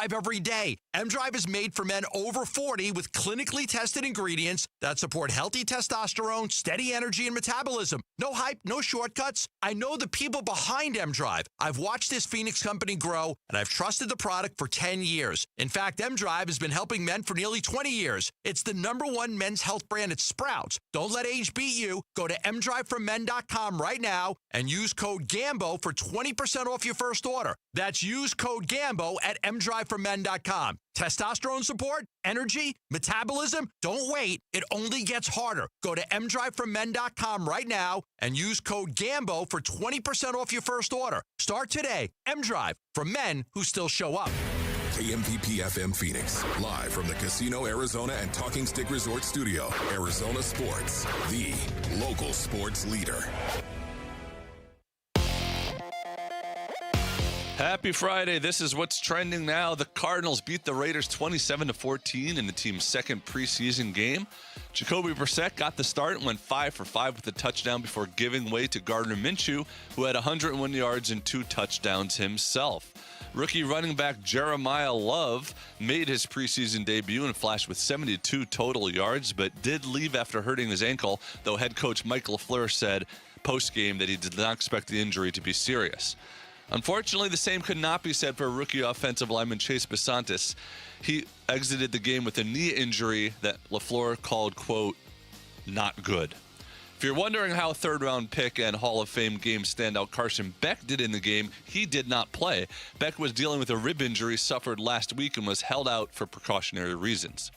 every day. M-Drive is made for men over 40 with clinically tested ingredients that support healthy testosterone, steady energy, and metabolism. No hype, no shortcuts. I know the people behind M-Drive. I've watched this Phoenix company grow, and I've trusted the product for 10 years. In fact, M-Drive has been helping men for nearly 20 years. It's the #1 men's health brand at Sprouts. Don't let age beat you. Go to mdriveformen.com right now and use code GAMBO for 20% off your first order. That's use code GAMBO at mdriveformen.com. Testosterone support, energy, metabolism, don't wait. It only gets harder. Go to mdriveformen.com right now and use code GAMBO for 20% off your first order. Start today. M-Drive, for men who still show up. KMPP FM Phoenix, live from the Casino Arizona and Talking Stick Resort Studio. Arizona Sports, the local sports leader. Happy Friday. This is what's trending now. The Cardinals beat the Raiders 27-14 in the team's second preseason game. Jacoby Brissett got the start and went 5 for 5 with a touchdown before giving way to Gardner Minshew, who had 101 yards and 2 touchdowns himself. Rookie running back Jeremiah Love made his preseason debut and flashed with 72 total yards, but did leave after hurting his ankle, though head coach Mike LaFleur said post-game that he did not expect the injury to be serious. Unfortunately, the same could not be said for rookie offensive lineman Chase Besantis. He exited the game with a knee injury that LaFleur called, quote, not good. If you're wondering how third-round pick and Hall of Fame game standout Carson Beck did in the game, he did not play. Beck was dealing with a rib injury suffered last week and was held out for precautionary reasons.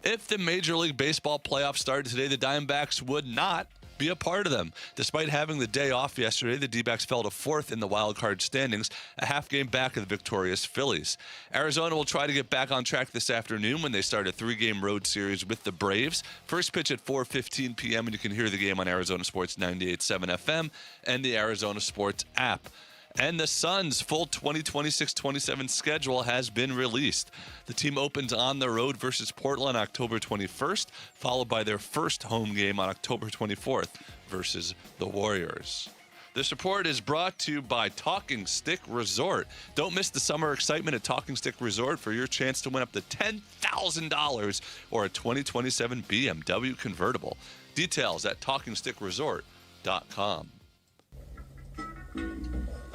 If the Major League Baseball playoffs started today, the Diamondbacks would not be a part of them. Despite having the day off yesterday, the D-backs fell to 4th in the wild card standings, a half game back of the victorious Phillies. Arizona will try to get back on track this afternoon when they start a 3-game road series with the Braves. First pitch at 4:15 p.m., and you can hear the game on Arizona Sports 98.7 FM and the Arizona Sports app. And the Suns' full 2026-27 schedule has been released. The team opens on the road versus Portland October 21st, followed by their first home game on October 24th versus the Warriors. This report is brought to you by Talking Stick Resort. Don't miss the summer excitement at Talking Stick Resort for your chance to win up to $10,000 or a 2027 BMW convertible. Details at TalkingStickResort.com.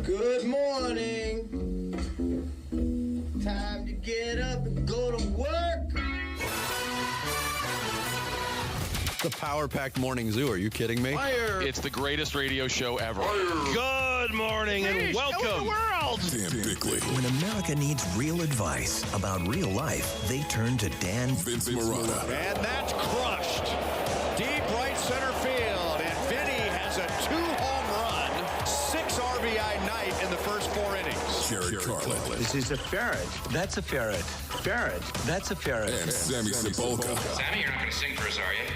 Good morning. Time to get up and go to work. The power-packed morning zoo. Are you kidding me? Fire. It's the greatest radio show ever. Fire. Good morning and welcome. Dan Bickley. When America needs real advice about real life, they turn to Vince Marotta. And that's crushed. Deep right center field. And Vinny has a 2-home run, 6 RBI night in the first 4 innings. Jared Carlin. This is a ferret. That's a ferret. Ferret. That's a ferret. And Sammy Sepulka. Sammy, you're not going to sing for us, are you?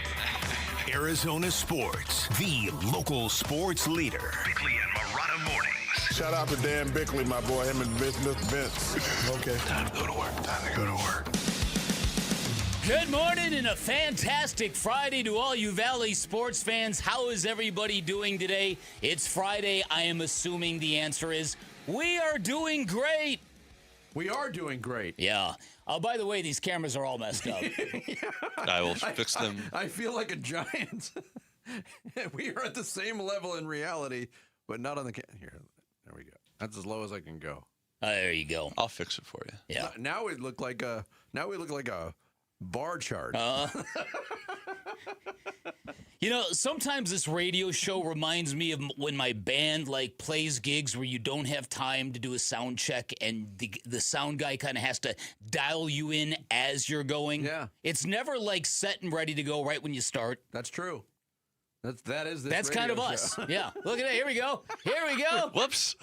Arizona Sports, the local sports leader. Bickley and Marotta mornings. Shout out to Dan Bickley, my boy, him and Mr. Vince. Okay. Time to go to work. Time to go to work. Good morning and a fantastic Friday to all you Valley sports fans. How is everybody doing today? It's Friday. I am assuming the answer is we are doing great. We are doing great. Yeah. By the way, these cameras are all messed up. Yeah. I will fix them. I feel like a giant. We are at the same level in reality, but not on the here. There we go. That's as low as I can go. There you go. I'll fix it for you. Yeah. Now we look like a bar chart. You know, sometimes this radio show reminds me of when my band plays gigs where you don't have time to do a sound check and the sound guy kind of has to dial you in as you're going. Yeah. It's never set and ready to go right when you start. That's true. That's kind of show. us. Yeah. Look at it. Here we go. Here we go. Whoops.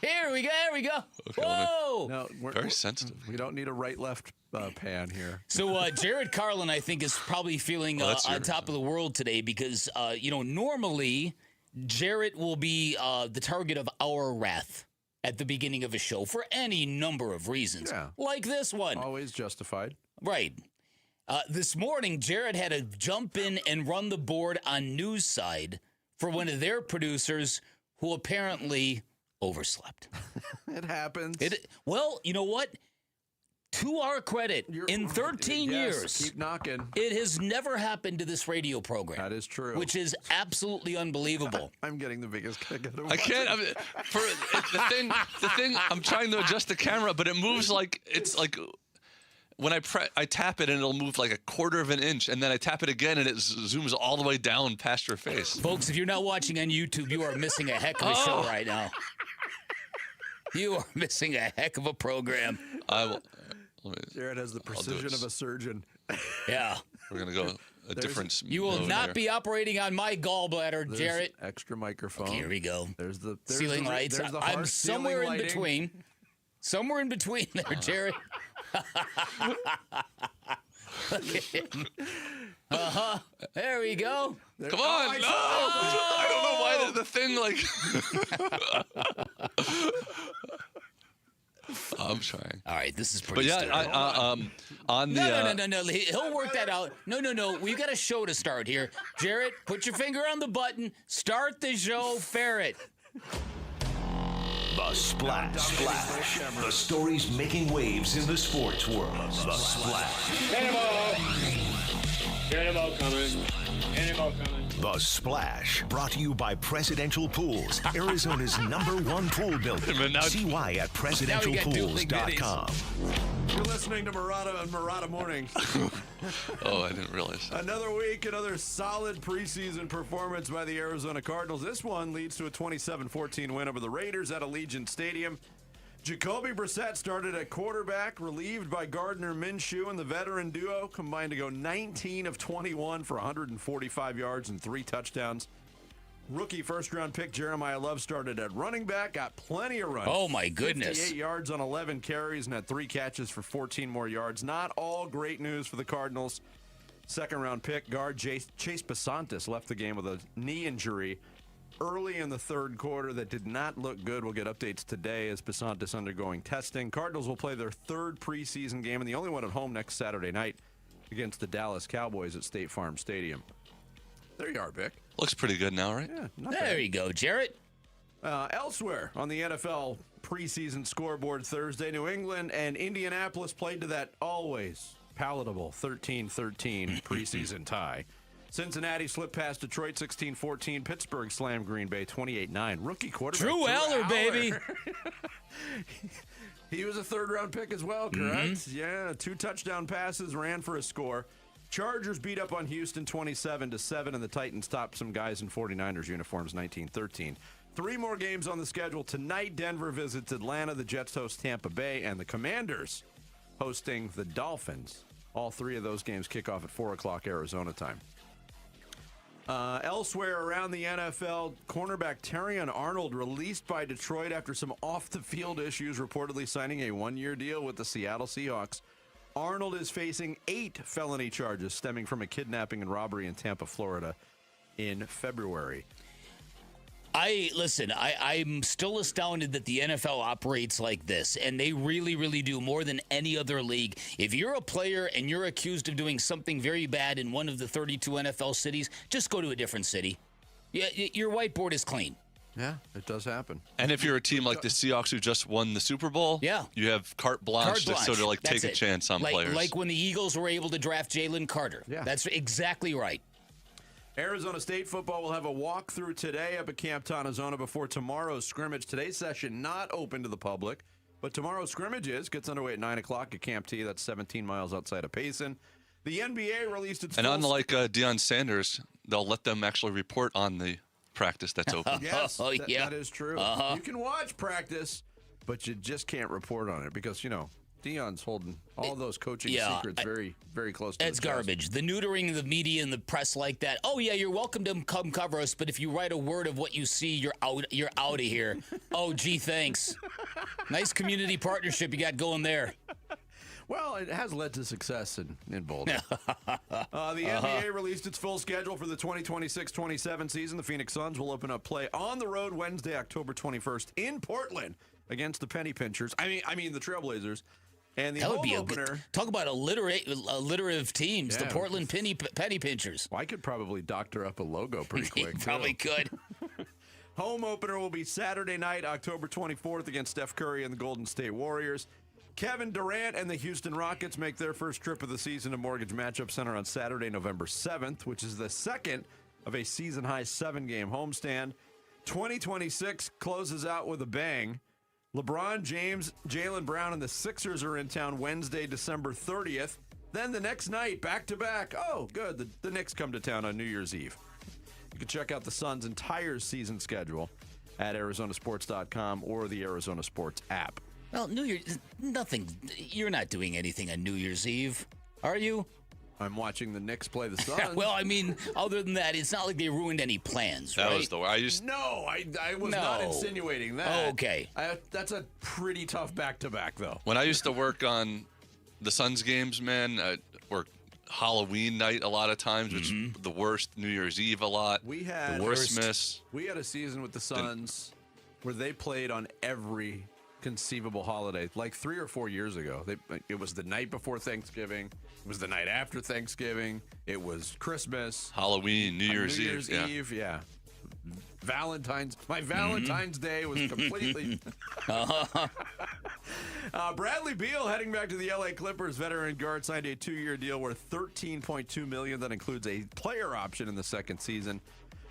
Here we go. There we go. Okay, Whoa. No, very sensitive. We don't need a right-left pan here. So Jared Carlin, I think, is probably feeling on top of the world today because, normally Jared will be the target of our wrath at the beginning of a show for any number of reasons. Yeah. Like this one. Always justified. Right. This morning, Jared had to jump in and run the board on News Side for one of their producers who apparently overslept. It happens. Well, you know what? To our credit, in 13 years, keep knocking. It has never happened to this radio program. That is true. Which is absolutely unbelievable. I'm getting the biggest kick out of it. I can't. The thing. I'm trying to adjust the camera, but it moves like it's like when I tap it and it'll move like a quarter of an inch, and then I tap it again and it zooms all the way down past your face. Folks, if you're not watching on YouTube, you are missing a heck of a show right now. You are missing a heck of a program. Jared has the precision of a surgeon. Yeah. We're going to go a different. You will not be operating on my gallbladder, Jarrett. Extra microphone. Okay, here we go. There's the ceiling lights. I'm somewhere in between. Somewhere in between there, Jarrett. There we go. Come on. No. I don't know why the thing I'm trying. All right, this is pretty. But yeah, on the no. He'll work that out. No. We've got a show to start here. Jarrett, put your finger on the button. Start the show. Ferret. The Splash. The stories making waves in the sports world. The Splash. Cannonball coming. The Splash, brought to you by Presidential Pools, Arizona's #1 pool builder. See why at presidentialpools.com. You're listening to Murata and Murata Mornings. Oh, I didn't realize that. Another week, another solid preseason performance by the Arizona Cardinals. This one leads to a 27-14 win over the Raiders at Allegiant Stadium. Jacoby Brissett started at quarterback, relieved by Gardner Minshew, and the veteran duo combined to go 19 of 21 for 145 yards and 3 touchdowns. Rookie first-round pick Jeremiah Love started at running back, got plenty of runs. Oh, my goodness. 58 yards on 11 carries and had 3 catches for 14 more yards. Not all great news for the Cardinals. Second-round pick guard Chase Basantis left the game with a knee injury early in the third quarter that did not look good. We'll get updates today as Basantis undergoing testing. Cardinals will play their third preseason game and the only one at home next Saturday night against the Dallas Cowboys at State Farm Stadium. There you are, Vic. Looks pretty good now, right? Yeah, there you go, Jarrett. Elsewhere on the NFL preseason scoreboard Thursday, New England and Indianapolis played to that always palatable 13-13 preseason tie. Cincinnati slipped past Detroit 16-14. Pittsburgh slammed Green Bay 28-9. Rookie quarterback Drew Aller, baby. He was a third-round pick as well, correct? Mm-hmm. Yeah, 2 touchdown passes, ran for a score. Chargers beat up on Houston 27-7, and the Titans topped some guys in 49ers uniforms 19-13. 3 more games on the schedule. Tonight, Denver visits Atlanta. The Jets host Tampa Bay, and the Commanders hosting the Dolphins. All 3 of those games kick off at 4 o'clock Arizona time. Elsewhere around the NFL, cornerback Terrion Arnold released by Detroit after some off-the-field issues, reportedly signing a 1-year deal with the Seattle Seahawks. Arnold is facing 8 felony charges stemming from a kidnapping and robbery in Tampa, Florida in February. I'm still astounded that the NFL operates like this, and they really, really do more than any other league. If you're a player and you're accused of doing something very bad in one of the 32 NFL cities, just go to a different city. Yeah, your whiteboard is clean. Yeah, it does happen. And if you're a team like the Seahawks who just won the Super Bowl, you have carte blanche to sort of take a chance on players. Like when the Eagles were able to draft Jalen Carter. Yeah. That's exactly right. Arizona State football will have a walkthrough today up at Camp Tonazona before tomorrow's scrimmage. Today's session not open to the public, but tomorrow's scrimmage gets underway at 9 o'clock at Camp T. That's 17 miles outside of Payson. The NBA released its unlike Deion Sanders, they'll let them actually report on the practice that's open. Yes, that is true. You can watch practice, but you just can't report on it because, Deion's holding all those coaching secrets very, very close to It's garbage. The neutering of the media and the press like that. Oh, yeah, you're welcome to come cover us, but if you write a word of what you see, you're out of here. Oh, gee, thanks. Nice community partnership you got going there. Well, it has led to success in Boulder. The NBA released its full schedule for the 2026-27 season. The Phoenix Suns will open up play on the road Wednesday, October 21st in Portland against the Penny Pinchers. I mean the Trailblazers. And the home opener. Talk about alliterative teams. The Portland Penny Pinchers. Well, I could probably doctor up a logo pretty quick. Probably could. Home opener will be Saturday night, October 24th against Steph Curry and the Golden State Warriors. Kevin Durant and the Houston Rockets make their first trip of the season to Mortgage Matchup Center on Saturday, November 7th, which is the second of a season-high 7-game homestand. 2026 closes out with a bang. LeBron James, Jaylen Brown, and the Sixers are in town Wednesday, December 30th. Then the next night, back-to-back. Oh, good. The Knicks come to town on New Year's Eve. You can check out the Suns' entire season schedule at ArizonaSports.com or the Arizona Sports app. Well, New Year's, nothing. You're not doing anything on New Year's Eve, are you? I'm watching the Knicks play the Suns. Well, I mean, other than that, it's not like they ruined any plans, right? That was the word. No, I was not insinuating that. Oh, okay. That's a pretty tough back-to-back, though. When I used to work on the Suns games, man, or Halloween night a lot of times, which is the worst. New Year's Eve a lot. We had the worst miss. We had a season with the Suns where they played on every conceivable holiday, like 3 or 4 years ago. It was the night before Thanksgiving. It was the night after Thanksgiving. It was Christmas, Halloween, New Year's Eve. Yeah. My Valentine's Day was completely. Bradley Beal heading back to the LA Clippers. Veteran guard signed a 2-year deal worth $13.2 million. That includes a player option in the second season.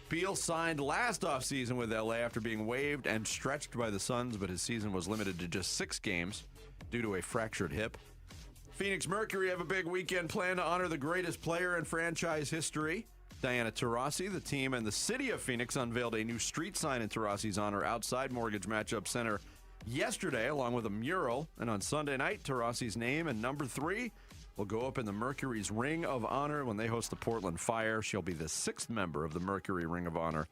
Beal signed last offseason with LA after being waived and stretched by the Suns, but his season was limited to just 6 games due to a fractured hip. Phoenix Mercury have a big weekend plan to honor the greatest player in franchise history, Diana Taurasi. The team and the city of Phoenix unveiled a new street sign in Taurasi's honor outside Mortgage Matchup Center yesterday, along with a mural. And on Sunday night, Taurasi's name and number 3 will go up in the Mercury's Ring of Honor when they host the Portland Fire. She'll be the 6th member of the Mercury Ring of Honor.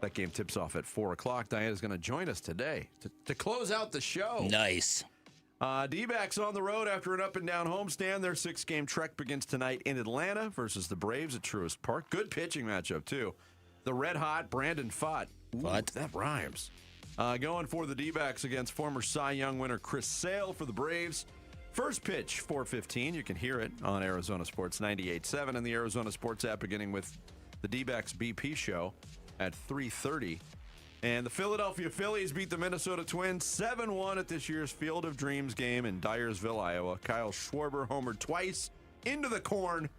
That game tips off at 4 o'clock. Diana's going to join us today to close out the show. Nice. D-backs on the road after an up-and-down homestand. Their 6-game trek begins tonight in Atlanta versus the Braves at Truist Park. Good pitching matchup, too. The red-hot Brandon Pfaadt. What? That rhymes. Going for the D-backs against former Cy Young winner Chris Sale for the Braves. First pitch, 4:15. You can hear it on Arizona Sports 98.7 and the Arizona Sports app, beginning with the D-backs BP show at 3:30. And the Philadelphia Phillies beat the Minnesota Twins 7-1 at this year's Field of Dreams game in Dyersville, Iowa. Kyle Schwarber homered twice into the corn,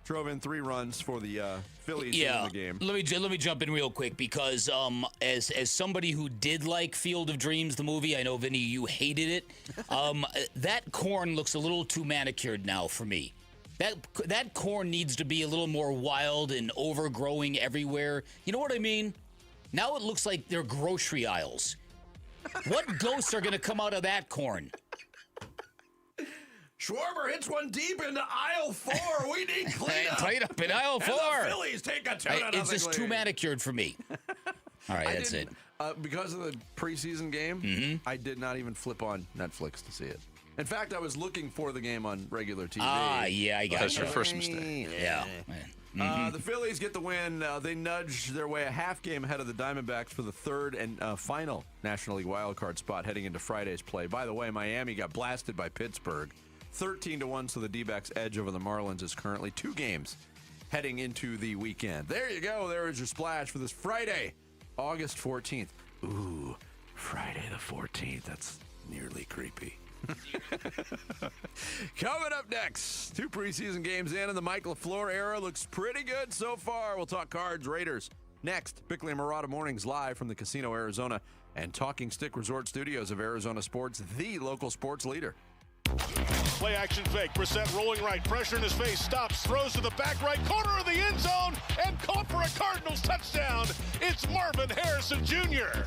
drove in 3 runs for the Phillies in the game. Let me jump in real quick because as somebody who did like Field of Dreams, the movie, I know, Vinny, you hated it. That corn looks a little too manicured now for me. That corn needs to be a little more wild and overgrowing everywhere. You know what I mean? Now it looks like they're grocery aisles. What ghosts are going to come out of that corn? Schwarber hits one deep into aisle 4. We need cleanup. Clean up in aisle 4. And the Phillies take a 2-0 It's just too manicured for me. All right, that's it. Because of the preseason game, I did not even flip on Netflix to see it. In fact, I was looking for the game on regular TV. Yeah, I got That's you. your first mistake. Yeah. The Phillies get the win. They nudge their way a half game ahead of the Diamondbacks for the 3rd and final National League wildcard spot heading into Friday's play. By the way, Miami got blasted by Pittsburgh 13-1, so the D-backs' edge over the Marlins is currently 2 games heading into the weekend. There you go. There is your splash for this Friday, August 14th. Ooh, Friday the 14th. That's nearly creepy. Coming up next, 2 preseason games in, and the Mike LaFleur era looks pretty good so far. We'll talk Cards, Raiders. Next, Bickley and Murata Mornings live from the Casino Arizona and Talking Stick Resort Studios of Arizona Sports, the local sports leader. Play action fake. Brissett rolling right. Pressure in his face. Stops. Throws to the back right corner of the end zone. And caught for a Cardinals touchdown. It's Marvin Harrison Jr.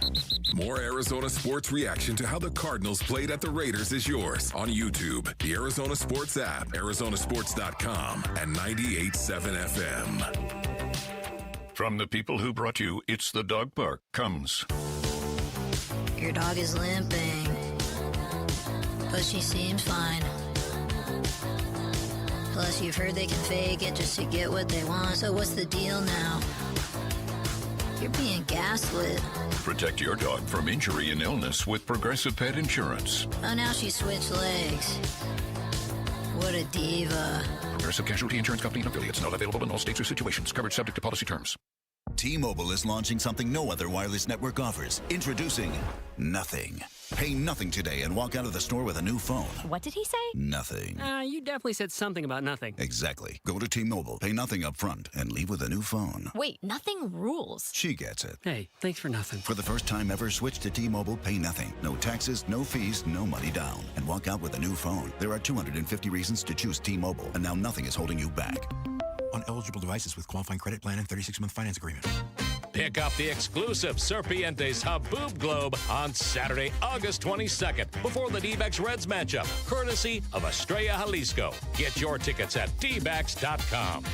More Arizona sports reaction to how the Cardinals played at the Raiders is yours on YouTube, the Arizona Sports app, Arizonasports.com, and 98.7 FM. From the people who brought you It's the Dog Park comes. Your dog is limping, but she seems fine. Plus, you've heard they can fake it just to get what they want. So what's the deal now? You're being gaslit. Protect your dog from injury and illness with Progressive Pet Insurance. Oh, now she switched legs. What a diva. Progressive Casualty Insurance Company and affiliates. Not available in all states or situations. Coverage subject to policy terms. T-Mobile is launching something no other wireless network offers. Introducing Nothing. Pay nothing today and walk out of the store with a new phone. What did he say? Nothing. You definitely said something about nothing. Exactly. Go to T-Mobile, pay nothing up front, and leave with a new phone. Wait, nothing rules. She gets it. Hey, thanks for nothing. For the first time ever, switch to T-Mobile, pay nothing. No taxes, no fees, no money down. And walk out with a new phone. There are 250 reasons to choose T-Mobile, and now nothing is holding you back. On eligible devices with qualifying credit plan and 36-month finance agreement. Pick up the exclusive Serpientes Haboob Globe on Saturday, August 22nd, before the D-backs Reds matchup, courtesy of Estrella Jalisco. Get your tickets at dbacks.com.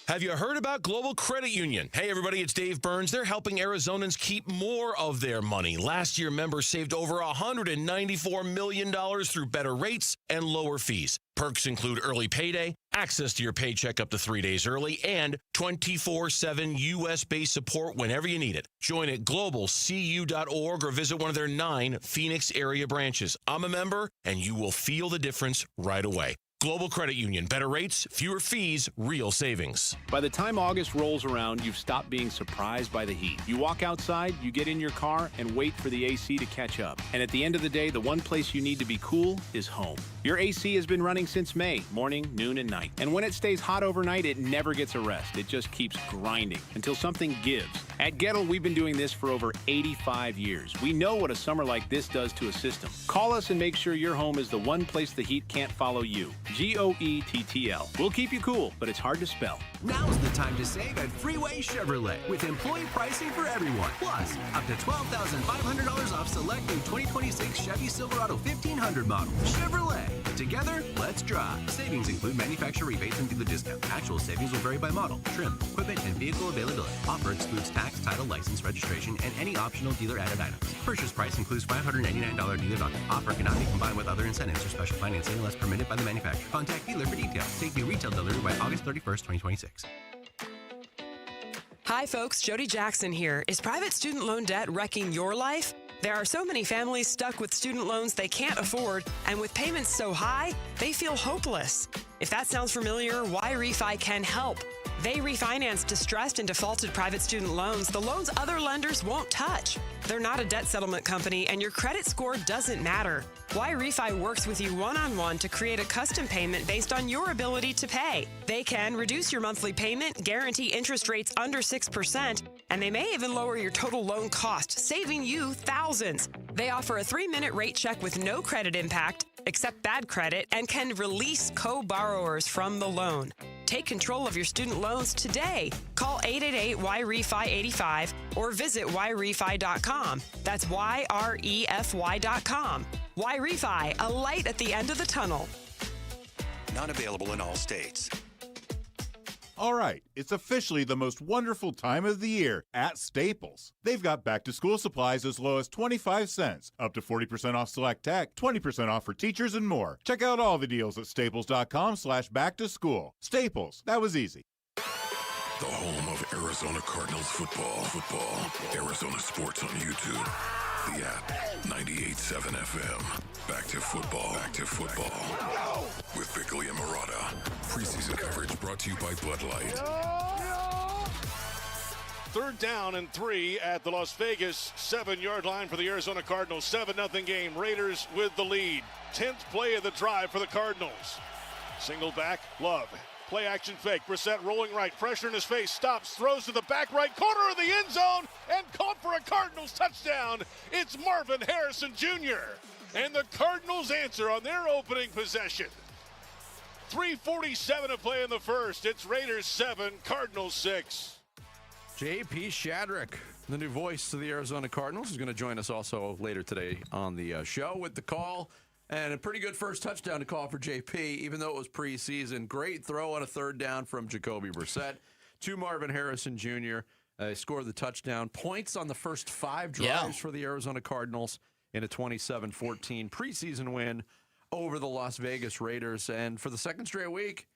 Have you heard about Global Credit Union? Hey, everybody, it's Dave Burns. They're helping Arizonans keep more of their money. Last year, members saved over $194 million through better rates and lower fees. Perks include early payday, access to your paycheck up to 3 days early, and 24/7 U.S.-based support whenever you need it. Join at globalcu.org or visit one of their 9 Phoenix area branches. I'm a member, and you will feel the difference right away. Global Credit Union. Better rates, fewer fees, real savings. By the time August rolls around, you've stopped being surprised by the heat. You walk outside, you get in your car, and wait for the AC to catch up. And at the end of the day, the one place you need to be cool is home. Your AC has been running since May, morning, noon, and night. And when it stays hot overnight, it never gets a rest. It just keeps grinding until something gives. At Gettle, we've been doing this for over 85 years. We know what a summer like this does to a system. Call us and make sure your home is the one place the heat can't follow you. GOETTL. We'll keep you cool, but it's hard to spell. Now's the time to save at Freeway Chevrolet with employee pricing for everyone. Plus, up to $12,500 off select new 2026 Chevy Silverado 1500 model. Chevrolet. Together, let's drive. Savings include manufacturer rebates and dealer discount. Actual savings will vary by model, trim, equipment, and vehicle availability. Offer excludes tax, title, license, registration, and any optional dealer-added items. Purchase price includes $589 dealer document. Offer cannot be combined with other incentives or special financing unless permitted by the manufacturer. Contact dealer for details. Take new retail delivery by August 31st, 2026. Hi, folks. Jody Jackson here. Is private student loan debt wrecking your life? There are so many families stuck with student loans they can't afford, and with payments so high, they feel hopeless. If that sounds familiar, Y-Refi can help. They refinance distressed and defaulted private student loans, the loans other lenders won't touch. They're not a debt settlement company, and your credit score doesn't matter. Y-Refi works with you one-on-one to create a custom payment based on your ability to pay. They can reduce your monthly payment, guarantee interest rates under 6%, and they may even lower your total loan cost, saving you thousands. They offer a 3-minute rate check with no credit impact, accept bad credit, and can release co-borrowers from the loan. Take control of your student loans today. Call 888-YREFI-85 or visit YREFI.com. That's YREFY.com. Y-Refi, a light at the end of the tunnel. Not available in all states. All right, it's officially the most wonderful time of the year at Staples. They've got back-to-school supplies as low as 25 cents, up to 40% off select tech, 20% off for teachers, and more. Check out all the deals at staples.com/back-to-school. Staples, that was easy. The home of Arizona Cardinals football. Arizona Sports on YouTube. The app, 98.7 FM. Back to football. With Bickley and Marotta. Preseason coverage brought to you by Bud Light. 3rd down and 3 at the Las Vegas 7-yard line for the Arizona Cardinals. 7-0 game. Raiders with the lead. 10th play of the drive for the Cardinals. Single back, Love. Play action fake. Brissett rolling right. Pressure in his face. Stops. Throws to the back right corner of the end zone. And caught for a Cardinals touchdown. It's Marvin Harrison Jr. And the Cardinals answer on their opening possession. 3:47 to play in the first. It's Raiders 7, Cardinals 6. J.P. Shadrick, the new voice to the Arizona Cardinals, is going to join us also later today on the show with the call. And a pretty good first touchdown to call for JP, even though it was preseason. Great throw on a 3rd down from Jacoby Brissett to Marvin Harrison Jr. Scored the touchdown. Points on the first 5 drives for the Arizona Cardinals in a 27-14 preseason win over the Las Vegas Raiders. And for the second straight week,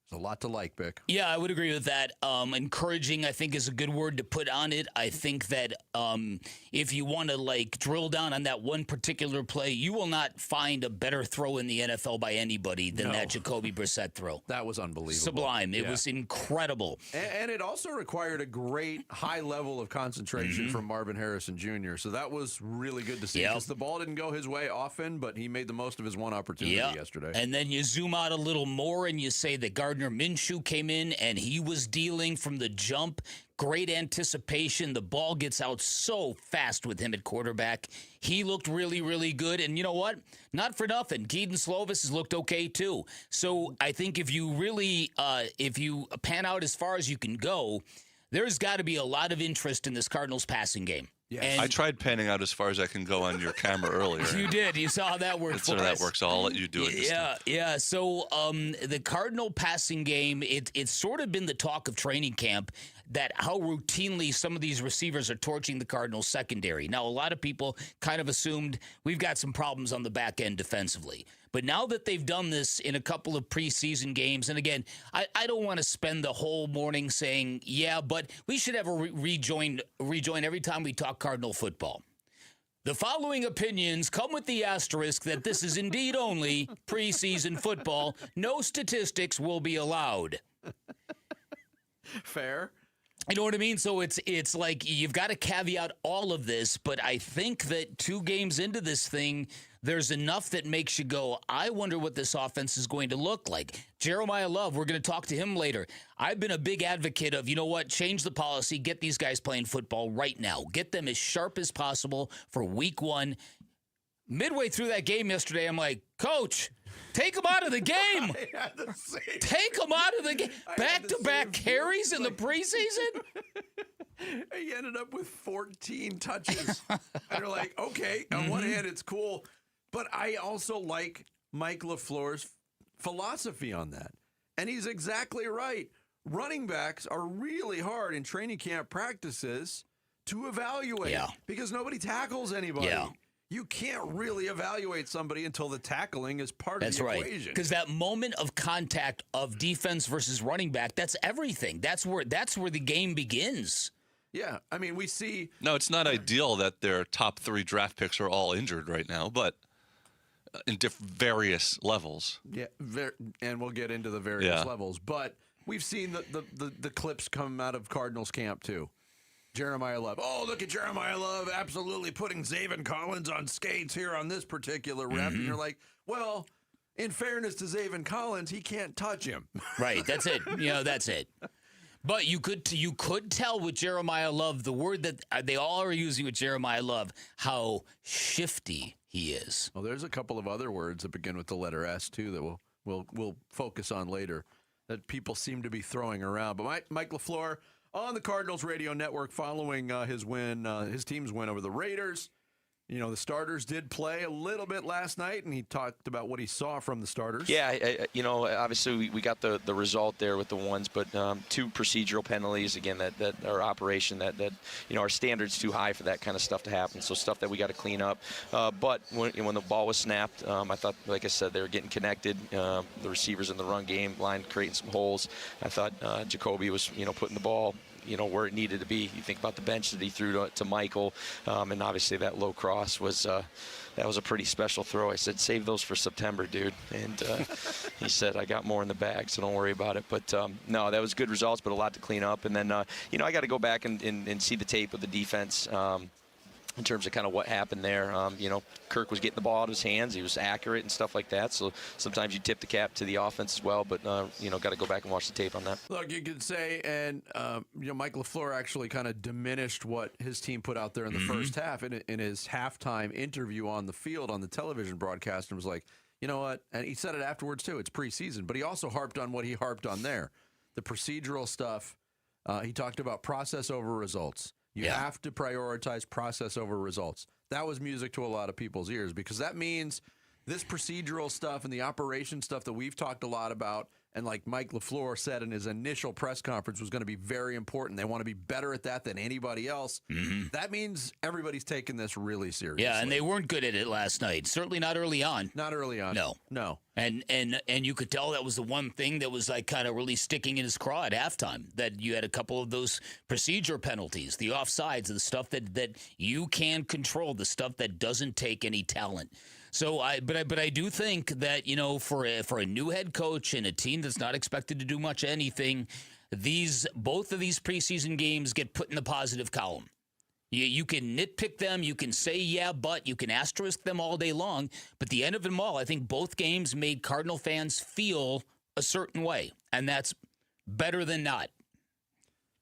There's a lot to like, Bick. Yeah, I would agree with that. Encouraging, I think, is a good word to put on it. I think that if you want to drill down on that one particular play, you will not find a better throw in the NFL by anybody than that Jacoby Brissett throw. That was unbelievable. Sublime. It was incredible. And it also required a great high level of concentration from Marvin Harrison Jr., so that was really good to see because the ball didn't go his way often, but he made the most of his one opportunity yesterday. And then you zoom out a little more and you say that Gardner Minshew came in and he was dealing from the jump. Great anticipation. The ball gets out so fast with him at quarterback. He looked really, really good. And you know what? Not for nothing. Keaton Slovis has looked okay, too. So I think if you really, if you pan out as far as you can go, there's got to be a lot of interest in this Cardinals passing game. Yes. I tried panning out as far as I can go on your camera earlier. You did. You saw how that worked. So that works. I'll let you do it. Yeah. So the Cardinal passing game, it's sort of been the talk of training camp that how routinely some of these receivers are torching the Cardinals secondary. Now, a lot of people kind of assumed we've got some problems on the back end defensively. But now that they've done this in a couple of preseason games, and again, I don't want to spend the whole morning saying, yeah, but we should have a rejoin every time we talk Cardinal football. The following opinions come with the asterisk that this is indeed only preseason football. No statistics will be allowed. Fair. You know what I mean? So it's like you've got to caveat all of this, but I think that 2 games into this thing, there's enough that makes you go, I wonder what this offense is going to look like. Jeremiah Love, we're going to talk to him later. I've been a big advocate of, you know what, change the policy, get these guys playing football right now. Get them as sharp as possible for week 1. Midway through that game yesterday, I'm like, Coach, take him out of the game. Take him out of the game. Back-to-back carries in the preseason? He ended up with 14 touches. And you're like, okay, on one hand, it's cool. But I also like Mike LaFleur's philosophy on that. And he's exactly right. Running backs are really hard in training camp practices to evaluate because nobody tackles anybody. Yeah. You can't really evaluate somebody until the tackling is part of the equation. That's right. Because that moment of contact of defense versus running back, that's everything. That's where the game begins. Yeah, I mean, we see... No, it's not ideal that their top 3 draft picks are all injured right now, but in various levels. Yeah, and we'll get into the various levels. But we've seen the clips come out of Cardinals camp, too. Jeremiah Love. Oh, look at Jeremiah Love absolutely putting Zaven Collins on skates here on this particular rep. And you're like, well, in fairness to Zaven Collins, he can't touch him. Right, that's it. That's it. But you could tell with Jeremiah Love, the word that they all are using with Jeremiah Love, how shifty he is. Well, there's a couple of other words that begin with the letter S, too, that we'll focus on later that people seem to be throwing around. But Mike LaFleur on the Cardinals radio network following his team's win over the Raiders. You know, the starters did play a little bit last night, and he talked about what he saw from the starters. Yeah, obviously we got the result there with the ones, but 2 procedural penalties, again, that our operation, that our standard's too high for that kind of stuff to happen, so stuff that we got to clean up. But when the ball was snapped, I thought, like I said, they were getting connected. The receivers in the run game line creating some holes. I thought Jacoby was, putting the ball where it needed to be. You think about the bench that he threw to Michael, and obviously that low cross was that was a pretty special throw. I said, save those for September, dude. And he said, I got more in the bag, so don't worry about it. But no, that was good results, but a lot to clean up. And then, I got to go back and see the tape of the defense. In terms of kind of what happened there. Kirk was getting the ball out of his hands. He was accurate and stuff like that. So sometimes you tip the cap to the offense as well. But, got to go back and watch the tape on that. Look, you could say, and, Mike LaFleur actually kind of diminished what his team put out there in the first half in his halftime interview on the field on the television broadcast and was like, you know what? And he said it afterwards, too. It's preseason. But he also harped on what he harped on there. The procedural stuff. He talked about process over results. You have to prioritize process over results. That was music to a lot of people's ears because that means this procedural stuff and the operation stuff that we've talked a lot about And like Mike LaFleur said in his initial press conference, was going to be very important. They want to be better at that than anybody else. Mm-hmm. That means everybody's taking this really seriously. Yeah, and they weren't good at it last night. Certainly not early on. Not early on. No. And you could tell that was the one thing that was like kind of really sticking in his craw at halftime, that you had a couple of those procedure penalties, the offsides, the stuff that you can control, the stuff that doesn't take any talent. So I do think that, for a new head coach and a team that's not expected to do much anything, both of these preseason games get put in the positive column. You can nitpick them, you can say yeah, but you can asterisk them all day long. But the end of them all, I think both games made Cardinal fans feel a certain way, and that's better than not.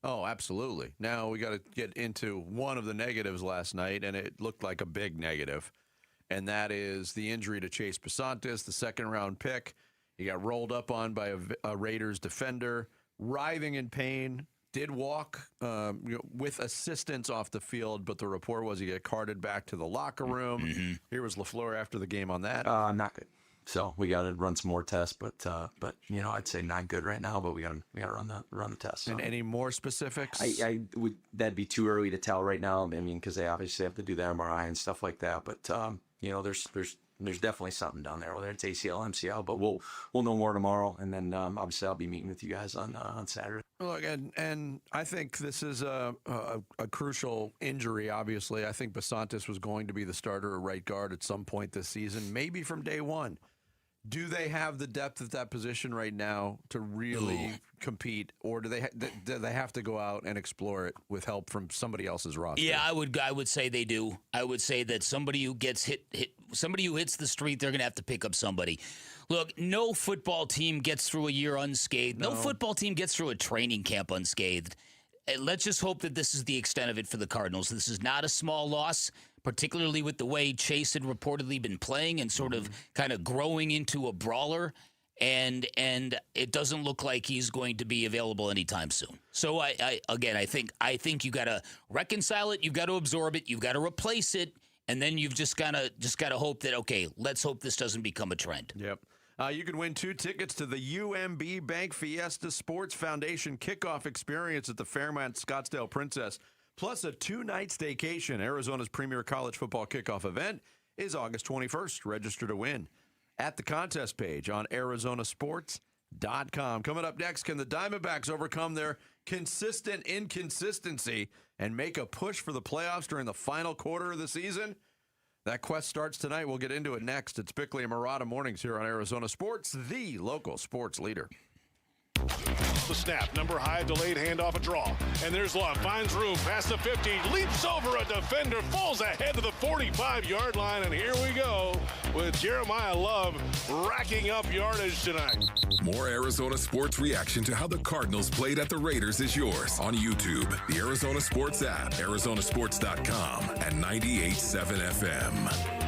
Oh, absolutely. Now we got to get into one of the negatives last night, and it looked like a big negative. And that is the injury to Chase Pasantis, the second-round pick. He got rolled up on by a Raiders defender, writhing in pain, did walk with assistance off the field, but the report was he got carted back to the locker room. Mm-hmm. Here was LaFleur after the game on that. Not good. So we got to run some more tests, but I'd say not good right now. But we got to run the tests. So. And any more specifics? That'd be too early to tell right now. I mean, because they obviously have to do the MRI and stuff like that. But there's definitely something down there, whether it's ACL, MCL. But we'll know more tomorrow, and then obviously I'll be meeting with you guys on Saturday. Look, and I think this is a crucial injury. Obviously, I think Pasantis was going to be the starter at right guard at some point this season, maybe from day one. Do they have the depth at that position right now to really compete, or do they have to go out and explore it with help from somebody else's roster? Yeah, I would say they do. I would say that somebody who gets hit, somebody who hits the street, they're going to have to pick up somebody. Look, no football team gets through a year unscathed. No football team gets through a training camp unscathed. Let's just hope that this is the extent of it for the Cardinals. This is not a small loss, particularly with the way Chase had reportedly been playing and sort of kind of growing into a brawler. And it doesn't look like he's going to be available anytime soon. So I think you got to reconcile it, you've got to absorb it, you've got to replace it, and then you've just got to hope that, okay, let's hope this doesn't become a trend. Yep. You can win 2 tickets to the UMB Bank Fiesta Sports Foundation kickoff experience at the Fairmont Scottsdale Princess, plus a 2-night staycation. Arizona's premier college football kickoff event is August 21st. Register to win at the contest page on arizonasports.com. Coming up next, can the Diamondbacks overcome their consistent inconsistency and make a push for the playoffs during the final quarter of the season? That quest starts tonight. We'll get into it next. It's Bickley and Murata Mornings here on Arizona Sports, the local sports leader. The snap, number high, delayed handoff, a draw. And there's Love, finds room, past the 50, leaps over a defender, falls ahead to the 45-yard line, and here we go with Jeremiah Love racking up yardage tonight. More Arizona sports reaction to how the Cardinals played at the Raiders is yours on YouTube, the Arizona Sports app, arizonasports.com, and 98.7 FM.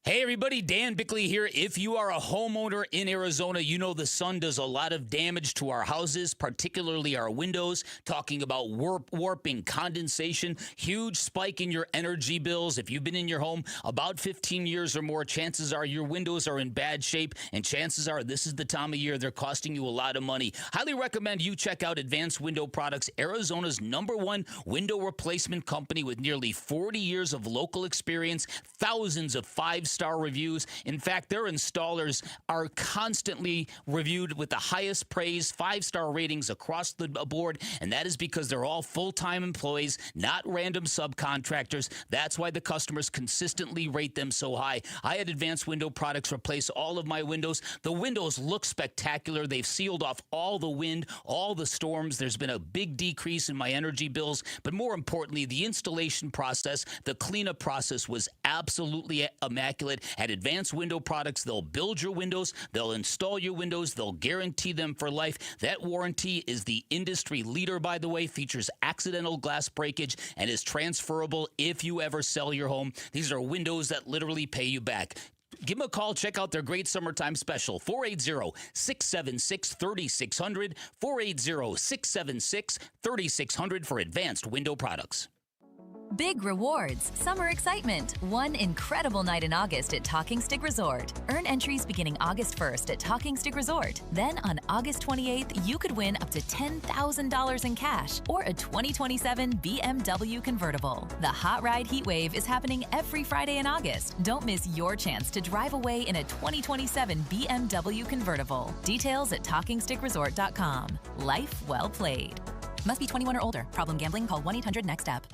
Hey everybody, Dan Bickley here. If you are a homeowner in Arizona, you know the sun does a lot of damage to our houses, particularly our windows. Talking about warping, condensation, huge spike in your energy bills. If you've been in your home about 15 years or more, chances are your windows are in bad shape, and chances are this is the time of year they're costing you a lot of money. Highly recommend you check out Advanced Window Products, Arizona's #1 window replacement company with nearly 40 years of local experience, thousands of 5-star reviews. In fact, their installers are constantly reviewed with the highest praise, 5-star ratings across the board, and that is because they're all full-time employees, not random subcontractors. That's why the customers consistently rate them so high. I had Advanced Window Products replace all of my windows. The windows look spectacular. They've sealed off all the wind, all the storms. There's been a big decrease in my energy bills, but more importantly, the installation process, the cleanup process was absolutely immaculate. At Advanced Window Products, they'll build your windows, they'll install your windows, they'll guarantee them for life. That warranty is the industry leader, by the way, features accidental glass breakage, and is transferable if you ever sell your home. These are windows that literally pay you back. Give them a call. Check out their great summertime special, 480-676-3600, 480-676-3600 for Advanced Window Products. Big rewards, summer excitement, one incredible night in August at Talking Stick Resort. Earn entries beginning August 1st at Talking Stick Resort. Then on August 28th, you could win up to $10,000 in cash or a 2027 BMW convertible. The Hot Ride Heat Wave is happening every Friday in August. Don't miss your chance to drive away in a 2027 BMW convertible. Details at TalkingStickResort.com. Life well played. Must be 21 or older. Problem gambling? Call 1-800-NEXT-STEP.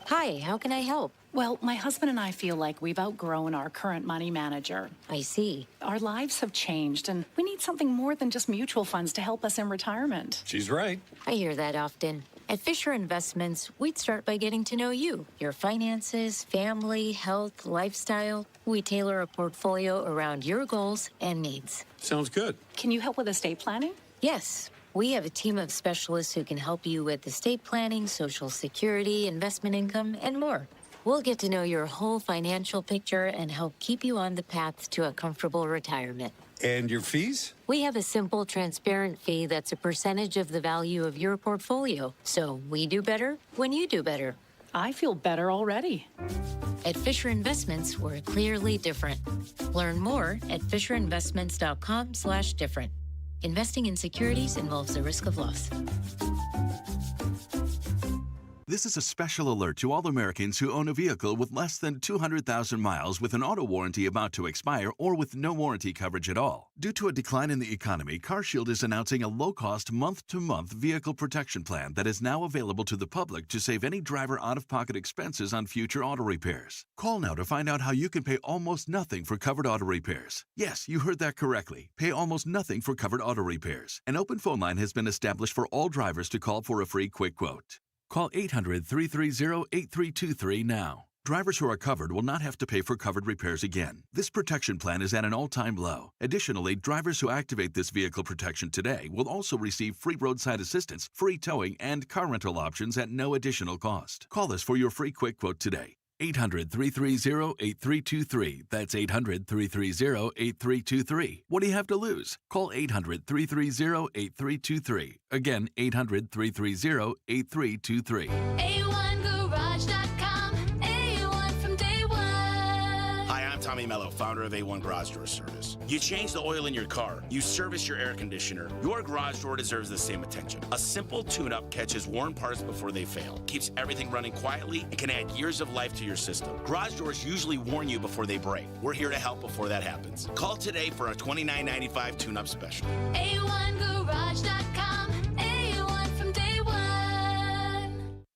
Hi, how can I help? Well, my husband and I feel like we've outgrown our current money manager. I see. Our lives have changed, and we need something more than just mutual funds to help us in retirement. She's right. I hear that often. At Fisher Investments, we'd start by getting to know you, your finances, family, health, lifestyle. We tailor a portfolio around your goals and needs. Sounds good. Can you help with estate planning? Yes. We have a team of specialists who can help you with estate planning, Social Security, investment income, and more. We'll get to know your whole financial picture and help keep you on the path to a comfortable retirement. And your fees? We have a simple, transparent fee that's a percentage of the value of your portfolio. So we do better when you do better. I feel better already. At Fisher Investments, we're clearly different. Learn more at FisherInvestments.com/different. Investing in securities involves the risk of loss. This is a special alert to all Americans who own a vehicle with less than 200,000 miles with an auto warranty about to expire or with no warranty coverage at all. Due to a decline in the economy, CarShield is announcing a low-cost month-to-month vehicle protection plan that is now available to the public to save any driver out-of-pocket expenses on future auto repairs. Call now to find out how you can pay almost nothing for covered auto repairs. Yes, you heard that correctly. Pay almost nothing for covered auto repairs. An open phone line has been established for all drivers to call for a free quick quote. Call 800-330-8323 now. Drivers who are covered will not have to pay for covered repairs again. This protection plan is at an all-time low. Additionally, drivers who activate this vehicle protection today will also receive free roadside assistance, free towing, and car rental options at no additional cost. Call us for your free quick quote today. 800-330-8323. That's 800-330-8323. What do you have to lose? Call 800-330-8323. Again, 800-330-8323. A1Garage.com. A1 from day one. Hi, I'm Tommy Mello, founder of A1 Garage Door Service. You change the oil in your car. You service your air conditioner. Your garage door deserves the same attention. A simple tune-up catches worn parts before they fail, keeps everything running quietly, and can add years of life to your system. Garage doors usually warn you before they break. We're here to help before that happens. Call today for a $29.95 tune-up special. A1Garage.com. A1 from day one.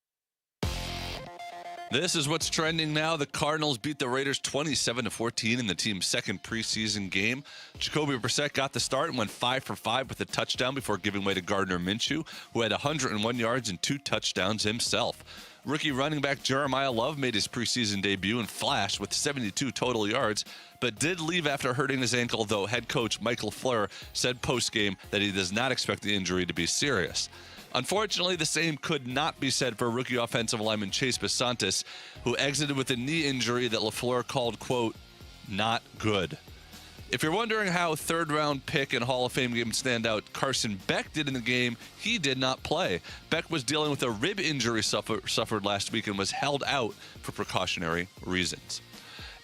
This is what's trending now. The Cardinals beat the Raiders 27-14 in the team's second preseason game. Jacoby Brissett got the start and went 5 for 5 with a touchdown before giving way to Gardner Minshew, who had 101 yards and 2 touchdowns himself. Rookie running back Jeremiah Love made his preseason debut and flashed with 72 total yards, but did leave after hurting his ankle, though head coach Michael Fleur said post-game that he does not expect the injury to be serious. Unfortunately, the same could not be said for rookie offensive lineman Chase Basantis, who exited with a knee injury that LaFleur called, quote, not good. If you're wondering how third-round pick and Hall of Fame game standout Carson Beck did in the game, he did not play. Beck was dealing with a rib injury suffered last week and was held out for precautionary reasons.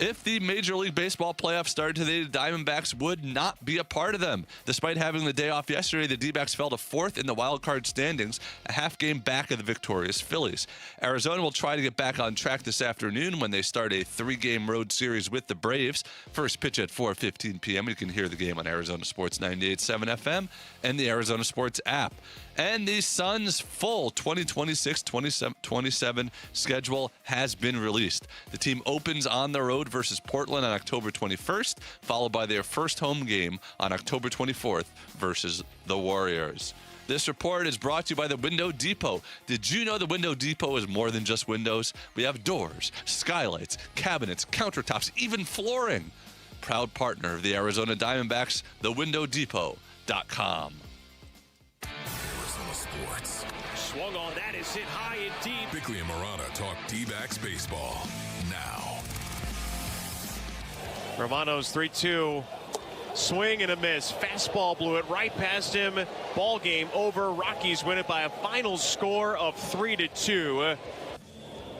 If the Major League Baseball playoffs started today, the Diamondbacks would not be a part of them. Despite having the day off yesterday, the D-backs fell to 4th in the wild card standings, a half game back of the victorious Phillies. Arizona will try to get back on track this afternoon when they start a 3-game road series with the Braves. First pitch at 4:15 p.m. You can hear the game on Arizona Sports 98.7 FM and the Arizona Sports app. And the Suns' full 2026-27 schedule has been released. The team opens on the road versus Portland on October 21st, followed by their first home game on October 24th versus the Warriors. This report is brought to you by the Window Depot. Did you know the Window Depot is more than just windows? We have doors, skylights, cabinets, countertops, even flooring. Proud partner of the Arizona Diamondbacks, thewindowdepot.com. Sports. Swung on, that is hit high and deep. Bickley and Marana talk D-backs baseball now. Romano's 3-2. Swing and a miss. Fastball blew it right past him. Ball game over. Rockies win it by a final score of 3-2.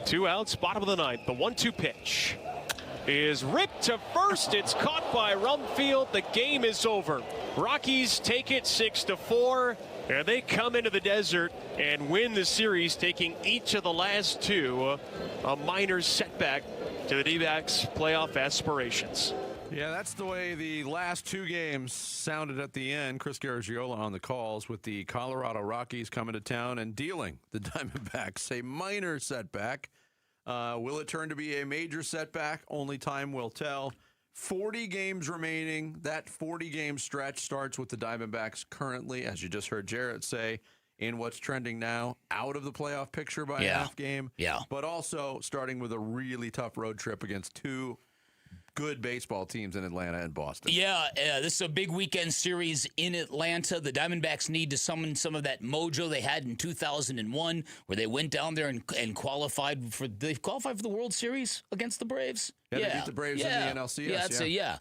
2 outs, bottom of the ninth. The 1-2 pitch is ripped to first. It's caught by Rumfield. The game is over. Rockies take it 6-4, and they come into the desert and win the series, taking each of the last two. A minor setback to the D-backs' playoff aspirations. Yeah, that's the way the last two games sounded at the end. Chris Garagiola on the calls with the Colorado Rockies coming to town and dealing the Diamondbacks a minor setback. Will it turn to be a major setback? Only time will tell. 40 games remaining. That 40-game stretch starts with the Diamondbacks currently, as you just heard Jarrett say, in what's trending now, out of the playoff picture by a half game. Yeah. But also starting with a really tough road trip against two good baseball teams in Atlanta and Boston. Yeah, this is a big weekend series in Atlanta. The Diamondbacks need to summon some of that mojo they had in 2001, where they went down there and qualified for the World Series against the Braves. Yeah, they beat the Braves in the NLCS.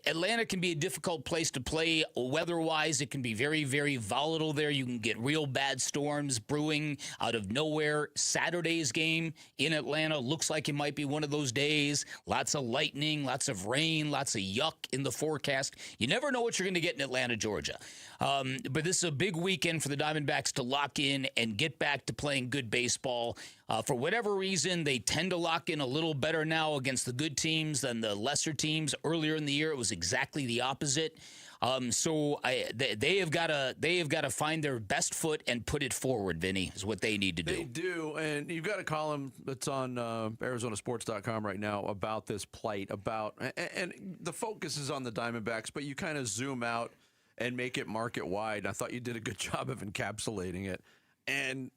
Atlanta can be a difficult place to play weather-wise. It can be very, very volatile there. You can get real bad storms brewing out of nowhere. Saturday's game in Atlanta looks like it might be one of those days. Lots of lightning, lots of rain, lots of yuck in the forecast. You never know what you're going to get in Atlanta, Georgia. But this is a big weekend for the Diamondbacks to lock in and get back to playing good baseball. For whatever reason, they tend to lock in a little better now against the good teams than the lesser teams. Earlier in the year, it was exactly the opposite. They have got to find their best foot and put it forward, Vinny, is what they need to do. They do, and you've got a column that's on ArizonaSports.com right now about this plight, and the focus is on the Diamondbacks, but you kind of zoom out and make it market-wide. I thought you did a good job of encapsulating it. And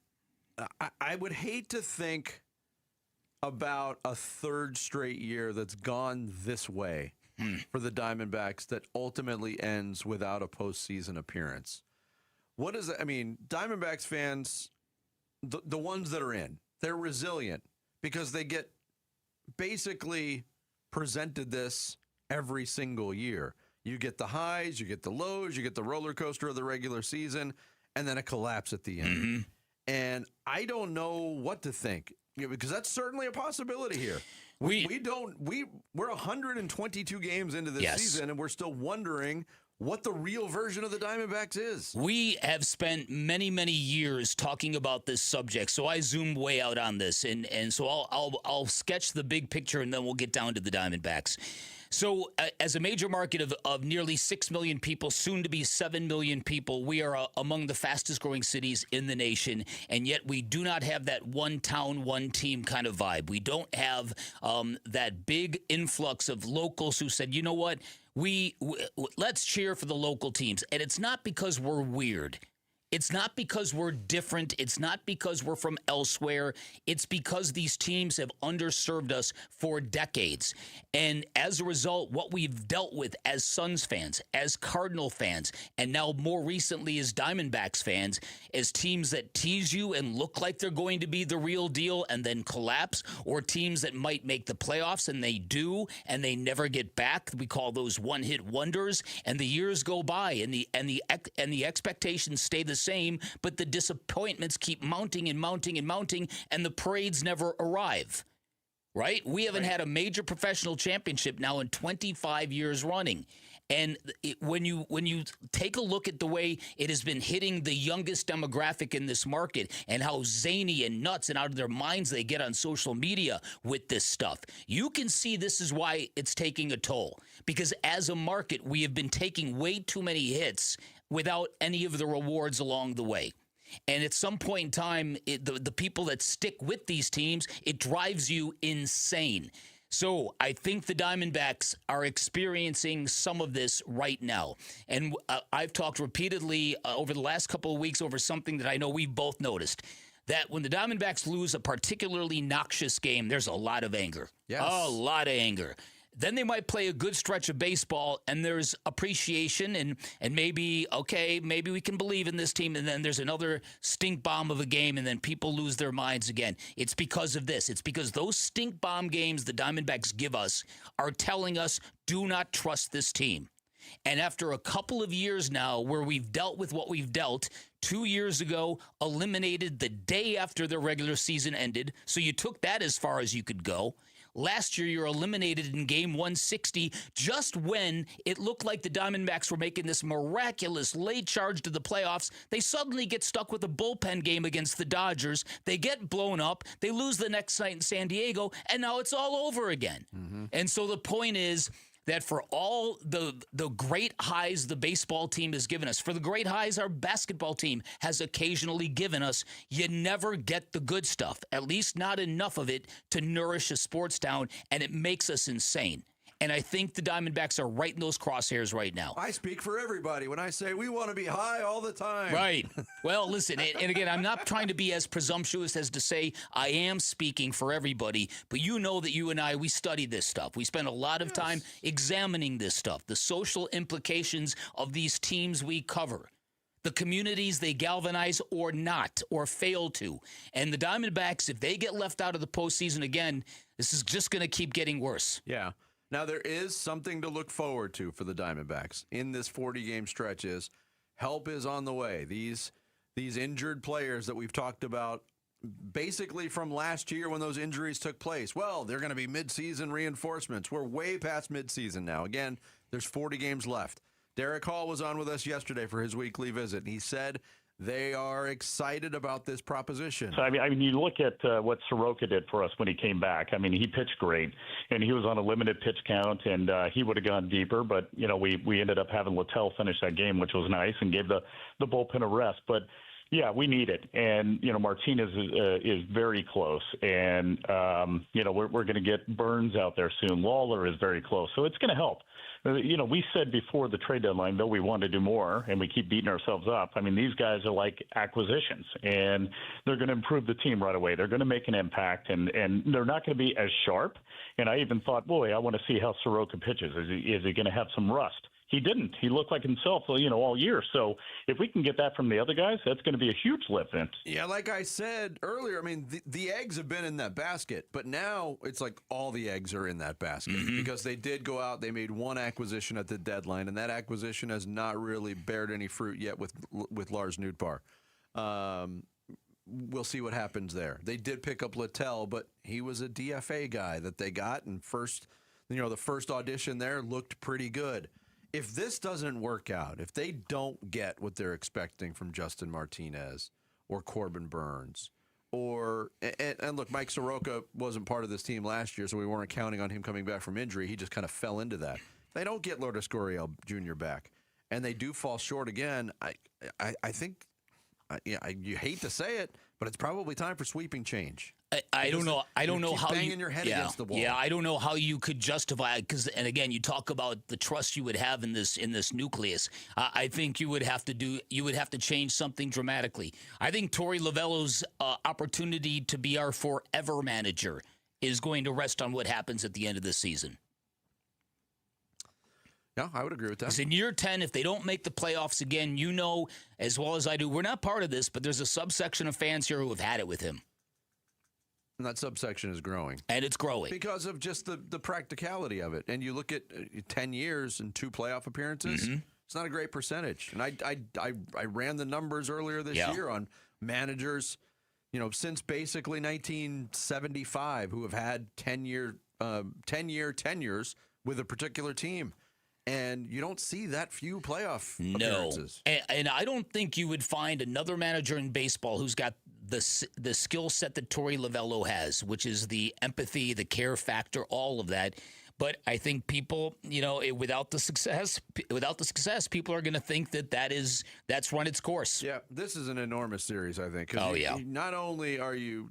I would hate to think about a third straight year that's gone this way for the Diamondbacks that ultimately ends without a postseason appearance. What does that mean? Diamondbacks fans, the ones that are in, they're resilient because they get basically presented this every single year. You get the highs, you get the lows, you get the roller coaster of the regular season, and then a collapse at the end. Mm-hmm. And I don't know what to think, because that's certainly a possibility here. We're 122 games into this season, and we're still wondering what the real version of the Diamondbacks is. We have spent many, many years talking about this subject, so I zoomed way out on this, and so I'll sketch the big picture, and then we'll get down to the Diamondbacks. So as a major market of nearly 6 million people, soon to be 7 million people, we are among the fastest growing cities in the nation, and yet we do not have that one town, one team kind of vibe. We don't have that big influx of locals who said, you know what, let's cheer for the local teams. And it's not because we're weird. It's not because we're different. It's not because we're from elsewhere. It's because these teams have underserved us for decades. And as a result, what we've dealt with as Suns fans, as Cardinal fans, and now more recently as Diamondbacks fans, as teams that tease you and look like they're going to be the real deal and then collapse, or teams that might make the playoffs and they do and they never get back. We call those one-hit wonders. And the years go by and the expectations stay the same, but the disappointments keep mounting and mounting and mounting, and the parades never arrive. Right? We haven't had a major professional championship now in 25 years running. And when you take a look at the way it has been hitting the youngest demographic in this market and how zany and nuts and out of their minds they get on social media with this stuff, you can see this is why it's taking a toll. Because as a market, we have been taking way too many hits without any of the rewards along the way. And at some point in time, the people that stick with these teams, it drives you insane. So I think the Diamondbacks are experiencing some of this right now. And I've talked repeatedly over the last couple of weeks over something that I know we've both noticed, that when the Diamondbacks lose a particularly noxious game, there's a lot of anger. Yes. A lot of anger. Then they might play a good stretch of baseball, and there's appreciation, and maybe, okay, maybe we can believe in this team, and then there's another stink bomb of a game, and then people lose their minds again. It's because of this. It's because those stink bomb games the Diamondbacks give us are telling us, do not trust this team. And after a couple of years now where we've dealt with what we've dealt, 2 years ago, eliminated the day after the regular season ended. So you took that as far as you could go. Last year, you're eliminated in game 160 just when it looked like the Diamondbacks were making this miraculous late charge to the playoffs. They suddenly get stuck with a bullpen game against the Dodgers. They get blown up. They lose the next night in San Diego, and now it's all over again. And so the point is that for all the great highs the baseball team has given us, for the great highs our basketball team has occasionally given us, you never get the good stuff, at least not enough of it to nourish a sports town, and it makes us insane. And I think the Diamondbacks are right in those crosshairs right now. I speak for everybody when I say we want to be high all the time. Right. Well, listen, and again, I'm not trying to be as presumptuous as to say I am speaking for everybody, but you know that you and I, we study this stuff. We spend a lot of time examining this stuff, the social implications of these teams we cover, the communities they galvanize or not, or fail to. And the Diamondbacks, if they get left out of the postseason again, this is just going to keep getting worse. Yeah. Now, there is something to look forward to for the Diamondbacks in this 40-game stretch is help is on the way. These injured players that we've talked about basically from last year when those injuries took place, well, they're going to be midseason reinforcements. We're way past midseason now. Again, there's 40 games left. Derek Hall was on with us yesterday for his weekly visit, and he said they are excited about this proposition. So, I mean, you look at what Soroka did for us when he came back. I mean, he pitched great, and he was on a limited pitch count, and he would have gone deeper. But, you know, we ended up having Littell finish that game, which was nice, and gave the bullpen a rest. But, yeah, we need it. And, you know, Martinez is very close. And, you know, we're going to get Burns out there soon. Lawler is very close. So it's going to help. You know, we said before the trade deadline, though we want to do more, and we keep beating ourselves up. I mean, these guys are like acquisitions, and they're going to improve the team right away. They're going to make an impact, and they're not going to be as sharp. And I even thought, boy, I want to see how Soroka pitches. Is he going to have some rust? He didn't. He looked like himself, you know, all year. So if we can get that from the other guys, that's going to be a huge lift. Yeah, like I said earlier, I mean, the eggs have been in that basket, but now it's like all the eggs are in that basket because they did go out. They made one acquisition at the deadline, and that acquisition has not really bared any fruit yet with Lars Nootbaar. We'll see what happens there. They did pick up Littell, but he was a DFA guy that they got, and the first audition there looked pretty good. If this doesn't work out, if they don't get what they're expecting from Justin Martinez or Corbin Burns, and look, Mike Soroka wasn't part of this team last year, so we weren't counting on him coming back from injury. He just kind of fell into that. They don't get Lourdes Gurriel Jr. back, and they do fall short again. I think, you hate to say it, but it's probably time for sweeping change. I don't know. I don't know how banging your head against the wall. Yeah, I don't know how you could justify it and again, you talk about the trust you would have in this nucleus. I think you would have to change something dramatically. I think Torey Lovello's opportunity to be our forever manager is going to rest on what happens at the end of the season. Yeah, I would agree with that. Because in year 10, if they don't make the playoffs again, you know as well as I do, we're not part of this, but there's a subsection of fans here who have had it with him. And that subsection is growing. And it's growing. Because of just the practicality of it. And you look at 10 years and 2 playoff appearances, it's not a great percentage. And I ran the numbers earlier this year on managers, you know, since basically 1975 who have had 10-year tenures with a particular team. And you don't see that few playoff appearances. And I don't think you would find another manager in baseball who's got the skill set that Torey Lovello has, which is the empathy, the care factor, all of that. But I think people, you know, without the success, people are going to think that's run its course. Yeah, this is an enormous series, I think. Not only are you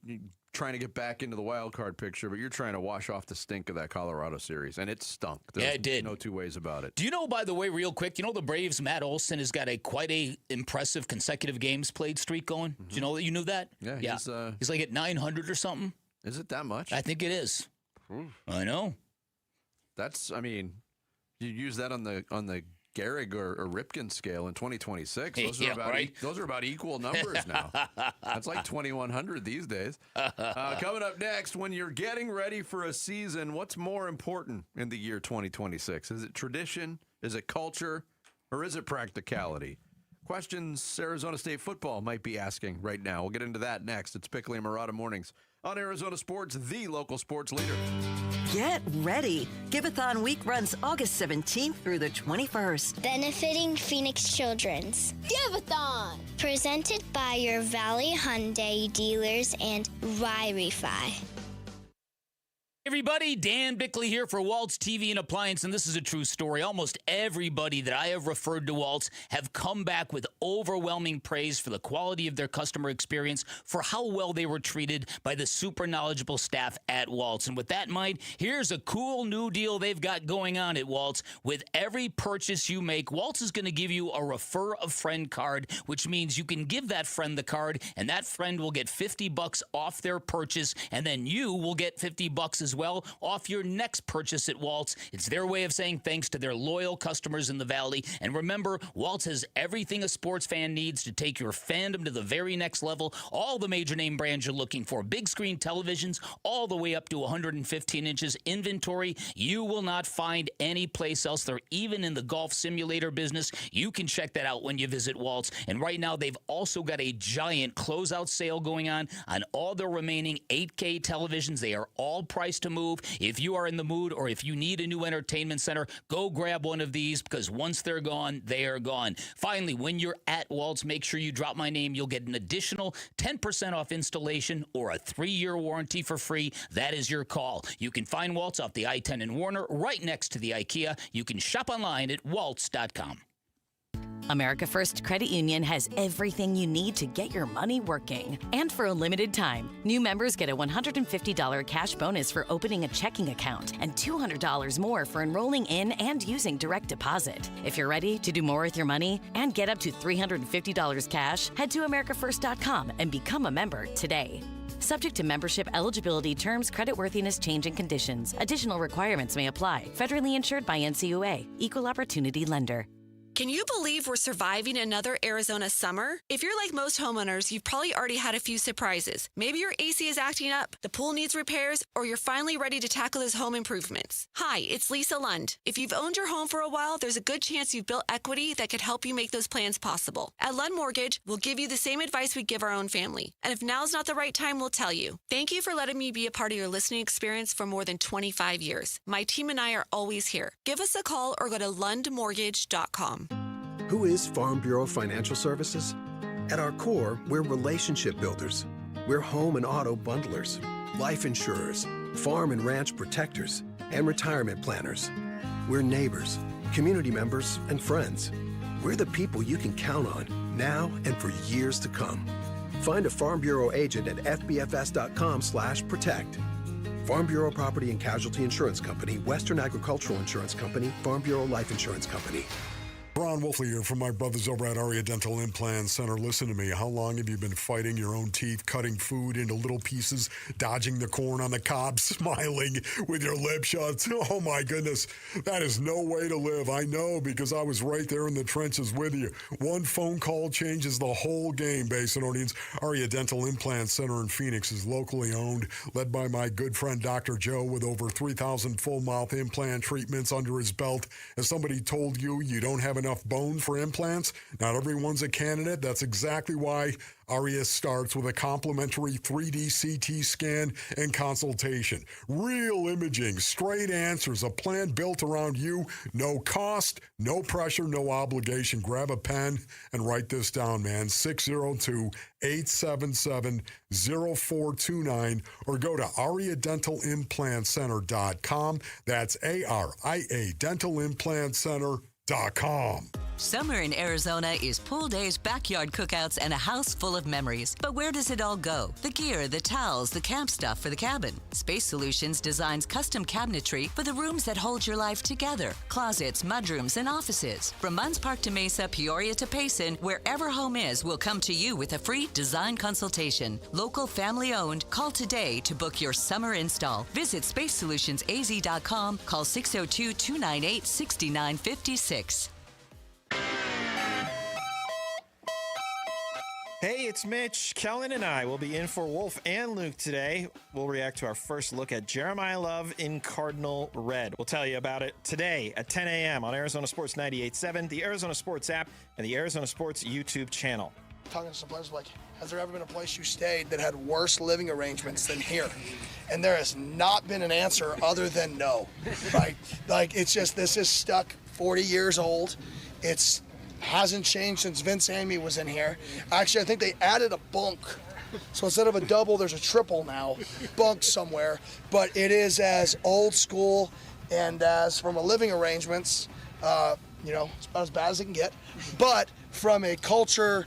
trying to get back into the wild card picture, but you're trying to wash off the stink of that Colorado series, and it stunk. It did. No two ways about it. Do you know, by the way, real quick, you know the Braves' Matt Olson has got quite a impressive consecutive games played streak going? Do you know that? You knew that? Yeah. He's like at 900 or something. Is it that much? I think it is. I know. That's, I mean, you use that on the Gehrig or Ripken scale in 2026. Those are about equal numbers now. That's like 2,100 these days. Coming up next, when you're getting ready for a season, what's more important in the year 2026? Is it tradition? Is it culture or is it practicality? Questions Arizona State football might be asking right now. We'll get into that next. It's Pickley and Murata Mornings on Arizona Sports, the local sports leader. Get ready. Give-a-thon week runs August 17th through the 21st. Benefiting Phoenix Children's. Give-a-thon! Presented by your Valley Hyundai dealers and Wi-Fi. Everybody, Dan Bickley here for Waltz TV and Appliance, and this is a true story. Almost everybody that I have referred to Waltz have come back with overwhelming praise for the quality of their customer experience, for how well they were treated by the super knowledgeable staff at Waltz. And with that in mind, here's a cool new deal they've got going on at Waltz. With every purchase you make, Waltz is going to give you a Refer a Friend card, which means you can give that friend the card, and that friend will get $50 off their purchase, and then you will get $50 as well off your next purchase at Waltz. It's their way of saying thanks to their loyal customers in the Valley. And remember, Waltz has everything a sports fan needs to take your fandom to the very next level. All the major name brands you're looking for. Big screen televisions, all the way up to 115 inches. Inventory you will not find anyplace else. They're even in the golf simulator business. You can check that out when you visit Waltz. And right now, they've also got a giant closeout sale going on all their remaining 8K televisions. They are all priced to move. If you are in the mood or if you need a new entertainment center, go grab one of these, because once they're gone, they are gone. Finally, when you're at Waltz, make sure you drop my name. You'll get an additional 10% off installation or a 3-year warranty for free. That is your call. You can find Waltz off the I-10 in Warner, right next to the IKEA. You can shop online at waltz.com. America First Credit Union has everything you need to get your money working. And for a limited time, new members get a $150 cash bonus for opening a checking account and $200 more for enrolling in and using direct deposit. If you're ready to do more with your money and get up to $350 cash, head to americafirst.com and become a member today. Subject to membership, eligibility, terms, creditworthiness, change, and conditions. Additional requirements may apply. Federally insured by NCUA. Equal Opportunity Lender. Can you believe we're surviving another Arizona summer? If you're like most homeowners, you've probably already had a few surprises. Maybe your AC is acting up, the pool needs repairs, or you're finally ready to tackle those home improvements. Hi, it's Lisa Lund. If you've owned your home for a while, there's a good chance you've built equity that could help you make those plans possible. At Lund Mortgage, we'll give you the same advice we give our own family. And if now's not the right time, we'll tell you. Thank you for letting me be a part of your listening experience for more than 25 years. My team and I are always here. Give us a call or go to lundmortgage.com. Who is Farm Bureau Financial Services? At our core, we're relationship builders. We're home and auto bundlers, life insurers, farm and ranch protectors, and retirement planners. We're neighbors, community members, and friends. We're the people you can count on now and for years to come. Find a Farm Bureau agent at fbfs.com/protect. Farm Bureau Property and Casualty Insurance Company, Western Agricultural Insurance Company, Farm Bureau Life Insurance Company. Ron Wolfley here from my brothers over at Aria Dental Implant Center. Listen to me. How long have you been fighting your own teeth, cutting food into little pieces, dodging the corn on the cob, smiling with your lip shut? Oh, my goodness. That is no way to live. I know, because I was right there in the trenches with you. One phone call changes the whole game, Basinonians. Aria Dental Implant Center in Phoenix is locally owned, led by my good friend Dr. Joe, with over 3,000 full-mouth implant treatments under his belt. As somebody told you, you don't have enough bone for implants? Not everyone's a candidate. That's exactly why Aria starts with a complimentary 3D CT scan and consultation. Real imaging, straight answers, a plan built around you. No cost, no pressure, no obligation. Grab a pen and write this down, man. 602-877-0429 or go to ariadentalimplantcenter.com. That's ARIA Dental Implant Center.com. Summer in Arizona is pool days, backyard cookouts, and a house full of memories. But where does it all go? The gear, the towels, the camp stuff for the cabin. Space Solutions designs custom cabinetry for the rooms that hold your life together. Closets, mudrooms, and offices. From Munns Park to Mesa, Peoria to Payson, wherever home is, we'll come to you with a free design consultation. Local, family-owned. Call today to book your summer install. Visit SpaceSolutionsAZ.com. Call 602-298-6956. Hey, it's Mitch. Kellen and I will be in for Wolf and Luke today. We'll react to our first look at Jeremiah Love in Cardinal Red. We'll tell you about it today at 10 a.m. on Arizona Sports 98.7, the Arizona Sports app, and the Arizona Sports YouTube channel. Talking to some players like, has there ever been a place you stayed that had worse living arrangements than here? And there has not been an answer other than no, right? Like, it's just, this is stuck 40 years old. It's hasn't changed since Vince Amy was in here. Actually, I think they added a bunk. So instead of a double, there's a triple now, bunk somewhere. But it is as old school and as from a living arrangements, it's about as bad as it can get. But from a culture,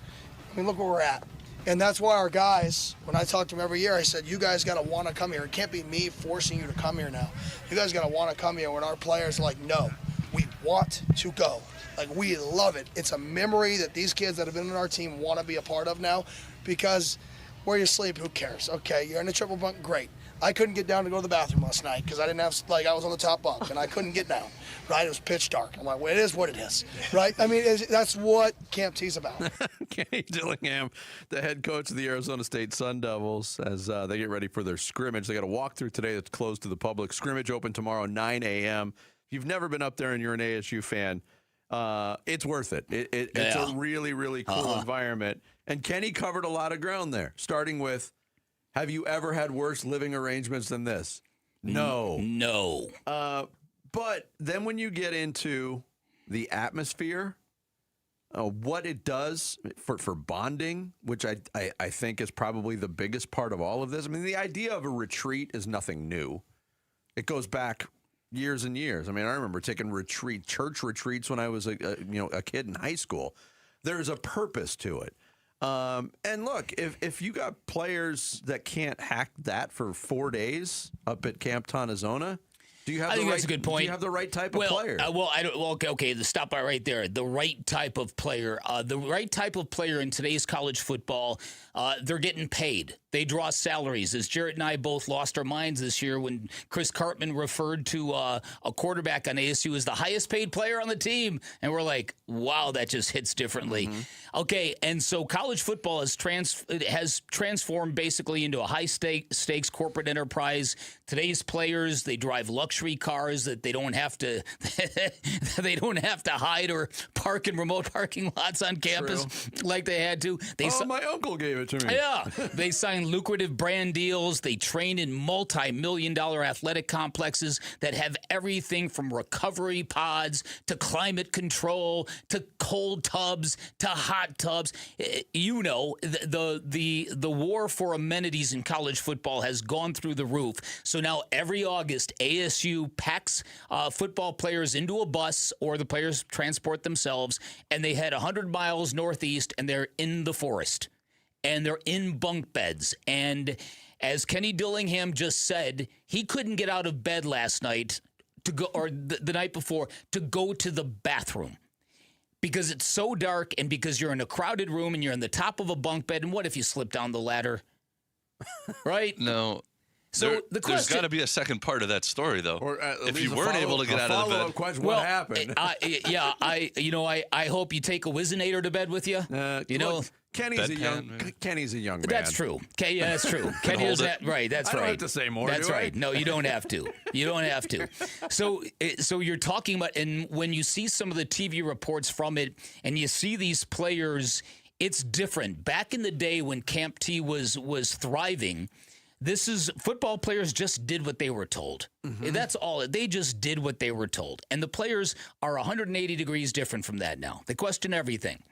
I mean, look where we're at. And that's why our guys, when I talk to them every year, I said, you guys got to want to come here. It can't be me forcing you to come here now. You guys got to want to come here when our players are like, no, we want to go. Like, we love it. It's a memory that these kids that have been on our team want to be a part of now, because where you sleep, who cares? Okay, you're in a triple bunk, great. I couldn't get down to go to the bathroom last night because I didn't have, I was on the top bunk and I couldn't get down, right? It was pitch dark. I'm like, well, it is what it is, right? I mean, that's what Camp T's about. Kenny Dillingham, the head coach of the Arizona State Sun Devils, as they get ready for their scrimmage. They got a walkthrough today that's closed to the public. Scrimmage open tomorrow, 9 a.m. If you've never been up there and you're an ASU fan, it's worth it. It's a really, really cool environment. And Kenny covered a lot of ground there, starting with, have you ever had worse living arrangements than this? No. No. But then when you get into the atmosphere, what it does for bonding, which I think is probably the biggest part of all of this. I mean, the idea of a retreat is nothing new. It goes back years and years. I mean, I remember taking church retreats when I was a kid in high school. There's a purpose to it. And look, if you got players that can't hack that for 4 days up at Camp Tonazona, do you have that's a good point. Do you have the right type of player? Okay, stop by right there. The right type of player. The right type of player in today's college football, they're getting paid. They draw salaries. As Jarrett and I both lost our minds this year when Chris Cartman referred to a quarterback on ASU as the highest paid player on the team. And we're like, wow, that just hits differently. Mm-hmm. Okay, and so college football has transformed basically into a high-stakes corporate enterprise. Today's players, they drive luxury cars that they don't have to hide or park in remote parking lots on campus like they had to. My uncle gave it to me. Yeah, they sign lucrative brand deals. They train in multi-million-dollar athletic complexes that have everything from recovery pods to climate control to cold tubs to hot tubs. You know, the war for amenities in college football has gone through the roof. So now every August, ASU packs football players into a bus, or the players transport themselves, and they head 100 miles northeast, and they're in the forest. And they're in bunk beds. And as Kenny Dillingham just said, he couldn't get out of bed last night to go, or the night before, to go to the bathroom. Because it's so dark, and because you're in a crowded room and you're in the top of a bunk bed. And what if you slip down the ladder? Right? No. So there's got to be a second part of that story, though. Or if you weren't able to get out of the bed, question, what happened? I hope you take a Whizzinator to bed with you. Kenny's a young man. That's true. Yeah, that's true. Kenny is right. That's right. I don't have to say more. That's right. No, you don't have to. You don't have to. So you're talking about, and when you see some of the TV reports from it, and you see these players, it's different. Back in the day when Camp T was thriving, football players just did what they were told. Mm-hmm. That's all. They just did what they were told. And the players are 180 degrees different from that now. They question everything.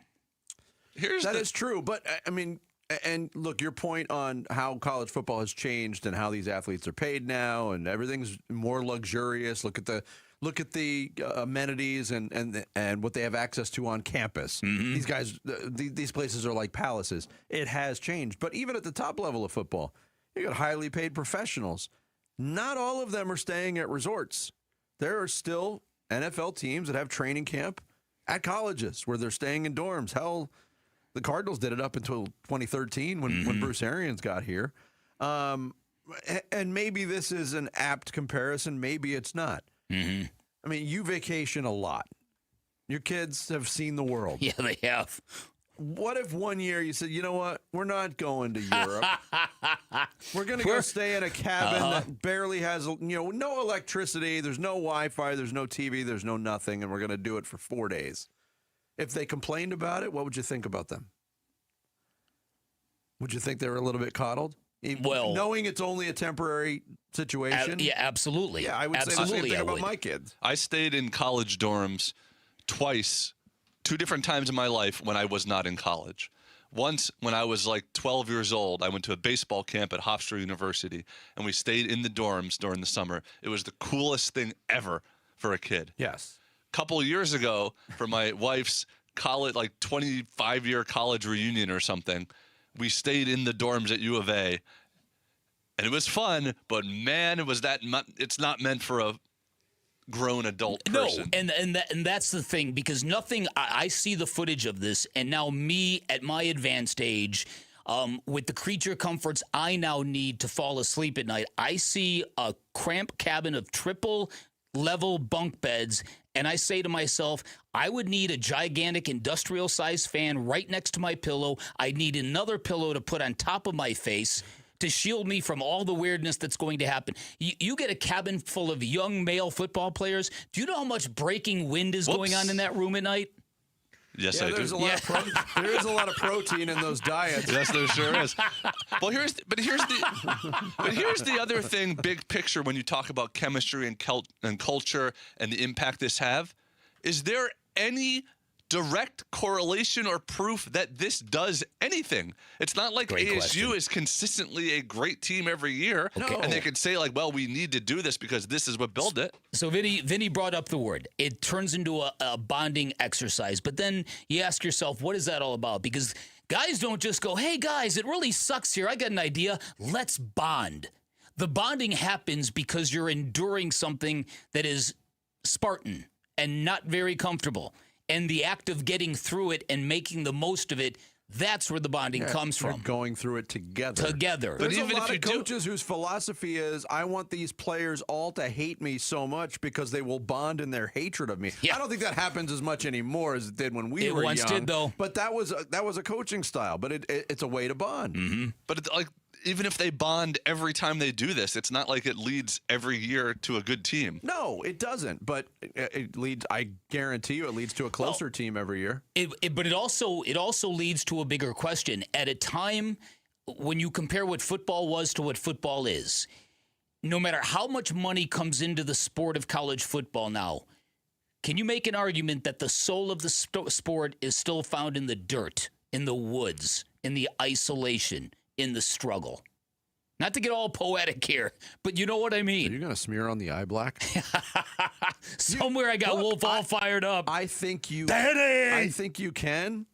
That is true. But, I mean, and look, your point on how college football has changed and how these athletes are paid now and everything's more luxurious. Look at the amenities and what they have access to on campus. Mm-hmm. These guys, these places are like palaces. It has changed. But even at the top level of football, you got highly paid professionals. Not all of them are staying at resorts. There are still NFL teams that have training camp at colleges where they're staying in dorms. Hell, the Cardinals did it up until 2013 when Bruce Arians got here. And maybe this is an apt comparison. Maybe it's not. Mm-hmm. I mean, you vacation a lot. Your kids have seen the world. Yeah, they have. What if one year you said, you know what, we're not going to Europe. We're going to go stay in a cabin that barely has, no electricity. There's no Wi-Fi. There's no TV. There's no nothing. And we're going to do it for 4 days. If they complained about it, what would you think about them? Would you think they were a little bit coddled? Well, knowing it's only a temporary situation. Yeah, absolutely. Yeah, I would say the same thing about my kids. I stayed in college dorms twice, 2 different times in my life when I was not in college. Once, when I was like 12 years old, I went to a baseball camp at Hofstra University, and we stayed in the dorms during the summer. It was the coolest thing ever for a kid. Yes. A couple of years ago, for my wife's college, like 25-year college reunion or something, we stayed in the dorms at U of A, and it was fun, but man, it's not meant for a grown adult person. No, and that's the thing, because I see the footage of this, and now me at my advanced age, with the creature comforts I now need to fall asleep at night, I see a cramped cabin of triple level bunk beds, and I say to myself, I would need a gigantic industrial-sized fan right next to my pillow. I need another pillow to put on top of my face to shield me from all the weirdness that's going to happen. You get a cabin full of young male football players. Do you know how much breaking wind is going on in that room at night? Yes, I do. There is a lot of protein in those diets. Yes, there sure is. Well, here's the other thing, big picture, when you talk about chemistry and culture and the impact this have. Is there any direct correlation or proof that this does anything? It's not like ASU is consistently a great team every year, and they could say, like, well, we need to do this because this is what built it. So Vinny brought up the word. It turns into a bonding exercise. But then you ask yourself, what is that all about? Because guys don't just go, hey, guys, it really sucks here. I got an idea. Let's bond. The bonding happens because you're enduring something that is Spartan and not very comfortable. And the act of getting through it and making the most of it, that's where the bonding comes from. Going through it together. There's a lot of coaches whose philosophy is, I want these players all to hate me so much because they will bond in their hatred of me. Yeah. I don't think that happens as much anymore as it did when we were young. It once did, though. But that was a coaching style. But it's a way to bond. Mm-hmm. But even if they bond every time they do this, it's not like it leads every year to a good team. No, it doesn't. But it leads. I guarantee you, it leads to a closer team every year. But it also leads to a bigger question. At a time when you compare what football was to what football is, no matter how much money comes into the sport of college football now, can you make an argument that the soul of the sport is still found in the dirt, in the woods, in the isolation, in the struggle? Not to get all poetic here, but you know what I mean. Are you going to smear on the eye black? Somewhere I got Wolf all fired up. I think you can,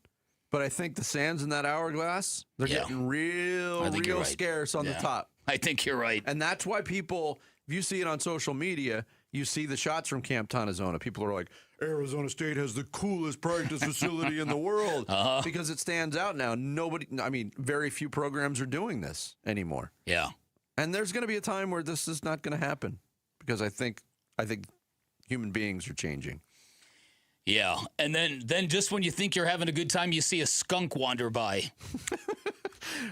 but I think the sands in that hourglass, they're getting real scarce on the top. I think you're right. And that's why people, if you see it on social media, you see the shots from Camp Tonazona. People are like, Arizona State has the coolest practice facility in the world because it stands out now. Very few programs are doing this anymore. Yeah. And there's going to be a time where this is not going to happen because I think human beings are changing. Yeah. And then just when you think you're having a good time, you see a skunk wander by.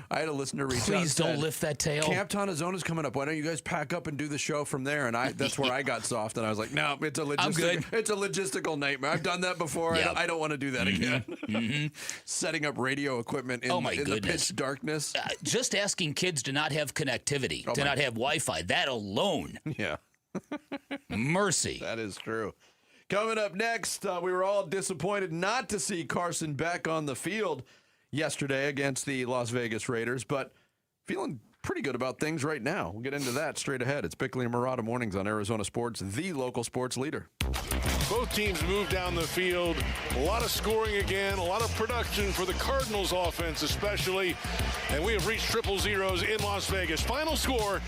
I had a listener reach out. Please don't lift that tail. Camp Tonazona's coming up. Why don't you guys pack up and do the show from there? And that's where I got soft. And I was like, no, it's a logistical nightmare. I've done that before. Yep. I don't want to do that again. Mm-hmm. Setting up radio equipment in the pitch darkness. Just asking kids to not have connectivity, to not have Wi-Fi. That alone. Yeah. Mercy. That is true. Coming up next, we were all disappointed not to see Carson Beck on the field yesterday against the Las Vegas Raiders, but feeling pretty good about things right now. We'll get into that straight ahead. It's Bickley and Murata Mornings on Arizona Sports, the local sports leader. Both teams move down the field. A lot of scoring again, a lot of production for the Cardinals offense especially. And we have reached triple zeros in Las Vegas. Final score,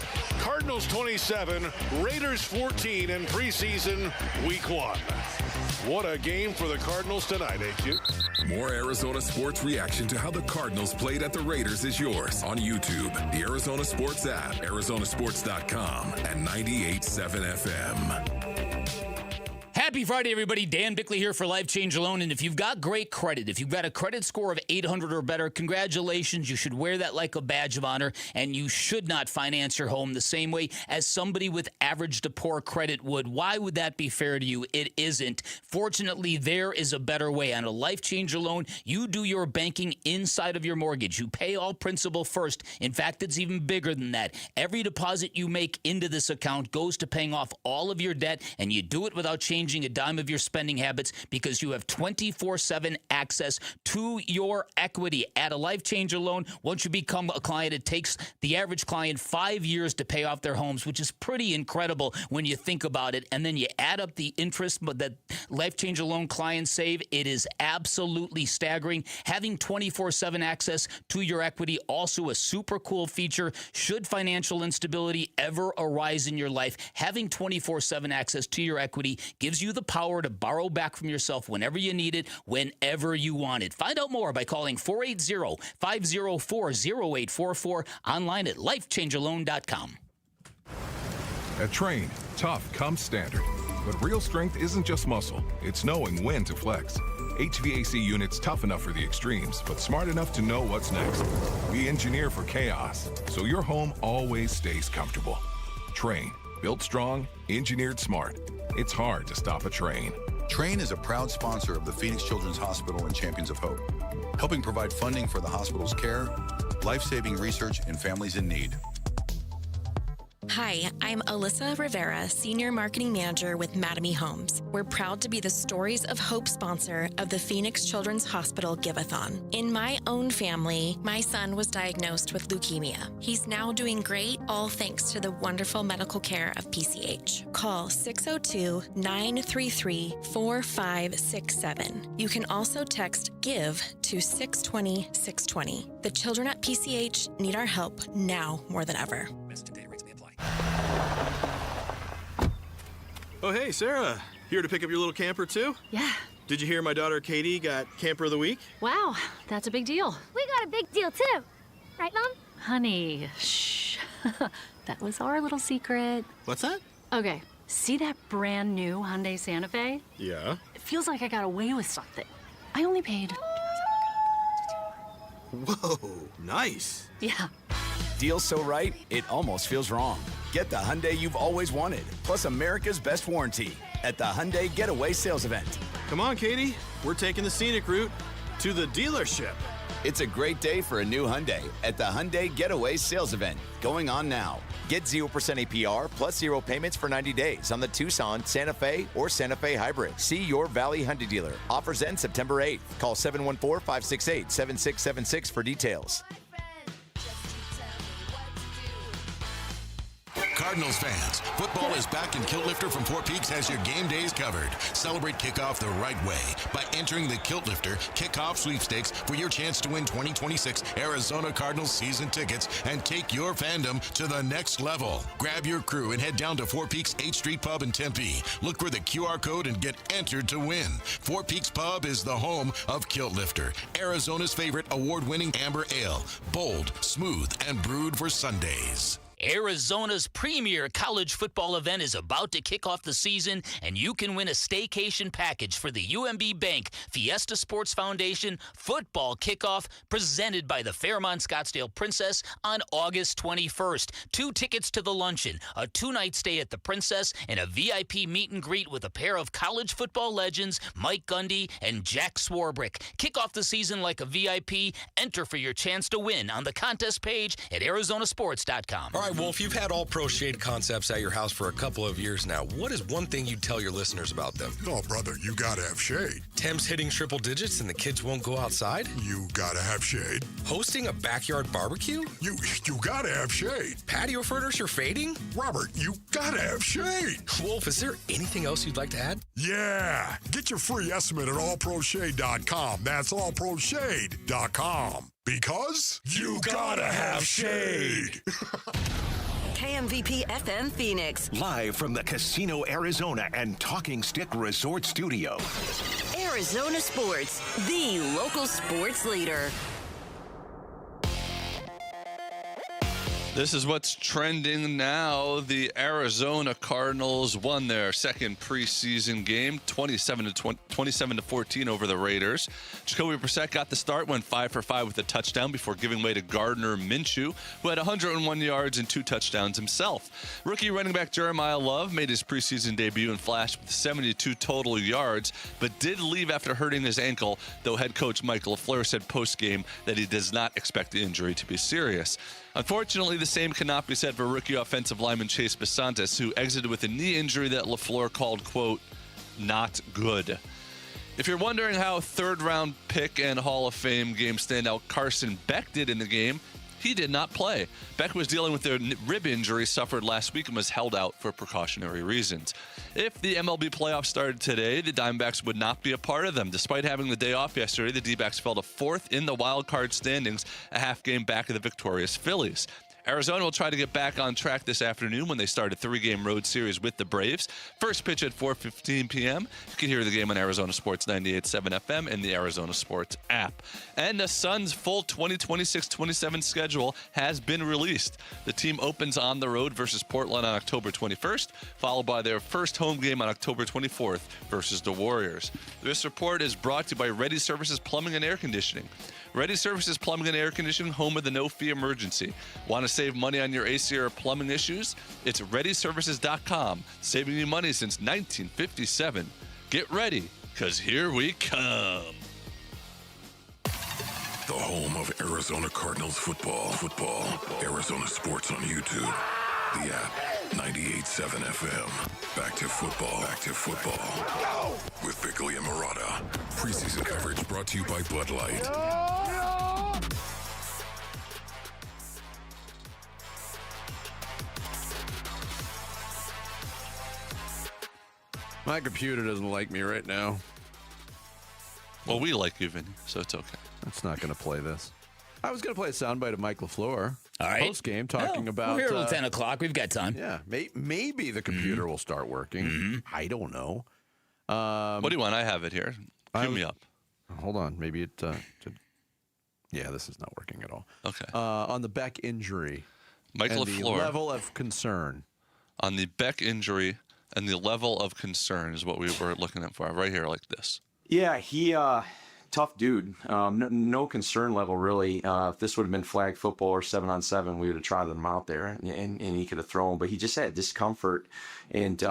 Cardinals 27, Raiders 14 in preseason week 1. What a game for the Cardinals tonight, AQ. More Arizona sports reaction to how the Cardinals played at the Raiders is yours on YouTube, the Arizona Sports app, Arizonasports.com, and 98.7 FM. Happy Friday, everybody. Dan Bickley here for Life Change Alone. And if you've got great credit, if you've got a credit score of 800 or better, congratulations. You should wear that like a badge of honor, and you should not finance your home the same way as somebody with average to poor credit would. Why would that be fair to you? It isn't. Fortunately, there is a better way. On a Life Change Alone, you do your banking inside of your mortgage. You pay all principal first. In fact, it's even bigger than that. Every deposit you make into this account goes to paying off all of your debt, and you do it without changing a dime of your spending habits because you have 24/7 access to your equity. At a Life Change Alone, once you become a client, it takes the average client 5 years to pay off their homes, which is pretty incredible when you think about it. And then you add up the interest that Life Change Alone clients save. It is absolutely staggering. Having 24/7 access to your equity, also a super cool feature. Should financial instability ever arise in your life, having 24/7 access to your equity gives you the power to borrow back from yourself whenever you need it, whenever you want it. Find out more by calling 480-504-0844, online at lifechangealone.com. At Train, tough comes standard. But real strength isn't just muscle, it's knowing when to flex. HVAC units tough enough for the extremes, but smart enough to know what's next. We engineer for chaos, so your home always stays comfortable. Train, built strong, engineered smart. It's hard to stop a train. Train is a proud sponsor of the Phoenix Children's Hospital and Champions of Hope, helping provide funding for the hospital's care, life-saving research, and families in need. Hi, I'm Alyssa Rivera, Senior Marketing Manager with Mattamy Homes. We're proud to be the Stories of Hope sponsor of the Phoenix Children's Hospital Give-a-thon. In my own family, my son was diagnosed with leukemia. He's now doing great, all thanks to the wonderful medical care of PCH. Call 602-933-4567. You can also text GIVE to 620-620. The children at PCH need our help now more than ever. Oh, hey, Sarah. Here to pick up your little camper, too? Yeah. Did you hear my daughter Katie got Camper of the Week? Wow, that's a big deal. We got a big deal, too. Right, Mom? Honey, shh. That was our little secret. What's that? Okay, see that brand new Hyundai Santa Fe? Yeah. It feels like I got away with something. I only paid... Whoa, nice. Yeah. Deal so right, it almost feels wrong. Get the Hyundai you've always wanted, plus America's best warranty at the Hyundai Getaway Sales Event. Come on, Katie. We're taking the scenic route to the dealership. It's a great day for a new Hyundai at the Hyundai Getaway Sales Event, going on now. Get 0% APR plus 0 payments for 90 days on the Tucson, Santa Fe, or Santa Fe Hybrid. See your Valley Hyundai dealer. Offers end September 8th. Call 714-568-7676 for details. Cardinals fans, football is back and Kilt Lifter from Four Peaks has your game days covered. Celebrate kickoff the right way by entering the Kilt Lifter Kickoff Sweepstakes for your chance to win 2026 Arizona Cardinals season tickets and take your fandom to the next level. Grab your crew and head down to Four Peaks 8th Street Pub in Tempe. Look for the QR code and get entered to win. Four Peaks Pub is the home of Kilt Lifter, Arizona's favorite award-winning amber ale. Bold, smooth, and brewed for Sundays. Arizona's premier college football event is about to kick off the season, and you can win a staycation package for the UMB Bank Fiesta Sports Foundation football kickoff presented by the Fairmont Scottsdale Princess on August 21st. 2 tickets to the luncheon, a 2-night stay at the Princess, and a VIP meet and greet with a pair of college football legends, Mike Gundy and Jack Swarbrick. Kick off the season like a VIP. Enter for your chance to win on the contest page at arizonasports.com. All right, Wolf, you've had all pro shade concepts at your house for a couple of years now. What is one thing you'd tell your listeners about them? Oh, brother, you gotta have shade. Temps hitting triple digits and the kids won't go outside? You gotta have shade. Hosting a backyard barbecue? You gotta have shade. Patio furniture fading? Robert, you gotta have shade. Wolf, is there anything else you'd like to add? Yeah. Get your free estimate at allproshade.com. That's allproshade.com. Because you gotta have shade. KMVP FM Phoenix. Live from the Casino Arizona and Talking Stick Resort Studio. Arizona Sports, the local sports leader. This is what's trending now. The Arizona Cardinals won their second preseason game, 27-14 over the Raiders. Jacoby Brissett got the start, went 5 for 5 with a touchdown before giving way to Gardner Minshew, who had 101 yards and 2 touchdowns himself. Rookie running back Jeremiah Love made his preseason debut and flashed with 72 total yards, but did leave after hurting his ankle, though head coach Mike LaFleur said post-game that he does not expect the injury to be serious. Unfortunately, the same cannot be said for rookie offensive lineman Chase Besantis, who exited with a knee injury that LaFleur called, quote, not good. If you're wondering how third-round pick and Hall of Fame game standout Carson Beck did in the game, he did not play. Beck was dealing with a rib injury suffered last week and was held out for precautionary reasons. If the MLB playoffs started today, the Diamondbacks would not be a part of them. Despite having the day off yesterday, the D-backs fell to 4th in the wild card standings, a half game back of the victorious Phillies. Arizona will try to get back on track this afternoon when they start a 3-game road series with the Braves. First pitch at 4:15 p.m. You can hear the game on Arizona Sports 98.7 FM and the Arizona Sports app. And the Suns' full 2026-27 schedule has been released. The team opens on the road versus Portland on October 21st, followed by their first home game on October 24th versus the Warriors. This report is brought to you by Ready Services Plumbing and Air Conditioning. Ready Services Plumbing and Air Conditioning, home of the no-fee emergency. Want to save money on your AC or plumbing issues? It's ReadyServices.com, saving you money since 1957. Get ready, because here we come. The home of Arizona Cardinals football. Arizona Sports on YouTube. The app, 98.7 FM. Back to football. With Bickley and Murata. Preseason coverage brought to you by Bud Light. My computer doesn't like me right now. Well, we like you, Vinny, so it's okay. It's not going to play this. I was going to play a soundbite of Mike LaFleur. All right. Post-game talking about... We're here till 10 o'clock. We've got time. Yeah. Maybe the computer will start working. I don't know. What do you want? I have it here. Cue me up. Hold on. Maybe it... yeah, this is not working at all. Okay. On the Beck injury. Mike LaFleur. The level of concern. On the Beck injury and the level of concern is what we were looking at for. Right here like this. Yeah, he... tough dude. No concern level, really. If this would have been flag football or 7-on-7, we would have trotted him out there and he could have thrown. But he just had discomfort. And,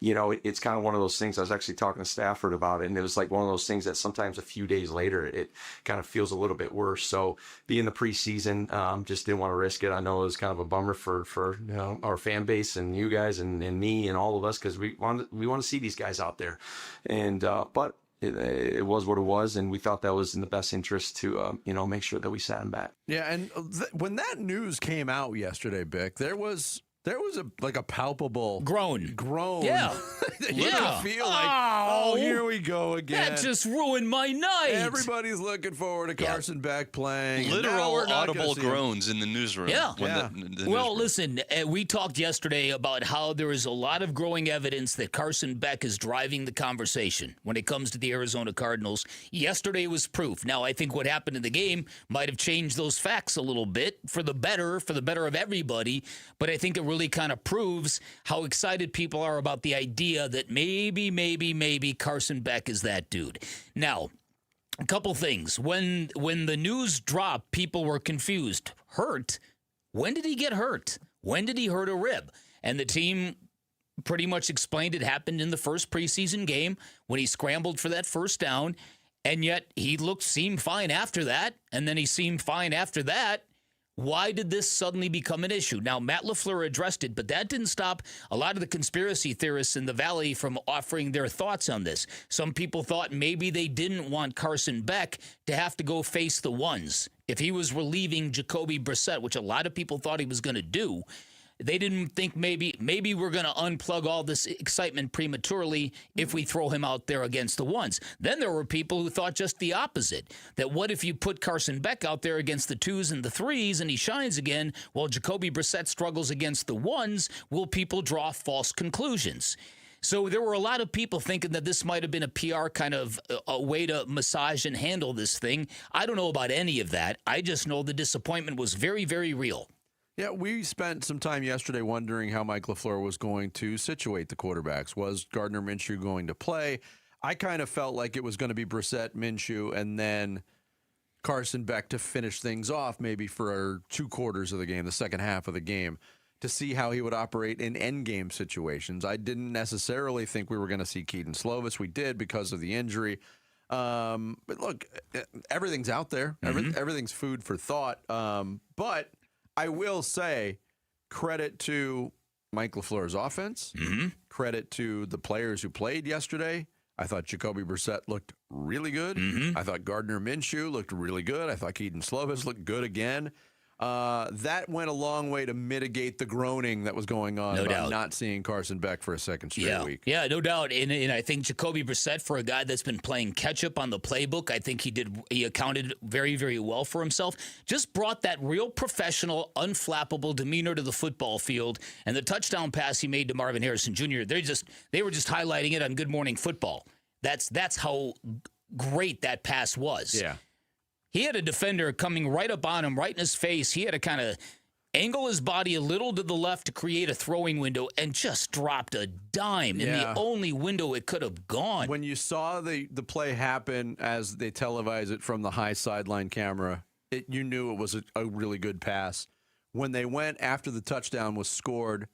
it's kind of one of those things. I was actually talking to Stafford about it, and it was like one of those things that sometimes a few days later, it kind of feels a little bit worse. So being the preseason, just didn't want to risk it. I know it was kind of a bummer for our fan base and you guys and me and all of us, because we want to see these guys out there. And but it was what it was, and we thought that was in the best interest to make sure that we sat him back. Yeah, and when that news came out yesterday, Bick, there was a palpable groan. Yeah. You could feel like, here we go again. That just ruined my night. Everybody's looking forward to Carson Beck playing. Literal audible groans in the newsroom. Yeah. Well, listen, we talked yesterday about how there is a lot of growing evidence that Carson Beck is driving the conversation when it comes to the Arizona Cardinals. Yesterday was proof. Now, I think what happened in the game might have changed those facts a little bit for the better of everybody, but I think it really kind of proves how excited people are about the idea that maybe Carson Beck is that dude. Now, a couple things. When the news dropped, people were confused. Hurt? When did he get hurt? When did he hurt a rib? And the team pretty much explained it happened in the first preseason game when he scrambled for that first down, and yet he seemed fine after that, and then he seemed fine after that. Why did this suddenly become an issue? Now, Matt LaFleur addressed it, but that didn't stop a lot of the conspiracy theorists in the Valley from offering their thoughts on this. Some people thought maybe they didn't want Carson Beck to have to go face the ones. If he was relieving Jacoby Brissett, which a lot of people thought he was going to do, they didn't think maybe we're going to unplug all this excitement prematurely if we throw him out there against the ones. Then there were people who thought just the opposite, that what if you put Carson Beck out there against the 2s and the 3s and he shines again while Jacoby Brissett struggles against the 1s? Will people draw false conclusions? So there were a lot of people thinking that this might have been a PR kind of a way to massage and handle this thing. I don't know about any of that. I just know the disappointment was very, very real. Yeah, we spent some time yesterday wondering how Mike LaFleur was going to situate the quarterbacks. Was Gardner Minshew going to play? I kind of felt like it was going to be Brissett, Minshew, and then Carson Beck to finish things off maybe for 2 quarters of the game, the second half of the game, to see how he would operate in endgame situations. I didn't necessarily think we were going to see Keaton Slovis. We did because of the injury. But look, everything's out there. Everything's food for thought. But I will say credit to Mike LaFleur's offense, credit to the players who played yesterday. I thought Jacoby Brissett looked really good. I thought Gardner Minshew looked really good. I thought Keaton Slovis looked good again. That went a long way to mitigate the groaning that was going on about not seeing Carson Beck for a second straight week. Yeah, no doubt. And I think Jacoby Brissett, for a guy that's been playing catch-up on the playbook, I think he accounted very, very well for himself. Just brought that real professional, unflappable demeanor to the football field. And the touchdown pass he made to Marvin Harrison Jr., they were just highlighting it on Good Morning Football. That's how great that pass was. Yeah. He had a defender coming right up on him, right in his face. He had to kind of angle his body a little to the left to create a throwing window and just dropped a dime in the only window it could have gone. When you saw the play happen as they televise it from the high sideline camera, you knew it was a really good pass. When they went after the touchdown was scored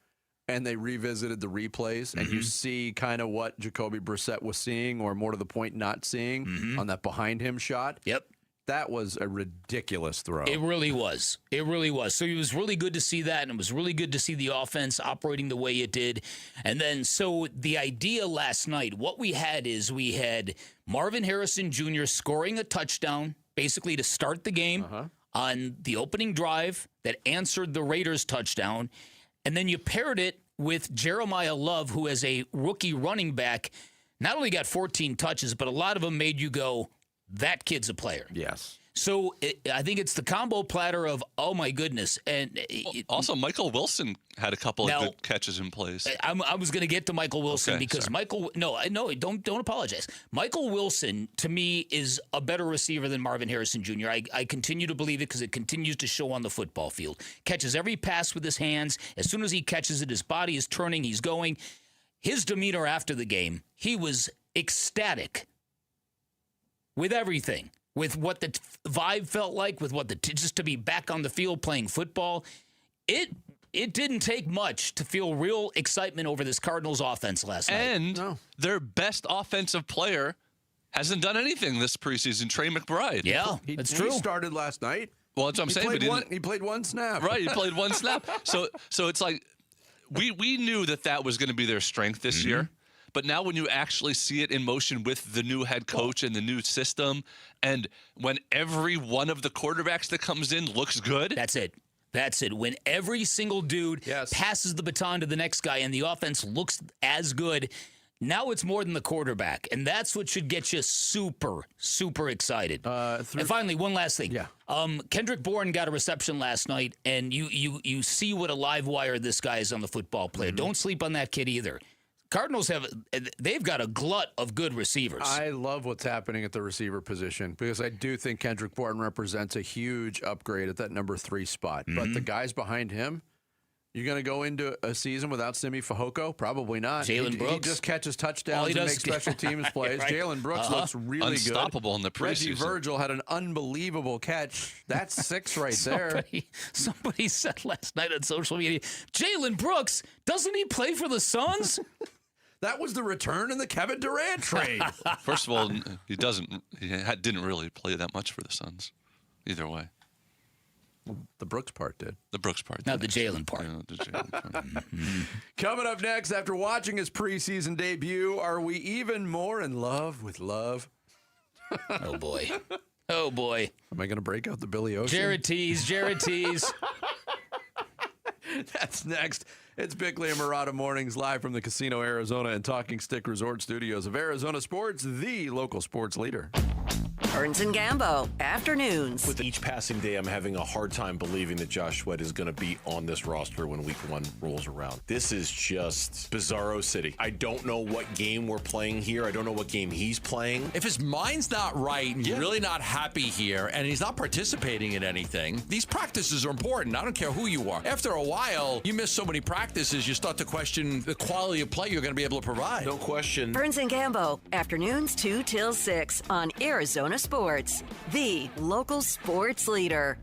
and they revisited the replays and you see kind of what Jacoby Brissett was seeing, or more to the point, not seeing on that behind him shot. Yep. That was a ridiculous throw. It really was. It really was. So it was really good to see that, and it was really good to see the offense operating the way it did. And then, so the idea last night, what we had Marvin Harrison Jr. scoring a touchdown, basically to start the game on the opening drive that answered the Raiders' touchdown. And then you paired it with Jeremiah Love, who as a rookie running back, not only got 14 touches, but a lot of them made you go, that kid's a player. Yes. So I think it's the combo platter of, oh, my goodness. And also, Michael Wilson had a couple of good catches in place. I was going to get to Michael Wilson because don't apologize. Michael Wilson, to me, is a better receiver than Marvin Harrison Jr. I continue to believe it because it continues to show on the football field. Catches every pass with his hands. As soon as he catches it, his body is turning. He's going. His demeanor after the game, he was ecstatic with everything. With what the vibe felt like, with what just to be back on the field playing football, it didn't take much to feel real excitement over this Cardinals offense last night. And their best offensive player hasn't done anything this preseason, Trey McBride. Yeah, that's true. He started last night. Well, that's what I'm saying. He played one snap. Right, he played one snap. So it's like we knew that was going to be their strength this year. But now when you actually see it in motion with the new head coach and the new system, and when every one of the quarterbacks that comes in looks good. That's it. When every single dude passes the baton to the next guy and the offense looks as good, now it's more than the quarterback. And that's what should get you super, super excited. And finally, one last thing. Yeah. Kendrick Bourne got a reception last night, and you see what a live wire this guy is on the football player. Don't sleep on that kid either. Cardinals they've got a glut of good receivers. I love what's happening at the receiver position because I do think Kendrick Bourne represents a huge upgrade at that number 3 spot. But the guys behind him, you're going to go into a season without Simi Fehoko? Probably not. Jalen Brooks. He just catches touchdowns and makes special teams plays. Right. Jalen Brooks looks really unstoppable good. in the preseason. Reggie Virgil had an unbelievable catch. That's 6 right there. Somebody said last night on social media, Jalen Brooks, doesn't he play for the Suns? That was the return in the Kevin Durant trade. First of all, he didn't really play that much for the Suns. Either way. The Brooks part did. Not the Jalen part. Yeah, the Jalen part. Coming up next, after watching his preseason debut, are we even more in love with love? Oh, boy. Am I going to break out the Billy Ocean? Jared Tease. That's next. It's Bickley and Murata Mornings live from the Casino Arizona and Talking Stick Resort Studios of Arizona Sports, the local sports leader. Burns and Gambo, afternoons. With each passing day, I'm having a hard time believing that Josh Sweat is going to be on this roster when week 1 rolls around. This is just bizarro city. I don't know what game we're playing here. I don't know what game he's playing. If his mind's not right and you're really not happy here and he's not participating in anything, these practices are important. I don't care who you are. After a while, you miss so many practices, you start to question the quality of play you're going to be able to provide. No question. Burns and Gambo, afternoons 2 till 6 on Arizona Sports, the local sports leader.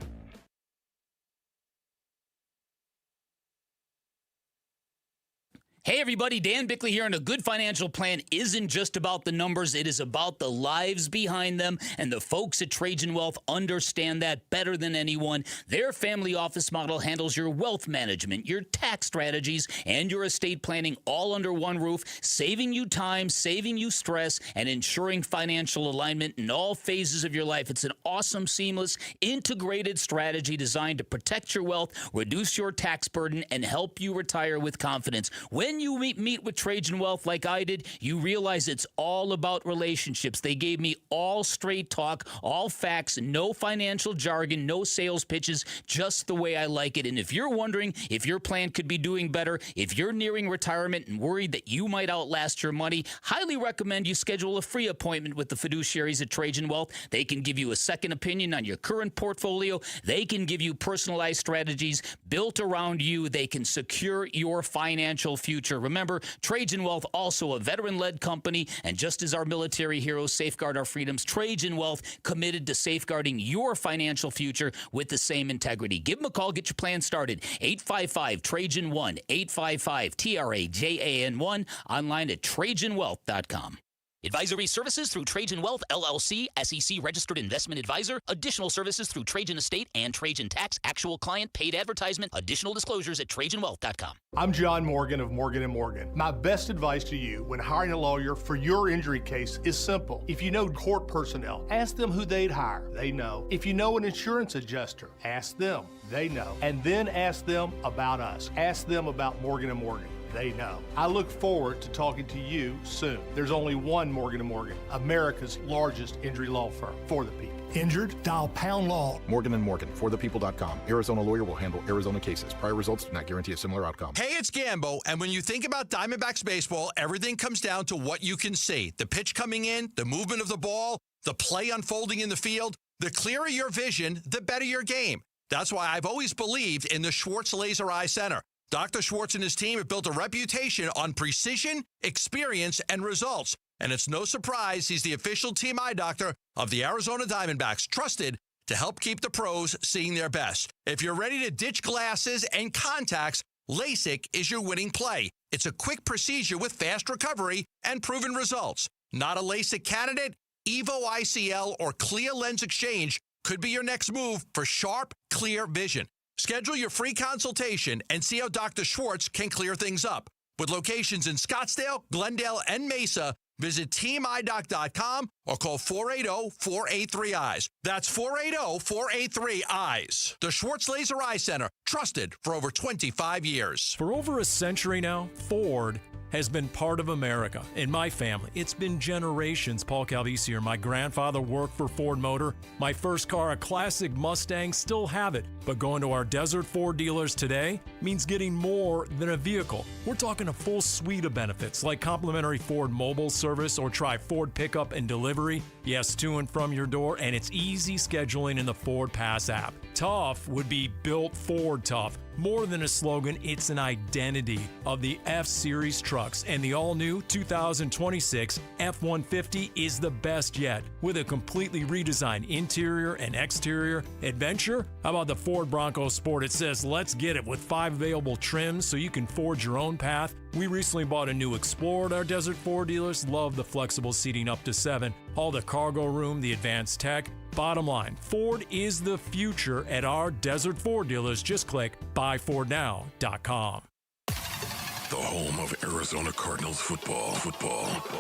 Hey everybody, Dan Bickley here, and a good financial plan isn't just about the numbers, it is about the lives behind them, and the folks at Trajan Wealth understand that better than anyone. Their family office model handles your wealth management, your tax strategies, and your estate planning all under one roof, saving you time, saving you stress, and ensuring financial alignment in all phases of your life. It's an awesome, seamless, integrated strategy designed to protect your wealth, reduce your tax burden, and help you retire with confidence. When you meet with Trajan Wealth like I did, you realize it's all about relationships. They gave me all straight talk, all facts, no financial jargon, no sales pitches, just the way I like it. And if you're wondering if your plan could be doing better, if you're nearing retirement and worried that you might outlast your money, highly recommend you schedule a free appointment with the fiduciaries at Trajan Wealth. They can give you a second opinion on your current portfolio. They can give you personalized strategies built around you. They can secure your financial future. Remember, Trajan Wealth, also a veteran-led company, and just as our military heroes safeguard our freedoms, Trajan Wealth committed to safeguarding your financial future with the same integrity. Give them a call, get your plan started. 855-TRAJAN-1, 855-TRAJAN-1, online at TrajanWealth.com. Advisory services through Trajan Wealth, LLC, SEC registered investment advisor. Additional services through Trajan Estate and Trajan Tax. Actual client paid advertisement. Additional disclosures at TrajanWealth.com. I'm John Morgan of Morgan & Morgan. My best advice to you when hiring a lawyer for your injury case is simple. If you know court personnel, ask them who they'd hire. They know. If you know an insurance adjuster, ask them. They know. And then ask them about us. Ask them about Morgan & Morgan. They know. I look forward to talking to you soon. There's only one Morgan & Morgan, America's largest injury law firm for the people. Injured? Dial pound law. Morgan & Morgan, forthepeople.com. Arizona lawyer will handle Arizona cases. Prior results do not guarantee a similar outcome. Hey, it's Gambo, and when you think about Diamondbacks baseball, everything comes down to what you can see. The pitch coming in, the movement of the ball, the play unfolding in the field. The clearer your vision, the better your game. That's why I've always believed in the Schwartz Laser Eye Center. Dr. Schwartz and his team have built a reputation on precision, experience, and results. And it's no surprise he's the official team eye doctor of the Arizona Diamondbacks, trusted to help keep the pros seeing their best. If you're ready to ditch glasses and contacts, LASIK is your winning play. It's a quick procedure with fast recovery and proven results. Not a LASIK candidate? Evo ICL or Clear Lens Exchange could be your next move for sharp, clear vision. Schedule your free consultation and see how Dr. Schwartz can clear things up. With locations in Scottsdale, Glendale, and Mesa, visit teamidoc.com or call 480-483-EYES. That's 480-483-EYES. The Schwartz Laser Eye Center, trusted for over 25 years. For over a century now, Ford has been part of America. In my family, it's been generations. Paul Calvisi here. My grandfather worked for Ford Motor. My first car, a classic Mustang, still have it. But going to our Desert Ford dealers today means getting more than a vehicle. We're talking a full suite of benefits like complimentary Ford mobile service or try Ford pickup and delivery. Yes, to and from your door, and it's easy scheduling in the Ford Pass app. Tough would be built Ford tough. More than a slogan, it's an identity of the F-Series trucks, and the all-new 2026 F-150 is the best yet. With a completely redesigned interior and exterior adventure, how about the Ford Bronco Sport? It says, let's get it, with 5 available trims so you can forge your own path. We recently bought a new Explorer at our Desert Ford dealers. Love the flexible seating up to 7. All the cargo room, the advanced tech. Bottom line, Ford is the future at our Desert Ford dealers. Just click buyfordnow.com. The home of Arizona Cardinals football.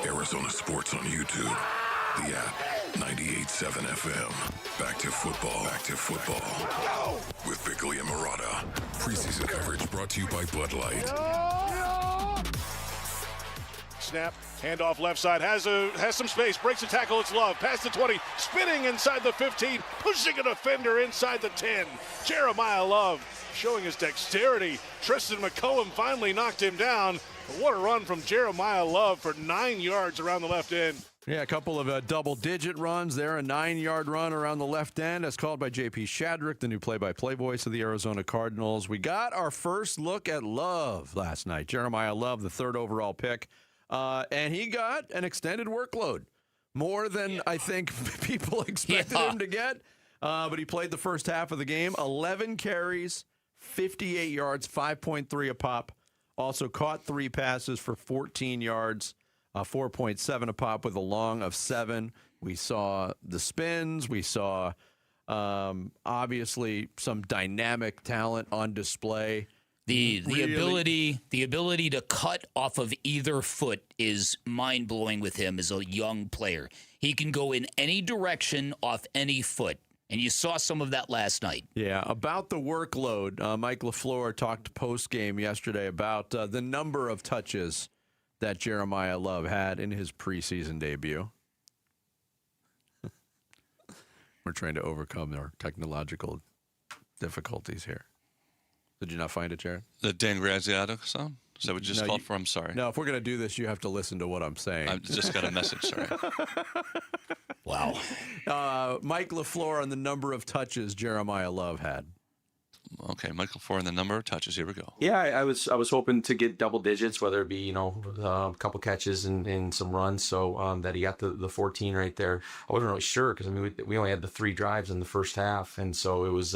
Arizona Sports on YouTube. The app, 98.7 FM. Back to football. With Bickley and Murata. Preseason coverage brought to you by Bud Light. Snap, handoff left side, has some space, breaks a tackle, it's Love, past the 20, spinning inside the 15, pushing a defender inside the 10. Jeremiah Love showing his dexterity. Tristan McCollum finally knocked him down. But what a run from Jeremiah Love for 9 yards around the left end. Yeah, a couple of double-digit runs there. A 9-yard run around the left end as called by J.P. Shadrick, the new play-by-play voice of the Arizona Cardinals. We got our first look at Love last night. Jeremiah Love, the 3rd overall pick. And he got an extended workload. More than I think people expected him to get. But he played the first half of the game. 11 carries, 58 yards, 5.3 a pop. Also caught 3 passes for 14 yards. 4.7 a pop with a long of 7. We saw the spins. We saw, obviously, some dynamic talent on display. The ability to cut off of either foot is mind-blowing with him as a young player. He can go in any direction off any foot. And you saw some of that last night. Yeah, about the workload, Mike LaFleur talked post-game yesterday about the number of touches that Jeremiah Love had in his preseason debut. We're trying to overcome our technological difficulties here. Did you not find it, Jared? The Dan Graziano song? Is that what you just called for? I'm sorry. No, if we're going to do this, you have to listen to what I'm saying. I just got a message, sorry. Wow. Mike LaFleur on the number of touches Jeremiah Love had. Okay, Michael Ford and the number of touches. Here we go. Yeah, I was hoping to get double digits, whether it be a couple catches and some runs. So that he got the 14 right there. I wasn't really sure because we only had the 3 drives in the first half, and so it was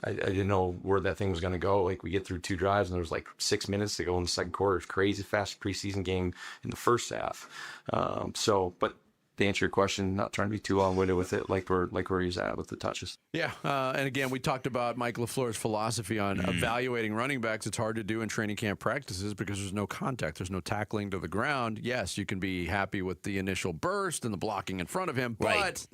I didn't know where that thing was going to go. Like we get through 2 drives and there was like 6 minutes to go in the second quarter. It's crazy fast preseason game in the first half. But to answer your question, not trying to be too long-winded with it, like where he's at with the touches. Yeah, and again, we talked about Mike LaFleur's philosophy on evaluating running backs. It's hard to do in training camp practices because there's no contact. There's no tackling to the ground. Yes, you can be happy with the initial burst and the blocking in front of him, but ...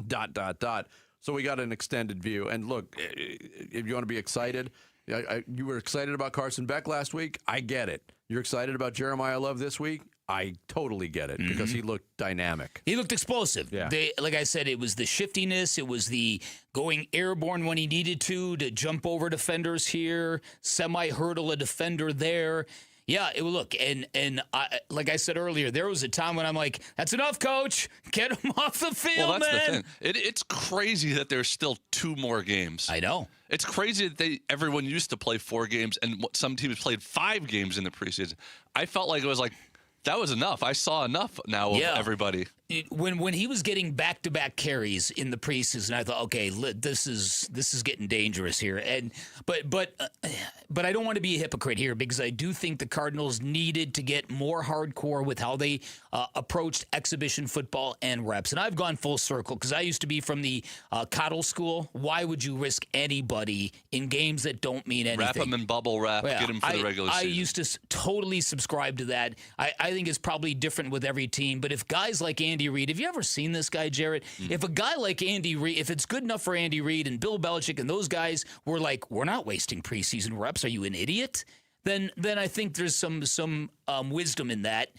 So we got an extended view. And look, if you want to be excited, you were excited about Carson Beck last week. I get it. You're excited about Jeremiah Love this week. I totally get it because he looked dynamic. He looked explosive. Yeah. Like I said, it was the shiftiness. It was the going airborne when he needed to jump over defenders here, semi-hurdle a defender there. Yeah, like I said earlier, there was a time when I'm like, that's enough, coach. Get him off the field, well, that's man. the thing. It's crazy that there's still 2 more games. I know. It's crazy that everyone used to play 4 games, and some teams played 5 games in the preseason. I felt like it was like, that was enough. I saw enough now of everybody. When he was getting back-to-back carries in the preseason, I thought, okay, this is getting dangerous here. But I don't want to be a hypocrite here because I do think the Cardinals needed to get more hardcore with how they approached exhibition football and reps. And I've gone full circle because I used to be from the Cottle school. Why would you risk anybody in games that don't mean anything? Wrap them in bubble wrap, get them for the regular season. I used to totally subscribe to that. I think it's probably different with every team. But if guys like Andy Reid, have you ever seen this guy, Jarrett? If a guy like Andy Reid, if it's good enough for Andy Reid and Bill Belichick and those guys were like, we're not wasting preseason reps. Are you an idiot? Then I think there's some wisdom in that.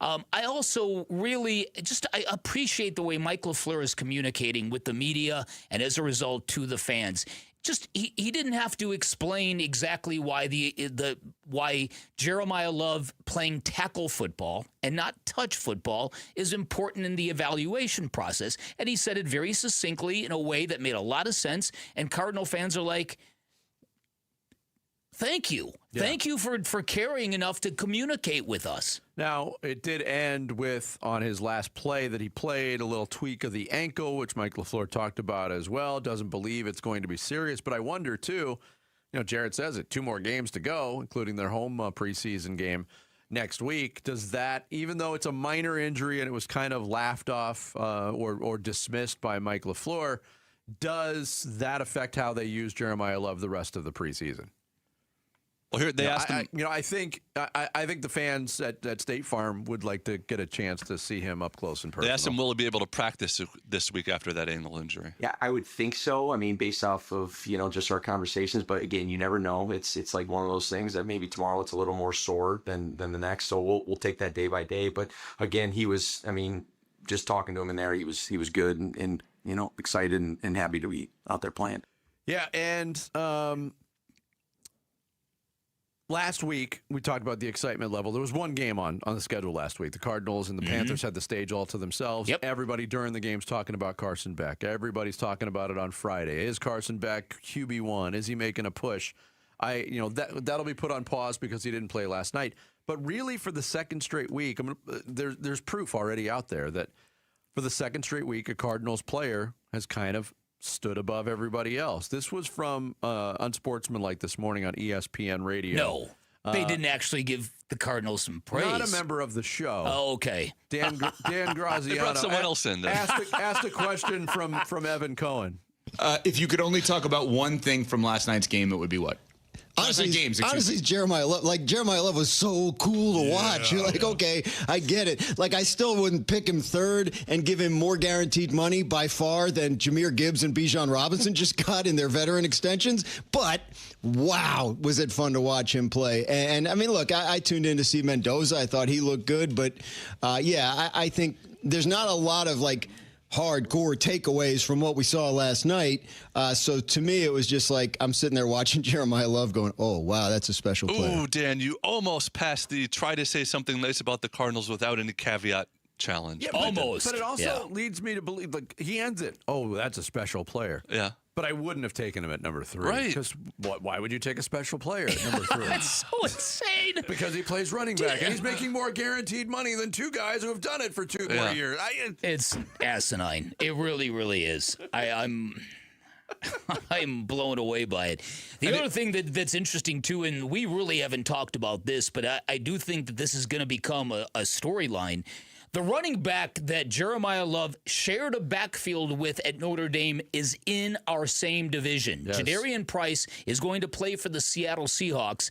I also really I appreciate the way Mike LaFleur is communicating with the media and as a result to the fans. He didn't have to explain exactly why why Jeremiah Love playing tackle football and not touch football is important in the evaluation process. And he said it very succinctly in a way that made a lot of sense. And Cardinal fans are like, thank you. Yeah. Thank you for caring enough to communicate with us. Now, it did end with, on his last play that he played, a little tweak of the ankle, which Mike LaFleur talked about as well. Doesn't believe it's going to be serious. But I wonder, too, Jared says it, 2 more games to go, including their home preseason game next week. Does that, even though it's a minor injury and it was kind of laughed off or dismissed by Mike LaFleur, does that affect how they use Jeremiah Love the rest of the preseason? Well, here they asked him. I think the fans at State Farm would like to get a chance to see him up close and personal. They asked him, will he be able to practice this week after that ankle injury? Yeah, I would think so. I mean, based off of, just our conversations. But again, you never know. It's like one of those things that maybe tomorrow it's a little more sore than the next. So we'll take that day by day. But again, he was, just talking to him in there, he was good and excited and happy to be out there playing. Yeah, and last week, we talked about the excitement level. There was one game on the schedule last week. The Cardinals and the Panthers had the stage all to themselves. Yep. Everybody during the game's talking about Carson Beck. Everybody's talking about it on Friday. Is Carson Beck QB1? Is he making a push? That'll be put on pause because he didn't play last night. But really, for the second straight week, there's proof already out there that for the second straight week, a Cardinals player has kind of stood above everybody else. This was from Unsportsmanlike this morning on ESPN Radio. No, they didn't actually give the Cardinals some praise. Not a member of the show. Oh, okay. Dan Graziano They brought someone else in. asked a question from Evan Cohen. If you could only talk about one thing from last night's game, it would be what? Honestly, Jeremiah Love was so cool to watch. You're like, okay, I get it. Like, I still wouldn't pick him third and give him more guaranteed money by far than Jahmyr Gibbs and Bijan Robinson just got in their veteran extensions. But, wow, was it fun to watch him play. And look, I tuned in to see Mendoza. I thought he looked good. But, I think there's not a lot of, hardcore takeaways from what we saw last night. So to me, it was just like I'm sitting there watching Jeremiah Love going, oh, wow, that's a special player. Ooh, Dan, you almost passed the try to say something nice about the Cardinals without any caviat challenge. Yeah, almost. But it also leads me to believe, he ends it. Oh, that's a special player. Yeah. But I wouldn't have taken him at number 3. Right. Because why would you take a special player at number 3? That's so insane. Because he plays running back, and he's making more guaranteed money than 2 guys who have done it for 2 more years. It's asinine. It really, really is. I'm blown away by it. The other thing that's interesting, too, and we really haven't talked about this, but I do think that this is going to become a storyline. The running back that Jeremiah Love shared a backfield with at Notre Dame is in our same division. Yes. Jadarian Price is going to play for the Seattle Seahawks,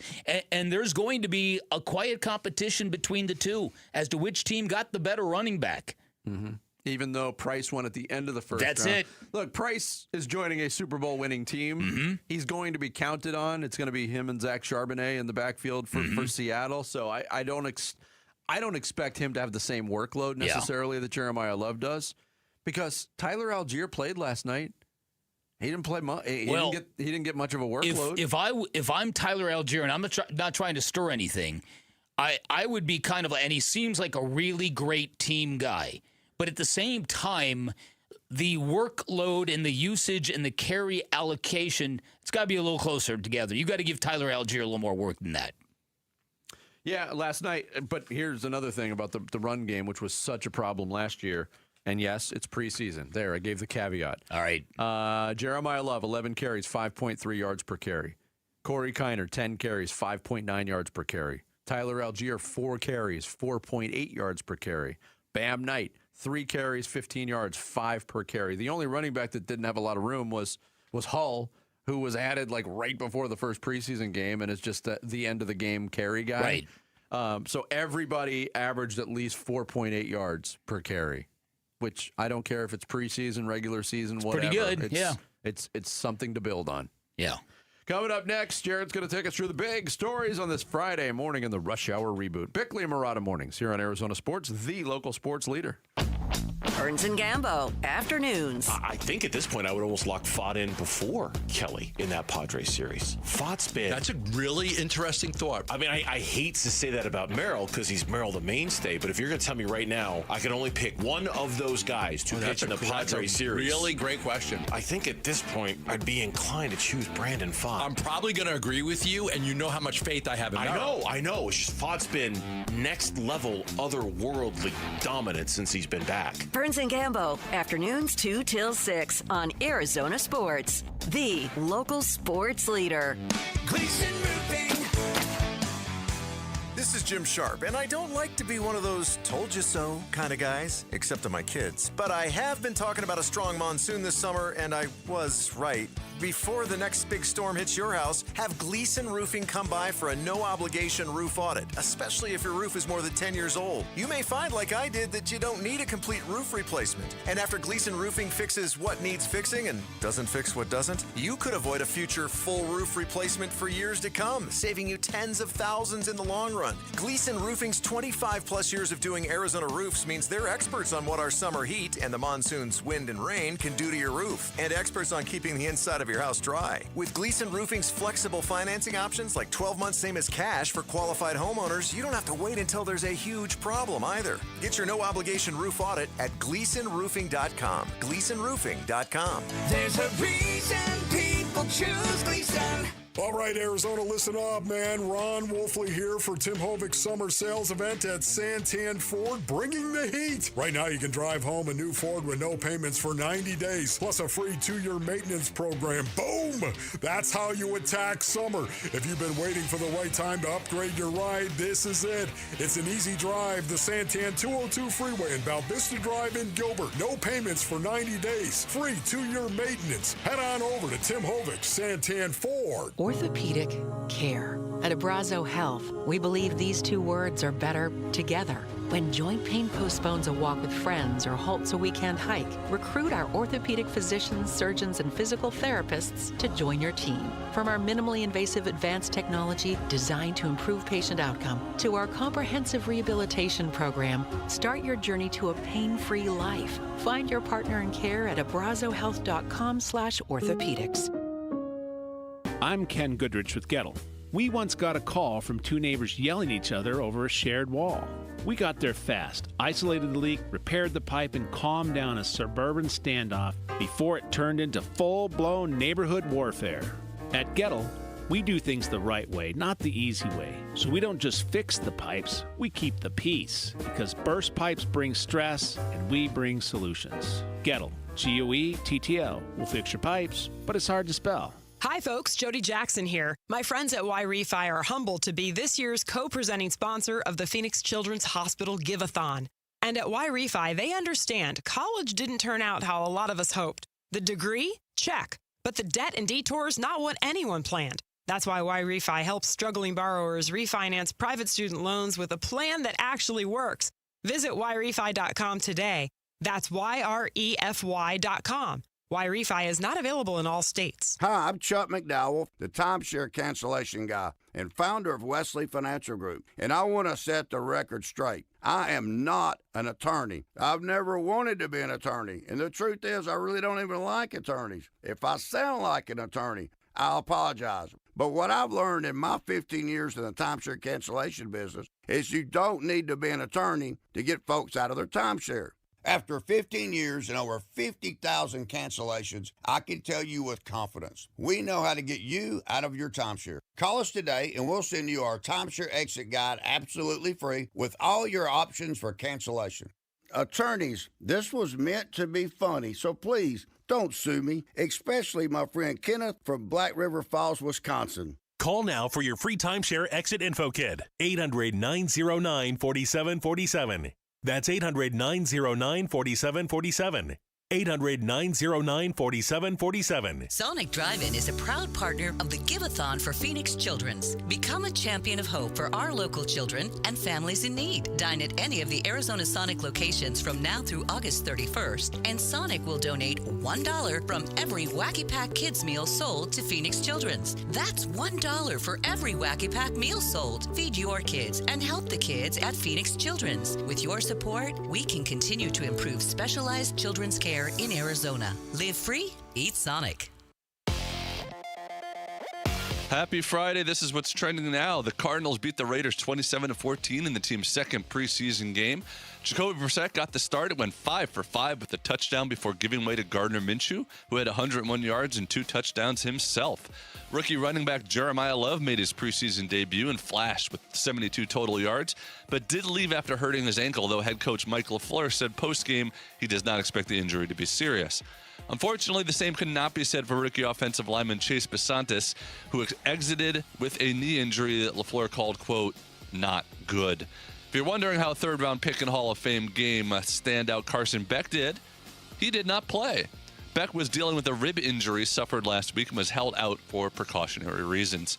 and there's going to be a quiet competition between the two as to which team got the better running back. Mm-hmm. Even though Price won at the end of the first round. That's it. Look, Price is joining a Super Bowl winning team. Mm-hmm. He's going to be counted on. It's going to be him and Zach Charbonnet in the backfield for Seattle. So I don't expect him to have the same workload necessarily that Jeremiah Love does, because Tyler Algier played last night. He didn't play much. He didn't get much of a workload. If I'm Tyler Algier and I'm not trying to stir anything, I would be kind of, and he seems like a really great team guy, but at the same time, the workload and the usage and the carry allocation, it's got to be a little closer together. You got to give Tyler Algier a little more work than that. Yeah, last night. But here's another thing about the run game, which was such a problem last year. And yes, it's preseason. There, I gave the caveat. All right. Jeremiah Love, 11 carries, 5.3 yards per carry. Corey Kiner, 10 carries, 5.9 yards per carry. Tyler Algier, 4 carries, 4.8 yards per carry. Bam Knight, 3 carries, 15 yards, 5 per carry. The only running back that didn't have a lot of room was Hull, who was added right before the first preseason game and is just the end of the game carry guy. Right. So everybody averaged at least 4.8 yards per carry, which I don't care if it's preseason, regular season, whatever. Pretty good, It's something to build on. Yeah. Coming up next, Jared's going to take us through the big stories on this Friday morning in the Rush Hour Reboot. Bickley and Murata Mornings here on Arizona Sports, the local sports leader. Burns and Gambo, afternoons. I think at this point I would almost lock Fott in before Kelly in that Padres series. Fott's been... That's a really interesting thought. I mean, I hate to say that about Merrill because he's Merrill the mainstay, but if you're going to tell me right now I can only pick one of those guys to pitch in the Padres series... Really great question. I think at this point I'd be inclined to choose Brandon Fott. I'm probably going to agree with you, and you know how much faith I have in Merrill. I know. It's just Fott's been next level, otherworldly dominant since he's been back. Burns and Gambo, afternoons 2 till 6 on Arizona Sports, the local sports leader. Gleason Roofing. This is Jim Sharp, and I don't like to be one of those told you so kind of guys, except to my kids. But I have been talking about a strong monsoon this summer, and I was right. Before the next big storm hits your house, have Gleason Roofing come by for a no-obligation roof audit, especially if your roof is more than 10 years old. You may find, like I did, that you don't need a complete roof replacement. And after Gleason Roofing fixes what needs fixing and doesn't fix what doesn't, you could avoid a future full roof replacement for years to come, saving you tens of thousands in the long run. Gleason Roofing's 25-plus years of doing Arizona roofs means they're experts on what our summer heat and the monsoon's wind and rain can do to your roof, and experts on keeping the inside of your house dry. With Gleason Roofing's flexible financing options like 12 months same as cash for qualified homeowners, you don't have to wait until there's a huge problem either. Get your no-obligation roof audit at GleasonRoofing.com. GleasonRoofing.com. There's a reason people choose Gleason. All right, Arizona, listen up, man. Ron Wolfley here for Tim Hovig's summer sales event at Santan Ford, bringing the heat. Right now, you can drive home a new Ford with no payments for 90 days, plus a free 2-year maintenance program. Boom! That's how you attack summer. If you've been waiting for the right time to upgrade your ride, this is it. It's an easy drive, the Santan 202 freeway in Val Vista Drive in Gilbert. No payments for 90 days. Free 2-year maintenance. Head on over to Tim Hovig, Santan Ford. Orthopedic care. At Abrazo Health, we believe these two words are better together. When joint pain postpones a walk with friends or halts a weekend hike, recruit our orthopedic physicians, surgeons, and physical therapists to join your team. From our minimally invasive advanced technology designed to improve patient outcome to our comprehensive rehabilitation program, start your journey to a pain-free life. Find your partner in care at abrazohealth.com/orthopedics. I'm Ken Goodrich with Gettle. We once got a call from two neighbors yelling at each other over a shared wall. We got there fast, isolated the leak, repaired the pipe, and calmed down a suburban standoff before it turned into full-blown neighborhood warfare. At Gettle, we do things the right way, not the easy way. So we don't just fix the pipes, we keep the peace. Because burst pipes bring stress, and we bring solutions. Gettle, G-O-E-T-T-L. We'll fix your pipes, but it's hard to spell. Hi, folks. Jody Jackson here. My friends at Y-Refi are humbled to be this year's co-presenting sponsor of the Phoenix Children's Hospital Give-a-thon. And at Y-Refi, they understand college didn't turn out how a lot of us hoped. The degree? Check. But the debt and detours, not what anyone planned. That's why Y-Refi helps struggling borrowers refinance private student loans with a plan that actually works. Visit YRefi.com today. That's YREFY.com. Y-Refi is not available in all states. Hi, I'm Chuck McDowell, the timeshare cancellation guy and founder of Wesley Financial Group. And I want to set the record straight. I am not an attorney. I've never wanted to be an attorney. And the truth is, I really don't even like attorneys. If I sound like an attorney, I'll apologize. But what I've learned in my 15 years in the timeshare cancellation business is you don't need to be an attorney to get folks out of their timeshare. After 15 years and over 50,000 cancellations, I can tell you with confidence, we know how to get you out of your timeshare. Call us today and we'll send you our timeshare exit guide absolutely free with all your options for cancellation. Attorneys, this was meant to be funny, so please don't sue me, especially my friend Kenneth from Black River Falls, Wisconsin. Call now for your free timeshare exit info kit. 800-909-4747. That's 800-909-4747. 800-909-4747. Sonic Drive-In is a proud partner of the Give-a-thon for Phoenix Children's. Become a champion of hope for our local children and families in need. Dine at any of the Arizona Sonic locations from now through August 31st, and Sonic will donate $1 from every Wacky Pack Kids meal sold to Phoenix Children's. That's $1 for every Wacky Pack meal sold. Feed your kids and help the kids at Phoenix Children's. With your support, we can continue to improve specialized children's care in Arizona. Live free, eat Sonic. Happy Friday. This is what's trending now. The Cardinals beat the Raiders 27-14 in the team's second preseason game. Jacoby Brissett got the start. It went 5 for 5 with a touchdown before giving way to Gardner Minshew, who had 101 yards and 2 touchdowns himself. Rookie running back Jeremiah Love made his preseason debut and flashed with 72 total yards, but did leave after hurting his ankle, though head coach Mike LaFleur said post-game he does not expect the injury to be serious. Unfortunately, the same could not be said for rookie offensive lineman Chase Besantis, who exited with a knee injury that LaFleur called, quote, not good. If you're wondering how third-round pick and Hall of Fame game standout Carson Beck did, he did not play. Beck was dealing with a rib injury suffered last week and was held out for precautionary reasons.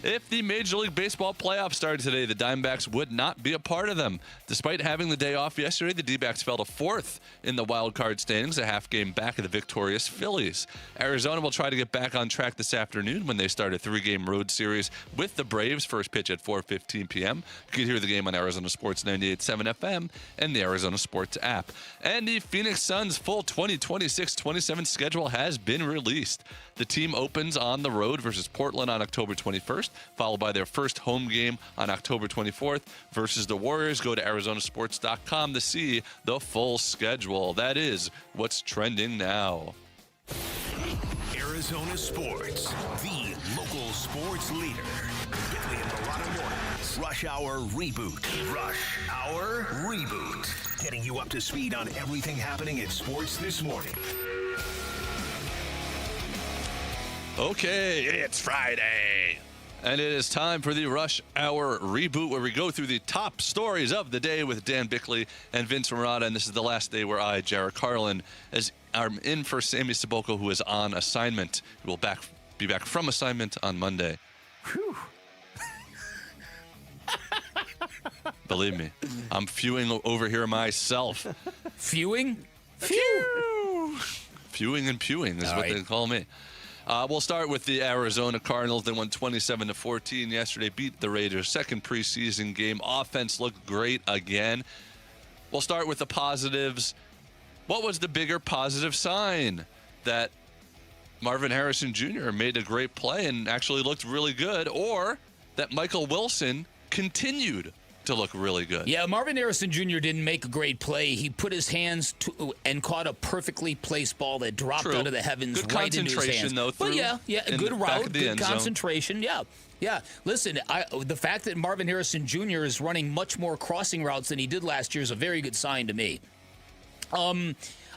If the Major League Baseball playoffs started today, the Diamondbacks would not be a part of them. Despite having the day off yesterday, the D-backs fell to 4th in the wild card standings, a half game back of the victorious Phillies. Arizona will try to get back on track this afternoon when they start a 3-game road series with the Braves. First pitch at 4:15 p.m. You can hear the game on Arizona Sports 98.7 FM and the Arizona Sports app. And the Phoenix Suns' full 2026-27 schedule has been released. The team opens on the road versus Portland on October 21st, followed by their first home game on October 24th versus the Warriors. Go to ArizonaSports.com to see the full schedule. That is what's trending now. Arizona Sports, the local sports leader. Bickley and Baratta Mornings. Rush Hour Reboot. Rush Hour Reboot. Getting you up to speed on everything happening in sports this morning. Okay, it's Friday. And it is time for the Rush Hour Reboot, where we go through the top stories of the day with Dan Bickley and Vince Murata. And this is the last day where I, Jared Carlin, am in for Sammy Saboko, who is on assignment. He will be back from assignment on Monday. Whew. Believe me, I'm fewing over here myself. Fewing? Phew! Fewing and pewing is what they call me. We'll start with the Arizona Cardinals. They won 27-14 yesterday, beat the Raiders. Second preseason game. Offense looked great again. We'll start with the positives. What was the bigger positive sign? That Marvin Harrison Jr. made a great play and actually looked really good, or that Michael Wilson continued to look really good? Yeah, Marvin Harrison Jr. didn't make a great play. He put his hands to and caught a perfectly placed ball that dropped out of the heavens right into his hands. Though, but yeah, good route, good concentration. Yeah. Listen, the fact that Marvin Harrison Jr. is running much more crossing routes than he did last year is a very good sign to me.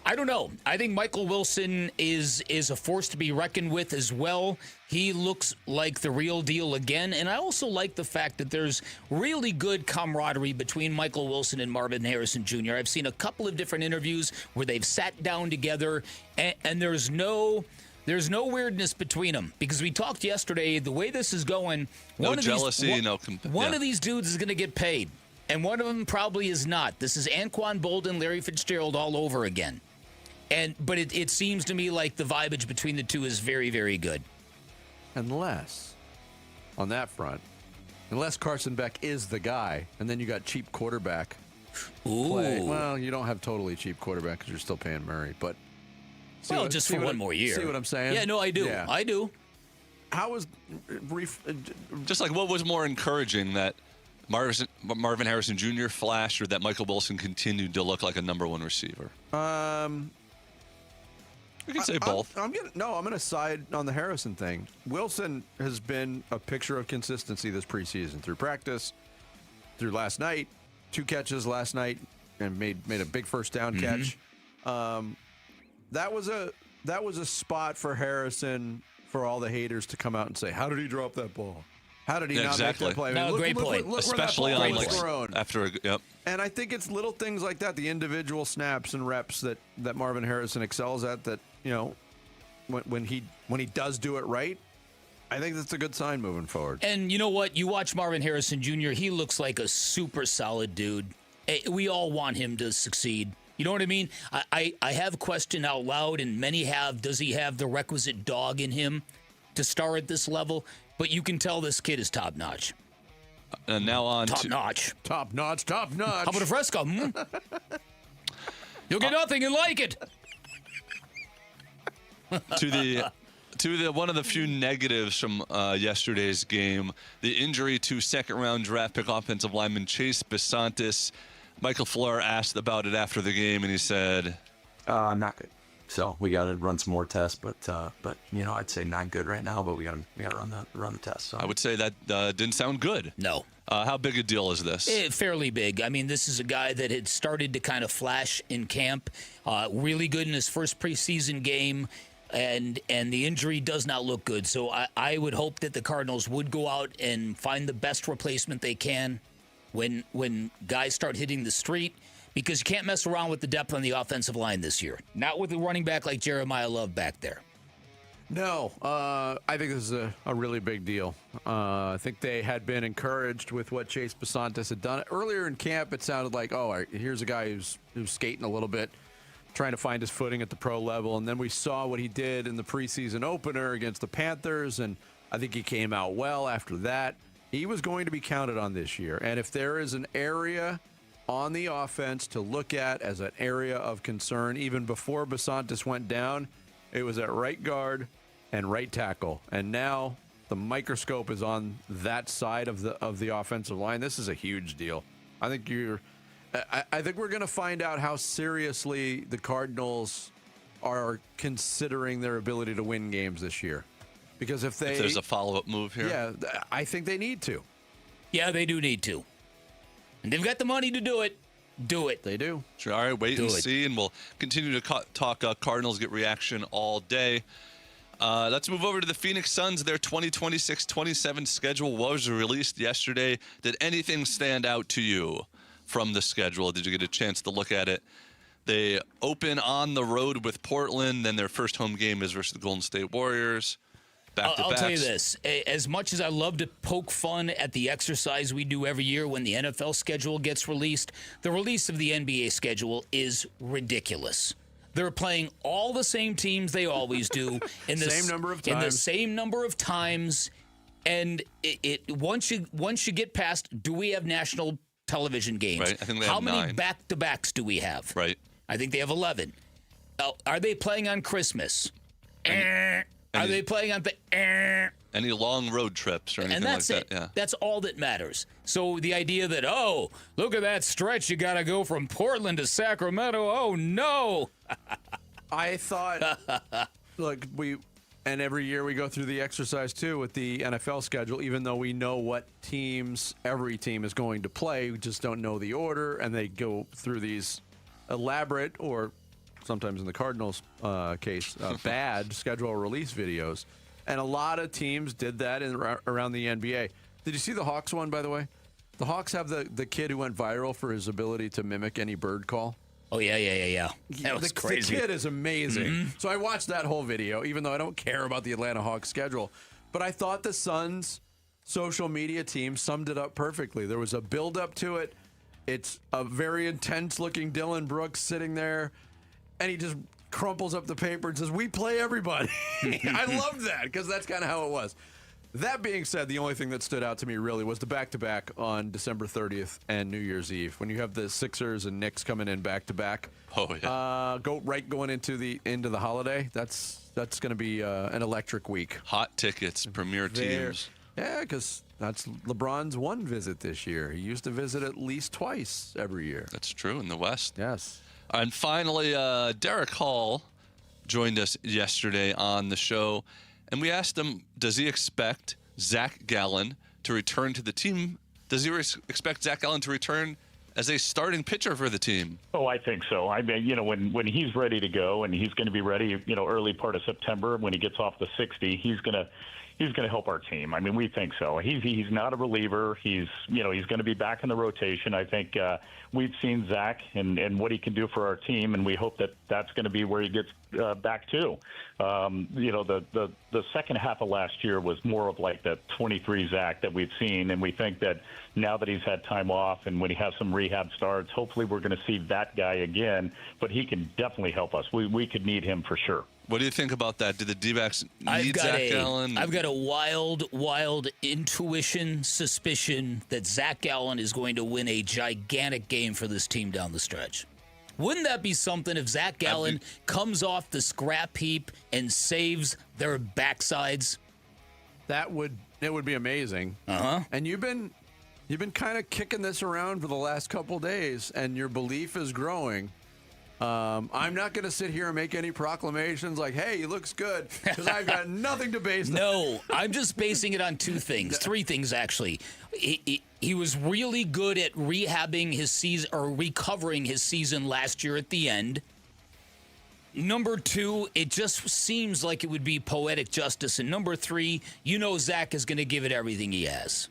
I don't know. I think Michael Wilson is a force to be reckoned with as well. He looks like the real deal again. And I also like the fact that there's really good camaraderie between Michael Wilson and Marvin Harrison Jr. I've seen a couple of different interviews where they've sat down together, and there's no weirdness between them, because we talked yesterday, the way this is going, one of these dudes is going to get paid, and one of them probably is not. This is Anquan Bolden, Larry Fitzgerald all over again. But it seems to me like the vibage between the two is very, very good. Unless, on that front, Carson Beck is the guy, and then you got cheap quarterback. Ooh. Well, you don't have totally cheap quarterback because you're still paying Murray, but just for one more year. See what I'm saying? Yeah, no, I do. Yeah. I do. How was just like what was more encouraging, that Marvin Harrison Jr. flashed, or that Michael Wilson continued to look like a number one receiver? We can say both. I'm going to side on the Harrison thing. Wilson has been a picture of consistency this preseason, through practice, through last night, 2 catches last night, and made a big first down catch. That was a spot for Harrison, for all the haters to come out and say, how did he drop that ball? How did he not make that play? No, great point. Especially on after. And I think it's little things like that, the individual snaps and reps that Marvin Harrison excels at, that, when he does do it right, I think that's a good sign moving forward. And you know what? You watch Marvin Harrison Jr., he looks like a super solid dude. We all want him to succeed. You know what I mean? I have a question out loud, and many have, does he have the requisite dog in him to star at this level? But you can tell this kid is top-notch. And now on top-notch. Top-notch. How about a Fresco? You'll get nothing and like it. to the one of the few negatives from yesterday's game, the injury to second-round draft pick offensive lineman Chase Besantis. Michael Fleur asked about it after the game, and he said, "Not good." So we got to run some more tests, but I'd say not good right now. But we got to run the tests. So. I would say that didn't sound good. No. How big a deal is this? Fairly big. I mean, this is a guy that had started to kind of flash in camp. Really good in his first preseason game, and the injury does not look good. So I would hope that the Cardinals would go out and find the best replacement they can when guys start hitting the street. because you can't mess around with the depth on the offensive line this year. Not with a running back like Jeremiah Love back there. No, I think this is a really big deal. I think they had been encouraged with what Chase Besantis had done. Earlier in camp, it sounded like, here's a guy who's skating a little bit, trying to find his footing at the pro level. And then we saw what he did in the preseason opener against the Panthers, and I think he came out well after that. He was going to be counted on this year. And if there is an area on the offense to look at as an area of concern, even before Besantis went down, it was at right guard and right tackle. And now the microscope is on that side of the offensive line. This is a huge deal. I think we're going to find out how seriously the Cardinals are considering their ability to win games this year. Because if there's a follow-up move here. Yeah, I think they need to. Yeah, they do need to. And they've got the money to do it. Do it. They do. Sure. All right, wait and see, and we'll continue to talk Cardinals, get reaction all day. Let's move over to the Phoenix Suns. Their 2026-27 schedule was released yesterday. Did anything stand out to you from the schedule? Did you get a chance to look at it? They open on the road with Portland. Then their first home game is versus the Golden State Warriors. I'll tell you this. As much as I love to poke fun at the exercise we do every year when the NFL schedule gets released, the release of the NBA schedule is ridiculous. They're playing all the same teams they always do in the same number of times. In the same number of times, and once you get past, do we have national television games? Right. I think they How have many 9. back-to-backs do we have? Right. I think they have 11. Are they playing on Christmas? Are they playing on any long road trips or anything like that? Yeah. That's all that matters. So the idea that, look at that stretch, you got to go from Portland to Sacramento. Oh, no. I thought, look, every year we go through the exercise, too, with the NFL schedule, even though we know what teams every team is going to play. We just don't know the order, and they go through these elaborate or sometimes in the Cardinals' case, bad schedule release videos. And a lot of teams did that around the NBA. Did you see the Hawks one, by the way? The Hawks have the kid who went viral for his ability to mimic any bird call. Oh, yeah. That was crazy. The kid is amazing. Mm-hmm. So I watched that whole video, even though I don't care about the Atlanta Hawks schedule. But I thought the Suns' social media team summed it up perfectly. There was a build-up to it. It's a very intense-looking Dylan Brooks sitting there, and he just crumples up the paper and says, "We play everybody." I loved that because that's kind of how it was. That being said, the only thing that stood out to me really was the back-to-back on December 30th and New Year's Eve. When you have the Sixers and Knicks coming in back-to-back. Oh, yeah. Going into the holiday, that's going to be an electric week. Hot tickets, premier teams. Yeah, because that's LeBron's one visit this year. He used to visit at least twice every year. That's true in the West. Yes. And finally, Derek Hall joined us yesterday on the show, and we asked him, does he expect Zach Gallen to return to the team? Does he expect Zach Gallen to return as a starting pitcher for the team? Oh, I think so. I mean, when he's ready to go, and he's going to be ready, early part of September when he gets off the 60, he's going to help our team. I mean, we think so. He's not a reliever. He's going to be back in the rotation. I think we've seen Zach and what he can do for our team, and we hope that that's going to be where he gets back to. The second half of last year was more of like the 23 Zach that we've seen, and we think that now that he's had time off and when he has some rehab starts, hopefully we're going to see that guy again. But he can definitely help us. We could need him for sure. What do you think about that? Do the D-backs need Zach Gallen? I've got a wild intuition, suspicion that Zach Gallen is going to win a gigantic game for this team down the stretch. Wouldn't that be something if Zach Gallen comes off the scrap heap and saves their backsides? It would be amazing. Uh-huh. And you've been kind of kicking this around for the last couple days, and your belief is growing. I'm not going to sit here and make any proclamations like, hey, he looks good, because I've got nothing to base that. No, I'm just basing it on three things, actually. He was really good at rehabbing his season or recovering his season last year at the end. Number two, it just seems like it would be poetic justice. And number three, Zach is going to give it everything he has.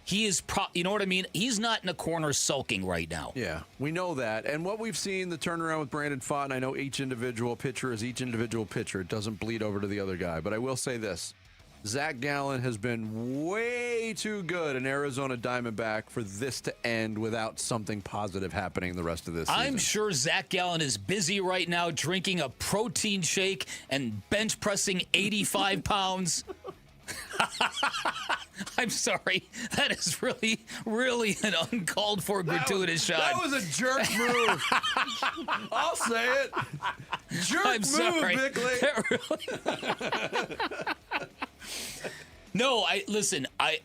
he is, you know what I mean? He's not in a corner sulking right now. Yeah, we know that. And what we've seen, the turnaround with Brandon Pfaadt, and I know each individual pitcher is each individual pitcher. It doesn't bleed over to the other guy. But I will say this. Zach Gallen has been way too good an Arizona Diamondback for this to end without something positive happening the rest of this season. I'm sure Zach Gallen is busy right now drinking a protein shake and bench pressing 85 pounds. I'm sorry. That is really, really an uncalled for gratuitous shot. That was a jerk move. I'll say it. Jerk I'm move, sorry. Bickley. No,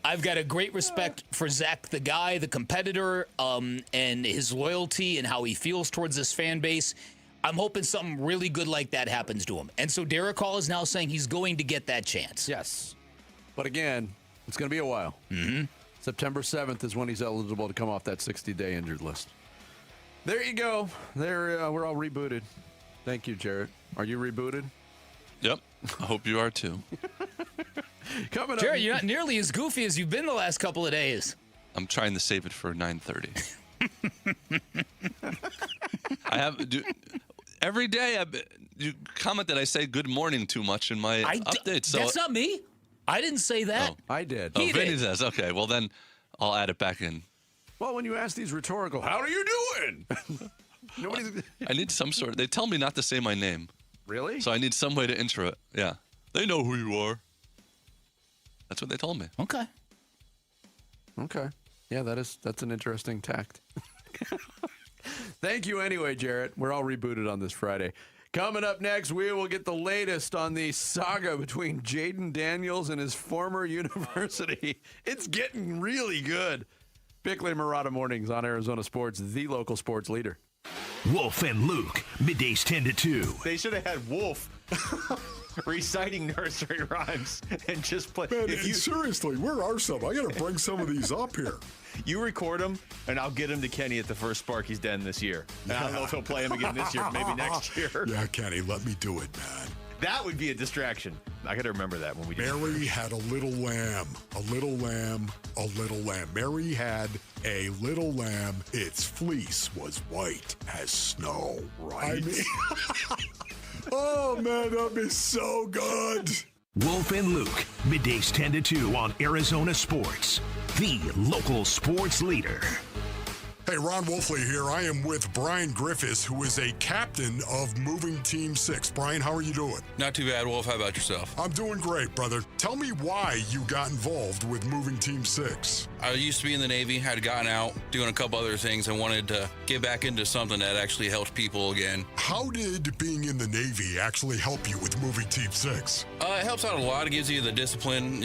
I've got a great respect for Zach, the guy, the competitor, and his loyalty and how he feels towards this fan base. I'm hoping something really good like that happens to him. And so Derek Hall is now saying he's going to get that chance. Yes. But again, it's going to be a while. Mm-hmm. September 7th is when he's eligible to come off that 60-day injured list. There you go. We're all rebooted. Thank you, Jarrett. Are you rebooted? Yep. I hope you are too. Coming Jared, up, you're not nearly as goofy as you've been the last couple of days. I'm trying to save it for 9:30. Every day you comment that I say good morning too much in my updates. So that's not me. I didn't say that. I did. Oh, Vinny says. Okay, well then I'll add it back in. Well, when you ask these rhetorical, how are you doing? I need some sort. They tell me not to say my name. Really? So I need some way to intro it. Yeah. They know who you are. That's what they told me. Okay. Yeah, that's an interesting tact. Thank you anyway, Jarrett. We're all rebooted on this Friday. Coming up next, we will get the latest on the saga between Jaden Daniels and his former university. It's getting really good. Bickley and Murata Mornings on Arizona Sports, the local sports leader. Wolf and Luke, middays 10 to 2. They should have had Wolf reciting nursery rhymes and just play. Man, seriously, where are some? I got to bring some of these up here. You record them, and I'll get them to Kenny at the first Sparky's Den this year. And I don't know if he'll play them again this year, maybe next year. Yeah, Kenny, let me do it, man. That would be a distraction. I got to remember that when we do. Mary had a little lamb, a little lamb, a little lamb. Mary had a little lamb. Its fleece was white as snow, right? I mean, oh, man, that'd be so good. Wolf and Luke, middays 10 to 2 on Arizona Sports, the local sports leader. Hey, Ron Wolfley here. I am with Brian Griffiths, who is a captain of Moving Team 6. Brian, how are you doing? Not too bad, Wolf. How about yourself? I'm doing great, brother. Tell me why you got involved with Moving Team 6. I used to be in the Navy, had gotten out, doing a couple other things, and wanted to get back into something that actually helps people again. How did being in the Navy actually help you with Moving Team 6? It helps out a lot. It gives you the discipline,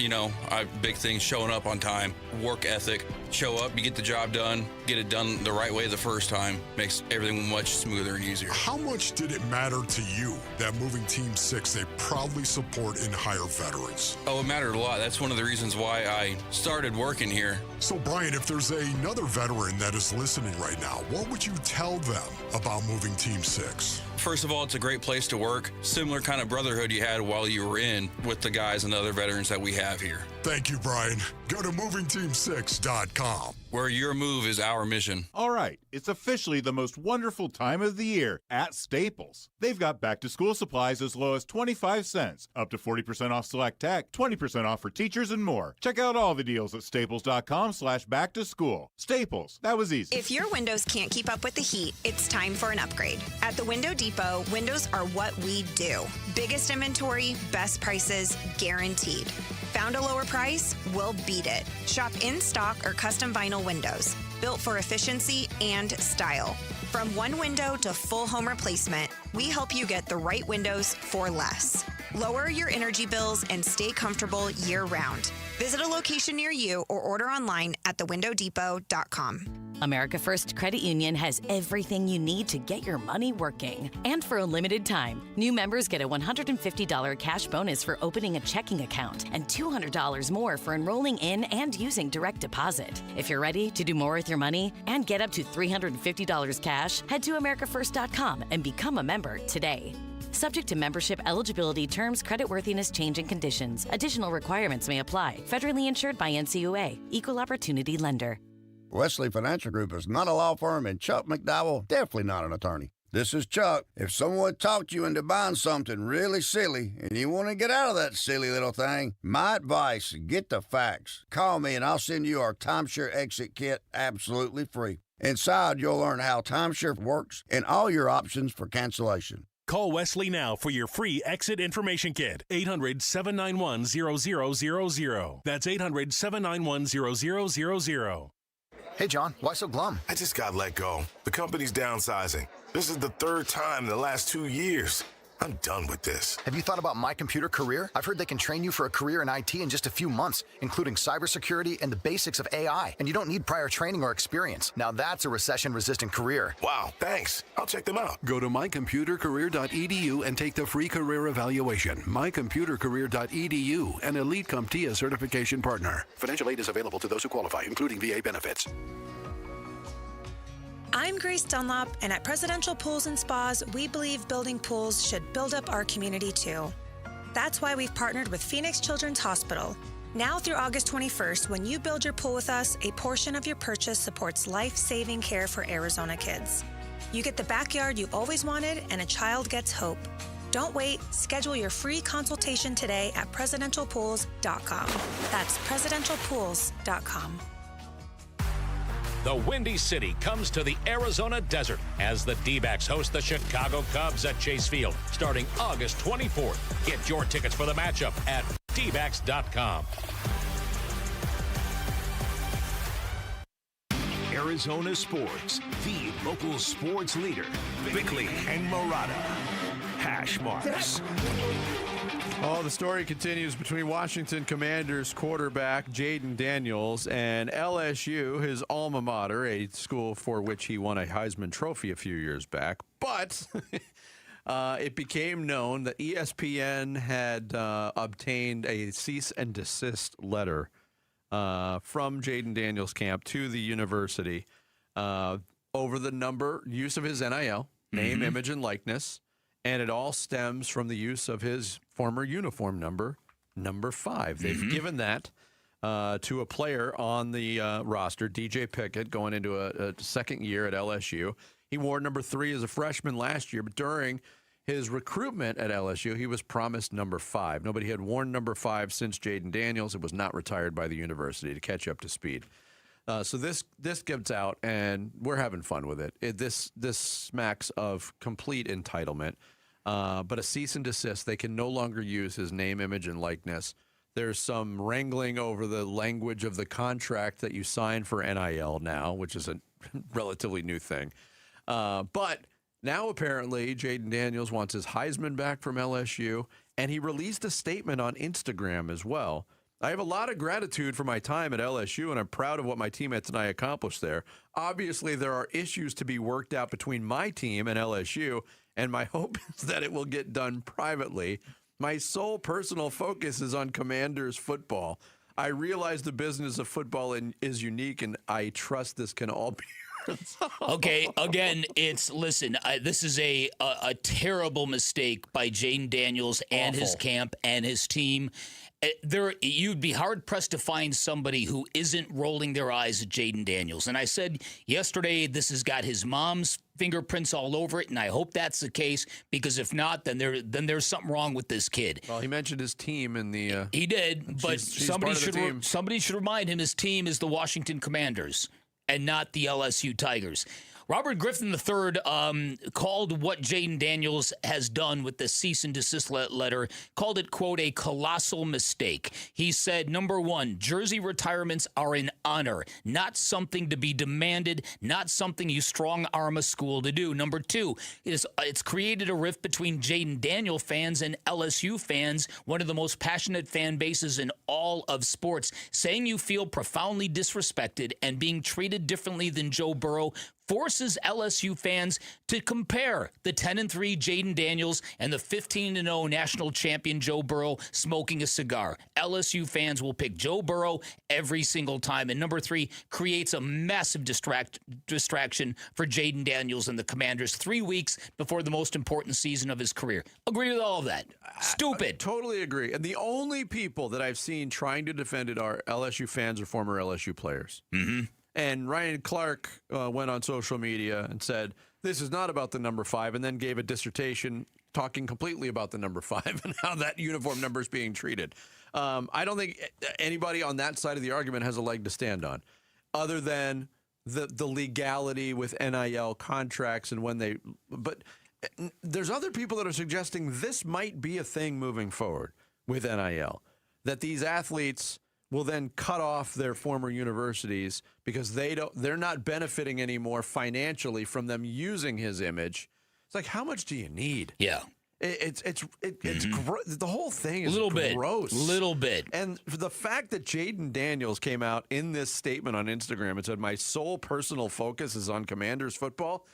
big things, showing up on time, work ethic. Show up, you get the job done, get it done the right way the first time. Makes everything much smoother and easier. How much did it matter to you that Moving Team 6, they proudly support and hire veterans? Oh, it mattered a lot. That's one of the reasons why I started working here. So, Brian, if there's another veteran that is listening right now, what would you tell them about Moving Team 6? First of all, it's a great place to work. Similar kind of brotherhood you had while you were in with the guys and the other veterans that we have here. Thank you, Brian. Go to movingteam6.com. Where your move is our mission. All right, it's officially the most wonderful time of the year at Staples. They've got back-to-school supplies as low as 25 cents, up to 40% off select tech, 20% off for teachers, and more. Check out all the deals at staples.com/back-to-school. Staples, that was easy. If your windows can't keep up with the heat, it's time for an upgrade. At the Window Depot, windows are what we do. Biggest inventory, best prices, guaranteed. Found a lower price? We'll beat it. Shop in stock or custom vinyl windows, built for efficiency and style. From one window to full home replacement, we help you get the right windows for less. Lower your energy bills and stay comfortable year-round. Visit a location near you or order online at thewindowdepot.com. America First Credit Union has everything you need to get your money working. And for a limited time, new members get a $150 cash bonus for opening a checking account and $200 more for enrolling in and using direct deposit. If you're ready to do more with your money and get up to $350 cash, head to AmericaFirst.com and become a member today. Subject to membership, eligibility, terms, creditworthiness, change, and conditions. Additional requirements may apply. Federally insured by NCUA. Equal Opportunity Lender. Wesley Financial Group is not a law firm, and Chuck McDowell definitely not an attorney. This is Chuck. If someone talked you into buying something really silly and you want to get out of that silly little thing, my advice, get the facts. Call me and I'll send you our timeshare exit kit absolutely free. Inside, you'll learn how timeshare works and all your options for cancellation. Call Wesley now for your free exit information kit. 800-791-0000. That's 800-791-0000. Hey, John, why so glum? I just got let go. The company's downsizing. This is the third time in the last 2 years. I'm done with this. Have you thought about My Computer Career? I've heard they can train you for a career in IT in just a few months, including cybersecurity and the basics of AI. And you don't need prior training or experience. Now that's a recession-resistant career. Wow, thanks. I'll check them out. Go to mycomputercareer.edu and take the free career evaluation. mycomputercareer.edu, an Elite CompTIA certification partner. Financial aid is available to those who qualify, including VA benefits. I'm Grace Dunlop, and at Presidential Pools and Spas, we believe building pools should build up our community too. That's why we've partnered with Phoenix Children's Hospital. Now through August 21st, when you build your pool with us, a portion of your purchase supports life-saving care for Arizona kids. You get the backyard you always wanted, and a child gets hope. Don't wait. Schedule your free consultation today at presidentialpools.com. That's presidentialpools.com. The Windy City comes to the Arizona desert as the D-backs host the Chicago Cubs at Chase Field starting August 24th. Get your tickets for the matchup at dbacks.com. Arizona Sports, the local sports leader. Bickley and Murata. Hash marks. Oh, the story continues between Washington Commanders quarterback Jaden Daniels and LSU, his alma mater, a school for which he won a Heisman Trophy a few years back. But it became known that ESPN had obtained a cease and desist letter from Jaden Daniels' camp to the university over the use of his NIL, name, image, and likeness. And it all stems from the use of his former uniform number 5. They've given that to a player on the roster, DJ Pickett, going into a second year at LSU. He wore number 3 as a freshman last year, but during his recruitment at LSU, he was promised number 5. Nobody had worn number 5 since Jaden Daniels. It was not retired by the university to catch up to speed. So this gets out, and we're having fun with it. This smacks of complete entitlement. But a cease and desist, they can no longer use his name, image, and likeness. There's some wrangling over the language of the contract that you sign for NIL now, which is a relatively new thing. But now apparently Jaden Daniels wants his Heisman back from LSU, and he released a statement on Instagram as well. I have a lot of gratitude for my time at LSU, and I'm proud of what my teammates and I accomplished there. Obviously, there are issues to be worked out between my team and LSU, and my hope is that it will get done privately. My sole personal focus is on Commanders football. I realize the business of football is unique, and I trust this can all be resolved. Okay, again, this is a terrible mistake by Jaden Daniels and his camp and his team. You'd be hard-pressed to find somebody who isn't rolling their eyes at Jaden Daniels. And I said yesterday this has got his mom's fingerprints all over it, and I hope that's the case, because if not, then there's something wrong with this kid. Well, he mentioned his team in the... he did, but somebody should remind him his team is the Washington Commanders and not the LSU Tigers. Robert Griffin III called what Jaden Daniels has done with the cease and desist letter, called it, quote, a colossal mistake. He said, number one, jersey retirements are an honor, not something to be demanded, not something you strong-arm a school to do. Number two, it's created a rift between Jaden Daniel fans and LSU fans, one of the most passionate fan bases in all of sports. Saying you feel profoundly disrespected and being treated differently than Joe Burrow forces LSU fans to compare the 10-3 Jaden Daniels and the 15-0 national champion Joe Burrow smoking a cigar. LSU fans will pick Joe Burrow every single time. And number 3 creates a massive distraction for Jaden Daniels and the Commanders 3 weeks before the most important season of his career. Agree with all of that. Stupid. I totally agree. And the only people that I've seen trying to defend it are LSU fans or former LSU players. Mm-hmm. And Ryan Clark went on social media and said, this is not about the number 5, and then gave a dissertation talking completely about the number 5 and how that uniform number is being treated. I don't think anybody on that side of the argument has a leg to stand on, other than the legality with NIL contracts and when they. But there's other people that are suggesting this might be a thing moving forward with NIL, that these athletes will then cut off their former universities because they're not benefiting anymore financially from them using his image. It's like, how much do you need? Yeah. It's the whole thing is gross. Little bit. And the fact that Jaden Daniels came out in this statement on Instagram and said, my sole personal focus is on Commanders football.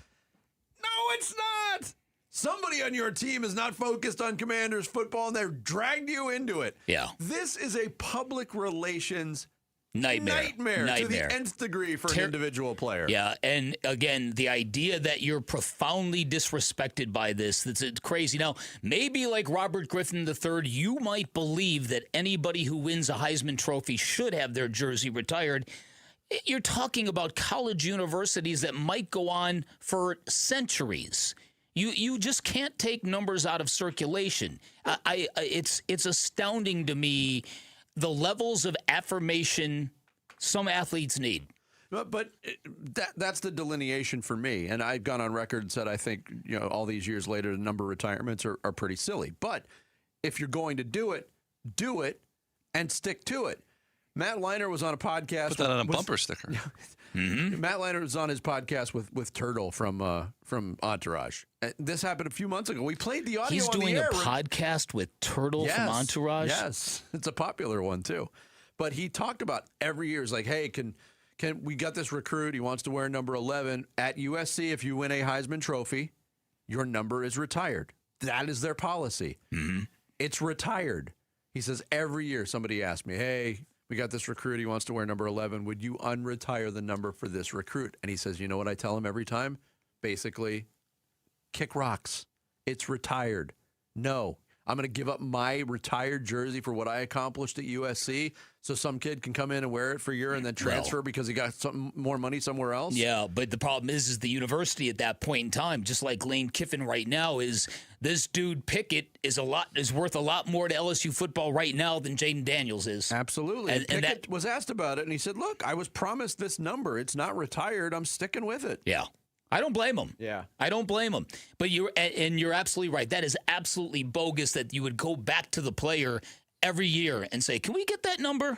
No, it's not. Somebody on your team is not focused on Commanders football, and they've dragged you into it. Yeah. This is a public relations nightmare to the nth degree for an individual player. Yeah, and again, the idea that you're profoundly disrespected by this, that's crazy. Now, maybe like Robert Griffin III, you might believe that anybody who wins a Heisman Trophy should have their jersey retired. You're talking about college universities that might go on for centuries. You just can't take numbers out of circulation. It's astounding to me the levels of affirmation some athletes need. But that's the delineation for me. And I've gone on record and said I think all these years later the number of retirements are pretty silly. But if you're going to do it and stick to it. Matt Leiner was on a podcast. Put that on a bumper sticker. Mm-hmm. Matt Leiner was on his podcast with Turtle from Entourage. This happened a few months ago. We played the audio. He's on doing the air. a podcast with Turtle from Entourage. Yes, it's a popular one too. But he talked about every year. He's like, hey, can we got this recruit? He wants to wear number 11 at USC. If you win a Heisman Trophy, your number is retired. That is their policy. Mm-hmm. It's retired. He says every year somebody asks me, hey, we got this recruit. He wants to wear number 11. Would you unretire the number for this recruit? And he says, you know what I tell him every time? Basically, kick rocks. It's retired. No, I'm going to give up my retired jersey for what I accomplished at USC so some kid can come in and wear it for a year and then transfer because he got some more money somewhere else? Yeah, but the problem is the university at that point in time, just like Lane Kiffin right now, is this dude Pickett is worth a lot more to LSU football right now than Jaden Daniels is. Absolutely. And Pickett was asked about it, and he said, look, I was promised this number. It's not retired. I'm sticking with it. Yeah. I don't blame him. Yeah. I don't blame him. But you're absolutely right. That is absolutely bogus that you would go back to the player every year and say, can we get that number?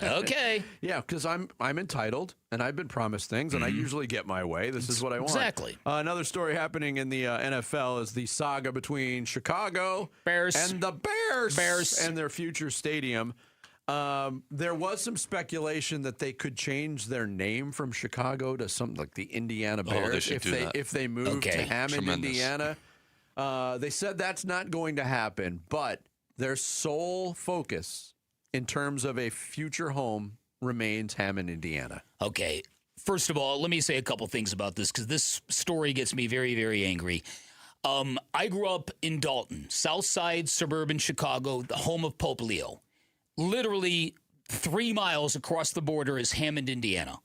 Okay. Yeah, because I'm entitled, and I've been promised things, and I usually get my way. This is what I want. Exactly. Another story happening in the NFL is the saga between Chicago Bears and the Bears and their future stadium. There was some speculation that they could change their name from Chicago to something like the Indiana Bears if they moved to Hammond, Indiana. They said that's not going to happen, but their sole focus in terms of a future home remains Hammond, Indiana. Okay. First of all, let me say a couple things about this because this story gets me very, very angry. I grew up in Dalton, South Side, suburban Chicago, the home of Pope Leo. Literally 3 miles across the border is Hammond, Indiana.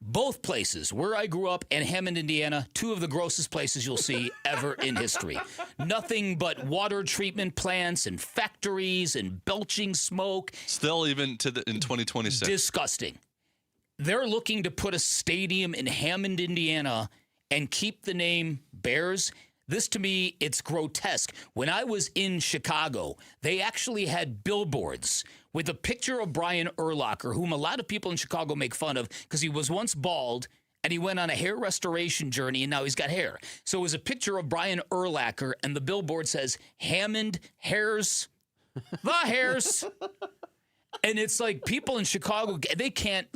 Both places, where I grew up and Hammond, Indiana, two of the grossest places you'll see ever in history. Nothing but water treatment plants and factories and belching smoke. Still even in 2026. Disgusting. They're looking to put a stadium in Hammond, Indiana and keep the name Bears. This, to me, it's grotesque. When I was in Chicago, they actually had billboards with a picture of Brian Urlacher, whom a lot of people in Chicago make fun of because he was once bald and he went on a hair restoration journey and now he's got hair. So it was a picture of Brian Urlacher and the billboard says, Hammond Hairs, the Hairs. And it's like people in Chicago, they can't.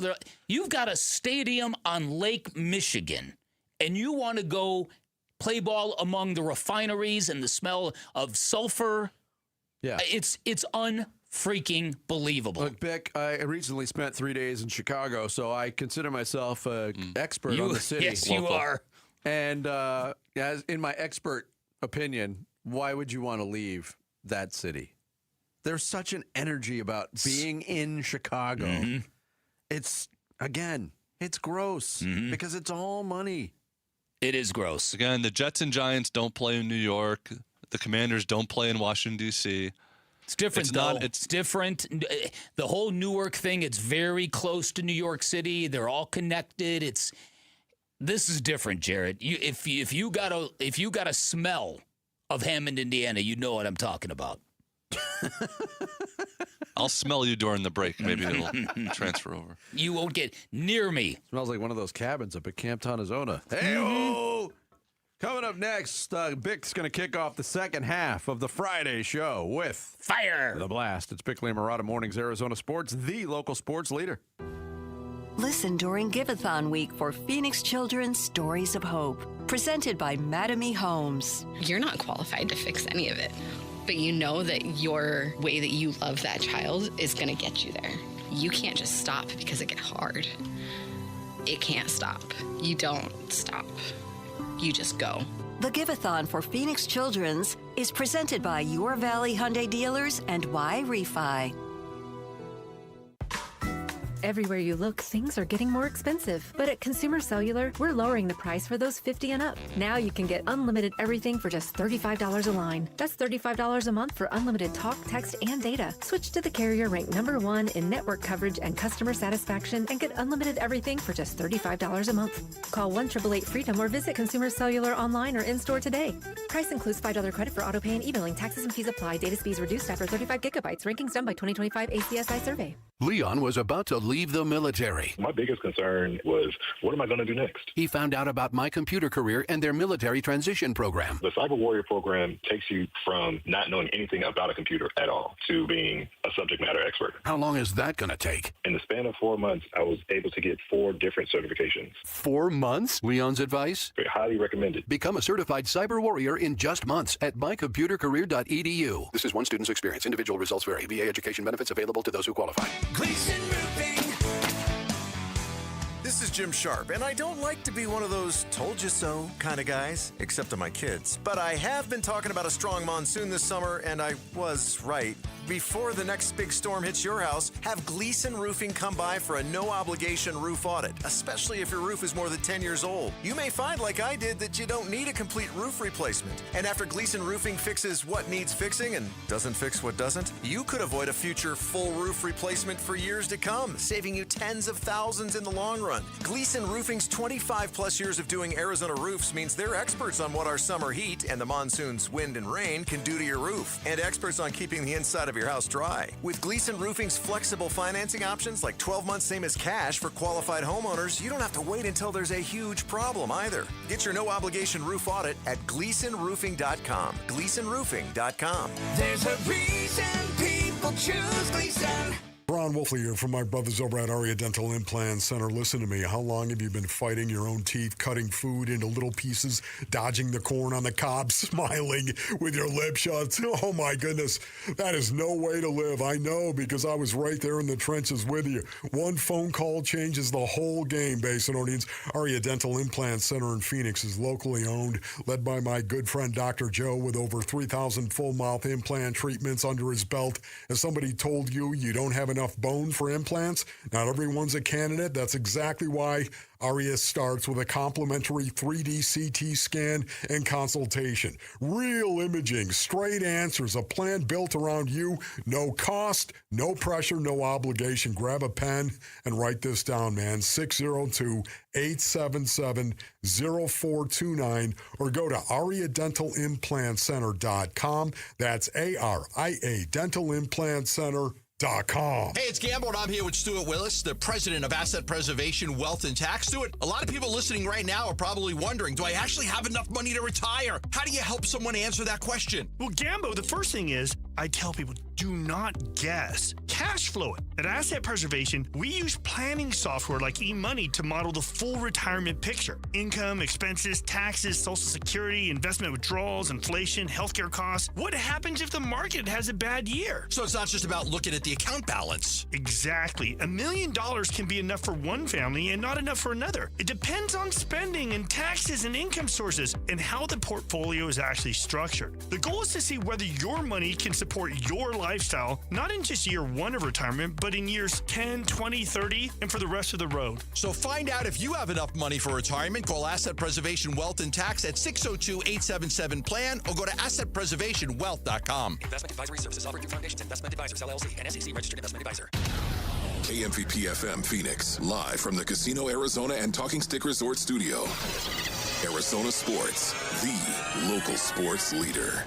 You've got a stadium on Lake Michigan, and you want to go play ball among the refineries and the smell of sulfur. Yeah. It's unfreaking believable. Look, Bick, I recently spent 3 days in Chicago, so I consider myself an expert on the city. Yes, you are. And as in my expert opinion, why would you want to leave that city? There's such an energy about being in Chicago. Mm-hmm. It's gross because it's all money. It is gross. Again, the Jets and Giants don't play in New York. The Commanders don't play in Washington, D.C. It's different, it's different. The whole Newark thing, it's very close to New York City. They're all connected. This is different, Jared. If you got a smell of Hammond, Indiana, you know what I'm talking about. I'll smell you during the break. Maybe it'll transfer over. You won't get near me. Smells like one of those cabins up at Camp Tonazona. Hey-oh! Coming up next, Bick's going to kick off the second half of the Friday show with Fire! The Blast. It's Bickley and Murata Mornings, Arizona Sports, the local sports leader. Listen during Giveathon Week for Phoenix Children's Stories of Hope, presented by Madame E. Homes. You're not qualified to fix any of it, but you know that your way that you love that child is going to get you there. You can't just stop because it gets hard. It can't stop. You don't stop. You just go. The Giveathon for Phoenix Children's is presented by Your Valley Hyundai Dealers and Y Refi. Everywhere you look, things are getting more expensive. But at Consumer Cellular, we're lowering the price for those 50 and up. Now you can get unlimited everything for just $35 a line. That's $35 a month for unlimited talk, text, and data. Switch to the carrier ranked #1 in network coverage and customer satisfaction and get unlimited everything for just $35 a month. Call 1-888-FREEDOM or visit Consumer Cellular online or in-store today. Price includes $5 credit for auto pay and e-billing. Taxes and fees apply. Data speeds reduced after 35 gigabytes. Rankings done by 2025 ACSI survey. Leon was about to leave the military. My biggest concern was, what am I going to do next? He found out about My Computer Career and their military transition program. The Cyber Warrior program takes you from not knowing anything about a computer at all to being a subject matter expert. How long is that going to take? In the span of 4 months, I was able to get 4 different certifications. 4 months? Leon's advice? Highly recommended. Become a certified cyber warrior in just months at mycomputercareer.edu. This is one student's experience. Individual results vary. VA education benefits available to those who qualify. Gleason Roofing. This is Jim Sharp, and I don't like to be one of those told you so kind of guys, except to my kids. But I have been talking about a strong monsoon this summer, and I was right. Before the next big storm hits your house, have Gleason Roofing come by for a no-obligation roof audit, especially if your roof is more than 10 years old. You may find, like I did, that you don't need a complete roof replacement. And after Gleason Roofing fixes what needs fixing and doesn't fix what doesn't, you could avoid a future full roof replacement for years to come, saving you tens of thousands in the long run. Gleason Roofing's 25-plus years of doing Arizona roofs means they're experts on what our summer heat and the monsoon's wind and rain can do to your roof, and experts on keeping the inside of your house dry. With Gleason Roofing's flexible financing options like 12 months same as cash for qualified homeowners, you don't have to wait until there's a huge problem either. Get your no-obligation roof audit at GleasonRoofing.com. GleasonRoofing.com. There's a reason people choose Gleason. Ron Wolfley here from my brothers over at Aria Dental Implant Center. Listen to me. How long have you been fighting your own teeth, cutting food into little pieces, dodging the corn on the cob, smiling with your lip shut? Oh, my goodness. That is no way to live. I know, because I was right there in the trenches with you. One phone call changes the whole game, Basinonians. Aria Dental Implant Center in Phoenix is locally owned, led by my good friend Dr. Joe, with over 3,000 full mouth implant treatments under his belt. As somebody told you, you don't have enough bone for implants. Not everyone's a candidate. That's exactly why Aria starts with a complimentary 3D CT scan and consultation. Real imaging, straight answers, a plan built around you. No cost, no pressure, no obligation. Grab a pen and write this down, man. 602-877-0429 or go to ariadentalimplantcenter.com. That's ARIA Dental Implant Center.com. Hey, it's Gamble, and I'm here with Stuart Willis, the president of Asset Preservation, Wealth, and Tax. Stuart, a lot of people listening right now are probably wondering, do I actually have enough money to retire? How do you help someone answer that question? Well, Gambo, the first thing is, I tell people, Do not guess. Cash flow it. At Asset Preservation, we use planning software like eMoney to model the full retirement picture. Income, expenses, taxes, Social Security, investment withdrawals, inflation, healthcare costs. What happens if the market has a bad year? So it's not just about looking at the account balance. Exactly. $1 million can be enough for one family and not enough for another. It depends on spending and taxes and income sources and how the portfolio is actually structured. The goal is to see whether your money can support your lifestyle, not in just year one of retirement, but in years 10, 20, 30, and for the rest of the road. So find out if you have enough money for retirement. Call Asset Preservation Wealth and Tax at 602-877-PLAN or go to assetpreservationwealth.com. Investment advisory services offered through Foundations Investment Advisors, LLC, and SEC registered investment advisor. KMVP FM Phoenix, live from the Casino Arizona and Talking Stick Resort Studio. Arizona Sports, the local sports leader.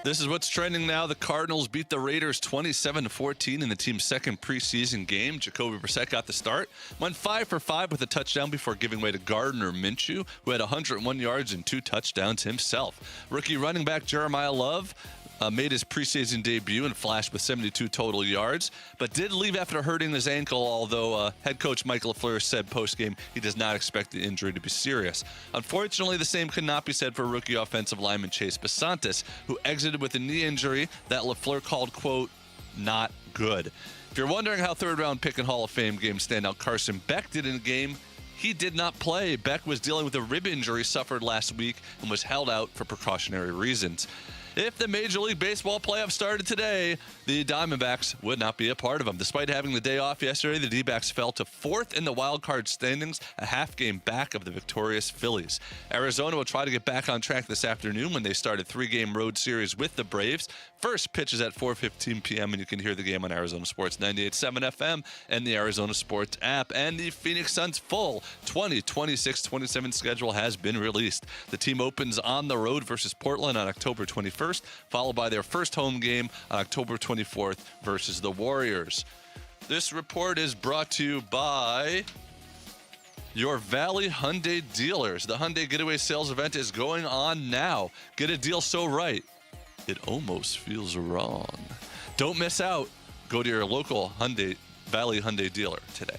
This is what's trending now. The Cardinals beat the Raiders 27-14 in the team's second preseason game. Jacoby Brissett got the start, went 5 for 5 with a touchdown before giving way to Gardner Minshew, who had 101 yards and 2 touchdowns himself. Rookie running back Jeremiah Love made his preseason debut and flashed with 72 total yards, but did leave after hurting his ankle, although head coach Mike LaFleur said postgame he does not expect the injury to be serious. Unfortunately, the same could not be said for rookie offensive lineman Chase Basantis, who exited with a knee injury that LaFleur called, quote, not good. If you're wondering how third-round pick and Hall of Fame game standout Carson Beck did in the game, he did not play. Beck was dealing with a rib injury suffered last week and was held out for precautionary reasons. If the Major League Baseball playoffs started today, the Diamondbacks would not be a part of them. Despite having the day off yesterday, the D-backs fell to 4th in the wild card standings, a half game back of the victorious Phillies. Arizona will try to get back on track this afternoon when they start a 3-game road series with the Braves. First pitch is at 4:15 p.m., and you can hear the game on Arizona Sports 98.7 FM and the Arizona Sports app. And the Phoenix Suns' full 2026-27 schedule has been released. The team opens on the road versus Portland on October 21st, followed by their first home game on October 24th versus the Warriors. This report is brought to you by your Valley Hyundai dealers. The Hyundai Getaway Sales event is going on now. Get a deal so right, it almost feels wrong. Don't miss out. Go to your local Valley Hyundai dealer today.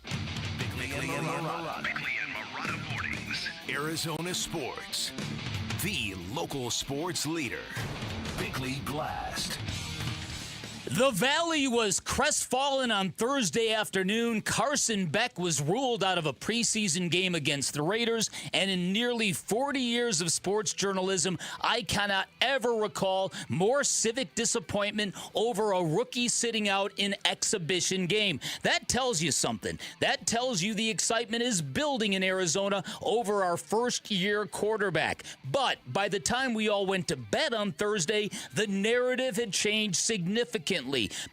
Bickley and Marotta Mornings. Arizona Sports, the local sports leader. Bickley Blast. The Valley was crestfallen on Thursday afternoon. Carson Beck was ruled out of a preseason game against the Raiders, and in nearly 40 years of sports journalism, I cannot ever recall more civic disappointment over a rookie sitting out in exhibition game. That tells you something. That tells you the excitement is building in Arizona over our first-year quarterback. But by the time we all went to bed on Thursday, the narrative had changed significantly,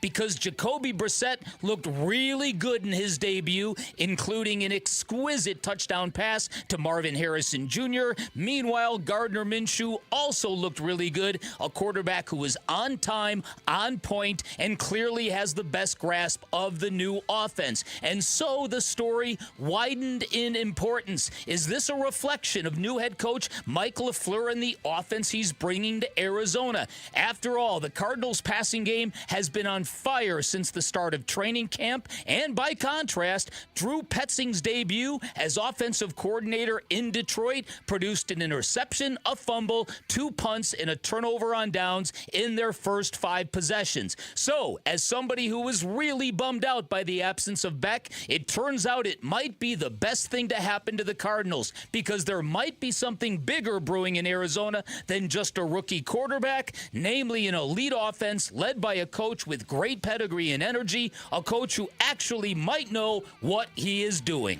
because Jacoby Brissett looked really good in his debut, including an exquisite touchdown pass to Marvin Harrison Jr. Meanwhile, Gardner Minshew also looked really good, a quarterback who was on time, on point, and clearly has the best grasp of the new offense. And so the story widened in importance. Is this a reflection of new head coach Mike LaFleur and the offense he's bringing to Arizona? After all, the Cardinals' passing game has been on fire since the start of training camp, and by contrast, Drew Petzing's debut as offensive coordinator in Detroit produced an interception, a fumble, 2 punts, and a turnover on downs in their first 5 possessions. So, as somebody who was really bummed out by the absence of Beck, it turns out it might be the best thing to happen to the Cardinals, because there might be something bigger brewing in Arizona than just a rookie quarterback, namely an elite offense led by a coach with great pedigree and energy, a coach who actually might know what he is doing.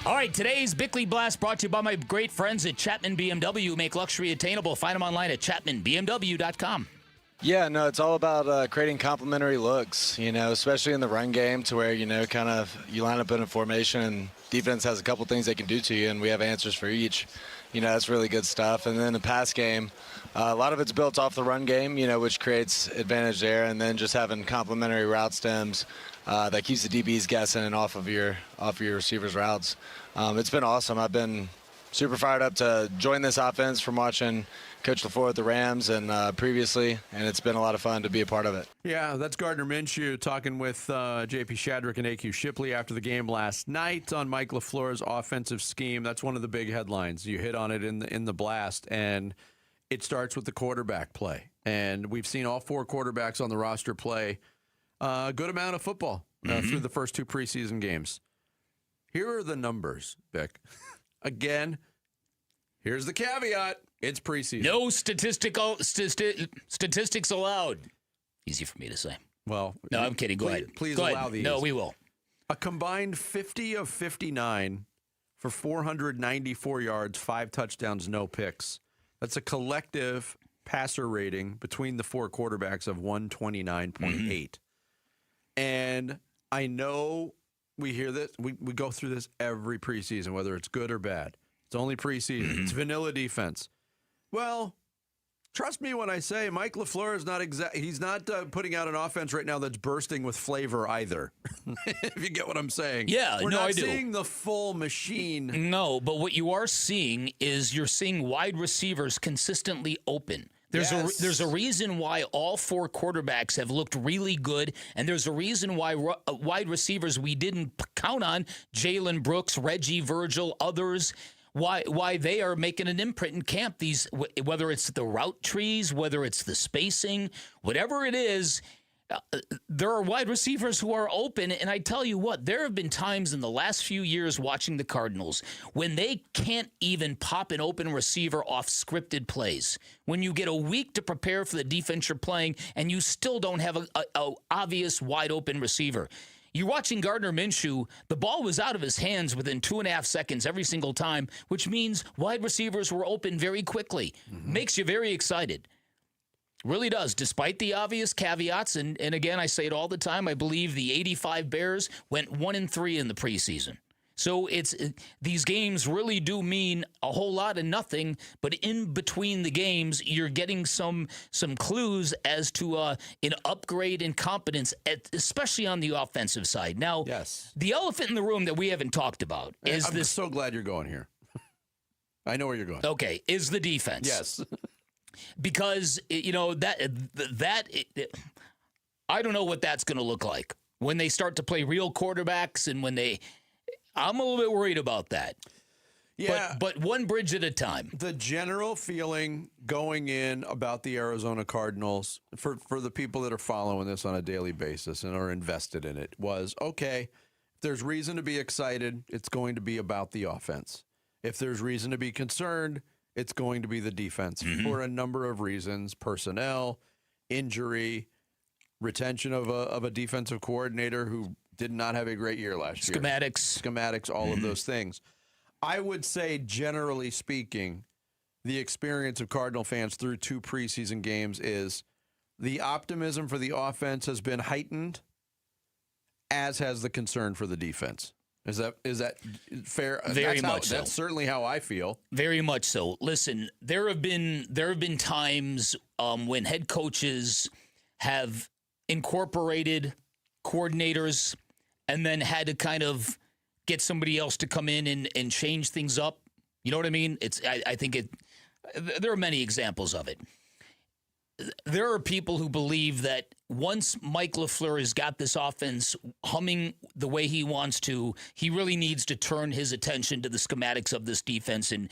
All right, today's Bickley Blast brought to you by my great friends at Chapman BMW, who make luxury attainable. Find them online at chapmanbmw.com. Yeah, no, it's all about creating complementary looks, especially in the run game, to where, kind of you line up in a formation and defense has a couple things they can do to you, and we have answers for each. That's really good stuff. And then the pass game, a lot of it's built off the run game, which creates advantage there, and then just having complementary route stems that keeps the DBs guessing and off of your receivers' routes. It's been awesome. I've been super fired up to join this offense from watching Coach LaFleur at the Rams and previously, and it's been a lot of fun to be a part of it. Yeah, that's Gardner Minshew talking with J.P. Shadrick and A.Q. Shipley after the game last night on Mike LaFleur's offensive scheme. That's one of the big headlines. You hit on it in the blast, and it starts with the quarterback play. And we've seen all 4 quarterbacks on the roster play a good amount of football through the first 2 preseason games. Here are the numbers, Vic. Again, here's the caveat. It's preseason. No statistics allowed. Easy for me to say. Well, no, I'm kidding. Go ahead. Please Go allow ahead. these. No, we will. A combined 50 of 59 for 494 yards, 5 touchdowns, no picks. That's a collective passer rating between the 4 quarterbacks of 129.8. And I know we hear this. We go through this every preseason, whether it's good or bad. It's only preseason. It's vanilla defense. Well, trust me when I say Mike LaFleur is not he's not putting out an offense right now that's bursting with flavor either. If you get what I'm saying. Yeah, We're no, not I do. seeing the full machine. No, but what you are seeing is you're seeing wide receivers consistently open. There's a reason why all 4 quarterbacks have looked really good, and there's a reason why wide receivers we didn't count on, Jalen Brooks, Reggie, Virgil, others, why they are making an imprint in camp. These, whether it's the route trees, whether it's the spacing, whatever it is, there are wide receivers who are open. And I tell you what, there have been times in the last few years watching the Cardinals when they can't even pop an open receiver off scripted plays. When you get a week to prepare for the defense you're playing and you still don't have a obvious wide open receiver. You're watching Gardner Minshew, the ball was out of his hands within 2.5 seconds every single time, which means wide receivers were open very quickly. Makes you very excited. Really does, despite the obvious caveats. And again, I say it all the time, I believe the 85 Bears went 1-3 in the preseason. So these games really do mean a whole lot of nothing, but in between the games, you're getting some clues as to an upgrade in competence, especially on the offensive side. Now, the elephant in the room that we haven't talked about is I'm so glad you're going here. I know where you're going. Okay, is the defense. Yes. Because, I don't know what that's going to look like when they start to play real quarterbacks and when I'm a little bit worried about that. Yeah. But one bridge at a time. The general feeling going in about the Arizona Cardinals, for the people that are following this on a daily basis and are invested in it, was, okay, if there's reason to be excited, it's going to be about the offense. If there's reason to be concerned, it's going to be the defense for a number of reasons: personnel, injury, retention of a defensive coordinator who did not have a great year last year. Schematics, all of those things. I would say, generally speaking, the experience of Cardinal fans through 2 preseason games is the optimism for the offense has been heightened, as has the concern for the defense. Is that fair? Very much so. That's certainly how I feel. Very much so. Listen, there have been times when head coaches have incorporated coordinators and then had to kind of get somebody else to come in and change things up. You know what I mean? I think there are many examples of it. There are people who believe that once Mike LaFleur has got this offense humming the way he wants to, he really needs to turn his attention to the schematics of this defense and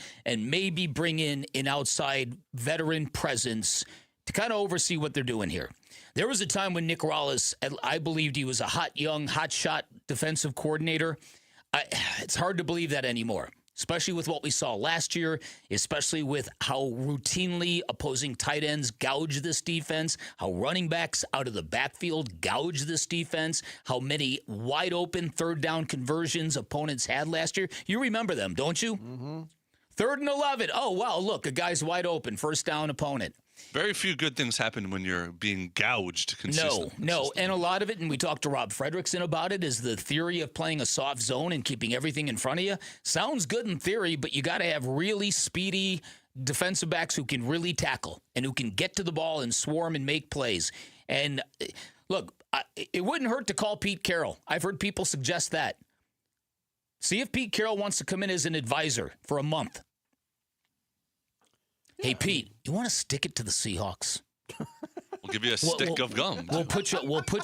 maybe bring in an outside veteran presence to kind of oversee what they're doing here. There was a time when Nick Rallis, I believed he was a hot shot defensive coordinator. It's hard to believe that anymore, especially with what we saw last year, especially with how routinely opposing tight ends gouge this defense, how running backs out of the backfield gouge this defense, how many wide open 3rd down conversions opponents had last year. You remember them, don't you? 3rd and 11. Oh, wow, look, a guy's wide open, 1st down opponent. Very few good things happen when you're being gouged consistently. No, and a lot of it, and we talked to Rob Fredrickson about it, is the theory of playing a soft zone and keeping everything in front of you. Sounds good in theory, but you got to have really speedy defensive backs who can really tackle and who can get to the ball and swarm and make plays. And look, it wouldn't hurt to call Pete Carroll. I've heard people suggest that. See if Pete Carroll wants to come in as an advisor for a month Hey, Pete, you want to stick it to the Seahawks? We'll give you a stick of gum. We'll put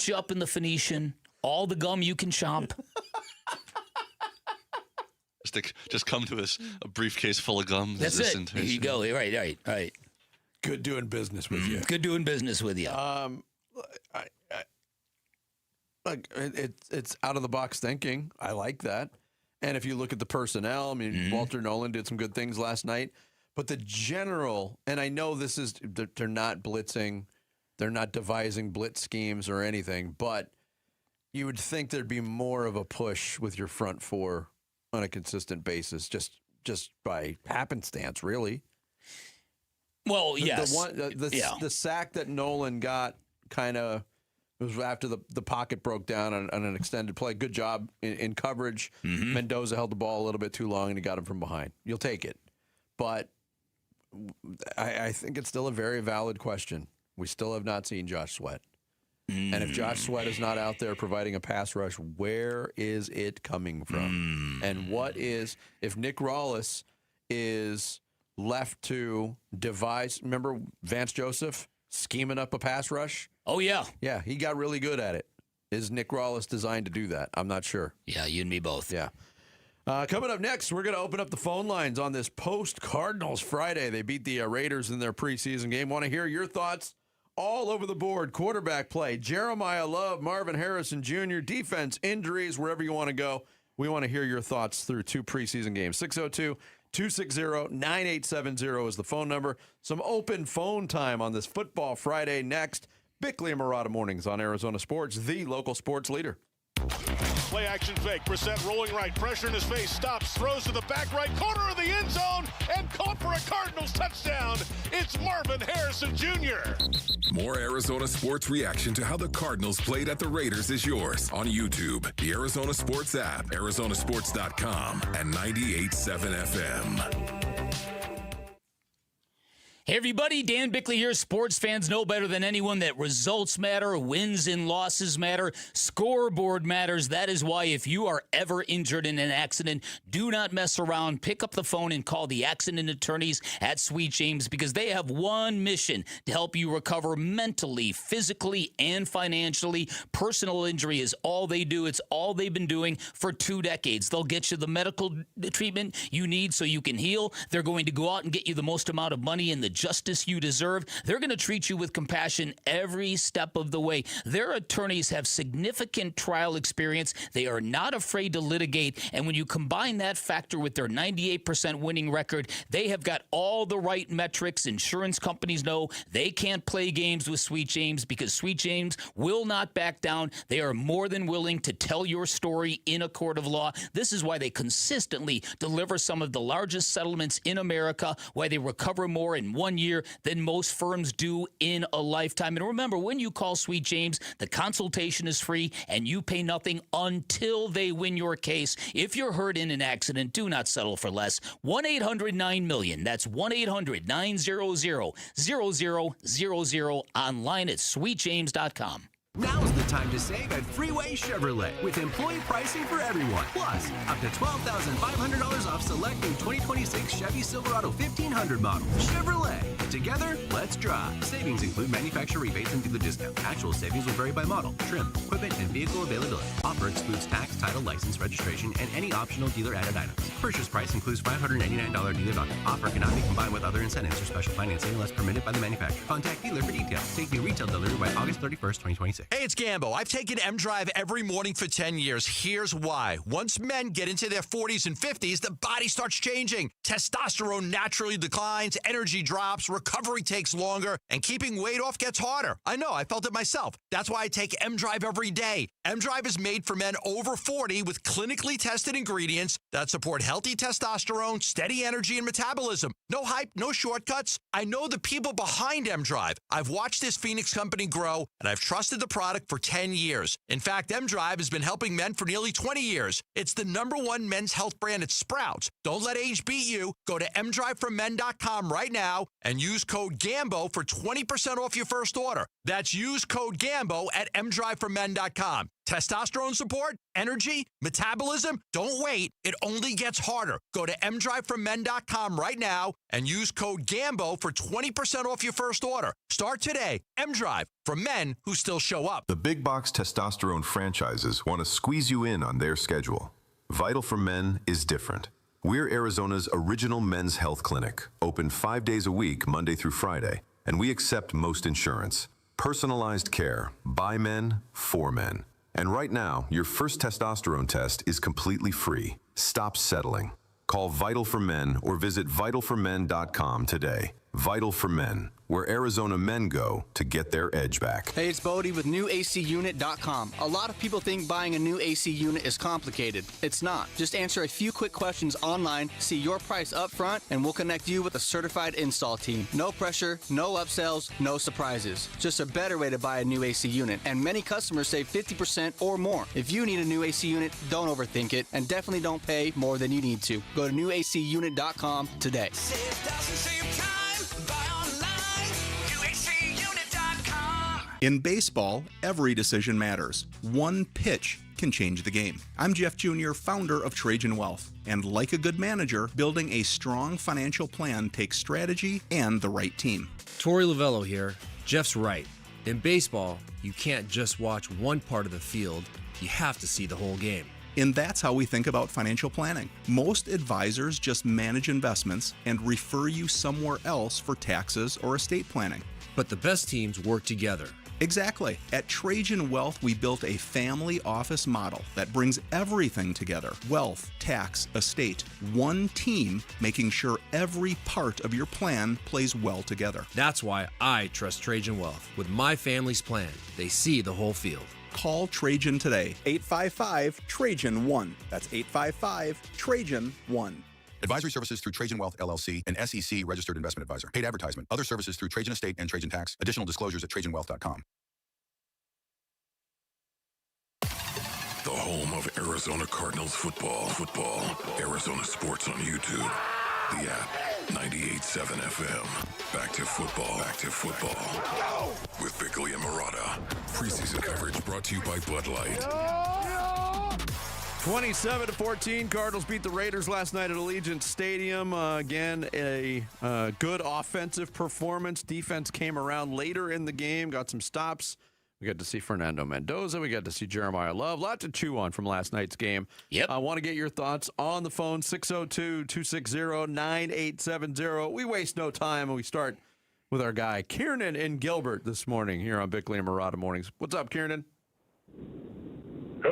you up in the Phoenician. All the gum you can chomp. Just come to us a briefcase full of gum. That's it. There you go. Right. Good doing business with you. Good doing business with you. It's out of the box thinking. I like that. And if you look at the personnel, I mean, Walter Nolan did some good things last night. But the general, and I know they're not blitzing, they're not devising blitz schemes or anything, but you would think there'd be more of a push with your front four on a consistent basis, just by happenstance, really. Well, yes. The sack that Nolan got kind of was after the pocket broke down on an extended play. Good job in coverage. Mendoza held the ball a little bit too long, and he got him from behind. You'll take it. But I think it's still a very valid question. We still have not seen Josh Sweat. And if Josh Sweat is not out there providing a pass rush, where is it coming from? And what is, if Nick Rawlis is left to devise, remember Vance Joseph scheming up a pass rush? Oh, yeah. Yeah, he got really good at it. Is Nick Rawlis designed to do that? I'm not sure. Yeah, you and me both. Yeah. Coming up next, we're going to open up the phone lines on this post-Cardinals Friday. They beat the Raiders in their preseason game. Want to hear your thoughts? All over the board, quarterback play, Jeremiah Love, Marvin Harrison Jr., defense, injuries, wherever you want to go. We want to hear your thoughts through 2 preseason games. 602-260-9870 is the phone number. Some open phone time on this Football Friday next. Bickley and Marotta Mornings on Arizona Sports, the local sports leader. Play action fake. Brissett rolling right. Pressure in his face. Stops. Throws to the back right corner of the end zone. And caught for a Cardinals touchdown. It's Marvin Harrison Jr. More Arizona sports reaction to how the Cardinals played at the Raiders is yours on YouTube, the Arizona Sports app, arizonasports.com, and 98.7 FM. Hey, everybody. Dan Bickley here. Sports fans know better than anyone that results matter, wins and losses matter, scoreboard matters. That is why if you are ever injured in an accident, do not mess around. Pick up the phone and call the accident attorneys at Sweet James because they have one mission to help you recover mentally, physically, and financially. Personal injury is all they do. It's all they've been doing for 2 decades. They'll get you the medical treatment you need so you can heal. They're going to go out and get you the most amount of money and the justice you deserve. They're going to treat you with compassion every step of the way. Their attorneys have significant trial experience. They are not afraid to litigate. And when you combine that factor with their 98% winning record, they have got all the right metrics. Insurance companies know they can't play games with Sweet James because Sweet James will not back down. They are more than willing to tell your story in a court of law. This is why they consistently deliver some of the largest settlements in America, why they recover more in 1 year than most firms do in a lifetime. And remember, when you call Sweet James, the consultation is free and you pay nothing until they win your case. If you're hurt in an accident, do not settle for less. 1-800-9-MILLION. That's 1-800-900-0000 online at sweetjames.com. Now's the time to save at Freeway Chevrolet with employee pricing for everyone. Plus, up to $12,500 off select new 2026 Chevy Silverado 1500 model. Chevrolet. Together, let's drive. Savings include manufacturer rebates and dealer discount. Actual savings will vary by model, trim, equipment, and vehicle availability. Offer excludes tax, title, license, registration, and any optional dealer-added items. Purchase price includes $589 dealer value. Offer cannot be combined with other incentives or special financing unless permitted by the manufacturer. Contact dealer for details. Take new retail delivery by August 31st, 2026. Hey, it's Gambo. I've taken M-Drive every morning for 10 years. Here's why. Once men get into their 40s and 50s, the body starts changing. Testosterone naturally declines, energy drops, recovery takes longer, and keeping weight off gets harder. I know, I felt it myself. That's why I take M-Drive every day. M-Drive is made for men over 40 with clinically tested ingredients that support healthy testosterone, steady energy, and metabolism. No hype, no shortcuts. I know the people behind M-Drive. I've watched this Phoenix company grow, and I've trusted the product for 10 years. In fact, M-Drive has been helping men for nearly 20 years. It's the #1 men's health brand at Sprouts. Don't let age beat you. Go to mdriveformen.com right now and use code GAMBO for 20% off your first order. That's use code GAMBO at mdriveformen.com. Testosterone support, energy, metabolism, don't wait. It only gets harder. Go to mdriveformen.com right now and use code GAMBO for 20% off your first order. Start today. mDrive, for men who still show up. The big box testosterone franchises want to squeeze you in on their schedule. Vital for Men is different. We're Arizona's original men's health clinic, open 5 days a week, Monday through Friday, and we accept most insurance. Personalized care, by men, for men. And right now, your first testosterone test is completely free. Stop settling. Call Vital for Men or visit vitalformen.com today. Vital for Men, where Arizona men go to get their edge back. Hey, it's Bodie with newacunit.com. A lot of people think buying a new AC unit is complicated. It's not. Just answer a few quick questions online, see your price up front, and we'll connect you with a certified install team. No pressure, no upsells, no surprises. Just a better way to buy a new AC unit. And many customers save 50% or more. If you need a new AC unit, don't overthink it, and definitely don't pay more than you need to. Go to newacunit.com today. In baseball, every decision matters. One pitch can change the game. I'm Jeff Jr., founder of Trajan Wealth. And like a good manager, building a strong financial plan takes strategy and the right team. Torey Lavello here. Jeff's right. In baseball, you can't just watch one part of the field. You have to see the whole game. And that's how we think about financial planning. Most advisors just manage investments and refer you somewhere else for taxes or estate planning. But the best teams work together. Exactly. At Trajan Wealth, we built a family office model that brings everything together. Wealth, tax, estate. One team making sure every part of your plan plays well together. That's why I trust Trajan Wealth. With my family's plan, they see the whole field. Call Trajan today. 855-TRAJAN-1. That's 855-TRAJAN-1. Advisory services through Trajan Wealth, LLC, an SEC registered investment advisor. Paid advertisement. Other services through Trajan Estate and Trajan Tax. Additional disclosures at TrajanWealth.com. The home of Arizona Cardinals football. Arizona Sports on YouTube. The app. 98.7 FM. Back to football. With Bickley and Murata. Preseason coverage brought to you by Bud Light. 27-14, Cardinals beat the Raiders last night at Allegiant Stadium. Again, a good offensive performance. Defense came around later in the game, got some stops. We got to see Fernando Mendoza. We got to see Jeremiah Love. A lot to chew on from last night's game. Yep. I want to get your thoughts on the phone, 602-260-9870. We waste no time, and we start with our guy, Kiernan in Gilbert, this morning here on Bickley and Murata Mornings. What's up, Kiernan? Hey,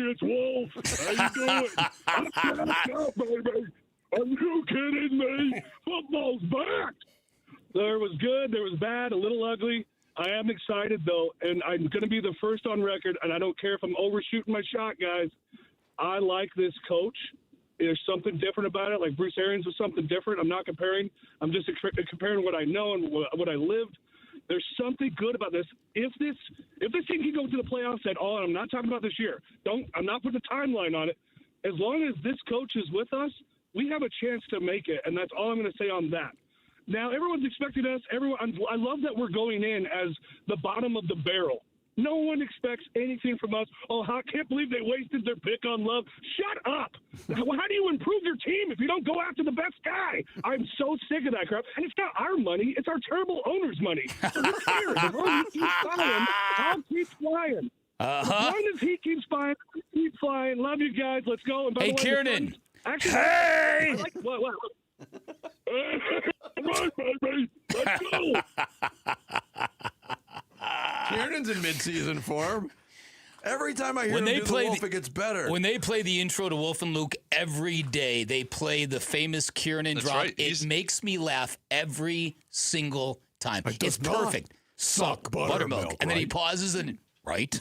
it's Wolf. How you doing? I'm back up, baby. Are you kidding me? Football's back. There was good. There was bad. A little ugly. I am excited, though, and I'm going to be the first on record, and I don't care if I'm overshooting my shot, guys. I like this coach. There's something different about it. Like Bruce Arians was something different. I'm not comparing. I'm just comparing what I know and what I lived. There's something good about this. If this team can go to the playoffs at all, and I'm not talking about this year. I'm not putting a timeline on it. As long as this coach is with us, we have a chance to make it, and that's all I'm going to say on that. Now, everyone's expecting us. I love that we're going in as the bottom of the barrel. No one expects anything from us. Oh, I can't believe they wasted their pick on Love. Shut up. How do you improve your team if you don't go after the best guy? I'm so sick of that crap. And it's not our money. It's our terrible owner's money. So who cares? As long as he keeps flying, I'll keep flying. As long as he keeps flying, I'll keep flying. Love you guys. Let's go. And by hey, the way, Kiernan. Actually, hey! What? Right, baby. Let's go. Kiernan's in midseason form. Every time I hear him do the Wolf, it gets better. When they play the intro to Wolf and Luke every day, they play the famous Kiernan drop. Right. It makes me laugh every single time. It's perfect. Suck buttermilk. And then he pauses and, right?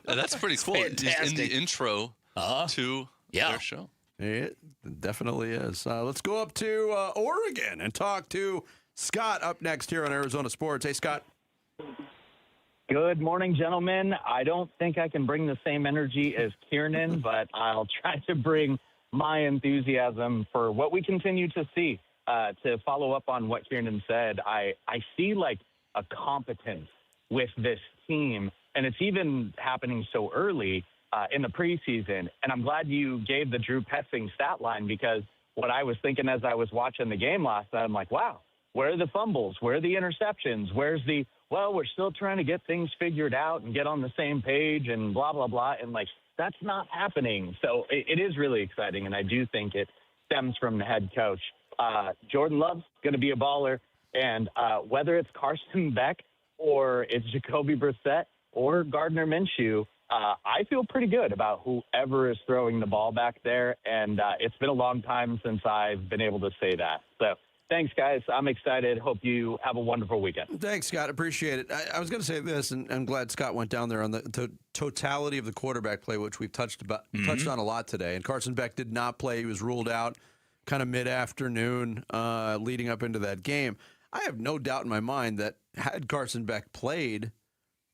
That's pretty cool. He's in the intro to their show. It definitely is. Let's go up to Oregon and talk to Scott up next here on Arizona Sports. Hey, Scott. Good morning, gentlemen. I don't think I can bring the same energy as Kiernan, but I'll try to bring my enthusiasm for what we continue to see. To follow up on what Kiernan said, I see like a competence with this team. And it's even happening so early in the preseason. And I'm glad you gave the Drew Petzing stat line, because what I was thinking as I was watching the game last night, I'm like, wow, where are the fumbles? Where are the interceptions? Where's the, well, we're still trying to get things figured out and get on the same page and blah, blah, blah. And, like, that's not happening. So it is really exciting, and I do think it stems from the head coach. Jordan Love's going to be a baller, and whether it's Carson Beck or it's Jacoby Brissett or Gardner Minshew, I feel pretty good about whoever is throwing the ball back there, and it's been a long time since I've been able to say that. So thanks, guys. I'm excited. Hope you have a wonderful weekend. Thanks, Scott. Appreciate it. I was going to say this, and I'm glad Scott went down there on the totality of the quarterback play, which we've touched on a lot today. And Carson Beck did not play. He was ruled out kind of mid-afternoon leading up into that game. I have no doubt in my mind that had Carson Beck played,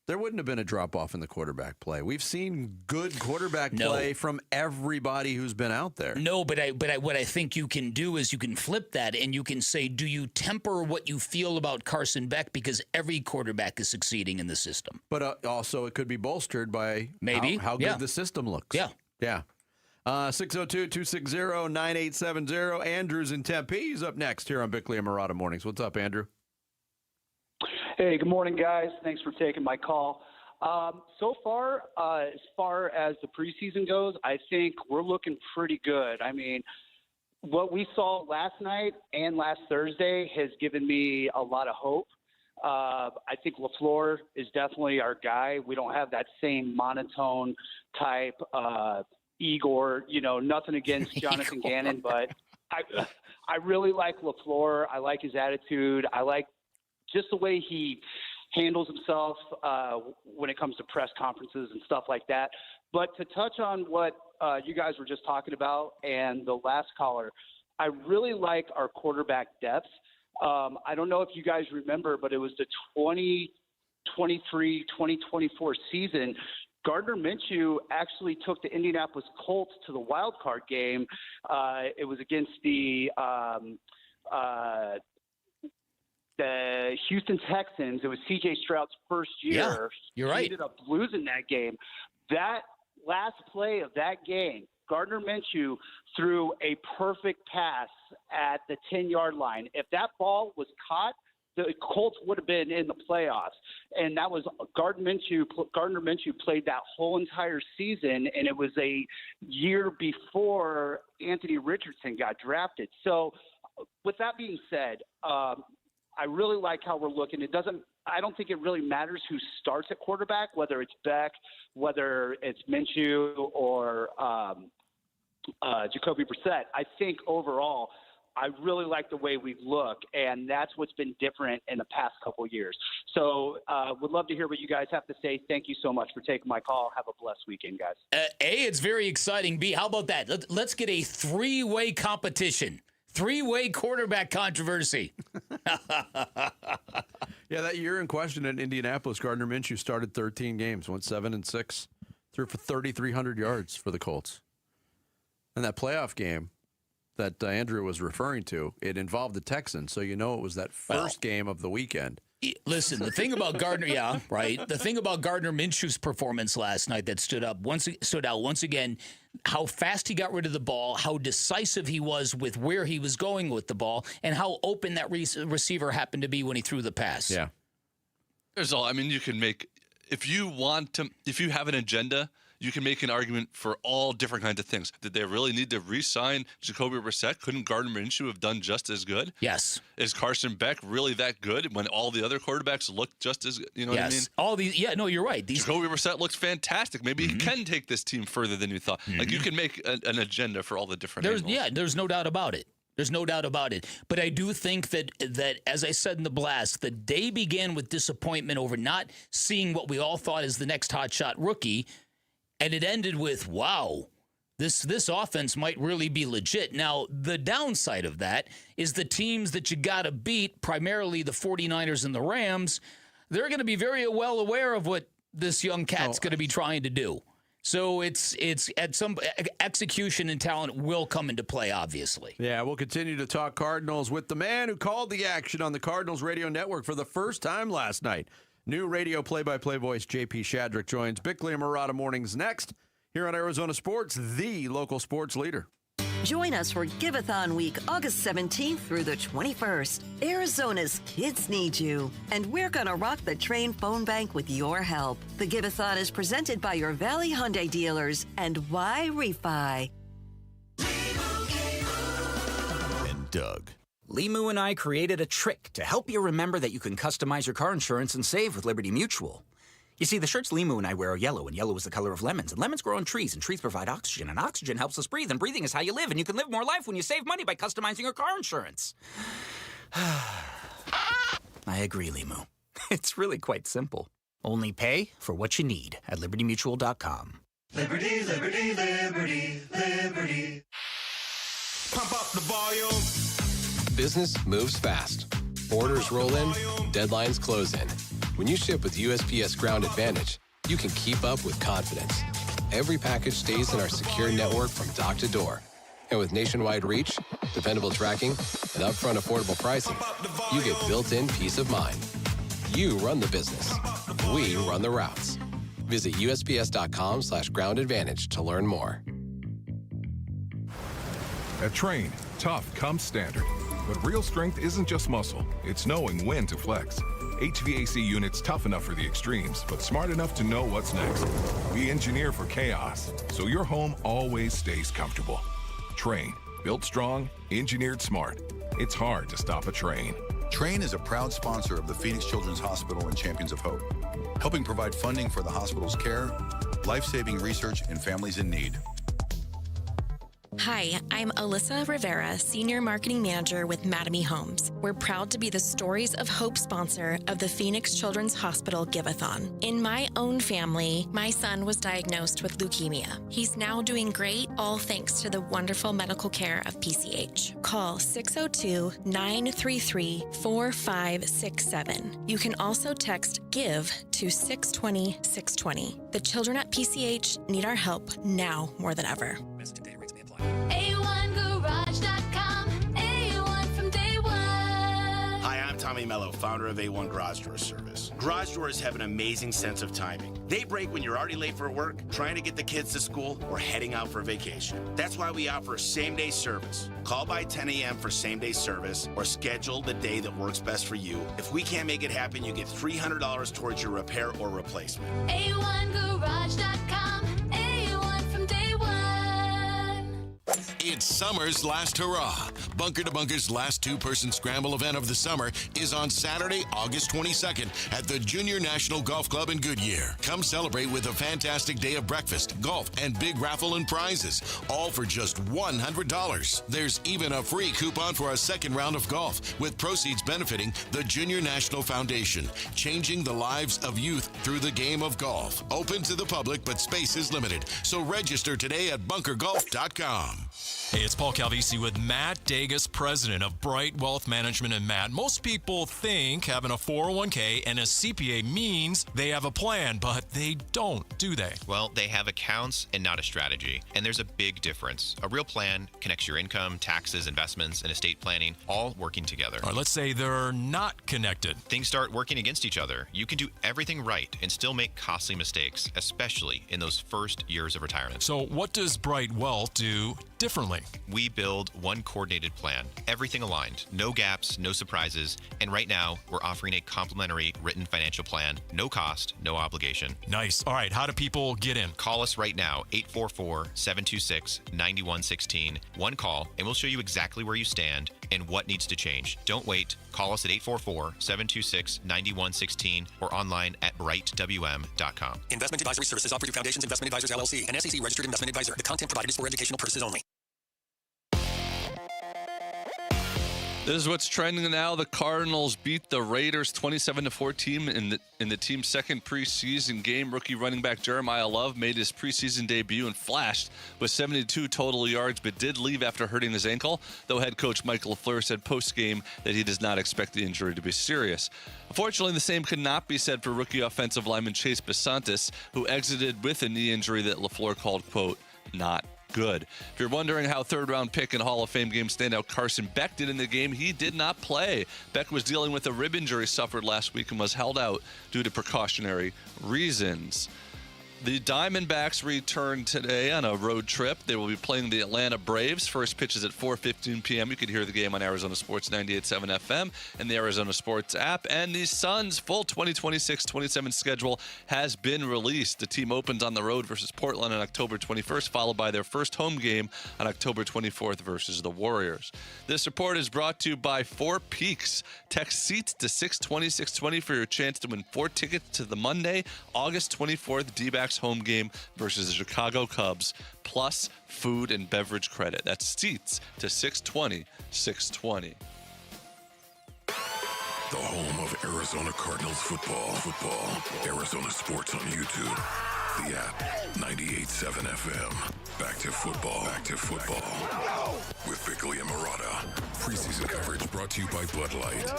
there wouldn't have been a drop-off in the quarterback play. We've seen good quarterback play from everybody who's been out there. No, but what I think you can do is you can flip that and you can say, do you temper what you feel about Carson Beck because every quarterback is succeeding in the system? But also it could be bolstered by maybe how good the system looks. Yeah. Yeah. 602-260-9870. Andrew's in Tempe. He's up next here on Bickley and Marotta Mornings. What's up, Andrew? Hey, good morning, guys. Thanks for taking my call. So far, as far as the preseason goes, I think we're looking pretty good. I mean, what we saw last night and last Thursday has given me a lot of hope. I think LaFleur is definitely our guy. We don't have that same monotone type Igor, nothing against Jonathan Gannon, but I really like LaFleur. I like his attitude. I like just the way he handles himself when it comes to press conferences and stuff like that. But to touch on what you guys were just talking about and the last caller, I really like our quarterback depth. I don't know if you guys remember, but it was the 2023-2024 season. Gardner Minshew actually took the Indianapolis Colts to the wild card game. It was against the Houston Texans. It was C.J. Stroud's first year. Yeah, you're right. He ended up losing that game. That last play of that game, Gardner Minshew threw a perfect pass at the 10-yard line. If that ball was caught, the Colts would have been in the playoffs. And that was Gardner Minshew played that whole entire season, and it was a year before Anthony Richardson got drafted. So with that being said, I really like how we're looking. I don't think it really matters who starts at quarterback, whether it's Beck, whether it's Minshew or Jacoby Brissett. I think overall, I really like the way we look, and that's what's been different in the past couple of years. So would love to hear what you guys have to say. Thank you so much for taking my call. Have a blessed weekend, guys. A, it's very exciting. B, how about that? Let's get a three-way competition. Three-way quarterback controversy. Yeah, that year in question in Indianapolis, Gardner Minshew started 13 games, went 7-6, threw for 3,300 yards for the Colts. And that playoff game that Andrew was referring to, it involved the Texans, so it was that first game of the weekend. Listen, the thing about Gardner, the thing about Gardner Minshew's performance last night that stood out once again, how fast he got rid of the ball, how decisive he was with where he was going with the ball, and how open that receiver happened to be when he threw the pass. Yeah. You can make, if you have an agenda, you can make an argument for all different kinds of things. Did they really need to re-sign Jacoby Brissett? Couldn't Gardner Minshew have done just as good? Yes. Is Carson Beck really that good when all the other quarterbacks look just as, what I mean? All these, you're right. Jacoby Brissett looks fantastic. Maybe he can take this team further than you thought. Like, you can make an agenda for all the different angles. Yeah, there's no doubt about it. There's no doubt about it. But I do think that, as I said in the blast, the day began with disappointment over not seeing what we all thought is the next hotshot rookie. And it ended with, wow, this offense might really be legit. Now, the downside of that is the teams that you got to beat, primarily the 49ers and the Rams, they're going to be very well aware of what this young cat's going to be trying to do. So it's at some execution and talent will come into play, obviously. Yeah, we'll continue to talk Cardinals with the man who called the action on the Cardinals radio network for the first time last night. New radio play-by-play voice JP Shadrick joins Bickley and Murata mornings next here on Arizona Sports, the local sports leader. Join us for Give-a-thon Week, August 17th through the 21st. Arizona's kids need you, and we're going to rock the Train phone bank with your help. The Give-a-thon is presented by your Valley Hyundai dealers and Y Refi. And Doug. Limu and I created a trick to help you remember that you can customize your car insurance and save with Liberty Mutual. You see, the shirts Limu and I wear are yellow, and yellow is the color of lemons. And lemons grow on trees, and trees provide oxygen. And oxygen helps us breathe, and breathing is how you live. And you can live more life when you save money by customizing your car insurance. I agree, Limu. It's really quite simple. Only pay for what you need at LibertyMutual.com. Liberty, liberty, liberty, liberty. Pump up the volume. Business moves fast. Orders roll in, deadlines close in. When you ship with USPS Ground Advantage, you can keep up with confidence. Every package stays in our secure network from dock to door. And with nationwide reach, dependable tracking, and upfront affordable pricing, you get built-in peace of mind. You run the business. We run the routes. Visit USPS.com/Ground Advantage to learn more. At Train, tough comes standard. But real strength isn't just muscle, it's knowing when to flex. HVAC units tough enough for the extremes, but smart enough to know what's next. We engineer for chaos, so your home always stays comfortable. Train, built strong, engineered smart. It's hard to stop a train. Train is a proud sponsor of the Phoenix Children's Hospital and Champions of Hope, helping provide funding for the hospital's care, life-saving research, and families in need. Hi, I'm Alyssa Rivera, Senior Marketing Manager with Mattamy Homes. We're proud to be the Stories of Hope sponsor of the Phoenix Children's Hospital Give-a-thon. In my own family, my son was diagnosed with leukemia. He's now doing great, all thanks to the wonderful medical care of PCH. Call 602-933-4567. You can also text GIVE to 620-620. The children at PCH need our help now more than ever. A1Garage.com, A1 from day one. Hi, I'm Tommy Mello, founder of A1 Garage Door Service. Garage doors have an amazing sense of timing. They break when you're already late for work, trying to get the kids to school, or heading out for vacation. That's why we offer same-day service. Call by 10 a.m. for same-day service, or schedule the day that works best for you. If we can't make it happen, you get $300 towards your repair or replacement. A1Garage.com, A1 from day one. It's summer's last hurrah. Bunker to Bunker's last two-person scramble event of the summer is on Saturday, August 22nd at the Junior National Golf Club in Goodyear. Come celebrate with a fantastic day of breakfast, golf, and big raffle and prizes, all for just $100. There's even a free coupon for a second round of golf, with proceeds benefiting the Junior National Foundation, changing the lives of youth through the game of golf. Open to the public, but space is limited, so register today at bunkergolf.com. Hey, it's Paul Calvisi with Matt Dagas, president of Bright Wealth Management. And Matt, most people think having a 401k and a CPA means they have a plan, but they don't, do they? Well, they have accounts and not a strategy. And there's a big difference. A real plan connects your income, taxes, investments, and estate planning all working together. All right, let's say they're not connected. Things start working against each other. You can do everything right and still make costly mistakes, especially in those first years of retirement. So what does Bright Wealth do differently? We build one coordinated plan, everything aligned, no gaps, no surprises, and right now we're offering a complimentary written financial plan, no cost, no obligation. Nice. All right, how do people get in? Call us right now, 844-726-9116. One call, and we'll show you exactly where you stand and what needs to change. Don't wait. Call us at 844-726-9116 or online at brightwm.com. Investment advisory services offered through Foundations Investment Advisors, LLC, an SEC registered investment advisor. The content provided is for educational purposes only. This is what's trending now. The Cardinals beat the Raiders 27-14 in the team's second preseason game. Rookie running back Jeremiah Love made his preseason debut and flashed with 72 total yards, but did leave after hurting his ankle, though head coach Michael LaFleur said post-game that he does not expect the injury to be serious. Unfortunately, the same could not be said for rookie offensive lineman Chase Besantis, who exited with a knee injury that LaFleur called, quote, not good. If you're wondering how third-round pick and Hall of Fame game standout Carson Beck did in the game, he did not play. Beck was dealing with a rib injury suffered last week and was held out due to precautionary reasons. The Diamondbacks return today on a road trip. They will be playing the Atlanta Braves. First pitch is at 4:15 p.m. You can hear the game on Arizona Sports 98.7 FM and the Arizona Sports app. And the Suns' full 2026-27 schedule has been released. The team opens on the road versus Portland on October 21st, followed by their first home game on October 24th versus the Warriors. This report is brought to you by Four Peaks. Text SEATS to 620-620 for your chance to win 4 tickets to the Monday, August 24th D-backs home game versus the Chicago Cubs, plus food and beverage credit. That's SEATS to 620-620. The home of Arizona Cardinals football. Arizona Sports on YouTube. The app, 98.7 FM. Back to football. With Bickley and Murata. Preseason coverage brought to you by Bud Light.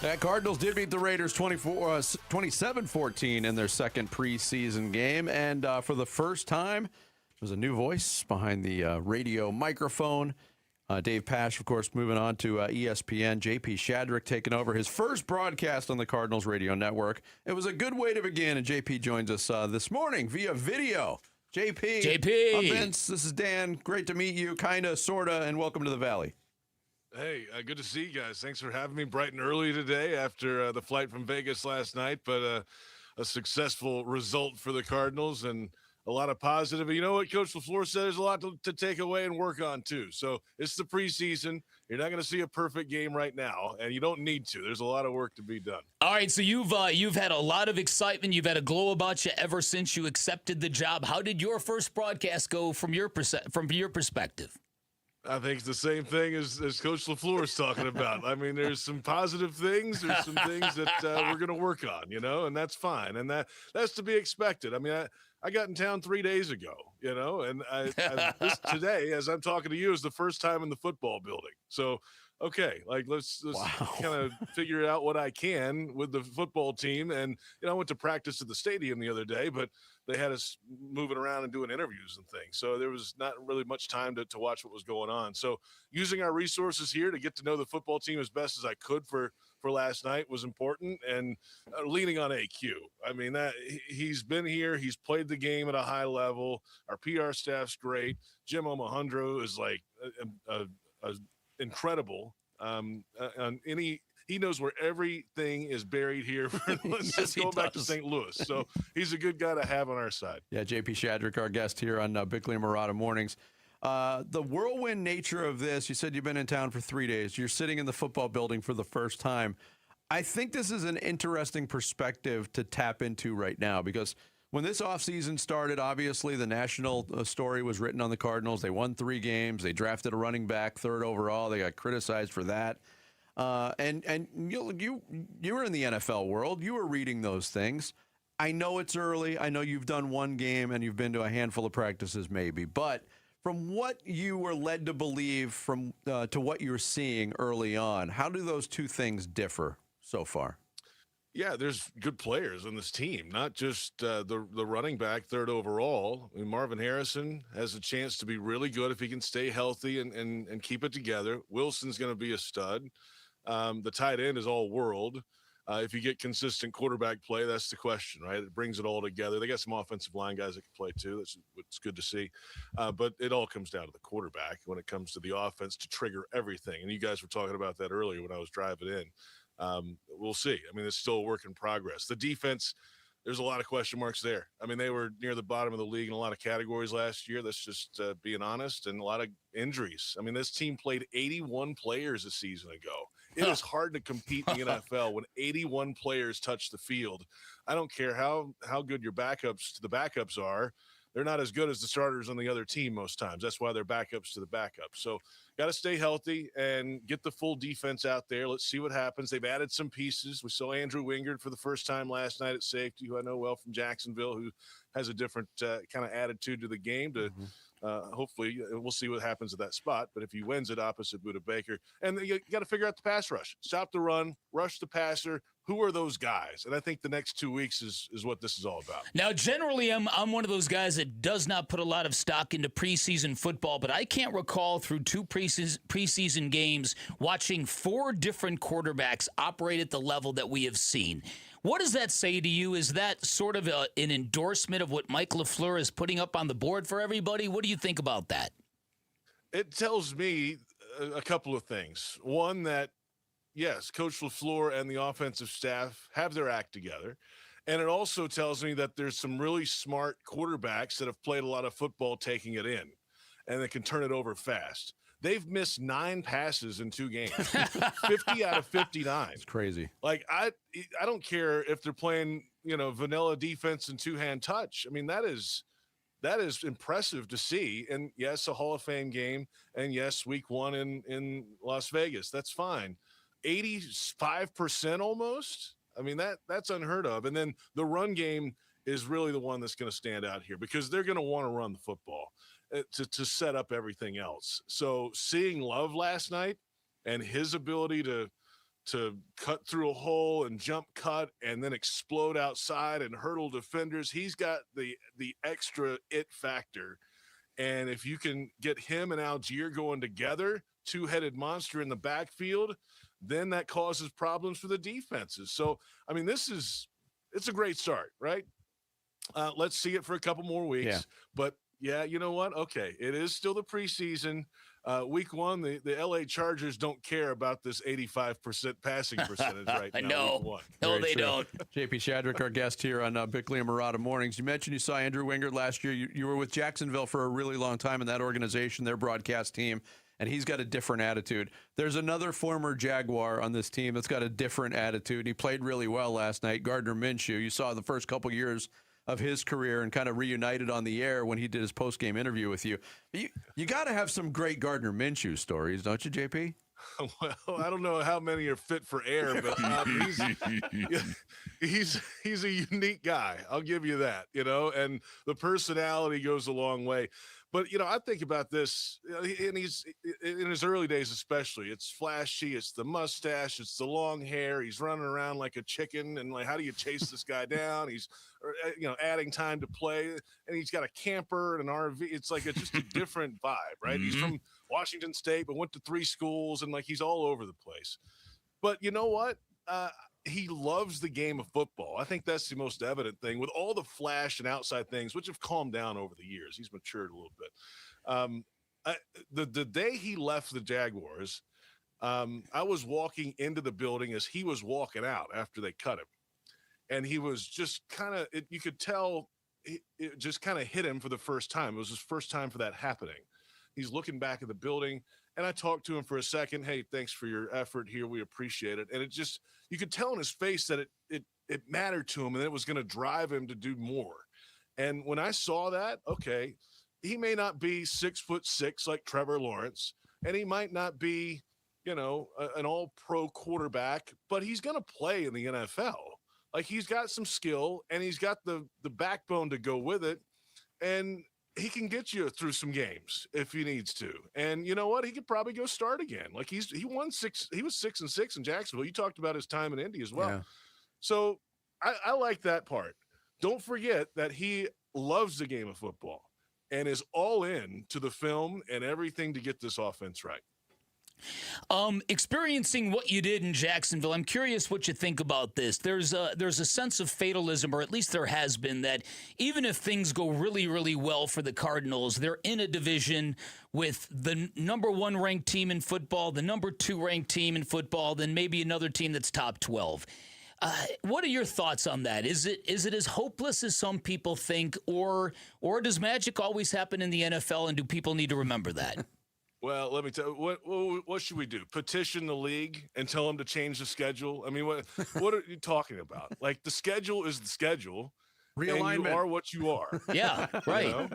Yeah, Cardinals did beat the Raiders 27-14 in their second preseason game. And for the first time, there's a new voice behind the radio microphone. Dave Pasch, of course, moving on to ESPN. JP Shadrick taking over his first broadcast on the Cardinals radio network. It was a good way to begin, and JP joins us this morning via video. JP. I'm Vince. This is Dan. Great to meet you, kind of, sort of, and welcome to the Valley. Hey, good to see you guys. Thanks for having me bright and early today after the flight from Vegas last night, but a successful result for the Cardinals and a lot of positive. You know what Coach LaFleur said, there's a lot to take away and work on too. So it's the preseason. You're not going to see a perfect game right now, and you don't need to. There's a lot of work to be done. All right, so you've had a lot of excitement. You've had a glow about you ever since you accepted the job. How did your first broadcast go from your perspective? I think it's the same thing as Coach LaFleur is talking about. I mean, there's some positive things. There's some things that we're going to work on, and that's fine. And that's to be expected. I mean, I got in town 3 days ago, and this today, as I'm talking to you, is the first time in the football building. So, okay, let's kind of figure out what I can with the football team. And, I went to practice at the stadium the other day, but they had us moving around and doing interviews and things. So there was not really much time to watch what was going on. So using our resources here to get to know the football team as best as I could for last night was important, and leaning on AQ. I mean, that he's been here. He's played the game at a high level. Our PR staff's great. Jim Omohundro is incredible. He knows where everything is buried here. Just going back to St. Louis. So he's a good guy to have on our side. Yeah, JP Shadrick, our guest here on Bickley and Murata Mornings. The whirlwind nature of this, you said you've been in town for 3 days. You're sitting in the football building for the first time. I think this is an interesting perspective to tap into right now, because when this offseason started, obviously the national story was written on the Cardinals. They won 3 games. They drafted a running back, 3rd overall. They got criticized for that. And you were in the NFL world. You were reading those things. I know it's early. I know you've done 1 game and you've been to a handful of practices maybe. But from what you were led to believe to what you're seeing early on, how do those two things differ so far? Yeah, there's good players on this team, not just the running back, 3rd overall. I mean, Marvin Harrison has a chance to be really good if he can stay healthy and keep it together. Wilson's going to be a stud. The tight end is all world. If you get consistent quarterback play, that's the question, right? It brings it all together. They got some offensive line guys that can play too. That's what's good to see. But it all comes down to the quarterback when it comes to the offense to trigger everything. And you guys were talking about that earlier when I was driving in. We'll see. I mean, it's still a work in progress. The defense, there's a lot of question marks there. I mean, they were near the bottom of the league in a lot of categories last year. That's just being honest, and a lot of injuries. I mean, this team played 81 players a season ago. It is hard to compete in the NFL when 81 players touch the field. I don't care how good your backups are. they're not as good as the starters on the other team most times. That's why they're backups to the backups. So got to stay healthy and get the full defense out there. Let's see what happens. They've added some pieces. We saw Andrew Wingard for the first time last night at safety, who I know well from Jacksonville, who has a different kind of attitude to the game. Hopefully, we'll see what happens at that spot. But if he wins it opposite Budda Baker, and you got to figure out the pass rush, stop the run, rush the passer. Who are those guys? And I think the next 2 weeks is what this is all about. Now, generally, I'm one of those guys that does not put a lot of stock into preseason football, but I can't recall through 2 preseason games watching 4 different quarterbacks operate at the level that we have seen. What does that say to you? Is that sort of an endorsement of what Mike LaFleur is putting up on the board for everybody? What do you think about that? It tells me a couple of things. One, that yes, Coach LaFleur and the offensive staff have their act together. And it also tells me that there's some really smart quarterbacks that have played a lot of football taking it in, and they can turn it over fast. They've missed 9 passes in 2 games, 50 out of 59. It's crazy. Like, I don't care if they're playing, vanilla defense and 2-hand touch. I mean, that is impressive to see. And yes, a Hall of Fame game. And yes, week 1 in Las Vegas. That's fine. 85% almost. I mean, that's unheard of. And then the run game is really the one that's going to stand out here because they're going to want to run the football to set up everything else. So seeing Love last night and his ability to cut through a hole and jump cut and then explode outside and hurdle defenders, he's got the extra it factor. And if you can get him and Algier going together, 2-headed monster in the backfield, then that causes problems for the defenses. So, I mean, it's a great start, right? Let's see it for a couple more weeks. Yeah. But, yeah, you know what? Okay, it is still the preseason. Week 1, the L.A. Chargers don't care about this 85% passing percentage right now. No, they don't. JP Shadrick, our guest here on Bickley and Murata Mornings. You mentioned you saw Andrew Wingard last year. You were with Jacksonville for a really long time in that organization, their broadcast team, and he's got a different attitude. There's another former Jaguar on this team that's got a different attitude. He played really well last night, Gardner Minshew. You saw the first couple years of his career and kind of reunited on the air when he did his post-game interview with you. You got to have some great Gardner Minshew stories, don't you, JP? Well, I don't know how many are fit for air, but he's a unique guy. I'll give you that, and the personality goes a long way. But, I think about this, and he's in his early days especially. It's flashy. It's the mustache. It's the long hair. He's running around like a chicken. And, how do you chase this guy down? He's, adding time to play. And he's got a camper and an RV. It's like just a different vibe, right? Mm-hmm. He's from Washington State, but went to 3 schools. And, he's all over the place. But you know what? He loves the game of football. I think that's the most evident thing with all the flash and outside things, which have calmed down over the years. He's matured a little bit. The day he left the Jaguars, I was walking into the building as he was walking out after they cut him. And he was just kind of, you could tell it just kind of hit him for the first time. It was his first time for that happening. He's looking back at the building. And I talked to him for a second. Hey, thanks for your effort here. We appreciate it. And it just, you could tell in his face that it mattered to him and it was going to drive him to do more. And when I saw that, okay, he may not be 6'6" like Trevor Lawrence, and he might not be, an all-pro quarterback, but he's going to play in the NFL. He's got some skill and he's got the backbone to go with it. And he can get you through some games if he needs to. And you know what? He could probably go start again. He won 6. He was 6-6 in Jacksonville. You talked about his time in Indy as well. Yeah. So I like that part. Don't forget that he loves the game of football and is all in to the film and everything to get this offense right. Experiencing what you did in Jacksonville, I'm curious what you think about this. There's a sense of fatalism, or at least there has been, that even if things go really, really well for the Cardinals, they're in a division with the number 1 ranked team in football, the number 2 ranked team in football, then maybe another team that's top 12. What are your thoughts on that? Is it as hopeless as some people think, or does magic always happen in the NFL, and do people need to remember that? Well, let me tell you, what should we do? Petition the league and tell them to change the schedule? I mean, what are you talking about? The schedule is the schedule, Realignment. And you are what you are. Yeah, right. You know?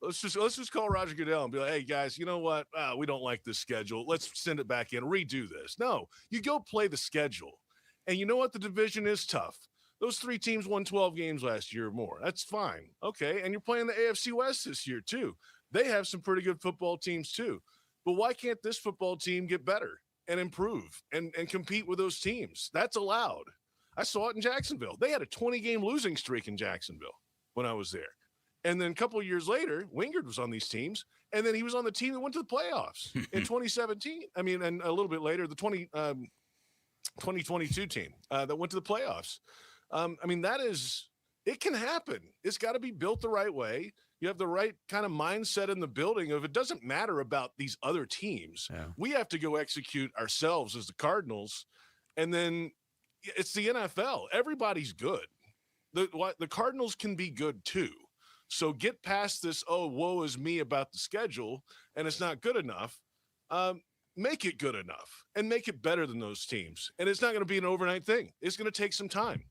Let's just call Roger Goodell and be like, hey, guys, you know what? We don't like this schedule. Let's send it back in, redo this. No, you go play the schedule. And you know what? The division is tough. Those 3 teams won 12 games last year or more. That's fine. Okay. And you're playing the AFC West this year, too. They have some pretty good football teams, too. But why can't this football team get better and improve and compete with those teams? That's allowed. I saw it in Jacksonville. They had a 20-game losing streak in Jacksonville when I was there. And then a couple of years later, Wingard was on these teams, and then he was on the team that went to the playoffs in 2017. I mean, and a little bit later, the 2022 team that went to the playoffs. I mean, it can happen. It's got to be built the right way. You have the right kind of mindset in the building of it doesn't matter about these other teams. Yeah. We have to go execute ourselves as the Cardinals, and then it's the NFL. Everybody's good. The Cardinals can be good too. So get past this, woe is me about the schedule, and it's not good enough. Make it good enough and make it better than those teams. And it's not going to be an overnight thing. It's going to take some time.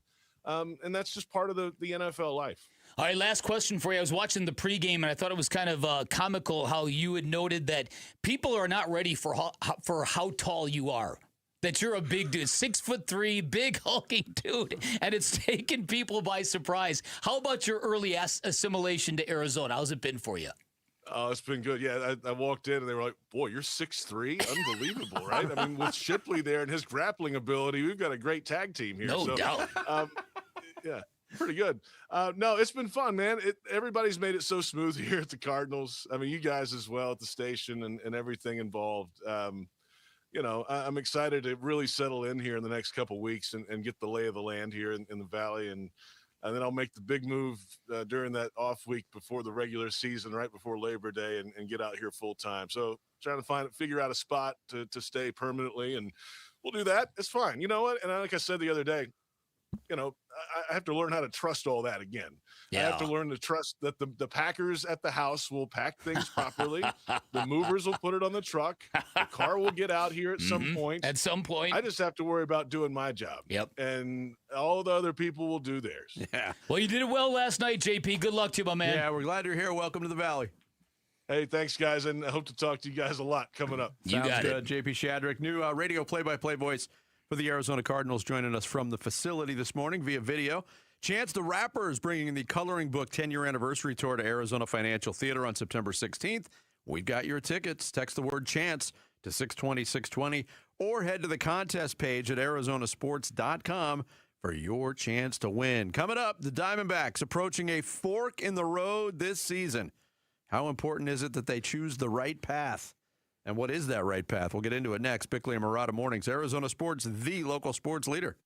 And that's just part of the NFL life. All right, last question for you. I was watching the pregame, and I thought it was kind of comical how you had noted that people are not ready for how tall you are. That you're a big dude, 6'3", big hulking dude, and it's taken people by surprise. How about your early assimilation to Arizona? How's it been for you? Oh, it's been good. Yeah, I walked in and they were like, boy, you're 6'3"? Unbelievable, right? I mean, with Shipley there and his grappling ability, we've got a great tag team here. No doubt. Yeah, pretty good. No, it's been fun, man. Everybody's made it so smooth here at the Cardinals. I mean, you guys as well at the station and everything involved. You know, I'm excited to really settle in here in the next couple of weeks and get the lay of the land here in the Valley. And then I'll make the big move during that off week before the regular season, right before Labor Day, and get out here full time. So trying to figure out a spot to stay permanently, and we'll do that. It's fine. You know what? And like I said the other day, you know, I have to learn how to trust all that again. Yeah. I have to learn to trust that the Packers at the house will pack things properly. The movers will put it on the truck. The car will get out here at some point. At some point. I just have to worry about doing my job. Yep. And all the other people will do theirs. Yeah. Well, you did it well last night, JP. Good luck to you, my man. Yeah, we're glad you're here. Welcome to the Valley. Hey, thanks, guys, and I hope to talk to you guys a lot coming up. You got it. JP Shadrick, new radio play-by-play voice for the Arizona Cardinals, joining us from the facility this morning via video. Chance the Rapper is bringing the Coloring Book 10-year anniversary tour to Arizona Financial Theater on September 16th. We've got your tickets. Text the word CHANCE to 620-620 or head to the contest page at arizonasports.com for your chance to win. Coming up, the Diamondbacks approaching a fork in the road this season. How important is it that they choose the right path? And what is that right path? We'll get into it next. Bickley and Murata Mornings, Arizona Sports, the local sports leader.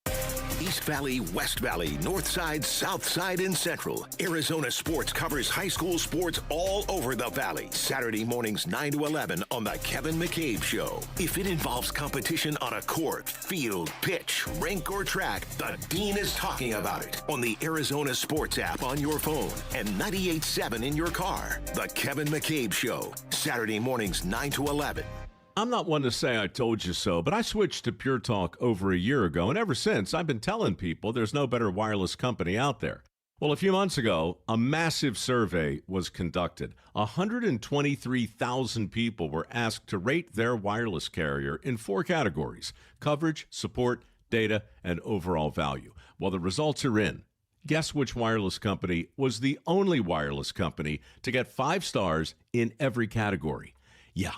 East Valley, West Valley, North Side, South Side, and Central. Arizona Sports covers high school sports all over the Valley. Saturday mornings 9 to 11 on The Kevin McCabe Show. If it involves competition on a court, field, pitch, rink, or track, the Dean is talking about it on the Arizona Sports app on your phone and 98.7 in your car. The Kevin McCabe Show. Saturday mornings 9 to 11. I'm not one to say I told you so, but I switched to Pure Talk over a year ago, and ever since, I've been telling people there's no better wireless company out there. Well, a few months ago, a massive survey was conducted. 123,000 people were asked to rate their wireless carrier in 4 categories: coverage, support, data, and overall value. Well, the results are in. Guess which wireless company was the only wireless company to get 5 stars in every category? Yeah.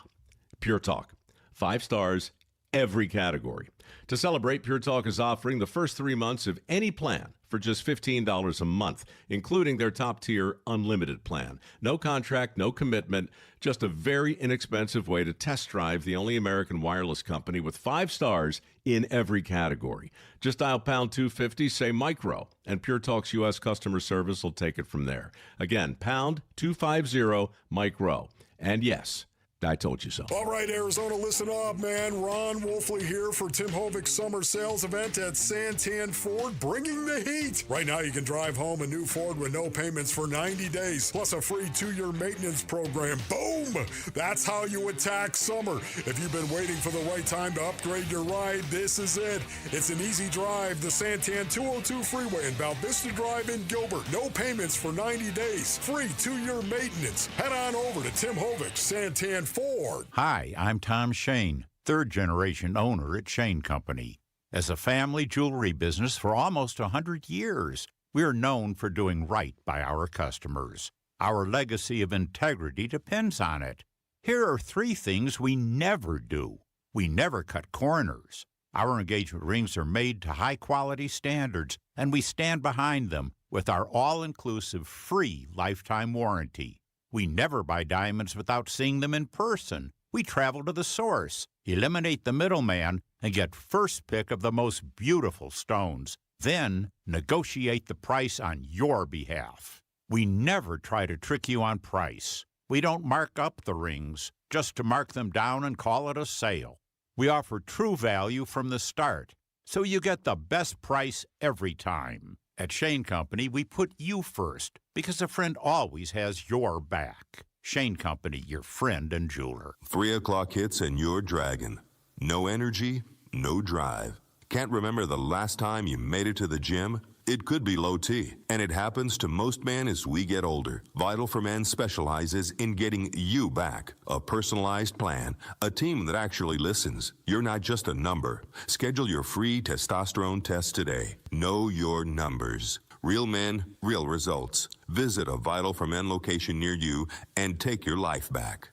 Pure Talk. 5 stars, every category. To celebrate, Pure Talk is offering the first 3 months of any plan for just $15 a month, including their top-tier unlimited plan. No contract, no commitment, just a very inexpensive way to test drive the only American wireless company with 5 stars in every category. Just dial pound 250, say micro, and Pure Talk's U.S. customer service will take it from there. Again, pound 250 micro. And yes, I told you so. All right, Arizona, listen up, man. Ron Wolfley here for Tim Hovick's summer sales event at Santan Ford, bringing the heat. Right now, you can drive home a new Ford with no payments for 90 days, plus a free 2-year maintenance program. Boom! That's how you attack summer. If you've been waiting for the right time to upgrade your ride, this is it. It's an easy drive, the Santan 202 freeway in Val Vista Drive in Gilbert. No payments for 90 days. Free 2-year maintenance. Head on over to Tim Hovick's Santan Ford. Hi, I'm Tom Shane, third-generation owner at Shane Company. As a family jewelry business for almost 100 years, we are known for doing right by our customers. Our legacy of integrity depends on it. Here are 3 things we never do. We never cut corners. Our engagement rings are made to high-quality standards, and we stand behind them with our all-inclusive free lifetime warranty. We never buy diamonds without seeing them in person. We travel to the source, eliminate the middleman, and get first pick of the most beautiful stones. Then negotiate the price on your behalf. We never try to trick you on price. We don't mark up the rings just to mark them down and call it a sale. We offer true value from the start, so you get the best price every time. At Shane Company, we put you first because a friend always has your back. Shane Company, your friend and jeweler. 3 o'clock hits and you're dragging. No energy, no drive. Can't remember the last time you made it to the gym? It could be low T, and it happens to most men as we get older. Vital for Men specializes in getting you back. A personalized plan, a team that actually listens. You're not just a number. Schedule your free testosterone test today. Know your numbers. Real men, real results. Visit a Vital for Men location near you and take your life back.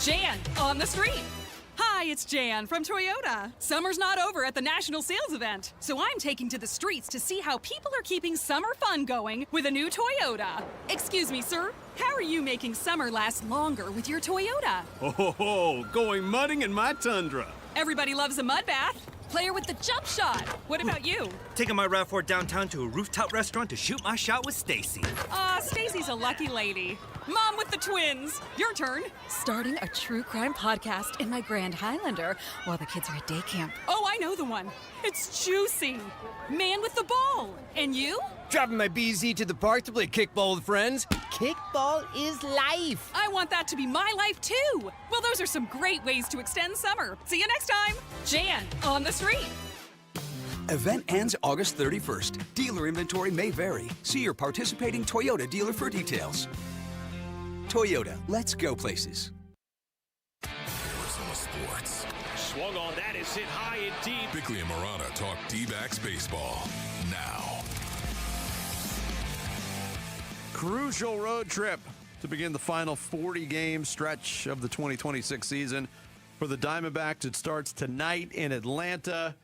Jan on the street. Hi, it's Jan from Toyota. Summer's not over at the national sales event, so I'm taking to the streets to see how people are keeping summer fun going with a new Toyota. Excuse me, sir. How are you making summer last longer with your Toyota? Oh, going mudding in my Tundra. Everybody loves a mud bath. Player with the jump shot. What about you? Taking my RAV4 downtown to a rooftop restaurant to shoot my shot with Stacy. Stacy's a lucky lady. Mom with the twins. Your turn. Starting a true crime podcast in my Grand Highlander while the kids are at day camp. Oh, I know the one. It's juicy. Man with the ball. And you? Driving my BZ to the park to play kickball with friends. Kickball is life. I want that to be my life, too. Well, those are some great ways to extend summer. See you next time. Jan on the street. Event ends August 31st. Dealer inventory may vary. See your participating Toyota dealer for details. Toyota, let's go places. Arizona Sports. Swung on that is hit high and deep. Bickley and Murata talk D-backs baseball now. Crucial road trip to begin the final 40-game stretch of the 2026 season. For the Diamondbacks, it starts tonight in Atlanta.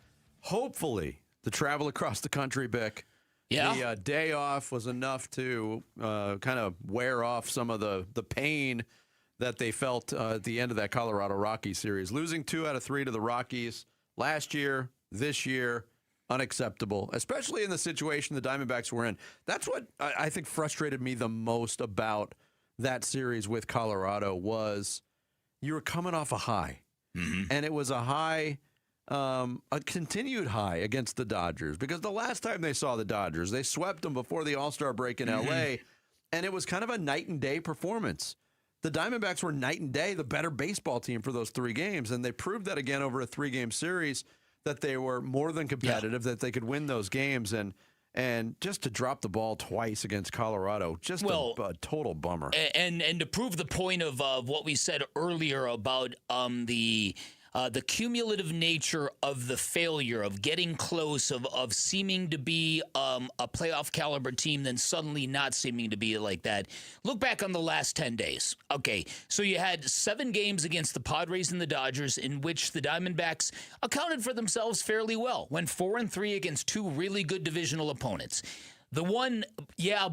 Hopefully, the travel across the country, Bick. Yeah. The day off was enough to kind of wear off some of the pain that they felt at the end of that Colorado Rockies series. Losing 2 out of 3 to the Rockies last year, this year, unacceptable, especially in the situation the Diamondbacks were in. That's what I think frustrated me the most about that series with Colorado was you were coming off a high. Mm-hmm. And it was a high, a continued high against the Dodgers, because the last time they saw the Dodgers, they swept them before the All-Star break in L.A., and it was kind of a night and day performance. The Diamondbacks were night and day the better baseball team for those 3 games, and they proved that again over a 3-game series, that they were more than competitive, that they could win those games, and just to drop the ball twice against Colorado, just a total bummer. And to prove the point of what we said earlier about the cumulative nature of the failure of getting close, of seeming to be a playoff caliber team, then suddenly not seeming to be like that. Look back on the last 10 days. Okay, so you had 7 games against the Padres and the Dodgers in which the Diamondbacks accounted for themselves fairly well. Went 4-3 against 2 really good divisional opponents. The one,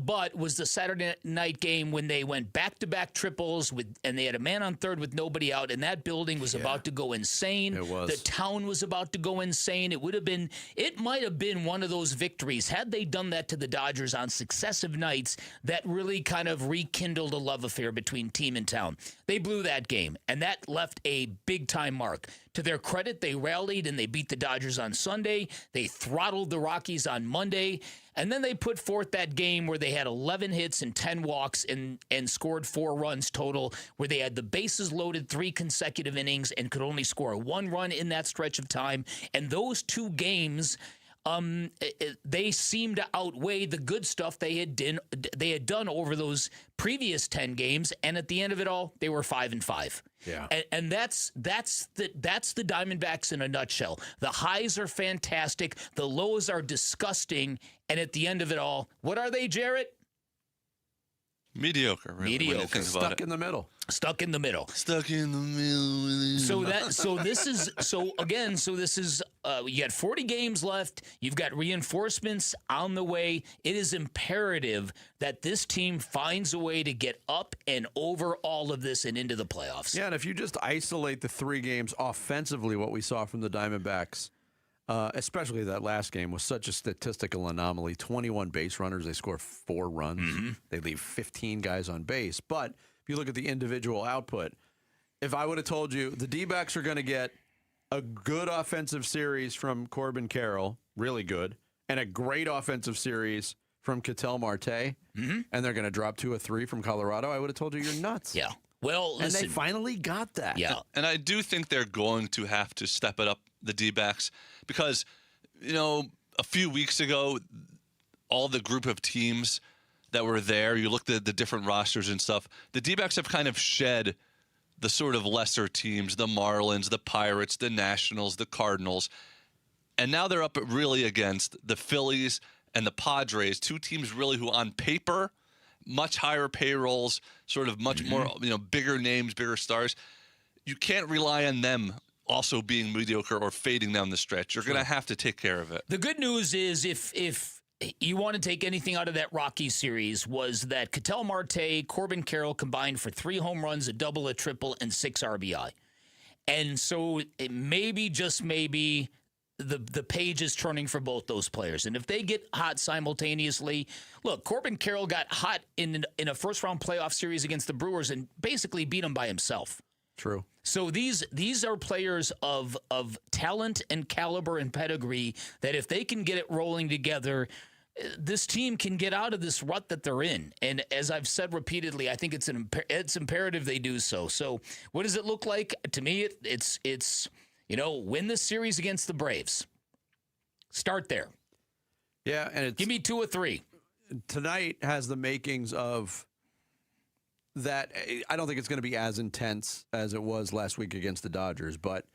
but was the Saturday night game when they went back-to-back triples and they had a man on third with nobody out, and that building was about to go insane. It was. The town was about to go insane. It might have been one of those victories. Had they done that to the Dodgers on successive nights, that really kind of rekindled a love affair between team and town. They blew that game, and that left a big-time mark. To their credit, they rallied and they beat the Dodgers on Sunday. They throttled the Rockies on Monday. And then they put forth that game where they had 11 hits and 10 walks and scored 4 runs total, where they had the bases loaded 3 consecutive innings and could only score 1 run in that stretch of time. And those 2 games, they seemed to outweigh the good stuff they had done over those previous 10 games. And at the end of it all, they were 5-5. Yeah. And that's the Diamondbacks in a nutshell. The highs are fantastic. The lows are disgusting. And at the end of it all, what are they, Jarrett? Mediocre. Really, Mediocre. Stuck in the middle. Stuck in the middle. Stuck in the middle. This is you got 40 games left. You've got reinforcements on the way. It is imperative that this team finds a way to get up and over all of this and into the playoffs. Yeah, and if you just isolate the 3 games offensively, what we saw from the Diamondbacks, especially that last game, was such a statistical anomaly. 21 base runners, they score 4 runs. Mm-hmm. They leave 15 guys on base. But if you look at the individual output, if I would have told you the D-backs are going to get a good offensive series from Corbin Carroll, really good, and a great offensive series from Ketel Marte, and they're going to drop 2 or 3 from Colorado, I would have told you you're nuts. Yeah. Well, listen, and they finally got that. Yeah. And I do think they're going to have to step it up, the D-backs, because, a few weeks ago, all the group of teams that were there, you looked at the different rosters and stuff, the D-backs have kind of shed the sort of lesser teams, the Marlins, the Pirates, the Nationals, the Cardinals, and now they're up really against the Phillies and the Padres, 2 teams really who on paper, much higher payrolls, sort of much more, bigger names, bigger stars. You can't rely on them also being mediocre or fading down the stretch. You're going to have to take care of it. The good news is if you want to take anything out of that Rockies series was that Ketel Marte, Corbin Carroll combined for 3 home runs, a double, a triple, and 6 RBI. And so it maybe, just maybe, the page is turning for both those players. And if they get hot simultaneously, look, Corbin Carroll got hot in a first-round playoff series against the Brewers and basically beat them by himself. True. So these are players of talent and caliber and pedigree that if they can get it rolling together, this team can get out of this rut that they're in. And as I've said repeatedly, I think it's imperative they do so. So what does it look like? To me, it's win this series against the Braves. Start there. Yeah, and give me 2 or 3. Tonight has the makings of that. I don't think it's going to be as intense as it was last week against the Dodgers, but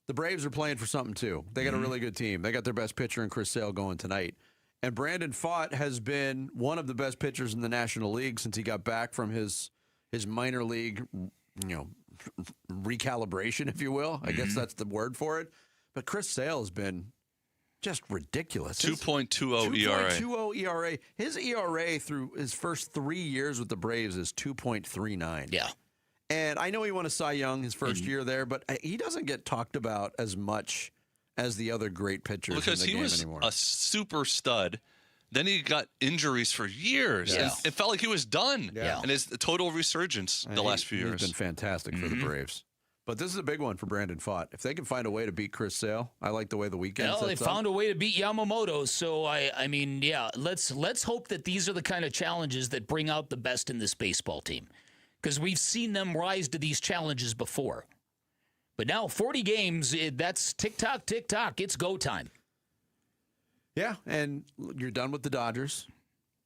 the Braves are playing for something too. They got a really good team. They got their best pitcher in Chris Sale going tonight. And Brandon Pfaadt has been one of the best pitchers in the National League since he got back from his minor league, recalibration, if you will. I guess that's the word for it. But Chris Sale has been just ridiculous. 2.20 ERA. 2.20 ERA. His ERA through his first 3 years with the Braves is 2.39. Yeah. And I know he won a Cy Young his first year there, but he doesn't get talked about as much as the other great pitchers because in the he game was anymore. A super stud. Then he got injuries for years. Yeah. And it felt like he was done. Yeah. And his total resurgence the last few years. He's been fantastic for the Braves. But this is a big one for Brandon Pfaadt. If they can find a way to beat Chris Sale, I like the way the weekend sets they up. found a way to beat Yamamoto. So, I mean, let's hope that these are the kind of challenges that bring out the best in this baseball team. Because we've seen them rise to these challenges before. But now 40 games, that's tick-tock, tick-tock. It's go time. Yeah, and you're done with the Dodgers.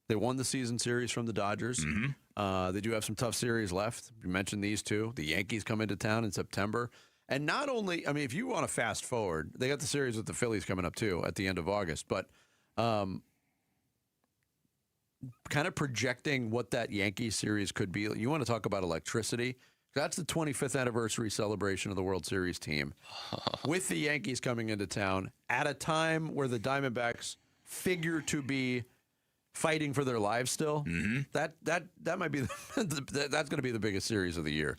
They won the season series from the Dodgers. They do have some tough series left. You mentioned these 2. The Yankees come into town in September. And not only, I mean, if you want to fast forward, they got the series with the Phillies coming up too at the end of August. But kind of projecting what that Yankees series could be. You want to talk about electricity? That's the 25th anniversary celebration of the World Series team with the Yankees coming into town at a time where the Diamondbacks figure to be fighting for their lives still. Mm-hmm. That might be that's going to be the biggest series of the year.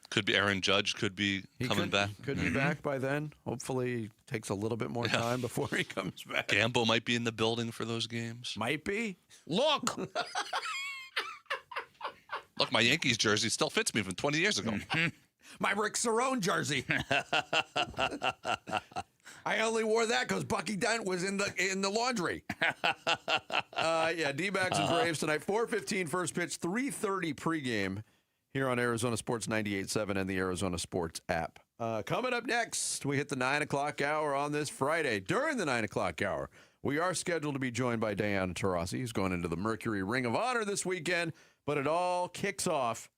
Could be Aaron Judge. Could be coming back. Could be back by then. Hopefully, takes a little bit more time before he comes back. Gamble might be in the building for those games. Might be. Look. Look, my Yankees jersey still fits me from 20 years ago. My Rick Cerrone jersey. I only wore that because Bucky Dent was in the laundry. D-backs and Braves tonight. 4:15 first pitch, 3:30 pregame here on Arizona Sports 98.7 and the Arizona Sports app. Coming up next, we hit the 9 o'clock hour on this Friday. During the 9 o'clock hour, we are scheduled to be joined by Diana Taurasi, who's going into the Mercury Ring of Honor this weekend. But it all kicks off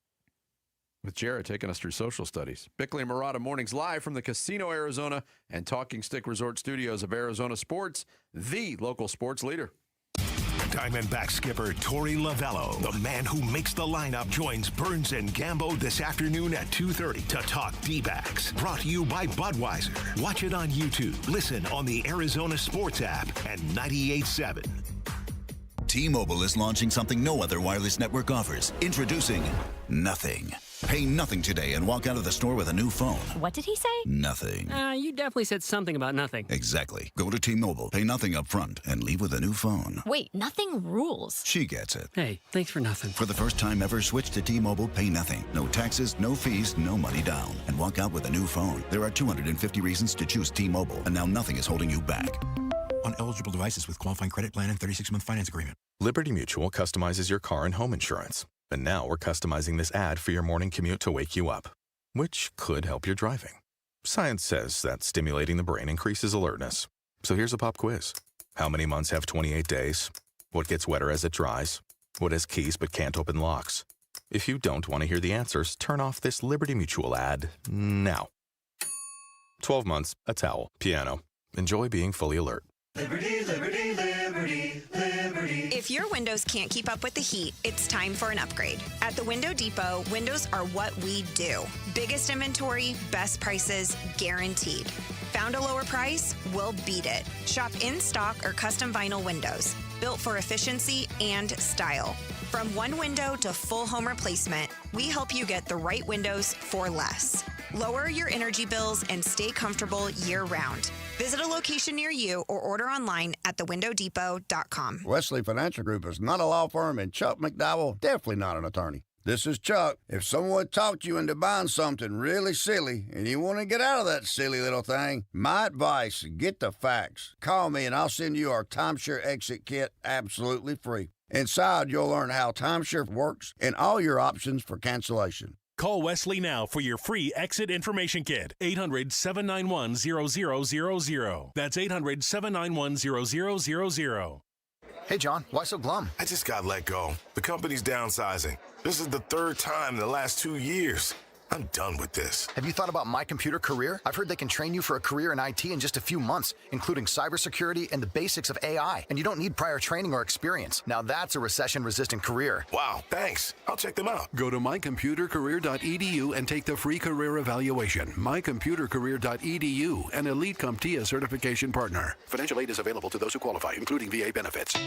with Jared taking us through social studies. Bickley and Murata mornings live from the Casino Arizona and Talking Stick Resort Studios of Arizona Sports, the local sports leader. Diamondback skipper Torey Lavello, the man who makes the lineup, joins Burns and Gambo this afternoon at 2:30 to talk D-backs. Brought to you by Budweiser. Watch it on YouTube. Listen on the Arizona Sports app and 98.7. T-Mobile is launching something no other wireless network offers. Introducing Nothing. Pay nothing today and walk out of the store with a new phone. What did he say? Nothing. You definitely said something about nothing. Exactly. Go to T-Mobile, pay nothing up front, and leave with a new phone. Wait, nothing rules. She gets it. Hey, thanks for nothing. For the first time ever, switch to T-Mobile, pay nothing. No taxes, no fees, no money down. And walk out with a new phone. There are 250 reasons to choose T-Mobile, and now nothing is holding you back. On eligible devices with qualifying credit plan and 36-month finance agreement. Liberty Mutual customizes your car and home insurance. And now we're customizing this ad for your morning commute to wake you up, which could help your driving. Science says that stimulating the brain increases alertness. So here's a pop quiz. How many months have 28 days? What gets wetter as it dries? What has keys but can't open locks? If you don't want to hear the answers, turn off this Liberty Mutual ad now. 12 months, a towel, piano. Enjoy being fully alert. Liberty, liberty, liberty, liberty. If your windows can't keep up with the heat, it's time for an upgrade. At the Window Depot, windows are what we do. Biggest inventory, best prices, guaranteed. Found a lower price? We'll beat it. Shop in stock or custom vinyl windows, built for efficiency and style. From one window to full home replacement, we help you get the right windows for less. Lower your energy bills and stay comfortable year-round. Visit a location near you or order online at thewindowdepot.com. Wesley Financial Group is not a law firm, and Chuck McDowell definitely not an attorney. This is Chuck. If someone talked you into buying something really silly and you want to get out of that silly little thing, my advice, get the facts. Call me and I'll send you our timeshare exit kit absolutely free. Inside, you'll learn how timeshare works and all your options for cancellation. Call Wesley now for your free exit information kit. 800-791-0000. That's 800-791-0000. Hey, John, why so glum? I just got let go. The company's downsizing. This is the third time in the last 2 years. I'm done with this. Have you thought about My Computer Career? I've heard they can train you for a career in IT in just a few months, including cybersecurity and the basics of AI. And you don't need prior training or experience. Now that's a recession-resistant career. Wow, thanks. I'll check them out. Go to mycomputercareer.edu and take the free career evaluation. Mycomputercareer.edu, an Elite CompTIA certification partner. Financial aid is available to those who qualify, including VA benefits.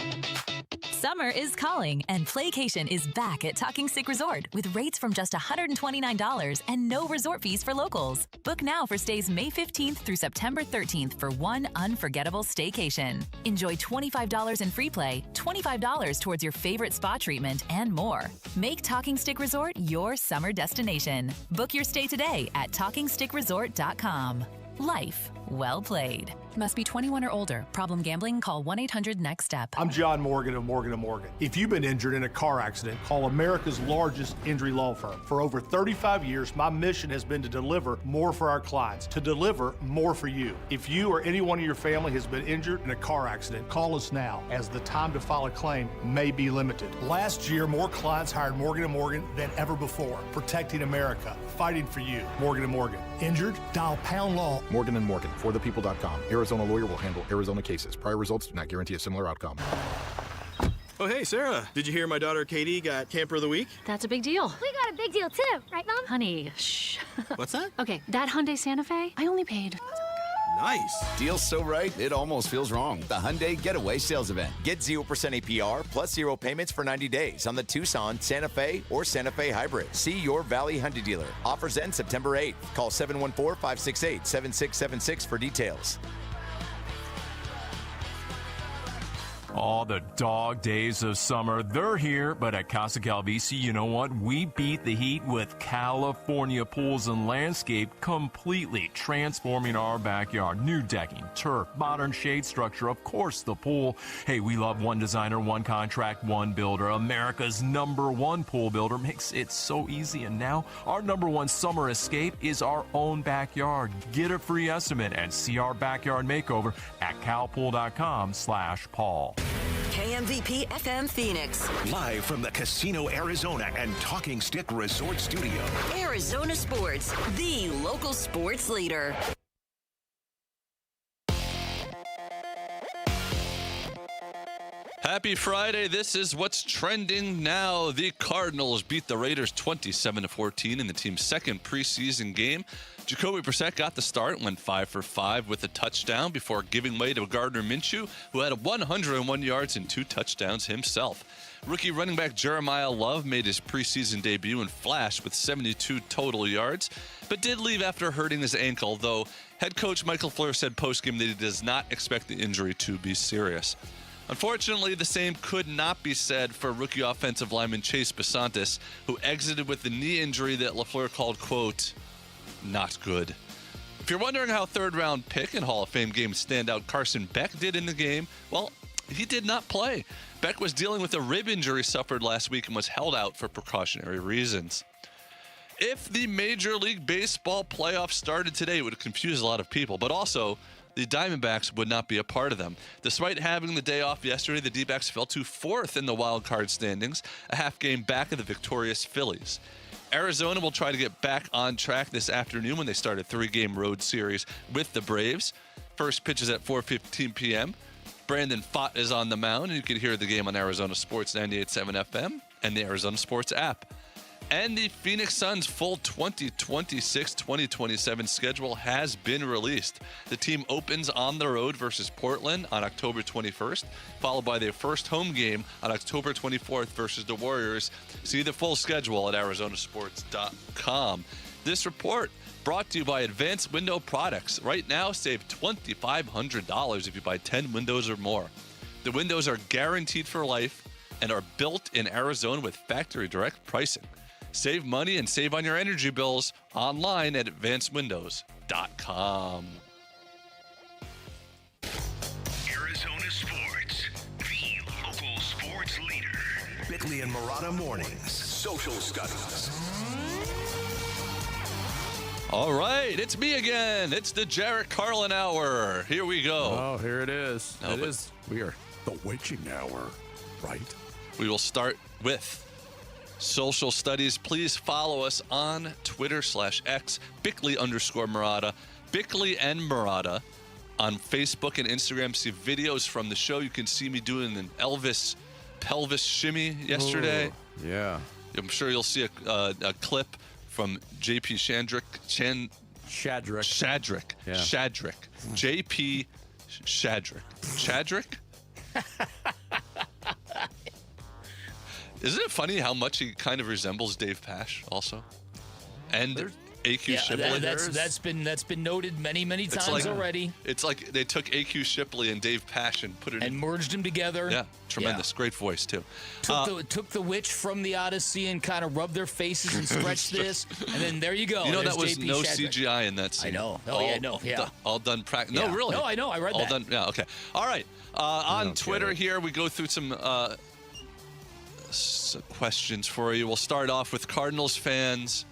Summer is calling, and Playcation is back at Talking Stick Resort with rates from just $129 and no resort fees for locals. Book now for stays May 15th through September 13th for one unforgettable staycation. Enjoy $25 in free play, $25 towards your favorite spa treatment, and more. Make Talking Stick Resort your summer destination. Book your stay today at TalkingStickResort.com. Life well played. Must be 21 or older. Problem gambling? Call 1-800-NEXT-STEP. I'm John Morgan of Morgan & Morgan. If you've been injured in a car accident, call America's largest injury law firm. For over 35 years, my mission has been to deliver more for our clients, to deliver more for you. If you or anyone in your family has been injured in a car accident, call us now, as the time to file a claim may be limited. Last year, more clients hired Morgan & Morgan than ever before, protecting America, fighting for you. Morgan & Morgan. Injured? Dial pound law. Morgan & Morgan, forthepeople.com. Arizona lawyer will handle Arizona cases. Prior results do not guarantee a similar outcome. Oh, hey, Sarah. Did you hear my daughter Katie got Camper of the Week? That's a big deal. We got a big deal, too. Right, Mom? Honey, shh. What's that? Okay, that Hyundai Santa Fe, I only paid Nice. Deal so right, it almost feels wrong. The Hyundai Getaway Sales Event. Get 0% APR plus 0 payments for 90 days on the Tucson, Santa Fe, or Santa Fe Hybrid. See your Valley Hyundai dealer. Offers end September 8th. Call 714-568-7676 for details. All the dog days of summer, they're here, but at Casa Calvisi, you know what? We beat the heat with California Pools and Landscape, completely transforming our backyard. New decking, turf, modern shade structure, of course the pool. Hey, we love one designer, one contract, one builder. America's #1 pool builder makes it so easy. And now our #1 summer escape is our own backyard. Get a free estimate and see our backyard makeover at calpool.com/Paul. KMVP FM Phoenix. Live from the Casino Arizona and Talking Stick Resort Studio. Arizona Sports, the local sports leader. Happy Friday. This is what's trending now. The Cardinals beat the Raiders 27-14 in the team's second preseason game. Jacoby Brissett got the start, went 5 for 5 with a touchdown before giving way to Gardner Minshew, who had 101 yards and 2 touchdowns himself. Rookie running back Jeremiah Love made his preseason debut and flashed with 72 total yards, but did leave after hurting his ankle, though head coach Michael Fleur said postgame that he does not expect the injury to be serious. Unfortunately, the same could not be said for rookie offensive lineman Chase Besantis, who exited with the knee injury that LaFleur called, quote, not good. If you're wondering how third-round pick and Hall of Fame game standout Carson Beck did in the game, well, he did not play. Beck was dealing with a rib injury suffered last week and was held out for precautionary reasons. If the Major League Baseball playoffs started today, it would confuse a lot of people, but also the Diamondbacks would not be a part of them. Despite having the day off yesterday, the D-backs fell to 4th in the wild card standings, a half game back of the victorious Phillies. Arizona will try to get back on track this afternoon when they start a 3-game road series with the Braves. First pitch is at 4:15 p.m. Brandon Pfaadt is on the mound, and you can hear the game on Arizona Sports 98.7 FM and the Arizona Sports app. And the Phoenix Suns' full 2026-2027 schedule has been released. The team opens on the road versus Portland on October 21st, followed by their first home game on October 24th versus the Warriors. See the full schedule at arizonasports.com. This report brought to you by Advanced Window Products. Right now, save $2,500 if you buy 10 windows or more. The windows are guaranteed for life and are built in Arizona with factory direct pricing. Save money and save on your energy bills online at advancedwindows.com. Arizona Sports, the local sports leader. Bickley and Murata Mornings, Social Studies. All right, it's me again. It's the Jarrett Carlin Hour. Here we go. Oh, here it is. We are the witching hour, right? We will start with Social Studies. Please follow us on Twitter/X, Bickley_Murata, Bickley and Murata on Facebook and Instagram. See videos from the show. You can see me doing an Elvis pelvis shimmy yesterday. Ooh, yeah. I'm sure you'll see a clip from JP Shadrick. Yeah. Shadrick. JP Shadrick. Shadrick? Isn't it funny how much he kind of resembles Dave Pasch also? And AQ Shipley. That's been noted many times already. It's like they took AQ Shipley and Dave Pasch and put it and merged them together. Yeah, tremendous. Great voice too. Took the witch from the Odyssey and kind of rubbed their faces and stretched this, and then there you go. You know There's that was JP no Shadrick. CGI in that scene. I know. All done practice. Yeah. No, really. No, I know. I read all that. Done. Yeah. Okay. All right. On Twitter here, we go through some questions for you. We'll start off with Cardinals fans.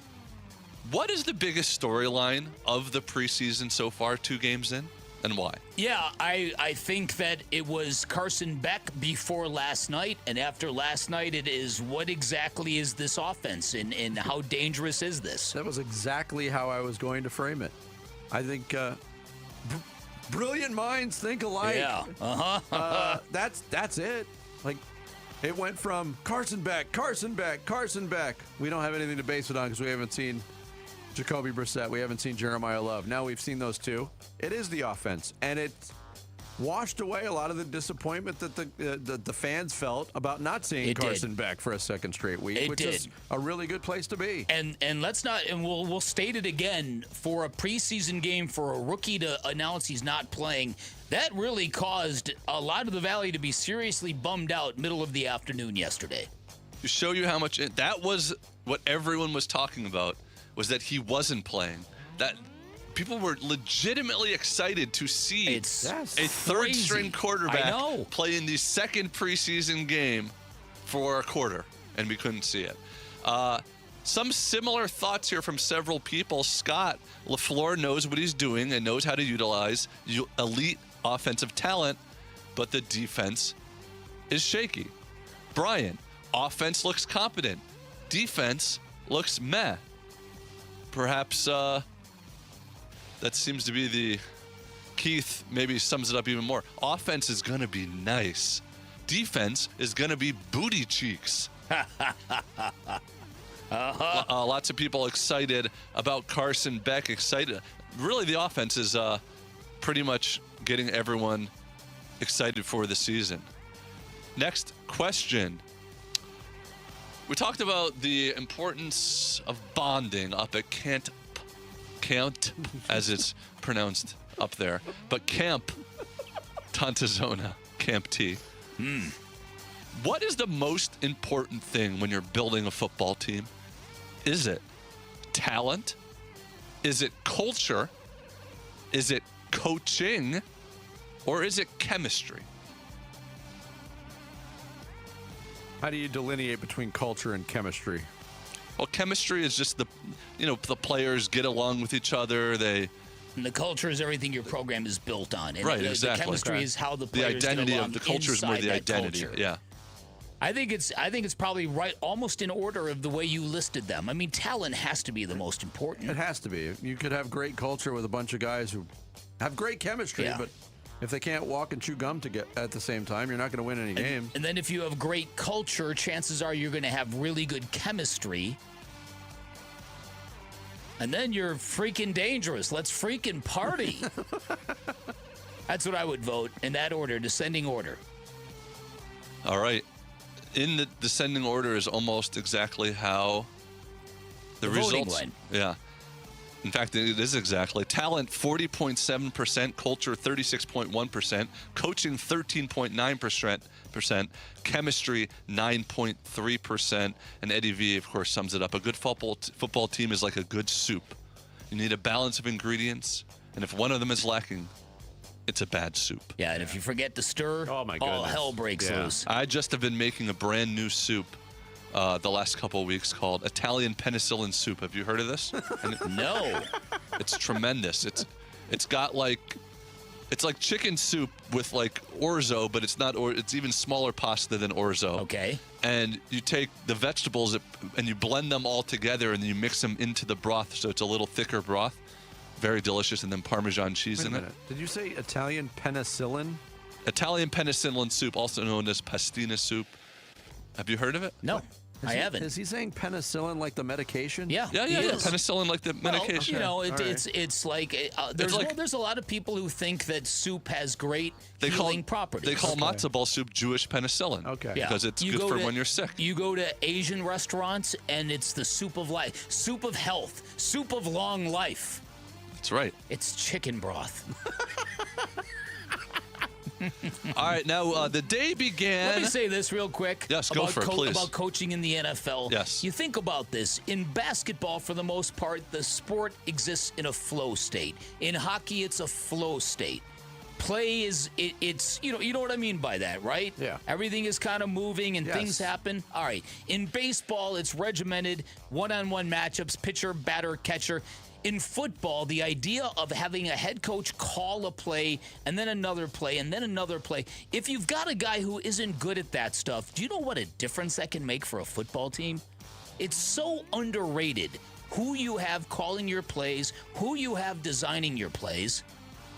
What is the biggest storyline of the preseason so far, 2 games in, and why? Yeah, I think that it was Carson Beck before last night, and after last night, it is what exactly is this offense, and how dangerous is this? That was exactly how I was going to frame it. I think brilliant minds think alike. Yeah. That's it. Like, it went from Carson Beck. We don't have anything to base it on because we haven't seen Jacoby Brissett. We haven't seen Jeremiah Love. Now we've seen those two. It is the offense, and it washed away a lot of the disappointment that the fans felt about not seeing Carson Beck for a second straight week, which is a really good place to be. And let's not, and we'll state it again, for a preseason game for a rookie to announce he's not playing, that really caused a lot of the Valley to be seriously bummed out middle of the afternoon yesterday. To show you how much that was what everyone was talking about, was that he wasn't playing. That people were legitimately excited to see a third-string quarterback play in the second preseason game for a quarter, and we couldn't see it. Some similar thoughts here from several people. Scott LaFleur knows what he's doing and knows how to utilize elite offensive talent, but the defense is shaky. Brian, offense looks competent. Defense looks meh. Perhaps that seems to be the Keith maybe sums it up even more. Offense is going to be nice. Defense is going to be booty cheeks. Lots of people excited about Carson Beck. Excited. Really, the offense is pretty much getting everyone excited for the season. Next question. We talked about the importance of bonding up at Camp, as it's pronounced up there, but Camp Tantazona, Camp T. What is the most important thing when you're building a football team? Is it talent? Is it culture? Is it coaching? Or is it chemistry? How do you delineate between culture and chemistry? Well, chemistry is just the players get along with each other. And the culture is everything your program is built on. And right, exactly. The chemistry is how the players get along. The identity of the culture is more the identity. Culture. Yeah. I think it's probably right, almost in order of the way you listed them. I mean, talent has to be the most important. It has to be. You could have great culture with a bunch of guys who have great chemistry, but if they can't walk and chew gum at the same time, you're not going to win any game. And then if you have great culture, chances are you're going to have really good chemistry. And then you're freaking dangerous. Let's freaking party. That's what I would vote in that order, descending order. All right. In the descending order is almost exactly how the results went. Yeah. In fact, it is exactly. Talent, 40.7%. Culture, 36.1%. Coaching, 13.9%. Chemistry, 9.3%. And Eddie V, of course, sums it up. A good football team is like a good soup. You need a balance of ingredients, and if one of them is lacking, it's a bad soup. Yeah, and if you forget to stir, all hell breaks loose. I just have been making a brand new soup the last couple of weeks called Italian penicillin soup. Have you heard of this? No. It's tremendous. It's got it's like chicken soup with like orzo, but it's not. It's even smaller pasta than orzo. Okay. And you take the vegetables and you blend them all together and you mix them into the broth, so it's a little thicker broth. Very delicious, and then Parmesan cheese in it. Did you say Italian penicillin? Italian penicillin soup, also known as pastina soup. Have you heard of it? No. I haven't. Is he saying penicillin like the medication? Yeah. Penicillin like the medication. It's like there's a lot of people who think that soup has great healing properties. They call matzo ball soup Jewish penicillin. Okay. Yeah. Because it's good for when you're sick. You go to Asian restaurants and it's the soup of life, soup of health, soup of long life. That's right. It's chicken broth. All right, now the day began. Let me say this real quick. Yes, go for it, please. About coaching in the NFL. Yes. You think about this. In basketball, for the most part, the sport exists in a flow state. In hockey, it's a flow state. Play it's you know what I mean by that, right? Yeah. Everything is kind of moving and things happen. All right. In baseball, it's regimented, one-on-one matchups, pitcher, batter, catcher. In football, the idea of having a head coach call a play and then another play and then another play, if you've got a guy who isn't good at that stuff, do you know what a difference that can make for a football team? It's so underrated who you have calling your plays, who you have designing your plays,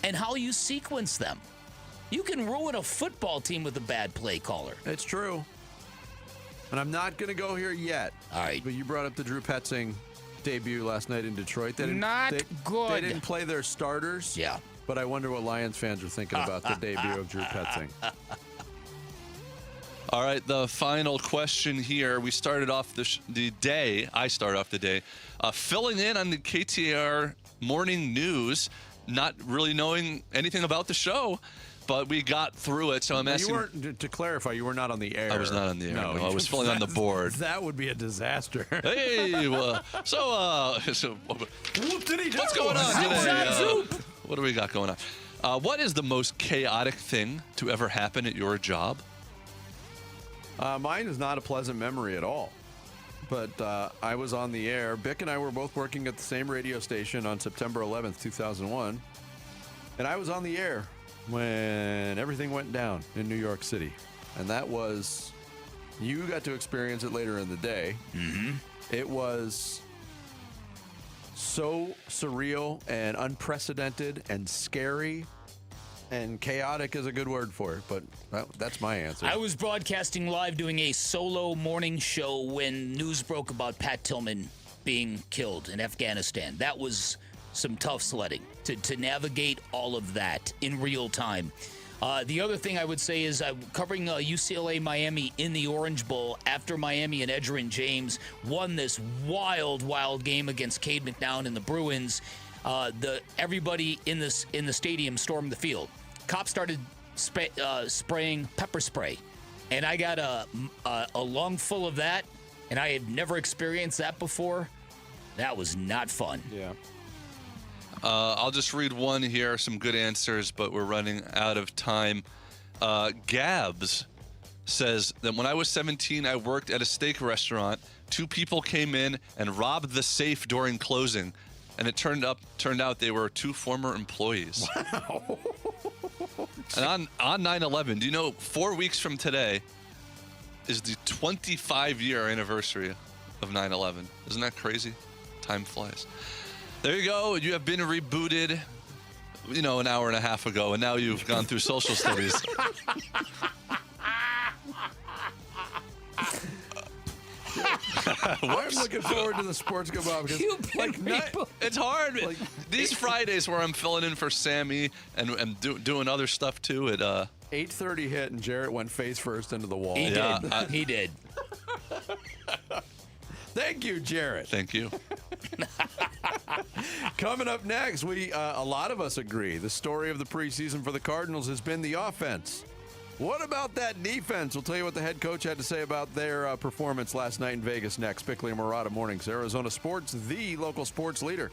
and how you sequence them. You can ruin a football team with a bad play caller. It's true. And I'm not going to go here yet. All right. But you brought up the Drew Petzing debut last night in Detroit. Not good. They didn't play their starters. Yeah. But I wonder what Lions fans are thinking about the debut of Drew Petzing. All right, the final question here. We started off the day. I started off the day filling in on the KTAR morning news, not really knowing anything about the show, but we got through it. So I'm asking. You weren't, to clarify, you were not on the air. I was not on the air. No, I was filling on the board. That would be a disaster. Hey, so what did he do? What's going on today? What do we got going on? What is the most chaotic thing to ever happen at your job? Mine is not a pleasant memory at all. But I was on the air. Bick and I were both working at the same radio station on September 11th, 2001. And I was on the air when everything went down in New York City. And that was, you got to experience it later in the day. Mm-hmm. It was so surreal and unprecedented and scary. And chaotic is a good word for it, but that's my answer. I was broadcasting live doing a solo morning show when news broke about Pat Tillman being killed in Afghanistan. That was some tough sledding to navigate all of that in real time. The other thing I would say is I'm covering UCLA Miami in the Orange Bowl after Miami and Edgerrin James won this wild game against Cade McNown and the Bruins. Everybody in the stadium stormed the field. Cops started spraying pepper spray, and I got a lung full of that, and I had never experienced that before. That was not fun. Yeah. I'll just read one here, some good answers, but we're running out of time. Gabs says that when I was 17, I worked at a steak restaurant. 2 people came in and robbed the safe during closing. And it turned out they were 2 former employees. Wow. And on 9/11, do you know 4 weeks from today is the 25-year anniversary of 9/11? Isn't that crazy? Time flies. There you go. You have been rebooted, an hour and a half ago, and now you've gone through social studies. I'm looking forward to the Sports Go Bob because it's hard. These Fridays where I'm filling in for Sammy and doing other stuff too. At 8:30 hit and Jarrett went face first into the wall. He did. He did. Thank you, Jarrett. Thank you. Coming up next, a lot of us agree the story of the preseason for the Cardinals has been the offense. What about that defense? We'll tell you what the head coach had to say about their performance last night in Vegas next. Bickley and Murata Mornings, Arizona Sports, the local sports leader.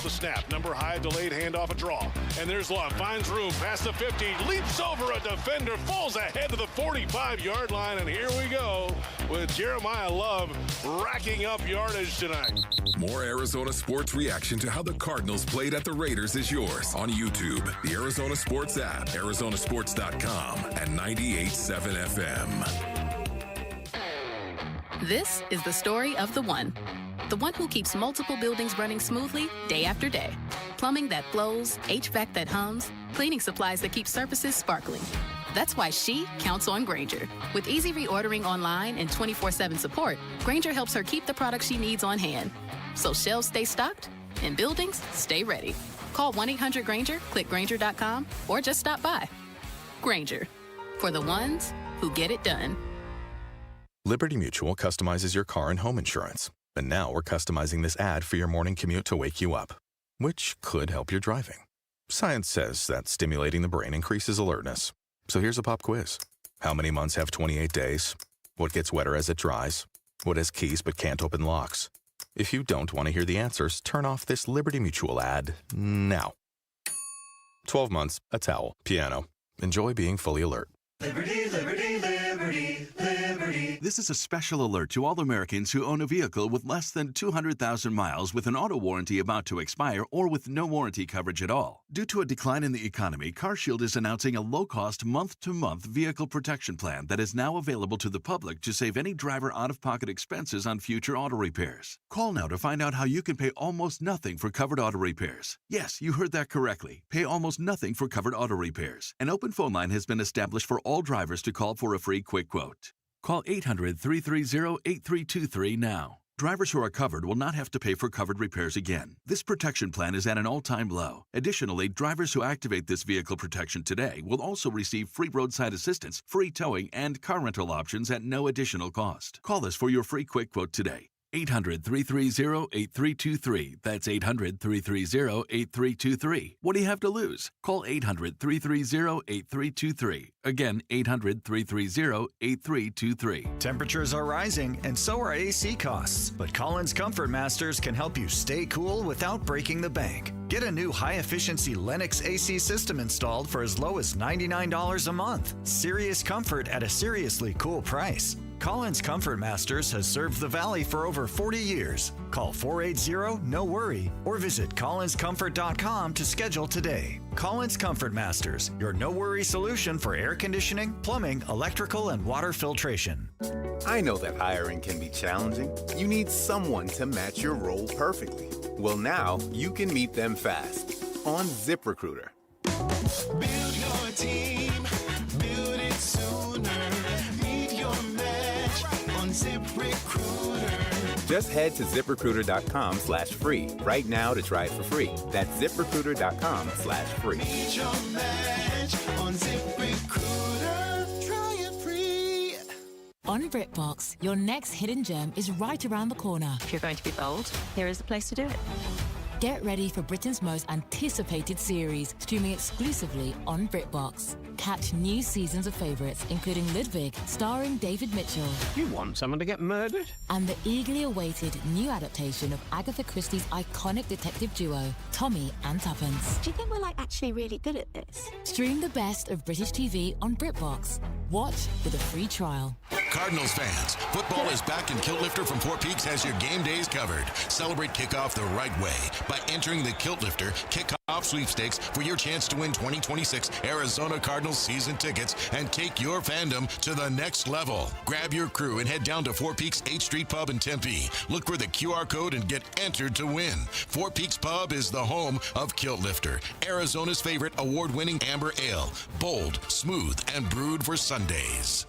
The snap, number high, delayed handoff, a draw. And there's Love, finds room past the 50, leaps over a defender, falls ahead to the 45-yard line, and here we go with Jeremiah Love racking up yardage tonight. More Arizona sports reaction to how the Cardinals played at the Raiders is yours on YouTube, the Arizona Sports app, arizonasports.com, and 98.7 FM. This is the story of the one who keeps multiple buildings running smoothly day after day. Plumbing that flows, HVAC that hums, cleaning supplies that keep surfaces sparkling. That's why she counts on Grainger. With easy reordering online and 24/7 support, Grainger helps her keep the products she needs on hand. So shelves stay stocked and buildings stay ready. Call 1-800-GRAINGER, click Grainger.com, or just stop by. Grainger, for the ones who get it done. Liberty Mutual customizes your car and home insurance. And now we're customizing this ad for your morning commute to wake you up, which could help your driving. Science says that stimulating the brain increases alertness. So here's a pop quiz. How many months have 28 days? What gets wetter as it dries? What has keys but can't open locks? If you don't want to hear the answers, turn off this Liberty Mutual ad now. 12 months, a towel, piano. Enjoy being fully alert. Liberty, liberty, liberty, liberty. This is a special alert to all Americans who own a vehicle with less than 200,000 miles with an auto warranty about to expire or with no warranty coverage at all. Due to a decline in the economy, CarShield is announcing a low-cost month-to-month vehicle protection plan that is now available to the public to save any driver out-of-pocket expenses on future auto repairs. Call now to find out how you can pay almost nothing for covered auto repairs. Yes, you heard that correctly. Pay almost nothing for covered auto repairs. An open phone line has been established for all drivers to call for a free quick quote. Call 800-330-8323 now. Drivers who are covered will not have to pay for covered repairs again. This protection plan is at an all-time low. Additionally, drivers who activate this vehicle protection today will also receive free roadside assistance, free towing, and car rental options at no additional cost. Call us for your free quick quote today. 800-330-8323. That's 800-330-8323. What do you have to lose? Call 800-330-8323. Again, 800-330-8323. Temperatures are rising, and so are AC costs. But Collins Comfort Masters can help you stay cool without breaking the bank. Get a new high-efficiency Lennox AC system installed for as low as $99 a month. Serious comfort at a seriously cool price. Collins Comfort Masters has served the Valley for over 40 years. Call 480-NO-WORRY or visit collinscomfort.com to schedule today. Collins Comfort Masters, your no-worry solution for air conditioning, plumbing, electrical, and water filtration. I know that hiring can be challenging. You need someone to match your role perfectly. Well, now you can meet them fast on ZipRecruiter. Build your team, build it sooner. Meet your match on ZipRecruiter. Just head to ZipRecruiter.com/free right now to try it for free. That's ZipRecruiter.com/free. Meet your match on ZipRecruiter. Try it free. On BritBox, your next hidden gem is right around the corner. If you're going to be bold, here is the place to do it. Get ready for Britain's most anticipated series, streaming exclusively on BritBox. Catch new seasons of favourites, including Ludwig, starring David Mitchell. You want someone to get murdered? And the eagerly awaited new adaptation of Agatha Christie's iconic detective duo, Tommy and Tuppence. Do you think we're actually really good at this? Stream the best of British TV on BritBox. Watch with a free trial. Cardinals fans, football is back, and Kilt Lifter from Four Peaks has your game days covered. Celebrate kickoff the right way by entering the Kilt Lifter Kickoff Sweepstakes for your chance to win 2026 Arizona Cardinals season tickets and take your fandom to the next level. Grab your crew and head down to Four Peaks 8th Street Pub in Tempe. Look for the QR code and get entered to win. Four Peaks Pub is the home of Kilt Lifter, Arizona's favorite award-winning amber ale. Bold, smooth, and brewed for Sundays.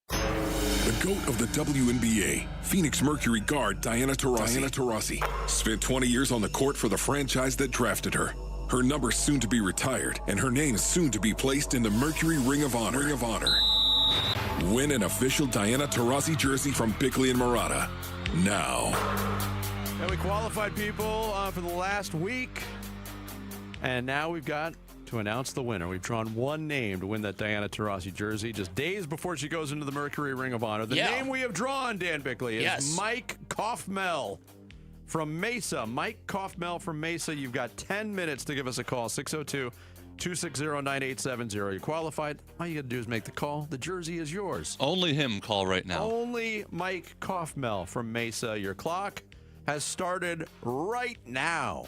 The GOAT of the WNBA, Phoenix Mercury guard Diana Taurasi, spent 20 years on the court for the franchise that drafted her. Her number soon to be retired, and her name soon to be placed in the Mercury Ring of Honor. Win an official Diana Taurasi jersey from Bickley and Murata now. And we qualified people for the last week, and now we've got to announce the winner. We've drawn one name to win that Diana Taurasi jersey just days before she goes into the Mercury Ring of Honor. The name we have drawn, Dan Bickley, is Mike Kaufmel from Mesa. Mike Kaufmel from Mesa. You've got 10 minutes to give us a call. 602-260-9870. You're qualified. All you got to do is make the call. The jersey is yours. Only him call right now. Only Mike Kaufmel from Mesa. Your clock has started right now.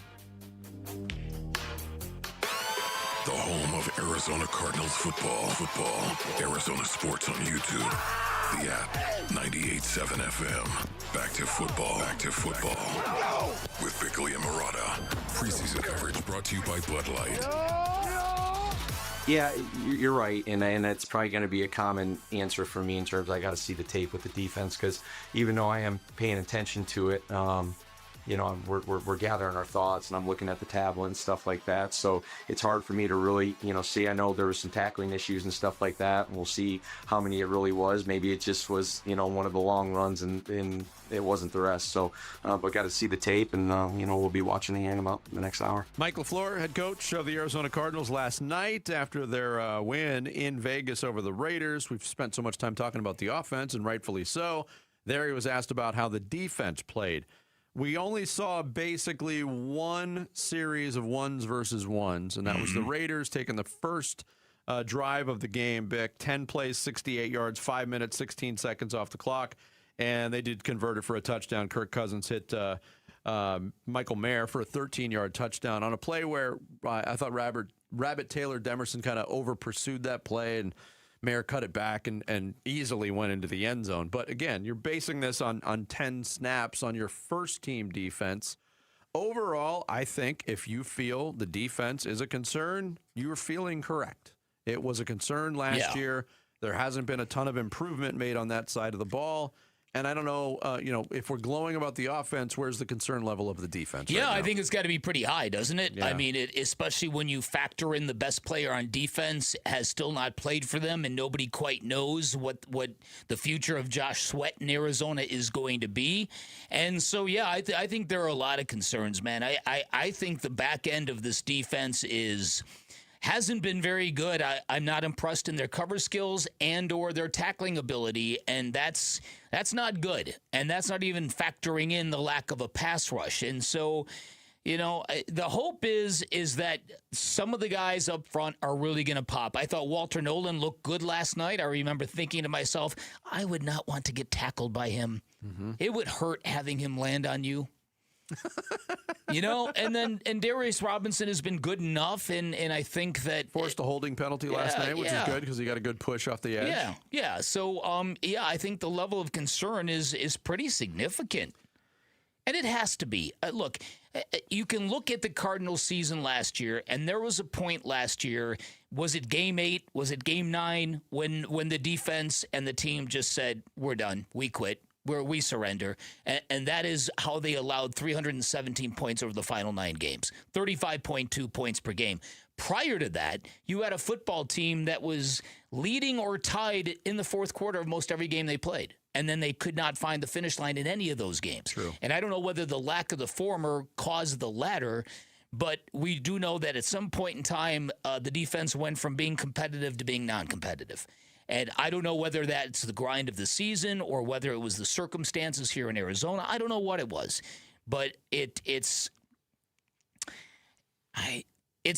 The home of Arizona Cardinals football. Arizona Sports on YouTube. The app, 98.7 FM. Back to football. With Bickley and Murata. Preseason coverage brought to you by Bud Light. Yeah, you're right, and that's probably going to be a common answer for me in terms of I got to see the tape with the defense, because even though I am paying attention to it, we're gathering our thoughts, and I'm looking at the tablet and stuff like that. So it's hard for me to really, see. I know there was some tackling issues and stuff like that, and we'll see how many it really was. Maybe it just was, one of the long runs, and it wasn't the rest. So, but got to see the tape, and we'll be watching the game about the next hour. Mike LaFleur, head coach of the Arizona Cardinals, last night after their win in Vegas over the Raiders. We've spent so much time talking about the offense, and rightfully so. There he was asked about how the defense played. We only saw basically one series of ones versus ones, and that was the Raiders taking the first drive of the game, Bick. 10 plays, 68 yards, 5 minutes, 16 seconds off the clock, and they did convert it for a touchdown. Kirk Cousins hit Michael Mayer for a 13-yard touchdown on a play where I thought Rabbit Taylor Demerson kind of over-pursued that play, and Mayer cut it back and easily went into the end zone. But again, you're basing this on 10 snaps on your first team defense. Overall, I think if you feel the defense is a concern, you're feeling correct. It was a concern last year. There hasn't been a ton of improvement made on that side of the ball. And I don't know, if we're glowing about the offense, where's the concern level of the defense? Yeah, right now? I think it's got to be pretty high, doesn't it? Yeah. I mean, especially when you factor in the best player on defense has still not played for them, and nobody quite knows what the future of Josh Sweat in Arizona is going to be. And so, yeah, I think there are a lot of concerns, man. I think the back end of this defense hasn't been very good. I'm not impressed in their cover skills and or their tackling ability, and that's not good. And that's not even factoring in the lack of a pass rush. And so, the hope is that some of the guys up front are really going to pop. I thought Walter Nolan looked good last night. I remember thinking to myself, I would not want to get tackled by him. Mm-hmm. It would hurt having him land on you. And Darius Robinson has been good enough, and I think that forced a holding penalty last night, which is good because he got a good push off the edge. Yeah. So, I think the level of concern is pretty significant, and it has to be. Look, you can look at the Cardinals season last year, and there was a point last year. Was it Game 8? Was it Game 9 when the defense and the team just said, "We're done. We quit. We surrender," and that is how they allowed 317 points over the final 9 games, 35.2 points per game. Prior to that, you had a football team that was leading or tied in the fourth quarter of most every game they played, and then they could not find the finish line in any of those games. True. And I don't know whether the lack of the former caused the latter, but we do know that at some point in time, the defense went from being competitive to being non-competitive. And I don't know whether that's the grind of the season or whether it was the circumstances here in Arizona. I don't know what it was, but it's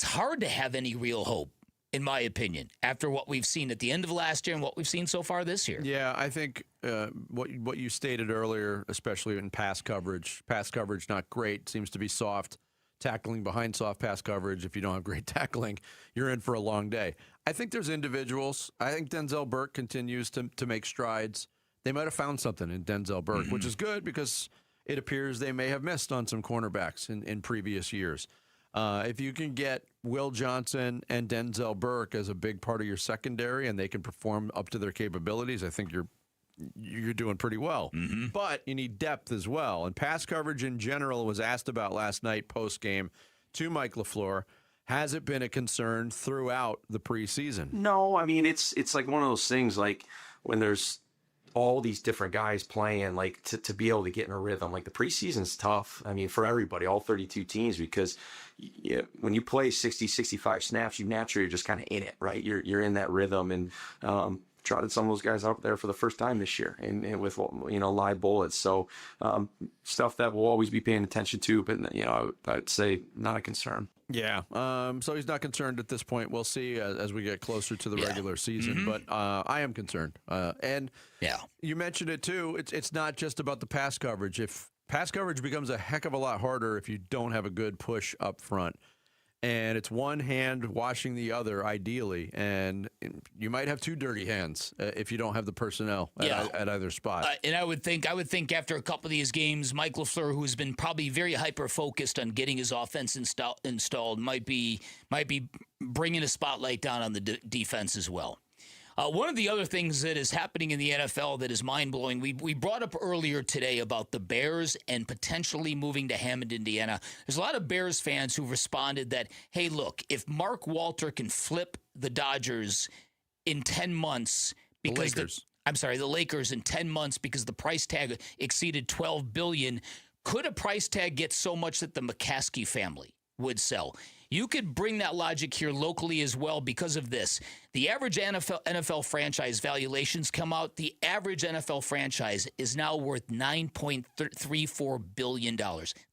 hard to have any real hope, in my opinion, after what we've seen at the end of last year and what we've seen so far this year. Yeah, I think what you stated earlier, especially in pass coverage not great, seems to be soft. Tackling behind soft pass coverage, if you don't have great tackling, you're in for a long day. I think there's individuals. I think Denzel Burke continues to make strides. They might have found something in Denzel Burke, which is good because it appears they may have missed on some cornerbacks in previous years. If you can get Will Johnson and Denzel Burke as a big part of your secondary and they can perform up to their capabilities, I think you're doing pretty well. Mm-hmm. But you need depth as well. And pass coverage in general was asked about last night post-game to Mike LaFleur. Has it been a concern throughout the preseason? No, I mean, it's like one of those things, like when there's all these different guys playing, like to be able to get in a rhythm. Like the preseason's tough, I mean, for everybody, all 32 teams, because when you play 60, 65 snaps, you naturally are just kind of in it, right? You're in that rhythm, and trotted some of those guys out there for the first time this year and with, live bullets. So stuff that we'll always be paying attention to, but, I'd say not a concern. Yeah. So he's not concerned at this point. We'll see as we get closer to the regular season, Mm-hmm. but I am concerned. And you mentioned it too. It's not just about the pass coverage. If pass coverage becomes a heck of a lot harder if you don't have a good push up front. And it's one hand washing the other, ideally, and you might have two dirty hands if you don't have the personnel at either spot. And I would think after a couple of these games, Mike LaFleur, who's been probably very hyper focused on getting his offense installed, might be bringing a spotlight down on the defense as well. One of the other things that is happening in the NFL that is mind-blowing, we brought up earlier today about the Bears and potentially moving to Hammond, Indiana. There's a lot of Bears fans who responded that, hey, look, if Mark Walter can flip the Dodgers in 10 months because the Lakers in 10 months because the price tag exceeded $12 billion, could a price tag get so much that the McCaskey family would sell? You could bring that logic here locally as well because of this. The average NFL franchise valuations come out. The average NFL franchise is now worth $9.34 billion.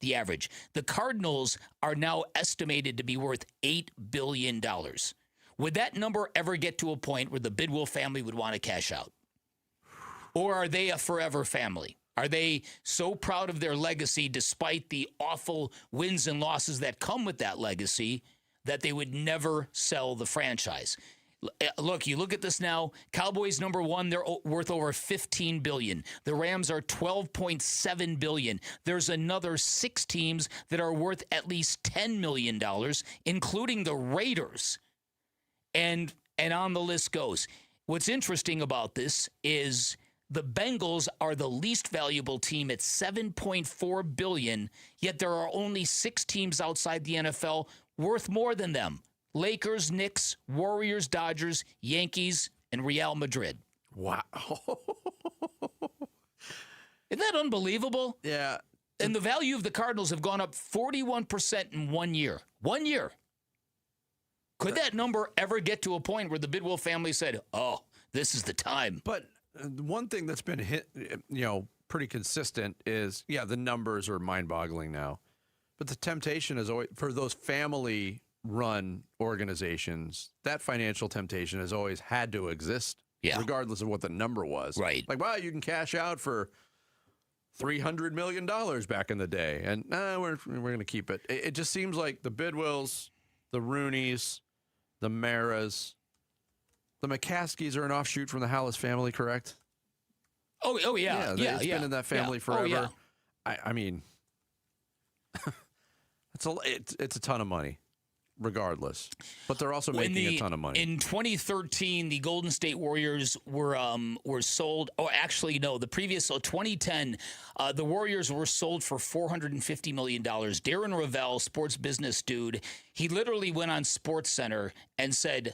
The average. The Cardinals are now estimated to be worth $8 billion. Would that number ever get to a point where the Bidwell family would want to cash out? Or are they a forever family? Are they so proud of their legacy, despite the awful wins and losses that come with that legacy, that they would never sell the franchise? Look, you look at this now. Cowboys number one, they're worth over $15 billion. The Rams are $12.7 billion. There's another 6 teams that are worth at least $10 million, including the Raiders. And on the list goes. What's interesting about this is the Bengals are the least valuable team at $7.4 billion, yet there are only 6 teams outside the NFL worth more than them. Lakers, Knicks, Warriors, Dodgers, Yankees, and Real Madrid. Wow. Isn't that unbelievable? Yeah. And the value of the Cardinals have gone up 41% in 1 year. 1 year. Could that number ever get to a point where the Bidwell family said, oh, this is the time? But one thing that's been pretty consistent is, the numbers are mind-boggling now. But the temptation is always, for those family-run organizations, that financial temptation has always had to exist, regardless of what the number was. Right. Like, wow, you can cash out for $300 million back in the day, and we're going to keep it. It just seems like the Bidwells, the Rooneys, the Maras, the McCaskies are an offshoot from the Hallis family, correct? Oh yeah. It's been in that family forever. Oh, yeah. I mean, it's a ton of money, regardless. But they're also making a ton of money. In 2013, the Golden State Warriors were sold. Oh, actually, no. The previous 2010, the Warriors were sold for $450 million. Darren Ravel, sports business dude, he literally went on SportsCenter and said,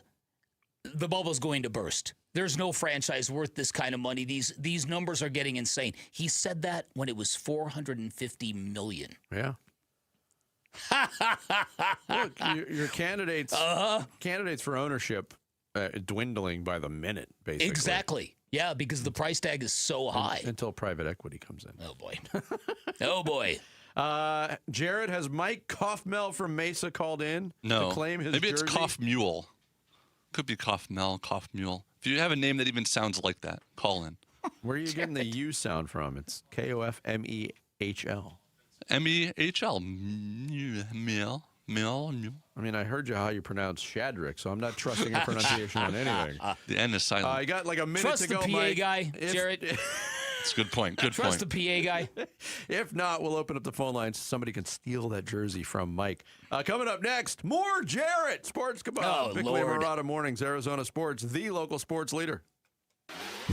the bubble's going to burst. There's no franchise worth this kind of money. These numbers are getting insane. He said that when it was $450 million. Yeah. Look, your candidates for ownership dwindling by the minute, basically. Exactly. Yeah, because the price tag is so high. Until private equity comes in. Oh, boy. Oh, boy. Jared, has Mike Kaufmel from Mesa called in to claim his Maybe jersey? it's Kaufmule. Could be Kaufmel, Kaufmule. If you have a name that even sounds like that, call in. Where are you getting the U sound from? It's Kofmehl. M-E-H-L. Meal. I mean, I heard how you pronounce Shadrick, so I'm not trusting your pronunciation on anything. The N is silent. I got like a minute Trust to go, the PA Mike. guy, Jarrett. That's a good point. Trust the PA guy. If not, we'll open up the phone lines so somebody can steal that jersey from Mike. Coming up next, more Jarrett. Sports Kebab. Oh, Bickley and Lord. Murata Mornings, Arizona Sports, the local sports leader.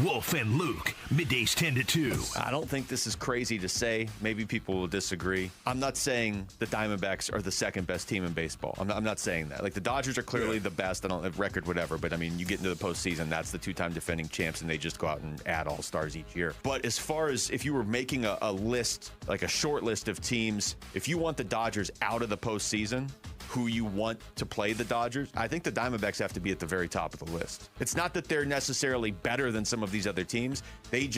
Wolf and Luke, middays 10 to 2. I don't think this is crazy to say. Maybe people will disagree. I'm not saying the Diamondbacks are the second best team in baseball. I'm not saying that. Like, the Dodgers are clearly the best. I don't have record, whatever. But, I mean, you get into the postseason, that's the two-time defending champs, and they just go out and add all-stars each year. But as far as if you were making a list, like a short list of teams, if you want the Dodgers out of the postseason, who you want to play the Dodgers, I think the Diamondbacks have to be at the very top of the list. It's not that they're necessarily better than some of these other teams. They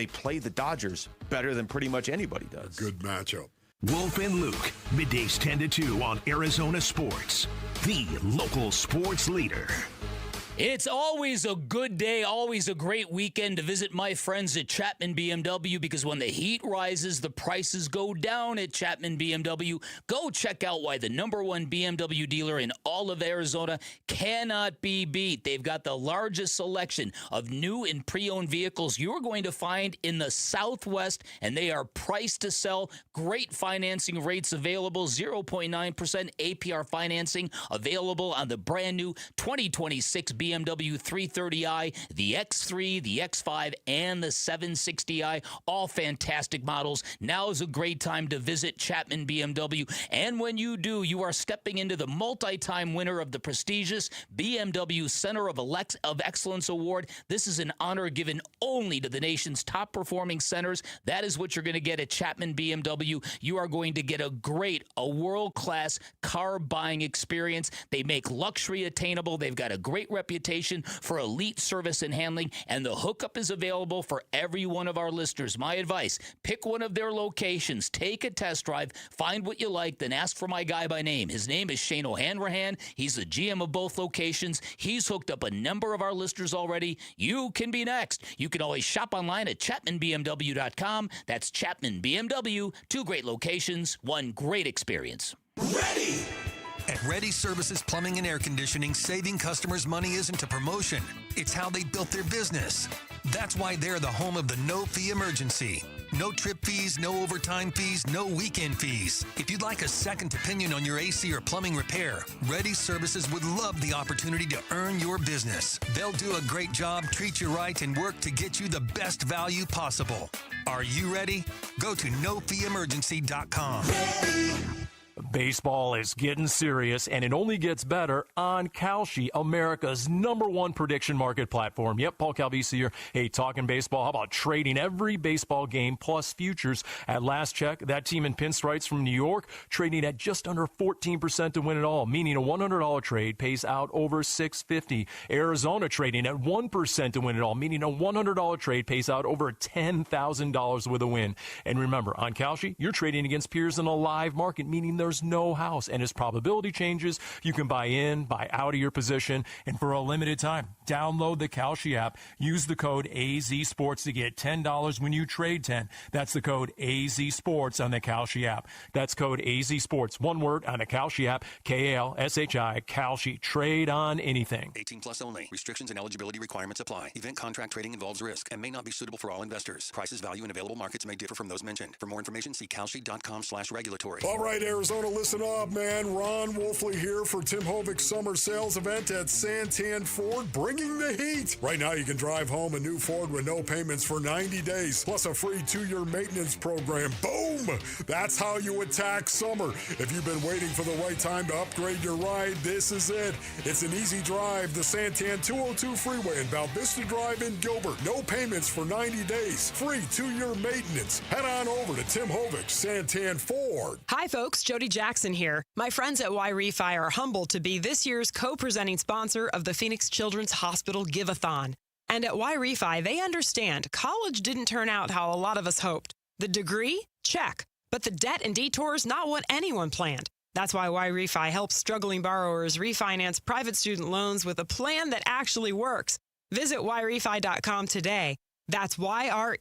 play the Dodgers better than pretty much anybody does. Good matchup. Wolf and Luke, middays 10 to 2 on Arizona Sports, the local sports leader. It's always a good day, always a great weekend to visit my friends at Chapman BMW, because when the heat rises, the prices go down at Chapman BMW. Go check out why the #1 BMW dealer in all of Arizona cannot be beat. They've got the largest selection of new and pre-owned vehicles you're going to find in the Southwest, and they are priced to sell. Great financing rates available, 0.9% APR financing available on the brand new 2026 BMW 330i, the X3, the X5, and the 760i, all fantastic models. Now is a great time to visit Chapman BMW, and when you do, you are stepping into the multi-time winner of the prestigious BMW Center of Excellence Award. This is an honor given only to the nation's top-performing centers. That is what you're going to get at Chapman BMW. You are going to get a world-class car buying experience. They make luxury attainable. They've got a great reputation for elite service and handling, and the hookup is available for every one of our listeners. My advice, pick one of their locations, take a test drive, find what you like, then ask for my guy by name. His name is Shane O'Hanrahan. He's the GM of both locations. He's hooked up a number of our listeners already. You can be next. You can always shop online at ChapmanBMW.com. That's Chapman BMW. 2 great locations, 1 great experience. Ready! At Ready Services Plumbing and Air Conditioning, saving customers money isn't a promotion. It's how they built their business. That's why they're the home of the no-fee emergency. No trip fees, no overtime fees, no weekend fees. If you'd like a second opinion on your AC or plumbing repair, Ready Services would love the opportunity to earn your business. They'll do a great job, treat you right, and work to get you the best value possible. Are you ready? Go to nofeeemergency.com. Baseball is getting serious, and it only gets better on Kalshi, America's #1 prediction market platform. Yep, Paul Calvisi here. Hey, talking baseball. How about trading every baseball game plus futures? At last check, that team in pinstripes from New York trading at just under 14% to win it all, meaning a $100 trade pays out over $650. Arizona trading at 1% to win it all, meaning a $100 trade pays out over $10,000 with a win. And remember, on Kalshi, you're trading against peers in a live market, meaning there's no house. And as probability changes, you can buy in, buy out of your position. And for a limited time, download the Kalshi app. Use the code AZSports to get $10 when you trade 10. That's the code AZSports on the Kalshi app. That's code AZSports. One word on the Kalshi app. Kalshi. Kalshi. Trade on anything. 18 plus only. Restrictions and eligibility requirements apply. Event contract trading involves risk and may not be suitable for all investors. Prices, value, and available markets may differ from those mentioned. For more information, see kalshi.com/regulatory. All right, Arizona, listen up, man. Ron Wolfley here for Tim Hovig's summer sales event at Santan Ford, bringing the heat. Right now, you can drive home a new Ford with no payments for 90 days, plus a free 2-year maintenance program. Boom! That's how you attack summer. If you've been waiting for the right time to upgrade your ride, this is it. It's an easy drive, the Santan 202 freeway in Val Vista Drive in Gilbert. No payments for 90 days. Free 2-year maintenance. Head on over to Tim Hovig's Santan Ford. Hi, folks. Jody Jackson here. My friends at Y-Refi are humbled to be this year's co-presenting sponsor of the Phoenix Children's Hospital Give-a-thon. And at Y-Refi, they understand college didn't turn out how a lot of us hoped. The degree? Check. But the debt and detours, not what anyone planned. That's why Y-Refi helps struggling borrowers refinance private student loans with a plan that actually works. Visit YRefi.com today. That's YREFY.com.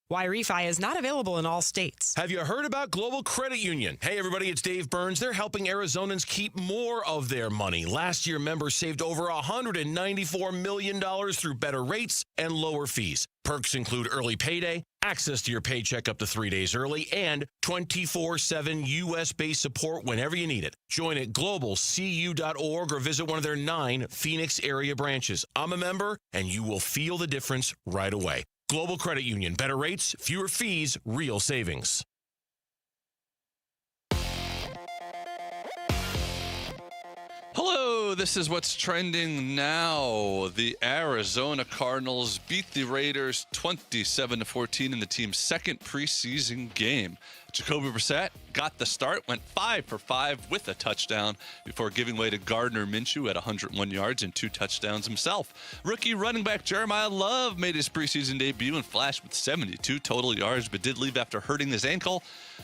Y-Refi is not available in all states. Have you heard about Global Credit Union? Hey, everybody, it's Dave Burns. They're helping Arizonans keep more of their money. Last year, members saved over $194 million through better rates and lower fees. Perks include early payday, access to your paycheck up to 3 days early, and 24/7 U.S.-based support whenever you need it. Join at globalcu.org or visit one of their 9 Phoenix area branches. I'm a member, and you will feel the difference right away. Global Credit Union. Better rates, fewer fees, real savings. Hello, this is what's trending now. The Arizona Cardinals beat the Raiders 27-14 in the team's second preseason game. Jacoby Brissett got the start, went 5 for 5 with a touchdown before giving way to Gardner Minshew at 101 yards and 2 touchdowns himself. Rookie running back Jeremiah Love made his preseason debut and flashed with 72 total yards, but did leave after hurting his ankle.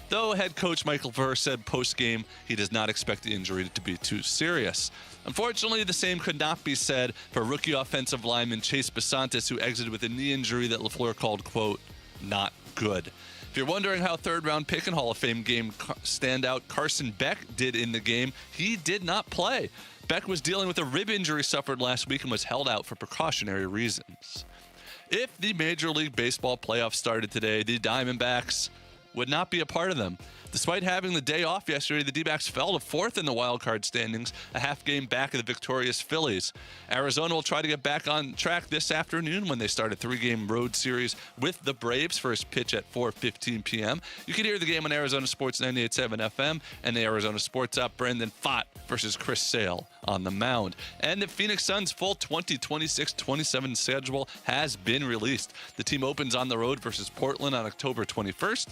Though head coach Michael Verr said post-game he does not expect the injury to be too serious. Unfortunately, the same could not be said for rookie offensive lineman Chase Basantis, who exited with a knee injury that LaFleur called, quote, not good. If you're wondering how third-round pick and Hall of Fame game standout Carson Beck did in the game, he did not play. Beck was dealing with a rib injury suffered last week and was held out for precautionary reasons. If the Major League Baseball playoffs started today, the Diamondbacks would not be a part of them. Despite having the day off yesterday, the D-backs fell to 4th in the wild card standings, a half game back of the victorious Phillies. Arizona will try to get back on track this afternoon when they start a 3-game road series with the Braves. First pitch at 4:15 p.m. You can hear the game on Arizona Sports 98.7 FM and the Arizona Sports app. Brendan Pfaadt versus Chris Sale on the mound. And the Phoenix Suns' full 2026-27 schedule has been released. The team opens on the road versus Portland on October 21st.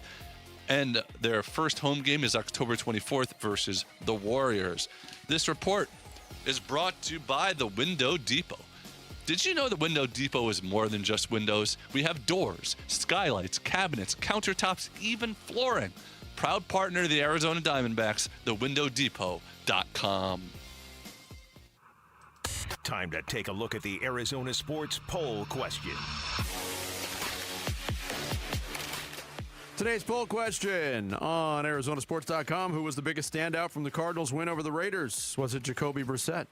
And their first home game is October 24th versus the Warriors. This report is brought to you by the Window Depot. Did you know the Window Depot is more than just windows? We have doors, skylights, cabinets, countertops, even flooring. Proud partner of the Arizona Diamondbacks, thewindowdepot.com. Time to take a look at the Arizona Sports Poll question. Today's poll question on ArizonaSports.com. Who was the biggest standout from the Cardinals' win over the Raiders? Was it Jacoby Brissett?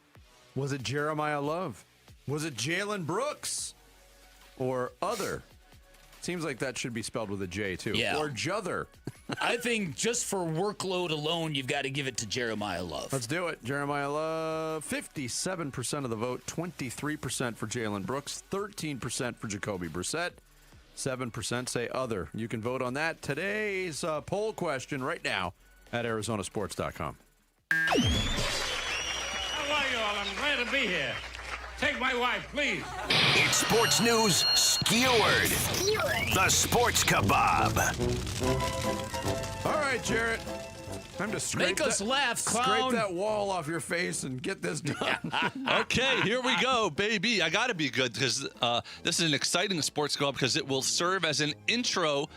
Was it Jeremiah Love? Was it Jalen Brooks? Or other? Seems like that should be spelled with a J, too. Yeah. Or Jother. I think just for workload alone, you've got to give it to Jeremiah Love. Let's do it. Jeremiah Love, 57% of the vote, 23% for Jalen Brooks, 13% for Jacoby Brissett, 7% say other. You can vote on that. Today's poll question right now at ArizonaSports.com. How are you all? I'm glad to be here. Take my wife, please. It's sports news skewered. The Sports Kebab. All right, Jarrett. Time to scrape Make us laugh, clown. Scrape that wall off your face and get this done. Okay, here we go, baby. I got to be good because this is an exciting sports call because it will serve as an intro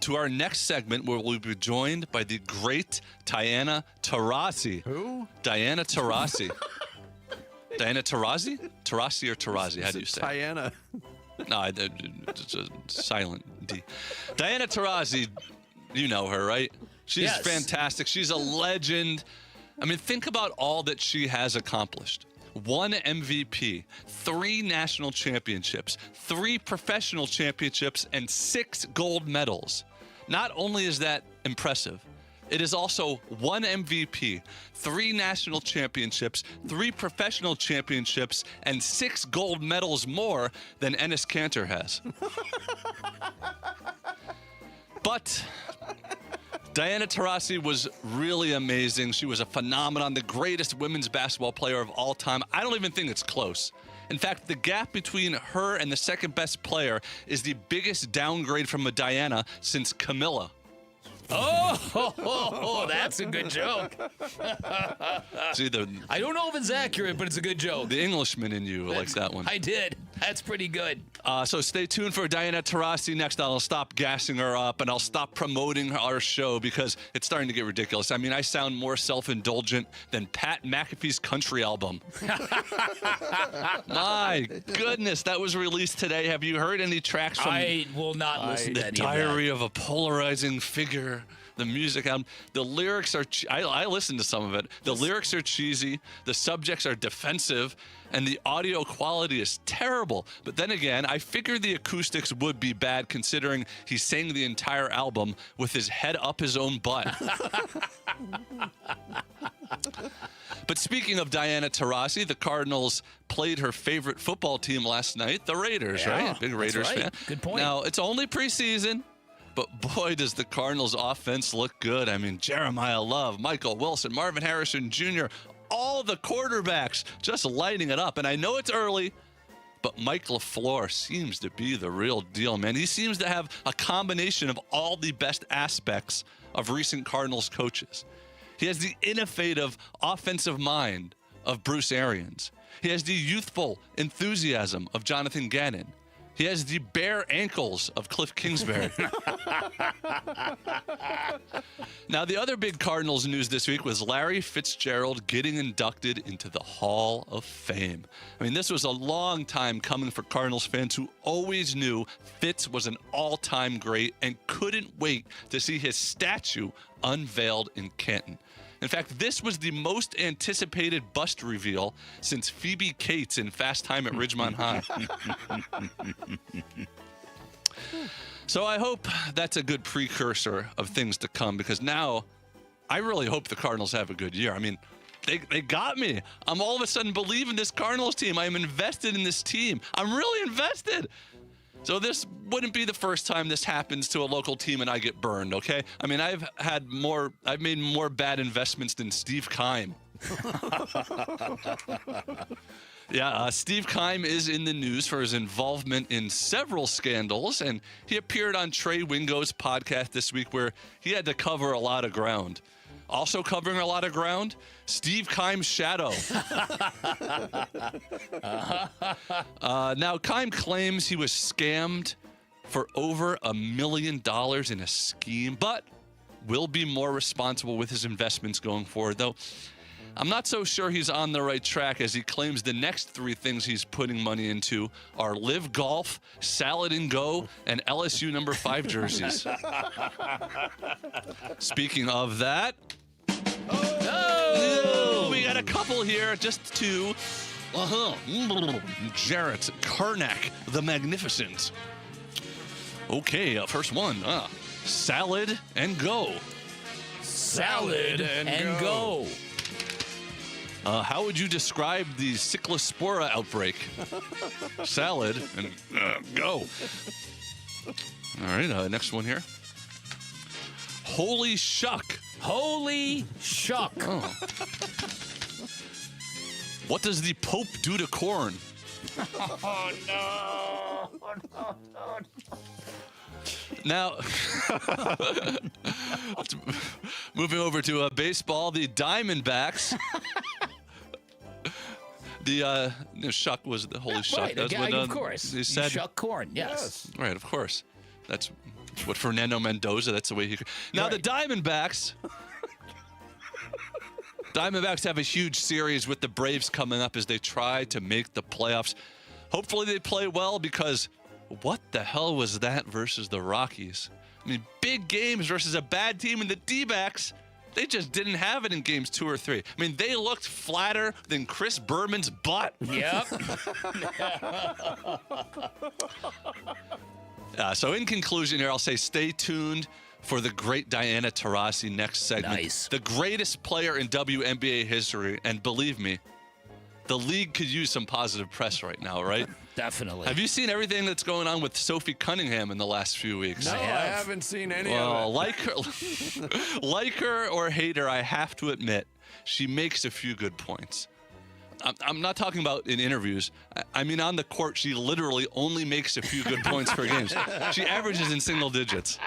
to our next segment where we'll be joined by the great Diana Taurasi. Who? Diana Taurasi. Diana Taurasi? Taurasi or Taurasi? How do you say it? Diana. No, it's a silent D. Diana Taurasi, you know her, right? She's fantastic. She's a legend. I mean, think about all that she has accomplished. 1 MVP, 3 national championships, 3 professional championships, and 6 gold medals. Not only is that impressive, it is also 1 MVP, 3 national championships, 3 professional championships, and 6 gold medals more than Enes Kanter has. But Diana Taurasi was really amazing. She was a phenomenon, the greatest women's basketball player of all time. I don't even think it's close. In fact, the gap between her and the second best player is the biggest downgrade from a Diana since Camilla. Oh, that's a good joke. See, I don't know if it's accurate, but it's a good joke. The Englishman in you likes that one. I did. That's pretty good. So stay tuned for Diana Taurasi next. I'll stop gassing her up and I'll stop promoting our show because it's starting to get ridiculous. I mean, I sound more self-indulgent than Pat McAfee's country album. My goodness, that was released today. Have you heard any tracks from I will not listen to any of that. Diary of a Polarizing Figure? The music album, the lyrics are, I listened to some of it. The lyrics are cheesy, the subjects are defensive, and the audio quality is terrible. But then again, I figured the acoustics would be bad considering he sang the entire album with his head up his own butt. But speaking of Diana Taurasi, the Cardinals played her favorite football team last night, the Raiders, right? Big Raiders fan. Good point. Now, it's only preseason. But boy, does the Cardinals offense look good. I mean, Jeremiah Love, Michael Wilson, Marvin Harrison Jr., all the quarterbacks just lighting it up. And I know it's early, but Mike LaFleur seems to be the real deal, man. He seems to have a combination of all the best aspects of recent Cardinals coaches. He has the innovative offensive mind of Bruce Arians. He has the youthful enthusiasm of Jonathan Gannon. He has the bare ankles of Cliff Kingsbury. Now, the other big Cardinals news this week was Larry Fitzgerald getting inducted into the Hall of Fame. I mean, this was a long time coming for Cardinals fans who always knew Fitz was an all-time great and couldn't wait to see his statue unveiled in Canton. In fact, this was the most anticipated bust reveal since Phoebe Cates in Fast Time at Ridgemont High. So I hope that's a good precursor of things to come because now I really hope the Cardinals have a good year. I mean, they got me. I'm all of a sudden believing this Cardinals team. I'm invested in this team. I'm really invested. So this wouldn't be the first time this happens to a local team and I get burned, okay? I mean, I've made more bad investments than Steve Keim. Yeah, Steve Keim is in the news for his involvement in several scandals, and he appeared on Trey Wingo's podcast this week where he had to cover a lot of ground. Also covering a lot of ground, Steve Keim's shadow. Now, Keim claims he was scammed for over $1 million in a scheme, but will be more responsible with his investments going forward, though I'm not so sure he's on the right track as he claims the next 3 things he's putting money into are Live Golf, Salad and Go, and LSU number 5 jerseys. Speaking of that, we got a couple here, just 2. Jarrett Karnak, the Magnificent. Okay, first one. Salad and go. Salad and go. How would you describe the Cyclospora outbreak? Salad and go. All right, next one here. Holy shuck. Holy shuck. Oh. What does the Pope do to corn? Oh, no. Now, moving over to baseball, the Diamondbacks. The shuck was the holy shuck. Right, That's guy, what, of course. They said, you shuck corn, yes. Right, of course. That's what Fernando Mendoza, that's the way he... Now, the Diamondbacks... Diamondbacks have a huge series with the Braves coming up as they try to make the playoffs. Hopefully they play well, because what the hell was that versus the Rockies? I mean, big games versus a bad team, and the D-backs, they just didn't have it in games 2 or 3. I mean, they looked flatter than Chris Berman's butt. Yep. So in conclusion here, I'll say stay tuned for the great Diana Taurasi next segment. Nice. The greatest player in WNBA history, and believe me, the league could use some positive press right now, right? Definitely. Have you seen everything that's going on with Sophie Cunningham in the last few weeks? No, I haven't seen any of Well, it. like her or hate her, I have to admit, she makes a few good points. I'm not talking about in interviews. I mean, on the court, she literally only makes a few good points per game. She averages in single digits.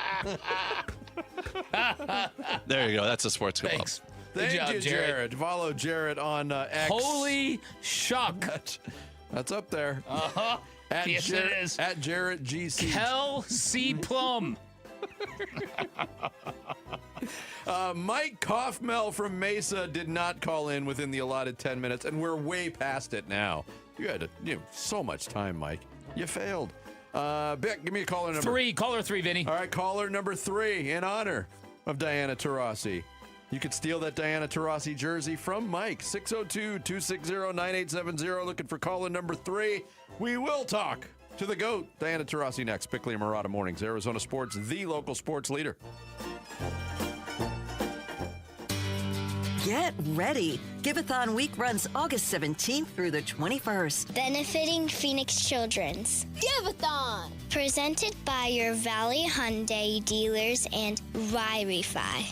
There you go. That's a sports club. Thanks. Thank Good job, you, Jared. Follow Jared on X. Holy shuck. That's up there. Uh-huh. Yes, it is. At Jarrett GC. Kel C. Plum. Mike Kaufmel from Mesa did not call in within the allotted 10 minutes, and we're way past it now. You had so much time, Mike. You failed. Bick, give me a caller number. 3. Caller 3, Vinny. All right, caller number 3 in honor of Diana Taurasi. You could steal that Diana Taurasi jersey from Mike. 602-260-9870. Looking for caller number 3. We will talk to the GOAT, Diana Taurasi, next. Bickley and Murata Mornings, Arizona Sports, the local sports leader. Get ready. Giveathon week runs August 17th through the 21st. Benefiting Phoenix Children's. Giveathon! Presented by your Valley Hyundai dealers and Wi-Fi.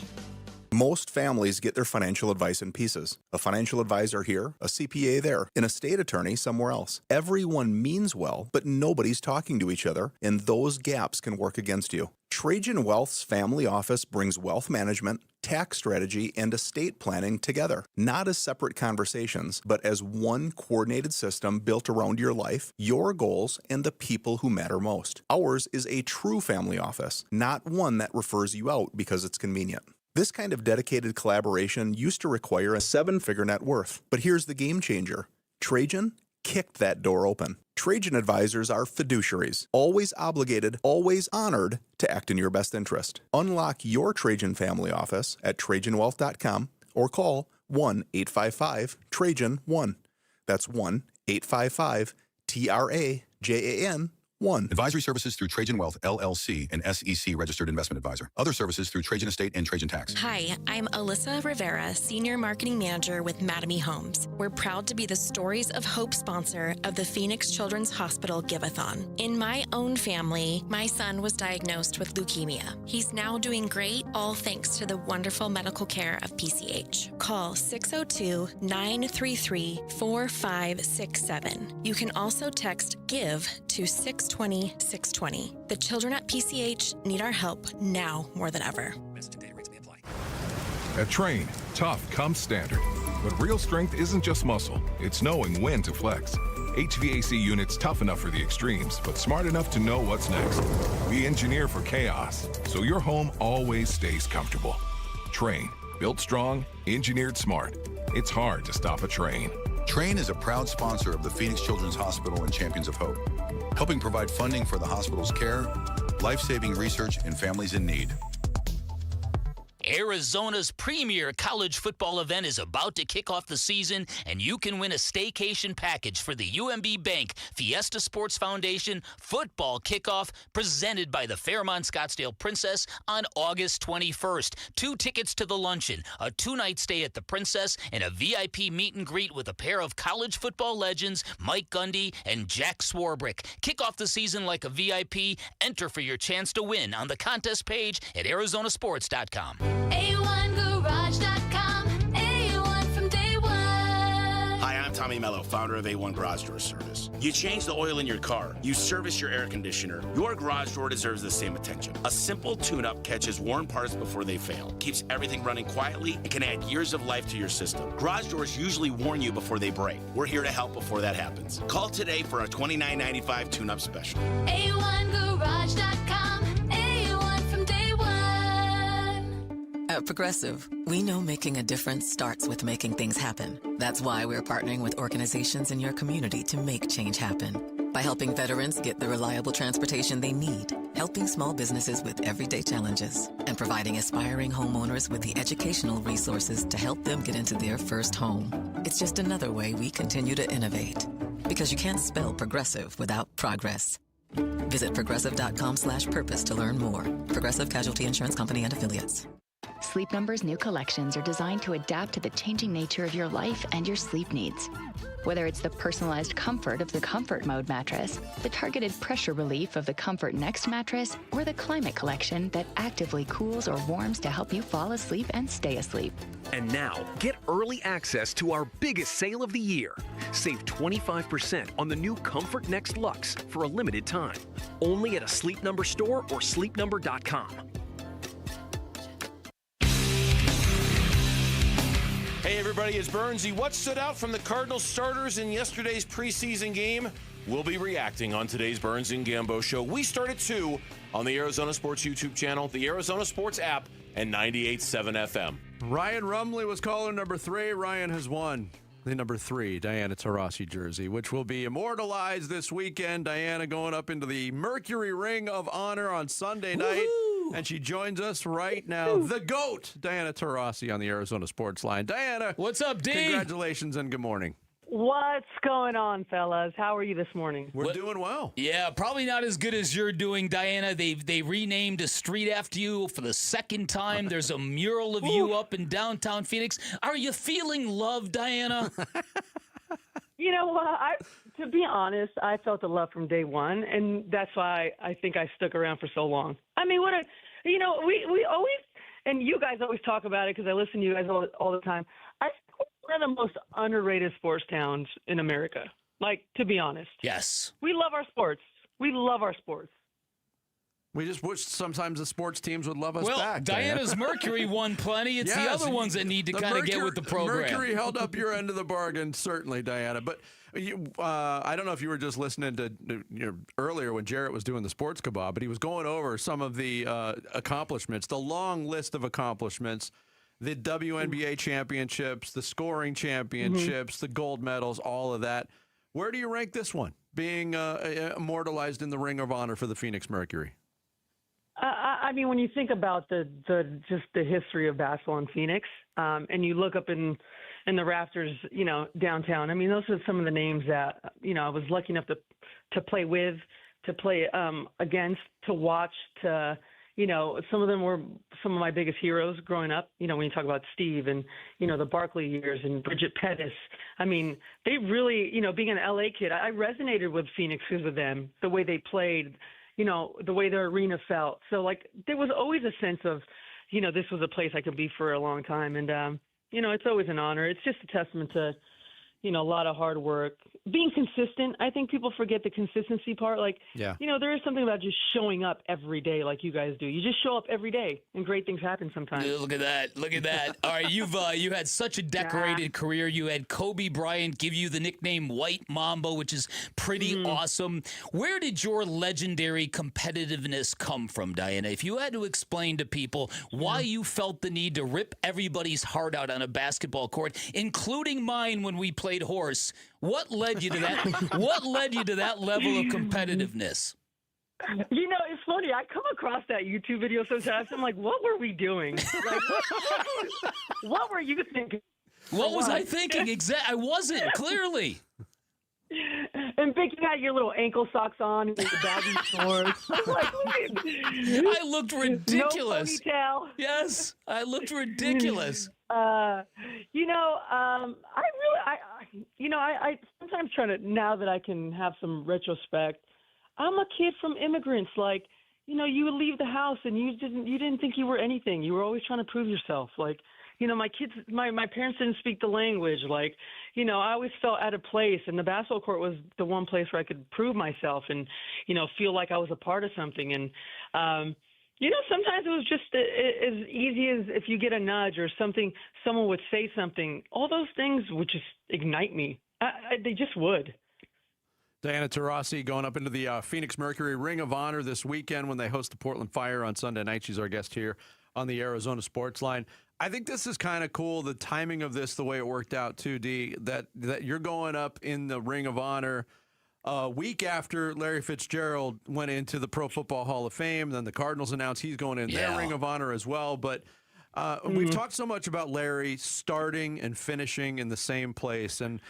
Most families get their financial advice in pieces. A financial advisor here, a CPA there, an estate attorney somewhere else. Everyone means well, but nobody's talking to each other, and those gaps can work against you. Trajan Wealth's family office brings wealth management, tax strategy, and estate planning together, not as separate conversations, but as one coordinated system built around your life, your goals, and the people who matter most. Ours is a true family office, not one that refers you out because it's convenient. This kind of dedicated collaboration used to require a 7-figure net worth. But here's the game changer. Trajan kicked that door open. Trajan advisors are fiduciaries, always obligated, always honored to act in your best interest. Unlock your Trajan family office at TrajanWealth.com or call 1-855-TRAJAN-1. That's 1-855-TRAJAN-1. Advisory services through Trajan Wealth, LLC, an SEC registered investment advisor. Other services through Trajan Estate and Trajan Tax. Hi, I'm Alyssa Rivera, Senior Marketing Manager with Mattamy Homes. We're proud to be the Stories of Hope sponsor of the Phoenix Children's Hospital Giveathon. In my own family, my son was diagnosed with leukemia. He's now doing great, all thanks to the wonderful medical care of PCH. Call 602-933-4567. You can also text GIVE to 620-620. The children at PCH need our help now more than ever. At Train, tough comes standard. But real strength isn't just muscle, it's knowing when to flex. HVAC units tough enough for the extremes, but smart enough to know what's next. We engineer for chaos, so your home always stays comfortable. Train, built strong, engineered smart. It's hard to stop a train. Train is a proud sponsor of the Phoenix Children's Hospital and Champions of Hope, helping provide funding for the hospital's care, life-saving research, and families in need. Arizona's premier college football event is about to kick off the season, and you can win a staycation package for the UMB Bank Fiesta Sports Foundation football kickoff presented by the Fairmont Scottsdale Princess on August 21st. 2 tickets to the luncheon, a 2-night stay at the Princess, and a VIP meet and greet with a pair of college football legends Mike Gundy and Jack Swarbrick. Kick off the season like a VIP. Enter for your chance to win on the contest page at arizonasports.com. A1Garage.com. A1 from day one. Hi, I'm Tommy Mello, founder of A1 Garage Door Service. You change the oil in your car. You service your air conditioner. Your garage door deserves the same attention. A simple tune-up catches worn parts before they fail, keeps everything running quietly, and can add years of life to your system. Garage doors usually warn you before they break. We're here to help before that happens. Call today for a $29.95 tune-up special. A1Garage.com. A1 from day one. At Progressive, we know making a difference starts with making things happen. That's why we're partnering with organizations in your community to make change happen. By helping veterans get the reliable transportation they need, helping small businesses with everyday challenges, and providing aspiring homeowners with the educational resources to help them get into their first home. It's just another way we continue to innovate. Because you can't spell progressive without progress. Visit progressive.com/purpose to learn more. Progressive Casualty Insurance Company and Affiliates. Sleep Number's new collections are designed to adapt to the changing nature of your life and your sleep needs. Whether it's the personalized comfort of the Comfort Mode mattress, the targeted pressure relief of the Comfort Next mattress, or the Climate Collection that actively cools or warms to help you fall asleep and stay asleep. And now, get early access to our biggest sale of the year. Save 25% on the new Comfort Next Luxe for a limited time. Only at a Sleep Number store or sleepnumber.com. Hey everybody, it's Burnsy. What stood out from the Cardinals starters in yesterday's preseason game? We'll be reacting on today's Burns and Gambo show. We start at 2 on the Arizona Sports YouTube channel, the Arizona Sports app, and 98.7 FM. Ryan Rumley was caller number 3. Ryan has won the number 3 Diana Taurasi jersey, which will be immortalized this weekend. Diana going up into the Mercury Ring of Honor on Sunday night. And she joins us right now, the GOAT, Diana Taurasi, on the Arizona Sports Line. Diana. What's up, D? Congratulations and good morning. What's going on, fellas? How are you this morning? We're doing well. Yeah, probably not as good as you're doing, Diana. They renamed a street after you for the second time. There's a mural of you up in downtown Phoenix. Are you feeling love, Diana? You know what? To be honest, I felt the love from day one, and that's why I think I stuck around for so long. I mean, we always, and you guys always talk about it because I listen to you guys all the time. I think we're one of the most underrated sports towns in America. Like, to be honest. Yes. We love our sports. We love our sports. We just wish sometimes the sports teams would love us well, back. Diana's Mercury won plenty. It's the other ones that need to kind of get with the program. Mercury held up your end of the bargain, certainly, Diana. But I don't know if you were just listening to earlier when Jarrett was doing the Sports Kebab, but he was going over some of the accomplishments, the long list of accomplishments, the WNBA championships, the scoring championships, the gold medals, all of that. Where do you rank this one, being immortalized in the Ring of Honor for the Phoenix Mercury? I mean, when you think about the history of basketball in Phoenix, and you look up in the rafters, downtown. I mean, those are some of the names that I was lucky enough to play with, to play against, to watch. Some of them were some of my biggest heroes growing up. When you talk about Steve and the Barkley years and Bridget Pettis. I mean, they really, being an LA kid, I resonated with Phoenix because of them, the way they played. The way their arena felt. So, there was always a sense of, this was a place I could be for a long time. And, it's always an honor. It's just a testament to, a lot of hard work. Being consistent, I think people forget the consistency part. There is something about just showing up every day like you guys do. You just show up every day, and great things happen sometimes. Look at that. All right, you had such a decorated career. You had Kobe Bryant give you the nickname White Mamba, which is pretty awesome. Where did your legendary competitiveness come from, Diana? If you had to explain to people why you felt the need to rip everybody's heart out on a basketball court, including mine when we played horse, what led you to that? What led you to that level of competitiveness? You know, it's funny. I come across that YouTube video sometimes. I'm like, what were we doing? Like, what were you thinking? What was I thinking? I wasn't, clearly. And Vic, you had your little ankle socks on and your baggy shorts. Like, I looked ridiculous. No ponytail. Yes, I looked ridiculous. I sometimes try to, now that I can have some retrospect, I'm a kid from immigrants. Like, you would leave the house and you didn't think you were anything. You were always trying to prove yourself. Like, my parents didn't speak the language. Like, I always felt out of place, and the basketball court was the one place where I could prove myself and, feel like I was a part of something. And, sometimes it was just as easy as if you get a nudge or something, someone would say something. All those things would just ignite me. They just would. Diana Taurasi going up into the Phoenix Mercury Ring of Honor this weekend when they host the Portland Fire on Sunday night. She's our guest here on the Arizona Sports Line. I think this is kind of cool, the timing of this, the way it worked out, too, D, that you're going up in the Ring of Honor a week after Larry Fitzgerald went into the Pro Football Hall of Fame. Then the Cardinals announced he's going in their Ring of Honor as well. But we've talked so much about Larry starting and finishing in the same place. And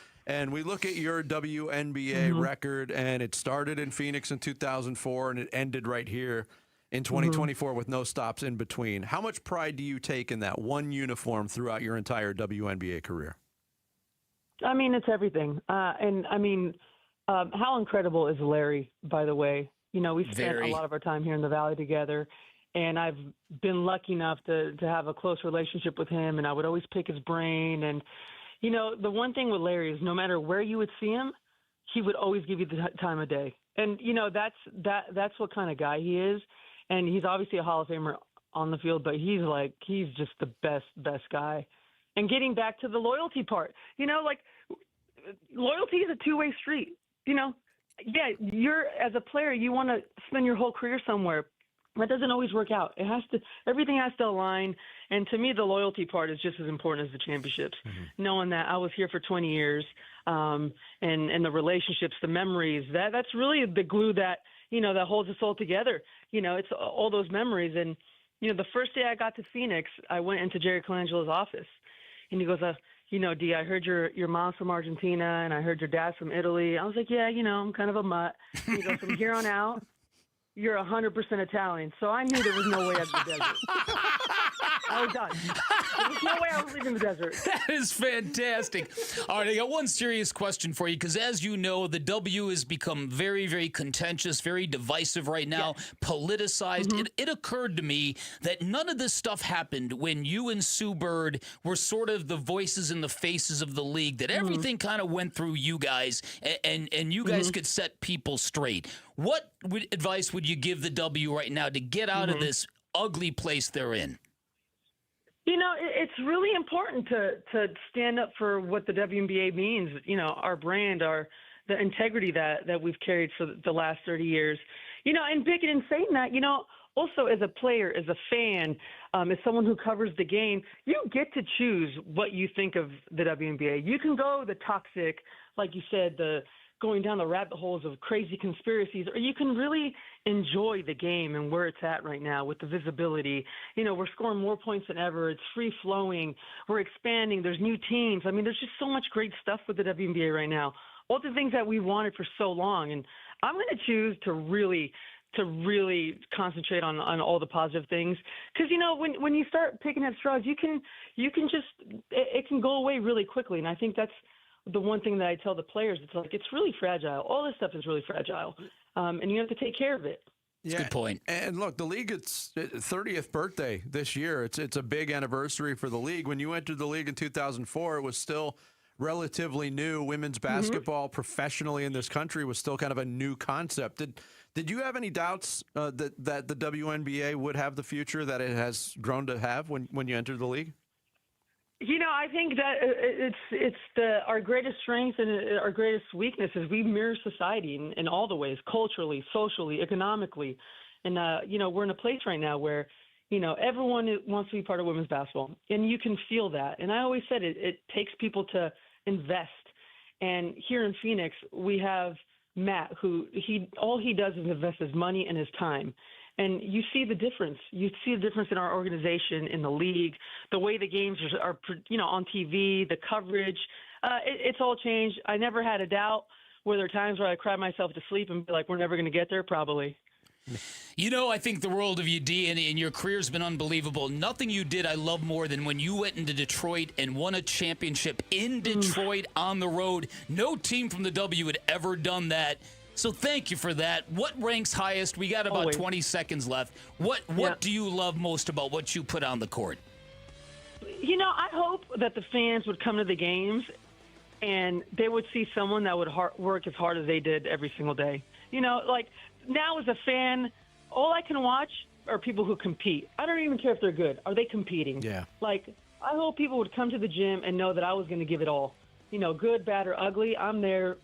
we look at your WNBA record, and it started in Phoenix in 2004, and it ended right here in 2024 with no stops in between. How much pride do you take in that one uniform throughout your entire WNBA career? I mean, it's everything. How incredible is Larry, by the way? We spent a lot of our time here in the Valley together, and I've been lucky enough to have a close relationship with him, and I would always pick his brain. And, the one thing with Larry is no matter where you would see him, he would always give you the time of day. And, that's what kind of guy he is. And he's obviously a Hall of Famer on the field, but he's just the best guy. And getting back to the loyalty part, loyalty is a two-way street. You're, as a player, you want to spend your whole career somewhere. That doesn't always work out. Everything has to align. And to me, the loyalty part is just as important as the championships. Knowing that I was here for 20 years, and the relationships, the memories, that's really the glue that, that holds us all together. It's all those memories. And, the first day I got to Phoenix, I went into Jerry Colangelo's office, and he goes, D, I heard your mom's from Argentina, and I heard your dad's from Italy. I was like, yeah, I'm kind of a mutt. And he goes, from here on out, you're 100% Italian. So I knew there was no way I'd be desert. I was done. There's no way I was leaving the desert. That is fantastic. All right, I got one serious question for you, because as you know, the W has become very, very contentious, very divisive right now, politicized. It occurred to me that none of this stuff happened when you and Sue Bird were sort of the voices and the faces of the league, that everything kind of went through you guys, and you guys could set people straight. What advice would you give the W right now to get out of this ugly place they're in? It's really important to stand up for what the WNBA means, our brand, the integrity that we've carried for the last 30 years. And picking and saying that, also as a player, as a fan, as someone who covers the game, you get to choose what you think of the WNBA. You can go the toxic, like you said, the going down the rabbit holes of crazy conspiracies, or you can really enjoy the game and where it's at right now with the visibility. We're scoring more points than ever. It's free flowing. We're expanding. There's new teams. I mean, there's just so much great stuff with the WNBA right now. All the things that we wanted for so long. And I'm going to choose to really concentrate on all the positive things. Because, when you start picking at straws, you can just, it can go away really quickly. And I think that's the one thing that I tell the players. It's really fragile. All this stuff is really fragile. And you have to take care of it. That's a good point. And look, the league, it's 30th birthday this year. It's a big anniversary for the league. When you entered the league in 2004, it was still relatively new. Women's basketball professionally in this country was still kind of a new concept. Did you have any doubts that the WNBA would have the future that it has grown to have when you entered the league? I think that it's our greatest strength and our greatest weakness is we mirror society in all the ways, culturally, socially, economically. And, we're in a place right now where, everyone wants to be part of women's basketball. And you can feel that. And I always said it takes people to invest. And here in Phoenix, we have Matt, who all he does is invest his money and his time. And you see the difference. You see the difference in our organization, in the league, the way the games are on TV, the coverage. It's all changed. I never had a doubt. Were there times where I cried myself to sleep and be like, we're never going to get there? Probably. I think the world of you, D, and your career's been unbelievable. Nothing you did I love more than when you went into Detroit and won a championship in Detroit on the road. No team from the W had ever done that. So thank you for that. What ranks highest? We got about 20 seconds left. What do you love most about what you put on the court? I hope that the fans would come to the games and they would see someone that would work as hard as they did every single day. Now as a fan, all I can watch are people who compete. I don't even care if they're good. Are they competing? Yeah. I hope people would come to the gym and know that I was going to give it all. Good, bad, or ugly, I'm there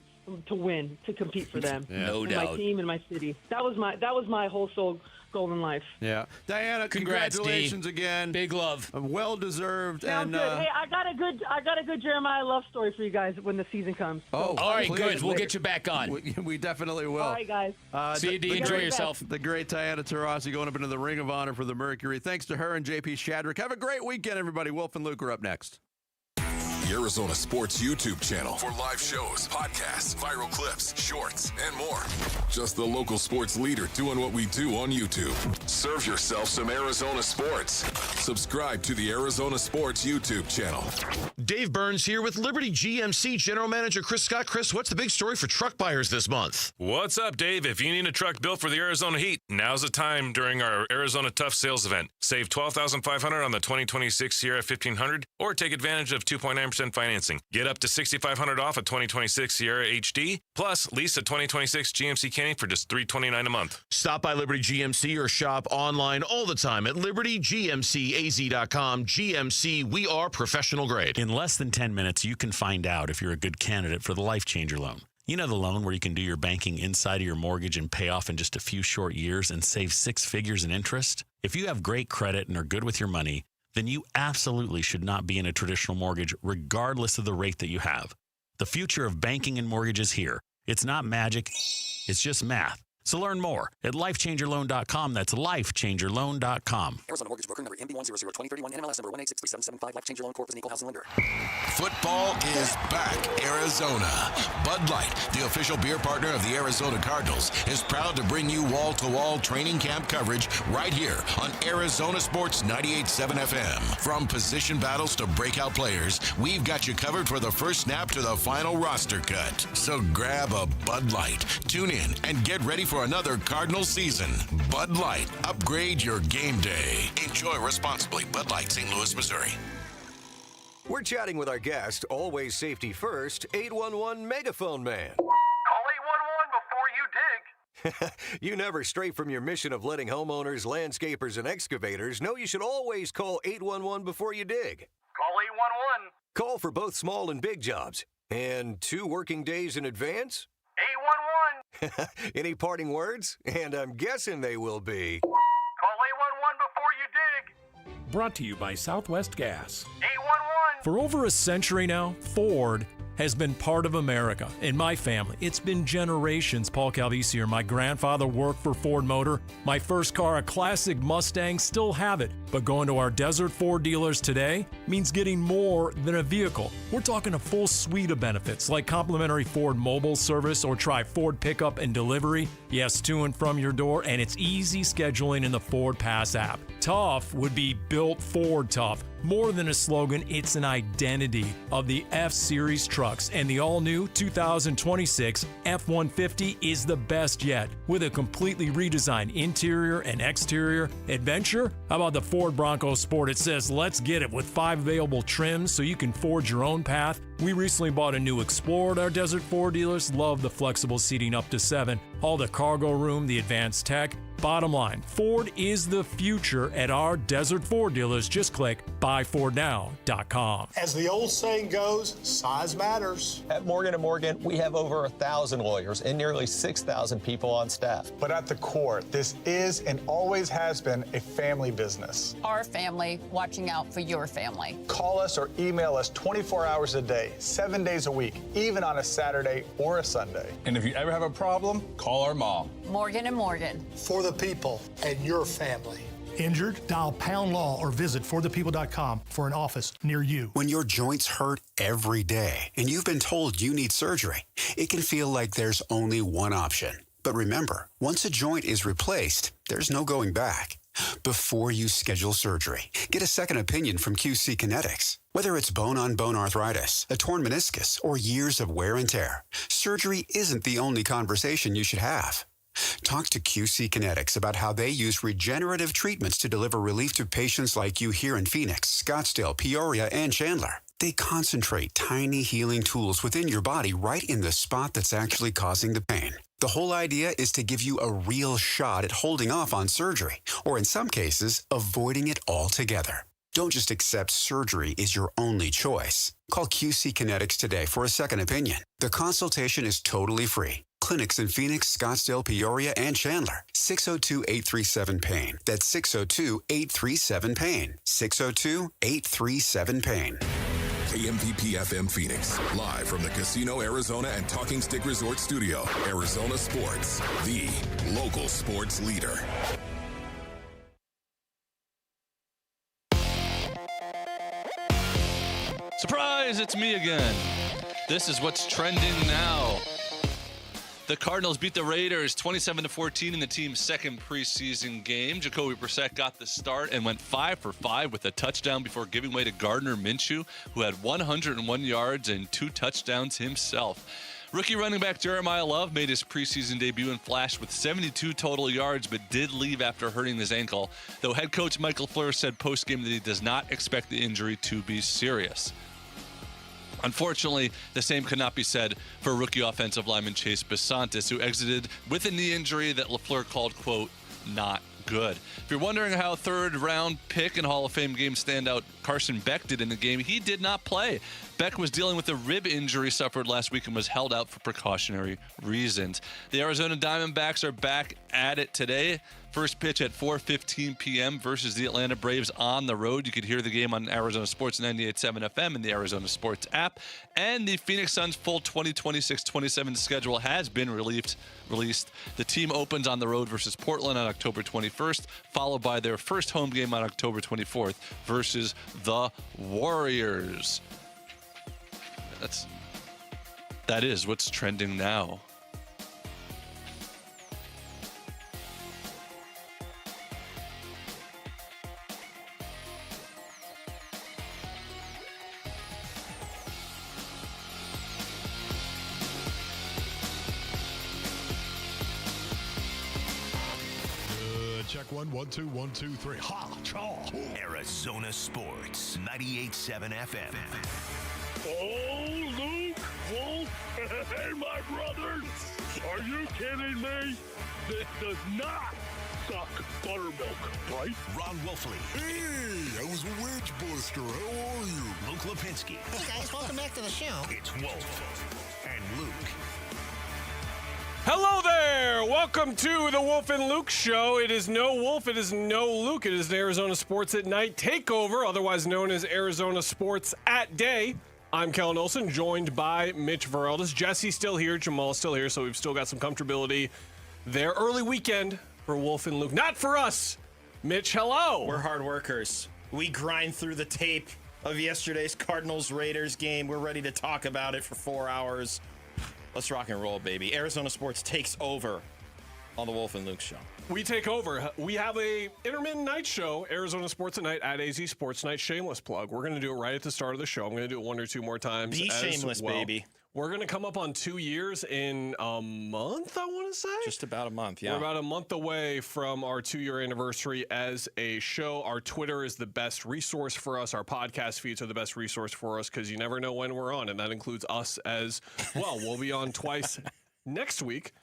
to win, to compete for them. No doubt. My team and my city. That was my whole soul goal in life. Yeah. Diana, Congrats, congratulations D. again. Big love. Well deserved. Sounds good. Hey, I got a good Jeremiah love story for you guys when the season comes. Oh, all right, please. good. We'll get you back on. We definitely will. All right, guys. See you, D. Enjoy yourself. The great Diana Taurasi going up into the Ring of Honor for the Mercury. Thanks to her and JP Shadrick. Have a great weekend, everybody. Wolf and Luke are up next. The Arizona Sports YouTube channel for live shows, podcasts, viral clips, shorts, and more. Just the local sports leader doing what we do on YouTube. Serve yourself some Arizona sports. Subscribe to the Arizona Sports YouTube channel. Dave Burns here with Liberty GMC General Manager Chris Scott. Chris, what's the big story for truck buyers this month? What's up, Dave? If you need a truck built for the Arizona heat, now's the time during our Arizona Tough Sales event. Save $12,500 on the 2026 Sierra 1500 or take advantage of 2.9% financing. Get up to $6,500 off a 2026 Sierra HD, plus lease a 2026 GMC Kenny for just $329 a month. Stop by Liberty GMC or shop online all the time at libertygmcaz.com. GMC, we are professional grade. In less than 10 minutes, you can find out if you're a good candidate for the Life Changer loan. You know the loan where you can do your banking inside of your mortgage and pay off in just a few short years and save 6 figures in interest? If you have great credit and are good with your money, then you absolutely should not be in a traditional mortgage regardless of the rate that you have. The future of banking and mortgage is here. It's not magic, it's just math. So learn more at lifechangerloan.com. That's lifechangerloan.com. Arizona Mortgage Broker number MB1002031, NMLS number 1863775. Life Changer Loan Corp is an equal housing lender. Football is back, Arizona. Bud Light, the official beer partner of the Arizona Cardinals, is proud to bring you wall-to-wall training camp coverage right here on Arizona Sports 98.7 FM. From position battles to breakout players, we've got you covered for the first snap to the final roster cut. So grab a Bud Light, tune in, and get ready for another Cardinal season. Bud Light, upgrade your game day. Enjoy responsibly. Bud Light, St. Louis, Missouri. We're chatting with our guest, always safety first, 811 Megaphone Man. Call 811 before you dig. You never stray from your mission of letting homeowners, landscapers, and excavators know you should always call 811 before you dig. Call 811. Call for both small and big jobs. And 2 working days in advance? 811. Any parting words? And I'm guessing they will be. Call 811 before you dig. Brought to you by Southwest Gas. 811. For over a century now, Ford has been part of America. In my family, it's been generations. Paul Calvisi here. My grandfather worked for Ford Motor. My first car, a classic Mustang, still have it. But going to our Desert Ford dealers today means getting more than a vehicle. We're talking a full suite of benefits like complimentary Ford mobile service or try Ford pickup and delivery. Yes, to and from your door, and it's easy scheduling in the Ford Pass app. Tough would be built Ford tough. More than a slogan, it's an identity of the F-Series trucks, and the all-new 2026 F-150 is the best yet. With a completely redesigned interior and exterior adventure, how about the Ford Bronco Sport? It says, let's get it, with 5 available trims so you can forge your own path. We recently bought a new Explorer at our Desert Ford dealers. Love the flexible seating up to 7. All the cargo room, the advanced tech. Bottom line, Ford is the future at our Desert Ford dealers. Just click buyfordnow.com. As the old saying goes, size matters. At Morgan & Morgan, we have over 1,000 lawyers and nearly 6,000 people on staff. But at the core, this is and always has been a family business. Our family watching out for your family. Call us or email us 24 hours a day, 7 days a week, even on a Saturday or a Sunday. And if you ever have a problem, call our mom. Morgan & Morgan. For the people and your family. Injured? Dial Pound Law or visit forthepeople.com for an office near you. When your joints hurt every day and you've been told you need surgery, it can feel like there's only one option. But remember, once a joint is replaced, there's no going back. Before you schedule surgery, get a second opinion from QC Kinetics. Whether it's bone-on-bone arthritis, a torn meniscus, or years of wear and tear, surgery isn't the only conversation you should have. Talk to QC Kinetics about how they use regenerative treatments to deliver relief to patients like you here in Phoenix, Scottsdale, Peoria, and Chandler. They concentrate tiny healing tools within your body right in the spot that's actually causing the pain. The whole idea is to give you a real shot at holding off on surgery, or in some cases, avoiding it altogether. Don't just accept surgery is your only choice. Call QC Kinetics today for a second opinion. The consultation is totally free. Clinics in Phoenix, Scottsdale, Peoria, and Chandler. 602-837-PAIN. That's 602-837-PAIN. 602-837-PAIN. KMVP FM Phoenix, live from the Casino Arizona and Talking Stick Resort Studio. Arizona Sports, the local sports leader. Surprise, it's me again. This is what's trending now. The Cardinals beat the Raiders 27-14 in the team's second preseason game. Jacoby Brissett got the start and went 5 for 5 with a touchdown before giving way to Gardner Minshew, who had 101 yards and 2 touchdowns himself. Rookie running back Jeremiah Love made his preseason debut and flashed with 72 total yards, but did leave after hurting his ankle, though head coach Michael Fleur said post-game that he does not expect the injury to be serious. Unfortunately, the same could not be said for rookie offensive lineman Chase Besantis, who exited with a knee injury that LaFleur called, quote, not good. If you're wondering how third-round pick and Hall of Fame game standout Carson Beck did in the game, he did not play. Beck was dealing with a rib injury suffered last week and was held out for precautionary reasons. The Arizona Diamondbacks are back at it today. First pitch at 4:15 p.m. versus the Atlanta Braves on the road. You could hear the game on Arizona Sports 98.7 FM and the Arizona Sports app. And the Phoenix Suns' full 2026-27 schedule has been released. The team opens on the road versus Portland on October 21st, followed by their first home game on October 24th versus the Warriors. That is what's trending now. Check 1, 1, 2, 1, 2, 3. Ha! Chaw! Arizona Sports, 98.7 FM. Oh, Luke, Wolf, hey, my brother, are you kidding me? This does not suck buttermilk, right? Ron Wolfley. Hey, I was a wedge buster. How are you? Luke Lipinski. Hey, guys, welcome back to the show. It's Wolf and Luke. Hello there! Welcome to the Wolf and Luke Show. It is no Wolf, it is no Luke. It is the Arizona Sports at Night Takeover, otherwise known as Arizona Sports at Day. I'm Kellen Olson, joined by Mitch Vareldis. Jesse's still here, Jamal's still here, so we've still got some comfortability there. Early weekend for Wolf and Luke. Not for us! Mitch, hello! We're hard workers. We grind through the tape of yesterday's Cardinals-Raiders game. We're ready to talk about it for 4 hours. Let's rock and roll, baby. Arizona Sports takes over on the Wolf and Luke Show. We take over. We have a intermittent night show, Arizona Sports at Night at AZ Sports Night. Shameless plug. We're going to do it right at the start of the show. I'm going to do it 1 or 2 more times. Be shameless, well. baby. We're going to come up on 2 years in a month, I want to say. Just about a month, yeah. We're about a month away from our 2-year anniversary as a show. Our Twitter is the best resource for us. Our podcast feeds are the best resource for us because you never know when we're on, and that includes us as well. We'll be on twice next week.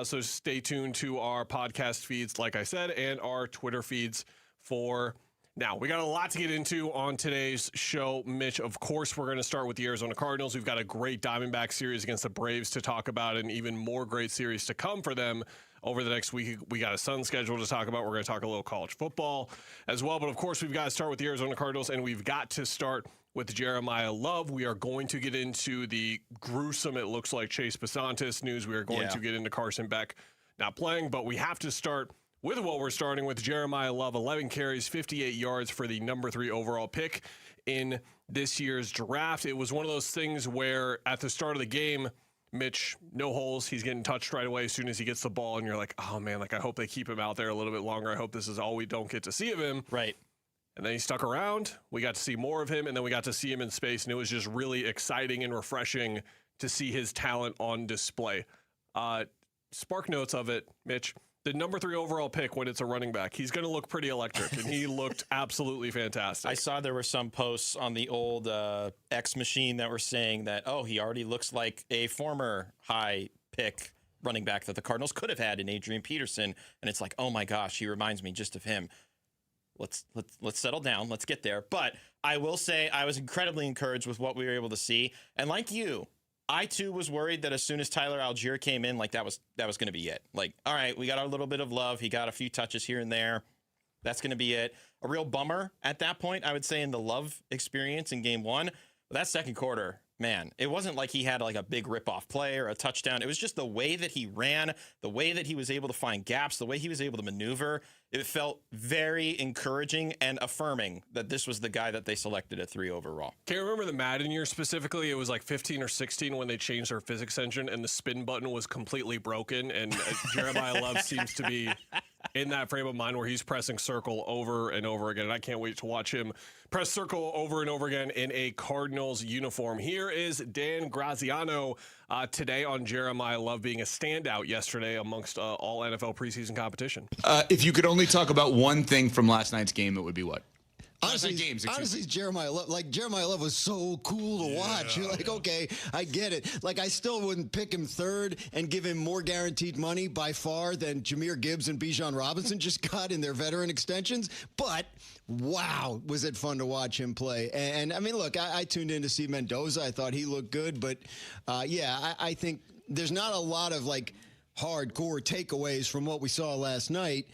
So stay tuned to our podcast feeds, like I said, and our Twitter feeds for now. We got a lot to get into on today's show, Mitch. Of course, we're going to start with the Arizona Cardinals. We've got a great Diamondback series against the Braves to talk about, and even more great series to come for them over the next week. We got a Sun schedule to talk about. We're going to talk a little college football as well. But, of course, we've got to start with the Arizona Cardinals, and we've got to start with Jeremiah Love. We are going to get into the gruesome, it looks like, Chase Basantis news. We are going to get into Carson Beck not playing, but we have to start with what we're starting with. Jeremiah Love, 11 carries, 58 yards for the number 3 overall pick in this year's draft. It was one of those things where at the start of the game, Mitch, no holes. He's getting touched right away as soon as he gets the ball, and you're like, oh, man, like I hope they keep him out there a little bit longer. I hope this is all we don't get to see of him. Right. And then he stuck around. We got to see more of him, and then we got to see him in space, and it was just really exciting and refreshing to see his talent on display. Spark notes of it, Mitch. The number 3 overall pick when it's a running back, he's going to look pretty electric, and he looked absolutely fantastic. I saw there were some posts on the old X machine that were saying that, oh, he already looks like a former high pick running back that the Cardinals could have had in Adrian Peterson. And it's like, oh my gosh, he reminds me just of him. Let's settle down. Let's get there. But I will say I was incredibly encouraged with what we were able to see. And like you, I, too, was worried that as soon as Tyler Algier came in, like that was going to be it. Like, all right, we got our little bit of Love. He got a few touches here and there. That's going to be it. A real bummer at that point, I would say, in the Love experience in game 1. But that second quarter, man, it wasn't like he had like a big rip-off play or a touchdown. It was just the way that he ran, the way that he was able to find gaps, the way he was able to maneuver. It felt very encouraging and affirming that this was the guy that they selected at 3 overall. Can't remember the Madden year specifically. It was like 15 or 16 when they changed their physics engine and the spin button was completely broken. And Jeremiah Love seems to be in that frame of mind where he's pressing circle over and over again. And I can't wait to watch him press circle over and over again in a Cardinals uniform. Here is Dan Graziano today on Jeremiah Love being a standout yesterday amongst all NFL preseason competition. If you could only talk about one thing from last night's game, it would be what? Honestly, Jeremiah Love was so cool to watch. You're like, okay, I get it. Like, I still wouldn't pick him 3rd and give him more guaranteed money by far than Jahmyr Gibbs and Bijan Robinson just got in their veteran extensions. But wow, was it fun to watch him play. And I mean, look, I tuned in to see Mendoza. I thought he looked good. But I think there's not a lot of like hardcore takeaways from what we saw last night.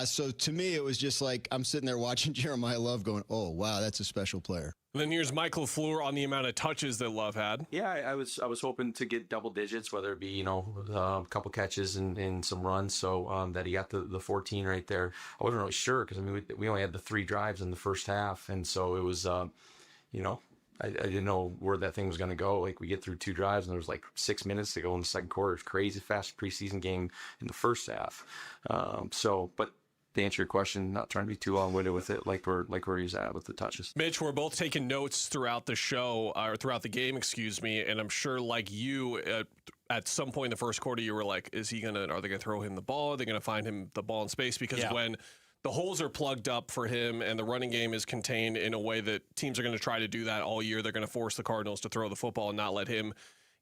So to me, it was just like I'm sitting there watching Jeremiah Love going, oh, wow, that's a special player. And then here's Mike LaFleur on the amount of touches that Love had. Yeah, I was hoping to get double digits, whether it be, a couple catches and some runs. So that he got the 14 right there. I wasn't really sure because, I mean, we only had the 3 drives in the first half. And so it was, I didn't know where that thing was going to go. Like, we get through 2 drives, and there was like 6 minutes to go in the second quarter. It's crazy fast preseason game in the first half. But to answer your question, not trying to be too long-winded with it, like where he's at with the touches. Mitch, we're both taking notes throughout the show, or throughout the game, and I'm sure, like you, at some point in the first quarter, you were like, are they going to throw him the ball? Are they going to find him the ball in space? Because when the holes are plugged up for him and the running game is contained in a way that teams are going to try to do that all year, they're going to force the Cardinals to throw the football and not let him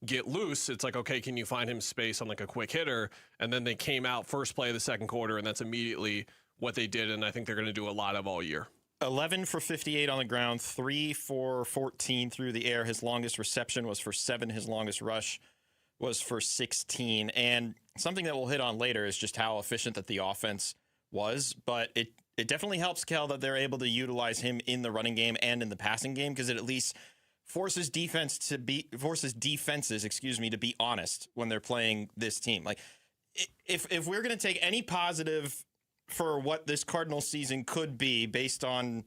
get loose. It's like, okay, can you find him space on like a quick hitter? And then they came out first play of the second quarter, and that's immediately what they did, and I think they're going to do a lot of all year. 11 for 58 on the ground, 3 for 14 through the air. His longest reception was for 7. His longest rush was for 16. And something that we'll hit on later is just how efficient that the offense was, but it definitely helps, Kel, that they're able to utilize him in the running game and in the passing game, because it at least forces defenses to be honest when they're playing this team. Like, if we're going to take any positive for what this Cardinals season could be based on,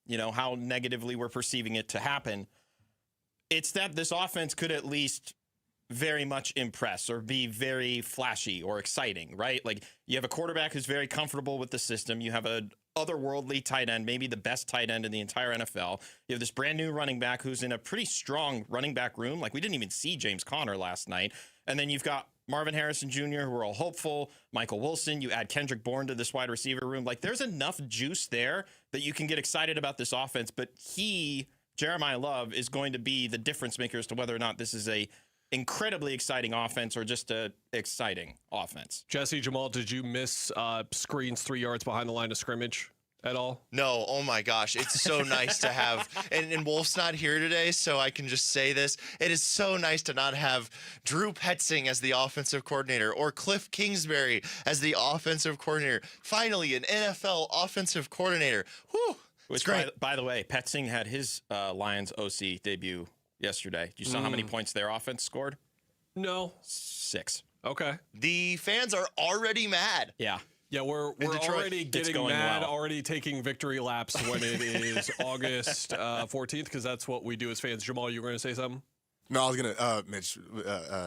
how negatively we're perceiving it to happen, it's that this offense could at least very much impress or be very flashy or exciting, right? Like, you have a quarterback who's very comfortable with the system. You have an otherworldly tight end, maybe the best tight end in the entire NFL. You have this brand new running back who's in a pretty strong running back room. Like, we didn't even see James Conner last night. And then you've got Marvin Harrison Jr., who are all hopeful. Michael Wilson, you add Kendrick Bourne to this wide receiver room. Like, there's enough juice there that you can get excited about this offense. But Jeremiah Love, is going to be the difference maker as to whether or not this is a incredibly exciting offense or just a exciting offense. Jesse, Jamal, did you miss screens 3 yards behind the line of scrimmage at all? No. Oh my gosh. It's so nice to have, and Wolf's not here today, so I can just say this. It is so nice to not have Drew Petzing as the offensive coordinator or Cliff Kingsbury as the offensive coordinator. Finally, an NFL offensive coordinator. Whew. Which, by the way, Petzing had his Lions OC debut yesterday. You saw how many points their offense scored? No. 6. Okay. The fans are already mad. Yeah. Yeah, we're already getting mad, already taking victory laps when it is August 14th, because that's what we do as fans. Jamal, you were going to say something? No, I was going to, Mitch,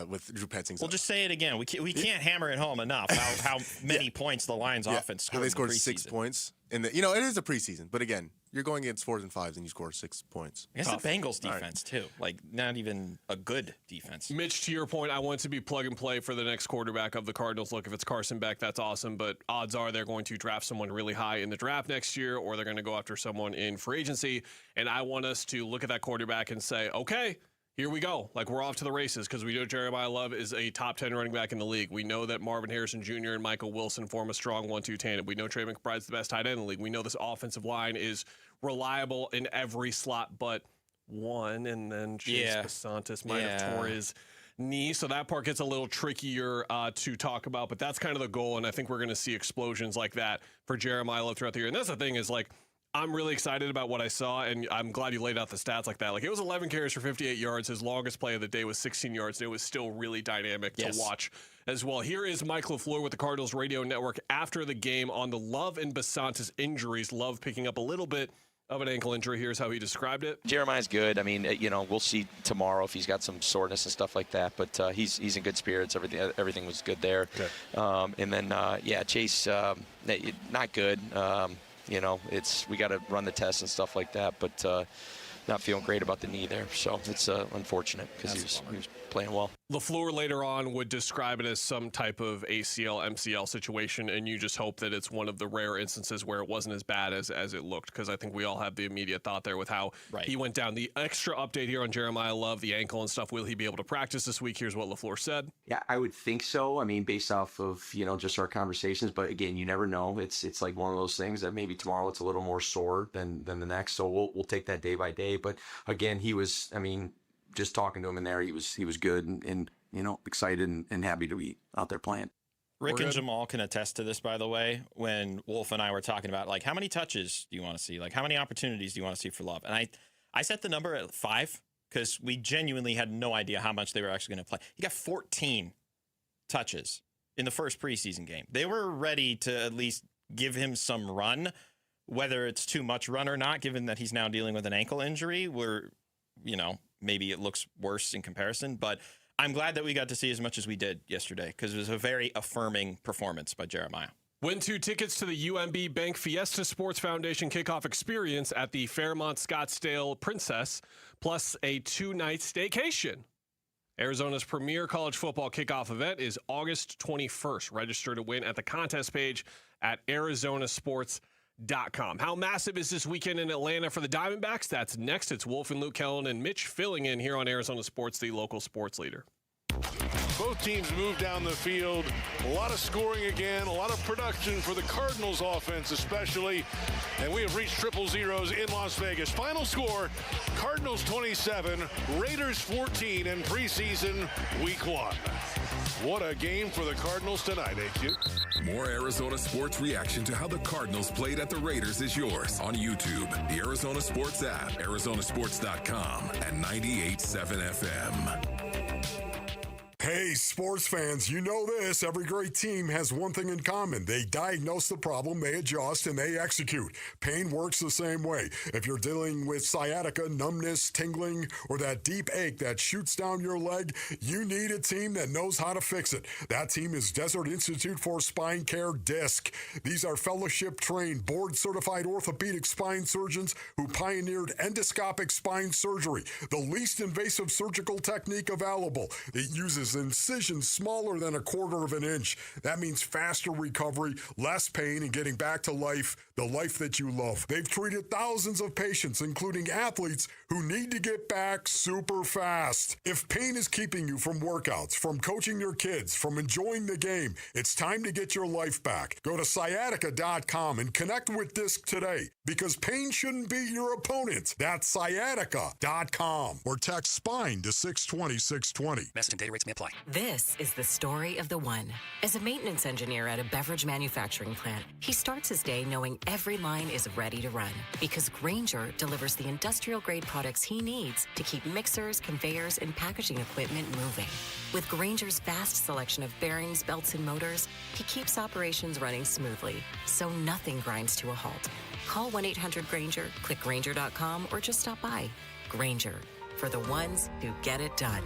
with Drew Petzing. Well, just say it again. We can't hammer it home enough how many points the Lions offense scored. They scored 6 points. It is a preseason, but again, you're going against 4s and 5s and you score 6 points. I guess the Bengals defense, too. Like, not even a good defense. Mitch, to your point, I want to be plug and play for the next quarterback of the Cardinals. Look, if it's Carson Beck, that's awesome, but odds are they're going to draft someone really high in the draft next year, or they're going to go after someone in free agency, and I want us to look at that quarterback and say, okay, here we go. Like, we're off to the races because we know Jeremiah Love is a top 10 running back in the league. We know that Marvin Harrison Jr. and Michael Wilson form a strong 1-2 tandem. We know Trey McBride's the best tight end in the league. We know this offensive line is reliable in every slot but one, and then Chase Basantis might have tore his knee. So that part gets a little trickier to talk about, but that's kind of the goal, and I think we're going to see explosions like that for Jeremiah Love throughout the year. And that's the thing is, like, I'm really excited about what I saw, and I'm glad you laid out the stats like that. Like, it was 11 carries for 58 yards. His longest play of the day was 16 yards, and it was still really dynamic to watch as well. Here is Mike LaFleur with the Cardinals Radio Network after the game on the Love and Basantis injuries. Love picking up a little bit of an ankle injury. Here's how he described it. Jeremiah's good. I mean, we'll see tomorrow if he's got some soreness and stuff like that, but he's in good spirits. Everything was good there. Okay. And then, Chase, not good. We got to run the tests and stuff like that, but not feeling great about the knee there. So it's unfortunate because he was playing well. LaFleur later on would describe it as some type of ACL, MCL situation, and you just hope that it's one of the rare instances where it wasn't as bad as it looked, because I think we all have the immediate thought there with how he went down. The extra update here on Jeremiah Love, the ankle and stuff, will he be able to practice this week? Here's what LaFleur said. Yeah, I would think so. I mean, based off of, just our conversations, but again, you never know. It's like one of those things that maybe tomorrow it's a little more sore than the next, so we'll take that day by day. But again, he was, just talking to him in there, he was good and excited and happy to be out there playing. Rick and Jamal can attest to this, by the way, when Wolf and I were talking about, like, how many touches do you want to see? Like, how many opportunities do you want to see for Love? And I set the number at 5 because we genuinely had no idea how much they were actually going to play. He got 14 touches in the first preseason game. They were ready to at least give him some run, whether it's too much run or not, given that he's now dealing with an ankle injury where, maybe it looks worse in comparison, but I'm glad that we got to see as much as we did yesterday because it was a very affirming performance by Jeremiah. Win 2 tickets to the UMB Bank Fiesta Sports Foundation kickoff experience at the Fairmont Scottsdale Princess, plus a 2-night staycation. Arizona's premier college football kickoff event is August 21st. Register to win at the contest page at arizonasports.com. How massive is this weekend in Atlanta for the Diamondbacks? That's next. It's Wolf and Luke Kellen and Mitch filling in here on Arizona Sports, the local sports leader. Both teams move down the field. A lot of scoring again, a lot of production for the Cardinals offense especially. And we have reached triple zeros in Las Vegas. Final score, Cardinals 27, Raiders 14 in preseason week 1. What a game for the Cardinals tonight, AQ. More Arizona sports reaction to how the Cardinals played at the Raiders is yours on YouTube, the Arizona Sports app, arizonasports.com, and 98.7 FM. Hey, sports fans, you know this. Every great team has one thing in common. They diagnose the problem, they adjust, and they execute. Pain works the same way. If you're dealing with sciatica, numbness, tingling, or that deep ache that shoots down your leg, you need a team that knows how to fix it. That team is Desert Institute for Spine Care DISC. These are fellowship-trained, board-certified orthopedic spine surgeons who pioneered endoscopic spine surgery, the least invasive surgical technique available. It uses incisions smaller than a quarter of an inch. That means faster recovery, less pain, and getting back to life, the life that you love. They've treated thousands of patients, including athletes, who need to get back super fast. If pain is keeping you from workouts, from coaching your kids, from enjoying the game, it's time to get your life back. Go to sciatica.com and connect with Disc today, because pain shouldn't be your opponent. That's sciatica.com, or text SPINE to 620-620. Message and data rates may apply. This is the story of the one. As a maintenance engineer at a beverage manufacturing plant, he starts his day knowing every line is ready to run, because Grainger delivers the industrial-grade products he needs to keep mixers, conveyors, and packaging equipment moving. With Grainger's vast selection of bearings, belts, and motors, he keeps operations running smoothly, so nothing grinds to a halt. Call 1-800-GRAINGER, click Grainger.com, or just stop by. Grainger, for the ones who get it done.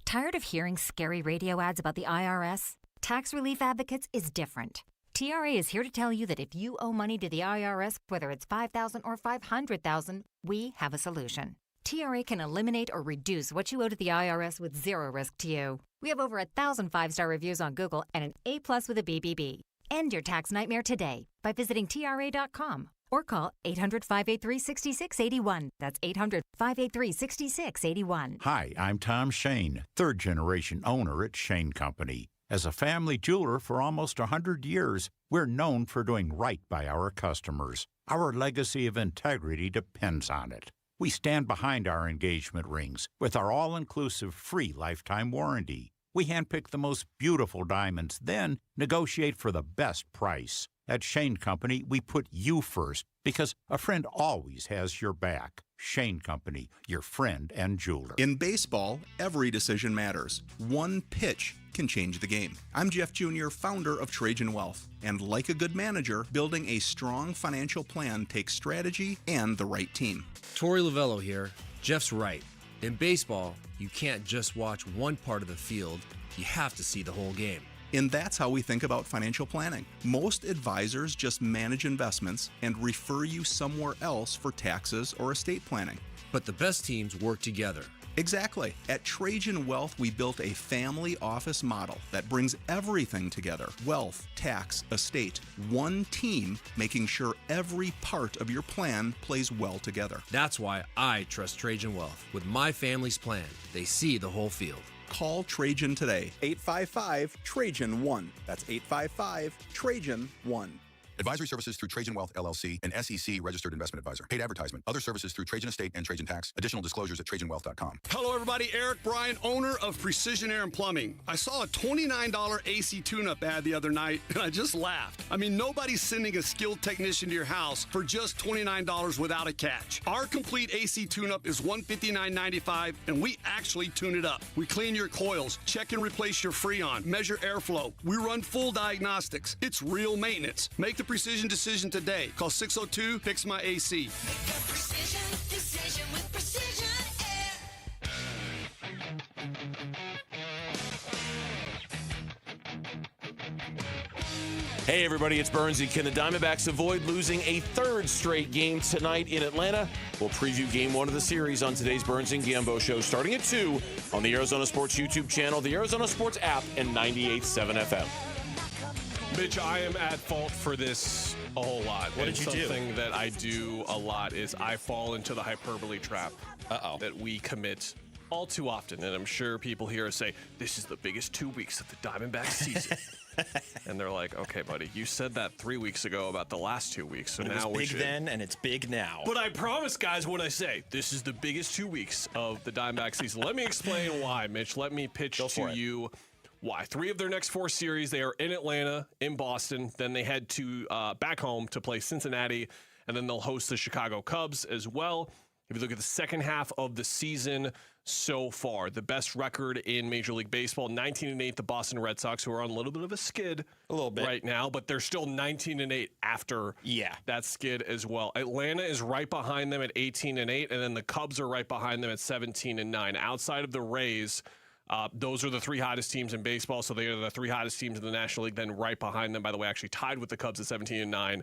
Tired of hearing scary radio ads about the IRS? Tax Relief Advocates is different. TRA is here to tell you that if you owe money to the IRS, whether it's $5,000 or $500,000, we have a solution. TRA can eliminate or reduce what you owe to the IRS with zero risk to you. We have over 1,000 5-star reviews on Google and an A+ with a BBB. End your tax nightmare today by visiting TRA.com or call 800-583-6681. That's 800-583-6681. Hi, I'm Tom Shane, third-generation owner at Shane Company. As a family jeweler for almost 100 years, we're known for doing right by our customers. Our legacy of integrity depends on it. We stand behind our engagement rings with our all-inclusive free lifetime warranty. We handpick the most beautiful diamonds, then negotiate for the best price. At Shane Company, we put you first because a friend always has your back. Shane Company, your friend and jeweler. In baseball, every decision matters. One pitch can change the game. I'm Jeff Jr., founder of Trajan Wealth. And like a good manager, building a strong financial plan takes strategy and the right team. Torey Lavello here. Jeff's right. In baseball, you can't just watch one part of the field. You have to see the whole game. And that's how we think about financial planning. Most advisors just manage investments and refer you somewhere else for taxes or estate planning. But the best teams work together. Exactly. At Trajan Wealth, we built a family office model that brings everything together. Wealth, tax, estate. One team making sure every part of your plan plays well together. That's why I trust Trajan Wealth. With my family's plan, they see the whole field. Call Trajan today. 855-TRAJAN-1. That's 855-TRAJAN-1. Advisory services through Trajan Wealth, LLC, an SEC registered investment advisor. Paid advertisement. Other services through Trajan Estate and Trajan Tax. Additional disclosures at TrajanWealth.com. Hello, everybody. Eric Bryan, owner of Precision Air and Plumbing. I saw a $29 AC tune-up ad the other night, and I just laughed. I mean, nobody's sending a skilled technician to your house for just $29 without a catch. Our complete AC tune-up is $159.95, and we actually tune it up. We clean your coils, check and replace your Freon, measure airflow. We run full diagnostics. It's real maintenance. Make the precision decision today. Call 602-FIX-MY-AC. Precision decision with Precision Air. Hey everybody, it's Burnsy. Can the Diamondbacks avoid losing a third straight game tonight in Atlanta? We'll preview game one of the series on today's Burns and Gambo show starting at 2 on the Arizona Sports YouTube channel, the Arizona Sports app, and 98.7 FM. Mitch, I am at fault for this a whole lot. What did you do? Something that I do a lot is I fall into the hyperbole trap that we commit all too often. And I'm sure people here say, this is the biggest 2 weeks of the Diamondback season. And they're like, okay, buddy, you said that 3 weeks ago about the last 2 weeks. So But now it was big then, and it's big now. But I promise, guys, what I say, this is the biggest 2 weeks of the Diamondback season. Let me explain why, Mitch. Let me pitch to you why. 3 of their next 4 series, they are in Atlanta, in Boston. Then they head to back home to play Cincinnati, and then they'll host the Chicago Cubs as well. If you look at the second half of the season so far, the best record in Major League Baseball, 19-8, the Boston Red Sox, who are on a little bit of a skid right now, but they're still 19-8 after that skid as well. Atlanta is right behind them at 18-8, and then the Cubs are right behind them at 17-9. Outside of the Rays, those are the 3 hottest teams in baseball, so they are the 3 hottest teams in the National League. Then right behind them, by the way, actually tied with the Cubs at 17-9,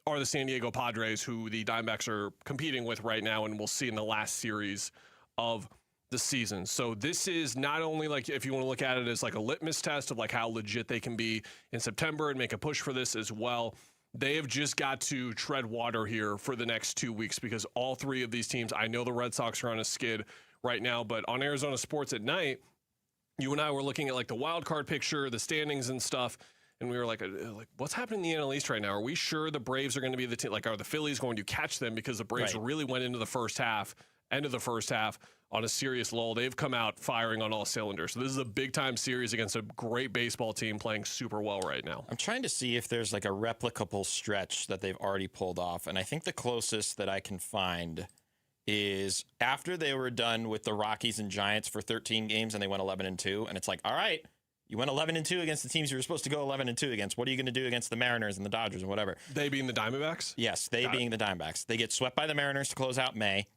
are the San Diego Padres, who the Diamondbacks are competing with right now, and we'll see in the last series of the season. So this is not only like, if you want to look at it as like a litmus test of like how legit they can be in September and make a push for this as well. They have just got to tread water here for the next 2 weeks because all three of these teams, I know the Red Sox are on a skid right now, but on Arizona Sports at Night, you and I were looking at like the wild card picture, the standings and stuff, and we were like, what's happening in the NL East right now? Are we sure the Braves are going to be the team? Like, are the Phillies going to catch them? Because the Braves really went into the end of the first half on a serious lull. They've come out firing on all cylinders. So this is a big-time series against a great baseball team playing super well right now. I'm trying to see if there's like a replicable stretch that they've already pulled off, and I think the closest that I can find is after they were done with the Rockies and Giants for 13 games and they went 11-2, and it's like, all right, you went 11-2 against the teams you were supposed to go 11-2 against. What are you going to do against the Mariners and the Dodgers and whatever? They being the Diamondbacks? Yes, they being the Diamondbacks. They get swept by the Mariners to close out May.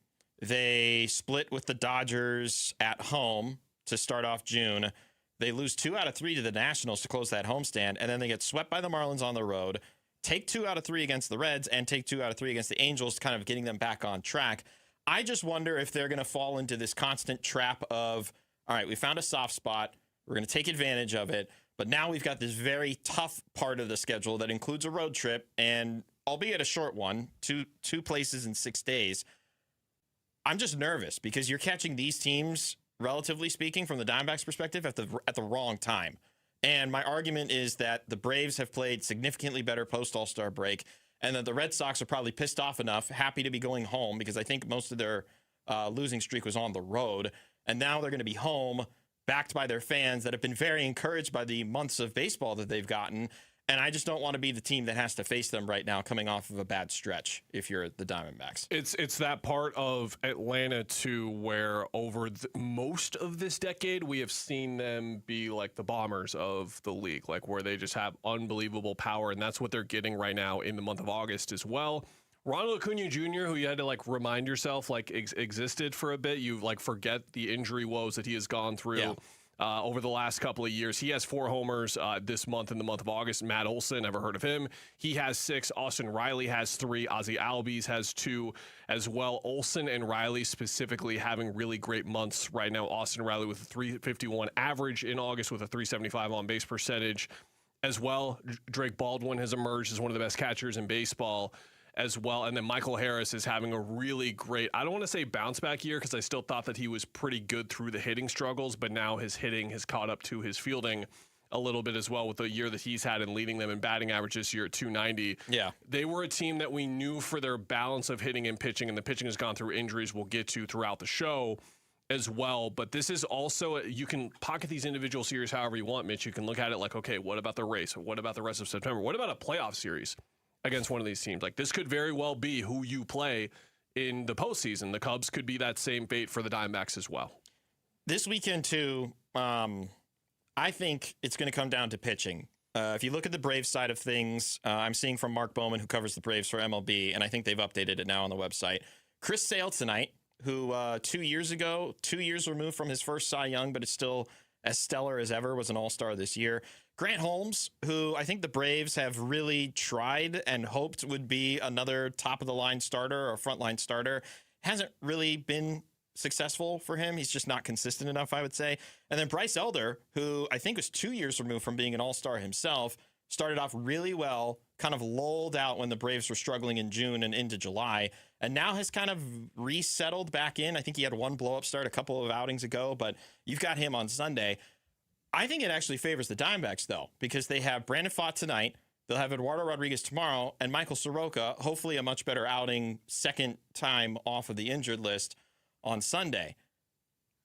They split with the Dodgers at home to start off June. They lose 2 out of 3 to the Nationals to close that homestand, and then they get swept by the Marlins on the road, take 2 out of 3 against the Reds, and take 2 out of 3 against the Angels, kind of getting them back on track. I just wonder if they're going to fall into this constant trap of, all right, we found a soft spot, we're going to take advantage of it, but now we've got this very tough part of the schedule that includes a road trip, and albeit a short one, two places in 6 days. I'm just nervous because you're catching these teams, relatively speaking, from the Diamondbacks' perspective, at the wrong time. And my argument is that the Braves have played significantly better post-All-Star break, and that the Red Sox are probably pissed off enough, happy to be going home, because I think most of their losing streak was on the road. And now they're going to be home, backed by their fans that have been very encouraged by the months of baseball that they've gotten. And I just don't want to be the team that has to face them right now coming off of a bad stretch if you're the Diamondbacks. It's that part of Atlanta, too, where over most of this decade, we have seen them be like the Bombers of the league, like where they just have unbelievable power. And that's what they're getting right now in the month of August as well. Ronald Acuna Jr., who you had to like remind yourself like existed for a bit. You like forget the injury woes that he has gone through. Yeah. Over the last couple of years. He has 4 homers this month in the month of August. Matt Olson, never heard of him. He has 6. Austin Riley has 3. Ozzie Albies has 2 as well. Olson and Riley specifically having really great months right now. Austin Riley with a 351 average in August with a 375 on base percentage as well. Drake Baldwin has emerged as one of the best catchers in baseball as well. And then Michael Harris is having a really great, I don't want to say bounce back year because I still thought that he was pretty good through the hitting struggles, but now his hitting has caught up to his fielding a little bit as well with the year that he's had and leading them in batting average this year at 290. Yeah. They were a team that we knew for their balance of hitting and pitching, and the pitching has gone through injuries we'll get to throughout the show as well. But this is also, you can pocket these individual series however you want, Mitch. You can look at it like, okay, what about the race? What about the rest of September? What about a playoff series against one of these teams? Like, this could very well be who you play in the postseason. The Cubs could be that same fate for the Diamondbacks as well. This weekend, too, I think it's going to come down to pitching. If you look at the Braves side of things, I'm seeing from Mark Bowman, who covers the Braves for MLB, and I think they've updated it now on the website. Chris Sale tonight, who 2 years ago, 2 years removed from his first Cy Young, but is still as stellar as ever, was an all-star this year. Grant Holmes, who I think the Braves have really tried and hoped would be another top-of-the-line starter or front-line starter, hasn't really been successful for him. He's just not consistent enough, I would say. And then Bryce Elder, who I think was 2 years removed from being an all-star himself, started off really well, kind of lulled out when the Braves were struggling in June and into July, and now has kind of resettled back in. I think he had one blow-up start a couple of outings ago, but you've got him on Sunday. I think it actually favors the Diamondbacks, though, because they have Brandon Pfaadt tonight, they'll have Eduardo Rodriguez tomorrow, and Michael Soroka, hopefully a much better outing, second time off of the injured list on Sunday.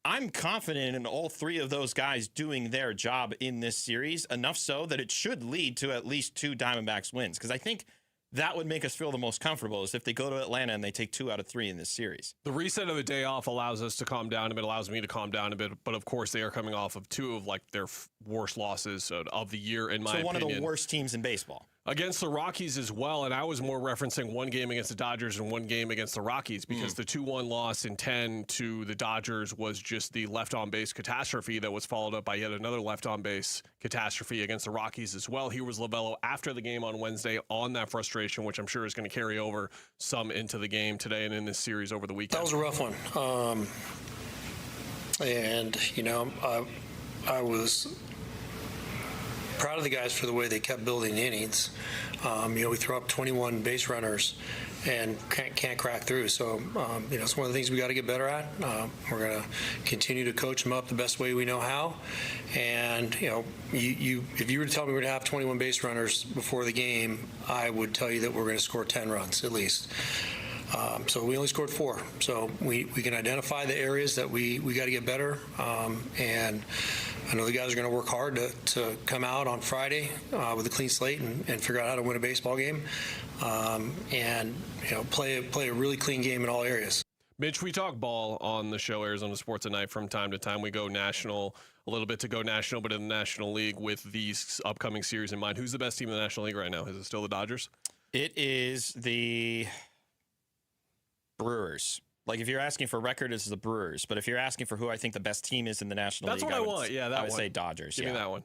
I'm confident in all three of those guys doing their job in this series, enough so that it should lead to at least 2 Diamondbacks wins, because I think that would make us feel the most comfortable is if they go to Atlanta and they take 2 out of 3 in this series. The reset of a day off allows us to calm down a bit, allows me to calm down a bit, but of course they are coming off of 2 of like their worst losses of the year in my opinion. So one of the worst teams in baseball. Against the Rockies as well, and I was more referencing one game against the Dodgers and one game against the Rockies because the 2-1 loss in 10 to the Dodgers was just the left-on-base catastrophe that was followed up by yet another left-on-base catastrophe against the Rockies as well. Here was Lovello after the game on Wednesday on that frustration, which I'm sure is going to carry over some into the game today and in this series over the weekend. That was a rough one. And, I was proud of the guys for the way they kept building innings. We throw up 21 base runners and can't crack through. So, it's one of the things we got to get better at. We're going to continue to coach them up the best way we know how. And, if you were to tell me we're going to have 21 base runners before the game, I would tell you that we're going to score 10 runs at least. So we only scored 4. So we can identify the areas that we got to get better. And I know the guys are going to work hard to come out on Friday with a clean slate and figure out how to win a baseball game. And play a really clean game in all areas. Mitch, we talk ball on the show Arizona Sports at Night from time to time. We go national a little bit to go national, but in the National League with these upcoming series in mind. Who's the best team in the National League right now? Is it still the Dodgers? It is the Brewers. Like, if you're asking for record, it's the Brewers. But if you're asking for who I think the best team is in the National League, That's what I want. Yeah, I would say Dodgers. Give me that one.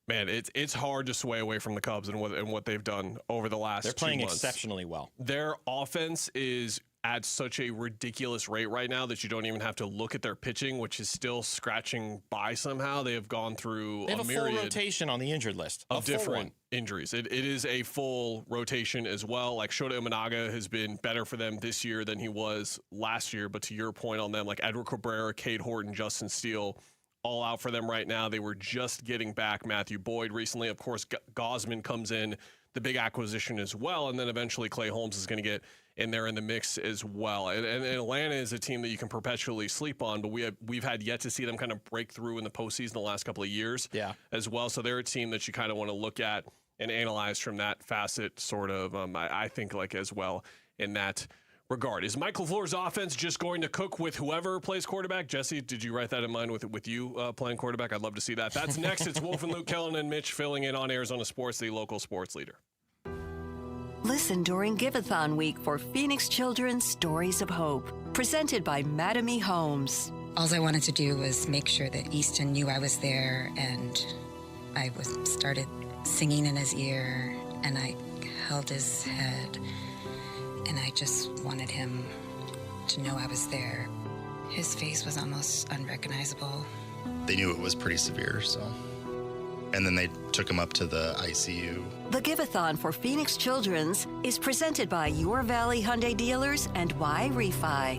Man, it's hard to sway away from the Cubs and what they've done over the last 2 months. They're playing exceptionally well. Their offense is at such a ridiculous rate right now that you don't even have to look at their pitching, which is still scratching by somehow. They have gone through They have a full rotation on the injured list. of different injuries. It is a full rotation as well. Like, Shota Imanaga has been better for them this year than he was last year. But to your point on them, like Edward Cabrera, Cade Horton, Justin Steele, all out for them right now. They were just getting back Matthew Boyd recently. Of course, Gosman comes in, the big acquisition as well. And then eventually Clay Holmes is going to get in there in the mix as well. And Atlanta is a team that you can perpetually sleep on, but we've had yet to see them kind of break through in the postseason the last couple of years as well. So they're a team that you kind of want to look at and analyze from that facet sort of, I think, like as well in that regard. Is Mike LaFleur's offense just going to cook with whoever plays quarterback? Jesse, did you write that in mind with you playing quarterback? I'd love to see that. That's next. It's Wolf and Luke, Kellen and Mitch filling in on Arizona Sports, the local sports leader. Listen during Giveathon week for Phoenix Children's Stories of Hope, presented by Madame E. Homes. All I wanted to do was make sure that Easton knew I was there, and I started singing in his ear, and I held his head, and I just wanted him to know I was there. His face was almost unrecognizable. They knew it was pretty severe, so. And then they took him up to the ICU. The Giveathon for Phoenix Children's is presented by Your Valley Hyundai Dealers and Y Refi.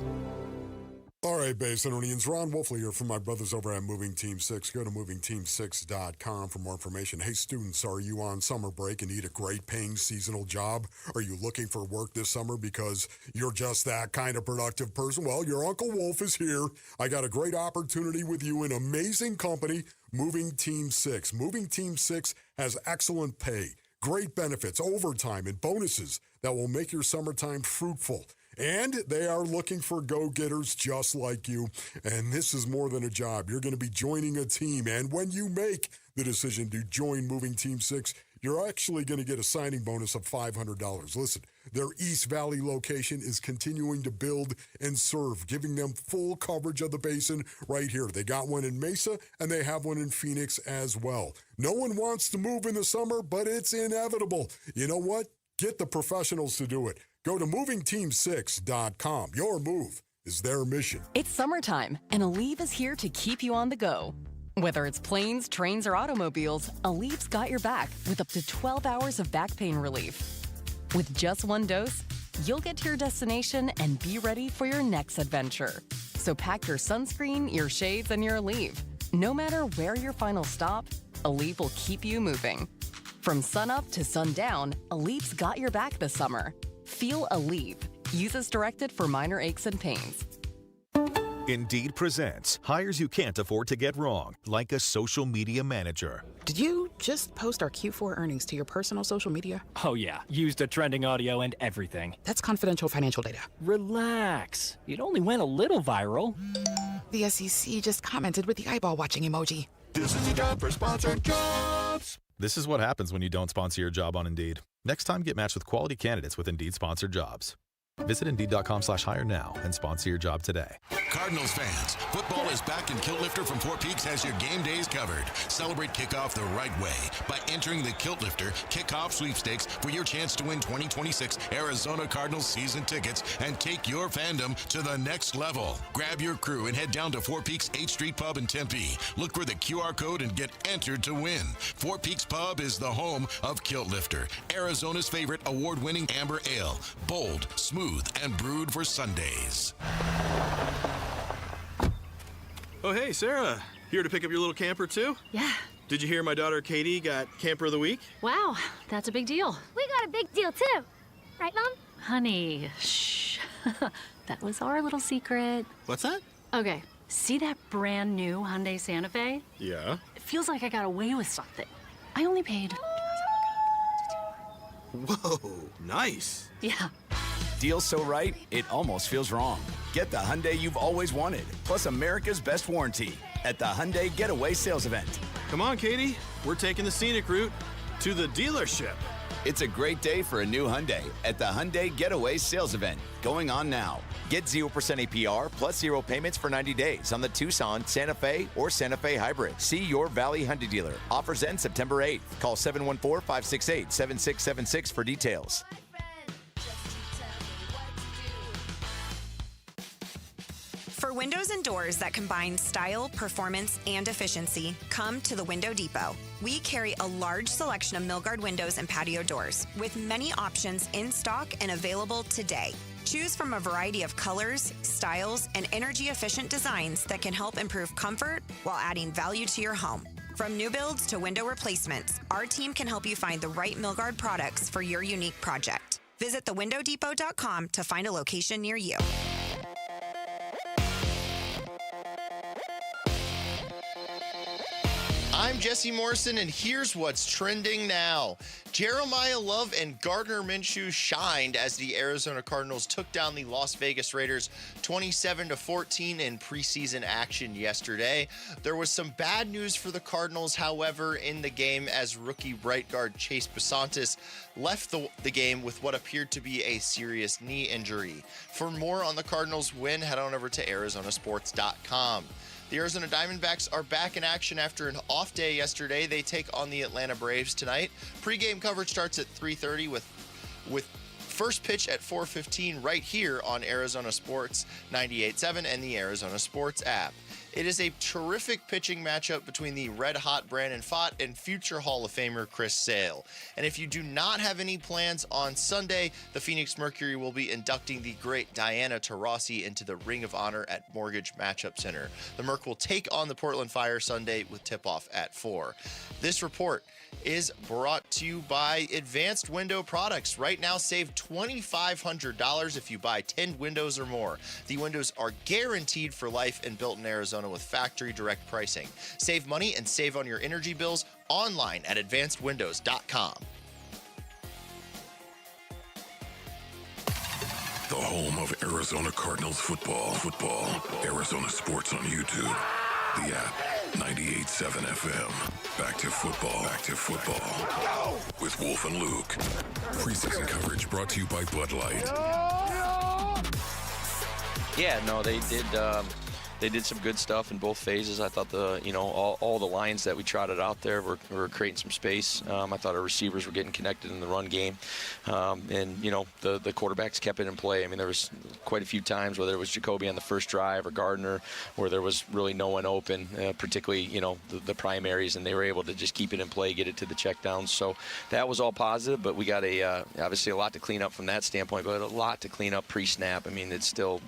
All right, Basinonians, Ron Wolfley here from my brothers over at Moving Team 6. Go to movingteam6.com for more information. Hey, students, are you on summer break and need a great paying seasonal job? Are you looking for work this summer because you're just that kind of productive person? Well, your Uncle Wolf is here. I got a great opportunity with you, an amazing company, Moving Team 6. Moving Team 6 has excellent pay, great benefits, overtime, and bonuses that will make your summertime fruitful. And they are looking for go-getters just like you. And this is more than a job. You're going to be joining a team. And when you make the decision to join Moving Team 6, you're actually going to get a signing bonus of $500. Listen, their East Valley location is continuing to build and serve, giving them full coverage of the basin right here. They got one in Mesa, and they have one in Phoenix as well. No one wants to move in the summer, but it's inevitable. You know what? Get the professionals to do it. Go to movingteam6.com. Your move is their mission. It's summertime, and Aleve is here to keep you on the go. Whether it's planes, trains, or automobiles, Aleve's got your back with up to 12 hours of back pain relief. With just one dose, you'll get to your destination and be ready for your next adventure. So pack your sunscreen, your shades, and your Aleve. No matter where your final stop, Aleve will keep you moving. From sunup to sundown, Aleve's got your back this summer. Feel Aleve. Use as directed for minor aches and pains. Indeed presents hires you can't afford to get wrong, like a social media manager. Did you just post our Q4 earnings to your personal social media? Oh yeah, used the trending audio and everything. That's confidential financial data. Relax. It only went a little viral. The SEC just commented with the eyeball watching emoji. This is a job for sponsored jobs. This is what happens when you don't sponsor your job on Indeed. Next time, get matched with quality candidates with Indeed sponsored jobs. Visit Indeed.com/hire now and sponsor your job today. Cardinals fans, football is back and Kilt Lifter from Four Peaks has your game days covered. Celebrate kickoff the right way by entering the Kilt Lifter Kickoff Sweepstakes for your chance to win 2026 Arizona Cardinals season tickets and take your fandom to the next level. Grab your crew and head down to Four Peaks 8th Street Pub in Tempe. Look for the QR code and get entered to win. Four Peaks Pub is the home of Kilt Lifter, Arizona's favorite award-winning amber ale. Bold, smooth, and brewed for Sundays. Oh, hey, Sarah. Here to pick up your little camper, too? Yeah. Did you hear my daughter Katie got Camper of the Week? Wow, that's a big deal. We got a big deal, too. Right, Mom? Honey, shh. That was our little secret. What's that? Okay, see that brand new Hyundai Santa Fe? Yeah. It feels like I got away with something. I only paid... Whoa, nice. Yeah. Deal so right, it almost feels wrong. Get the Hyundai you've always wanted, plus America's best warranty at the Hyundai Getaway Sales Event. Come on, Katie. We're taking the scenic route to the dealership. It's a great day for a new Hyundai at the Hyundai Getaway Sales Event, going on now. Get 0% APR plus 0 payments for 90 days on the Tucson, Santa Fe, or Santa Fe Hybrid. See your Valley Hyundai dealer. Offers end September 8th. Call 714-568-7676 for details. For windows and doors that combine style, performance, and efficiency, come to the Window Depot. We carry a large selection of Milgard windows and patio doors, with many options in stock and available today. Choose from a variety of colors, styles, and energy-efficient designs that can help improve comfort while adding value to your home. From new builds to window replacements, our team can help you find the right Milgard products for your unique project. Visit thewindowdepot.com to find a location near you. I'm Jesse Morrison, and here's what's trending now. Jeremiah Love and Gardner Minshew shined as the Arizona Cardinals took down the Las Vegas Raiders 27-14 in preseason action yesterday. There was some bad news for the Cardinals, however, in the game as rookie right guard Chase Besantis left the game with what appeared to be a serious knee injury. For more on the Cardinals' win, head on over to ArizonaSports.com. The Arizona Diamondbacks are back in action after an off day yesterday. They take on the Atlanta Braves tonight. Pre-game coverage starts at 3:30 with first pitch at 4:15 right here on Arizona Sports 98.7 and the Arizona Sports app. It is a terrific pitching matchup between the red-hot Brandon Pfaadt and future Hall of Famer Chris Sale. And if you do not have any plans on Sunday, the Phoenix Mercury will be inducting the great Diana Taurasi into the Ring of Honor at Mortgage Matchup Center. The Merc will take on the Portland Fire Sunday with tip-off at 4. This report is brought to you by Advanced Window Products. Right now, save $2,500 if you buy 10 windows or more. The windows are guaranteed for life and built in Arizona with factory direct pricing. Save money and save on your energy bills online at advancedwindows.com. The home of Arizona Cardinals football. Arizona Sports on YouTube. The app, 98.7 FM. Back to football. With Wolf and Luke. Preseason coverage brought to you by Bud Light. Yeah, no, they did some good stuff in both phases. I thought all the lines that we trotted out there were creating some space. I thought our receivers were getting connected in the run game, and the quarterbacks kept it in play. I mean, there was quite a few times whether it was Jacoby on the first drive or Gardner, where there was really no one open, particularly the primaries, and they were able to just keep it in play, get it to the checkdowns. So that was all positive, but we got obviously a lot to clean up from that standpoint, but a lot to clean up pre-snap. I mean, it's still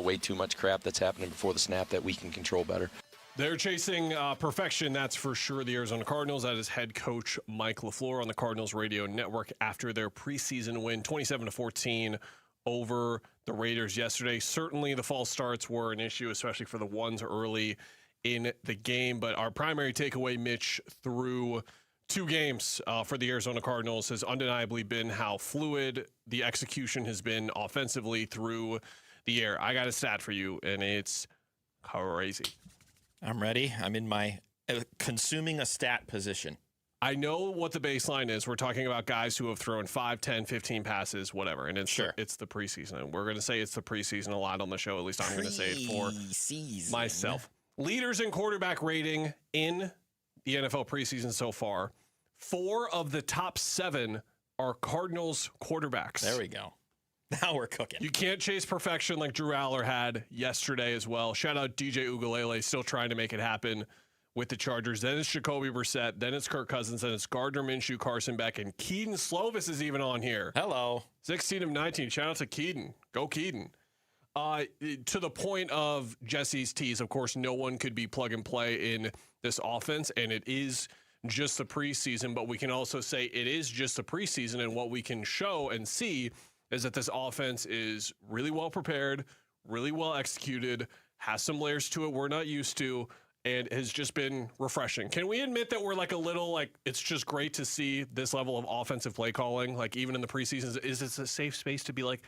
way too much crap that's happening before the snap that we can control better. They're chasing perfection, that's for sure. The Arizona Cardinals, that is head coach Mike LaFleur on the Cardinals radio network after their preseason win 27-14 over the Raiders yesterday. Certainly the false starts were an issue, especially for the ones early in the game. But our primary takeaway, Mitch, through 2 games for the Arizona Cardinals has undeniably been how fluid the execution has been offensively through the air. I got a stat for you, and it's crazy. I'm ready. I'm in my consuming a stat position. I know what the baseline is. We're talking about guys who have thrown 5, 10, 15 passes, whatever. And it's it's the preseason. And we're going to say it's the preseason a lot on the show. At least I'm going to say it for myself. Leaders in quarterback rating in the NFL preseason so far. 4 of the top 7 are Cardinals quarterbacks. There we go. Now we're cooking. You can't chase perfection like Drew Aller had yesterday as well. Shout out DJ Ugalele, still trying to make it happen with the Chargers. Then it's Jacoby Brissett. Then it's Kirk Cousins. Then it's Gardner Minshew, Carson Beck, and Keaton Slovis is even on here. Hello. 16 of 19. Shout out to Keaton. Go Keaton. To the point of Jesse's tease, of course, no one could be plug and play in this offense, and it is just the preseason, but we can also say it is just the preseason, and what we can show and see is that this offense is really well prepared, really well executed, has some layers to it we're not used to, and has just been refreshing. Can we admit that we're like a little like it's just great to see this level of offensive play calling, like even in the preseason? Is it a safe space to be like,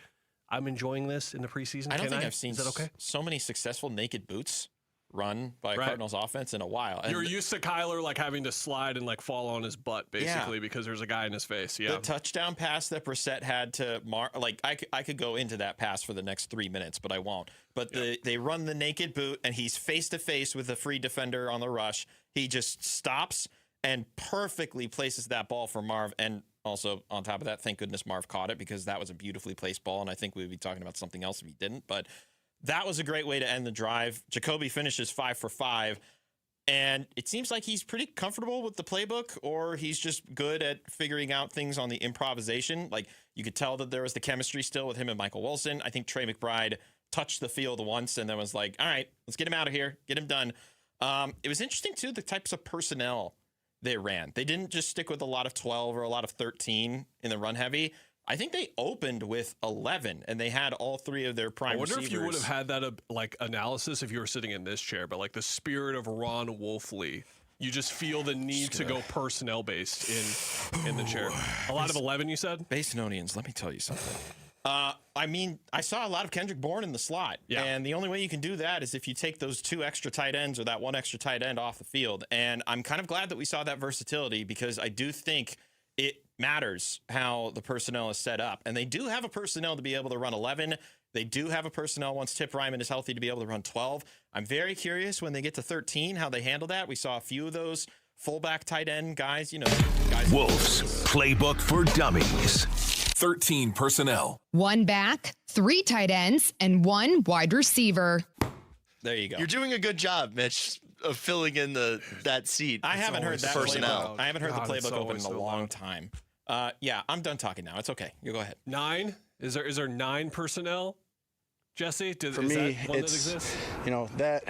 I'm enjoying this in the preseason? I don't think I've seen so many successful naked boots run by Cardinals offense in a while. And you're used to Kyler like having to slide and like fall on his butt basically because there's a guy in his face. Yeah. The touchdown pass that Brissett had to I could go into that pass for the next 3 minutes, but I won't. But they run the naked boot and he's face to face with a free defender on the rush. He just stops and perfectly places that ball for Marv. And also on top of that, thank goodness Marv caught it because that was a beautifully placed ball. And I think we would be talking about something else if he didn't, but that was a great way to end the drive. Jacoby finishes 5 for 5, and it seems like he's pretty comfortable with the playbook, or he's just good at figuring out things on the improvisation. Like, you could tell that there was the chemistry still with him and Michael Wilson. I think Trey McBride touched the field once and then was like, all right, let's get him out of here, get him done. It was interesting, too, the types of personnel they ran. They didn't just stick with a lot of 12 or a lot of 13 in the run heavy. I think they opened with 11, and they had all 3 of their prime receivers. I wonder if you would have had that like analysis if you were sitting in this chair, but like the spirit of Ron Wolfley, you just feel the need to go personnel based in the chair. A lot of 11, you said? Basinonians, let me tell you something. I mean, I saw a lot of Kendrick Bourne in the slot, and the only way you can do that is if you take those 2 extra tight ends or that 1 extra tight end off the field. And I'm kind of glad that we saw that versatility because I do think it matters how the personnel is set up. And they do have a personnel to be able to run 11. They do have a personnel once Tip Ryman is healthy to be able to run 12. I'm very curious when they get to 13 how they handle that. We saw a few of those fullback tight end guys, Wolves Playbook for Dummies. 13 personnel. 1 back, 3 tight ends, and 1 wide receiver. There you go. You're doing a good job, Mitch, of filling in that seat. I haven't heard that personnel. I haven't heard the playbook open in a long time. Yeah, I'm done talking now. It's okay. You go ahead. 9? Is there 9 personnel? Jesse, for me, that one that exists? That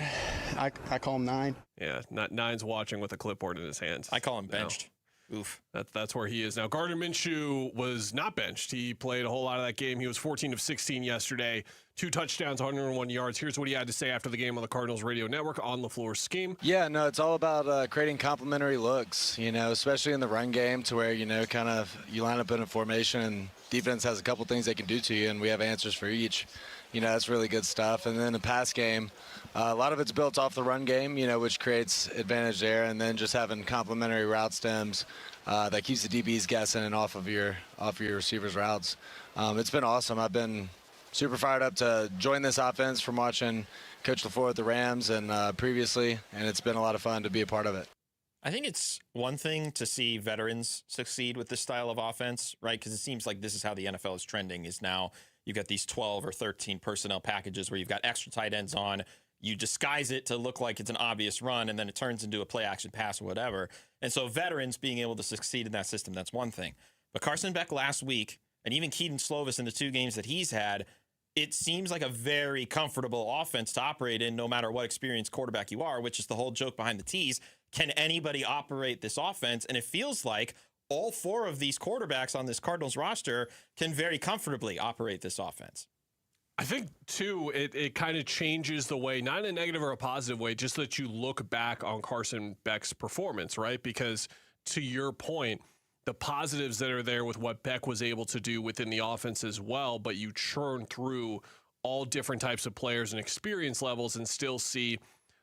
I call him 9. Yeah, 9's watching with a clipboard in his hands. I call him benched. Oof. That's where he is now. Gardner Minshew was not benched. He played a whole lot of that game. He was 14 of 16 yesterday. 2 touchdowns, 101 yards. Here's what he had to say after the game on the Cardinals radio network on the floor scheme. Yeah, no, it's all about creating complementary looks, especially in the run game to where, you line up in a formation and defense has a couple things they can do to you, and we have answers for each. That's really good stuff. And then the pass game, a lot of it's built off the run game, which creates advantage there. And then just having complementary route stems that keeps the DBs guessing and off of your receivers' routes. It's been awesome. I've been super fired up to join this offense from watching Coach LaFleur at the Rams and previously, and it's been a lot of fun to be a part of it. I think it's one thing to see veterans succeed with this style of offense, right? Because it seems like this is how the NFL is trending, is now you've got these 12 or 13 personnel packages where you've got extra tight ends on. You disguise it to look like it's an obvious run, and then it turns into a play-action pass or whatever. And so veterans being able to succeed in that system, that's one thing. But Carson Beck last week, and even Keaton Slovis in the 2 games that he's had, it seems like a very comfortable offense to operate in no matter what experienced quarterback you are, which is the whole joke behind the tease. Can anybody operate this offense? And it feels like all 4 of these quarterbacks on this Cardinals roster can very comfortably operate this offense. I think, too, it kind of changes the way, not in a negative or a positive way, just that you look back on Carson Beck's performance, right? Because to your point, the positives that are there with what Beck was able to do within the offense as well, but you churn through all different types of players and experience levels and still see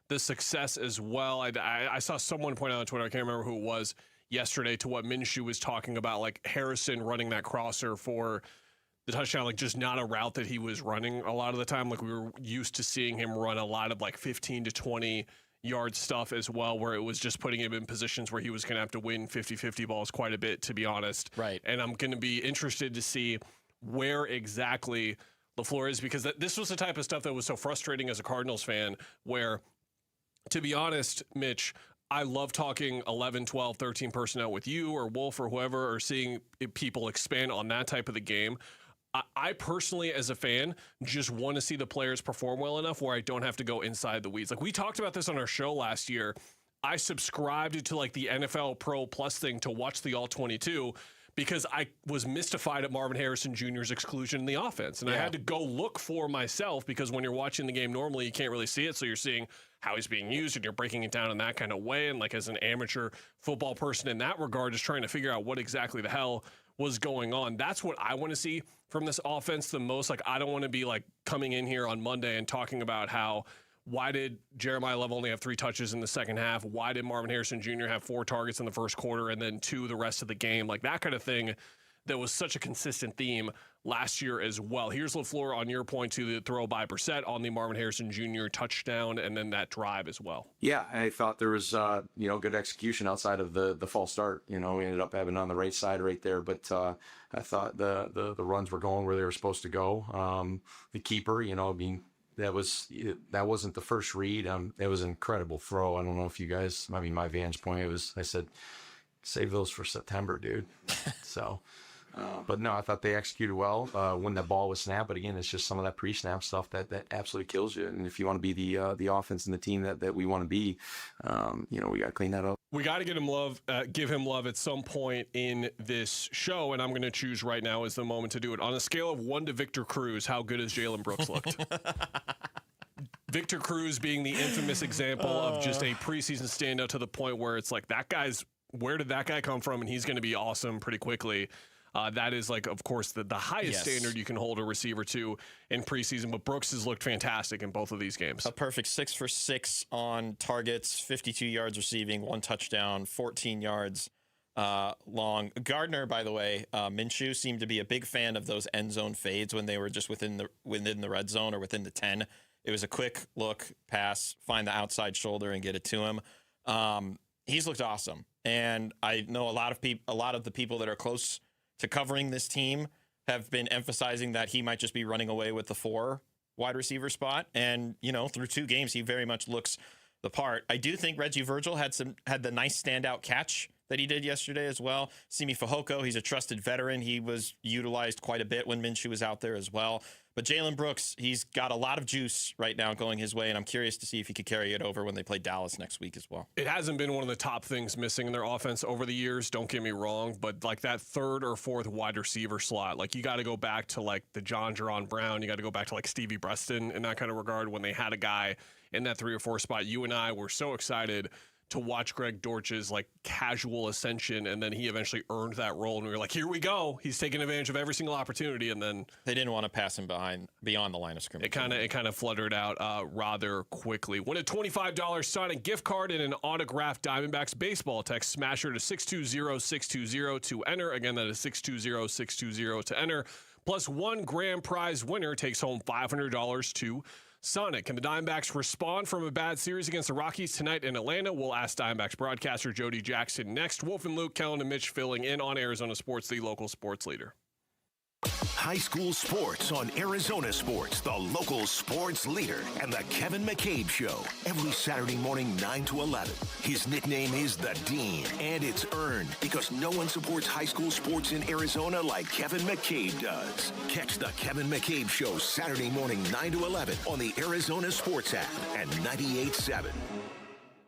the success as well. I saw someone point out on Twitter, I can't remember who it was, yesterday to what Minshew was talking about, like Harrison running that crosser for the touchdown, like just not a route that he was running a lot of the time. Like we were used to seeing him run a lot of like 15 to 20 yard stuff as well, where it was just putting him in positions where he was going to have to win 50-50 balls quite a bit, to be honest. Right. And I'm going to be interested to see where exactly LaFleur is, because this was the type of stuff that was so frustrating as a Cardinals fan, where, to be honest, Mitch, I love talking 11, 12, 13 personnel with you or Wolf or whoever, or seeing people expand on that type of the game. I personally, as a fan, just want to see the players perform well enough where I don't have to go inside the weeds. Like we talked about this on our show last year. I subscribed to like the NFL Pro Plus thing to watch the All-22 because I was mystified at Marvin Harrison Jr.'s exclusion in the offense. And I had to go look for myself, because when you're watching the game normally, you can't really see it. So you're seeing how he's being used and you're breaking it down in that kind of way. And like as an amateur football person in that regard, just trying to figure out what exactly the hell was going on. That's what I want to see from this offense the most. Like, I don't want to be like coming in here on Monday and talking about why did Jeremiah Love only have 3 touches in the second half? Why did Marvin Harrison Jr. have 4 targets in the first quarter and then 2 the rest of the game? Like that kind of thing that was such a consistent theme last year as well. Here's LaFleur on your point to the throw by Brissett on the Marvin Harrison Jr. touchdown and then that drive as well. Yeah, I thought there was, good execution outside of the false start. We ended up having on the right side right there, but I thought the runs were going where they were supposed to go. The keeper, that wasn't the first read. It was an incredible throw. I don't know if you guys, my vantage point, I said, save those for September, dude. So... but no, I thought they executed well when the ball was snapped. But again, it's just some of that pre-snap stuff that absolutely kills you. And if you want to be the offense and the team that we want to be, we got to clean that up. We got to give him love at some point in this show. And I'm going to choose right now as the moment to do it. On a scale of 1 to Victor Cruz, how good has Jalen Brooks looked? Victor Cruz being the infamous example of just a preseason standout to the point where it's like, where did that guy come from? And he's going to be awesome pretty quickly. That is, like, of course, the highest standard you can hold a receiver to in preseason. But Brooks has looked fantastic in both of these games. A perfect 6 for 6 on targets, 52 yards receiving, 1 touchdown, 14 yards long. Gardner, by the way, Minshew seemed to be a big fan of those end zone fades when they were just within the red zone or within the 10. It was a quick look, pass, find the outside shoulder, and get it to him. He's looked awesome, and I know a lot of the people that are close to covering this team have been emphasizing that he might just be running away with the 4 wide receiver spot. And, through 2 games, he very much looks the part. I do think Reggie Virgil had the nice standout catch that he did yesterday as well. Simi Fehoko, he's a trusted veteran. He was utilized quite a bit when Minshew was out there as well. But Jalen Brooks, he's got a lot of juice right now going his way, and I'm curious to see if he could carry it over when they play Dallas next week as well. It hasn't been one of the top things missing in their offense over the years, don't get me wrong, but like that 3rd or 4th wide receiver slot, like you got to go back to like the John Jaron Brown, you got to go back to like Stevie Preston in that kind of regard when they had a guy in that 3 or 4 spot. You and I were so excited to watch Greg Dortch's like casual ascension, and then he eventually earned that role, and we were like, here we go, he's taking advantage of every single opportunity. And then they didn't want to pass him beyond the line of scrimmage. It kind of fluttered out rather quickly. Win a $25 Sonic gift card and an autographed Diamondbacks baseball. Text Smasher to 620-620 to enter. Again, that is 620-620 to enter. Plus, 1 grand prize winner takes home $500 to Sonic. Can the Diamondbacks respond from a bad series against the Rockies tonight in Atlanta? We'll ask Diamondbacks broadcaster Jody Jackson next. Wolf and Luke, Kellen and Mitch filling in on Arizona Sports, the local sports leader. High school sports on Arizona Sports, the local sports leader, and the Kevin McCabe Show. Every Saturday morning, 9 to 11. His nickname is The Dean, and it's earned because no one supports high school sports in Arizona like Kevin McCabe does. Catch the Kevin McCabe Show Saturday morning, 9 to 11 on the Arizona Sports app and 98.7.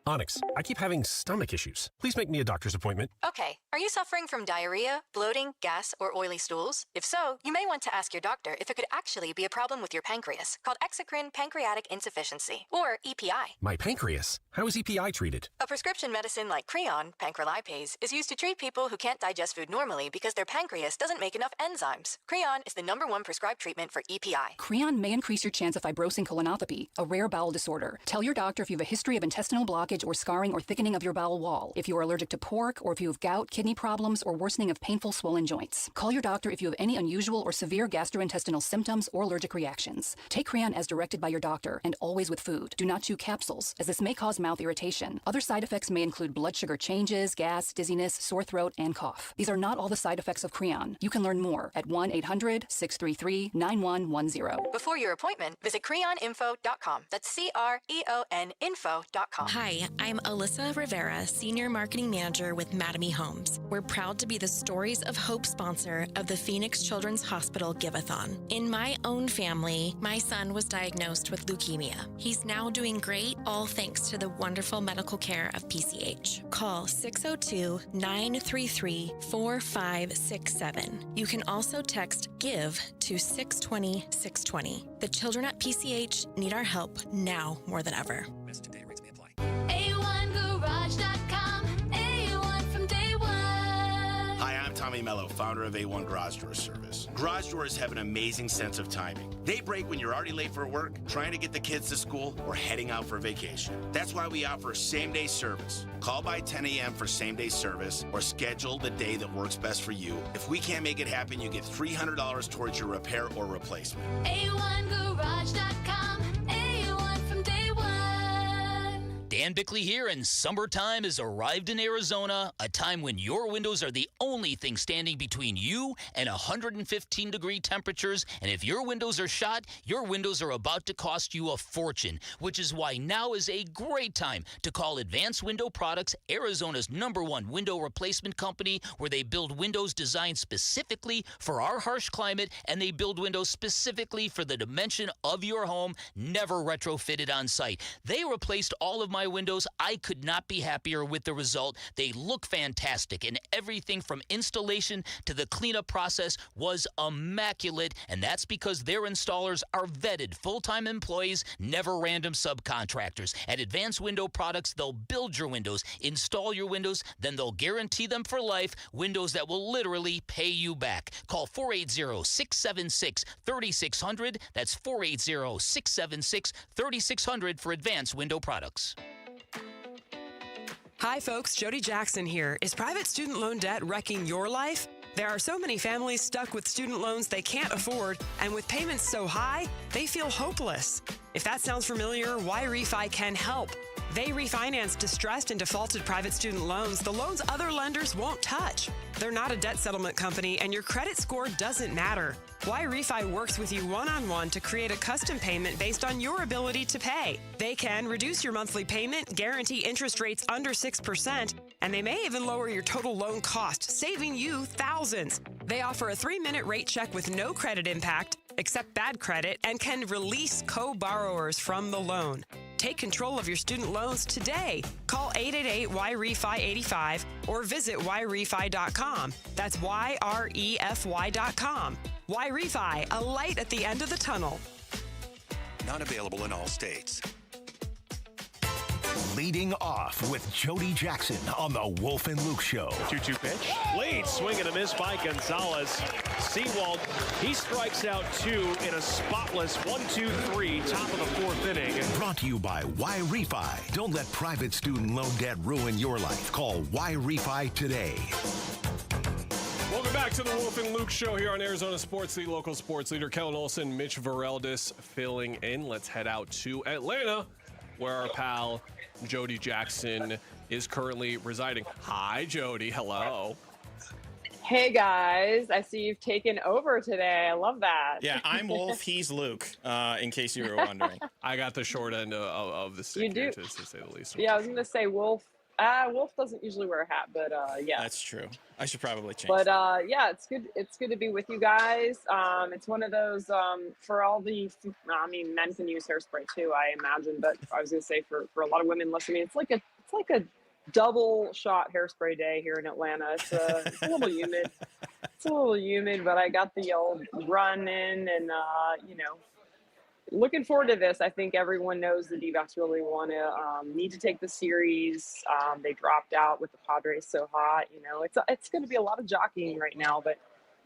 Onyx, I keep having stomach issues. Please make me a doctor's appointment. Okay, Are you suffering from diarrhea, bloating, gas, or oily stools? If so, you may want to ask your doctor if it could actually be a problem with your pancreas, called exocrine pancreatic insufficiency, or EPI. My pancreas? How is EPI treated? A prescription medicine like Creon, pancrelipase, is used to treat people who can't digest food normally because their pancreas doesn't make enough enzymes. Creon is the #1 prescribed treatment for EPI. Creon may increase your chance of fibrosing colonopathy, a rare bowel disorder. Tell your doctor if you have a history of intestinal blockage or scarring or thickening of your bowel wall, if you are allergic to pork, or if you have gout, kidney problems, or worsening of painful swollen joints. Call your doctor if you have any unusual or severe gastrointestinal symptoms or allergic reactions. Take Creon as directed by your doctor and always with food. Do not chew capsules, as this may cause mouth irritation. Other side effects may include blood sugar changes, gas, dizziness, sore throat, and cough. These are not all the side effects of Creon. You can learn more at 1-800-633-9110. Before your appointment, visit creoninfo.com. That's CREON info.com. Hi, I'm Alyssa Rivera, Senior Marketing Manager with Mattamy Homes. We're proud to be the Stories of Hope sponsor of the Phoenix Children's Hospital Give-a-thon. In my own family, my son was diagnosed with leukemia. He's now doing great, all thanks to the wonderful medical care of PCH. Call 602-933-4567. You can also text GIVE to 620-620. The children at PCH need our help now more than ever. A1Garage.com. A1 from day one. Hi, I'm Tommy Mello, founder of A1 Garage Door Service. Garage doors have an amazing sense of timing. They break when you're already late for work, trying to get the kids to school, or heading out for vacation. That's why we offer same-day service. Call by 10 a.m. for same-day service, or schedule the day that works best for you. If we can't make it happen, you get $300 towards your repair or replacement. A1Garage.com. A1 from day one. Dan Bickley here, and summertime has arrived in Arizona, a time when your windows are the only thing standing between you and 115-degree temperatures. And if your windows are shot, your windows are about to cost you a fortune, which is why now is a great time to call Advanced Window Products, Arizona's #1 window replacement company, where they build windows designed specifically for our harsh climate, and they build windows specifically for the dimension of your home, never retrofitted on site. They replaced all of my windows. I could not be happier with the result. They look fantastic, and everything from installation to the cleanup process was immaculate, and that's because their installers are vetted full-time employees, never random subcontractors. At Advanced Window Products, they'll build your windows, install your windows, then they'll guarantee them for life, windows that will literally pay you back. Call 480-676-3600. That's 480-676-3600 for Advanced Window Products. Hi, folks. Jody Jackson here. Is private student loan debt wrecking your life? There are so many families stuck with student loans they can't afford, and with payments so high, they feel hopeless. If that sounds familiar, Y-Refi can help. They refinance distressed and defaulted private student loans, the loans other lenders won't touch. They're not a debt settlement company, and your credit score doesn't matter. Y-Refi works with you one-on-one to create a custom payment based on your ability to pay. They can reduce your monthly payment, guarantee interest rates under 6%, and they may even lower your total loan cost, saving you thousands. They offer a 3-minute rate check with no credit impact, accept bad credit, and can release co-borrowers from the loan. Take control of your student loans today. Call 888-YREFI-85 or visit YREFI.com. That's YREFY.com. Y-Refi, a light at the end of the tunnel. Not available in all states. Leading off with Jody Jackson on the Wolf and Luke Show. 2-2 pitch. Late swing and a miss by Gonzalez. Sewald, he strikes out 2 in a spotless 1-2-3, top of the 4th inning. Brought to you by Y-Refi. Don't let private student loan debt ruin your life. Call Y-Refi today. Welcome back to the Wolf and Luke Show here on Arizona Sports, the local sports leader. Kellen Olson, Mitch Vareldis filling in. Let's head out to Atlanta, where our pal Jody Jackson is currently residing. Hi, Jody. Hello. Hey, guys. I see you've taken over today. I love that. Yeah, I'm Wolf. He's Luke, in case you were wondering. I got the short end of the stick here, to say the least. Yeah, I was going to say Wolf. Wolf doesn't usually wear a hat, but yeah. That's true. I should probably change. But yeah, it's good. It's good to be with you guys. It's one of those for all the. I mean, men can use hairspray too, I imagine. But I was gonna say for a lot of women listening, it's like a double shot hairspray day here in Atlanta. It's a little humid. It's a little humid, but I got the old run in and, looking forward to this. I think everyone knows the D-backs really want to need to take the series. They dropped out with the Padres so hot. It's going to be a lot of jockeying right now, but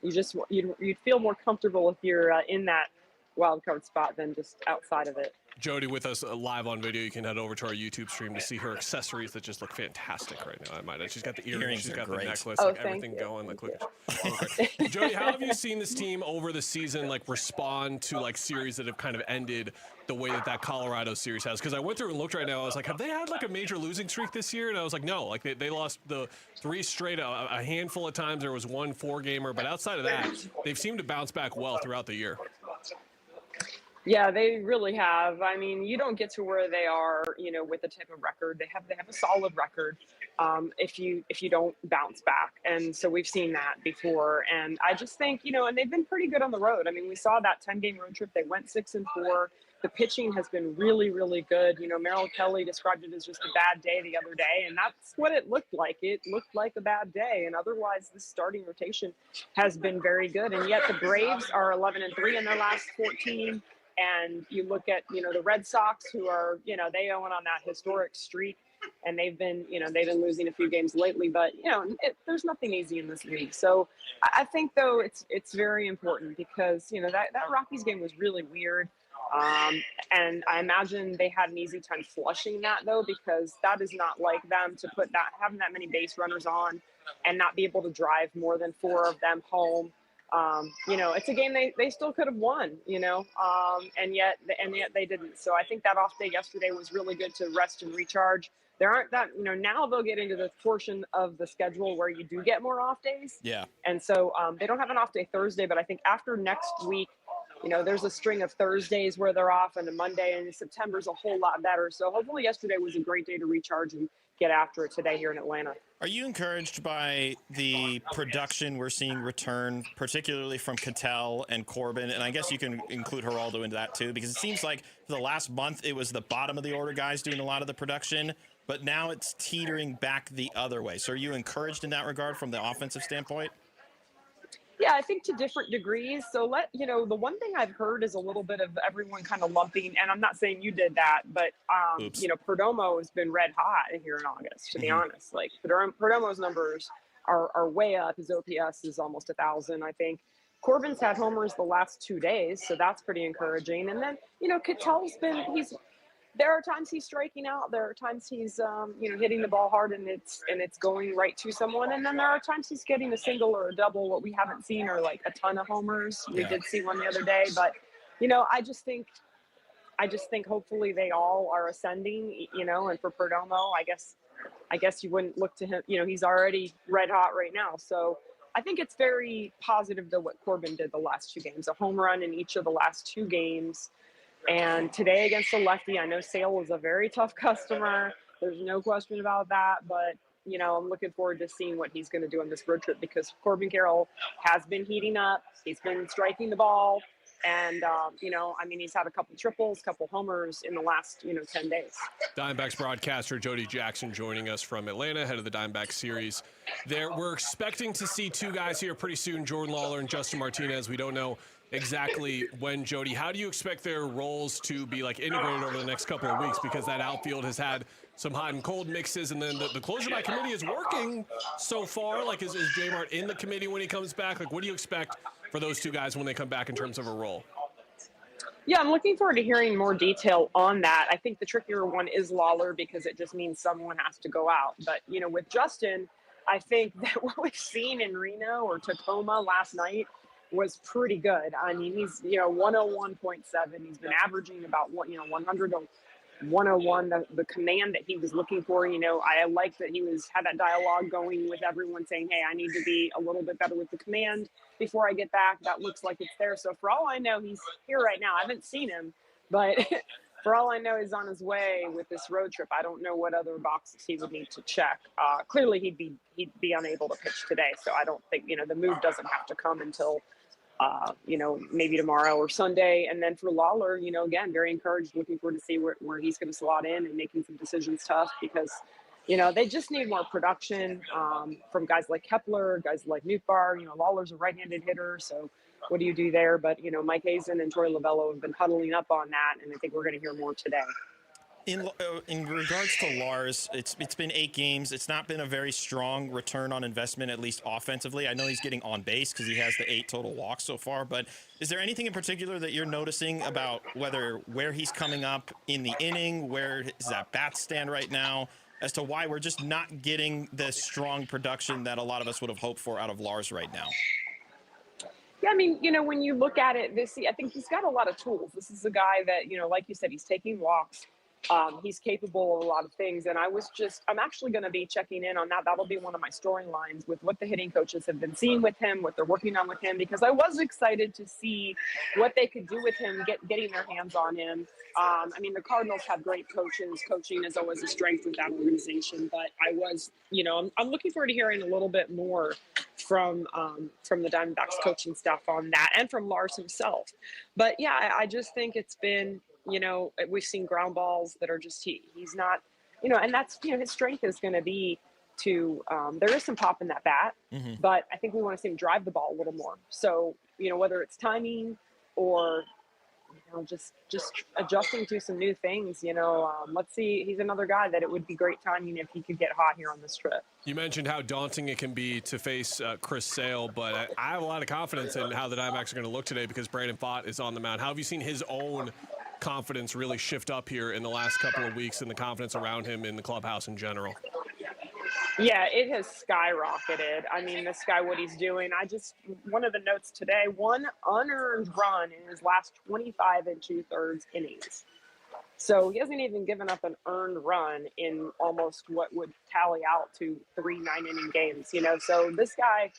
you'd feel more comfortable if you're in that wild card spot than just outside of it. Jody with us live on video. You can head over to our YouTube stream to see her accessories that just look fantastic right now. I might add. She's got the earrings, she's got the necklace, everything going. Jody, how have you seen this team over the season respond to series that have kind of ended the way that Colorado series has? Because I went through and looked right now. I was like, have they had a major losing streak this year? And I was like, no. They lost the 3 straight. A handful of times there was 1 4-gamer, but outside of that, they've seemed to bounce back well throughout the year. Yeah, they really have. I mean, you don't get to where they are, with the type of record they have. They have a solid record if you don't bounce back, and so we've seen that before. And I just think, and they've been pretty good on the road. I mean, we saw that 10-game road trip. They went 6-4. The pitching has been really, really good. Merrill Kelly described it as just a bad day the other day, and that's what it looked like. It looked like a bad day, and otherwise, the starting rotation has been very good. And yet, the Braves are 11-3 in their last 14. And you look at, the Red Sox, who are, they own on that historic streak, and they've been losing a few games lately. But there's nothing easy in this league. So I think though it's very important because that Rockies game was really weird, and I imagine they had an easy time flushing that though, because that is not like them to having that many base runners on and not be able to drive more than 4 of them home. It's a game they still could have won, and yet they didn't. So I think that off day yesterday was really good to rest and recharge. There aren't that, now they'll get into the portion of the schedule where you do get more off days. Yeah. And so they don't have an off day Thursday, but I think after next week, there's a string of Thursdays where they're off and a Monday, and September's a whole lot better. So hopefully yesterday was a great day to recharge and get after it today here in Atlanta. Are you encouraged by the production we're seeing return, particularly from Cattell and Corbin? And I guess you can include Geraldo into that too, because it seems like for the last month it was the bottom of the order guys doing a lot of the production, but now it's teetering back the other way. So are you encouraged in that regard from the offensive standpoint? Yeah, I think to different degrees. So the one thing I've heard is a little bit of everyone kind of lumping, and I'm not saying you did that, but Perdomo has been red hot here in August, to be honest. Perdomo's numbers are way up. His OPS is almost 1,000, I think. Corbin's had homers the last 2 days, so that's pretty encouraging. And then, Cattell's there are times he's striking out. There are times he's, hitting the ball hard and it's going right to someone. And then there are times he's getting a single or a double. What we haven't seen are a ton of homers. We did see one the other day, but I just think hopefully they all are ascending. And for Perdomo, I guess you wouldn't look to him. He's already red hot right now. So I think it's very positive to what Corbin did the last 2 games. A home run in each of the last 2 games. And today against the lefty, I know Sale is a very tough customer. There's no question about that. But, I'm looking forward to seeing what he's going to do on this road trip because Corbin Carroll has been heating up. He's been striking the ball. And, he's had a couple triples, couple homers in the last, 10 days. Diamondbacks broadcaster Jody Jackson joining us from Atlanta, head of the Diamondbacks series. We're expecting to see 2 guys here pretty soon, Jordan Lawler and Justin Martinez. We don't know exactly when. Jody, how do you expect their roles to be integrated over the next couple of weeks? Because that outfield has had some hot and cold mixes, and then the closer by committee is working so far. Is J-Mart in the committee when he comes back? What do you expect for those 2 guys when they come back in terms of a role? Yeah, I'm looking forward to hearing more detail on that. I think the trickier one is Lawler because it just means someone has to go out. But, with Justin, I think that what we've seen in Reno or Tacoma last night was pretty good. I mean, he's, 101.7. He's been averaging about 100 to 101. The command that he was looking for, I like that he had that dialogue going with everyone saying, hey, I need to be a little bit better with the command before I get back. That looks like it's there. So for all I know, he's here right now. I haven't seen him, but for all I know, he's on his way with this road trip. I don't know what other boxes he would need to check. Clearly he'd be unable to pitch today. So I don't think, the move doesn't have to come until maybe tomorrow or Sunday. And then for Lawler, again, very encouraged, looking forward to see where he's going to slot in and making some decisions tough because, They just need more production from guys like Kepler, guys like Nootbaar. Lawler's a right-handed hitter, so what do you do there? But, Mike Hazen and Troy Lavello have been huddling up on that, and I think we're going to hear more today. In regards to Lars, it's been 8 games. It's not been a very strong return on investment, at least offensively. I know he's getting on base because he has the 8 total walks so far, but is there anything in particular that you're noticing about where he's coming up in the inning, where is that bat stand right now, as to why we're just not getting the strong production that a lot of us would have hoped for out of Lars right now? Yeah, when you look at it, I think he's got a lot of tools. This is a guy that, like you said, he's taking walks. He's capable of a lot of things. And I'm actually going to be checking in on that. That'll be one of my storylines with what the hitting coaches have been seeing with him, what they're working on with him, because I was excited to see what they could do with him, getting their hands on him. The Cardinals have great coaches. Coaching is always a strength with that organization. But I'm looking forward to hearing a little bit more from the Diamondbacks coaching staff on that, and from Lars himself. But yeah, I just think it's been, we've seen ground balls that are just, he's not, and that's, his strength is going to be to, there is some pop in that bat, but I think we want to see him drive the ball a little more. So, whether it's timing or, just adjusting to some new things, let's see. He's another guy that it would be great timing if he could get hot here on this trip. You mentioned how daunting it can be to face Chris Sale, but I have a lot of confidence in how the Diamondbacks are going to look today because Brandon Pfaadt is on the mound. How have you seen his own confidence really shift up here in the last couple of weeks, and the confidence around him in the clubhouse in general? Yeah, it has skyrocketed. This guy, what he's doing, one of the notes today, 1 unearned run in his last 25 2/3 innings. So he hasn't even given up an earned run in almost what would tally out to 3 9-inning games, So this guy,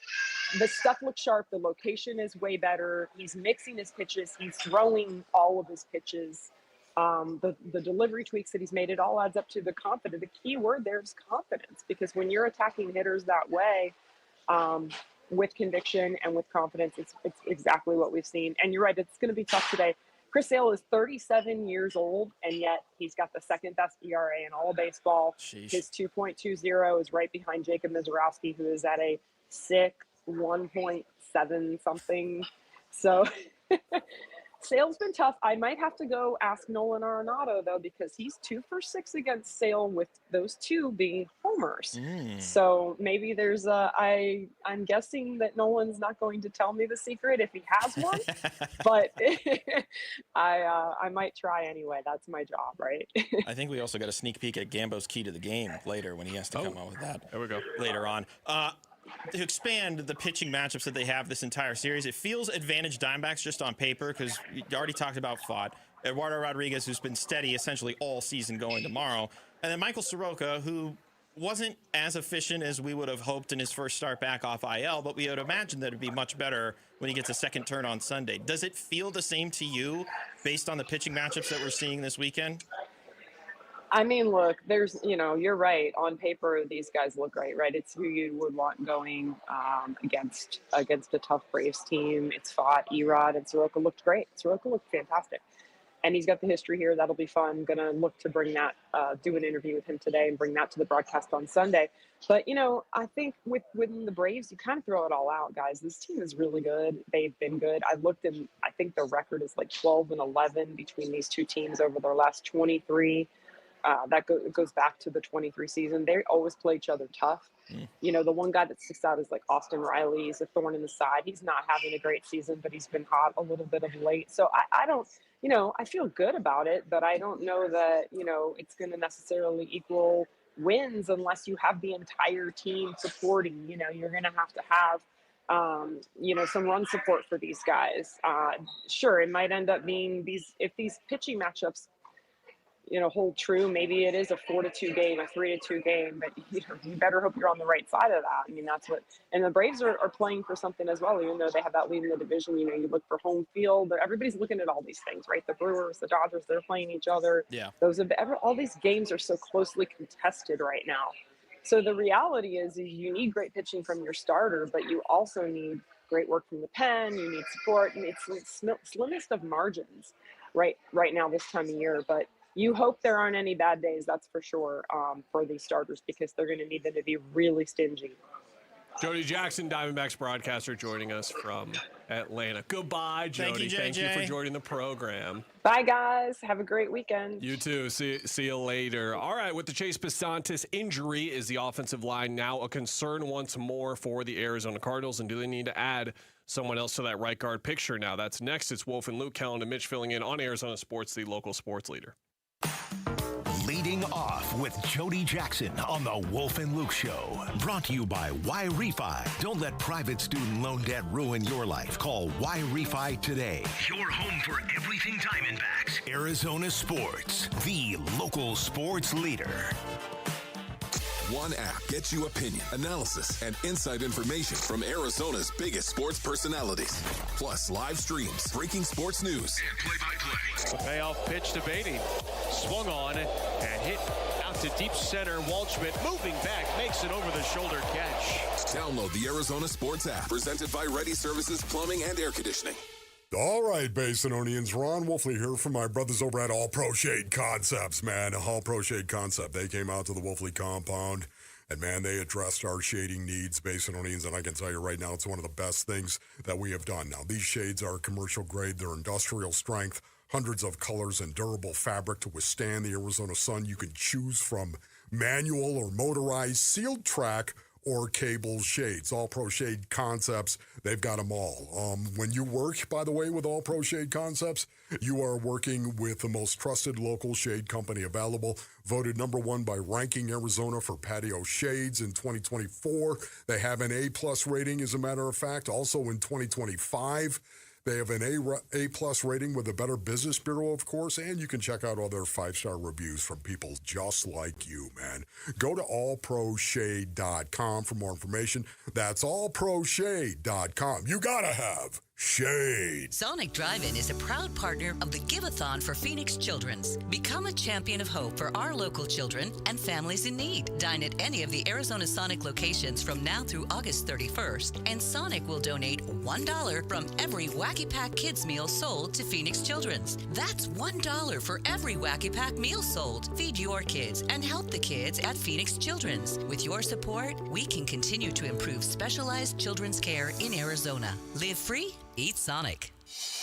the stuff looks sharp. The location is way better. He's mixing his pitches. He's throwing all of his pitches. The delivery tweaks that he's made, it all adds up to the confidence. The key word there is confidence, because when you're attacking hitters that way, with conviction and with confidence, it's exactly what we've seen. And you're right, it's going to be tough today. Chris Sale is 37 years old, and yet he's got the second best ERA in all of baseball. Sheesh. His 2.20 is right behind Jacob Mizorowski, who is at a sick 1.7 something. So Sale's been tough. I might have to go ask Nolan Arenado, though, because he's 2 for 6 against Sale, with those 2 being homers. So maybe there's I'm guessing that Nolan's not going to tell me the secret if he has one, but I might try anyway. That's my job, right? I think we also got a sneak peek at Gambo's key to the game later when he has to come out with that. There we go. Later on. To expand the pitching matchups that they have this entire series, it feels advantage Diamondbacks just on paper, because you already talked about Pfaadt, Eduardo Rodriguez, who's been steady essentially all season going tomorrow, and then Michael Soroka, who wasn't as efficient as we would have hoped in his first start back off IL, but we would imagine that it'd be much better when he gets a second turn on Sunday. Does it feel the same to you based on the pitching matchups that we're seeing this weekend? Look, there's, you're right. On paper, these guys look great, right? It's who you would want going against a tough Braves team. It's Pfaadt, Erod, and Soroka looked great. Soroka looked fantastic. And he's got the history here. That'll be fun. Going to look to bring that, do an interview with him today and bring that to the broadcast on Sunday. But, I think with the Braves, you kind of throw it all out, guys. This team is really good. They've been good. I looked, and I think the record is like 12-11 between these two teams over their last 23. That goes back to the 23 season. They always play each other tough. The one guy that sticks out is like Austin Riley. He's a thorn in the side. He's not having a great season, but he's been hot a little bit of late. So I don't, I feel good about it, but I don't know that, it's going to necessarily equal wins unless you have the entire team supporting. You're going to have some run support for these guys. Sure, it might end up being if these pitching matchups hold true, maybe it is a 4-2 game, a 3-2 game, but you better hope you're on the right side of that. That's what, and the Braves are playing for something as well, even though they have that lead in the division. You look for home field. Everybody's looking at all these things, right? The Brewers, the Dodgers, they're playing each other. Yeah. All these games are so closely contested right now. So the reality is you need great pitching from your starter, but you also need great work from the pen. You need support, and it's the slimmest of margins right now this time of year. But you hope there aren't any bad days, that's for sure, for these starters, because they're going to need them to be really stingy. Jody Jackson, Diamondbacks broadcaster, joining us from Atlanta. Goodbye, Jody. Thank you, Thank you for JJ. joining the program. Bye, guys. Have a great weekend. You too. See you later. All right, with the Chase Pisantis injury, is the offensive line now a concern once more for the Arizona Cardinals? And do they need to add someone else to that right guard picture now? That's next. It's Wolf and Luke, Kellen and Mitch filling in on Arizona Sports, the local sports leader. Leading off with Jody Jackson on the Wolf and Luke Show. Brought to you by Y-Refi. Don't let private student loan debt ruin your life. Call Y-Refi today. Your home for everything Diamondbacks. Arizona Sports, the local sports leader. One app gets you opinion, analysis, and inside information from Arizona's biggest sports personalities. Plus live streams, breaking sports news, and play-by-play. The payoff pitch to Beatty. Swung on and hit out to deep center. Waldschmidt moving back, makes an over-the-shoulder catch. Download the Arizona Sports app, presented by Ready Services Plumbing and Air Conditioning. All right, Basinonians, Ron Wolfley here from my brothers over at All Pro Shade Concepts, man. All Pro Shade Concept. They came out to the Wolfley compound, and, man, they addressed our shading needs, Basinonians, and I can tell you right now it's one of the best things that we have done. Now, these shades are commercial grade. They're industrial strength, hundreds of colors and durable fabric to withstand the Arizona sun. You can choose from manual or motorized, sealed track, or cable shades. All Pro Shade Concepts, they've got them all. When you work, by the way, with All Pro Shade Concepts, you are working with the most trusted local shade company available, voted #1 by Ranking Arizona for patio shades in 2024. They have an A+ rating, as a matter of fact. Also in 2025, they have an A+ rating with the Better Business Bureau, of course, and you can check out all their 5-star reviews from people just like you, man. Go to allproshade.com for more information. That's allproshade.com. You gotta have shade. Sonic Drive-In is a proud partner of the Give-a-thon for Phoenix Children's. Become a champion of hope for our local children and families in need. Dine at any of the Arizona Sonic locations from now through August 31st, and Sonic will donate $1 from every Wacky Pack Kids meal sold to Phoenix Children's. That's $1 for every Wacky Pack meal sold. Feed your kids and help the kids at Phoenix Children's. With your support, we can continue to improve specialized children's care in Arizona. Live free, eat Sonic.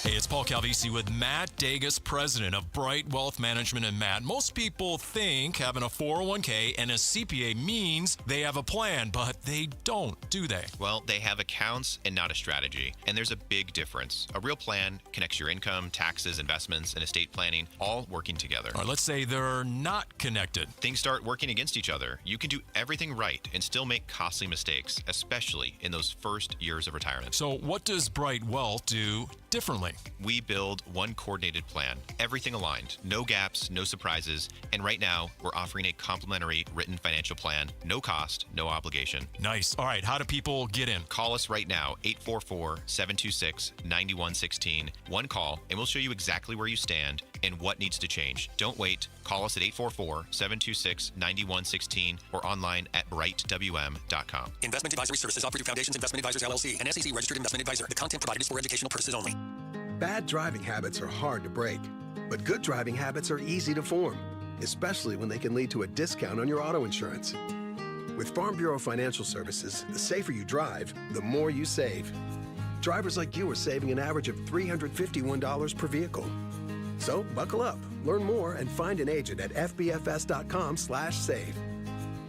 Hey, it's Paul Calvisi with Matt Dagus, president of Bright Wealth Management. And Matt, most people think having a 401k and a CPA means they have a plan, but they don't, do they? Well, they have accounts and not a strategy. And there's a big difference. A real plan connects your income, taxes, investments, and estate planning all working together. All right, let's say they're not connected. Things start working against each other. You can do everything right and still make costly mistakes, especially in those first years of retirement. So what does Bright Wealth do differently? We build one coordinated plan, everything aligned, no gaps, no surprises, and right now we're offering a complimentary written financial plan, no cost, no obligation. Nice. All right, how do people get in? Call us right now, 844-726-9116. One call, and we'll show you exactly where you stand and what needs to change. Don't wait. Call us at 844-726-9116 or online at brightwm.com. Investment advisory services offered through Foundations Investment Advisors, LLC, an SEC registered investment advisor. The content provided is for educational purposes only. Bad driving habits are hard to break, but good driving habits are easy to form, especially when they can lead to a discount on your auto insurance. With Farm Bureau Financial Services, the safer you drive, the more you save. Drivers like you are saving an average of $351 per vehicle. So buckle up, learn more, and find an agent at fbfs.com/save.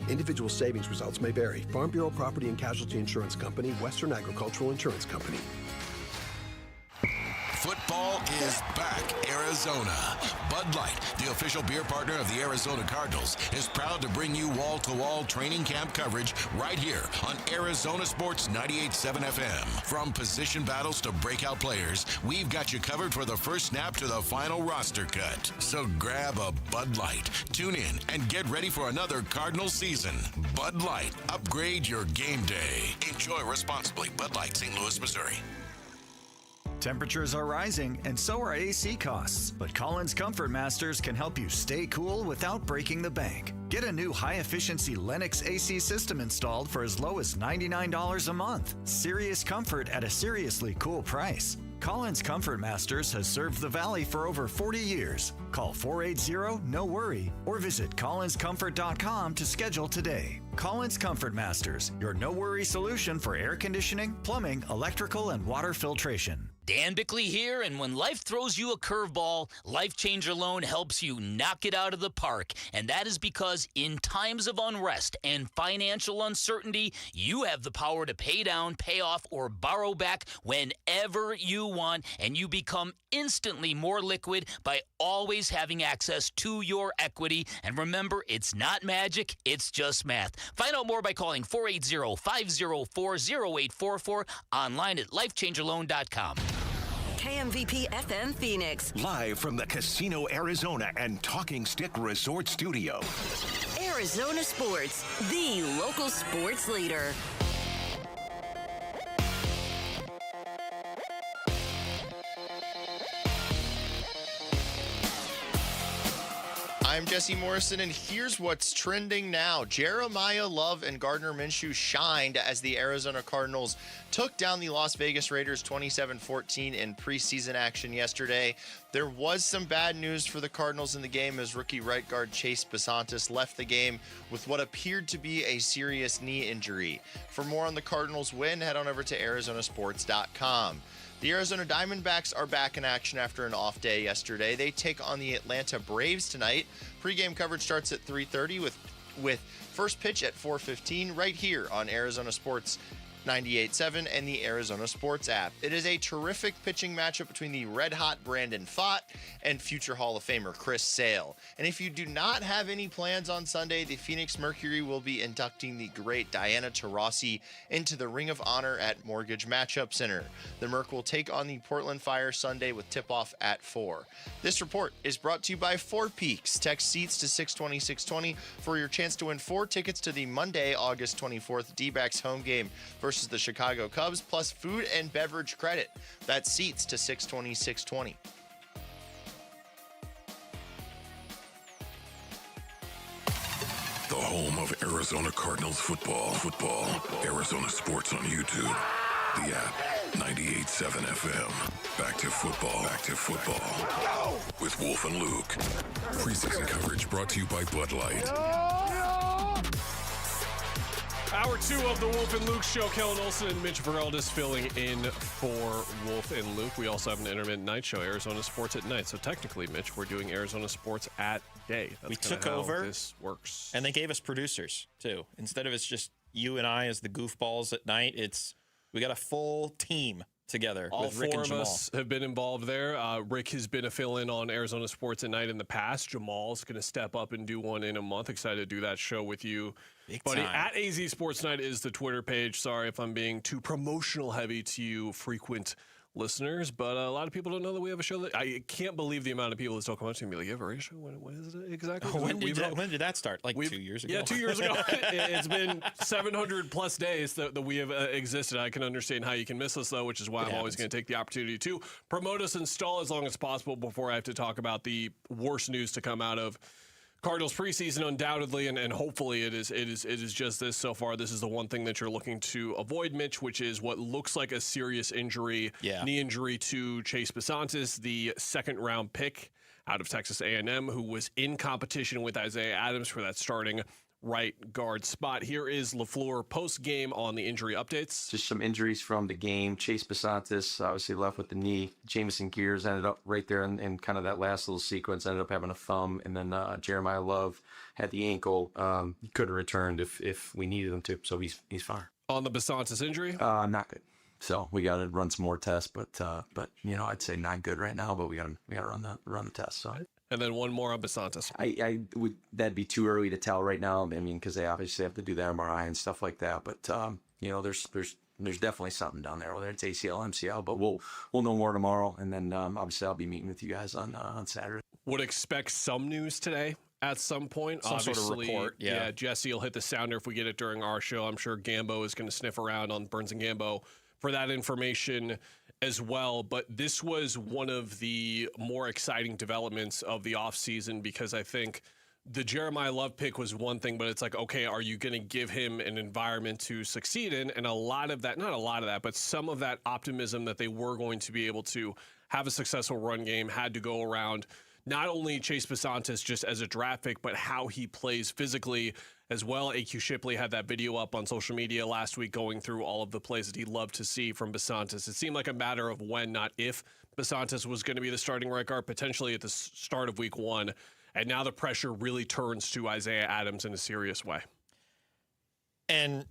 Individual savings results may vary. Farm Bureau Property and Casualty Insurance Company, Western Agricultural Insurance Company. Football is back, Arizona. Bud Light, the official beer partner of the Arizona Cardinals, is proud to bring you wall-to-wall training camp coverage right here on Arizona Sports 98.7 FM. From position battles to breakout players, we've got you covered for the first snap to the final roster cut. So grab a Bud Light, tune in, and get ready for another Cardinal season. Bud Light, upgrade your game day. Enjoy responsibly. Bud Light, St. Louis, Missouri. Temperatures are rising, and so are AC costs. But Collins Comfort Masters can help you stay cool without breaking the bank. Get a new high-efficiency Lennox AC system installed for as low as $99 a month. Serious comfort at a seriously cool price. Collins Comfort Masters has served the Valley for over 40 years. Call 480-NO-WORRY or visit collinscomfort.com to schedule today. Collins Comfort Masters, your no-worry solution for air conditioning, plumbing, electrical, and water filtration. Dan Bickley here, and when life throws you a curveball, Life Changer Loan helps you knock it out of the park. And that is because in times of unrest and financial uncertainty, you have the power to pay down, pay off, or borrow back whenever you want, and you become instantly more liquid by always having access to your equity. And remember, it's not magic, it's just math. Find out more by calling 480-504-0844, online at lifechangerloan.com. KMVP FM Phoenix. Live from the Casino Arizona and Talking Stick Resort Studio. Arizona Sports, the local sports leader. I'm Jesse Morrison, and here's what's trending now. Jeremiah Love and Gardner Minshew shined as the Arizona Cardinals took down the Las Vegas Raiders 27-14 in preseason action yesterday. There was some bad news for the Cardinals in the game as rookie right guard Chase Besantis left the game with what appeared to be a serious knee injury. For more on the Cardinals win, head on over to arizonasports.com. The Arizona Diamondbacks are back in action after an off day yesterday. They take on the Atlanta Braves tonight. Pre-game coverage starts at 3:30 with first pitch at 4:15 right here on Arizona Sports 98.7 and the Arizona Sports app. It is a terrific pitching matchup between the red-hot Brandon Pfaadt and future Hall of Famer Chris Sale. And if you do not have any plans on Sunday, the Phoenix Mercury will be inducting the great Diana Taurasi into the Ring of Honor at Mortgage Matchup Center. The Merc will take on the Portland Fire Sunday with tip-off at 4. This report is brought to you by Four Peaks. Text seats to 620-620 for your chance to win 4 tickets to the Monday, August 24th D-backs home game versus the Chicago Cubs, plus food and beverage credit. That's seats to 620-620. The home of Arizona Cardinals football. Arizona Sports on YouTube. The app, 98.7 FM. Back to football. With Wolf and Luke. Preseason coverage brought to you by Bud Light. Hour 2 of the Wolf and Luke show. Kellen Olson and Mitch Veraldis filling in for Wolf and Luke. We also have an intermittent night show, Arizona Sports at Night. So technically, Mitch, we're doing Arizona Sports at day. That's we took how over. This works. And they gave us producers, too. Instead of it's just you and I as the goofballs at night, we got a full team together All with Rick four and of Jamal. us have been involved there. Rick has been a fill-in on Arizona Sports at Night in the past. Jamal's going to step up and do one in a month. Excited to do that show with you. Big Buddy, time. at AZ Sports Night is the Twitter page. Sorry if I'm being too promotional heavy to you frequent listeners, but a lot of people don't know that we have a show. I can't believe the amount of people that still come up to me and be like, you have a radio show? When is it exactly? When did that start? Like 2 years ago? Yeah, 2 years ago. It's been 700 plus days that we have existed. I can understand how you can miss us, though, which is why I'm always going to take the opportunity to promote us and stall as long as possible before I have to talk about the worst news to come out of Cardinals preseason, undoubtedly, and hopefully it is just this so far. This is the one thing that you're looking to avoid, Mitch, which is what looks like a serious injury, knee injury to Chase Besantis, the second-round pick out of Texas A&M, who was in competition with Isaiah Adams for that starting right guard spot. Here is LaFleur post-game on the injury updates. Just some injuries from the game. Chase Besantis obviously left with the knee. Jamison Gears ended up right there in kind of that last little sequence, ended up having a thumb. And then Jeremiah Love had the ankle. He could have returned if we needed him to, so he's fine. On the Besantis injury? Not good. So we got to run some more tests, but I'd say not good right now, but we got to run the test. So. And then one more on Besantis. I would, that'd be too early to tell right now. I mean, because they obviously have to do the MRI and stuff like that. But there's definitely something down there, whether it's ACL, MCL. But we'll know more tomorrow, and then obviously I'll be meeting with you guys on Saturday. Would expect some news today at some point. Some Obviously, sort of report. Yeah, Jesse will hit the sounder if we get it during our show. I'm sure Gambo is going to sniff around on Burns and Gambo for that information as well. But this was one of the more exciting developments of the offseason because I think the Jeremiah Love pick was one thing, but it's like, okay, are you going to give him an environment to succeed in? And a lot of that, not a lot of that, but some of that optimism that they were going to be able to have a successful run game had to go around not only Chase Besantis just as a draft pick, but how he plays physically as well. AQ Shipley had that video up on social media last week going through all of the plays that he loved to see from Besantis. It seemed like a matter of when, not if, Besantis was going to be the starting right guard, potentially at the start of week 1. And now the pressure really turns to Isaiah Adams in a serious way. And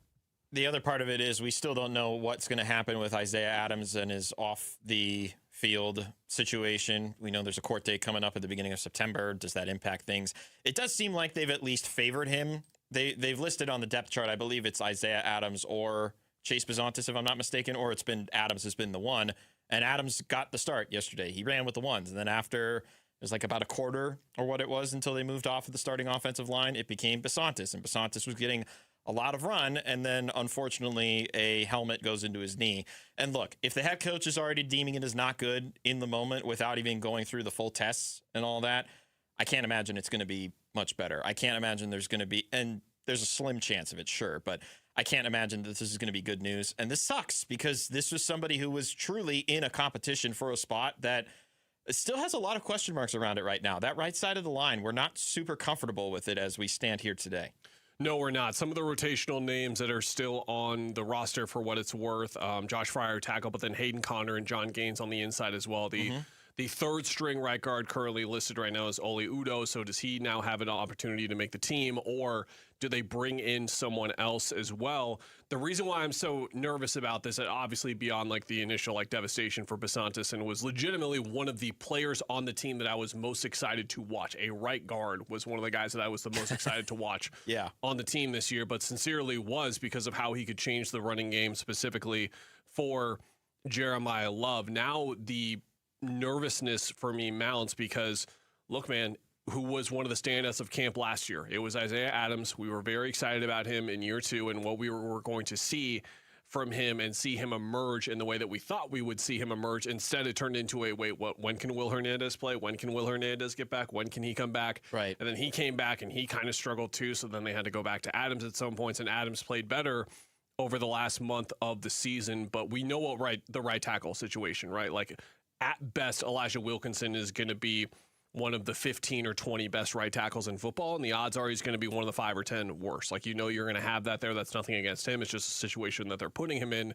the other part of it is we still don't know what's going to happen with Isaiah Adams and his off the field situation. We know there's a court date coming up at the beginning of September. Does that impact things? It does seem like they've at least favored him. They've listed on the depth chart, I believe it's Isaiah Adams or Chase Besantis, if I'm not mistaken, or it's been Adams has been the one. And Adams got the start yesterday. He ran with the ones. And then after it was like about a quarter or what it was until they moved off of the starting offensive line, it became Besantis. And Besantis was getting a lot of run, and then unfortunately a helmet goes into his knee. And look, if the head coach is already deeming it as not good in the moment without even going through the full tests and all that, I can't imagine it's going to be much better. I can't imagine there's going to be, and there's a slim chance of it, sure, but I can't imagine that this is going to be good news. And this sucks because this was somebody who was truly in a competition for a spot that still has a lot of question marks around it right now. That right side of the line, we're not super comfortable with it as we stand here today. No, we're not. Some of the rotational names that are still on the roster for what it's worth, Josh Fryer tackle, but then Hayden Connor and John Gaines on the inside as well. The third string right guard currently listed right now is Oli Udo. So does he now have an opportunity to make the team, or do they bring in someone else as well? The reason why I'm so nervous about this, obviously beyond like the initial like devastation for Besantis, and was legitimately one of the players on the team that I was most excited to watch. A right guard was one of the guys that I was the most excited to watch on the team this year, but sincerely was because of how he could change the running game specifically for Jeremiah Love. Now the nervousness for me mounts because, look, man, who was one of the standouts of camp last year? It was Isaiah Adams. We were very excited about him in year 2 and what we were going to see from him and see him emerge in the way that we thought we would see him emerge. Instead, it turned into a, when can Will Hernandez play? When can Will Hernandez get back? When can he come back? Right. And then he came back and he kind of struggled too, so then they had to go back to Adams at some points, and Adams played better over the last month of the season. But we know what the right tackle situation, right? Like, at best, Elijah Wilkinson is going to be one of the 15 or 20 best right tackles in football, and the odds are he's going to be one of the 5 or 10 worst. Like, you're going to have that there. That's nothing against him. It's just a situation that they're putting him in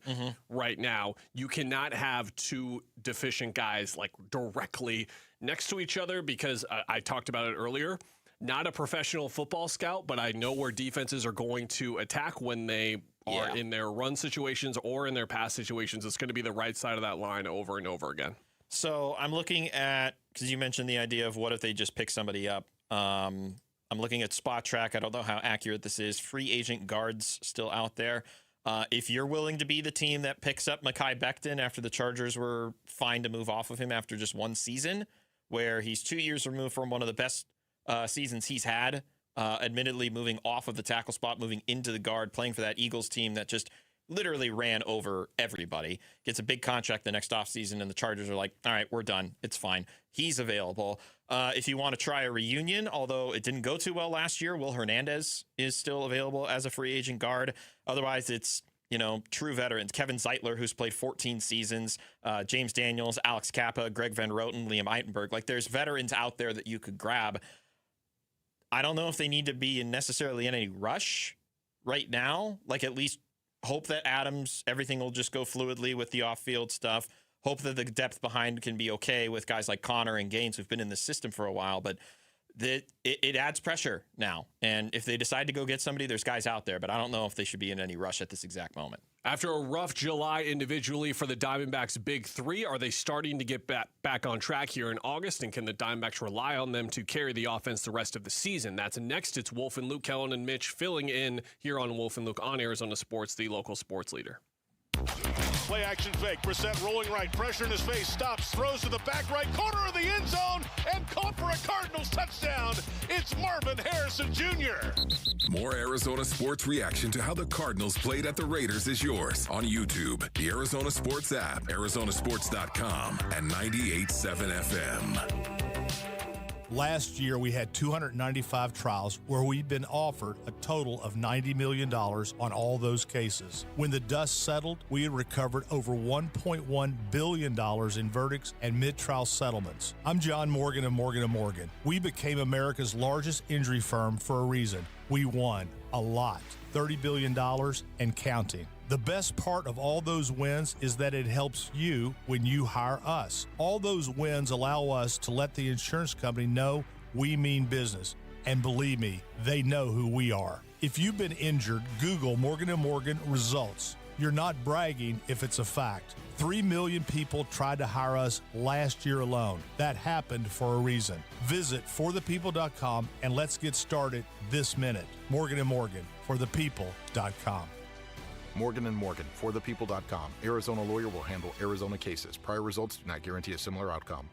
right now. You cannot have 2 deficient guys like directly next to each other because I talked about it earlier. Not a professional football scout, but I know where defenses are going to attack when they are in their run situations or in their pass situations. It's going to be the right side of that line over and over again. So I'm looking at, because you mentioned the idea of what if they just pick somebody up. I'm looking at Spot Track. I don't know how accurate this is. Free agent guards still out there. If you're willing to be the team that picks up Mekhi Becton after the Chargers were fine to move off of him after just 1 season, where he's 2 years removed from one of the best seasons he's had, admittedly moving off of the tackle spot, moving into the guard, playing for that Eagles team that just literally ran over everybody, gets a big contract the next offseason, and the Chargers are like, all right, we're done. It's fine. He's available. If you want to try a reunion, although it didn't go too well last year, Will Hernandez is still available as a free agent guard. Otherwise, it's, true veterans. Kevin Zeitler, who's played 14 seasons, James Daniels, Alex Kappa, Greg Van Roten, Liam Eitenberg. Like, there's veterans out there that you could grab. I don't know if they need to be necessarily in any rush right now. Like, at least hope that Adams, everything will just go fluidly with the off-field stuff. Hope that the depth behind can be okay with guys like Connor and Gaines who've been in the system for a while. But it adds pressure now. And if they decide to go get somebody, there's guys out there. But I don't know if they should be in any rush at this exact moment. After a rough July individually for the Diamondbacks' big 3, are they starting to get back on track here in August? And can the Diamondbacks rely on them to carry the offense the rest of the season? That's next. It's Wolf and Luke, Kellen and Mitch filling in here on Wolf and Luke on Arizona Sports, the local sports leader. Play action fake. Brissett rolling right. Pressure in his face. Stops. Throws to the back right corner of the end zone. And caught for a Cardinals touchdown. It's Marvin Harrison Jr. More Arizona sports reaction to how the Cardinals played at the Raiders is yours on YouTube, the Arizona Sports app, Arizonasports.com, and 98.7 FM. Last year, we had 295 trials where we've been offered a total of $90 million on all those cases. When the dust settled, we had recovered over $1.1 billion in verdicts and mid-trial settlements. I'm John Morgan of Morgan & Morgan. We became America's largest injury firm for a reason. We won a lot, $30 billion and counting. The best part of all those wins is that it helps you when you hire us. All those wins allow us to let the insurance company know we mean business. And believe me, they know who we are. If you've been injured, Google Morgan & Morgan results. You're not bragging if it's a fact. 3 million people tried to hire us last year alone. That happened for a reason. Visit forthepeople.com and let's get started this minute. Morgan & Morgan, forthepeople.com. Morgan & Morgan, forthepeople.com. Arizona lawyer will handle Arizona cases. Prior results do not guarantee a similar outcome.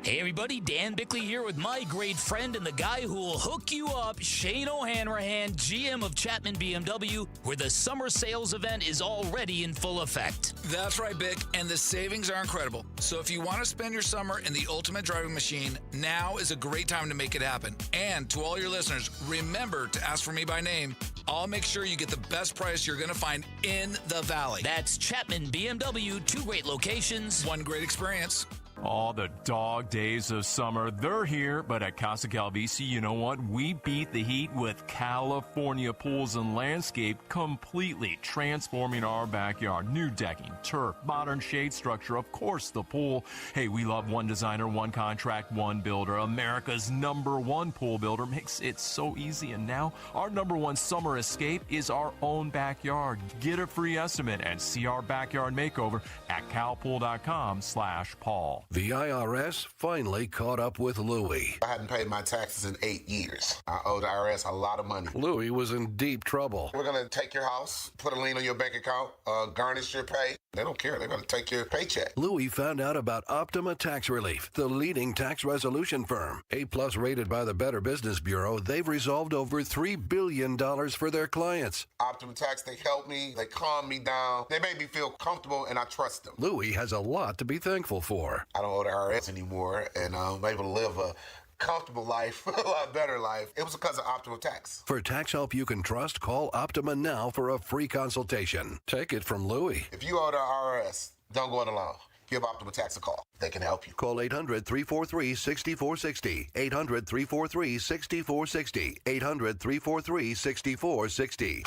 Hey everybody, Dan Bickley here with my great friend and the guy who will hook you up, Shane O'Hanrahan, GM of Chapman BMW, where the summer sales event is already in full effect. That's right, Bick, and the savings are incredible. So if you want to spend your summer in the ultimate driving machine, now is a great time to make it happen. And to all your listeners, remember to ask for me by name. I'll make sure you get the best price you're going to find in the Valley. That's Chapman BMW, 2 great locations, 1 great experience. All the dog days of summer, they're here, but at Casa Calvisi, you know what? We beat the heat with California Pools and Landscape, completely transforming our backyard. New decking, turf, modern shade structure, of course the pool. Hey, we love one designer, one contract, one builder. America's #1 pool builder makes it so easy. And now our #1 summer escape is our own backyard. Get a free estimate and see our backyard makeover at calpool.com/Paul. The IRS finally caught up with Louie. I hadn't paid my taxes in 8 years. I owed the IRS a lot of money. Louie was in deep trouble. We're going to take your house, put a lien on your bank account, garnish your pay. They don't care. They're going to take your paycheck. Louie found out about Optima Tax Relief, the leading tax resolution firm. A-plus rated by the Better Business Bureau, they've resolved over $3 billion for their clients. Optima Tax, they help me. They calm me down. They make me feel comfortable, and I trust them. Louie has a lot to be thankful for. I don't owe the IRS anymore, and I'm able to live a comfortable life, a lot better life. It was because of Optima Tax. For tax help you can trust, call Optima now for a free consultation. Take it from Louie. If you owe the IRS, don't go it alone. Give Optima Tax a call. They can help you. Call 800-343-6460. 800-343-6460. 800-343-6460.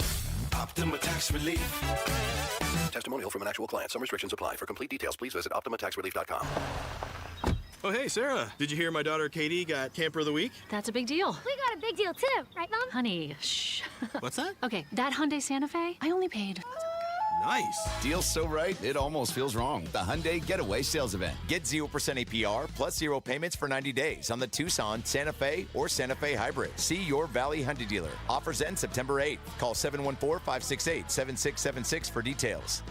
Optima Tax Relief. Testimonial from an actual client. Some restrictions apply. For complete details, please visit OptimaTaxRelief.com. Oh, hey, Sarah. Did you hear my daughter Katie got Camper of the Week? That's a big deal. We got a big deal, too. Right, Mom? Honey, shh. What's that? Okay, that Hyundai Santa Fe, I only paid... Nice. Deal's so right, it almost feels wrong. The Hyundai Getaway Sales Event. Get 0% APR plus 0 payments for 90 days on the Tucson, Santa Fe, or Santa Fe Hybrid. See your Valley Hyundai dealer. Offers end September 8th. Call 714-568-7676 for details.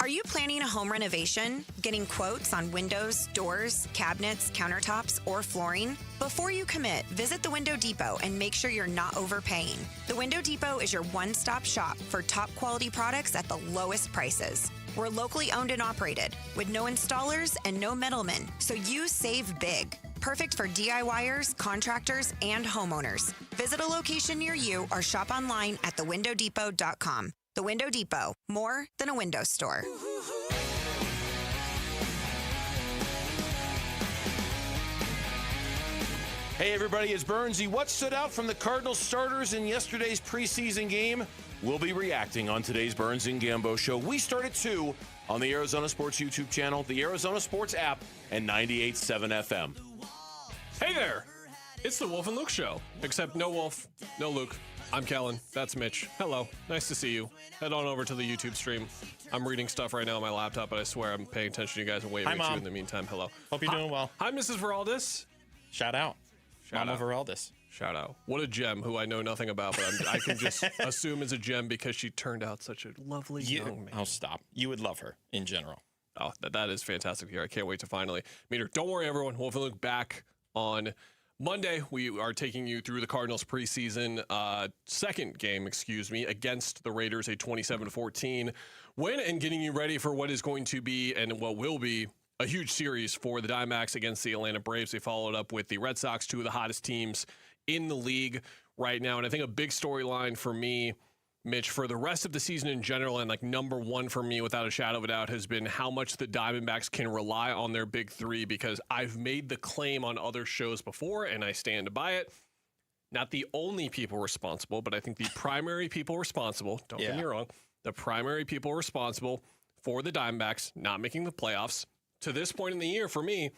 Are you planning a home renovation? Getting quotes on windows, doors, cabinets, countertops, or flooring? Before you commit, visit the Window Depot and make sure you're not overpaying. The Window Depot is your one-stop shop for top quality products at the lowest prices. We're locally owned and operated with no installers and no middlemen, so you save big. Perfect for DIYers, contractors, and homeowners. Visit a location near you or shop online at thewindowdepot.com. The Window Depot, more than a window store. Hey, everybody, it's Burnsy. What stood out from the Cardinals starters in yesterday's preseason game? We'll be reacting on today's Burns and Gambo show. We start at 2 on the Arizona Sports YouTube channel, the Arizona Sports app, and 98.7 FM. Hey there! It's the Wolf and Luke show. Except no Wolf, no Luke. I'm Kellen. That's Mitch. Hello. Nice to see you. Head on over to the YouTube stream. I'm reading stuff right now on my laptop, but I swear I'm paying attention to you guys and waving at you in the meantime. Hello. Hope you're doing well. Hi, Mrs. Veraldis. Shout out. Mama Veraldis. Shout out. What a gem who I know nothing about, but I can just assume is a gem because she turned out such a lovely young man. Oh, stop. You would love her in general. Oh, that is fantastic here. I can't wait to finally meet her. Don't worry, everyone. Wolf and Luke back on Monday, we are taking you through the Cardinals preseason second game, against the Raiders, a 27-14 win, and getting you ready for what is going to be and what will be a huge series for the Diamondbacks against the Atlanta Braves. They followed up with the Red Sox, two of the hottest teams in the league right now. And I think a big storyline for me, Mitch, for the rest of the season in general, and like number one for me without a shadow of a doubt, has been how much the Diamondbacks can rely on their big three, because I've made the claim on other shows before and I stand by it. Not the only people responsible, but I think the primary people responsible, don't get me wrong, the primary people responsible for the Diamondbacks not making the playoffs to this point in the year for me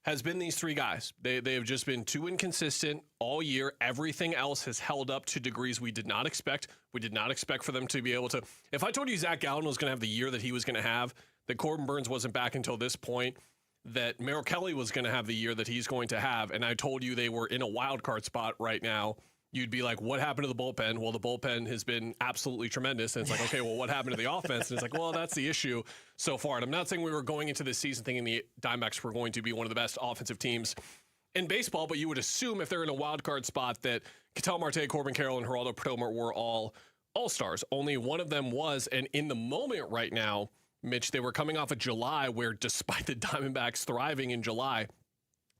has been these three guys. They have just been too inconsistent all year. Everything else has held up to degrees we did not expect. We did not expect for them to be able to. If I told you Zach Gallen was going to have the year that he was going to have, that Corbin Burns wasn't back until this point, that Merrill Kelly was going to have the year that he's going to have, and I told you they were in a wild card spot right now, you'd be like, what happened to the bullpen? Well, the bullpen has been absolutely tremendous. And it's like, okay, well, what happened to the offense? And it's like, well, that's the issue so far. And I'm not saying we were going into this season thinking the Diamondbacks were going to be one of the best offensive teams in baseball, but you would assume if they're in a wild card spot that Ketel Marte, Corbin Carroll, and Geraldo Perdomo were all all-stars. Only one of them was, and in the moment right now, Mitch, they were coming off of July where despite the Diamondbacks thriving in July,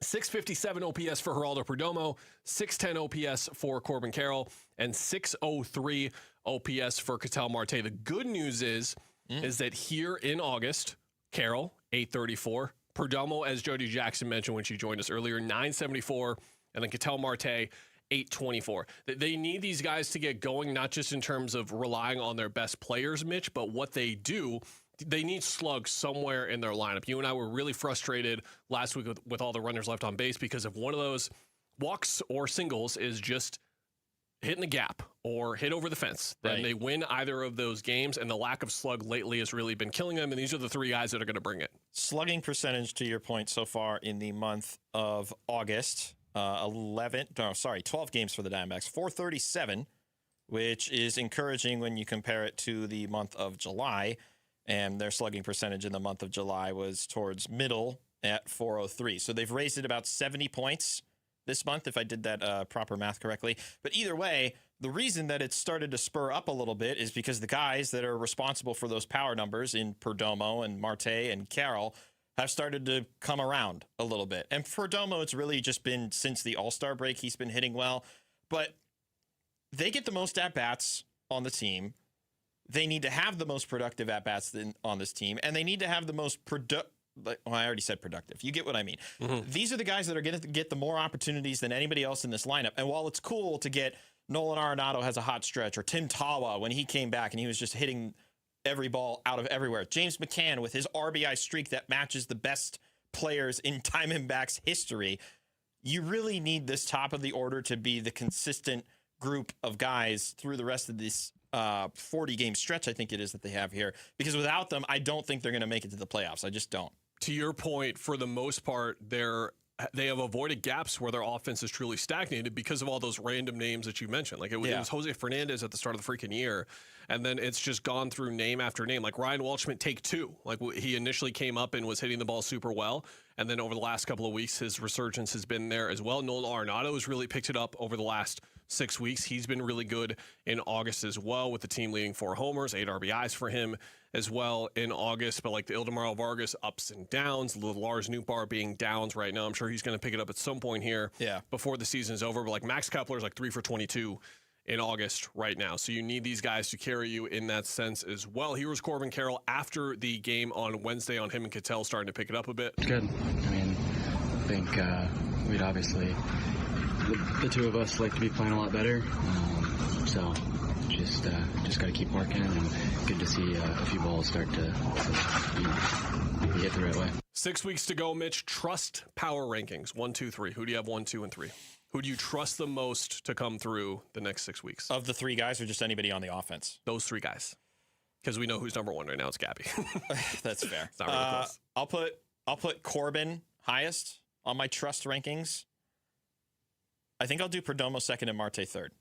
657 OPS for Geraldo Perdomo, 610 OPS for Corbin Carroll, and 603 OPS for Ketel Marte. The good news is that here in August, Carroll, 834, Perdomo, as Jody Jackson mentioned when she joined us earlier, 974, and then Ketel Marte, 824. They need these guys to get going, not just in terms of relying on their best players, Mitch, but what they do. They need slugs somewhere in their lineup. You and I were really frustrated last week with all the runners left on base because if one of those walks or singles is just hitting the gap or hit over the fence, then they win either of those games, and the lack of slug lately has really been killing them, and these are the three guys that are going to bring it. Slugging percentage, to your point, so far in the month of August, 12 games for the Diamondbacks, 437, which is encouraging when you compare it to the month of July. And their slugging percentage in the month of July was towards middle at 403. So they've raised it about 70 points this month, if I did that proper math correctly. But either way, the reason that it's started to spur up a little bit is because the guys that are responsible for those power numbers in Perdomo and Marte and Carroll have started to come around a little bit. And Perdomo, it's really just been since the All-Star break, he's been hitting well. But they get the most at-bats on the team. They need to have the most productive at-bats on this team, and they need to have the most I already said productive. You get what I mean. Mm-hmm. These are the guys that are going to get the more opportunities than anybody else in this lineup. And while it's cool to get Nolan Arenado has a hot stretch, or Tim Tawa when he came back and he was just hitting every ball out of everywhere, James McCann with his RBI streak that matches the best players in Diamondbacks history, you really need this top of the order to be the consistent group of guys through the rest of this 40-game stretch, I think it is, that they have here. Because without them, I don't think they're going to make it to the playoffs. I just don't. To your point, for the most part, they have avoided gaps where their offense is truly stagnated because of all those random names that you mentioned. Like it was Jose Fernandez at the start of the freaking year, and then it's just gone through name after name. Like Ryan Welchman, take two. Like he initially came up and was hitting the ball super well, and then over the last couple of weeks, his resurgence has been there as well. Nolan Arenado has really picked it up over the last 6 weeks. He's been really good in August as well, with the team leading 4 homers, 8 RBIs for him as well in August. But like the Ildemaro Vargas ups and downs, the Lars Nootbaar being downs right now. I'm sure he's going to pick it up at some point here before the season is over. But like Max Kepler's like 3 for 22 in August right now. So you need these guys to carry you in that sense as well. Here was Corbin Carroll after the game on Wednesday on him and Ketel starting to pick it up a bit. Good. I mean, I think we'd obviously, the two of us like to be playing a lot better. So just got to keep working, and good to see a few balls start to hit the right way. 6 weeks to go, Mitch. Trust power rankings. 1, 2, 3. Who do you have 1, 2, and 3? Who do you trust the most to come through the next 6 weeks? Of the three guys, or just anybody on the offense? Those three guys. Because we know who's number one right now. It's Gabby. That's fair. It's not really close. I'll put Corbin highest on my trust rankings. I think I'll do Perdomo second and Marte third.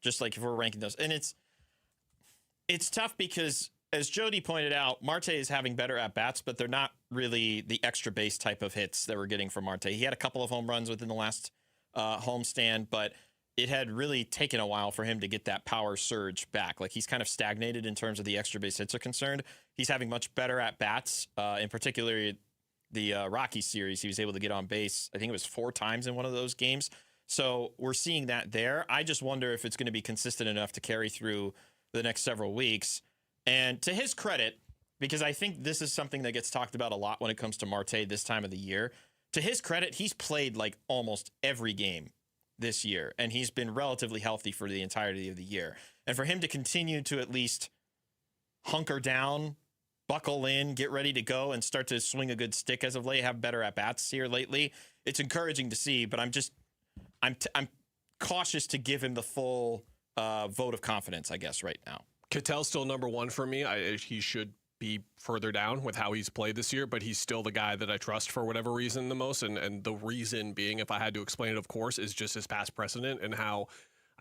Just like if we're ranking those. And it's tough because, as Jody pointed out, Marte is having better at-bats, but they're not really the extra base type of hits that we're getting from Marte. He had a couple of home runs within the last homestand, but it had really taken a while for him to get that power surge back. Like, he's kind of stagnated in terms of the extra base hits are concerned. He's having much better at bats, in particular the Rockies series. He was able to get on base, I think it was 4 times in one of those games. So we're seeing that there. I just wonder if it's going to be consistent enough to carry through the next several weeks. And to his credit, because I think this is something that gets talked about a lot when it comes to Marte this time of the year, to his credit, he's played like almost every game this year, and he's been relatively healthy for the entirety of the year. And for him to continue to at least hunker down, buckle in, get ready to go, and start to swing a good stick as of late, have better at-bats here lately, it's encouraging to see, but I'm cautious to give him the full vote of confidence, I guess, right now. Ketel's still number one for me. He should be further down with how he's played this year, but he's still the guy that I trust for whatever reason the most. And the reason being, if I had to explain it, of course, is just his past precedent and how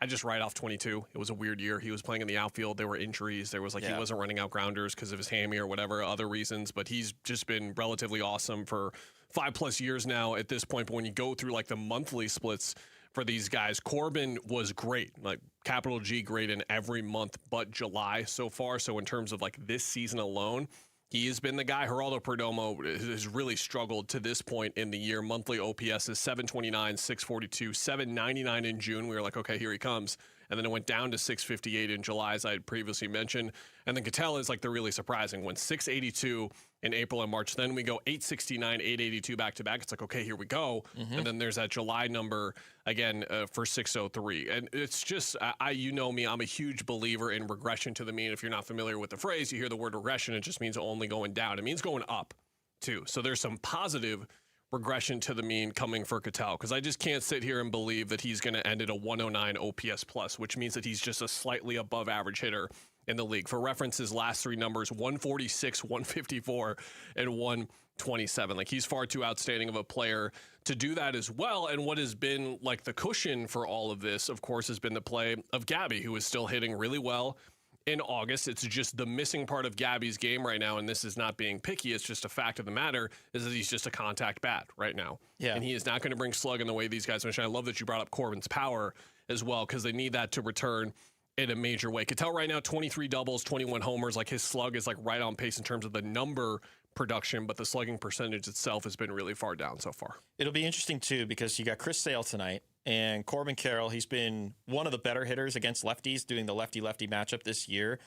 I just write off 22. It was a weird year. He was playing in the outfield. There were injuries. There was he wasn't running out grounders because of his hammy or whatever other reasons, but he's just been relatively awesome for 5+ years now at this point. But when you go through like the monthly splits for these guys, Corbin was great, like capital G great in every month but July so far. So in terms of like this season alone, he has been the guy. Geraldo Perdomo has really struggled to this point in the year. Monthly OPS is 729, 642, 799 in June. We were like, okay, here he comes. And then it went down to 658 in July, as I had previously mentioned. And then Ketel is like the really surprising one. 682 in April and March. Then we go 869, 882 back-to-back. It's like, okay, here we go. Mm-hmm. And then there's that July number, again, for 603. And it's just, you know me, I'm a huge believer in regression to the mean. If you're not familiar with the phrase, you hear the word regression, it just means only going down. It means going up, too. So there's some positive regression to the mean coming for Ketel, because I just can't sit here and believe that he's going to end at a 109 OPS plus, which means that he's just a slightly above average hitter in the league. For reference, his last 3 numbers, 146, 154, and 127. Like, he's far too outstanding of a player to do that as well. And what has been like the cushion for all of this, of course, has been the play of Gabby, who is still hitting really well in August. It's just the missing part of Gabby's game right now, and this is not being picky, it's just a fact of the matter, is that he's just a contact bat right now. Yeah. And he is not going to bring slug in the way these guys mentioned. I love that you brought up Corbin's power as well, because they need that to return in a major way. Ketel right now, 23 doubles, 21 homers. Like, his slug is like right on pace in terms of the number production, but the slugging percentage itself has been really far down so far. It'll be interesting, too, because you got Chris Sale tonight, and Corbin Carroll, he's been one of the better hitters against lefties doing the lefty-lefty matchup this year.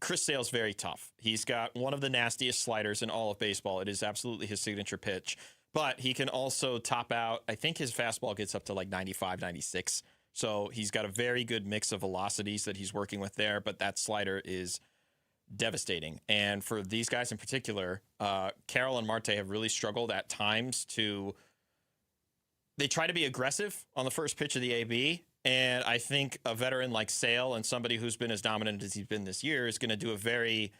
Chris Sale's very tough. He's got one of the nastiest sliders in all of baseball. It is absolutely his signature pitch. But he can also top out, I think his fastball gets up to like 95, 96. So he's got a very good mix of velocities that he's working with there, but that slider is devastating. And for these guys in particular, Carroll and Marte have really struggled at times to... They try to be aggressive on the first pitch of the AB, and I think a veteran like Sale and somebody who's been as dominant as he's been this year is going to do a very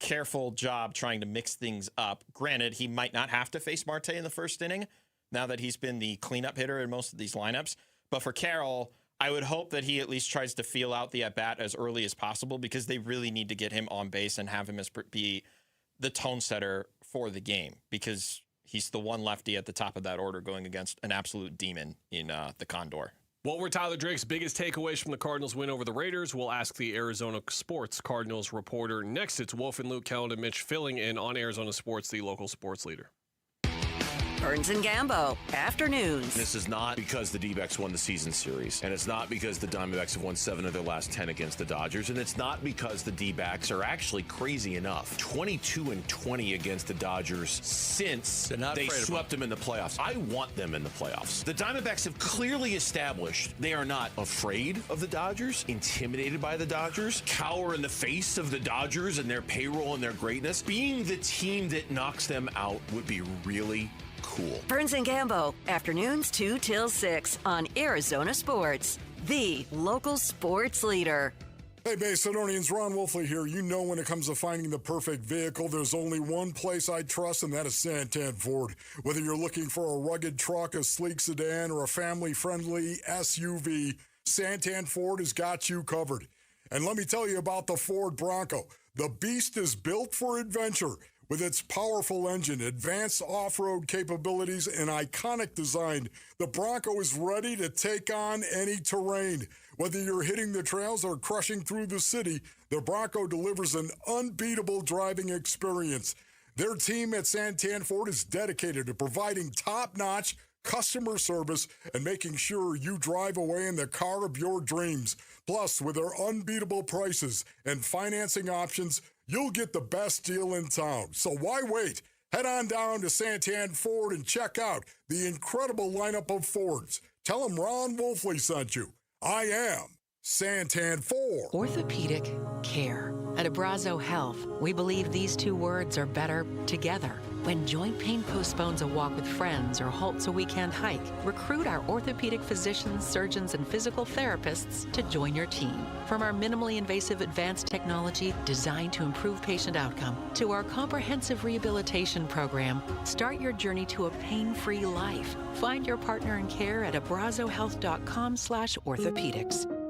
careful job trying to mix things up. Granted, he might not have to face Marte in the first inning now that he's been the cleanup hitter in most of these lineups. But for Carroll, I would hope that he at least tries to feel out the at-bat as early as possible, because they really need to get him on base and have him as be the tone setter for the game, because he's the one lefty at the top of that order going against an absolute demon in the Condor. What were Tyler Drake's biggest takeaways from the Cardinals' win over the Raiders? We'll ask the Arizona Sports Cardinals reporter next. It's Wolf and Luke, Kellen and Mitch filling in on Arizona Sports, the local sports leader. Burns and Gambo, afternoons. This is not because the D-backs won the season series, and it's not because the Diamondbacks have won 7 of their last 10 against the Dodgers, and it's not because the D-backs are actually crazy enough. 22-20 against the Dodgers since they swept them in the playoffs. I want them in the playoffs. The Diamondbacks have clearly established they are not afraid of the Dodgers, intimidated by the Dodgers, cower in the face of the Dodgers and their payroll and their greatness. Being the team that knocks them out would be really cool. Burns and Gambo, afternoons 2 till 6 on Arizona Sports, the local sports leader. Hey, Macedonians, Ron Wolfley here. You know, when it comes to finding the perfect vehicle, there's only one place I trust, and that is Santan Ford. Whether you're looking for a rugged truck, a sleek sedan, or a family-friendly SUV, Santan Ford has got you covered. And let me tell you about the Ford Bronco. The beast is built for adventure. With its powerful engine, advanced off-road capabilities, and iconic design, the Bronco is ready to take on any terrain. Whether you're hitting the trails or crushing through the city, the Bronco delivers an unbeatable driving experience. Their team at Santan Ford is dedicated to providing top-notch customer service and making sure you drive away in the car of your dreams. Plus, with their unbeatable prices and financing options, you'll get the best deal in town. So why wait? Head on down to Santan Ford and check out the incredible lineup of Fords. Tell them Ron Wolfley sent you. I am Santan Ford. Orthopedic care. At Abrazo Health, we believe these two words are better together. When joint pain postpones a walk with friends or halts a weekend hike, recruit our orthopedic physicians, surgeons, and physical therapists to join your team. From our minimally invasive advanced technology designed to improve patient outcome to our comprehensive rehabilitation program, start your journey to a pain-free life. Find your partner in care at abrazohealth.com/orthopedics.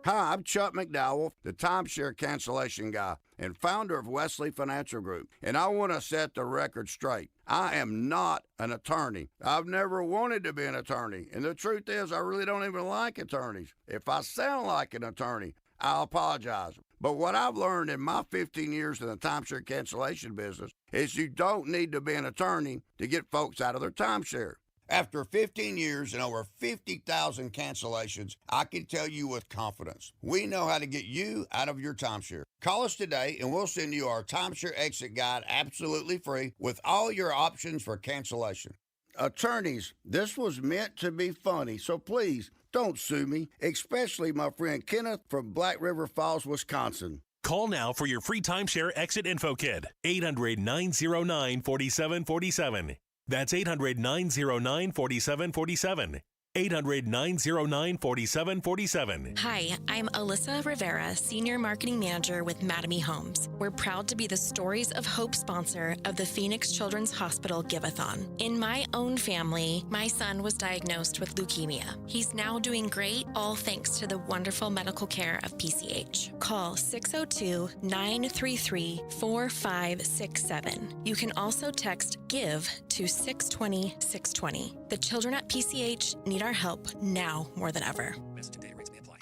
Hi, I'm Chuck McDowell, the timeshare cancellation guy and founder of Wesley Financial Group, and I want to set the record straight. I am not an attorney. I've never wanted to be an attorney, and the truth is I really don't even like attorneys. If I sound like an attorney, I'll apologize. But what I've learned in my 15 years in the timeshare cancellation business is you don't need to be an attorney to get folks out of their timeshare. After 15 years and over 50,000 cancellations, I can tell you with confidence, we know how to get you out of your timeshare. Call us today and we'll send you our timeshare exit guide absolutely free with all your options for cancellation. Attorneys, this was meant to be funny, so please don't sue me, especially my friend Kenneth from Black River Falls, Wisconsin. Call now for your free timeshare exit info kit. 800-909-4747. That's 800-909-4747. 800-909-4747. Hi, I'm Alyssa Rivera, Senior Marketing Manager with Mattamy Homes. We're proud to be the Stories of Hope sponsor of the Phoenix Children's Hospital Give-a-thon. In my own family, my son was diagnosed with leukemia. He's now doing great, all thanks to the wonderful medical care of PCH. Call 602-933-4567. You can also text GIVE to 620-620. The children at PCH need our help now more than ever.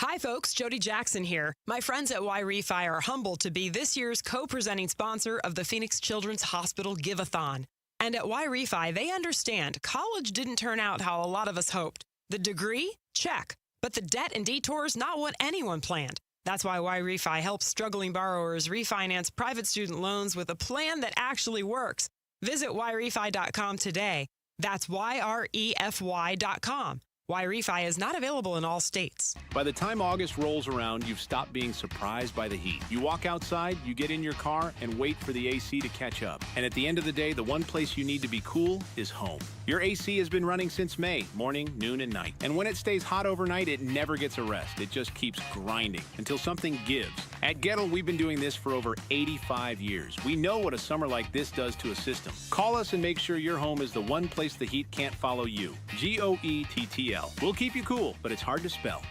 Hi, folks. Jody Jackson here. My friends at Y-Refi are humbled to be this year's co-presenting sponsor of the Phoenix Children's Hospital Give-a-thon. And at Y-Refi, they understand college didn't turn out how a lot of us hoped. The degree? Check. But the debt and detours, not what anyone planned. That's why Y-Refi helps struggling borrowers refinance private student loans with a plan that actually works. Visit YRefi.com today. That's YREFY.com. Y-Refi is not available in all states. By the time August rolls around, you've stopped being surprised by the heat. You walk outside, you get in your car, and wait for the AC to catch up. And at the end of the day, the one place you need to be cool is home. Your AC has been running since May, morning, noon, and night. And when it stays hot overnight, it never gets a rest. It just keeps grinding until something gives. At Gettle, we've been doing this for over 85 years. We know what a summer like this does to a system. Call us and make sure your home is the one place the heat can't follow you. GOETTL. We'll keep you cool, but it's hard to spell.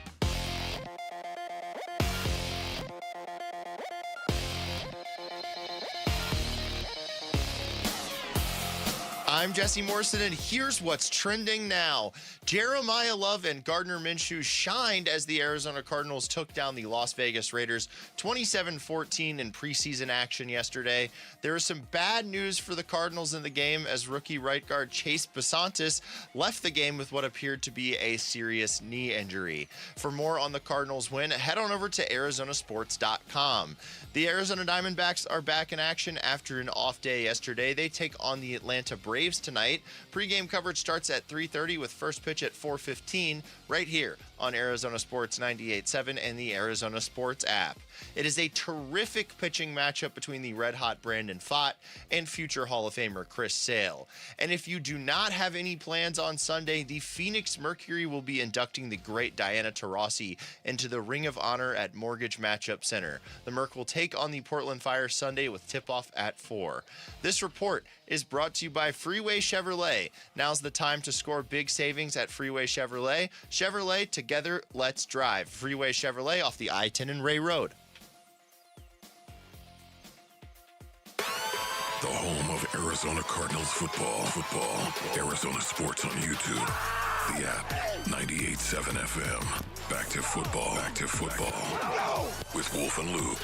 I'm Jesse Morrison, and here's what's trending now. Jeremiah Love and Gardner Minshew shined as the Arizona Cardinals took down the Las Vegas Raiders 27-14 in preseason action yesterday. There was some bad news for the Cardinals in the game as rookie right guard Chase Basantis left the game with what appeared to be a serious knee injury. For more on the Cardinals win, head on over to ArizonaSports.com. The Arizona Diamondbacks are back in action after an off day yesterday. They take on the Atlanta Braves tonight. Pre-game coverage starts at 3:30 with first pitch at 4:15 right here on Arizona Sports 98.7 and the Arizona Sports app. It is a terrific pitching matchup between the red-hot Brandon Pfaadt and future Hall of Famer Chris Sale. And if you do not have any plans on Sunday, the Phoenix Mercury will be inducting the great Diana Taurasi into the Ring of Honor at Mortgage Matchup Center. The Merc will take on the Portland Fire Sunday with tip-off at 4. This report is brought to you by Freeway Chevrolet. Now's the time to score big savings at Freeway Chevrolet. Chevrolet, together, let's drive. Freeway Chevrolet off the I-10 and Ray Road. The home of Arizona Cardinals football. Arizona Sports on YouTube. The app, 98.7 FM. Back to football. With Wolf and Luke.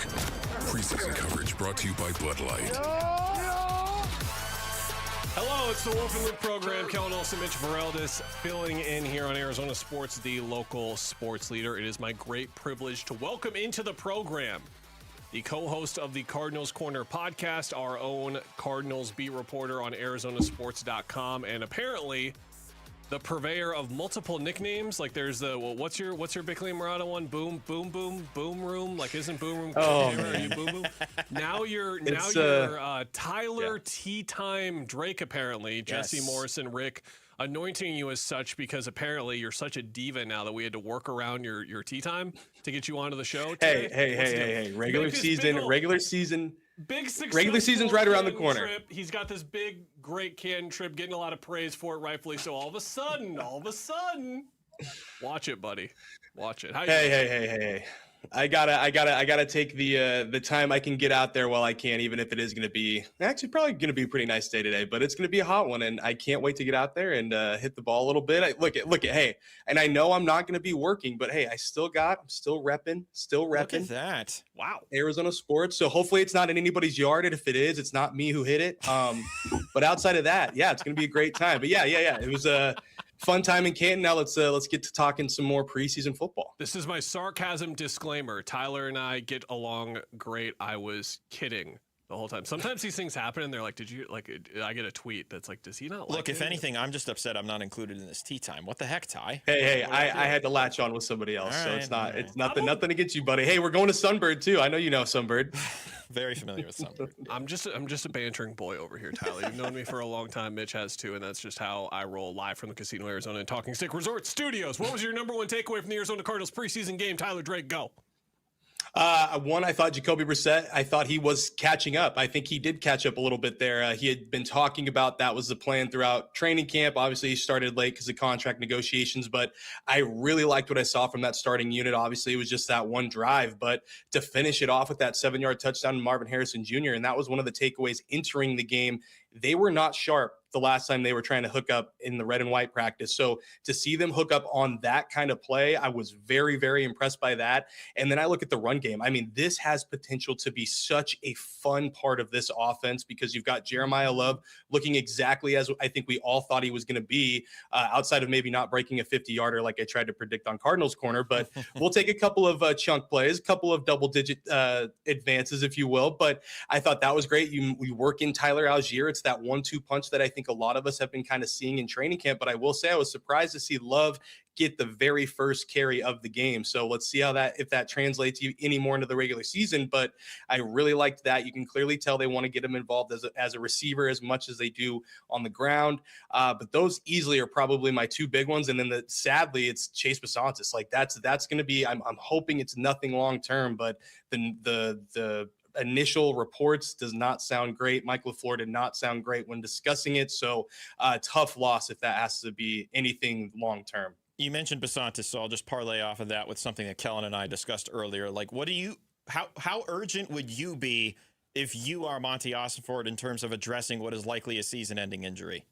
Preseason coverage brought to you by Bud Light. Hello, it's the Wolf and Luke program. Kellen Olson, Mitch Vareldes filling in here on Arizona Sports, the local sports leader. It is my great privilege to welcome into the program the co-host of the Cardinals Corner podcast, our own Cardinals beat reporter on ArizonaSports.com, and apparently the purveyor of multiple nicknames. Like there's the what's your Bickley and Murata one? Boom Room. Like isn't Boom Room? Oh, man. Are you Boom? Now you're Tyler Tea Time Drake. Apparently, yes. Jesse Morrison, Rick anointing you as such because apparently you're such a diva now that we had to work around your tea time to get you onto the show today. Hey. Regular season. Big success. Regular season's right around the corner. Trip. He's got this big, great Canton trip, getting a lot of praise for it, rightfully so. All of a sudden, watch it, buddy. Watch it. Hey. I gotta take the time I can get out there while I can, even if it is going to be actually probably going to be a pretty nice day today, but it's going to be a hot one, and I can't wait to get out there and hit the ball a little bit. Look at hey, and I know I'm not going to be working, but hey, I'm still repping. Look at that! Wow, Arizona Sports. So hopefully it's not in anybody's yard, and if it is, it's not me who hit it. But outside of that, yeah, it's going to be a great time. But yeah, it was a fun time in Canton. Now let's get to talking some more preseason football. This is my sarcasm disclaimer. Tyler and I get along great. I was kidding the whole time. Sometimes these things happen and they're like, did you like, I get a tweet that's like, does he not like Look, if anything, I'm just upset I'm not included in this tea time. What the heck, Ty? Hey, I had to latch on with somebody else. Right, so it's nothing against you, buddy. Hey, we're going to Sunbird too. I know you know Sunbird. Very familiar with Sunbird. I'm just a bantering boy over here, Tyler. You've known me for a long time. Mitch has too, and that's just how I roll live from the Casino Arizona and Talking Stick Resort Studios. What was your number one takeaway from the Arizona Cardinals preseason game? Tyler Drake, go. One, I thought Jacoby Brissett, I thought he was catching up. I think he did catch up a little bit there. He had been talking about that was the plan throughout training camp. Obviously, he started late because of contract negotiations, but I really liked what I saw from that starting unit. Obviously, it was just that one drive, but to finish it off with that 7-yard touchdown to Marvin Harrison Jr., and that was one of the takeaways entering the game. They were not sharp the last time they were trying to hook up in the red and white practice. So to see them hook up on that kind of play, I was very, very impressed by that. And then I look at the run game. I mean, this has potential to be such a fun part of this offense because you've got Jeremiah Love looking exactly as I think we all thought he was going to be, outside of maybe not breaking a 50-yarder like I tried to predict on Cardinals Corner. But we'll take a couple of chunk plays, a couple of double-digit advances, if you will. But I thought that was great. We work in Tyler Algier. It's that 1-2 punch that I think a lot of us have been kind of seeing in training camp, but I will say I was surprised to see Love get the very first carry of the game. So let's see if that translates any more into the regular season. But I really liked that. You can clearly tell they want to get him involved as a receiver as much as they do on the ground. But those easily are probably my two big ones. And then sadly, it's Chase Besantis. Like that's going to be. I'm hoping it's nothing long term, but the initial reports does not sound great. Mike LaFleur did not sound great when discussing it. So tough loss if that has to be anything long term. You mentioned Besantis, so I'll just parlay off of that with something that Kellen and I discussed earlier. Like, how urgent would you be if you are Monty Ossenford in terms of addressing what is likely a season-ending injury?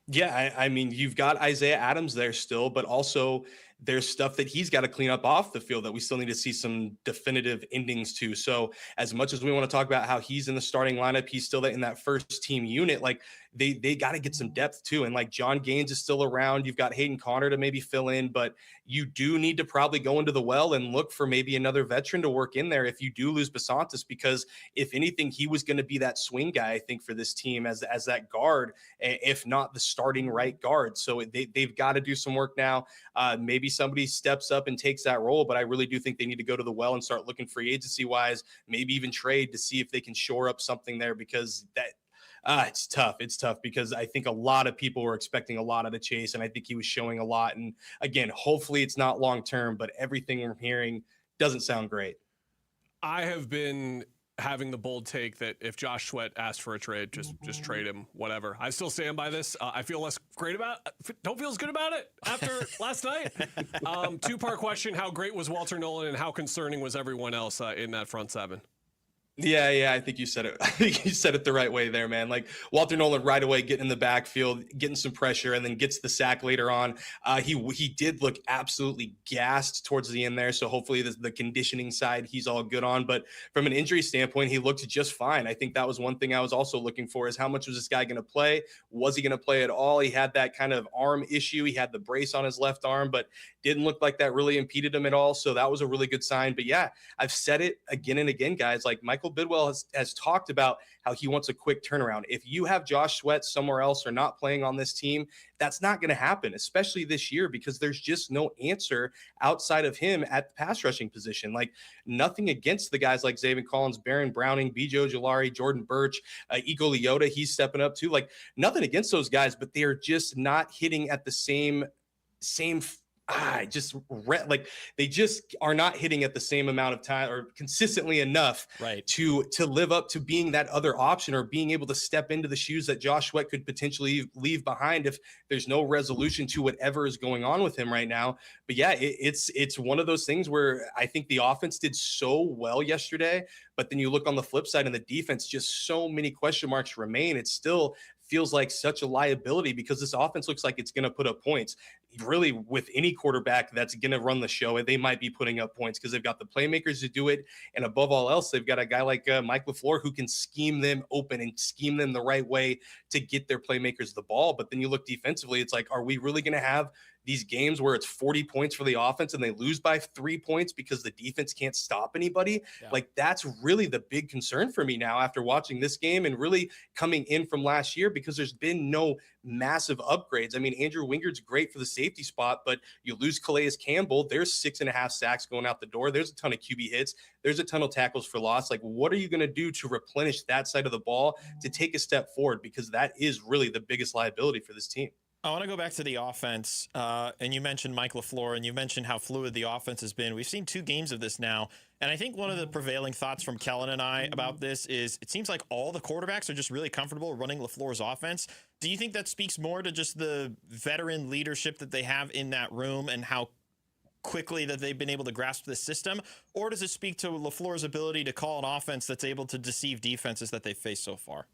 Yeah, I mean, you've got Isaiah Adams there still, but also there's stuff that he's got to clean up off the field that we still need to see some definitive endings to. So as much as we want to talk about how he's in the starting lineup, he's still in that first team unit. Like they got to get some depth too. And like John Gaines is still around. You've got Hayden Connor to maybe fill in, but you do need to probably go into the well and look for maybe another veteran to work in there if you do lose Besantis, because if anything, he was going to be that swing guy, I think, for this team as that guard, if not the starting right guard. So they've got to do some work now. Maybe somebody steps up and takes that role, but I really do think they need to go to the well and start looking free agency wise, maybe even trade to see if they can shore up something there, because it's tough. It's tough because I think a lot of people were expecting a lot of the Chase, and I think he was showing a lot. And again, hopefully it's not long term, but everything we're hearing doesn't sound great. I have been having the bold take that if Josh Sweat asked for a trade, just trade him, whatever. I still stand by this. I feel less great don't feel as good about it after last night. Two-part question: how great was Walter Nolan, and how concerning was everyone else in that front seven? Yeah, I think you said it. I think you said it the right way there, man. Like Walter Nolan right away getting in the backfield, getting some pressure, and then gets the sack later on. He did look absolutely gassed towards the end there. So hopefully the conditioning side he's all good on. But from an injury standpoint, he looked just fine. I think that was one thing I was also looking for is how much was this guy going to play? Was he going to play at all? He had that kind of arm issue. He had the brace on his left arm, but didn't look like that really impeded him at all. So that was a really good sign. But yeah, I've said it again and again, guys. Like Michael Bidwell has talked about how he wants a quick turnaround. If you have Josh Sweat somewhere else or not playing on this team, that's not going to happen, especially this year, because there's just no answer outside of him at the pass rushing position. Like nothing against the guys like Zaven Collins, Baron Browning, Bijo Jalari, Jordan Birch, Ego Leota, he's stepping up too. Like nothing against those guys, but they're just not hitting at the same like they just are not hitting at the same amount of time or consistently enough to live up to being that other option or being able to step into the shoes that Josh Sweat could potentially leave behind if there's no resolution to whatever is going on with him right now. But yeah, it's one of those things where I think the offense did so well yesterday, but then you look on the flip side and the defense, just so many question marks remain. It still feels like such a liability because this offense looks like it's going to put up points. Really, with any quarterback that's going to run the show, they might be putting up points because they've got the playmakers to do it. And above all else, they've got a guy like Mike LaFleur who can scheme them open and scheme them the right way to get their playmakers the ball. But then you look defensively, it's like, are we really going to have these games where it's 40 points for the offense and they lose by 3 points because the defense can't stop anybody? Yeah. Like that's really the big concern for me now after watching this game and really coming in from last year because there's been no massive upgrades. I mean, Andrew Wingard's great for the safety spot, but you lose Calais Campbell. There's 6.5 sacks going out the door. There's a ton of QB hits. There's a ton of tackles for loss. Like, what are you going to do to replenish that side of the ball to take a step forward? Because that is really the biggest liability for this team. I want to go back to the offense, and you mentioned Mike LaFleur, and you mentioned how fluid the offense has been. We've seen 2 games of this now, and I think one of the prevailing thoughts from Kellen and I about this is it seems like all the quarterbacks are just really comfortable running LaFleur's offense. Do you think that speaks more to just the veteran leadership that they have in that room and how quickly that they've been able to grasp this system, or does it speak to LaFleur's ability to call an offense that's able to deceive defenses that they've faced so far?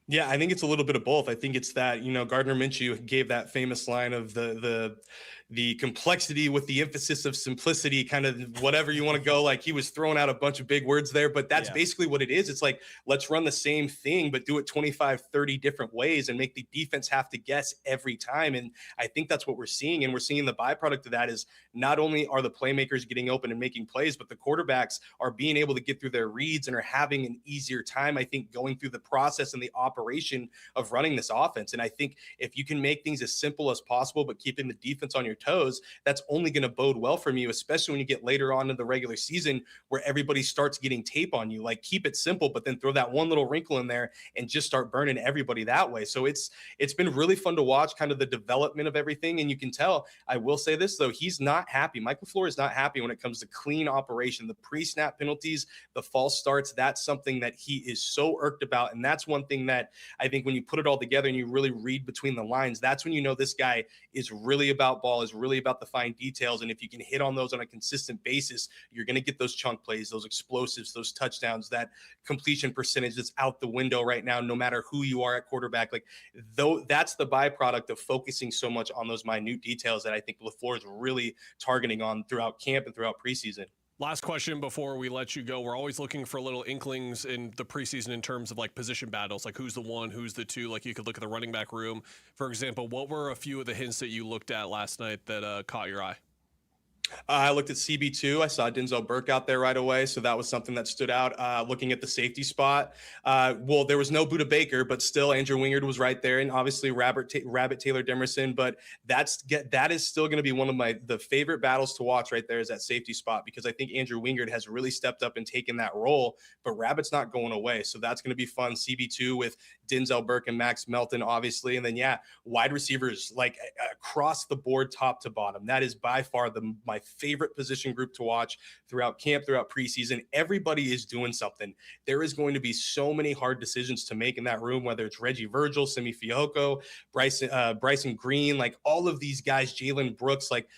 Yeah, I think it's a little bit of both. I think it's that, Gardner Minshew gave that famous line of the complexity with the emphasis of simplicity, kind of whatever you want to go. Like he was throwing out a bunch of big words there, but that's basically what it is. It's like, let's run the same thing, but do it 25, 30 different ways and make the defense have to guess every time. And I think that's what we're seeing. And we're seeing the byproduct of that is not only are the playmakers getting open and making plays, but the quarterbacks are being able to get through their reads and are having an easier time, I think, going through the process and the operation of running this offense. And I think if you can make things as simple as possible, but keeping the defense on your toes, that's only going to bode well from you, especially when you get later on in the regular season where everybody starts getting tape on you. Like keep it simple, but then throw that one little wrinkle in there and just start burning everybody that way. So it's been really fun to watch kind of the development of everything. And you can tell, I will say this though, he's not happy. Mike LaFleur is not happy when it comes to clean operation, the pre-snap penalties, the false starts. That's something that he is so irked about. And that's one thing that I think when you put it all together and you really read between the lines, that's when you know this guy is really about ball, is really about the fine details. And if you can hit on those on a consistent basis, you're going to get those chunk plays, those explosives, those touchdowns, that completion percentage that's out the window right now, no matter who you are at quarterback. Like though that's the byproduct of focusing so much on those minute details that I think LaFleur is really targeting on throughout camp and throughout preseason. Last question before we let you go. We're always looking for little inklings in the preseason in terms of like position battles, like who's the one, who's the two. Like you could look at the running back room, for example. What were a few of the hints that you looked at last night that caught your eye? I looked at CB2. I saw Denzel Burke out there right away, so that was something that stood out. Looking at the safety spot, well, there was no Budda Baker, but still Andrew Wingard was right there, and obviously Rabbit Taylor Demerson. But that is still going to be one of the favorite battles to watch right there is that safety spot, because I think Andrew Wingard has really stepped up and taken that role, but Rabbit's not going away, so that's going to be fun. CB2 with Denzel Burke and Max Melton, obviously, and then wide receivers like across the board, top to bottom. That is by far my favorite position group to watch throughout camp, throughout preseason. Everybody is doing something. There is going to be so many hard decisions to make in that room, whether it's Reggie Virgil, Simi Fehoko, Bryson Green, like all of these guys, Jalen Brooks, like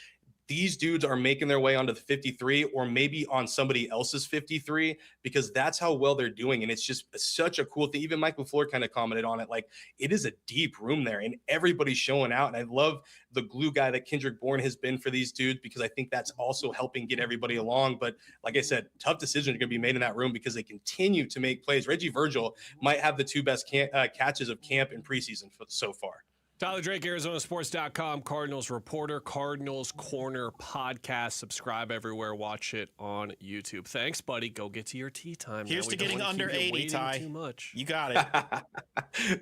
these dudes are making their way onto the 53 or maybe on somebody else's 53, because that's how well they're doing. And it's just such a cool thing. Even Mike LaFleur kind of commented on it. Like, it is a deep room there and everybody's showing out. And I love the glue guy that Kendrick Bourne has been for these dudes, because I think that's also helping get everybody along. But like I said, tough decisions are going to be made in that room because they continue to make plays. Reggie Virgil might have the 2 best catches of camp in preseason so far. Tyler Drake, ArizonaSports.com, Cardinals reporter, Cardinals Corner podcast. Subscribe everywhere. Watch it on YouTube. Thanks, buddy. Go get to your tea time. Here's to getting under 80, Ty. Too much. You got it.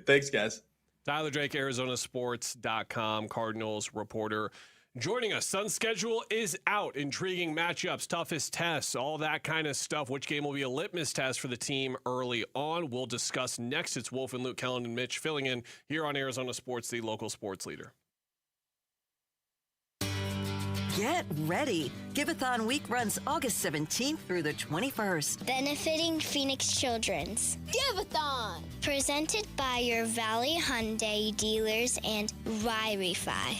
Thanks, guys. Tyler Drake, ArizonaSports.com, Cardinals reporter. Joining us, Sun's schedule is out. Intriguing matchups, toughest tests, all that kind of stuff. Which game will be a litmus test for the team early on? We'll discuss next. It's Wolf and Luke, Kellen and Mitch filling in here on Arizona Sports, the local sports leader. Get ready. Giveathon week runs August 17th through the 21st. Benefiting Phoenix Children's. Giveathon! Presented by your Valley Hyundai dealers and Wi-Fi.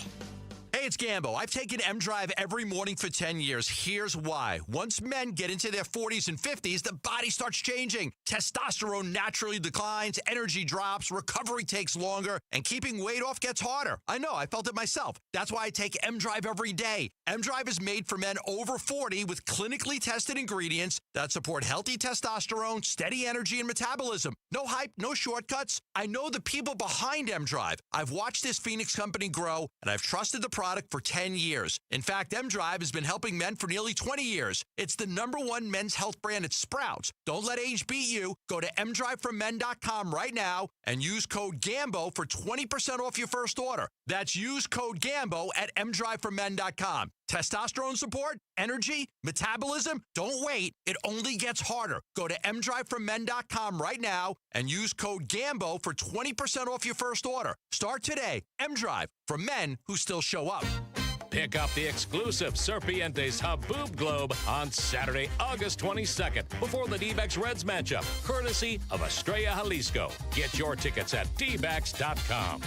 Hey, it's Gambo. I've taken M-Drive every morning for 10 years. Here's why. Once men get into their 40s and 50s, the body starts changing. Testosterone naturally declines, energy drops, recovery takes longer, and keeping weight off gets harder. I know, I felt it myself. That's why I take M-Drive every day. M-Drive is made for men over 40 with clinically tested ingredients that support healthy testosterone, steady energy, and metabolism. No hype, no shortcuts. I know the people behind M-Drive. I've watched this Phoenix company grow, and I've trusted the product for 10 years. In fact, M-Drive has been helping men for nearly 20 years. It's the #1 men's health brand at Sprouts. Don't let age beat you. Go to mdriveformen.com right now and use code GAMBO for 20% off your first order. That's use code GAMBO at mdriveformen.com. Testosterone support, energy, metabolism, don't wait. It only gets harder. Go to mdriveformen.com right now and use code GAMBO for 20% off your first order. Start today. M-Drive, for men who still show up. Pick up the exclusive Serpientes Haboob Globe on Saturday, August 22nd, before the D-backs Reds matchup, courtesy of Estrella Jalisco. Get your tickets at dbacks.com.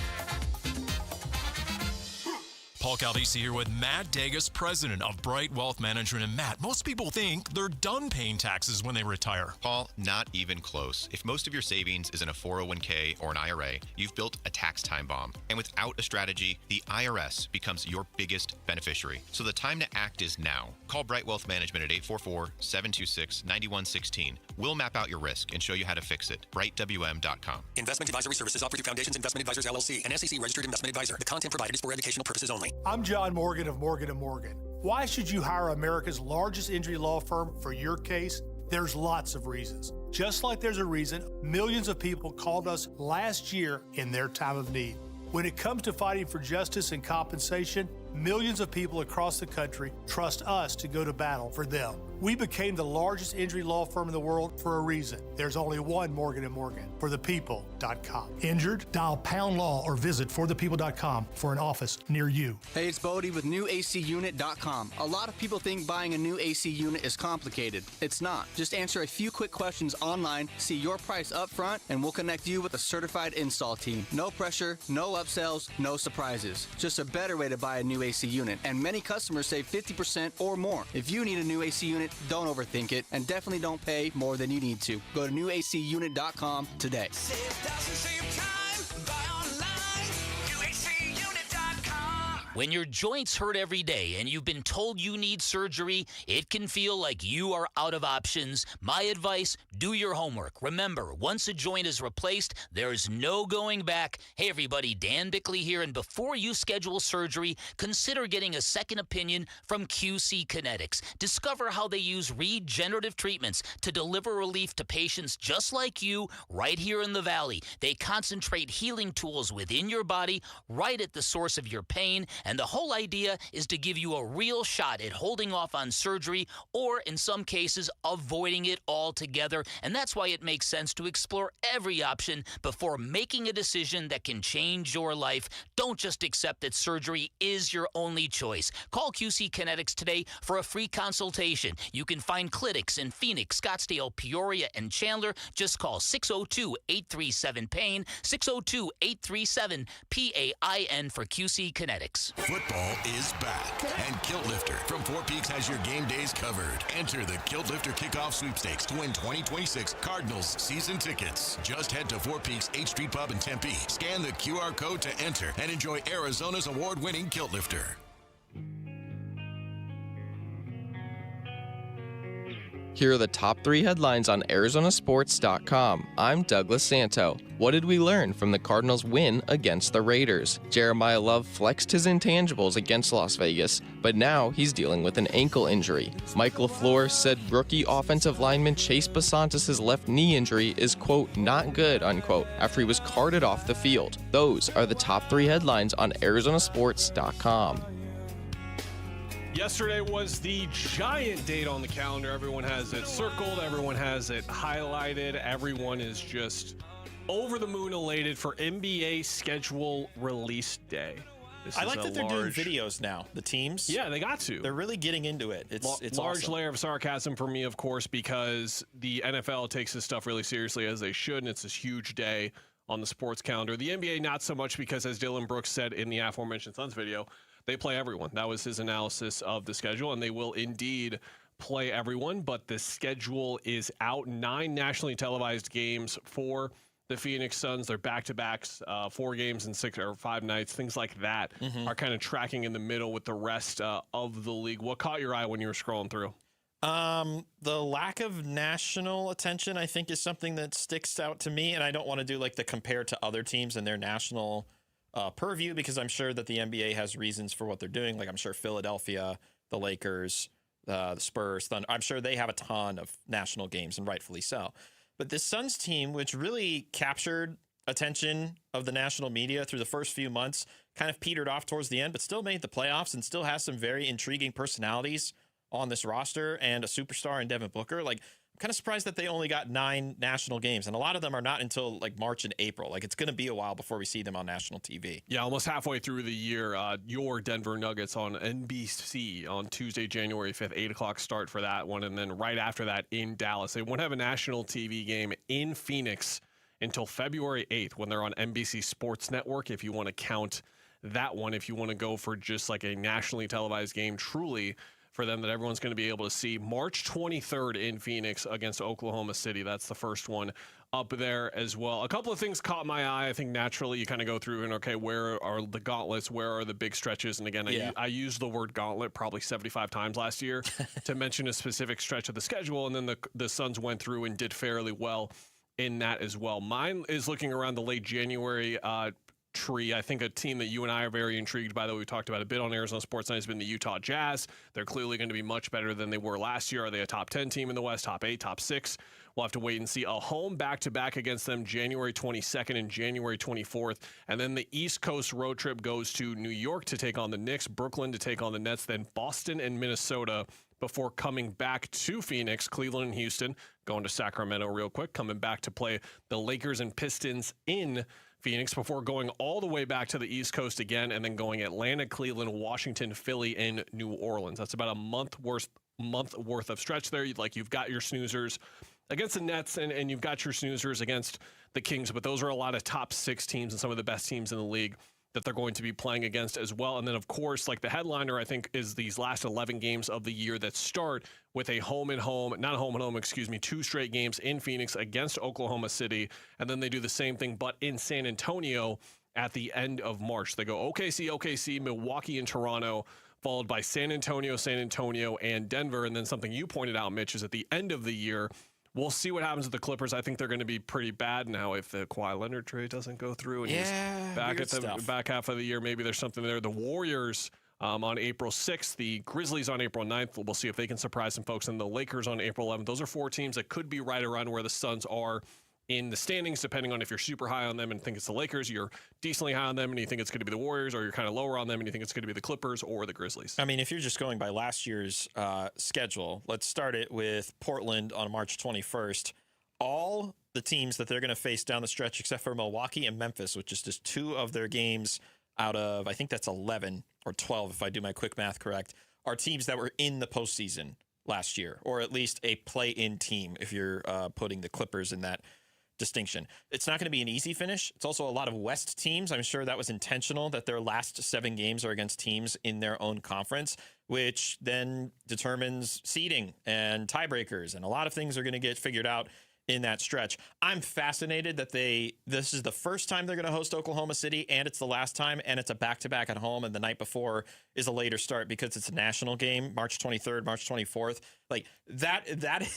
Paul Caldisi here with Matt Degas, president of Bright Wealth Management. And Matt, most people think they're done paying taxes when they retire. Paul, not even close. If most of your savings is in a 401k or an IRA, you've built a tax time bomb. And without a strategy, the IRS becomes your biggest beneficiary. So the time to act is now. Call Bright Wealth Management at 844-726-9116. We'll map out your risk and show you how to fix it. BrightWM.com. Investment advisory services offered through Foundations Investment Advisors, LLC, an SEC registered investment advisor. The content provided is for educational purposes only. I'm John Morgan of Morgan & Morgan. Why should you hire America's largest injury law firm for your case? There's lots of reasons. Just like there's a reason millions of people called us last year in their time of need. When it comes to fighting for justice and compensation, millions of people across the country trust us to go to battle for them. We became the largest injury law firm in the world for a reason. There's only one Morgan & Morgan, forthepeople.com. Injured? Dial #law or visit forthepeople.com for an office near you. Hey, it's Bodie with newacunit.com. A lot of people think buying a new AC unit is complicated. It's not. Just answer a few quick questions online, see your price up front, and we'll connect you with a certified install team. No pressure, no upsells, no surprises. Just a better way to buy a new AC unit, and many customers save 50% or more. If you need a new AC unit, don't overthink it, and definitely don't pay more than you need to. Go to newacunit.com today. Save thousands, save time, buy online, newacunit.com. When your joints hurt every day and you've been told you need surgery, it can feel like you are out of options. My advice, do your homework. Remember, once a joint is replaced, there's no going back. Hey everybody, Dan Bickley here, and before you schedule surgery, consider getting a second opinion from QC Kinetics. Discover how they use regenerative treatments to deliver relief to patients just like you right here in the Valley. They concentrate healing tools within your body right at the source of your pain, and the whole idea is to give you a real shot at holding off on surgery or, in some cases, avoiding it altogether. And that's why it makes sense to explore every option before making a decision that can change your life. Don't just accept that surgery is your only choice. Call QC Kinetics today for a free consultation. You can find clinics in Phoenix, Scottsdale, Peoria, and Chandler. Just call 602-837-PAIN, 602-837-PAIN for QC Kinetics. Football is back, and Kilt Lifter from Four Peaks has your game days covered. Enter the Kilt Lifter Kickoff Sweepstakes to win 2026 Cardinals season tickets. Just head to Four Peaks 8th Street Pub in Tempe, scan the QR code to enter, and enjoy Arizona's award-winning Kilt Lifter. Here are the top 3 headlines on Arizonasports.com. I'm Douglas Santo. What did we learn from the Cardinals' win against the Raiders? Jeremiah Love flexed his intangibles against Las Vegas, but now he's dealing with an ankle injury. Mike LaFleur said rookie offensive lineman Chase Basantis' left knee injury is, quote, not good, unquote, after he was carted off the field. Those are the top 3 headlines on Arizonasports.com. Yesterday was the giant date on the calendar. Everyone has it circled. Everyone has it highlighted. Everyone is just over the moon elated for NBA schedule release day. I like that they're doing videos now, the teams. Yeah, they got to. They're really getting into it. It's large awesome. layer of sarcasm for me, of course, because the NFL takes this stuff really seriously, as they should, and it's this huge day on the sports calendar. The NBA, not so much, because as Dylan Brooks said in the aforementioned Suns video, they play everyone. That was his analysis of the schedule, and they will indeed play everyone, but the schedule is out. 9 nationally televised games for the Phoenix Suns. They're back-to-backs, 4 games in 6 or 5 nights. Things like that are kind of tracking in the middle with the rest of the league. What caught your eye when you were scrolling through? The lack of national attention, I think, is something that sticks out to me, and I don't want to do like the compare to other teams and their national purview, because I'm sure that the NBA has reasons for what they're doing. Like I'm sure Philadelphia, the Lakers, the Spurs, Thunder, I'm sure they have a ton of national games, and rightfully so. But this Suns team, which really captured attention of the national media through the first few months, kind of petered off towards the end, but still made the playoffs and still has some very intriguing personalities on this roster and a superstar in Devin Booker. Like, I'm kind of surprised that they only got 9 national games, and a lot of them are not until like March and April. Like, it's going to be a while before we see them on national TV. Yeah, almost halfway through the year. Your Denver Nuggets on NBC on Tuesday, January 5th, 8 o'clock start for that one, and then right after that in Dallas. They won't have a national TV game in Phoenix until February 8th when they're on NBC Sports Network, if you want to count that one, if you want to go for just like a nationally televised game truly for them that everyone's going to be able to see. March 23rd in Phoenix against Oklahoma City. That's the first one up there as well. A couple of things caught my eye. I think naturally you kind of go through and, okay, where are the gauntlets? Where are the big stretches? And again, I used the word gauntlet probably 75 times last year to mention a specific stretch of the schedule. And then the Suns went through and did fairly well in that as well. Mine is looking around the late January tree. I think a team that you and I are very intrigued by, that we talked about a bit on Arizona Sports Night, has been the Utah Jazz. They're clearly going to be much better than they were last year. Are they a top 10 team in the West, top 8, top 6? We'll have to wait and see. A home back-to-back against them January 22nd and January 24th. And then the East Coast road trip goes to New York to take on the Knicks, Brooklyn to take on the Nets, then Boston and Minnesota before coming back to Phoenix, Cleveland and Houston, going to Sacramento real quick, coming back to play the Lakers and Pistons in Phoenix before going all the way back to the East Coast again, and then going Atlanta, Cleveland, Washington, Philly, and New Orleans. That's about a month worth of stretch there. You've got your snoozers against the Nets, and you've got your snoozers against the Kings, but those are a lot of top 6 teams and some of the best teams in the league that they're going to be playing against as well. And then, of course, like the headliner, I think, is these last 11 games of the year that start with a two straight games in Phoenix against Oklahoma City. And then they do the same thing, but in San Antonio at the end of March. They go OKC, Milwaukee, and Toronto, followed by San Antonio, and Denver. And then something you pointed out, Mitch, is at the end of the year, we'll see what happens with the Clippers. I think they're going to be pretty bad now if the Kawhi Leonard trade doesn't go through and he's back at the back half of the year. Maybe there's something there. The Warriors on April 6th, the Grizzlies on April 9th. We'll see if they can surprise some folks. And the Lakers on April 11th. Those are 4 teams that could be right around where the Suns are in the standings, depending on if you're super high on them and think it's the Lakers, you're decently high on them and you think it's going to be the Warriors, or you're kind of lower on them and you think it's going to be the Clippers or the Grizzlies. I mean, if you're just going by last year's schedule, let's start it with Portland on March 21st. All the teams that they're going to face down the stretch, except for Milwaukee and Memphis, which is just 2 of their games out of, I think that's 11 or 12, if I do my quick math correct, are teams that were in the postseason last year, or at least a play-in team if you're putting the Clippers in that distinction. It's not going to be an easy finish. It's also a lot of West teams. I'm sure that was intentional, that their last 7 games are against teams in their own conference, which then determines seeding and tiebreakers, and a lot of things are going to get figured out in that stretch. I'm fascinated that this is the first time they're going to host Oklahoma City, and it's the last time, and it's a back-to-back at home, and the night before is a later start because it's a national game, March 23rd, March 24th. Like that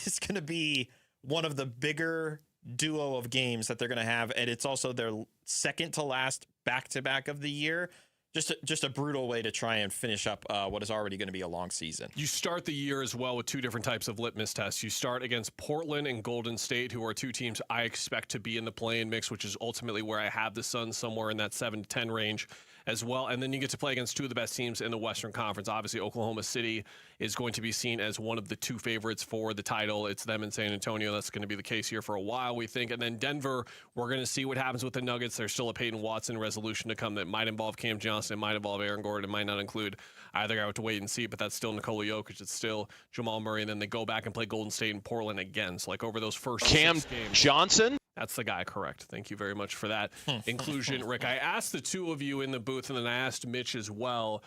is going to be one of the bigger duo of games that they're going to have, and it's also their second to last back-to-back of the year. Just a brutal way to try and finish up what is already going to be a long season. You start the year as well with 2 different types of litmus tests. You start against Portland and Golden State, who are 2 teams I expect to be in the play-in mix, which is ultimately where I have the Suns somewhere in that 7-10 range as well. And then you get to play against 2 of the best teams in the Western Conference. Obviously, Oklahoma City is going to be seen as one of the 2 favorites for the title. It's them in San Antonio. That's going to be the case here for a while, we think. And then Denver, we're going to see what happens with the Nuggets. There's still a Peyton Watson resolution to come that might involve Cam Johnson, might involve Aaron Gordon, it might not include either guy. I have to wait and see, but that's still Nikola Jokic. It's still Jamal Murray. And then they go back and play Golden State and Portland again. So like over those first Cam 6 games. Johnson? That's the guy, correct. Thank you very much for that inclusion, Rick. I asked the 2 of you in the booth, and then I asked Mitch as well,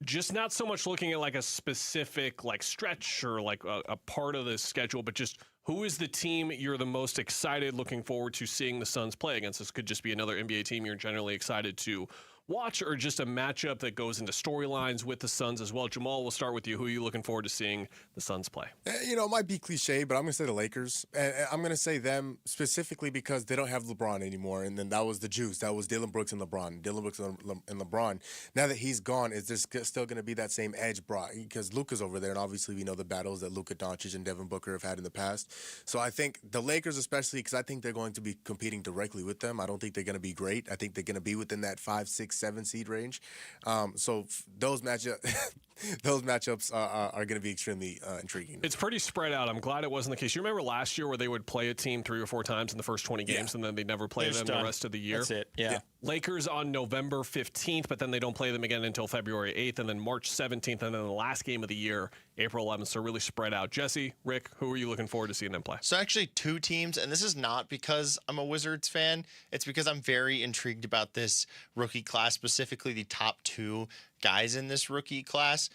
just not so much looking at like a specific like stretch or like a part of the schedule, but just who is the team you're the most excited looking forward to seeing the Suns play against? This could just be another NBA team you're generally excited to watch, or just a matchup that goes into storylines with the Suns as well. Jamal, we'll start with you. Who are you looking forward to seeing the Suns play? You know, it might be cliche, but I'm going to say the Lakers. And I'm going to say them specifically because they don't have LeBron anymore. And then that was the juice. That was Dylan Brooks and LeBron. Dylan Brooks and LeBron. Now that he's gone, is there still going to be that same edge brought? Because Luka's over there, and obviously we know the battles that Luka Doncic and Devin Booker have had in the past. So I think the Lakers especially, because I think they're going to be competing directly with them. I don't think they're going to be great. I think they're going to be within that 5, 6, 7 seed range. So those matchups are going to be extremely intriguing. It's pretty spread out. I'm glad it wasn't the case. You remember last year where they would play a team 3 or 4 times in the first 20 games, and then they'd never play them the rest of the year? That's it, yeah. Lakers on November 15th, but then they don't play them again until February 8th, and then March 17th, and then the last game of the year, April 11th, so really spread out. Jesse, Rick, who are you looking forward to seeing them play? So actually 2 teams, and this is not because I'm a Wizards fan. It's because I'm very intrigued about this rookie class, specifically the top 2 guys in this rookie class.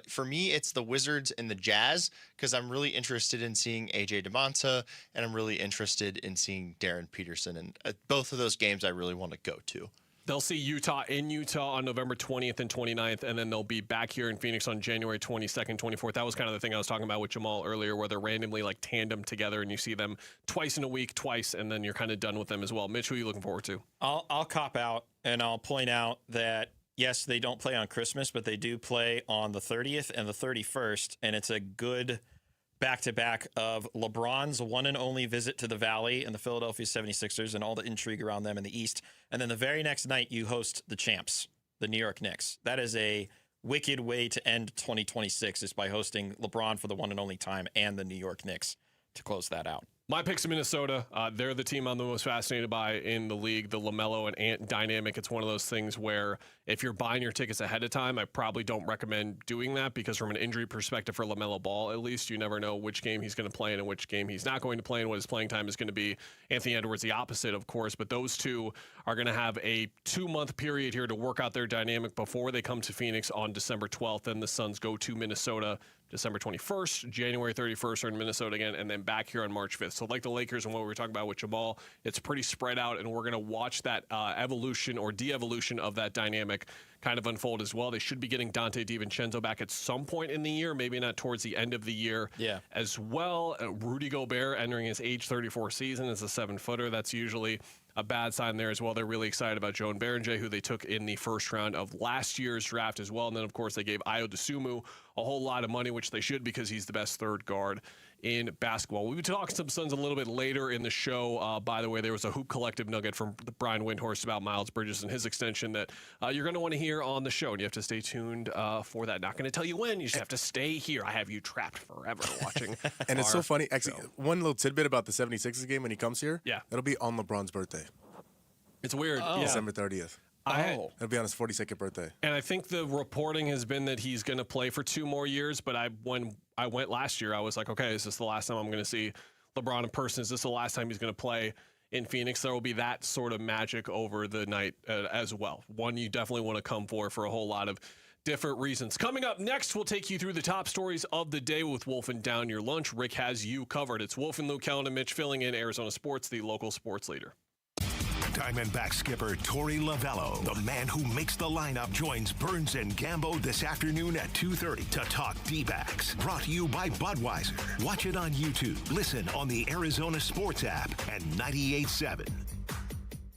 For me, it's the Wizards and the Jazz, because I'm really interested in seeing A.J. DeMonta, and I'm really interested in seeing Darren Peterson. And both of those games I really want to go to. They'll see Utah in Utah on November 20th and 29th, and then they'll be back here in Phoenix on January 22nd, 24th. That was kind of the thing I was talking about with Jamal earlier, where they're randomly like tandem together, and you see them twice in a week, and then you're kind of done with them as well. Mitch, who are you looking forward to? I'll cop out, and I'll point out that, yes, they don't play on Christmas, but they do play on the 30th and the 31st, and it's a good back-to-back of LeBron's one and only visit to the Valley and the Philadelphia 76ers and all the intrigue around them in the East. And then the very next night, you host the champs, the New York Knicks. That is a wicked way to end 2026, is by hosting LeBron for the one and only time and the New York Knicks to close that out. My pick's Minnesota. They're the team I'm the most fascinated by in the league, the LaMelo and Ant dynamic. It's one of those things where if you're buying your tickets ahead of time, I probably don't recommend doing that, because from an injury perspective for LaMelo Ball, at least, you never know which game he's going to play in and which game he's not going to play and what his playing time is going to be. Anthony Edwards, the opposite, of course, but those 2 are going to have a 2-month period here to work out their dynamic before they come to Phoenix on December 12th. Then the Suns go to Minnesota December 21st, January 31st are in Minnesota again, and then back here on March 5th. So like the Lakers and what we were talking about with Jamal, it's pretty spread out, and we're going to watch that evolution or de-evolution of that dynamic kind of unfold as well. They should be getting Dante DiVincenzo back at some point in the year, maybe not towards the end of the year as well. Rudy Gobert entering his age 34 season as a 7-footer. That's usually a bad sign there as well. They're really excited about Joan Berenger, who they took in the first round of last year's draft as well. And then, of course, they gave Ayo Dosunmu a whole lot of money, which they should, because he's the best 3rd guard in basketball. We'll be talking some Suns a little bit later in the show. By the way, there was a Hoop Collective nugget from Brian Windhorst about Miles Bridges and his extension that you're going to want to hear on the show, and you have to stay tuned for that. Not going to tell you when. You just have to stay here. I have you trapped forever watching. And it's so funny. Actually, one little tidbit about the 76ers game when he comes here. Yeah. It'll be on LeBron's birthday. It's weird. December 30th. It'll be on his 42nd birthday. And I think the reporting has been that he's going to play for 2 more years. But when I went last year, I was like, okay, is this the last time I'm going to see LeBron in person? Is this the last time he's going to play in Phoenix, there will be that sort of magic over the night as well. One you definitely want to come for a whole lot of different reasons. Coming up next, we'll take you through the top stories of the day with Wolf and Down Your Lunch. Rick has you covered. It's Wolf and Luke, Kellen and Mitch filling in Arizona Sports, the local sports leader. Diamondback skipper Torey Lovello, the man who makes the lineup, joins Burns and Gambo this afternoon at 2:30 to talk D-backs. Brought to you by Budweiser. Watch it on YouTube. Listen on the Arizona Sports app and 98.7.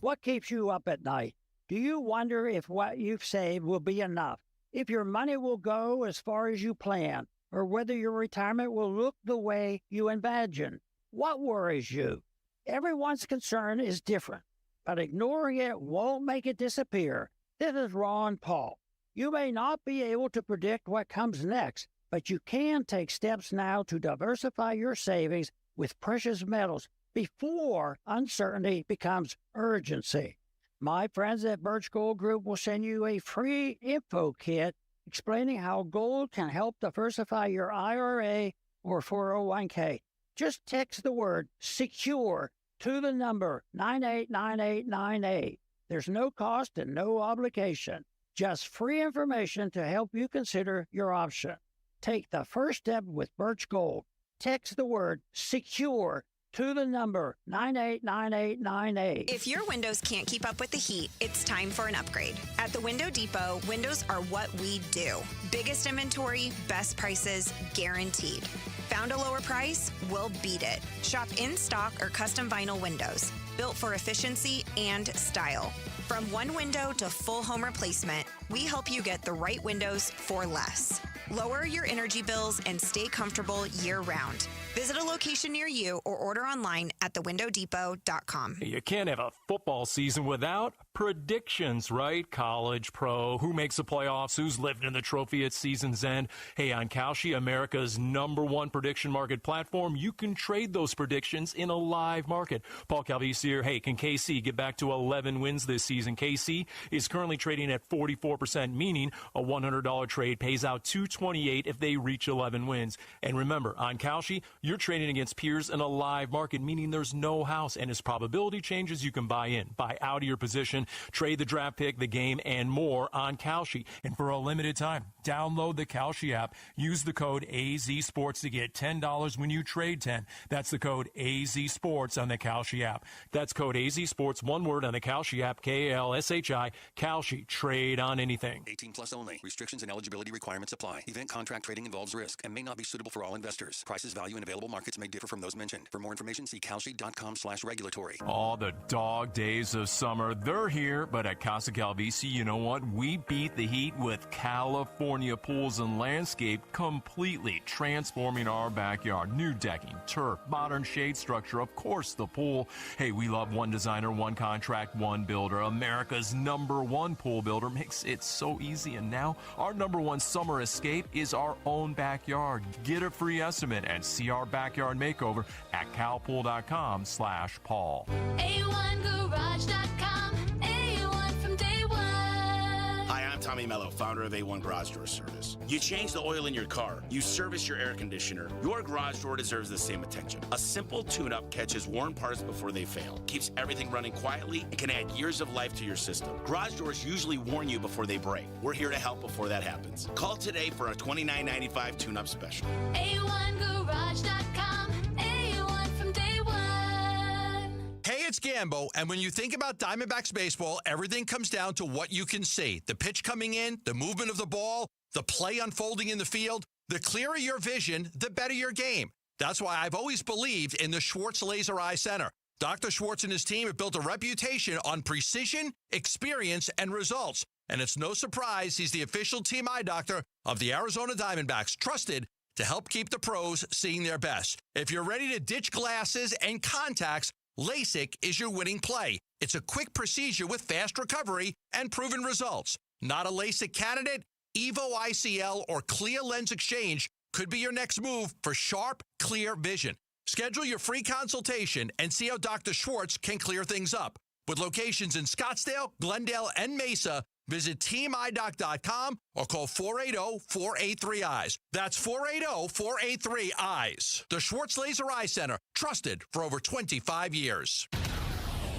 What keeps you up at night? Do you wonder if what you've saved will be enough? If your money will go as far as you plan? Or whether your retirement will look the way you imagine? What worries you? Everyone's concern is different, but ignoring it won't make it disappear. This is Ron Paul. You may not be able to predict what comes next, but you can take steps now to diversify your savings with precious metals before uncertainty becomes urgency. My friends at Birch Gold Group will send you a free info kit explaining how gold can help diversify your IRA or 401k. Just text the word SECURE to the number 989898. There's no cost and no obligation. Just free information to help you consider your option. Take the first step with Birch Gold. Text the word SECURE to the number 989898. If your windows can't keep up with the heat, it's time for an upgrade. At the Window Depot, windows are what we do. Biggest inventory, best prices, guaranteed. Found a lower price? We'll beat it. Shop in stock or custom vinyl windows, built for efficiency and style. From one window to full home replacement, we help you get the right windows for less. Lower your energy bills and stay comfortable year-round. Visit a location near you or order online at thewindowdepot.com. You can't have a football season without predictions, right? College, pro, who makes the playoffs, who's living in the trophy at season's end. Hey, on Kalshi, America's #1 prediction market platform, you can trade those predictions in a live market. Paul Calvisi here. Hey, can KC get back to 11 wins this season? KC is currently trading at 44%, meaning a $100 trade pays out $228 if they reach 11 wins. And remember, on Kalshi, you're trading against peers in a live market, meaning there's no house. And as probability changes, you can buy in, buy out of your position, trade the draft pick, the game, and more on Kalshi. And for a limited time, download the Kalshi app. Use the code AZSports to get $10 when you trade 10. That's the code AZSports on the Kalshi app. That's code AZSports, one word, on the Kalshi app, KALSHI, Kalshi. Trade on anything. 18 plus only. Restrictions and eligibility requirements apply. Event contract trading involves risk and may not be suitable for all investors. Prices, value, and available markets may differ from those mentioned. For more information, see kalshi.com/regulatory. All the dog days of summer, they're here, but at Casa Calvisi, you know what? We beat the heat with California Pools and Landscape, completely transforming our backyard. New decking, turf, modern shade structure, of course the pool. Hey, we love one designer, one contract, one builder. America's #1 pool builder makes it so easy. And now our #1 summer escape is our own backyard. Get a free estimate and see our backyard makeover at calpool.com/Paul. A1Garage.com. A1 from day one. Hi, I'm Tommy Mello, founder of A1 Garage Door Service. You change the oil in your car, you service your air conditioner, your garage door deserves the same attention. A simple tune-up catches worn parts before they fail, keeps everything running quietly, and can add years of life to your system. Garage doors usually warn you before they break. We're here to help before that happens. Call today for a $29.95 tune-up special. A1Garage.com. A1 from day one. Hey, it's Gambo, and when you think about Diamondbacks baseball, everything comes down to what you can see. The pitch coming in, the movement of the ball, the play unfolding in the field. The clearer your vision, the better your game. That's why I've always believed in the Schwartz Laser Eye Center. Dr. Schwartz and his team have built a reputation on precision, experience, and results. And it's no surprise he's the official team eye doctor of the Arizona Diamondbacks, trusted to help keep the pros seeing their best. If you're ready to ditch glasses and contacts, LASIK is your winning play. It's a quick procedure with fast recovery and proven results. Not a LASIK candidate? Evo ICL or Clear Lens Exchange could be your next move for sharp, clear vision. Schedule your free consultation and see how Dr. Schwartz can clear things up. With locations in Scottsdale, Glendale, and Mesa, visit teamidoc.com or call 480-483-EYES. That's 480-483-EYES. The Schwartz Laser Eye Center, trusted for over 25 years.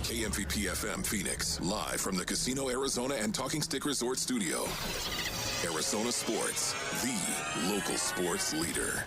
KMVP FM Phoenix, live from the Casino Arizona and Talking Stick Resort Studio. Arizona Sports, the local sports leader.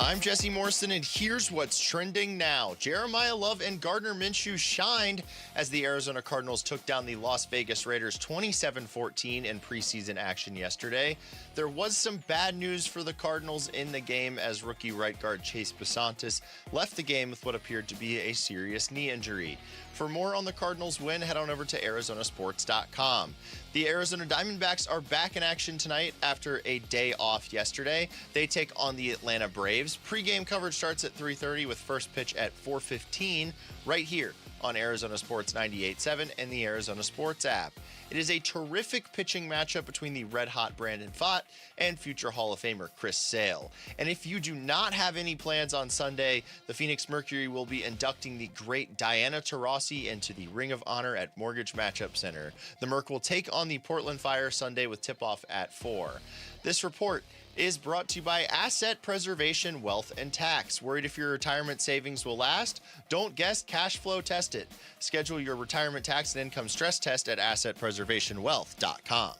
I'm Jesse Morrison, and here's what's trending now. Jeremiah Love and Gardner Minshew shined as the Arizona Cardinals took down the Las Vegas Raiders 27-14 in preseason action yesterday. There was some bad news for the Cardinals in the game as rookie right guard Chase Basantis left the game with what appeared to be a serious knee injury. For more on the Cardinals' win, head on over to ArizonaSports.com. The Arizona Diamondbacks are back in action tonight after a day off yesterday. They take on the Atlanta Braves. Pre-game coverage starts at 3:30 with first pitch at 4:15 right here on Arizona Sports 98.7 and the Arizona Sports app. It is a terrific pitching matchup between the red-hot Brandon Pfaadt and future Hall of Famer Chris Sale. And if you do not have any plans on Sunday, the Phoenix Mercury will be inducting the great Diana Taurasi into the Ring of Honor at Mortgage Matchup Center. The Merc will take on the Portland Fire Sunday with tip-off at 4. This report is brought to you by Asset Preservation Wealth and Tax. Worried if your retirement savings will last? Don't guess, cash flow test it. Schedule your retirement tax and income stress test at assetpreservationwealth.com.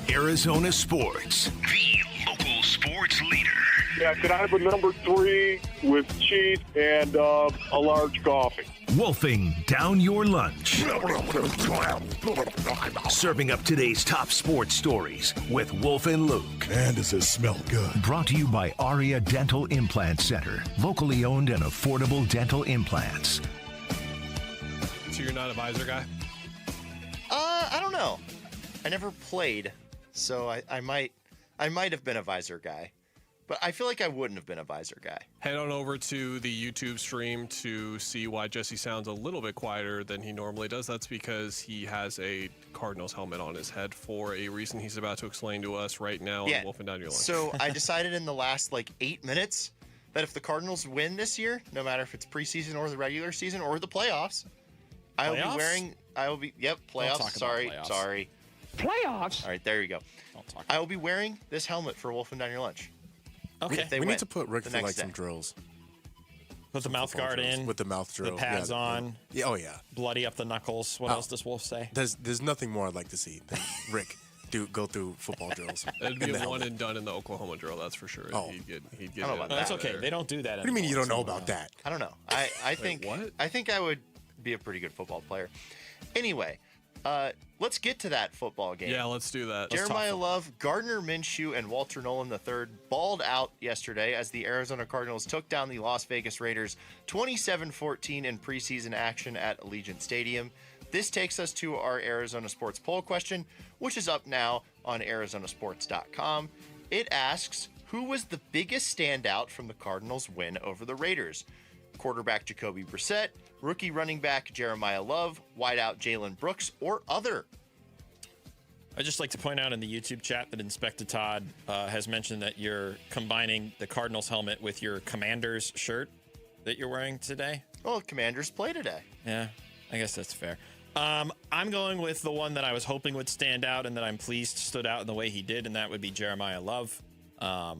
Arizona Sports, the local sports leader. Yeah, could I have a number 3 with cheese and a large coffee? Wolfing down your lunch. Serving up today's top sports stories with Wolf and Luke. Man, does it smell good. Brought to you by Aria Dental Implant Center. Locally owned and affordable dental implants. So you're not a visor guy? I don't know. I never played, so I might have been a visor guy. But I feel like I wouldn't have been a visor guy. Head on over to the YouTube stream to see why Jesse sounds a little bit quieter than he normally does. That's because he has a Cardinals helmet on his head for a reason he's about to explain to us right now on Wolfing Down Your Lunch. So I decided in the last 8 minutes that if the Cardinals win this year, no matter if it's preseason or the regular season or the playoffs, I will be playoffs. Sorry. Playoffs? All right, there you go. I will be wearing this helmet for Wolfing Down Your Lunch. Okay. We need to put Rick through some drills. Put the mouth guard in. With the mouth drill. The pads on. Yeah, oh, yeah. Bloody up the knuckles. What else does Wolf say? There's nothing more I'd like to see than Rick go through football drills. It'd be a one and done in the Oklahoma drill, that's for sure. Oh. I He'd get don't know about that. That's okay. They don't do that What do you mean you don't know about that? I don't know. I think what? I think I would be a pretty good football player. Anyway, let's get to that football game. Yeah, let's do that. Jeremiah Love, Gardner Minshew, and Walter Nolan III balled out yesterday as the Arizona Cardinals took down the Las Vegas Raiders 27-14 in preseason action at Allegiant Stadium. This takes us to our Arizona Sports poll question, which is up now on ArizonaSports.com. It asks, who was the biggest standout from the Cardinals' win over the Raiders? Quarterback Jacoby Brissett, rookie running back Jeremiah Love, wideout Jalen Brooks, or other? I'd just like to point out in the YouTube chat that Inspector Todd has mentioned that you're combining the Cardinals helmet with your Commanders shirt that you're wearing today. Well, Commanders play today. Yeah, I guess that's fair. I'm going with the one that I was hoping would stand out and that I'm pleased stood out in the way he did, and that would be Jeremiah Love. No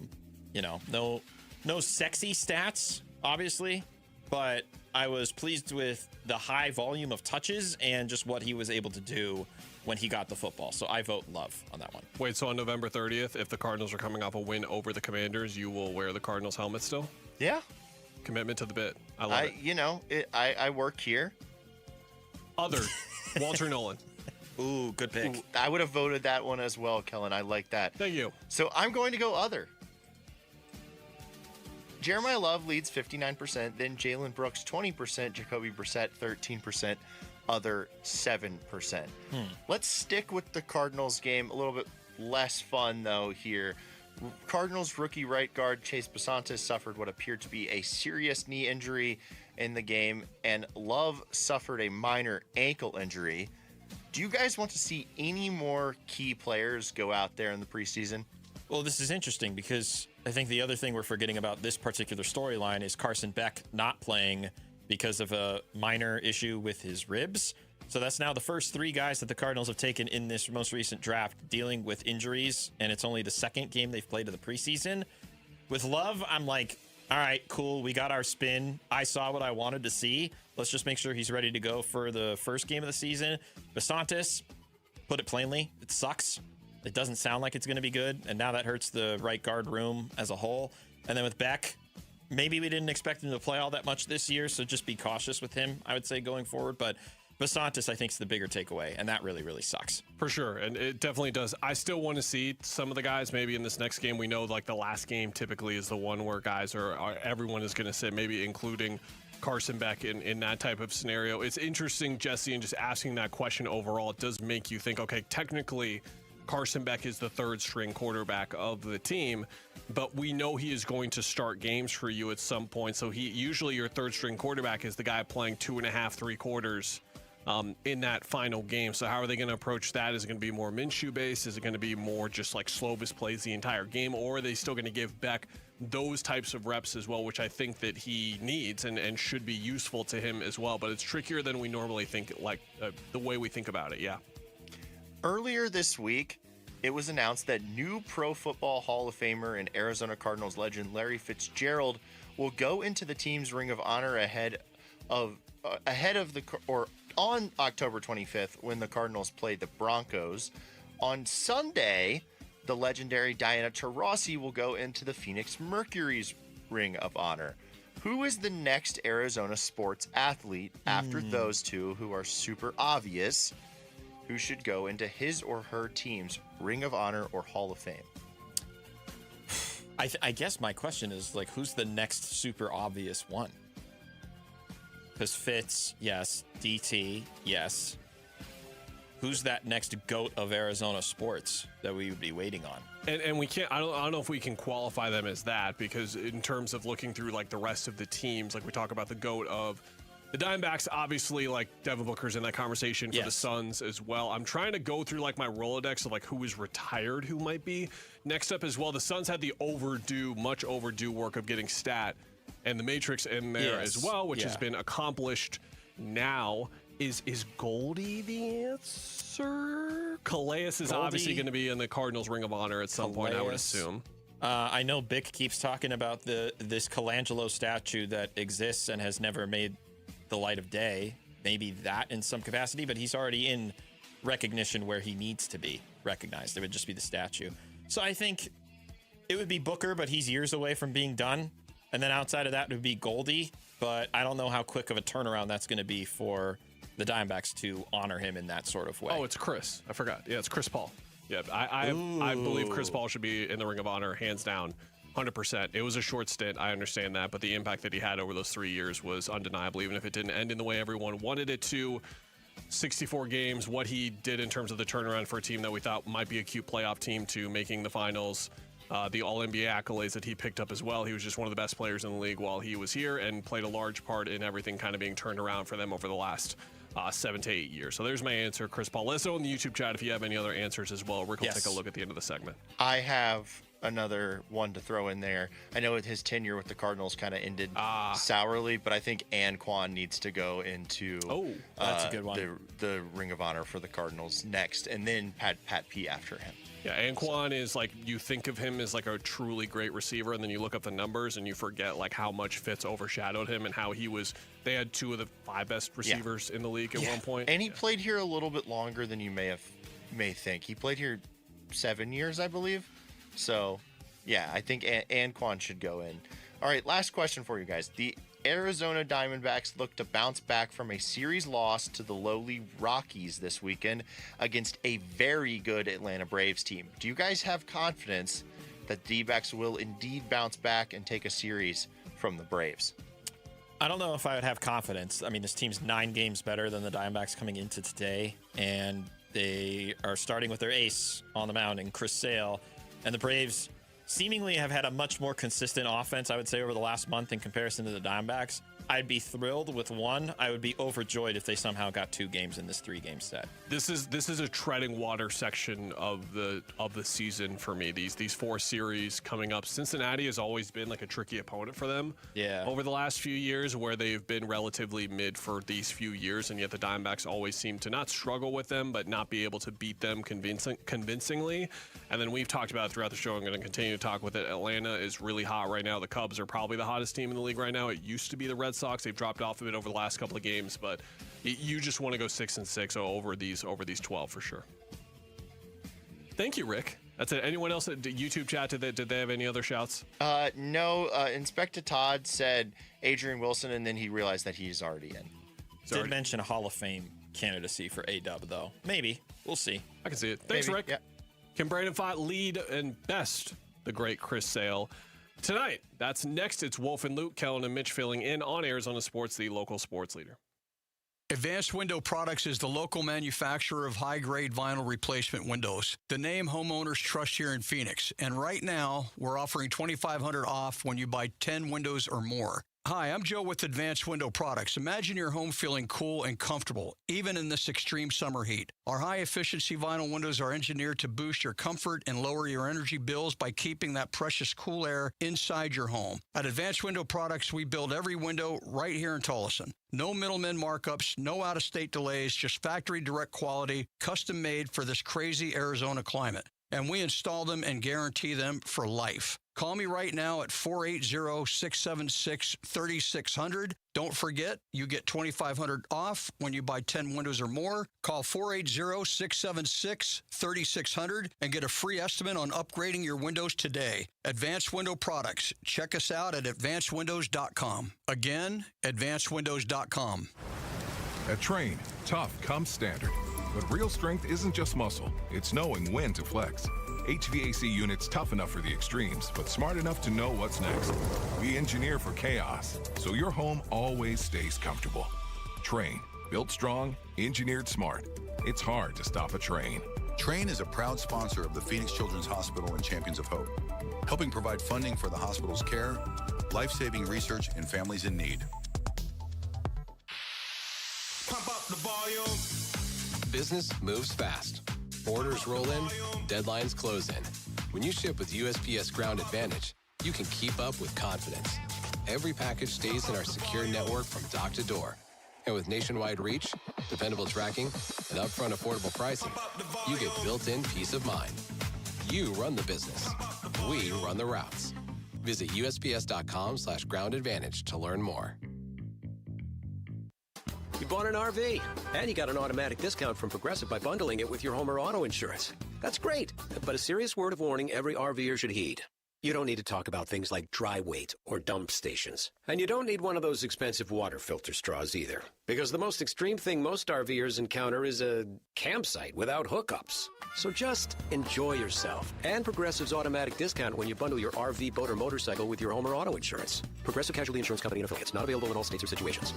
sexy stats, obviously, but I was pleased with the high volume of touches and just what he was able to do when he got the football. So I vote Love on that one. Wait, so on November 30th, if the Cardinals are coming off a win over the Commanders, you will wear the Cardinals helmet still? Yeah. Commitment to the bit. I love it. I work here. Other. Walter Nolan. Ooh, good pick. Ooh, I would have voted that one as well, Kellen. I like that. Thank you. So I'm going to go other. Jeremiah Love leads 59%, then Jalen Brooks 20%, Jacoby Brissett 13%, other 7%. Let's stick with the Cardinals game. A little bit less fun, though, here. Cardinals rookie right guard Chase Basantis suffered what appeared to be a serious knee injury in the game, and Love suffered a minor ankle injury. Do you guys want to see any more key players go out there in the preseason? Well, this is interesting because I think the other thing we're forgetting about this particular storyline is Carson Beck not playing because of a minor issue with his ribs. So that's now the first 3 guys that the Cardinals have taken in this most recent draft dealing with injuries, and it's only the second game they've played of the preseason. With Love, I'm like, all right, cool, we got our spin. I saw what I wanted to see. Let's just make sure he's ready to go for the first game of the season. Basantis, put it plainly, it sucks. It doesn't sound like it's going to be good, and now that hurts the right guard room as a whole. And then with Beck, maybe we didn't expect him to play all that much this year, so just be cautious with him, I would say, going forward. But Basantis, I think, is the bigger takeaway, and that really, really sucks. For sure, and it definitely does. I still want to see some of the guys maybe in this next game. We know like the last game typically is the one where guys are everyone is going to sit, maybe including Carson Beck in that type of scenario. It's interesting, Jesse, and just asking that question overall, it does make you think, okay, technically Carson Beck is the 3rd string quarterback of the team, but we know he is going to start games for you at some point. So he usually your 3rd string quarterback is the guy playing 2.5, 3 quarters in that final game. So how are they going to approach that? Is it going to be more Minshew based? Is it going to be more just like Slovis plays the entire game, or are they still going to give Beck those types of reps as well, which I think that he needs and should be useful to him as well? But it's trickier than we normally think, like the way we think about it. Yeah. Earlier this week, it was announced that new Pro Football Hall of Famer and Arizona Cardinals legend Larry Fitzgerald will go into the team's Ring of Honor ahead of on October 25th when the Cardinals played the Broncos. On Sunday, the legendary Diana Taurasi will go into the Phoenix Mercury's Ring of Honor. Who is the next Arizona sports athlete after those two who are super obvious who should go into his or her team's Ring of Honor or Hall of Fame? I guess my question is, like, who's the next super obvious one? Because Fitz, yes. DT, yes. Who's that next GOAT of Arizona sports that we would be waiting on? And we can't, I don't know if we can qualify them as that, because in terms of looking through like the rest of the teams, like we talk about the GOAT of the Diamondbacks, obviously, like Devin Booker's in that conversation for the Suns as well. I'm trying to go through like my Rolodex of like who is retired, who might be next up as well. The Suns had the much overdue work of getting Stat and the Matrix in there as well, which has been accomplished now. Is Goldie the answer? Calais is obviously going to be in the Cardinals Ring of Honor at some point, I would assume. I know Bick keeps talking about this Colangelo statue that exists and has never made the light of day. Maybe that in some capacity, but he's already in recognition where he needs to be recognized. It would just be the statue. So I think it would be Booker, but he's years away from being done. And then outside of that, it would be Goldie, but I don't know how quick of a turnaround that's going to be for the Diamondbacks to honor him in that sort of way. Oh, it's Chris. I forgot. Yeah, it's Chris Paul. Yeah, I believe Chris Paul should be in the Ring of Honor, hands down, 100%. It was a short stint, I understand that, but the impact that he had over those 3 years was undeniable, even if it didn't end in the way everyone wanted it to. 64 games, what he did in terms of the turnaround for a team that we thought might be a cute playoff team to making the finals. The All-NBA accolades that he picked up as well. He was just one of the best players in the league while he was here and played a large part in everything kind of being turned around for them over the last 7 to 8 years. So there's my answer, Chris Paul. Let us know in the YouTube chat if you have any other answers as well. Rick will take a look at the end of the segment. I have another one to throw in there. I know his tenure with the Cardinals kind of ended sourly, but I think Anquan needs to go into that's a good one. The Ring of Honor for the Cardinals next, and then Pat P after him. Yeah, Anquan is like, you think of him as like a truly great receiver, and then you look up the numbers and you forget like how much Fitz overshadowed him and how they had 2 of the 5 best receivers in the league at one point. And he played here a little bit longer than you may think. He played here 7 years, I believe. So, yeah, I think Anquan should go in. All right, last question for you guys. The Arizona Diamondbacks look to bounce back from a series loss to the lowly Rockies this weekend against a very good Atlanta Braves team. Do you guys have confidence that the D-backs will indeed bounce back and take a series from the Braves? I don't know if I would have confidence. I mean, this team's 9 games better than the Diamondbacks coming into today, and they are starting with their ace on the mound in Chris Sale, and the Braves seemingly have had a much more consistent offense, I would say, over the last month in comparison to the Diamondbacks. I'd be thrilled with one. I would be overjoyed if they somehow got 2 games in this 3-game set. This is a treading water section of the season for me. These 4 series coming up. Cincinnati has always been like a tricky opponent for them. Yeah. Over the last few years, where they've been relatively mid for these few years, and yet the Diamondbacks always seem to not struggle with them, but not be able to beat them convincingly. And then we've talked about it throughout the show. I'm going to continue to talk with it. Atlanta is really hot right now. The Cubs are probably the hottest team in the league right now. It used to be the Red Sox. They've dropped off a bit over the last couple of games, but you just want to go 6-6 over these 12 for sure. Thank you, Rick. That's it. Anyone else at YouTube chat, did they have any other shouts? No. Inspector Todd said Adrian Wilson, and then he realized that he's already in. Did mention a Hall of Fame candidacy for A-Dub, though. Maybe. We'll see. I can see it. Thanks, Maybe. Rick. Yeah. Can Brandon Fott lead and best the great Chris Sale tonight? That's next. It's Wolf and Luke, Kellen and Mitch filling in on Arizona Sports, the local sports leader. Advanced Window Products is the local manufacturer of high-grade vinyl replacement windows. The name homeowners trust here in Phoenix. And right now, we're offering $2,500 off when you buy 10 windows or more. Hi, I'm Joe with Advanced Window Products. Imagine your home feeling cool and comfortable, even in this extreme summer heat. Our high-efficiency vinyl windows are engineered to boost your comfort and lower your energy bills by keeping that precious cool air inside your home. At Advanced Window Products, we build every window right here in Tolleson. No middlemen markups, no out-of-state delays, just factory direct quality, custom made for this crazy Arizona climate. And we install them and guarantee them for life. Call me right now at 480-676-3600. Don't forget, you get $2,500 off when you buy 10 windows or more. Call 480-676-3600 and get a free estimate on upgrading your windows today. Advanced Window Products. Check us out at advancedwindows.com. Again, advancedwindows.com. At Train, tough comes standard. But real strength isn't just muscle, it's knowing when to flex. HVAC units tough enough for the extremes, but smart enough to know what's next. We engineer for chaos, so your home always stays comfortable. Train, built strong, engineered smart. It's hard to stop a train. Train is a proud sponsor of the Phoenix Children's Hospital and Champions of Hope, helping provide funding for the hospital's care, life-saving research, and families in need. Pump up the volume. Business moves fast. Orders roll in, deadlines close in. When you ship with USPS Ground Advantage, you can keep up with confidence. Every package stays in our secure network from dock to door. And with nationwide reach, dependable tracking, and upfront affordable pricing, you get built-in peace of mind. You run the business. We run the routes. Visit USPS.com/Ground Advantage to learn more. You bought an RV, and you got an automatic discount from Progressive by bundling it with your home or auto insurance. That's great, but a serious word of warning every RVer should heed. You don't need to talk about things like dry weight or dump stations. And you don't need one of those expensive water filter straws either. Because the most extreme thing most RVers encounter is a campsite without hookups. So just enjoy yourself and Progressive's automatic discount when you bundle your RV, boat, or motorcycle with your home or auto insurance. Progressive Casualty Insurance Company and affiliates. Not available in all states or situations.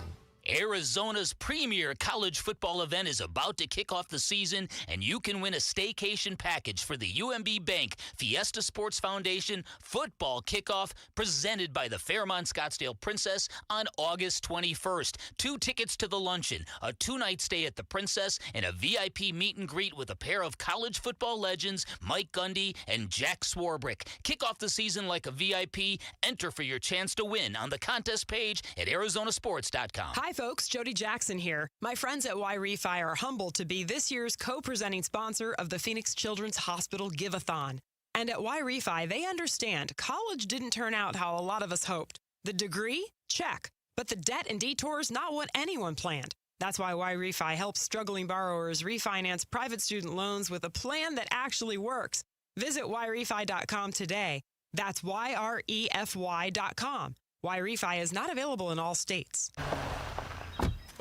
Arizona's premier college football event is about to kick off the season, and you can win a staycation package for the UMB Bank Fiesta Sports Foundation football kickoff presented by the Fairmont Scottsdale Princess on August 21st. 2 tickets to the luncheon, a 2-night stay at the Princess, and a VIP meet and greet with a pair of college football legends, Mike Gundy and Jack Swarbrick. Kick off the season like a VIP. Enter for your chance to win on the contest page at arizonasports.com. Hi, folks. Jody Jackson here. My friends at Y-Refi are humbled to be this year's co-presenting sponsor of the Phoenix Children's Hospital Give-a-thon. And at Y-Refi, they understand college didn't turn out how a lot of us hoped. The degree? Check. But the debt and detours, not what anyone planned. That's why Y-Refi helps struggling borrowers refinance private student loans with a plan that actually works. Visit YRefi.com today. That's YREFY.com. Y-Refi is not available in all states.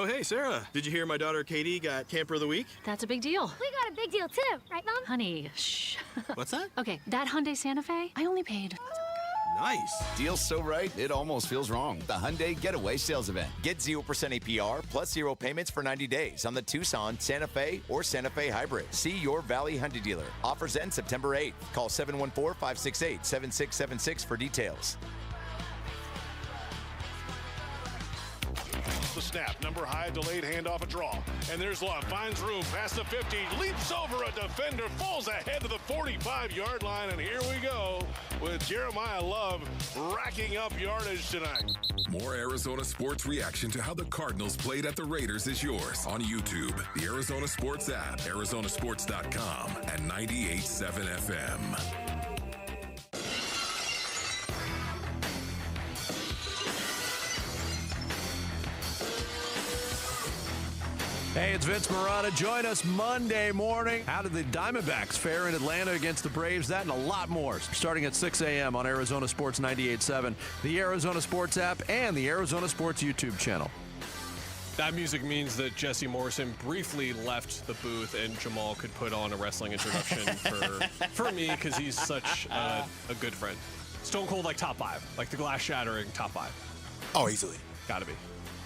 Oh, hey, Sarah. Did you hear my daughter Katie got Camper of the Week? That's a big deal. We got a big deal too, right, Mom? Honey, shh. What's that? Okay, that Hyundai Santa Fe, I only paid. Nice. Deal's so right, it almost feels wrong. The Hyundai Getaway Sales Event. Get 0% APR plus 0 payments for 90 days on the Tucson, Santa Fe, or Santa Fe Hybrid. See your Valley Hyundai dealer. Offers end September 8th. Call 714-568-7676 for details. the snap. Number high, delayed handoff, a draw. And there's Love. Finds room past the 50. Leaps over a defender. Falls ahead to the 45-yard line. And here we go with Jeremiah Love racking up yardage tonight. More Arizona sports reaction to how the Cardinals played at the Raiders is yours on YouTube, the Arizona Sports app, arizonasports.com, and 98.7 FM. Hey, it's Vince Marotta. Join us Monday morning. How did the Diamondbacks fare in Atlanta against the Braves? That and a lot more. Starting at 6 a.m. on Arizona Sports 98.7, the Arizona Sports app, and the Arizona Sports YouTube channel. That music means that Jesse Morrison briefly left the booth and Jamal could put on a wrestling introduction for me because he's such a good friend. Stone Cold, like top 5. Like the glass shattering top 5. Oh, easily. Gotta be.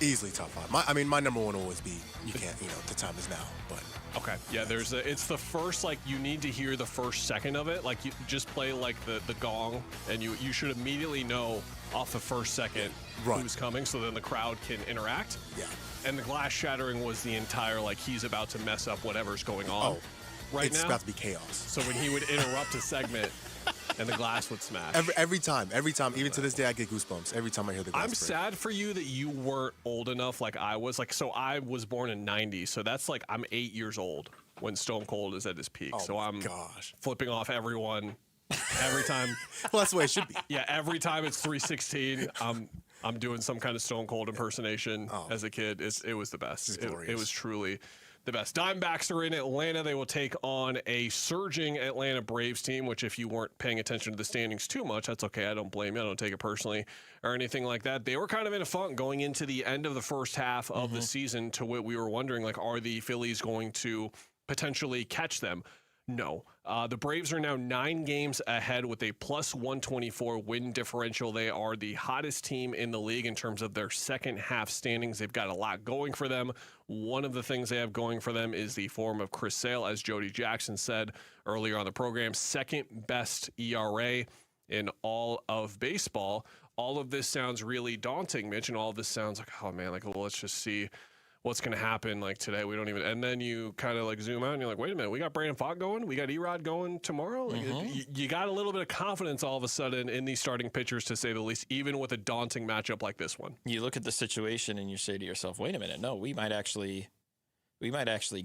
Easily top 5. My number one will always be, you can't, the time is now, but. Okay, yeah, it's the first, like, you need to hear the first second of it. Like, you just play, like, the gong, and you should immediately know off the first second who's coming, so then the crowd can interact. Yeah. And the glass shattering was the entire, like, he's about to mess up whatever's going on it's now. about to be chaos. So when he would interrupt a segment and the glass would smash. Every time, even to this day, I get goosebumps every time I hear the glass I'm break. sad for you that you weren't old enough like I was. Like, so I was born in 90, so that's like I'm 8 years old when Stone Cold is at his peak. So I'm flipping off everyone every time. Well, that's the way it should be. Yeah, every time it's 3:16, I'm doing some kind of Stone Cold impersonation as a kid. It was the best. It was truly the best. Diamondbacks are in Atlanta. They will take on a surging Atlanta Braves team, which if you weren't paying attention to the standings too much, that's okay. I don't blame you. I don't take it personally or anything like that. They were kind of in a funk going into the end of the first half of the season to what we were wondering, like, are the Phillies going to potentially catch them? No. The Braves are now 9 games ahead with a plus 124 win differential. They are the hottest team in the league in terms of their second half standings. They've got a lot going for them. One of the things they have going for them is the form of Chris Sale, as Jody Jackson said earlier on the program, second best ERA in all of baseball. All of this sounds really daunting, Mitch, and all of this sounds like, oh man, like, well, let's just see what's going to happen like today. We don't even, and then you kind of like zoom out and you're like, wait a minute, we got Brandon Pfaadt going, we got Erod going tomorrow. Like, you got a little bit of confidence all of a sudden in these starting pitchers, to say the least, even with a daunting matchup like this one. You look at the situation and you say to yourself, wait a minute, no, we might actually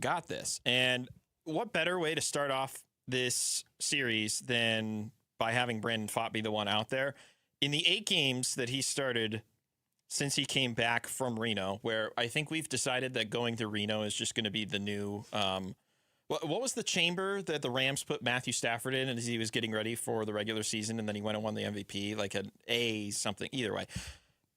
got this. And what better way to start off this series than by having Brandon Pfaadt be the one out there? In the 8 games that he started since he came back from Reno, where I think we've decided that going to Reno is just going to be the new what was the chamber that the Rams put Matthew Stafford in as he was getting ready for the regular season, and then he went and won the MVP, like an A something, either way.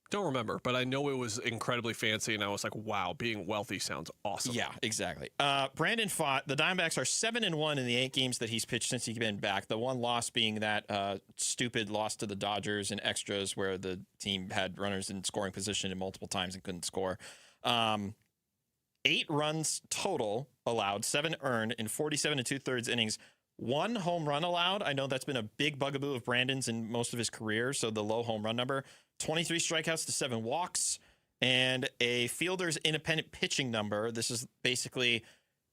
Don't remember, but I know it was incredibly fancy, and I was like, wow, being wealthy sounds awesome. Yeah, exactly. Brandon Pfaadt, the Diamondbacks are 7-1 in the 8 games that he's pitched since he's been back. The one loss being that stupid loss to the Dodgers in extras where the team had runners in scoring position multiple times and couldn't score. 8 runs total allowed, 7 earned in 47 2/3 innings. 1 home run allowed. I know that's been a big bugaboo of Brandon's in most of his career, so the low home run number. 23 strikeouts to 7 walks, and a fielder's independent pitching number. This is basically,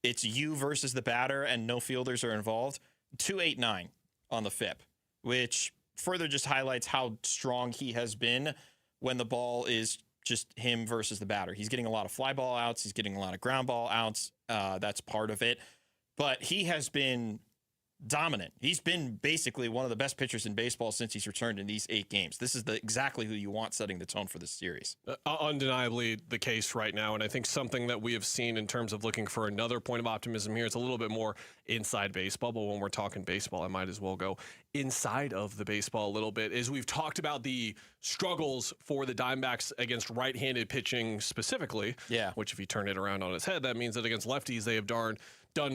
it's you versus the batter and no fielders are involved. 289 on the FIP, which further just highlights how strong he has been when the ball is just him versus the batter. He's getting a lot of fly ball outs. He's getting a lot of ground ball outs. That's part of it. But he has been dominant. He's been basically one of the best pitchers in baseball since he's returned in these 8 games. This is exactly who you want setting the tone for this series. Undeniably the case right now, and I think something that we have seen in terms of looking for another point of optimism here, it's a little bit more inside baseball, but when we're talking baseball, I might as well go inside of the baseball a little bit, is we've talked about the struggles for the Diamondbacks against right-handed pitching specifically, which if you turn it around on its head, that means that against lefties they have done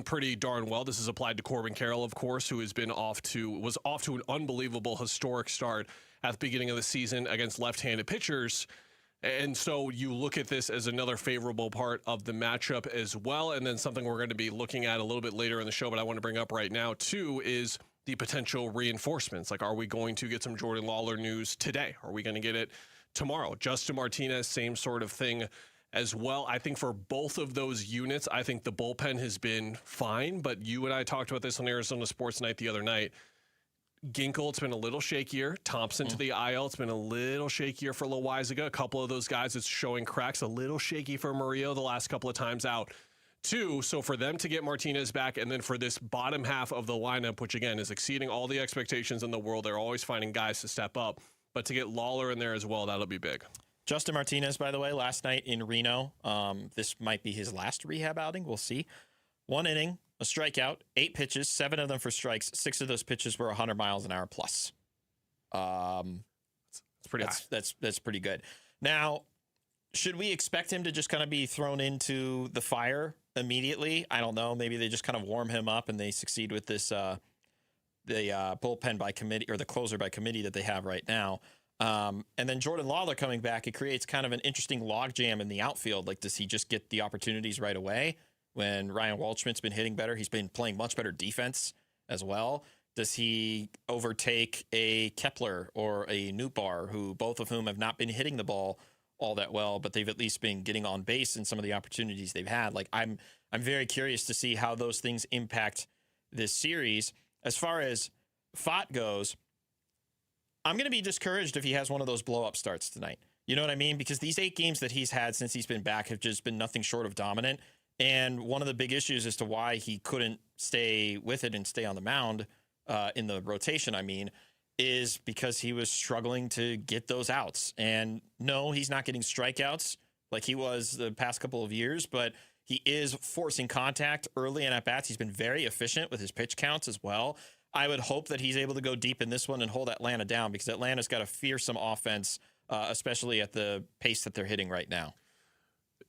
pretty darn well. This is applied to Corbin Carroll, of course, who was off to an unbelievable historic start at the beginning of the season against left-handed pitchers. And so you look at this as another favorable part of the matchup as well. And then something we're going to be looking at a little bit later in the show, but I want to bring up right now too, is the potential reinforcements. Like, are we going to get some Jordan Lawler news today? Are we going to get it tomorrow? Justin Martinez, same sort of thing as well. I think for both of those units, I think the bullpen has been fine, but you and I talked about this on Arizona Sports Night the other night. Ginkel, it's been a little shakier. Thompson to the IL, it's been a little shakier for Loaizaga. A couple of those guys, it's showing cracks. A little shaky for Murillo the last couple of times out, too. So for them to get Martinez back, and then for this bottom half of the lineup, which, again, is exceeding all the expectations in the world, they're always finding guys to step up. But to get Lawler in there as well, that'll be big. Justin Martinez, by the way, last night in Reno, this might be his last rehab outing. We'll see. 1 inning, a strikeout, 8 pitches, 7 of them for strikes. 6 of those pitches were 100 miles an hour plus. It's pretty high. That's pretty good. Now, should we expect him to just kind of be thrown into the fire immediately? I don't know. Maybe they just kind of warm him up and they succeed with this the bullpen by committee, or the closer by committee that they have right now. And then Jordan Lawler coming back, it creates kind of an interesting logjam in the outfield. Like, does he just get the opportunities right away when Ryan Waldschmidt's been hitting better? He's been playing much better defense as well. Does he overtake a Kepler or a Nootbaar, who both of whom have not been hitting the ball all that well, but they've at least been getting on base in some of the opportunities they've had? Like, I'm very curious to see how those things impact this series. As far as Fott goes, I'm going to be discouraged if he has one of those blow-up starts tonight. You know what I mean? Because these 8 games that he's had since he's been back have just been nothing short of dominant. And one of the big issues as to why he couldn't stay with it and stay on the mound in the rotation, is because he was struggling to get those outs. And no, he's not getting strikeouts like he was the past couple of years, but he is forcing contact early and at-bats. He's been very efficient with his pitch counts as well. I would hope that he's able to go deep in this one and hold Atlanta down, because Atlanta's got a fearsome offense, especially at the pace that they're hitting right now.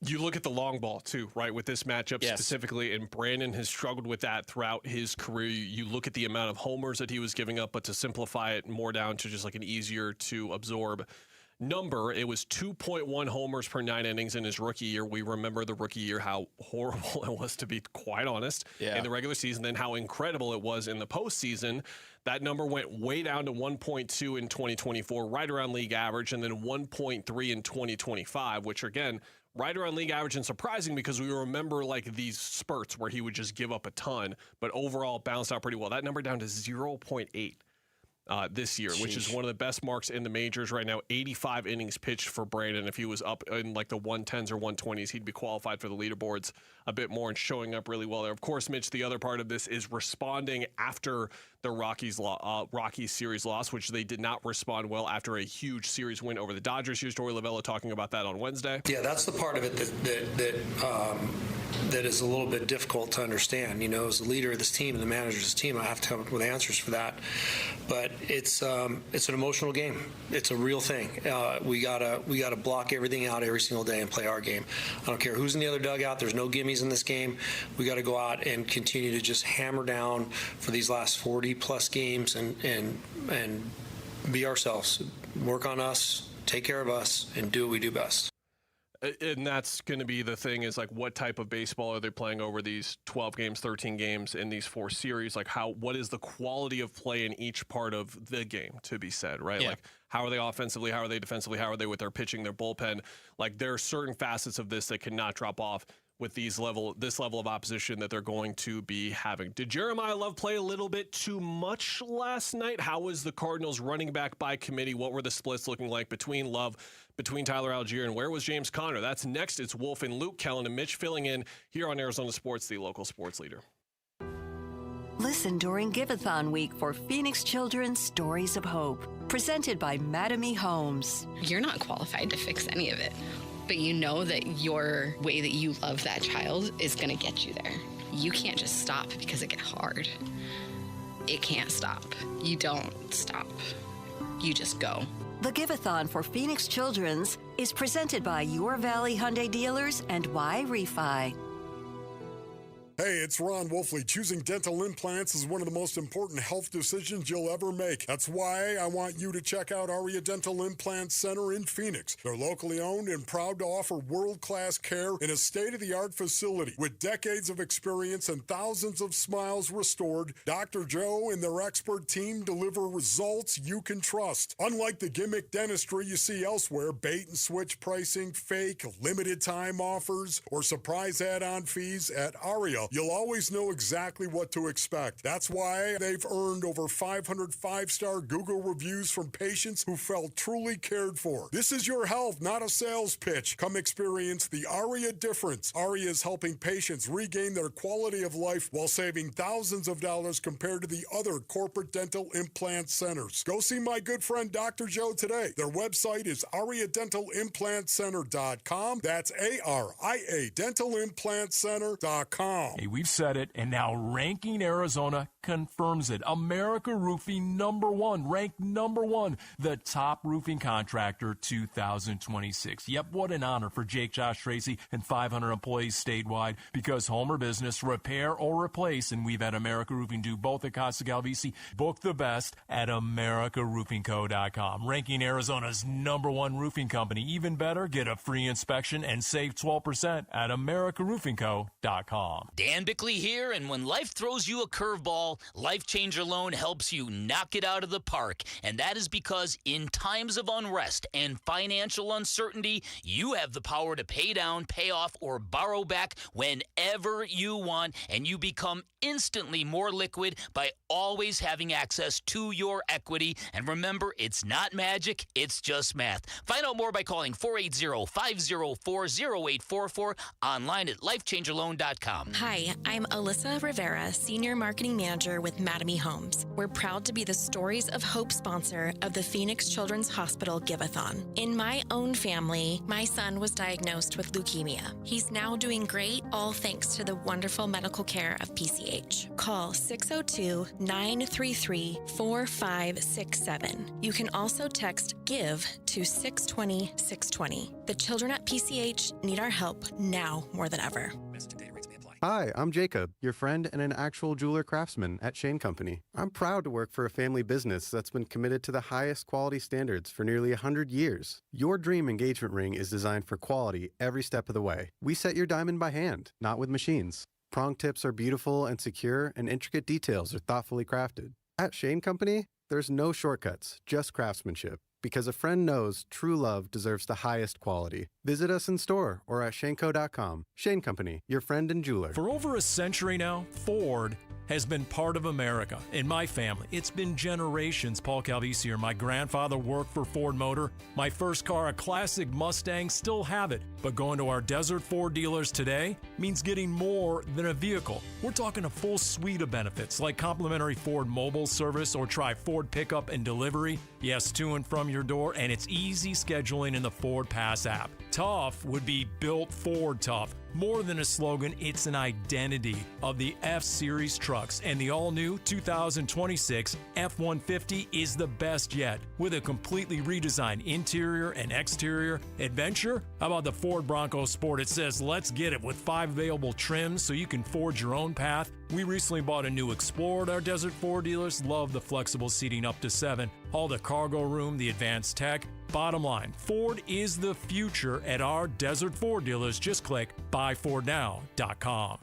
You look at the long ball, too, right, with this matchup specifically, and Brandon has struggled with that throughout his career. You look at the amount of homers that he was giving up, but to simplify it more down to just like an easier to absorb number, it was 2.1 homers per 9 innings in his rookie year. We remember the rookie year, how horrible it was, to be quite honest, in the regular season, then how incredible it was in the postseason. That number went way down to 1.2 in 2024, right around league average, and then 1.3 in 2025, which, again, right around league average, and surprising because we remember like these spurts where he would just give up a ton, but overall bounced out pretty well. That number down to 0.8. This year, which is one of the best marks in the majors right now. 85 innings pitched for Brandon. If he was up in like the 110s or 120s, he'd be qualified for the leaderboards a bit more and showing up really well there. Of course, Mitch, the other part of this is responding after the Rockies series loss, which they did not respond well after a huge series win over the Dodgers. Here's Torey Lovullo talking about that on Wednesday. Yeah, that's the part of it that is a little bit difficult to understand. You know, as the leader of this team and the manager of this team, I have to come up with answers for that. But it's an emotional game. It's a real thing. We gotta block everything out every single day and play our game. I don't care who's in the other dugout. There's no gimmies in this game. We got to go out and continue to just hammer down for these last 40 plus games and be ourselves. Work on us, take care of us, and do what we do best. And that's going to be the thing, is like, what type of baseball are they playing over these 12 games, 13 games in these 4 series? Like, what is the quality of play in each part of the game, to be said, right? Yeah. Like, how are they offensively? How are they defensively? How are they with their pitching, their bullpen? Like, there are certain facets of this that cannot drop off with this level of opposition that they're going to be having. Did Jeremiah Love play a little bit too much last night? How was the Cardinals running back by committee? What were the splits looking like between Love, between Tyler Algier, and where was James Conner? That's next. It's Wolf and Luke, Kellen and Mitch filling in here on Arizona Sports, the local sports leader. Listen during Giveathon week for Phoenix Children's Stories of Hope, presented by Mattamy Homes. You're not qualified to fix any of it, but you know that your way that you love that child is going to get you there. You can't just stop because it gets hard. It can't stop. You don't stop. You just go. The Giveathon for Phoenix Children's is presented by Your Valley Hyundai Dealers and Y Refi. Hey, it's Ron Wolfley. Choosing dental implants is one of the most important health decisions you'll ever make. That's why I want you to check out Aria Dental Implant Center in Phoenix. They're locally owned and proud to offer world-class care in a state-of-the-art facility. With decades of experience and thousands of smiles restored, Dr. Joe and their expert team deliver results you can trust. Unlike the gimmick dentistry you see elsewhere, bait-and-switch pricing, fake, limited-time offers, or surprise add-on fees, at Aria, you'll always know exactly what to expect. That's why they've earned over 500 five-star Google reviews from patients who felt truly cared for. This is your health, not a sales pitch. Come experience the Aria difference. Aria is helping patients regain their quality of life while saving thousands of dollars compared to the other corporate dental implant centers. Go see my good friend Dr. Joe today. Their website is ariadentalimplantcenter.com. That's ARIA dentalimplantcenter.com. Hey, we've said it, and now Ranking Arizona confirms it. America Roofing #1, ranked #1, the top roofing contractor 2026. Yep, what an honor for Jake, Josh, Tracy, and 500 employees statewide, because home or business, repair or replace, and we've had America Roofing do both at Costa Galvisi. Book the best at AmericaRoofingCo.com. Ranking Arizona's #1 roofing company. Even better, get a free inspection and save 12% at AmericaRoofingCo.com. Dan Bickley here, and when life throws you a curveball, Life Changer Loan helps you knock it out of the park. And that is because in times of unrest and financial uncertainty, you have the power to pay down, pay off, or borrow back whenever you want, and you become instantly more liquid by always having access to your equity. And remember, it's not magic, it's just math. Find out more by calling 480-504-0844, online at lifechangerloan.com. Hi, I'm Alyssa Rivera, Senior Marketing Manager with Mattamy Homes. We're proud to be the Stories of Hope sponsor of the Phoenix Children's Hospital Give-a-thon. In my own family, my son was diagnosed with leukemia. He's now doing great, all thanks to the wonderful medical care of PCH. Call 602-933-4567. You can also text GIVE to 620-620. The children at PCH need our help now more than ever. Hi, I'm Jacob, your friend and an actual jeweler craftsman at Shane Company. I'm proud to work for a family business that's been committed to the highest quality standards for nearly 100 years. Your dream engagement ring is designed for quality every step of the way. We set your diamond by hand, not with machines. Prong tips are beautiful and secure, and intricate details are thoughtfully crafted. At Shane Company, there's no shortcuts, just craftsmanship. Because a friend knows true love deserves the highest quality. Visit us in store or at shaneco.com. Shane Company, your friend and jeweler. For over a century now, Ford has been part of America. In my family, it's been generations. Paul Calvisi here. My grandfather worked for Ford Motor. My first car, a classic Mustang, still have it. But going to our Desert Ford dealers today means getting more than a vehicle. We're talking a full suite of benefits like complimentary Ford mobile service, or try Ford pickup and delivery. Yes, to and from your door, and it's easy scheduling in the Ford Pass app. Tough would be built Ford tough. More than a slogan, it's an identity of the F-Series trucks, and the all-new 2026 F-150 is the best yet. With a completely redesigned interior and exterior. Adventure? How about the Ford Bronco Sport? It says, let's get it, with 5 available trims so you can forge your own path. We recently bought a new Explorer at our Desert Ford dealers. Love the flexible seating up to 7. All the cargo room, the advanced tech. Bottom line, Ford is the future at our Desert Ford dealers. Just click buyfordnow.com.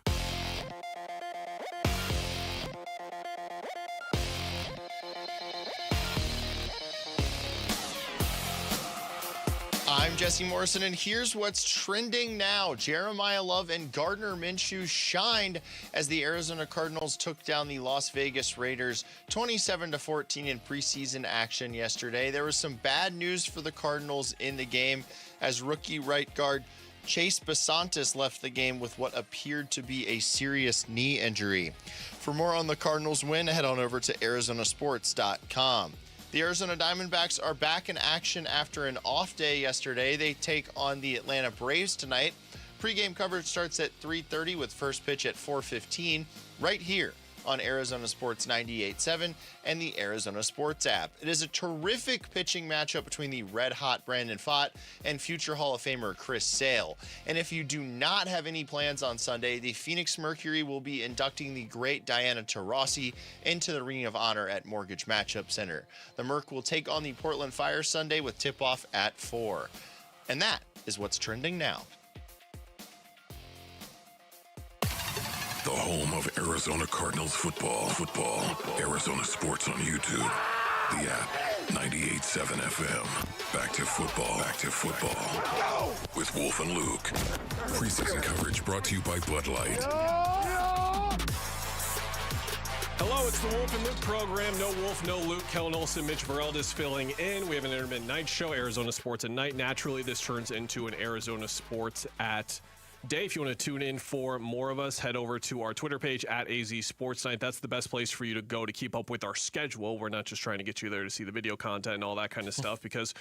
I'm Jesse Morrison, and here's what's trending now. Jeremiah Love and Gardner Minshew shined as the Arizona Cardinals took down the Las Vegas Raiders 27-14 in preseason action yesterday. There was some bad news for the Cardinals in the game as rookie right guard Chase Basantis left the game with what appeared to be a serious knee injury. For more on the Cardinals win, head on over to arizonasports.com. The Arizona Diamondbacks are back in action after an off day yesterday. They take on the Atlanta Braves tonight. Pre-game coverage starts at 3:30 with first pitch at 4:15 right here on Arizona Sports 98.7 and the Arizona Sports app. It is a terrific pitching matchup between the red-hot Brandon Pfaadt and future Hall of Famer Chris Sale. And if you do not have any plans on Sunday, the Phoenix Mercury will be inducting the great Diana Taurasi into the Ring of Honor at Mortgage Matchup Center. The Merc will take on the Portland Fire Sunday with tip-off at 4. And that is what's trending now. The home of Arizona Cardinals football. Arizona Sports on YouTube. The app. 98.7 FM. Back to football. With Wolf and Luke. Preseason coverage brought to you by Bud Light. Hello, it's the Wolf and Luke program. No Wolf, no Luke. Kellen Olson, Mitch Vareldes filling in. We have an intermittent night show, Arizona Sports at Night. Naturally, this turns into an Arizona Sports at Day. If you want to tune in for more of us, head over to our Twitter page at AZ Sports Night. That's the best place for you to go to keep up with our schedule. We're not just trying to get you there to see the video content and all that kind of stuff because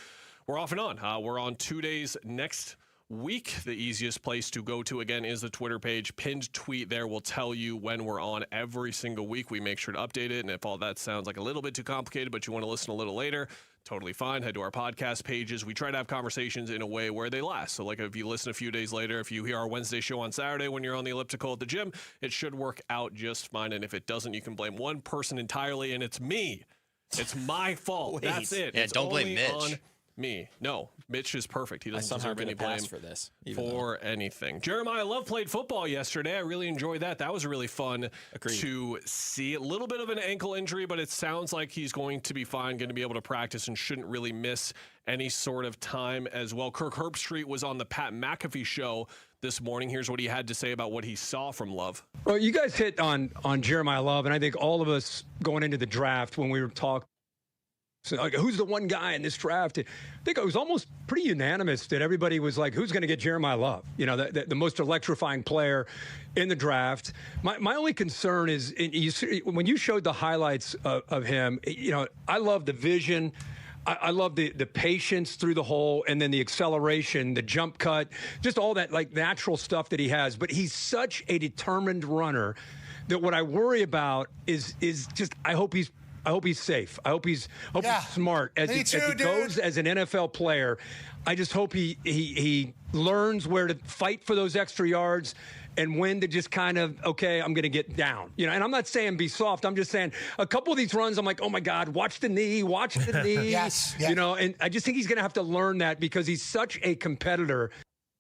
we're off and on. We're on 2 days next week. The easiest place to go to, again, is the Twitter page. Pinned tweet there will tell you when we're on every single week. We make sure to update it, and if all that sounds like a little bit too complicated, but you want to listen a little later, totally fine. Head to our podcast pages. We try to have conversations in a way where they last. So, like, if you listen a few days later, if you hear our Wednesday show on Saturday when you're on the elliptical at the gym, it should work out just fine. And if it doesn't, you can blame one person entirely, and it's me. It's my fault. Wait. That's it. Yeah, it's don't blame Mitch. On me. No, Mitch is perfect. He doesn't deserve any blame for this anything. Jeremiah Love played football yesterday. I really enjoyed that. That was really fun to see. A little bit of an ankle injury, but it sounds like he's going to be fine, going to be able to practice and shouldn't really miss any sort of time as well. Kirk Herbstreit was on the Pat McAfee show this morning. Here's what he had to say about what he saw from Love. Well, you guys hit on Jeremiah Love, and I think all of us going into the draft when we were talking, so, like, who's the one guy in this draft? I think it was almost pretty unanimous that everybody was like, who's going to get Jeremiah Love? You know, the most electrifying player in the draft. My only concern is when you showed the highlights of him, you know, I love the vision. I love the patience through the hole, and then the acceleration, the jump cut, just all that like natural stuff that he has. But he's such a determined runner that what I worry about is just I hope he's safe. I hope he's smart as he goes as an NFL player. I just hope he learns where to fight for those extra yards and when to just kind of, okay, I'm going to get down. You know, and I'm not saying be soft. I'm just saying a couple of these runs, I'm like, oh my God, watch the knee. Yes. You know, and I just think he's going to have to learn that because he's such a competitor.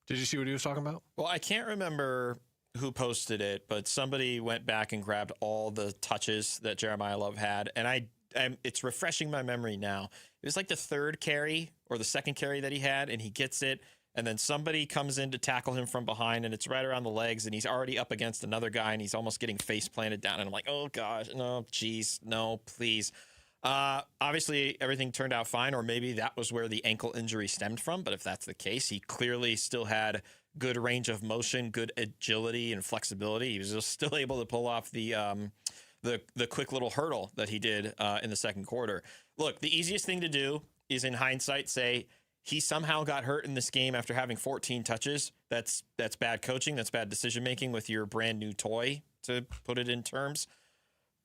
Did you see what he was talking about? Well, I can't remember who posted it, but somebody went back and grabbed all the touches that Jeremiah Love had, and it's refreshing my memory now. It was like the third carry or the second carry that he had, and he gets it, and then somebody comes in to tackle him from behind, and it's right around the legs, and he's already up against another guy, and he's almost getting face planted down, and I'm like, oh gosh, no, geez, no, please. Obviously, everything turned out fine, or maybe that was where the ankle injury stemmed from, but if that's the case, he clearly still had good range of motion, good agility and flexibility. He was just still able to pull off the quick little hurdle that he did in the second quarter. Look, the easiest thing to do is in hindsight say he somehow got hurt in this game after having 14 touches. That's bad coaching. That's bad decision making with your brand new toy, to put it in terms.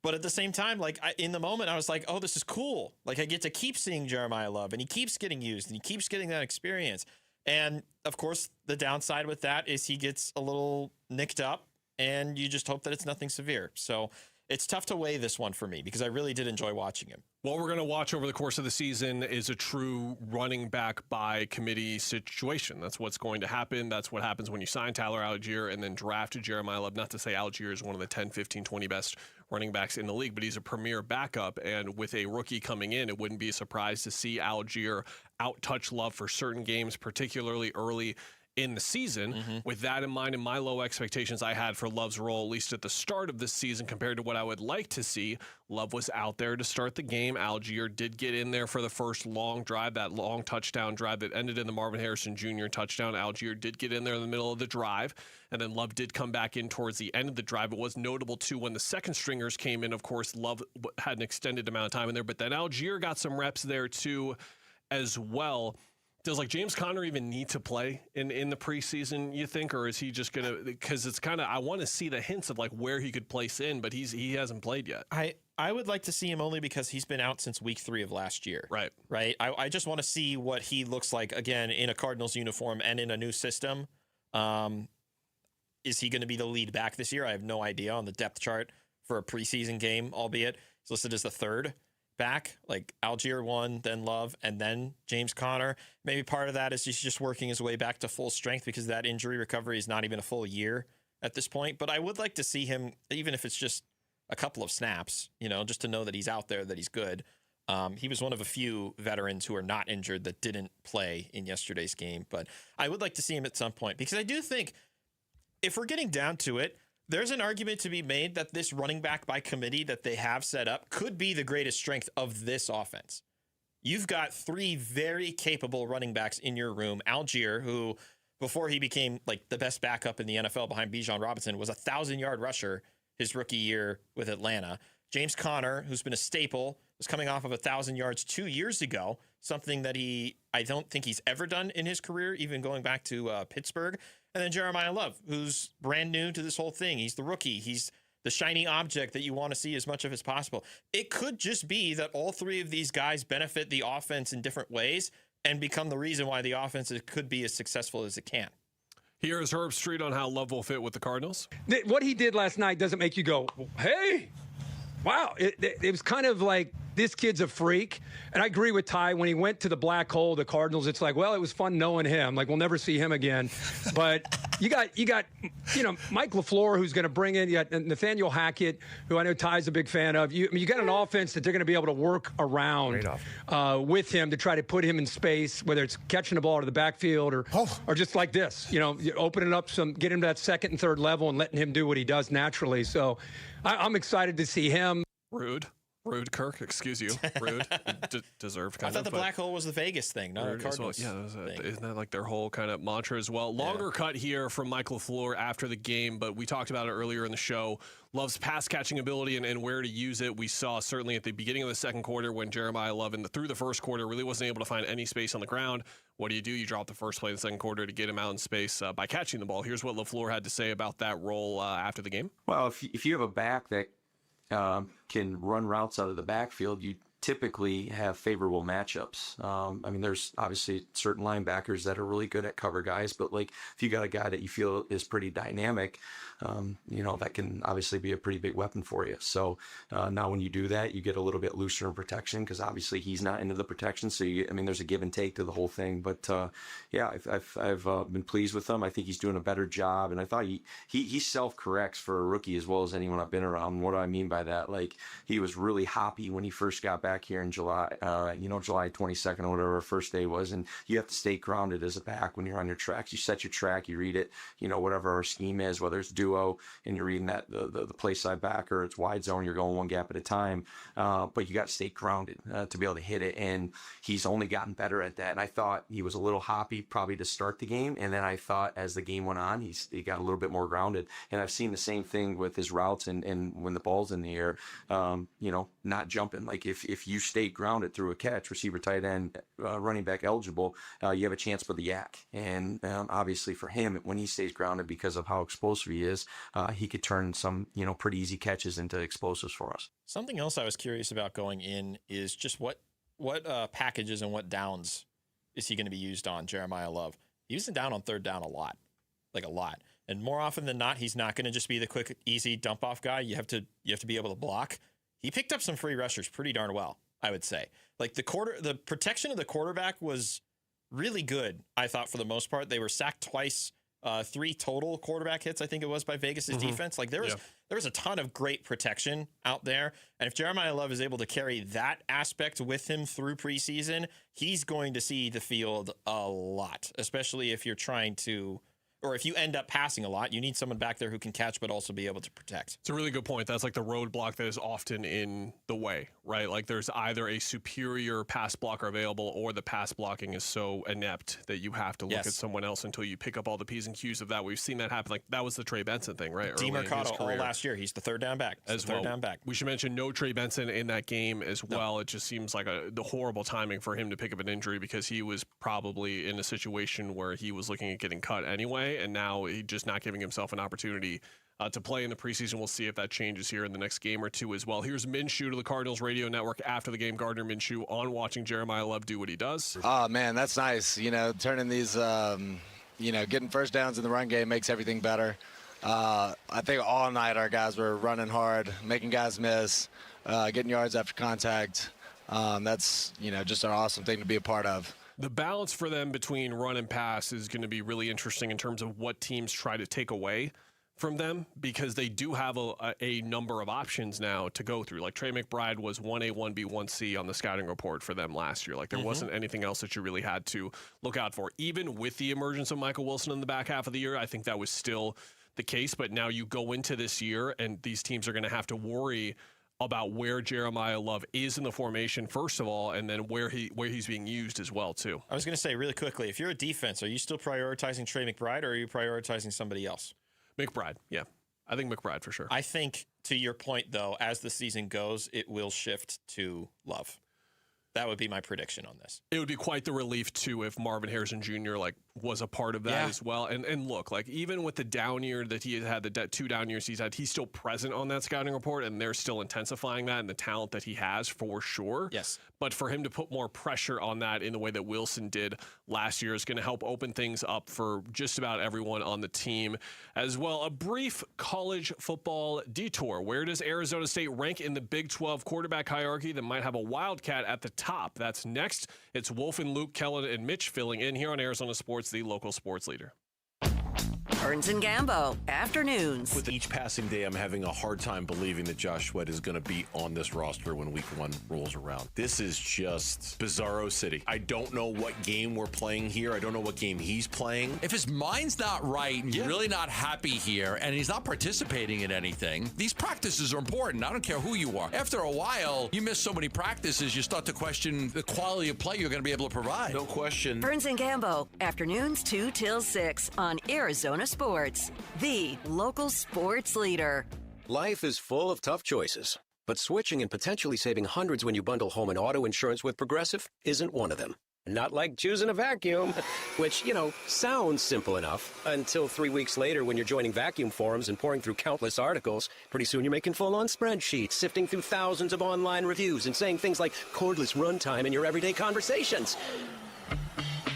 But at the same time, like in the moment, I was like, oh, this is cool. Like I get to keep seeing Jeremiah Love, and he keeps getting used, and he keeps getting that experience. And, of course, the downside with that is he gets a little nicked up, and you just hope that it's nothing severe. So it's tough to weigh this one for me because I really did enjoy watching him. What we're going to watch over the course of the season is a true running back by committee situation. That's what's going to happen. That's what happens when you sign Tyler Algier and then draft Jeremiah Love. Not to say Algier is one of the 10, 15, 20 best running backs in the league, but he's a premier backup. And with a rookie coming in, it wouldn't be a surprise to see Algier out-touch Love for certain games, particularly early in the season. Mm-hmm. With that in mind and my low expectations I had for Love's role, at least at the start of this season, compared to what I would like to see, Love was out there to start the game. Algier did get in there for the first long drive, that long touchdown drive that ended in the Marvin Harrison Jr. touchdown. Algier did get in there in the middle of the drive, and then Love did come back in towards the end of the drive. It was notable, too, when the second stringers came in. Of course, Love had an extended amount of time in there, but then Algier got some reps there, too, as well. Does like James Conner even need to play in the preseason, you think, or is he just gonna? Because it's kind of, I want to see the hints of like where he could place in, but he hasn't played yet. I would like to see him only because he's been out since week 3 of last year. Right. I just want to see what he looks like again in a Cardinals uniform and in a new system. Is he going to be the lead back this year? I have no idea on the depth chart for a preseason game, albeit he's listed as the third back, like Algier 1, then Love, and then James Conner. Maybe part of that is he's just working his way back to full strength because that injury recovery is not even a full year at this point. But I would like to see him, even if it's just a couple of snaps, just to know that he's out there, that he's good. He was one of a few veterans who are not injured that didn't play in yesterday's game. But I would like to see him at some point because I do think if we're getting down to it, there's an argument to be made that this running back by committee that they have set up could be the greatest strength of this offense. You've got 3 very capable running backs in your room. Algier, who before he became like the best backup in the NFL behind Bijan Robinson, was a 1,000-yard rusher his rookie year with Atlanta. James Conner, who's been a staple, was coming off of 1,000 yards 2 years ago, something that I don't think he's ever done in his career, even going back to Pittsburgh. And then Jeremiah Love, who's brand new to this whole thing. He's the rookie. He's the shiny object that you want to see as much of as possible. It could just be that all 3 of these guys benefit the offense in different ways and become the reason why the offense could be as successful as it can. Here is Herb Street on how Love will fit with the Cardinals. What he did last night doesn't make you go, hey, wow. It was kind of like, this kid's a freak. And I agree with Ty. When he went to the black hole, the Cardinals, it's like, well, it was fun knowing him. Like, we'll never see him again. But you got Mike LaFleur, who's going to bring in, you got Nathaniel Hackett, who I know Ty's a big fan of. You got an offense that they're going to be able to work around with him to try to put him in space, whether it's catching the ball to the backfield or just like this, opening up get him to that second and third level and letting him do what he does naturally. So I'm excited to see him. Rude, Kirk. Excuse you. Rude. Deserved kind of. I thought the black hole was the Vegas thing, not the Cardinals. Well. Yeah, isn't that like their whole kind of mantra as well? Longer cut here from Mike LaFleur after the game, but we talked about it earlier in the show. Love's pass catching ability and where to use it. We saw certainly at the beginning of the second quarter when Jeremiah Love through the first quarter really wasn't able to find any space on the ground. What do? You drop the first play in the second quarter to get him out in space by catching the ball. Here's what LaFleur had to say about that role after the game. Well, if you have a back that can run routes out of the backfield, you typically have favorable matchups. There's obviously certain linebackers that are really good at cover guys, but like if you got a guy that you feel is pretty dynamic, that can obviously be a pretty big weapon for you. So now when you do that, you get a little bit looser in protection because obviously he's not into the protection. So there's a give and take to the whole thing. But I've been pleased with him. I think he's doing a better job, and I thought he self-corrects for a rookie as well as anyone I've been around. What do I mean by that? Like he was really hoppy when he first got back here in July, July 22nd or whatever our first day was, and you have to stay grounded as a back when you're on your tracks. You set your track, you read it, whatever our scheme is, whether it's duo and you're reading that the play side back or it's wide zone, you're going one gap at a time, but you got to stay grounded to be able to hit it, and he's only gotten better at that. And I thought he was a little hoppy probably to start the game, and then I thought as the game went on, he got a little bit more grounded. And I've seen the same thing with his routes and when the ball's in the air, not jumping. Like if you stay grounded through a catch, receiver, tight end, running back eligible, you have a chance for the yak. And obviously for him, when he stays grounded because of how explosive he is, he could turn some, pretty easy catches into explosives for us. Something else I was curious about going in is just what packages and what downs is he going to be used on, Jeremiah Love? He used him down on third down a lot. And more often than not, he's not going to just be the quick, easy dump off guy. You have to be able to block. He picked up some free rushers pretty darn well, I would say. Like the protection of the quarterback was really good, I thought, for the most part. They were sacked twice, 3 total quarterback hits, I think it was, by Vegas' defense. Like there was a ton of great protection out there. And if Jeremiah Love is able to carry that aspect with him through preseason, he's going to see the field a lot, especially if you're trying to, or if you end up passing a lot, you need someone back there who can catch but also be able to protect. It's a really good point. That's like the roadblock that is often in the way, right? Like there's either a superior pass blocker available or the pass blocking is so inept that you have to look at someone else until you pick up all the P's and Q's of that. We've seen that happen. Like that was the Trey Benson thing, right? DeMarcado all last year. He's the third down back. Down back. We should mention no Trey Benson in that game as well. It just seems like the horrible timing for him to pick up an injury because he was probably in a situation where he was looking at getting cut anyway, and now he's just not giving himself an opportunity to play in the preseason. We'll see if that changes here in the next game or two as well. Here's Minshew to the Cardinals radio network after the game. Gardner Minshew on watching Jeremiah Love do what he does. Oh, man, that's nice. Turning these, getting first downs in the run game makes everything better. I think all night our guys were running hard, making guys miss, getting yards after contact. That's, just an awesome thing to be a part of. The balance for them between run and pass is going to be really interesting in terms of what teams try to take away from them, because they do have a number of options now to go through. Like Trey McBride was 1A, 1B, 1C on the scouting report for them last year. Like there wasn't anything else that you really had to look out for. Even with the emergence of Michael Wilson in the back half of the year, I think that was still the case. But now you go into this year and these teams are going to have to worry about where Jeremiah Love is in the formation, first of all, and then where he's being used as well, too. I was going to say really quickly, if you're a defense, are you still prioritizing Trey McBride or are you prioritizing somebody else? McBride, yeah. I think McBride for sure. I think, to your point, though, as the season goes, it will shift to Love. That would be my prediction on this. It would be quite the relief, too, if Marvin Harrison Jr. was a part of that as well. And look, even with the down year that he had, the 2 down years he's had, he's still present on that scouting report, and they're still intensifying that and the talent that he has for sure. Yes. But for him to put more pressure on that in the way that Wilson did last year is going to help open things up for just about everyone on the team as well. A brief college football detour. Where does Arizona State rank in the Big 12 quarterback hierarchy that might have a Wildcat at the top? That's next. It's Wolf and Luke, Kellen, and Mitch filling in here on Arizona Sports, the local sports leader. Burns and Gambo, afternoons. With each passing day, I'm having a hard time believing that Josh Sweat is going to be on this roster when week 1 rolls around. This is just bizarro city. I don't know what game we're playing here. I don't know what game he's playing. If his mind's not right and you're really not happy here and he's not participating in anything, these practices are important. I don't care who you are. After a while, you miss so many practices, you start to question the quality of play you're going to be able to provide. No question. Burns and Gambo, afternoons 2 till 6 on Arizona Sports, the local sports leader. Life is full of tough choices, but switching and potentially saving hundreds when you bundle home and auto insurance with Progressive isn't one of them. Not like choosing a vacuum, which, sounds simple enough until 3 weeks later when you're joining vacuum forums and pouring through countless articles. Pretty soon you're making full-on spreadsheets, sifting through thousands of online reviews and saying things like cordless runtime in your everyday conversations.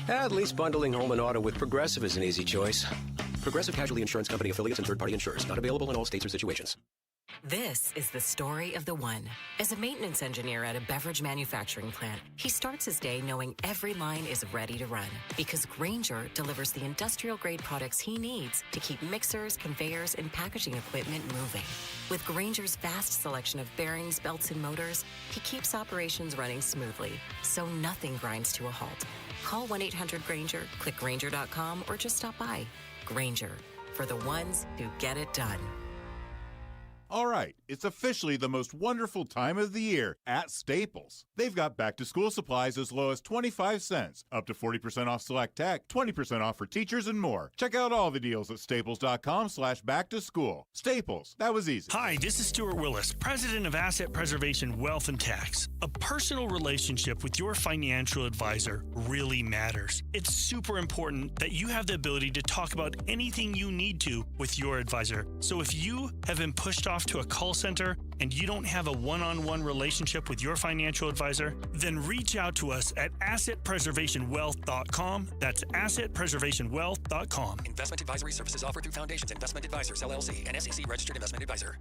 At least bundling home and auto with Progressive is an easy choice. Progressive Casualty Insurance Company affiliates and third-party insurers. Not available in all states or situations. This is the story of the one. As a maintenance engineer at a beverage manufacturing plant, he starts his day knowing every line is ready to run because Grainger delivers the industrial-grade products he needs to keep mixers, conveyors, and packaging equipment moving. With Grainger's vast selection of bearings, belts, and motors, he keeps operations running smoothly, so nothing grinds to a halt. Call 1-800-GRAINGER, click Grainger.com, or just stop by. Grainger, for the ones who get it done. All right, it's officially the most wonderful time of the year at Staples. They've got back-to-school supplies as low as 25 cents, up to 40% off select tech, 20% off for teachers, and more. Check out all the deals at staples.com/back-to-school. Staples, that was easy. Hi, this is Stuart Willis, president of Asset Preservation Wealth and Tax. A personal relationship with your financial advisor really matters. It's super important that you have the ability to talk about anything you need to with your advisor. So if you have been pushed off to a call center and you don't have a one-on-one relationship with your financial advisor, then reach out to us at assetpreservationwealth.com. That's assetpreservationwealth.com. Investment advisory services offered through Foundations Investment Advisors, LLC, an SEC-registered investment advisor.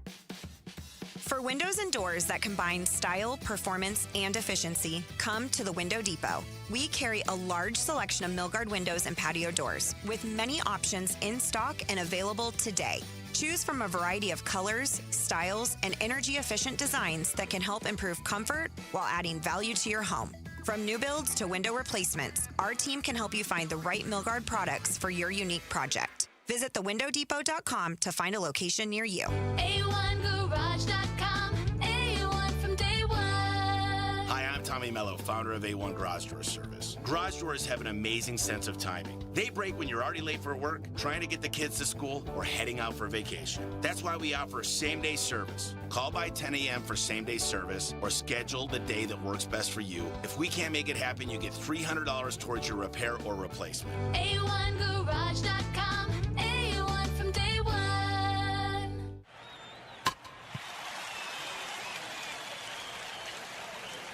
For windows and doors that combine style, performance, and efficiency, come to the Window Depot. We carry a large selection of Milgard windows and patio doors with many options in stock and available today. Choose from a variety of colors, styles, and energy-efficient designs that can help improve comfort while adding value to your home. From new builds to window replacements, our team can help you find the right Milgard products for your unique project. Visit thewindowdepot.com to find a location near you. A1Garage.com. A1 from day one. Hi, I'm Tommy Mello, founder of A1 Garage Door Service. Garage doors have an amazing sense of timing. They break when you're already late for work, trying to get the kids to school, or heading out for vacation. That's why we offer same-day service. Call by 10 a.m. for same-day service or schedule the day that works best for you. If we can't make it happen, you get $300 towards your repair or replacement. A1Garage.com. A1 from day one.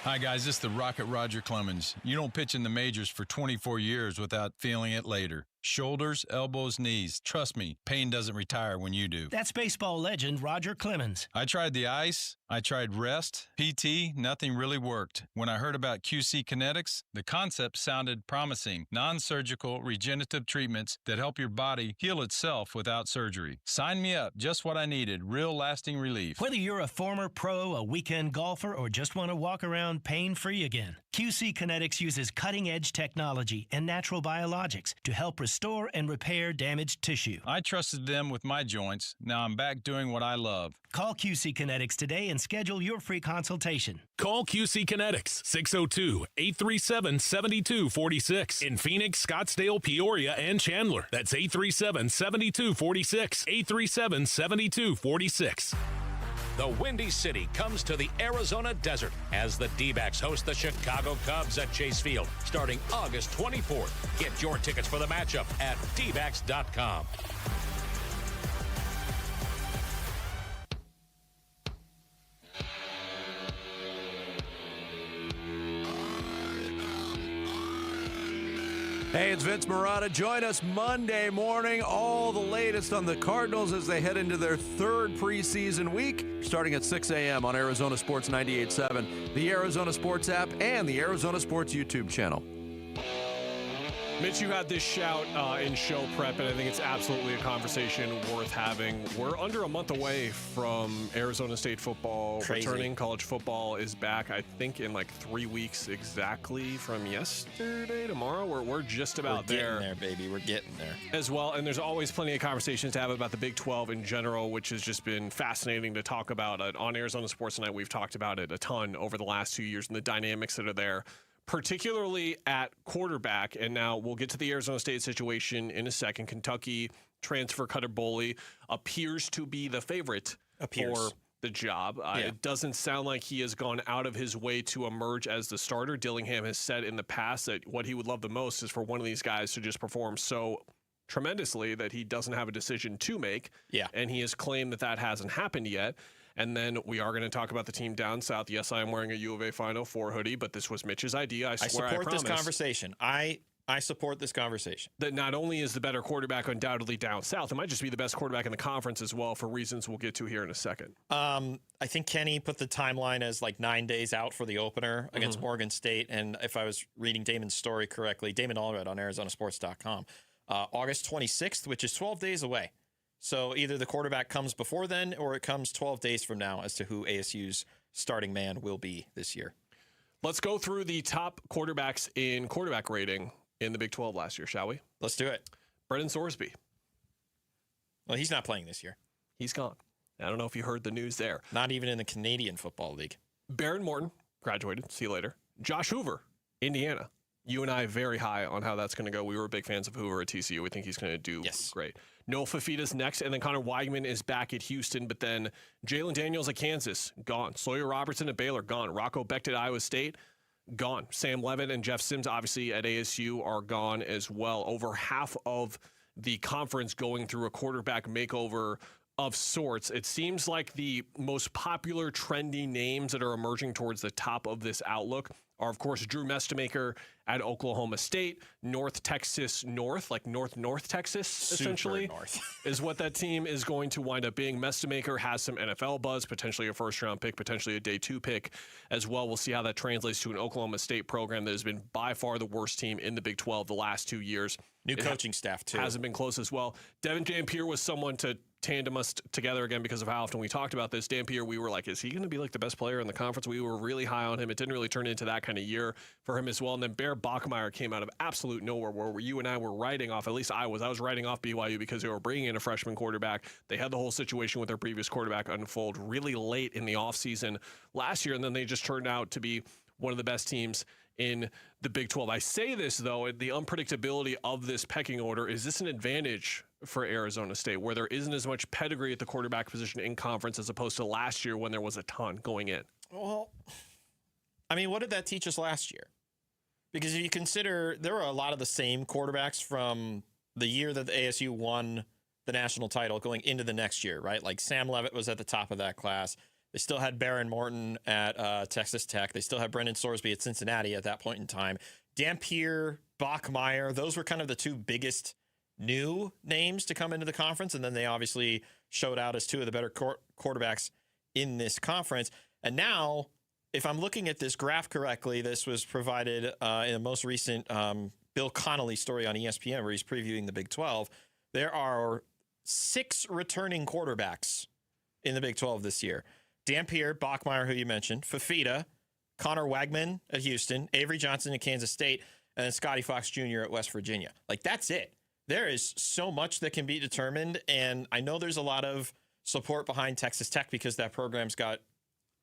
Hi, guys. This is the Rocket Roger Clemens. You don't pitch in the majors for 24 years without feeling it later. Shoulders, elbows, knees. Trust me, pain doesn't retire when you do. That's baseball legend Roger Clemens. I tried the ice. I tried rest, PT, nothing really worked. When I heard about QC Kinetics, the concept sounded promising. Non-surgical regenerative treatments that help your body heal itself without surgery. Sign me up, just what I needed, real lasting relief. Whether you're a former pro, a weekend golfer, or just want to walk around pain-free again, QC Kinetics uses cutting-edge technology and natural biologics to help restore and repair damaged tissue. I trusted them with my joints. Now I'm back doing what I love. Call QC Kinetics today and schedule your free consultation. Call QC Kinetics, 602-837-7246. In Phoenix, Scottsdale, Peoria, and Chandler. That's 837-7246. 837-7246. The Windy City comes to the Arizona desert as the D-backs host the Chicago Cubs at Chase Field starting August 24th. Get your tickets for the matchup at dbacks.com. Hey, it's Vince Marotta. Join us Monday morning. All the latest on the Cardinals as they head into their third preseason week, starting at 6 a.m. on Arizona Sports 98.7, the Arizona Sports app, and the Arizona Sports YouTube channel. Mitch, you had this shout in show prep, and I think it's absolutely a conversation worth having. We're under a month away from Arizona State football returning. College football is back, I think, in like 3 weeks exactly from yesterday, tomorrow. We're just about there. We're getting there, baby. We're getting there. As well, and there's always plenty of conversations to have about the Big 12 in general, which has just been fascinating to talk about. On Arizona Sports Tonight, we've talked about it a ton over the last 2 years and the dynamics that are there, particularly at quarterback. And now we'll get to the Arizona State situation in a second. Kentucky transfer Cutter Boley appears to be the favorite for the job. It doesn't sound like he has gone out of his way to emerge as the starter. Dillingham has said in the past that what he would love the most is for one of these guys to just perform so tremendously that he doesn't have a decision to make. Yeah. And he has claimed that that hasn't happened yet. And then we are going to talk about the team down south. Yes, I am wearing a U of A Final Four hoodie, but this was Mitch's idea. I swear, I support this conversation. I support this conversation. That not only is the better quarterback undoubtedly down south, it might just be the best quarterback in the conference as well for reasons we'll get to here in a second. I think Kenny put the timeline as like 9 days out for the opener against Oregon State. And if I was reading Damon's story correctly, Damon Allred on ArizonaSports.com, August 26th, which is 12 days away. So either the quarterback comes before then or it comes 12 days from now as to who ASU's starting man will be this year. Let's go through the top quarterbacks in quarterback rating in the Big 12 last year, shall we? Let's do it. Brendan Sorsby. Well, he's not playing this year. He's gone. I don't know if you heard the news there. Not even in the Canadian Football League. Baron Morton, graduated. See you later. Josh Hoover, Indiana. You and I very high on how that's going to go. We were big fans of Hoover at TCU. We think he's going to do great. Noel Fafita's next, and then Connor Weigman is back at Houston, but then Jalen Daniels at Kansas, gone. Sawyer Robertson at Baylor, gone. Rocco Becht at Iowa State, gone. Sam Levitt and Jeff Sims, obviously, at ASU are gone as well. Over half of the conference going through a quarterback makeover of sorts. It seems like the most popular trendy names that are emerging towards the top of this outlook are, of course, Drew Mestemaker at Oklahoma State, North Texas North, like North Texas, essentially, is what that team is going to wind up being. Mestemaker has some NFL buzz, potentially a first-round pick, potentially a day 2 pick as well. We'll see how that translates to an Oklahoma State program that has been by far the worst team in the Big 12 the last 2 years. New coaching staff, too. Hasn't been close as well. Devin Jampier was someone to tandem us together again because of how often we talked about this. Dampier, we were like, is he going to be like the best player in the conference? We were really high on him. It didn't really turn into that kind of year for him as well. And then Bear Bachmeier came out of absolute nowhere, where you and I were writing off, at least I was writing off BYU because they were bringing in a freshman quarterback. They had the whole situation with their previous quarterback unfold really late in the offseason last year, and then they just turned out to be one of the best teams in the Big 12. I say this, though, the unpredictability of this pecking order, is this an advantage for Arizona State, where there isn't as much pedigree at the quarterback position in conference as opposed to last year when there was a ton going in? Well, I mean, what did that teach us last year? Because if you consider, there were a lot of the same quarterbacks from the year that the ASU won the national title going into the next year, right? Like Sam Leavitt was at the top of that class. They still had Baron Morton at Texas Tech. They still had Brendan Sorsby at Cincinnati at that point in time. Dampier, Bachmeier, those were kind of the two biggest new names to come into the conference. And then they obviously showed out as two of the better quarterbacks in this conference. And now, if I'm looking at this graph correctly, this was provided in the most recent Bill Connolly story on ESPN where he's previewing the Big 12. There are 6 returning quarterbacks in the Big 12 this year. Dampier, Bachmeier, who you mentioned, Fafita, Connor Wagman at Houston, Avery Johnson at Kansas State, and then Scotty Fox Jr. at West Virginia. Like, that's it. There is so much that can be determined, and I know there's a lot of support behind Texas Tech because that program's got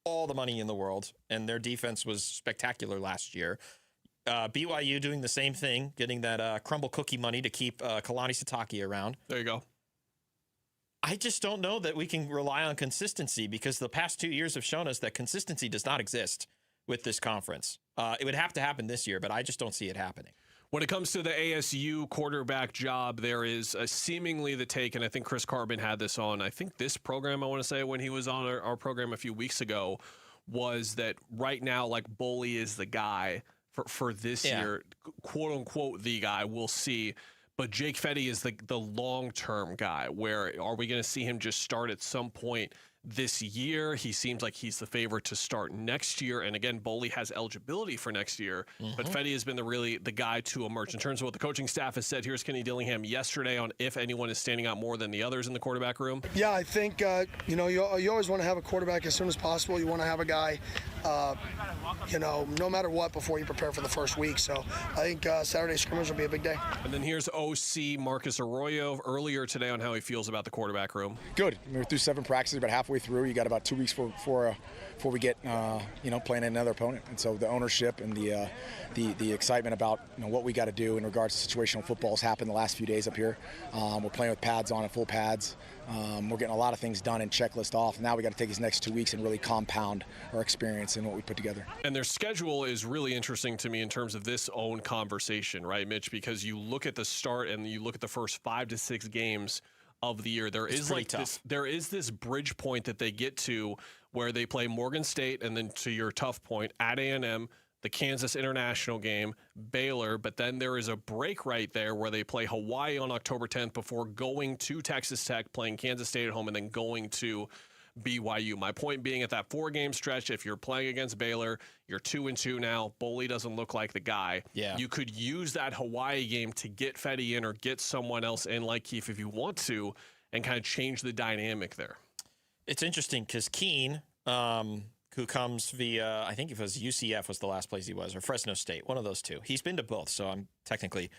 all the money in the world, and their defense was spectacular last year. BYU doing the same thing, getting that crumble cookie money to keep Kalani Sitake around. There you go. I just don't know that we can rely on consistency because the past 2 years have shown us that consistency does not exist with this conference. It would have to happen this year, but I just don't see it happening. When it comes to the ASU quarterback job, there is seemingly the take, and I think Chris Carbon had this on, I think this program, I want to say, when he was on our program a few weeks ago, was that right now, like, Boley is the guy for this year, quote unquote, the guy. We'll see. But Jake Fetty is the long-term guy. Where are we going to see him just start at some point this year? He seems like he's the favorite to start next year. And again, Boley has eligibility for next year. But Fetty has been the guy to emerge. In terms of what the coaching staff has said, here's Kenny Dillingham yesterday on if anyone is standing out more than the others in the quarterback room. Yeah, I think, you always want to have a quarterback as soon as possible. You want to have a guy, no matter what, before you prepare for the first week. So I think Saturday scrimmage will be a big day. And then here's OC Marcus Arroyo earlier today on how he feels about the quarterback room. Good. We're through 7 practices, about halfway through. You got about 2 weeks before we get playing another opponent, and so the ownership and the excitement about what we got to do in regards to situational football has happened the last few days up here. We're playing with pads on and full pads. We're getting a lot of things done and checklist off. Now we got to take these next 2 weeks and really compound our experience and what we put together. And their schedule is really interesting to me in terms of this own conversation, right, Mitch? Because you look at the start and you look at the first 5 to 6 games of the year. There is this bridge point that they get to where they play Morgan State, and then to your tough point, at A&M, the Kansas International game, Baylor, but then there is a break right there where they play Hawaii on October 10th before going to Texas Tech, playing Kansas State at home, and then going to BYU. My point being, at that 4-game stretch, if you're playing against Baylor, you're 2-2 now. Boley doesn't look like the guy. Yeah. You could use that Hawaii game to get Fetty in or get someone else in like Keefe if you want to, and kind of change the dynamic there. It's interesting because Keene, who comes via, I think it was UCF was the last place he was, or Fresno State, one of those two. He's been to both, so I'm technically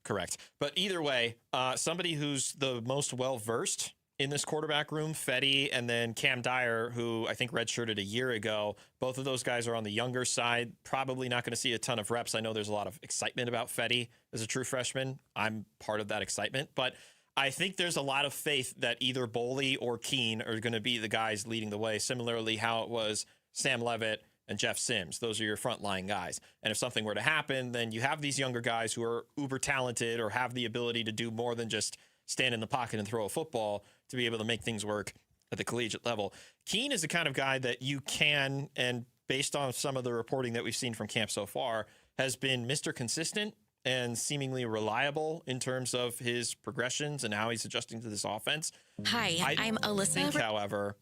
correct. But either way, somebody who's the most well-versed in this quarterback room, Fetty, and then Cam Dyer, who I think redshirted a year ago. Both of those guys are on the younger side. Probably not going to see a ton of reps. I know there's a lot of excitement about Fetty as a true freshman. I'm part of that excitement. But I think there's a lot of faith that either Boley or Keene are going to be the guys leading the way, similarly how it was Sam Leavitt and Jeff Sims. Those are your frontline guys. And if something were to happen, then you have these younger guys who are uber talented or have the ability to do more than just stand in the pocket and throw a football to be able to make things work at the collegiate level. Keene is the kind of guy that you can, and based on some of the reporting that we've seen from camp so far, has been Mr. Consistent and seemingly reliable in terms of his progressions and how he's adjusting to this offense. Hi, I'm Alyssa. I think, however,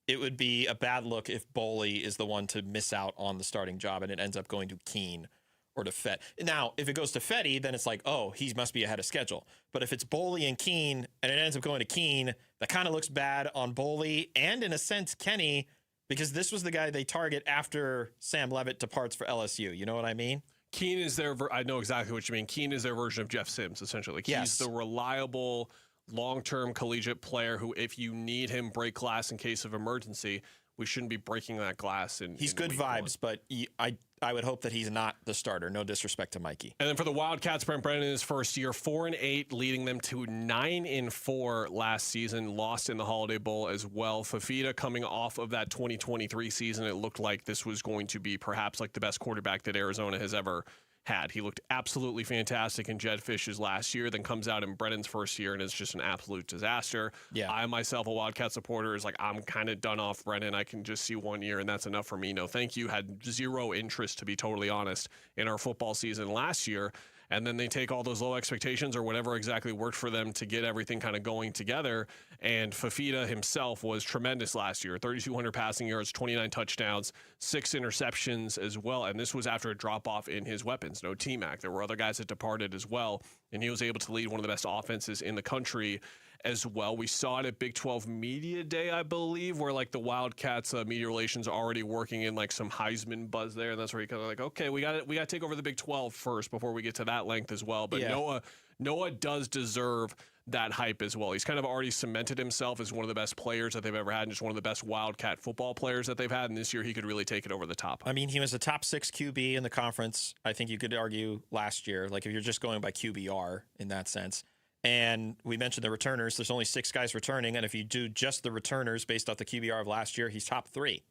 it would be a bad look if Boley is the one to miss out on the starting job and it ends up going to Keene or to Fett. Now, if it goes to Fetty, then it's like, oh, he must be ahead of schedule. But if it's Boley and Keene, and it ends up going to Keene, that kind of looks bad on Boley and, in a sense, Kenny, because this was the guy they target after Sam Levitt departs for LSU. You know what I mean? Keene is their, I know exactly what you mean. Keene is their version of Jeff Sims, essentially. Like, Yes. He's the reliable, long-term collegiate player who, if you need him, break glass in case of emergency. We shouldn't be breaking that glass. He's good vibes, but I would hope that he's not the starter. No disrespect to Mikey. And then for the Wildcats, Brent Brennan in his first year, 4-8, leading them to 9-4 last season, lost in the Holiday Bowl as well. Fafita coming off of that 2023 season, it looked like this was going to be perhaps like the best quarterback that Arizona has ever had. He looked absolutely fantastic in Jed Fish's last year, then comes out in Brennan's first year and is just an absolute disaster. Yeah. I myself, a Wildcat supporter, is like, I'm kind of done off Brennan. I can just see 1 year and that's enough for me. No, thank you. Had zero interest, to be totally honest, in our football season last year. And then they take all those low expectations or whatever exactly worked for them to get everything kind of going together. And Fafita himself was tremendous last year. 3,200 passing yards, 29 touchdowns, 6 interceptions as well. And this was after a drop-off in his weapons. No T-Mac. There were other guys that departed as well. And he was able to lead one of the best offenses in the country as well. We saw it at Big 12 Media Day, I believe, where like the Wildcats media relations are already working in like some Heisman buzz there, and that's where you kind of like, okay, we got to take over the Big 12 first before we get to that length as well. But Yeah. Noah does deserve that hype as well. He's kind of already cemented himself as one of the best players that they've ever had, and just one of the best Wildcat football players that they've had. And this year, he could really take it over the top. I mean, he was a top 6 QB in the conference. I think you could argue last year, like if you're just going by QBR in that sense. And we mentioned the returners. There's only 6 guys returning. And if you do just the returners based off the QBR of last year, he's top 3.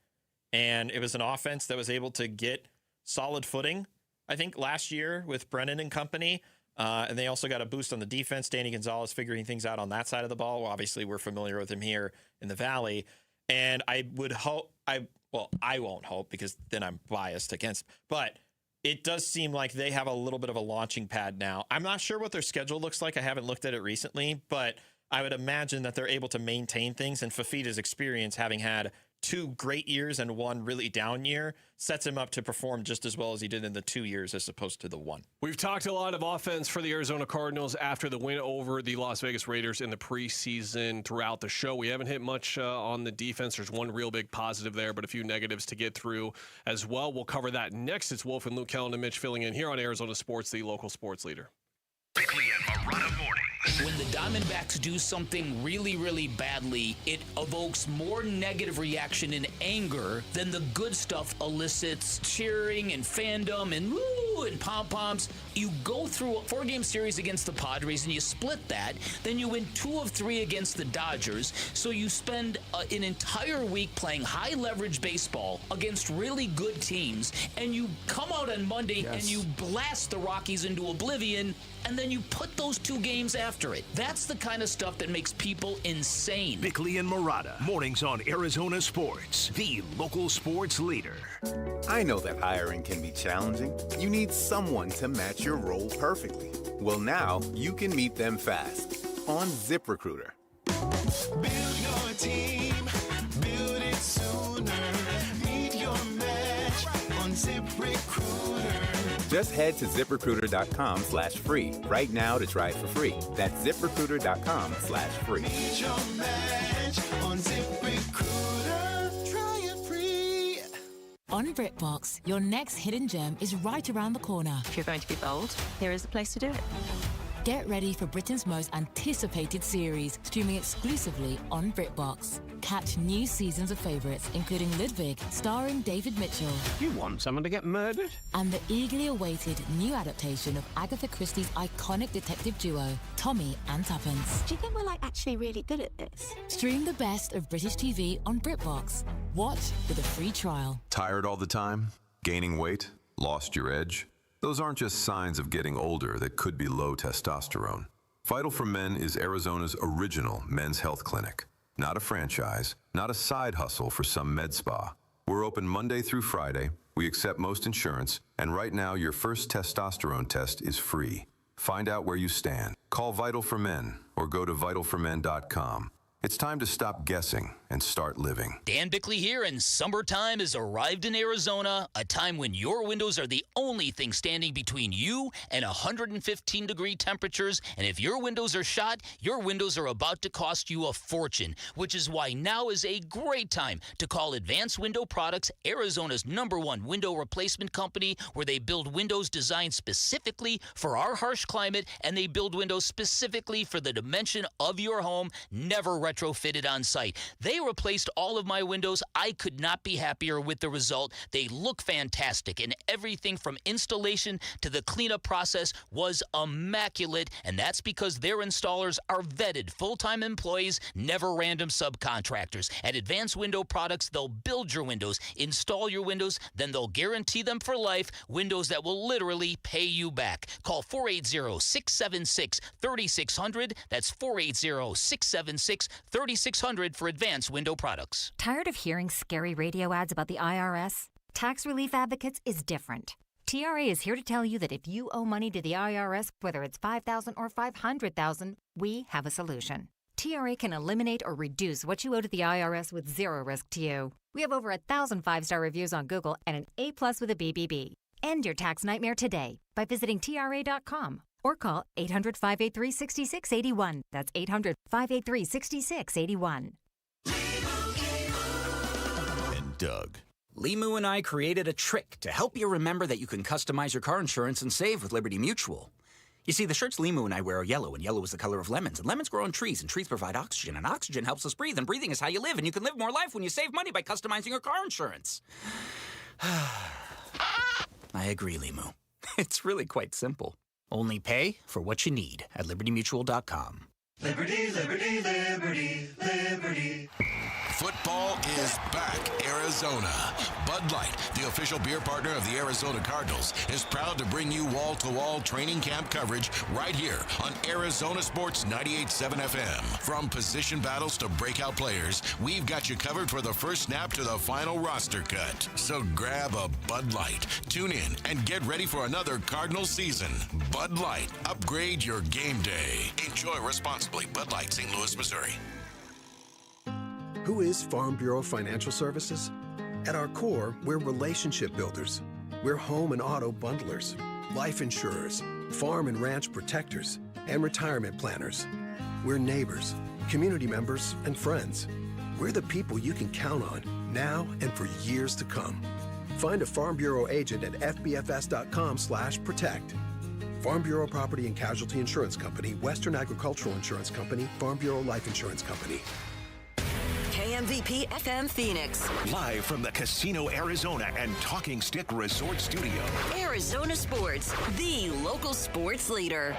And it was an offense that was able to get solid footing, I think, last year with Brennan and company. And they also got a boost on the defense. Danny Gonzalez figuring things out on that side of the ball. Well, obviously, we're familiar with him here in the Valley. And I would hope, I won't hope because then I'm biased against, but it does seem like they have a little bit of a launching pad now. I'm not sure what their schedule looks like. I haven't looked at it recently, but I would imagine that they're able to maintain things. And Fafita's experience, having had 2 great years and 1 really down year, sets him up to perform just as well as he did in the 2 years as opposed to the 1. We've talked a lot of offense for the Arizona Cardinals after the win over the Las Vegas Raiders in the preseason throughout the show. We haven't hit much on the defense. There's one real big positive there, but a few negatives to get through as well. We'll cover that next. It's Wolf and Luke Kellen and Mitch filling in here on Arizona Sports, the local sports leader. Bickley and Morada mornings. When the Diamondbacks do something really, really badly, it evokes more negative reaction and anger than the good stuff elicits cheering and fandom and woo and pom-poms. You go through a 4-game series against the Padres and you split that. Then you win 2 of 3 against the Dodgers. So you spend an entire week playing high-leverage baseball against really good teams. And you come out on Monday and you blast the Rockies into oblivion. And then you put those 2 games after it. That's the kind of stuff that makes people insane. Bickley and Morada, mornings on Arizona Sports, the local sports leader. I know that hiring can be challenging. You need someone to match your role perfectly. Well, now you can meet them fast on ZipRecruiter. Build your team, build it sooner. Meet your match on ZipRecruiter. Just head to ZipRecruiter.com/free right now to try it for free. That's ZipRecruiter.com/free. Meet your match on ZipRecruiter. Try it free. On BritBox, your next hidden gem is right around the corner. If you're going to be bold, here is the place to do it. Get ready for Britain's most anticipated series, streaming exclusively on BritBox. Catch new seasons of favourites, including Ludwig, starring David Mitchell. You want someone to get murdered? And the eagerly awaited new adaptation of Agatha Christie's iconic detective duo, Tommy and Tuppence. Do you think we're actually really good at this? Stream the best of British TV on BritBox. Watch with a free trial. Tired all the time? Gaining weight? Lost your edge? Those aren't just signs of getting older that could be low testosterone. Vital for Men is Arizona's original men's health clinic. Not a franchise, not a side hustle for some med spa. We're open Monday through Friday. We accept most insurance, and right now your first testosterone test is free. Find out where you stand. Call Vital for Men or go to vitalformen.com. It's time to stop guessing and start living. Dan Bickley here, and summertime has arrived in Arizona, a time when your windows are the only thing standing between you and 115-degree temperatures. And if your windows are shot, your windows are about to cost you a fortune, which is why now is a great time to call Advanced Window Products, Arizona's #1 window replacement company, where they build windows designed specifically for our harsh climate, and they build windows specifically for the dimension of your home, never retrofitted on site. They replaced all of my windows. I could not be happier with the result. They look fantastic, and everything from installation to the cleanup process was immaculate, and that's because their installers are vetted full-time employees, never random subcontractors. At Advanced Window Products, they'll build your windows, install your windows, then they'll guarantee them for life, windows that will literally pay you back. Call 480-676-3600. That's 480-676-3600 for Advanced Window Products. Tired of hearing scary radio ads about the IRS? Tax Relief Advocates is different. TRA is here to tell you that if you owe money to the IRS, whether it's $5,000 or $500,000, we have a solution. TRA can eliminate or reduce what you owe to the IRS with zero risk to you. We have over 1,000 5-star reviews on Google and an A+ with a BBB. End your tax nightmare today by visiting TRA.com or call 800-583-6681. That's 800-583-6681. And Doug. Limu and I created a trick to help you remember that you can customize your car insurance and save with Liberty Mutual. You see, the shirts Limu and I wear are yellow, and yellow is the color of lemons, and lemons grow on trees, and trees provide oxygen, and oxygen helps us breathe, and breathing is how you live, and you can live more life when you save money by customizing your car insurance. I agree, Limu. It's really quite simple. Only pay for what you need at libertymutual.com. Liberty, liberty, liberty, liberty. Football is back, Arizona. Bud Light, the official beer partner of the Arizona Cardinals, is proud to bring you wall-to-wall training camp coverage right here on Arizona Sports 98.7 FM. From position battles to breakout players, we've got you covered for the first snap to the final roster cut. So grab a Bud Light, tune in, and get ready for another Cardinals season. Bud Light, upgrade your game day. Enjoy responsibly. Bud Light, St. Louis, Missouri. Who is Farm Bureau Financial Services? At our core, we're relationship builders. We're home and auto bundlers, life insurers, farm and ranch protectors, and retirement planners. We're neighbors, community members, and friends. We're the people you can count on now and for years to come. Find a Farm Bureau agent at fbfs.com/protect. Farm Bureau Property and Casualty Insurance Company, Western Agricultural Insurance Company, Farm Bureau Life Insurance Company. KMVP FM Phoenix. Live from the Casino Arizona and Talking Stick Resort Studio. Arizona Sports, the local sports leader.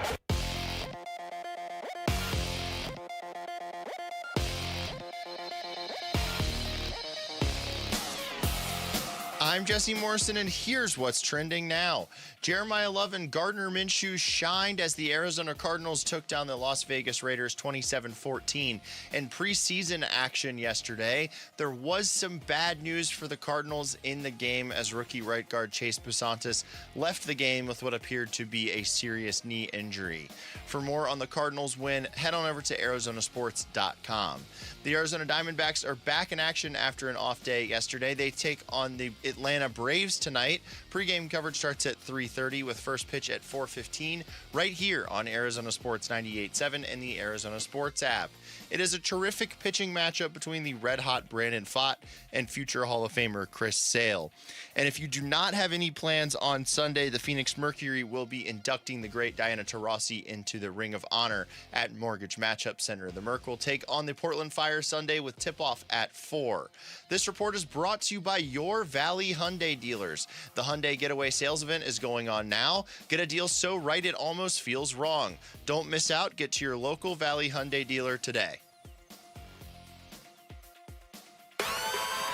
I'm Jesse Morrison, and here's what's trending now. Jeremiah Love and Gardner Minshew shined as the Arizona Cardinals took down the Las Vegas Raiders 27-14 in preseason action yesterday. There was some bad news for the Cardinals in the game as rookie right guard Chase Busantis left the game with what appeared to be a serious knee injury. For more on the Cardinals win, head on over to ArizonaSports.com. The Arizona Diamondbacks are back in action after an off day yesterday. They take on the Atlanta Braves tonight. Pre-game coverage starts at 3:30 with first pitch at 4:15 right here on Arizona Sports 98.7 and the Arizona Sports app. It is a terrific pitching matchup between the red-hot Brandon Pfaadt and future Hall of Famer Chris Sale. And if you do not have any plans on Sunday, the Phoenix Mercury will be inducting the great Diana Taurasi into the Ring of Honor at Mortgage Matchup Center. The Merc will take on the Portland Fire Sunday with tip-off at 4. This report is brought to you by your Valley Hyundai dealers. The Hyundai Getaway Sales Event is going on now. Get a deal so right it almost feels wrong. Don't miss out. Get to your local Valley Hyundai dealer today.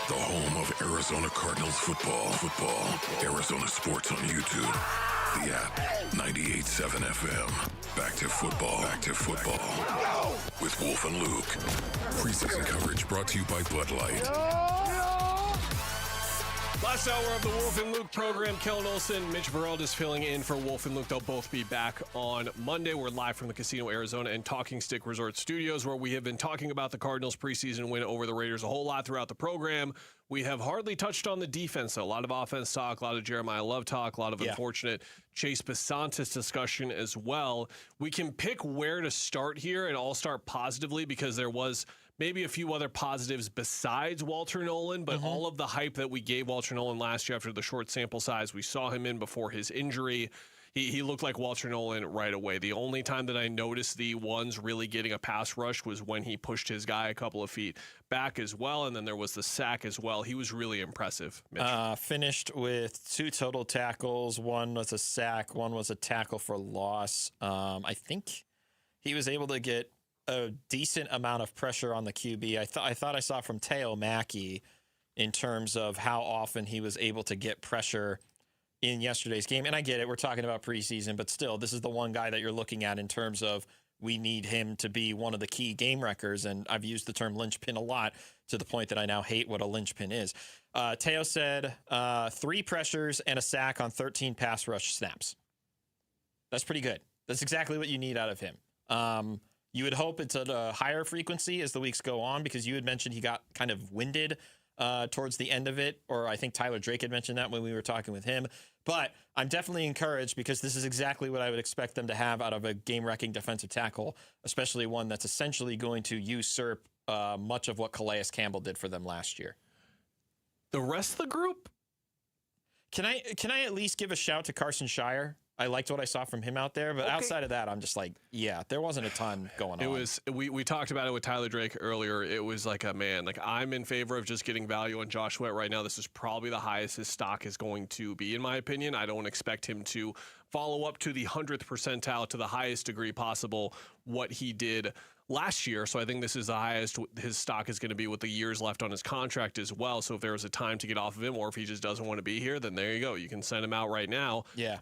The home of Arizona Cardinals football. Arizona Sports on YouTube. The app, 98.7 FM. Back to football. With Wolf and Luke. Preseason coverage brought to you by Bud Light. Last hour of the Wolf and Luke program. Kellen Olson, Mitch Burrell is filling in for Wolf and Luke. They'll both be back on Monday. We're live from the Casino Arizona and Talking Stick Resort Studios, where we have been talking about the Cardinals' preseason win over the Raiders a whole lot throughout the program. We have hardly touched on the defense, though. A lot of offense talk, a lot of Jeremiah Love talk, a lot of unfortunate Chase Basantis discussion as well. We can pick where to start here, and I'll start positively because there was maybe a few other positives besides Walter Nolan, but all of the hype that we gave Walter Nolan last year after the short sample size we saw him in before his injury, he looked like Walter Nolan right away. The only time that I noticed the ones really getting a pass rush was when he pushed his guy a couple of feet back as well, and then there was the sack as well. He was really impressive, Mitch. Finished with 2 total tackles. 1 was a sack. 1 was a tackle for loss. I think he was able to get a decent amount of pressure on the QB. I thought I saw from Teo Mackey in terms of how often he was able to get pressure in yesterday's game. And I get it, we're talking about preseason, but still, this is the one guy that you're looking at in terms of we need him to be one of the key game wreckers. And I've used the term linchpin a lot to the point that I now hate what a linchpin is. Teo said 3 pressures and a sack on 13 pass rush snaps. That's pretty good. That's exactly what you need out of him. You would hope it's at a higher frequency as the weeks go on, because you had mentioned he got kind of winded towards the end of it, or I think Tyler Drake had mentioned that when we were talking with him. But I'm definitely encouraged because this is exactly what I would expect them to have out of a game-wrecking defensive tackle, especially one that's essentially going to usurp much of what Calais Campbell did for them last year. The rest of the group? Can I at least give a shout to Carson Shire? I liked what I saw from him out there, but outside of that, I'm just like, yeah, there wasn't a ton going on. It was we talked about it with Tyler Drake earlier. It was like I'm in favor of just getting value on Josh Sweat right now. This is probably the highest his stock is going to be, in my opinion. I don't expect him to follow up to the 100th percentile to the highest degree possible what he did last year. So I think this is the highest his stock is going to be with the years left on his contract as well. So if there was a time to get off of him, or if he just doesn't want to be here, then there you go. You can send him out right now. Yeah.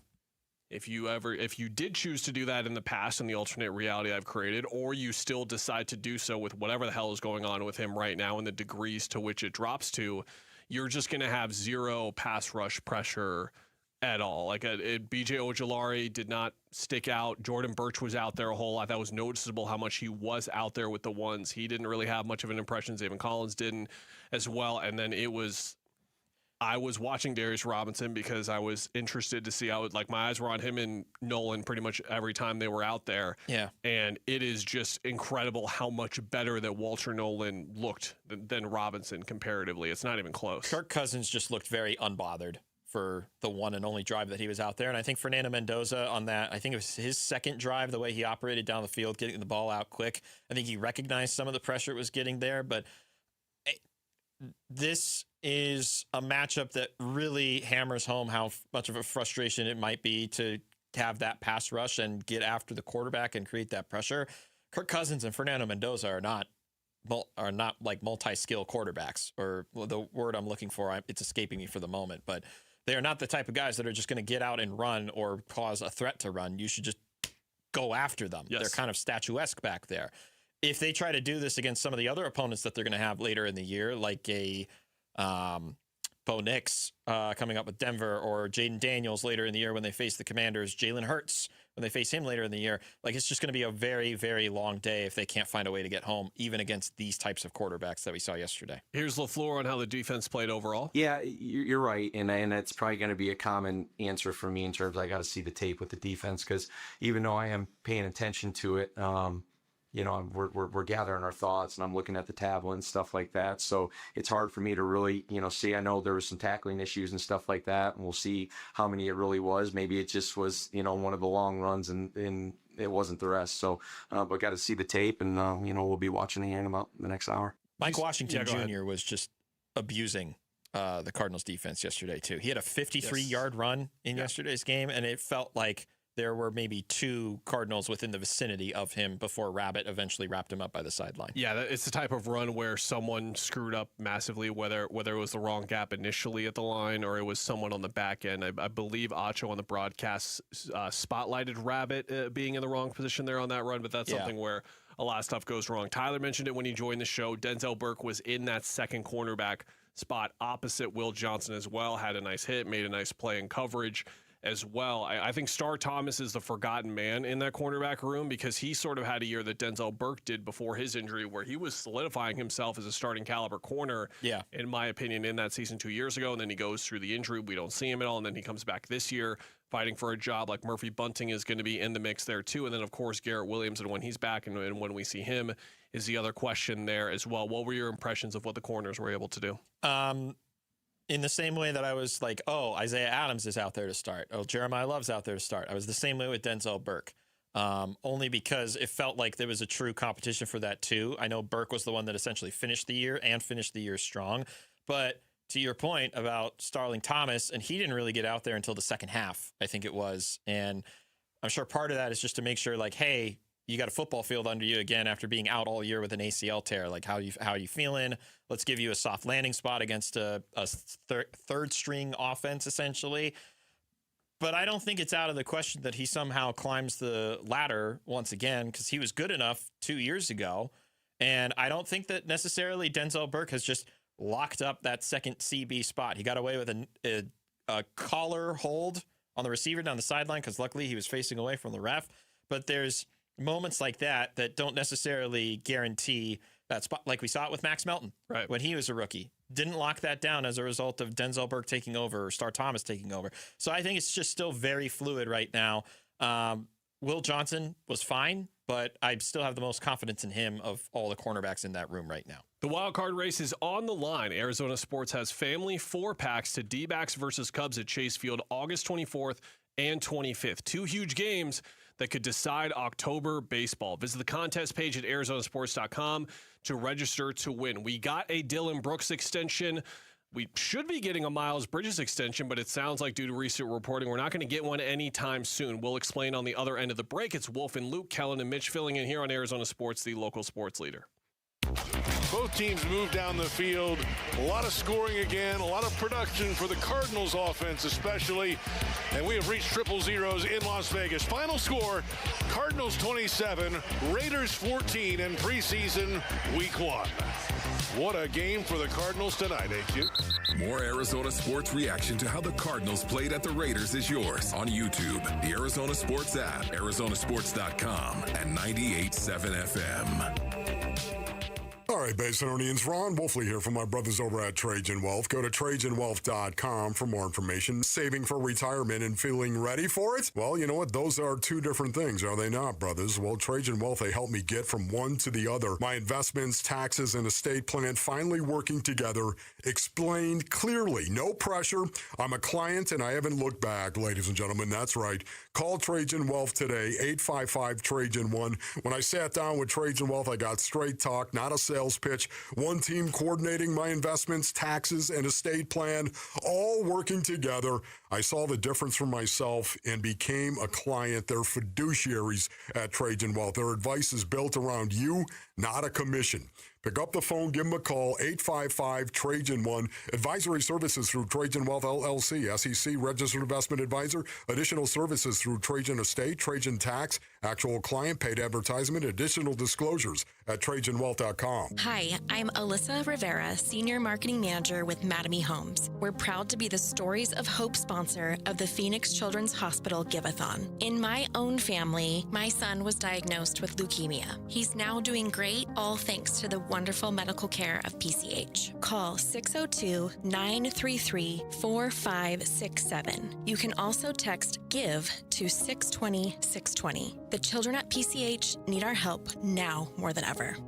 If you did choose to do that in the past in the alternate reality I've created, or you still decide to do so with whatever the hell is going on with him right now and the degrees to which it drops to, you're just going to have 0 pass rush pressure at all. Like BJ Ojulari did not stick out. Jordan Birch was out there a whole lot. That was noticeable how much he was out there with the ones. He didn't really have much of an impression. Zayvon Collins didn't as well. And then I was watching Darius Robinson because I was interested to see how, like, my eyes were on him and Nolan pretty much every time they were out there. Yeah. And it is just incredible how much better that Walter Nolan looked than Robinson comparatively. It's not even close. Kirk Cousins just looked very unbothered for the one and only drive that he was out there. And I think Fernando Mendoza on that, I think it was his second drive, the way he operated down the field, getting the ball out quick. I think he recognized some of the pressure it was getting there, but this is a matchup that really hammers home how much of a frustration it might be to have that pass rush and get after the quarterback and create that pressure. Kirk Cousins and Fernando Mendoza are not like multi-skill quarterbacks, or the word I'm looking for, it's escaping me for the moment, but they are not the type of guys that are just going to get out and run or cause a threat to run. You should just go after them. Yes. They're kind of statuesque back there. If they try to do this against some of the other opponents that they're going to have later in the year, like a Bo Nix coming up with Denver, or Jaden Daniels later in the year when they face the Commanders, Jalen Hurts when they face him later in the year, like, it's just going to be a very, very long day if they can't find a way to get home, even against these types of quarterbacks that we saw yesterday. Here's LaFleur on how the defense played overall. Yeah, you're right, and that's probably going to be a common answer for me in terms of I got to see the tape with the defense, because even though I am paying attention to it, we're gathering our thoughts, and I'm looking at the tablet and stuff like that. So it's hard for me to really, see. I know there was some tackling issues and stuff like that, and we'll see how many it really was. Maybe it just was, one of the long runs, and it wasn't the rest. So, but got to see the tape, and we'll be watching the game about the next hour. Mike Washington Jr. was just abusing the Cardinals defense yesterday too. He had a 53-yard run in yesterday's game, and it felt like there were maybe 2 Cardinals within the vicinity of him before Rabbit eventually wrapped him up by the sideline. Yeah, it's the type of run where someone screwed up massively, whether it was the wrong gap initially at the line or it was someone on the back end. I believe Acho on the broadcast spotlighted Rabbit being in the wrong position there on that run, but that's something where a lot of stuff goes wrong. Tyler mentioned it when he joined the show. Denzel Burke was in that second cornerback spot opposite Will Johnson as well. Had a nice hit, made a nice play in coverage as well. I think Star Thomas is the forgotten man in that cornerback room because he sort of had a year that Denzel Burke did before his injury where he was solidifying himself as a starting caliber corner, in my opinion, in that season 2 years ago. And then he goes through the injury. We don't see him at all. And then he comes back this year fighting for a job. Like Murphy Bunting is going to be in the mix there too. And then, of course, Garrett Williams. And when he's back and when we see him is the other question there as well. What were your impressions of what the corners were able to do? In the same way that I was like, oh, Isaiah Adams is out there to start. Oh, Jeremiah Love's out there to start. I was the same way with Denzel Burke, only because it felt like there was a true competition for that too. I know Burke was the one that essentially finished the year and finished the year strong. But to your point about Starling Thomas, and he didn't really get out there until the second half, I think it was. And I'm sure part of that is just to make sure, like, hey, you got a football field under you again after being out all year with an ACL tear. Like, how are you feeling? Let's give you a soft landing spot against a third string offense, essentially. But I don't think it's out of the question that he somehow climbs the ladder once again, because he was good enough 2 years ago. And I don't think that necessarily Denzel Burke has just locked up that second CB spot. He got away with a collar hold on the receiver down the sideline because luckily he was facing away from the ref. But there's moments like that that don't necessarily guarantee that spot, like we saw it with Max Melton when he was a rookie. Didn't lock that down as a result of Denzel Burke taking over or Star Thomas taking over. So I think it's just still very fluid right now. Will Johnson was fine, but I still have the most confidence in him of all the cornerbacks in that room right now. The wild card race is on the line. Arizona Sports has family 4-packs to D-backs versus Cubs at Chase Field August 24th and 25th. 2 huge games that could decide October baseball. Visit the contest page at arizonasports.com to register to win. We got a Dylan Brooks extension. We should be getting a Miles Bridges extension, but it sounds like due to recent reporting, we're not going to get one anytime soon. We'll explain on the other end of the break. It's Wolf and Luke, Kellen and Mitch filling in here on Arizona Sports, the local sports leader. Both teams move down the field. A lot of scoring again, a lot of production for the Cardinals offense especially. And we have reached triple zeros in Las Vegas. Final score, Cardinals 27, Raiders 14 in preseason week 1. What a game for the Cardinals tonight, ain't you? More Arizona sports reaction to how the Cardinals played at the Raiders is yours on YouTube, the Arizona Sports app, arizonasports.com, and 98.7 FM. All right, Basinonians, Ron Wolfley here from my brothers over at Trajan Wealth. Go to TrajanWealth.com for more information. Saving for retirement and feeling ready for it? Well, you know what? Those are two different things, are they not, brothers? Well, Trajan Wealth, they help me get from one to the other. My investments, taxes, and estate plan finally working together, explained clearly. No pressure. I'm a client, and I haven't looked back, ladies and gentlemen. That's right. Call Trajan Wealth today, 855-TRAJAN-1. When I sat down with Trajan Wealth, I got straight talk, not a sales pitch. One team coordinating my investments, taxes, and estate plan, all working together. I saw the difference for myself and became a client. They're fiduciaries at Trajan Wealth. Their advice is built around you, not a commission. Pick up the phone, give them a call, 855-TRAJAN-1. Advisory services through Trajan Wealth LLC, SEC Registered Investment Advisor. Additional services through Trajan Estate, Trajan Tax, actual client paid advertisement, additional disclosures at TrajanWealth.com. Hi, I'm Alyssa Rivera, Senior Marketing Manager with Mattamy Homes. We're proud to be the Stories of Hope sponsor of the Phoenix Children's Hospital Give-a-thon. In my own family, my son was diagnosed with leukemia. He's now doing great, all thanks to the wonderful medical care of PCH. Call 602-933-4567. You can also text GIVE to 620-620. The children at PCH need our help now more than ever.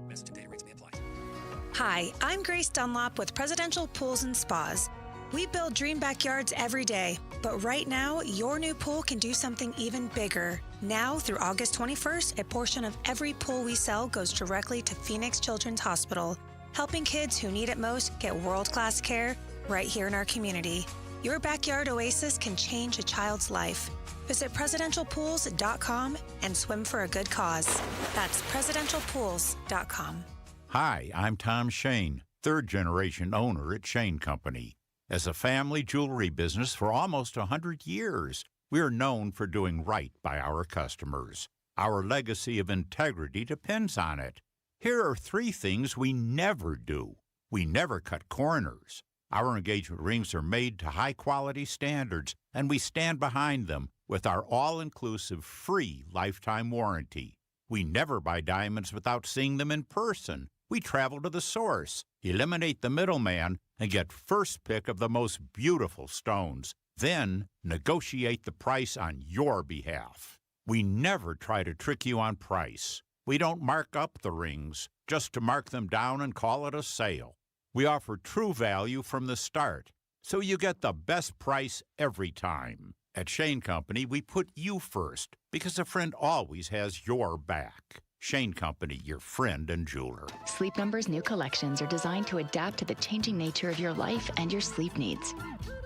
Hi, I'm Grace Dunlop with Presidential Pools and Spas. We build dream backyards every day, but right now, your new pool can do something even bigger. Now, through August 21st, a portion of every pool we sell goes directly to Phoenix Children's Hospital, helping kids who need it most get world-class care right here in our community. Your backyard oasis can change a child's life. Visit presidentialpools.com and swim for a good cause. That's presidentialpools.com. Hi, I'm Tom Shane, third-generation owner at Shane Company. As a family jewelry business for almost 100 years, we are known for doing right by our customers. Our legacy of integrity depends on it. Here are 3 things we never do. We never cut corners. Our engagement rings are made to high-quality standards, and we stand behind them with our all-inclusive free lifetime warranty. We never buy diamonds without seeing them in person. We travel to the source, eliminate the middleman, and get first pick of the most beautiful stones. Then negotiate the price on your behalf. We never try to trick you on price. We don't mark up the rings just to mark them down and call it a sale. We offer true value from the start, so you get the best price every time. At Shane Company, we put you first because a friend always has your back. Shane Company, your friend and jeweler. Sleep Number's new collections are designed to adapt to the changing nature of your life and your sleep needs.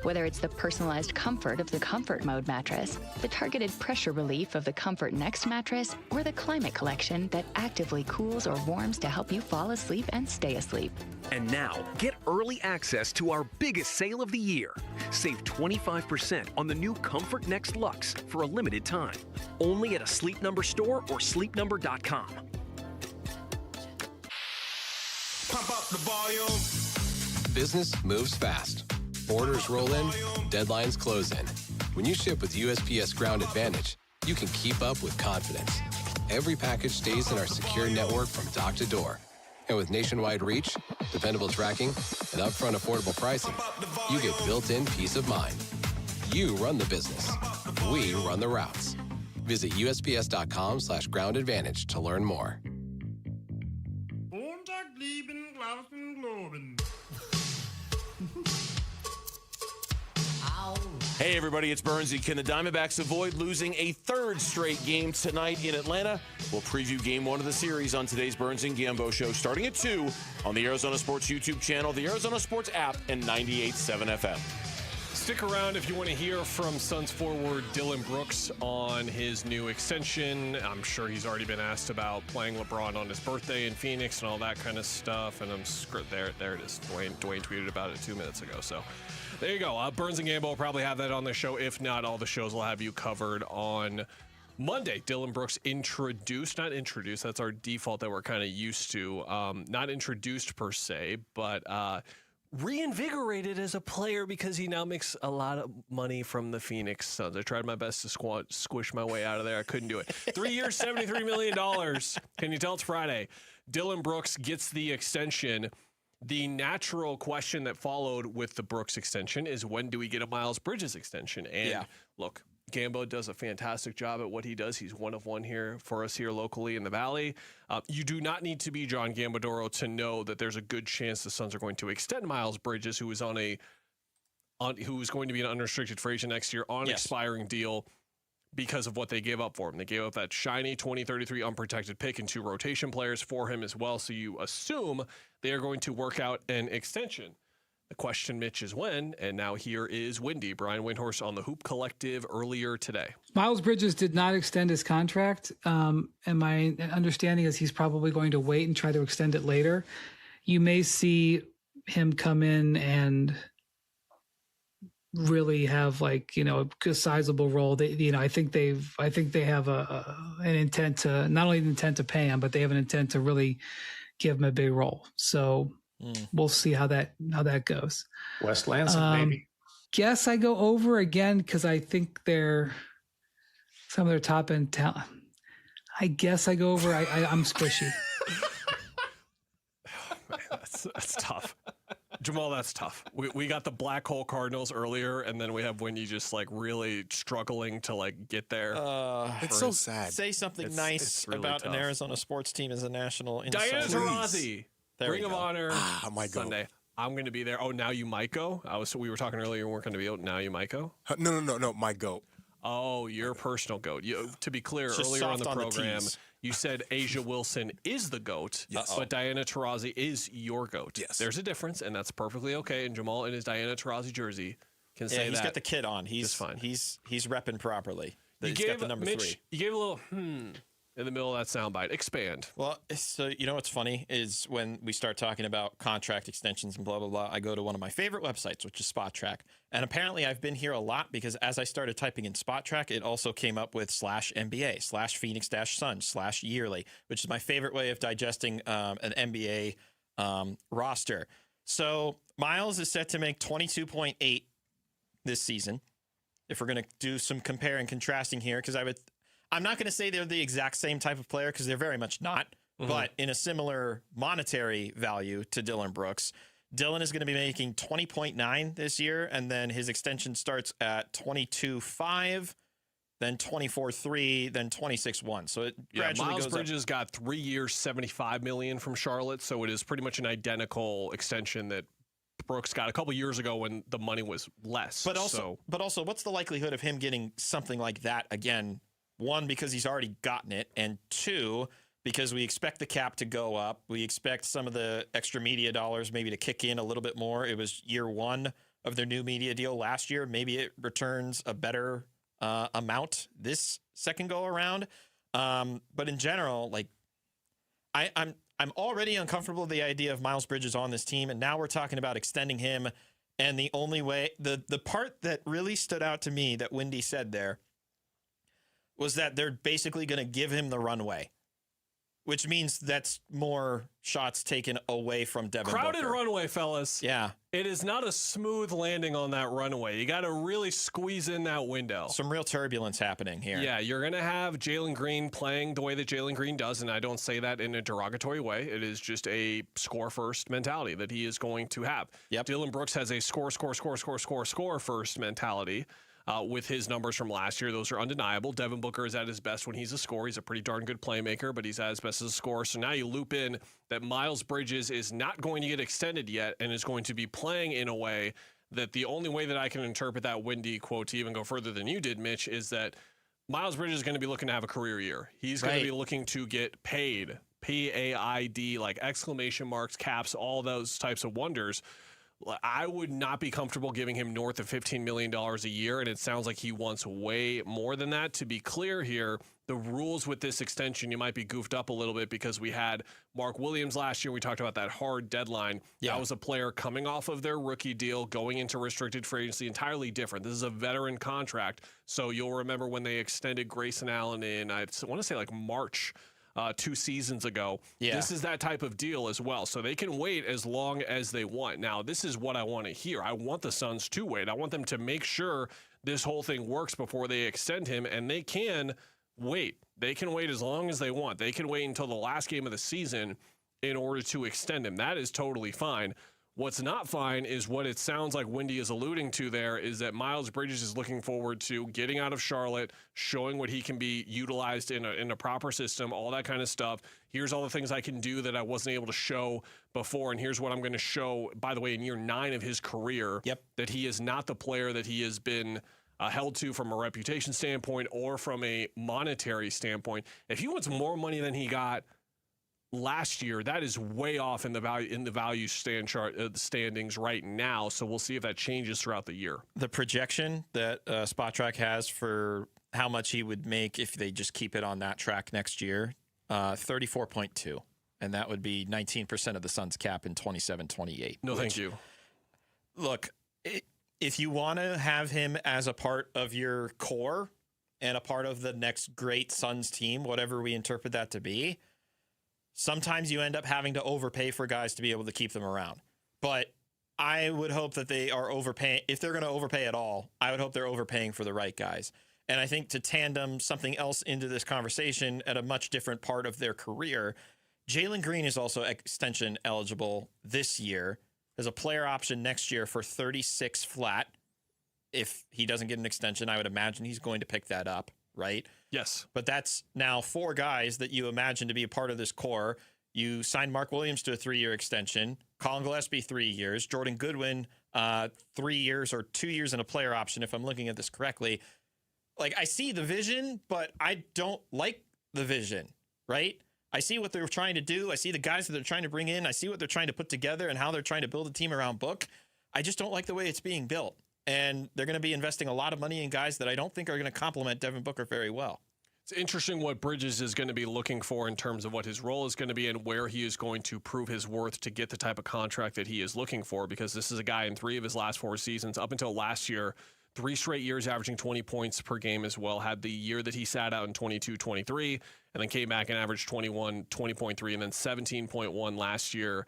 Whether it's the personalized comfort of the Comfort Mode mattress, the targeted pressure relief of the Comfort Next mattress, or the Climate Collection that actively cools or warms to help you fall asleep and stay asleep. And now, get early access to our biggest sale of the year. Save 25% on the new Comfort Next Luxe for a limited time. Only at a Sleep Number store or sleepnumber.com. Pump up the volume. Business moves fast. Orders roll in, deadlines close in. When you ship with USPS Ground Advantage, you can keep up with confidence. Every package stays in our secure network from dock to door. And with nationwide reach, dependable tracking, and upfront affordable pricing, you get built-in peace of mind. You run the business. We run the routes. Visit USPS.com/Ground Advantage to learn more. Hey everybody, it's Burnsy. Can the Diamondbacks avoid losing a third straight game tonight in Atlanta? We'll preview game 1 of the series on today's Burns and Gambo show starting at 2 on the Arizona Sports YouTube channel, the Arizona Sports app, and 98.7 FM. Stick around if you want to hear from Suns forward Dylan Brooks on his new extension. I'm sure he's already been asked about playing LeBron on his birthday in Phoenix and all that kind of stuff. And there it is. Dwayne tweeted about it 2 minutes ago. So there you go. Burns and Gambo will probably have that on the show. If not, all the shows will have you covered on Monday. Dylan Brooks not introduced. That's our default that we're kind of used to. Not introduced per se, but reinvigorated as a player because he now makes a lot of money from the Phoenix Suns. I tried my best to squish my way out of there. I couldn't do it. 3 years, $73 million. Can you tell it's Friday? Dylan Brooks gets the extension. The natural question that followed with the Brooks extension is, when do we get a Miles Bridges extension? And look, Gambo does a fantastic job at what he does. He's one of one here for us here locally in the Valley. You do not need to be John Gambadoro to know that there's a good chance the Suns are going to extend Miles Bridges, who is going to be an unrestricted free agent next year on an expiring deal because of what they gave up for him. They gave up that shiny 2033 unprotected pick and 2 rotation players for him as well. So you assume they are going to work out an extension. The question, Mitch, is when, and now here is Windy, Brian Windhorst on the Hoop Collective earlier today. Miles Bridges did not extend his contract, and my understanding is he's probably going to wait and try to extend it later. You may see him come in and really have a sizable role. I think they have an intent to, not only an intent to pay him, but they have an intent to really give him a big role. So we'll see how that goes. West Lansing, maybe. Guess I go over again because I think they're some of their top end talent. I guess I go over. I'm squishy. Man, that's tough. Jamal, that's tough. We got the Black Hole Cardinals earlier, and then we have Windy just really struggling to get there. It's so sad. Say something nice really about tough. an Arizona sports team as a national insult. Diana Taurasi, Ring of Honor, might go. Sunday. I'm going to be there. Oh, now you might go? We were talking earlier, you weren't going to be out. Now you might go? No, my goat. Oh, your personal goat. To be clear, Just earlier on the soft on the program, T's. you said Asia Wilson is the GOAT, but Diana Taurasi is your GOAT. Yes. There's a difference, and that's perfectly okay. And Jamal in his Diana Taurasi jersey can say that. He's got the kit on. He's fine. He's repping properly. You He's got the number 3. You gave a little in the middle of that soundbite. Expand. Well, so you know what's funny is when we start talking about contract extensions and blah, blah, blah, I go to one of my favorite websites, which is Spot Track. And apparently I've been here a lot because as I started typing in Spot Track, it also came up with /NBA, /Phoenix-Suns, /yearly, which is my favorite way of digesting an NBA roster. So Miles is set to make 22.8 this season. If we're going to do some compare and contrasting here, because I'm not going to say they're the exact same type of player because they're very much not, but in a similar monetary value to Dillon Brooks. Dillon is going to be making 20.9 this year, and then his extension starts at 22.5, then 24.3, then 26.1. So it gradually Miles goes Bridges up. got 3 years, $75 million from Charlotte, so it is pretty much an identical extension that Brooks got a couple years ago when the money was less. But also, what's the likelihood of him getting something like that again? One, because he's already gotten it, and two, because we expect the cap to go up. We expect some of the extra media dollars maybe to kick in a little bit more. It was year one of their new media deal last year. Maybe it returns a better amount this second go around. But in general, like I'm already uncomfortable with the idea of Miles Bridges on this team, and now we're talking about extending him. And the only way, the part that really stood out to me that Wendy said there was that they're basically going to give him the runway, which means that's more shots taken away from Devin Crowded Booker. runway, fellas. Yeah. It is not a smooth landing on that runway. You got to really squeeze in that window. Some real turbulence happening here. Yeah, you're going to have Jalen Green playing the way that Jalen Green does, and I don't say that in a derogatory way. It is just a score-first mentality that he is going to have. Yep. Dillon Brooks has a score-first mentality. With his numbers from last year, those are undeniable. Devin Booker is at his best when he's a scorer. He's a pretty darn good playmaker, but he's at his best as a scorer. So now you loop in that Miles Bridges is not going to get extended yet and is going to be playing in a way that the only way that I can interpret that Wendy quote to even go further than you did, Mitch, is that Miles Bridges is going to be looking to have a career year. He's going to be looking to get paid, P-A-I-D, like exclamation marks, caps, all those types of wonders. I would not be comfortable giving him north of $15 million a year, and it sounds like he wants way more than that. To be clear here, the rules with this extension, you might be goofed up a little bit because we had Mark Williams last year. We talked about that hard deadline. Yeah. That was a player coming off of their rookie deal, going into restricted free agency, entirely different. This is a veteran contract, so you'll remember when they extended Grayson Allen in, I want to say like March 2 seasons ago. Yeah. This is that type of deal as well. So they can wait as long as they want. Now, this is what I want to hear. I want the Suns to wait. I want them to make sure this whole thing works before they extend him, and they can wait. They can wait as long as they want. They can wait until the last game of the season in order to extend him. That is totally fine. What's not fine is what it sounds like Wendy is alluding to there, is that Miles Bridges is looking forward to getting out of Charlotte, showing what he can be utilized in a proper system, all that kind of stuff. Here's all the things I can do that I wasn't able to show before, and here's what I'm going to show, by the way, in year 9 of his career, that he is not the player that he has been held to from a reputation standpoint or from a monetary standpoint. If he wants more money than he got last year, that is way off in the value standings right now. So we'll see if that changes throughout the year. The projection that Spot Track has for how much he would make if they just keep it on that track next year, 34.2, and that would be 19% of the Suns' cap in 27-28. No, thank you. Look, if you want to have him as a part of your core and a part of the next great Suns team, whatever we interpret that to be, sometimes you end up having to overpay for guys to be able to keep them around. But I would hope that they are overpaying. If they're going to overpay at all, I would hope they're overpaying for the right guys. And I think to tandem something else into this conversation at a much different part of their career, Jalen Green is also extension eligible this year. There's a player option next year for 36 flat. If he doesn't get an extension, I would imagine he's going to pick that up, right? Yes. But that's now 4 guys that you imagine to be a part of this core. You signed Mark Williams to a 3-year extension, Colin Gillespie 3 years, Jordan Goodwin 3 years or 2 years in a player option, if I'm looking at this correctly. Like, I see the vision, but I don't like the vision, right? I see what they're trying to do. I see the guys that they're trying to bring in. I see what they're trying to put together and how they're trying to build a team around Book. I just don't like the way it's being built. And they're going to be investing a lot of money in guys that I don't think are going to complement Devin Booker very well. It's interesting what Bridges is going to be looking for in terms of what his role is going to be and where he is going to prove his worth to get the type of contract that he is looking for, because this is a guy in 3 of his last 4 seasons, up until last year, 3 straight years averaging 20 points per game as well. Had the year that he sat out in 22-23 and then came back and averaged 20.3 and then 17.1 last year.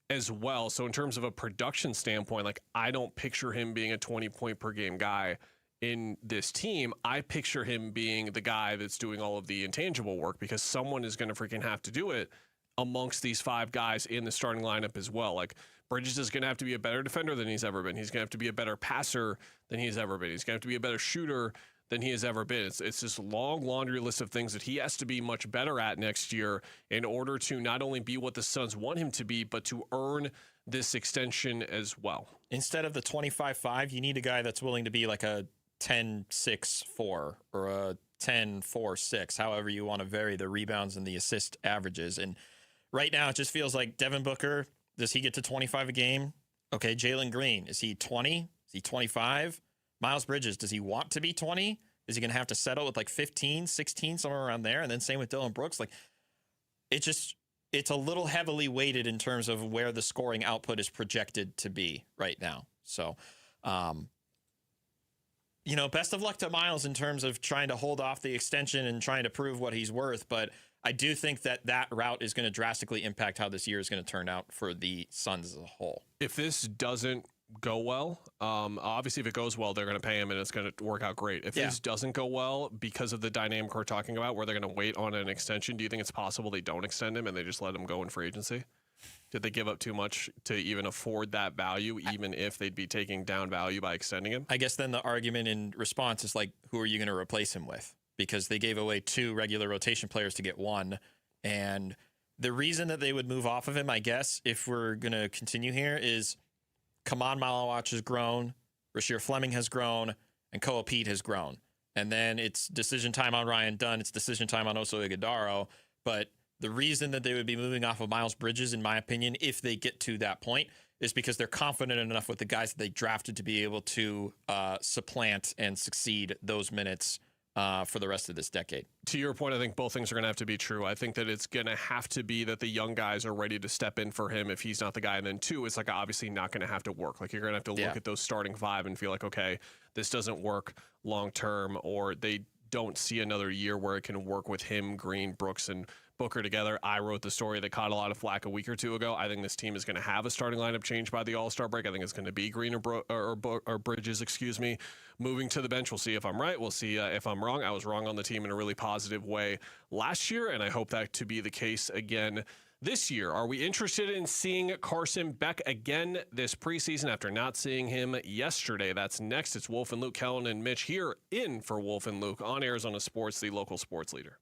as well. So in terms of a production standpoint, like I don't picture him being a 20-point per game guy in this team. I picture him being the guy that's doing all of the intangible work, because someone is going to freaking have to do it amongst these 5 guys in the starting lineup as well. Like Bridges is going to have to be a better defender than he's ever been. He's going to have to be a better passer than he's ever been. He's going to have to be a better shooter than he has ever been. It's this long laundry list of things that he has to be much better at next year in order to not only be what the Suns want him to be, but to earn this extension as well. Instead of the 25-5, you need a guy that's willing to be like a 10-6-4 or a 10-4-6, however you want to vary the rebounds and the assist averages. And right now, it just feels like Devin Booker, does he get to 25 a game? Okay, Jalen Green, is he 20? Is he 25? Miles Bridges, does he want to be 20? Is he going to have to settle with like 15, 16, somewhere around there? And then same with Dylan Brooks. Like, it's a little heavily weighted in terms of where the scoring output is projected to be right now. So, best of luck to Miles in terms of trying to hold off the extension and trying to prove what he's worth. But I do think that route is going to drastically impact how this year is going to turn out for the Suns as a whole. If this doesn't go well, obviously if it goes well, they're going to pay him and it's going to work out great. If this doesn't go well, because of the dynamic we're talking about where they're going to wait on an extension, do you think it's possible they don't extend him and they just let him go in free agency? Did they give up too much to even afford that value, even if they'd be taking down value by extending him? I guess then the argument in response is like, who are you going to replace him with? Because they gave away 2 regular rotation players to get 1. And the reason that they would move off of him, I guess, if we're going to continue here, is Kaman Malawach has grown, Rasheer Fleming has grown, and Koa Pete has grown. And then it's decision time on Ryan Dunn. It's decision time on Oso Ighodaro. But the reason that they would be moving off of Miles Bridges, in my opinion, if they get to that point, is because they're confident enough with the guys that they drafted to be able to supplant and succeed those minutes for the rest of this decade. To your point, I think both things are going to have to be true. I think that it's going to have to be that the young guys are ready to step in for him if he's not the guy. And then 2, it's like obviously not going to have to work. Like you're going to have to look at those starting 5 and feel like, okay, this doesn't work long term, or they don't see another year where it can work with him, Green, Brooks, and Booker together. I wrote the story that caught a lot of flack a week or 2 ago. I think this team is going to have a starting lineup change by the All-Star break. I think it's going to be Green or Bridges, moving to the bench. We'll see if I'm right. We'll see if I'm wrong. I was wrong on the team in a really positive way last year, and I hope that to be the case again this year. Are we interested in seeing Carson Beck again this preseason after not seeing him yesterday? That's next. It's Wolf and Luke, Kellen and Mitch here in for Wolf and Luke on Arizona Sports, the local sports leader.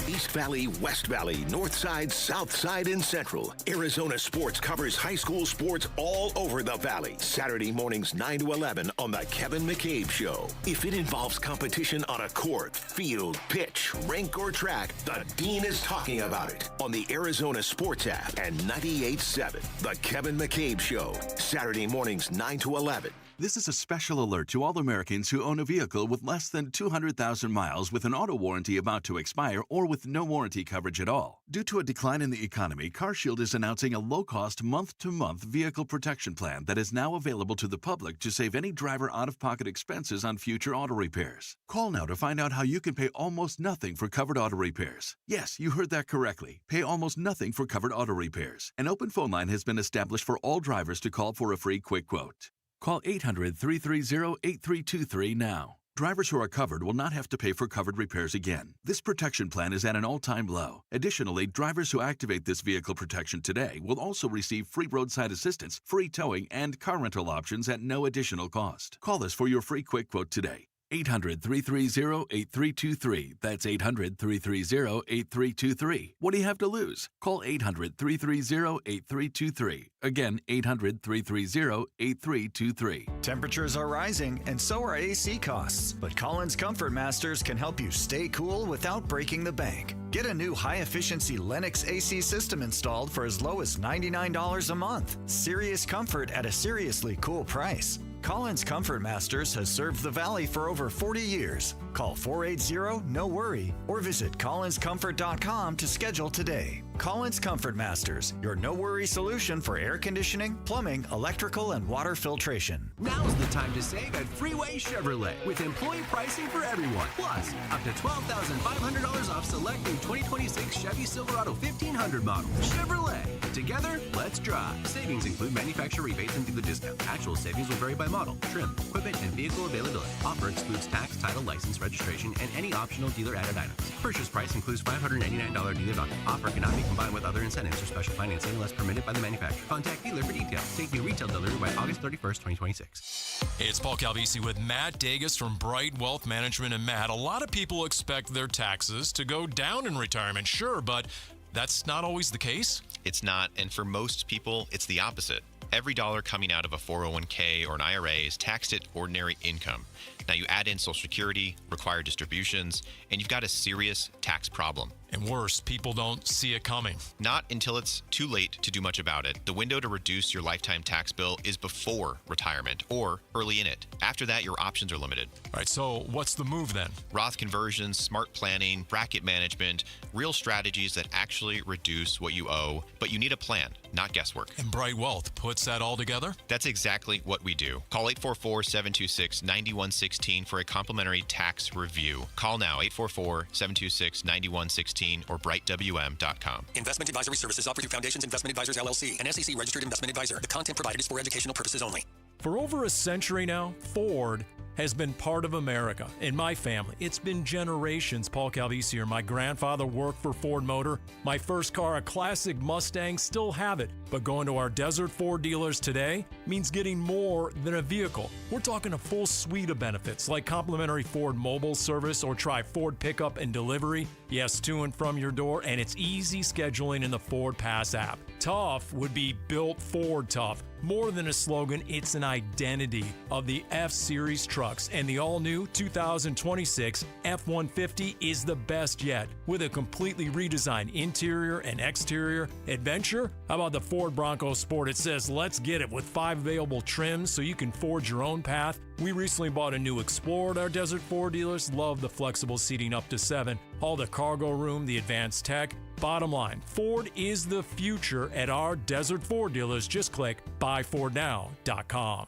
East Valley, West Valley, North Side, South Side, and Central. Arizona Sports covers high school sports all over the Valley. Saturday mornings 9 to 11 on The Kevin McCabe Show. If it involves competition on a court, field, pitch, rink, or track, the Dean is talking about it on the Arizona Sports app and 98.7. The Kevin McCabe Show. Saturday mornings 9 to 11. This is a special alert to all Americans who own a vehicle with less than 200,000 miles with an auto warranty about to expire or with no warranty coverage at all. Due to a decline in the economy, CarShield is announcing a low-cost month-to-month vehicle protection plan that is now available to the public to save any driver out-of-pocket expenses on future auto repairs. Call now to find out how you can pay almost nothing for covered auto repairs. Yes, you heard that correctly. Pay almost nothing for covered auto repairs. An open phone line has been established for all drivers to call for a free quick quote. Call 800-330-8323 now. Drivers who are covered will not have to pay for covered repairs again. This protection plan is at an all-time low. Additionally, drivers who activate this vehicle protection today will also receive free roadside assistance, free towing, and car rental options at no additional cost. Call us for your free quick quote today. 800-330-8323. That's 800-330-8323. What do you have to lose? Call 800-330-8323. Again, 800-330-8323. Temperatures are rising, and so are AC costs. But Collins Comfort Masters can help you stay cool without breaking the bank. Get a new high-efficiency Lennox AC system installed for as low as $99 a month. Serious comfort at a seriously cool price. Collins Comfort Masters has served the Valley for over 40 years. Call 480-NO-WORRY or visit collinscomfort.com to schedule today. Collins Comfort Masters, your no-worry solution for air conditioning, plumbing, electrical, and water filtration. Now's the time to save at Freeway Chevrolet with employee pricing for everyone. Plus, up to $12,500 off select new 2026 Chevy Silverado 1500 model. Chevrolet. Together, let's drive. Savings include manufacturer rebates and dealer discount. Actual savings will vary by model, trim, equipment, and vehicle availability. Offer excludes tax, title, license, registration, and any optional dealer added items. Purchase price includes $599 dealer value. Offer cannot be combined with other incentives or special financing unless permitted by the manufacturer. Contact dealer for details. Take new retail delivery by August 31st, 2026. Hey, it's Paul Calvisi with Matt Dagas from Bright Wealth Management. And Matt, a lot of people expect their taxes to go down in retirement, sure, but that's not always the case. It's not, and for most people, it's the opposite. Every dollar coming out of a 401k or an IRA is taxed at ordinary income. Now you add in Social Security, required distributions, and you've got a serious tax problem. And worse, people don't see it coming. Not until it's too late to do much about it. The window to reduce your lifetime tax bill is before retirement or early in it. After that, your options are limited. All right, so what's the move then? Roth conversions, smart planning, bracket management, real strategies that actually reduce what you owe, but you need a plan, not guesswork. And Bright Wealth puts that all together? That's exactly what we do. Call 844-726-9116 for a complimentary tax review. Call now, 844-726-9116 or brightwm.com. Investment advisory services offered through Foundations Investment Advisors, LLC, an SEC registered investment advisor. The content provided is for educational purposes only. For over a century now, Ford has been part of America. In my family, it's been generations. Paul Calvisi here. My grandfather worked for Ford Motor. My first car, a classic Mustang, still have it. But going to our Desert Ford dealers today means getting more than a vehicle. We're talking a full suite of benefits like complimentary Ford mobile service or try Ford pickup and delivery. Yes, to and from your door, and it's easy scheduling in the Ford Pass app. Tough would be built Ford tough. More than a slogan, it's an identity of the F-Series trucks, and the all-new 2026 F-150 is the best yet. With a completely redesigned interior and exterior adventure, how about the Ford Bronco Sport? It says, let's get it, with 5 available trims so you can forge your own path. We recently bought a new Explorer at our Desert Ford dealers. Love the flexible seating up to 7. All the cargo room, the advanced tech. Bottom line, Ford is the future at our Desert Ford dealers. Just click buyfordnow.com.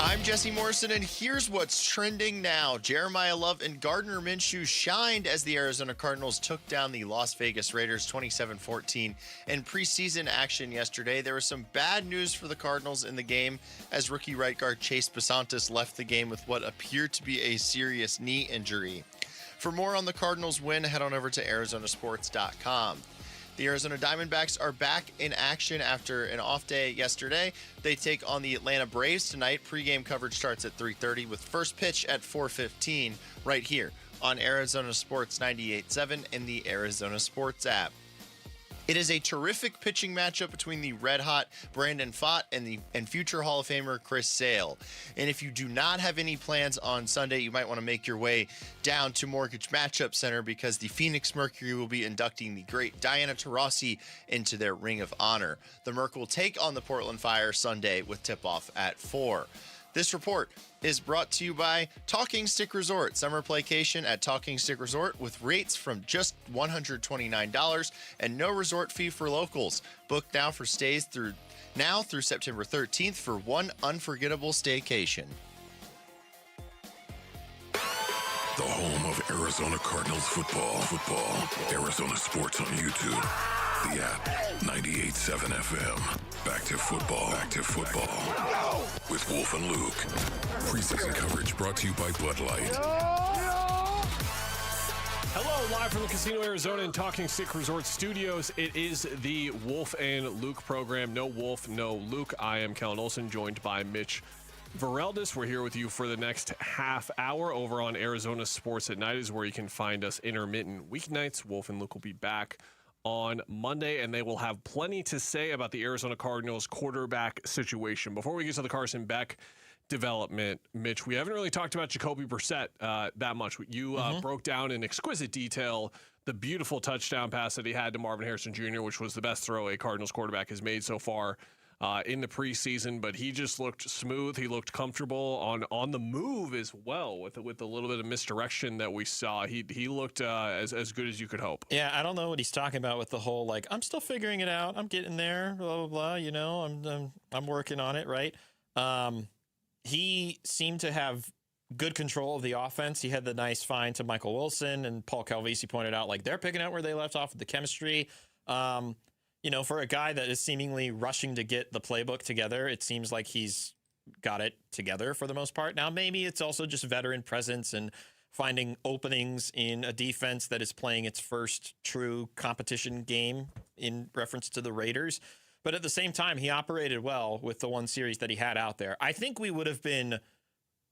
I'm Jesse Morrison, and here's what's trending now. Jeremiah Love and Gardner Minshew shined as the Arizona Cardinals took down the Las Vegas Raiders 27-14 in preseason action yesterday. There was some bad news for the Cardinals in the game as rookie right guard Chase Basantis left the game with what appeared to be a serious knee injury. For more on the Cardinals win, head on over to arizonasports.com. The Arizona Diamondbacks are back in action after an off day yesterday. They take on the Atlanta Braves tonight. Pre-game coverage starts at 3:30 with first pitch at 4:15 right here on Arizona Sports 98.7 and the Arizona Sports app. It is a terrific pitching matchup between the red-hot Brandon Pfaadt and future Hall of Famer Chris Sale. And if you do not have any plans on Sunday, you might want to make your way down to Mortgage Matchup Center because the Phoenix Mercury will be inducting the great Diana Taurasi into their Ring of Honor. The Merc will take on the Portland Fire Sunday with tip-off at 4. This report is brought to you by Talking Stick Resort. Summer playcation at Talking Stick Resort with rates from just $129 and no resort fee for locals. Book now for stays through September 13th for one unforgettable staycation. The home of Arizona Cardinals football. Arizona Sports on YouTube. The app, 98.7 FM. Back to football. With Wolf and Luke. Preseason coverage brought to you by Bud Light. Hello, live from the Casino Arizona and Talking Stick Resort Studios. It is the Wolf and Luke program. No Wolf, no Luke. I am Kellen Olson, joined by Mitch Vareldis. We're here with you for the next half hour over on Arizona Sports at Night is where you can find us intermittent weeknights. Wolf and Luke will be back on Monday, and they will have plenty to say about the Arizona Cardinals quarterback situation. Before we get to the Carson Beck development, Mitch, we haven't really talked about Jacoby Brissett that much. You broke down in exquisite detail the beautiful touchdown pass that he had to Marvin Harrison Jr., which was the best throw a Cardinals quarterback has made so far in the preseason. But he just looked smooth. He looked comfortable on the move as well with a little bit of misdirection that we saw. He looked as good as you could hope. Yeah, I don't know what he's talking about with the whole, like, I'm still figuring it out. I'm getting there, blah, blah, blah. I'm working on it, right? He seemed to have good control of the offense. He had the nice find to Michael Wilson, and Paul Calvisi pointed out, like, they're picking out where they left off with the chemistry. For a guy that is seemingly rushing to get the playbook together, it seems like he's got it together for the most part. Now, maybe it's also just veteran presence and finding openings in a defense that is playing its first true competition game in reference to the Raiders. But at the same time, he operated well with the one series that he had out there. I think we would have been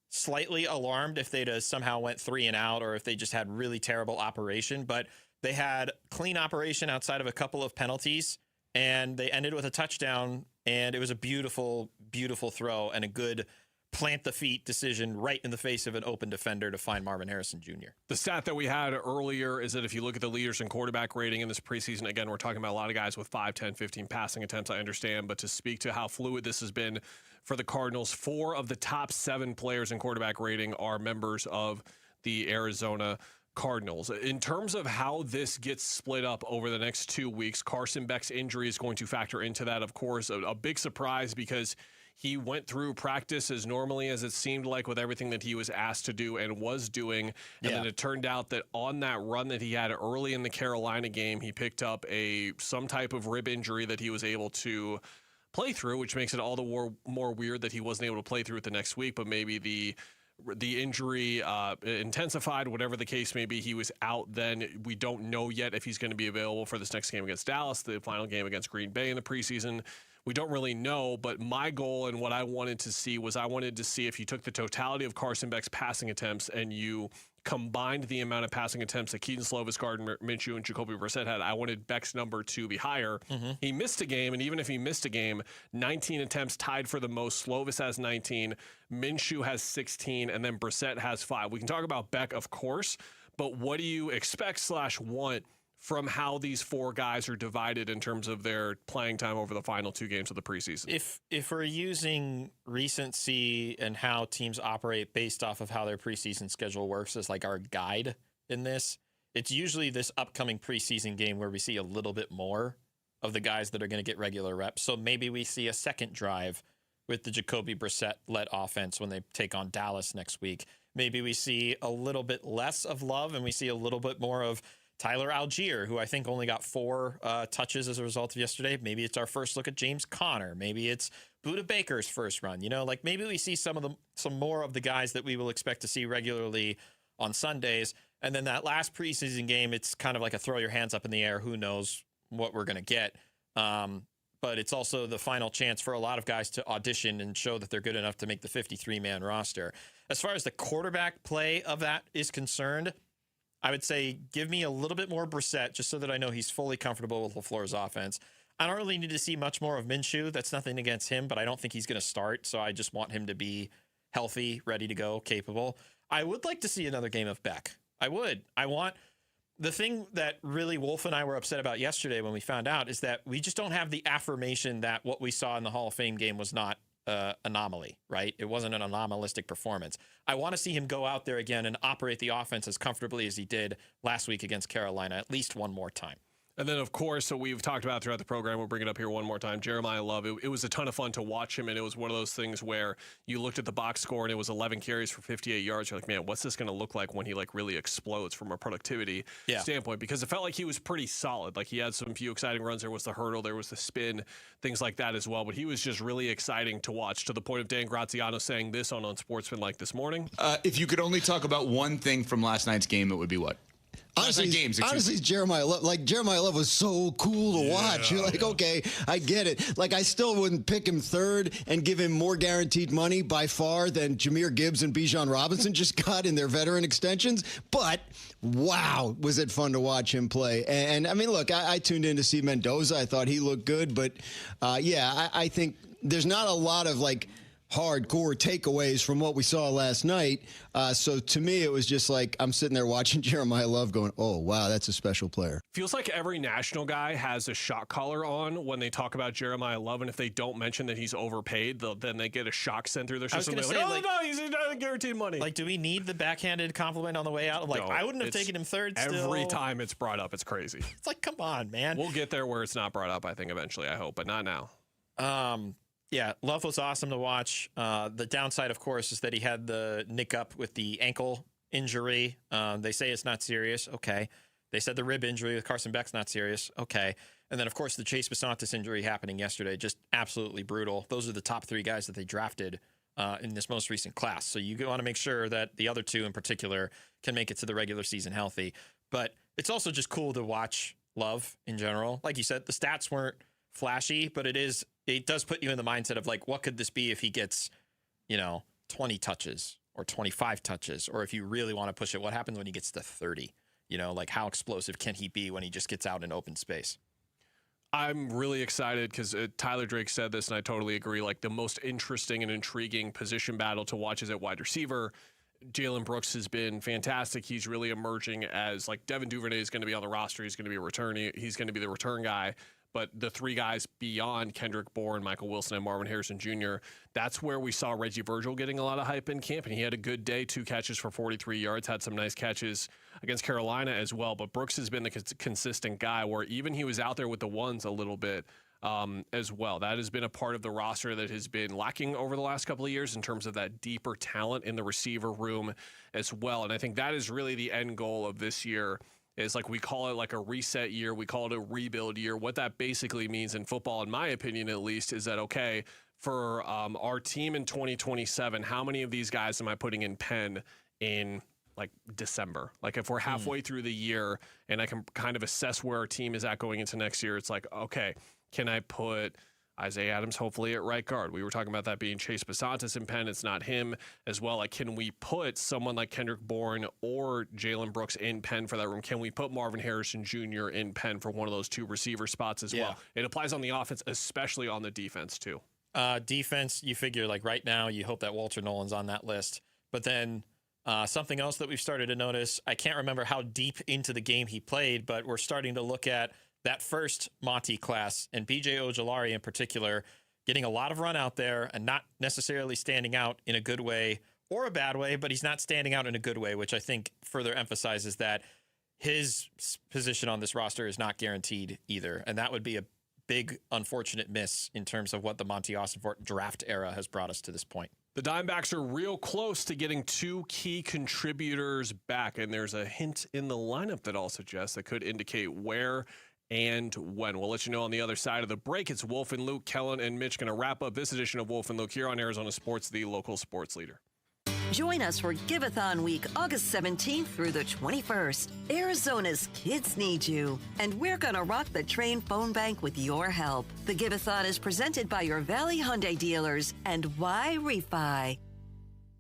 slightly alarmed if they'd somehow went 3 and out, or if they just had really terrible operation. But they had clean operation outside of a couple of penalties, and they ended with a touchdown, and it was a beautiful, beautiful throw and a good plant the feet decision right in the face of an open defender to find Marvin Harrison Jr. The stat that we had earlier is that if you look at the leaders in quarterback rating in this preseason, again, we're talking about a lot of guys with 5, 10, 15 passing attempts, I understand, but to speak to how fluid this has been for the Cardinals, 4 of the top 7 players in quarterback rating are members of the Arizona Cardinals. In terms of how this gets split up over the next 2 weeks, Carson Beck's injury is going to factor into that, of course, a big surprise because he went through practice as normally as it seemed like with everything that he was asked to do and was doing. And then it turned out that on that run that he had early in the Carolina game, he picked up some type of rib injury that he was able to play through, which makes it all the more weird that he wasn't able to play through it the next week. But maybe the injury intensified, whatever the case may be. He was out then. We don't know yet if he's going to be available for this next game against Dallas, the final game against Green Bay in the preseason. We don't really know, but my goal and what I wanted to see was I wanted to see if you took the totality of Carson Beck's passing attempts and you combined the amount of passing attempts that Keaton Slovis, Gardner Minshew, and Jacoby Brissett had. I wanted Beck's number to be higher. He missed a game, and even if he missed a game, 19 attempts tied for the most. Slovis has 19, Minshew has 16, and then Brissett has 5. We can talk about Beck, of course, but what do you expect/want from how these 4 guys are divided in terms of their playing time over the final 2 games of the preseason? If we're using recency and how teams operate based off of how their preseason schedule works as like our guide in this, it's usually this upcoming preseason game where we see a little bit more of the guys that are going to get regular reps. So maybe we see a second drive with the Jacoby Brissett-led offense when they take on Dallas next week. Maybe we see a little bit less of Love and we see a little bit more of Tyler Algier, who I think only got 4 touches as a result of yesterday. Maybe it's our first look at James Conner. Maybe it's Budda Baker's first run. Maybe we see some more of the guys that we will expect to see regularly on Sundays. And then that last preseason game, it's kind of like a throw your hands up in the air. Who knows what we're going to get? But it's also the final chance for a lot of guys to audition and show that they're good enough to make the 53-man roster. As far as the quarterback play of that is concerned, I would say give me a little bit more Brissett just so that I know he's fully comfortable with LaFleur's offense. I don't really need to see much more of Minshew. That's nothing against him, but I don't think he's going to start, so I just want him to be healthy, ready to go, capable. I would like to see another game of Beck. I would. The thing that really Wolf and I were upset about yesterday when we found out is that we just don't have the affirmation that what we saw in the Hall of Fame game was not anomaly, right? It wasn't an anomalistic performance. I want to see him go out there again and operate the offense as comfortably as he did last week against Carolina at least one more time. And then, of course, so we've talked about throughout the program, we'll bring it up here one more time, Jeremiah Love. It was a ton of fun to watch him, and it was one of those things where you looked at the box score, and it was 11 carries for 58 yards. You're like, man, what's this going to look like when he really explodes from a productivity standpoint? Because it felt like he was pretty solid. Like, he had some few exciting runs. There was the hurdle, there was the spin, things like that as well. But he was just really exciting to watch, to the point of Dan Graziano saying this on Unsportsmanlike this morning. If you could only talk about one thing from last night's game, it would be what? Honestly, Jeremiah Love was so cool to watch. You're like, okay, I get it. Like, I still wouldn't pick him third and give him more guaranteed money by far than Jahmyr Gibbs and Bijan Robinson just got in their veteran extensions. But, wow, was it fun to watch him play. And I mean, look, I tuned in to see Mendoza. I thought he looked good. But, I think there's not a lot of, hardcore takeaways from what we saw last night. So to me, it was just like I'm sitting there watching Jeremiah Love going, oh, wow, that's a special player. Feels like every national guy has a shot collar on when they talk about Jeremiah Love, and if they don't mention that he's overpaid, then they get a shock sent through their system. He's not guaranteed money. Like, do we need the backhanded compliment on the way out? Like, no, I wouldn't have taken him third still. Every time it's brought up, it's crazy. It's like, come on, man. We'll get there where it's not brought up, I think, eventually, I hope, but not now. Yeah, Love was awesome to watch. The downside, of course, is that he had the nick up with the ankle injury. They say it's not serious. Okay. They said the rib injury with Carson Beck's not serious. Okay. And then, of course, the Chase Besantis injury happening yesterday, just absolutely brutal. Those are the top 3 guys that they drafted in this most recent class. So you want to make sure that the other 2 in particular can make it to the regular season healthy. But it's also just cool to watch Love in general. Like you said, the stats weren't flashy, but it does put you in the mindset of like, what could this be if he gets, 20 touches or 25 touches, or if you really want to push it, what happens when he gets to 30? Like how explosive can he be when he just gets out in open space? I'm really excited because Tyler Drake said this, and I totally agree. Like the most interesting and intriguing position battle to watch is at wide receiver. Jalen Brooks has been fantastic. He's really emerging as like Devin Duvernay is going to be on the roster. He's going to be a return. He's going to be the return guy. But the 3 guys beyond Kendrick Bourne, Michael Wilson, and Marvin Harrison Jr., that's where we saw Reggie Virgil getting a lot of hype in camp. And he had a good day, 2 catches for 43 yards, had some nice catches against Carolina as well. But Brooks has been the consistent guy where even he was out there with the ones a little bit as well. That has been a part of the roster that has been lacking over the last couple of years in terms of that deeper talent in the receiver room as well. And I think that is really the end goal of this year. Is like we call it like a reset year. We call it a rebuild year. What that basically means in football, in my opinion at least, is that, okay, for our team in 2027, how many of these guys am I putting in pen in like December? Like if we're halfway through the year and I can kind of assess where our team is at going into next year, it's like, okay, can I put Isaiah Adams hopefully at right guard? We were talking about that being Chase Besantis in Penn. It's not him as well. Like, can we put someone like Kendrick Bourne or Jalen Brooks in Penn for that room? Can we put Marvin Harrison Jr. in Penn for one of those 2 receiver spots as well? It applies on the offense, especially on the defense too. Defense, you figure like right now, you hope that Walter Nolan's on that list. But then something else that we've started to notice, I can't remember how deep into the game he played, but we're starting to look at that first Monty class, and B.J. Ojolari in particular, getting a lot of run out there and not necessarily standing out in a good way or a bad way, but he's not standing out in a good way, which I think further emphasizes that his position on this roster is not guaranteed either. And that would be a big, unfortunate miss in terms of what the Monty Ossenfort draft era has brought us to this point. The Diamondbacks are real close to getting 2 key contributors back, and there's a hint in the lineup that all suggests that could indicate where and when. We'll let you know on the other side of the break. It's Wolf and Luke, Kellen and Mitch going to wrap up this edition of Wolf and Luke here on Arizona Sports, the local sports leader. Join us for Give-a-thon Week, August 17th through the 21st. Arizona's kids need you, and we're going to rock the Train phone bank with your help. The Give-a-thon is presented by your Valley Hyundai dealers and Why Refi.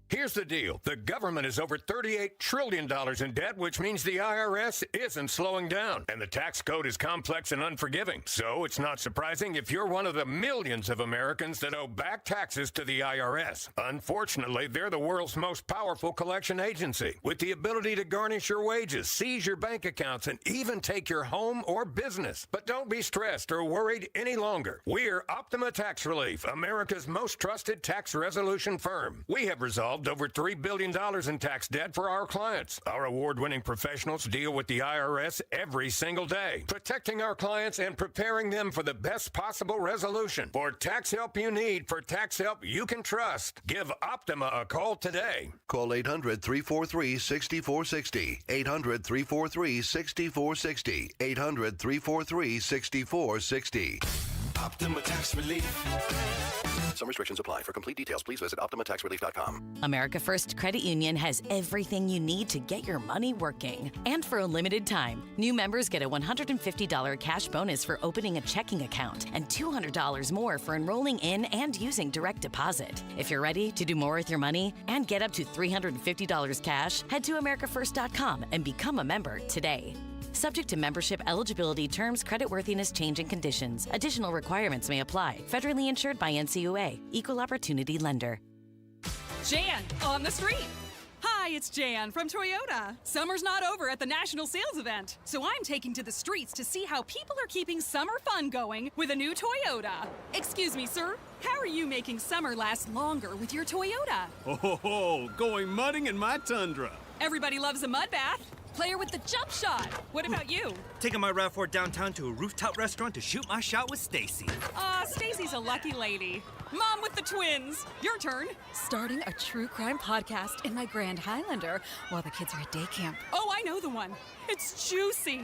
Here's the deal. The government is over $38 trillion in debt, which means the IRS isn't slowing down. And the tax code is complex and unforgiving. So it's not surprising if you're one of the millions of Americans that owe back taxes to the IRS. Unfortunately, they're the world's most powerful collection agency, with the ability to garnish your wages, seize your bank accounts, and even take your home or business. But don't be stressed or worried any longer. We're Optima Tax Relief, America's most trusted tax resolution firm. We have resolved over $3 billion in tax debt for our clients. Our award-winning professionals deal with the IRS every single day, protecting our clients and preparing them for the best possible resolution. For tax help you need, for tax help you can trust, give Optima a call today. Call 800-343-6460. 800-343-6460. 800-343-6460. Optima Tax Relief. Some restrictions apply. For complete details, please visit OptimaTaxRelief.com. America First Credit Union has everything you need to get your money working. And for a limited time, new members get a $150 cash bonus for opening a checking account and $200 more for enrolling in and using direct deposit. If you're ready to do more with your money and get up to $350 cash, head to AmericaFirst.com and become a member today. Subject to membership eligibility terms, creditworthiness, change in conditions. Additional requirements may apply. Federally insured by NCUA. Equal Opportunity Lender. Jan on the street. Hi, it's Jan from Toyota. Summer's not over at the National Sales Event, so I'm taking to the streets to see how people are keeping summer fun going with a new Toyota. Excuse me, sir. How are you making summer last longer with your Toyota? Oh, going mudding in my Tundra. Everybody loves a mud bath. Player with the jump shot. What about you? Taking my RAV4 downtown to a rooftop restaurant to shoot my shot with Stacy. Stacy's a lucky lady. Mom with the twins. Your turn. Starting a true crime podcast in my Grand Highlander while the kids are at day camp. Oh, I know the one. It's juicy.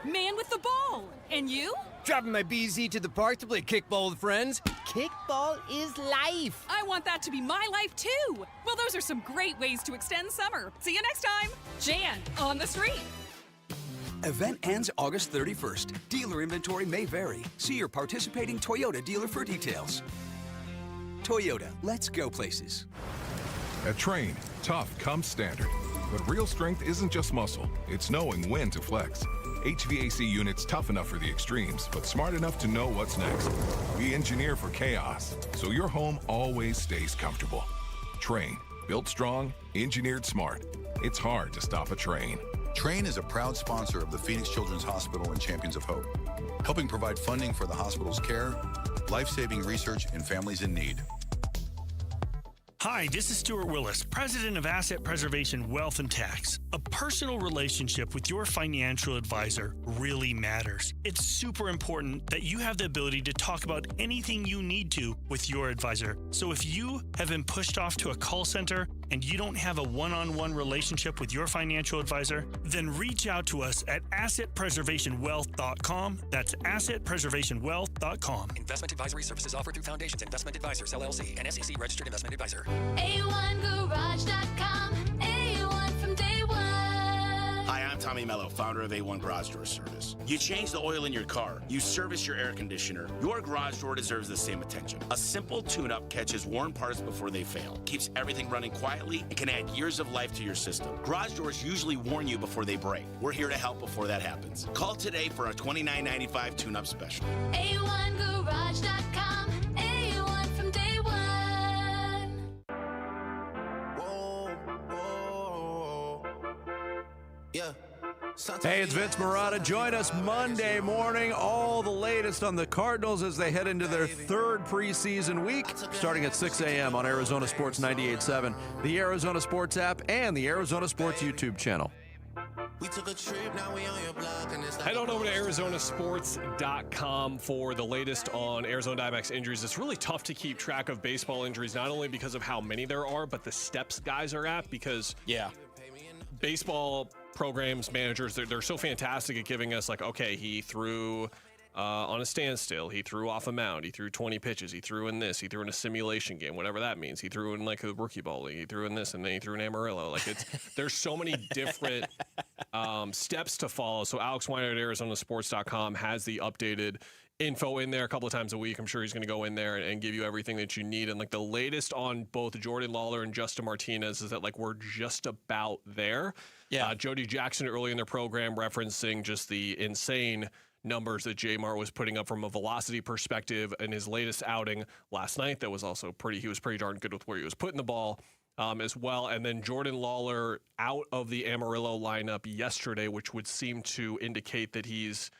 Man with the ball. And you? Dropping my BZ to the park to play kickball with friends. Kickball is life. I want that to be my life too. Well, those are some great ways to extend summer. See you next time. Jan on the street. Event ends August 31st. Dealer inventory may vary. See your participating Toyota dealer for details. Toyota, let's go places. At Train, tough comes standard. But real strength isn't just muscle, it's knowing when to flex. HVAC units tough enough for the extremes, but smart enough to know what's next. We engineer for chaos, so your home always stays comfortable. Train, built strong, engineered smart. It's hard to stop a train. Train is a proud sponsor of the Phoenix Children's Hospital and Champions of Hope, helping provide funding for the hospital's care, life-saving research, and families in need. Hi, this is Stuart Willis, President of Asset Preservation Wealth and Tax. A personal relationship with your financial advisor really matters. It's super important that you have the ability to talk about anything you need to with your advisor. So if you have been pushed off to a call center and you don't have a one-on-one relationship with your financial advisor, then reach out to us at assetpreservationwealth.com. That's assetpreservationwealth.com. Investment advisory services offered through Foundations Investment Advisors, LLC, and SEC registered investment advisor. A1Garage.com. A1 from day one. Hi, I'm Tommy Mello, founder of A1 Garage Door Service. You change the oil in your car, you service your air conditioner, your garage door deserves the same attention. A simple tune-up catches worn parts before they fail, keeps everything running quietly, and can add years of life to your system. Garage doors usually warn you before they break. We're here to help before that happens. Call today for our $29.95 tune-up special. A1Garage.com. A1 from day one. Yeah. Hey, it's Vince Marotta. Join us Monday morning. All the latest on the Cardinals as they head into their third preseason week, starting at 6 a.m. on Arizona Sports 98.7, the Arizona Sports app, and the Arizona Sports YouTube channel. Head on over to ArizonaSports.com for the latest on Arizona Diamondbacks injuries. It's really tough to keep track of baseball injuries, not only because of how many there are, but the steps guys are at, because baseball programs, managers, they're so fantastic at giving us, like, okay, he threw on a standstill, he threw off a mound, he threw 20 pitches, he threw in this, he threw in a simulation game, whatever that means, he threw in like a rookie ball league, he threw in this, and then he threw in Amarillo. Like, there's so many different steps to follow. So Alex Weiner at ArizonaSports.com has the updated info in there a couple of times a week. I'm sure he's going to go in there and give you everything that you need. And like the latest on both Jordan Lawler and Justin Martinez is that like we're just about there. Yeah. Jody Jackson early in their program referencing just the insane numbers that J-Mart was putting up from a velocity perspective in his latest outing last night. That was also he was pretty darn good with where he was putting the ball as well. And then Jordan Lawler out of the Amarillo lineup yesterday, which would seem to indicate that he's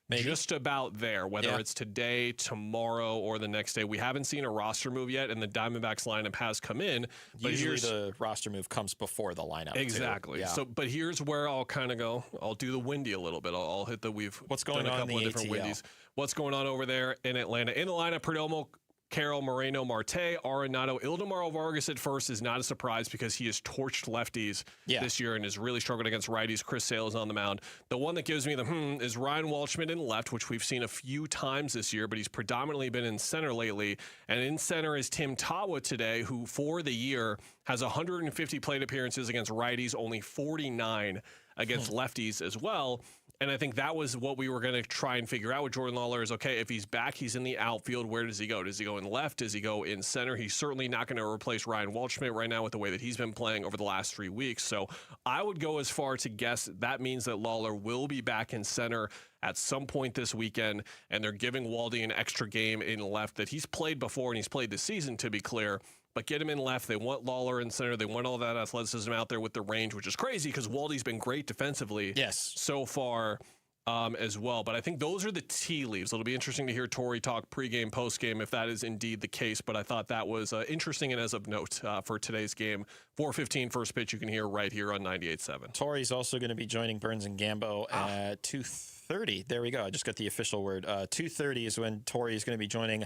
just about there, whether it's today, tomorrow, or the next day. We haven't seen a roster move yet, and the Diamondbacks lineup has come in. But usually the roster move comes before the lineup. Exactly. Yeah. So, but here's where I'll kind of go. I'll do the windy a little bit. I'll hit the What's going on a couple in the of different ATL? windies. What's going on over there in Atlanta? In the lineup, Perdomo, Carroll, Moreno, Marte, Arenado, Ildemaro Vargas at first is not a surprise because he has torched lefties this year and has really struggled against righties. Chris Sale is on the mound. The one that gives me the is Ryan Walshman in left, which we've seen a few times this year, but he's predominantly been in center lately. And in center is Tim Tawa today, who for the year has 150 plate appearances against righties, only 49 against lefties as well. And I think that was what we were going to try and figure out with Jordan Lawler is, okay, if he's back, he's in the outfield, where does he go? Does he go in left? Does he go in center? He's certainly not going to replace Ryan Waldschmidt right now with the way that he's been playing over the last 3 weeks. So I would go as far to guess that means that Lawler will be back in center at some point this weekend, and they're giving Waldy an extra game in left that he's played before and he's played this season, to be clear. But get him in left. They want Lawler in center. They want all that athleticism out there with the range, which is crazy because Waldy's been great defensively so far as well. But I think those are the tea leaves. It'll be interesting to hear Torey talk pregame, postgame, if that is indeed the case. But I thought that was interesting and as of note for today's game. 4:15 first pitch you can hear right here on 98.7. Torey's also going to be joining Burns and Gambo at 2:30. There we go. I just got the official word. 2:30 is when Torey is going to be joining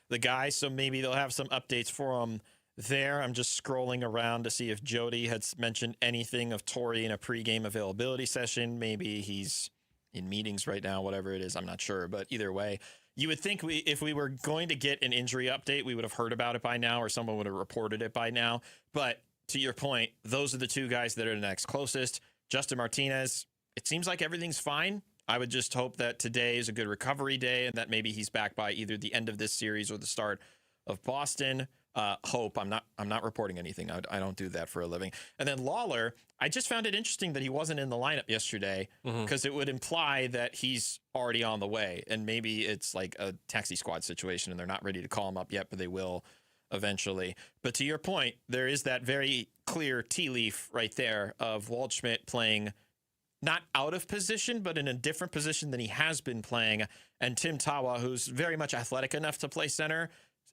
the guys. So maybe they'll have some updates for him there. I'm just scrolling around to see if Jody had mentioned anything of Torey in a pregame availability session. Maybe he's in meetings right now, whatever it is. I'm not sure. But either way, you would think if we were going to get an injury update, we would have heard about it by now or someone would have reported it by now. But to your point, those are the two guys that are the next closest. Justin Martinez, it seems like everything's fine. I would just hope that today is a good recovery day and that maybe he's back by either the end of this series or the start of Boston. Hope. I'm not reporting anything. I don't do that for a living. And then Lawler, I just found it interesting that he wasn't in the lineup yesterday because it would imply that he's already on the way. And maybe it's like a taxi squad situation and they're not ready to call him up yet, but they will eventually. But to your point, there is that very clear tea leaf right there of Waldschmidt playing not out of position, but in a different position than he has been playing. And Tim Tawa, who's very much athletic enough to play center,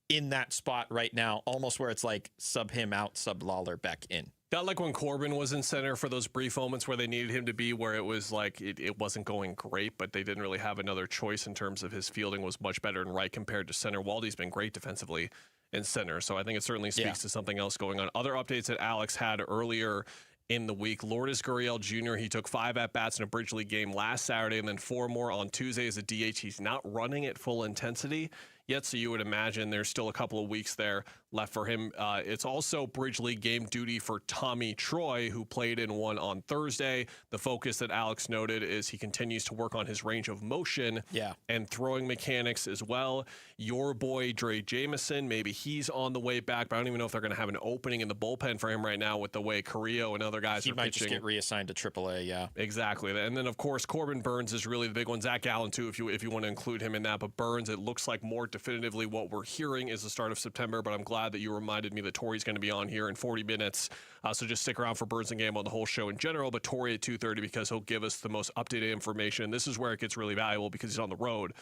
in that spot right now, almost where it's like sub him out, sub Lawler back in. Felt like when Corbin was in center for those brief moments where they needed him to be, where it was like it wasn't going great, but they didn't really have another choice in terms of his fielding was much better in right compared to center. Waldy's been great defensively in center, so I think it certainly speaks to something else going on. Other updates that Alex had earlier in the week, Lourdes Gurriel Jr., he took 5 at-bats in a Bridge League game last Saturday and then 4 more on Tuesday as a DH. He's not running at full intensity yet, so you would imagine there's still a couple of weeks there left for him. It's also Bridge League game duty for Tommy Troy, who played in one on Thursday. The focus that Alex noted is he continues to work on his range of motion and throwing mechanics as well. Your boy, Dre Jameson, maybe he's on the way back, but I don't even know if they're going to have an opening in the bullpen for him right now with the way Carrillo and other guys are pitching. He might just get reassigned to AAA, Exactly. And then, of course, Corbin Burns is really the big one. Zach Gallen, too, if you want to include him in that. But Burns, it looks like more definitively what we're hearing is the start of September, but I'm glad that you reminded me that Torey's going to be on here in 40 minutes. So just stick around for Burns and Gamble on the whole show in general, but Torey at 2:30 because he'll give us the most updated information. This is where it gets really valuable because he's on the road.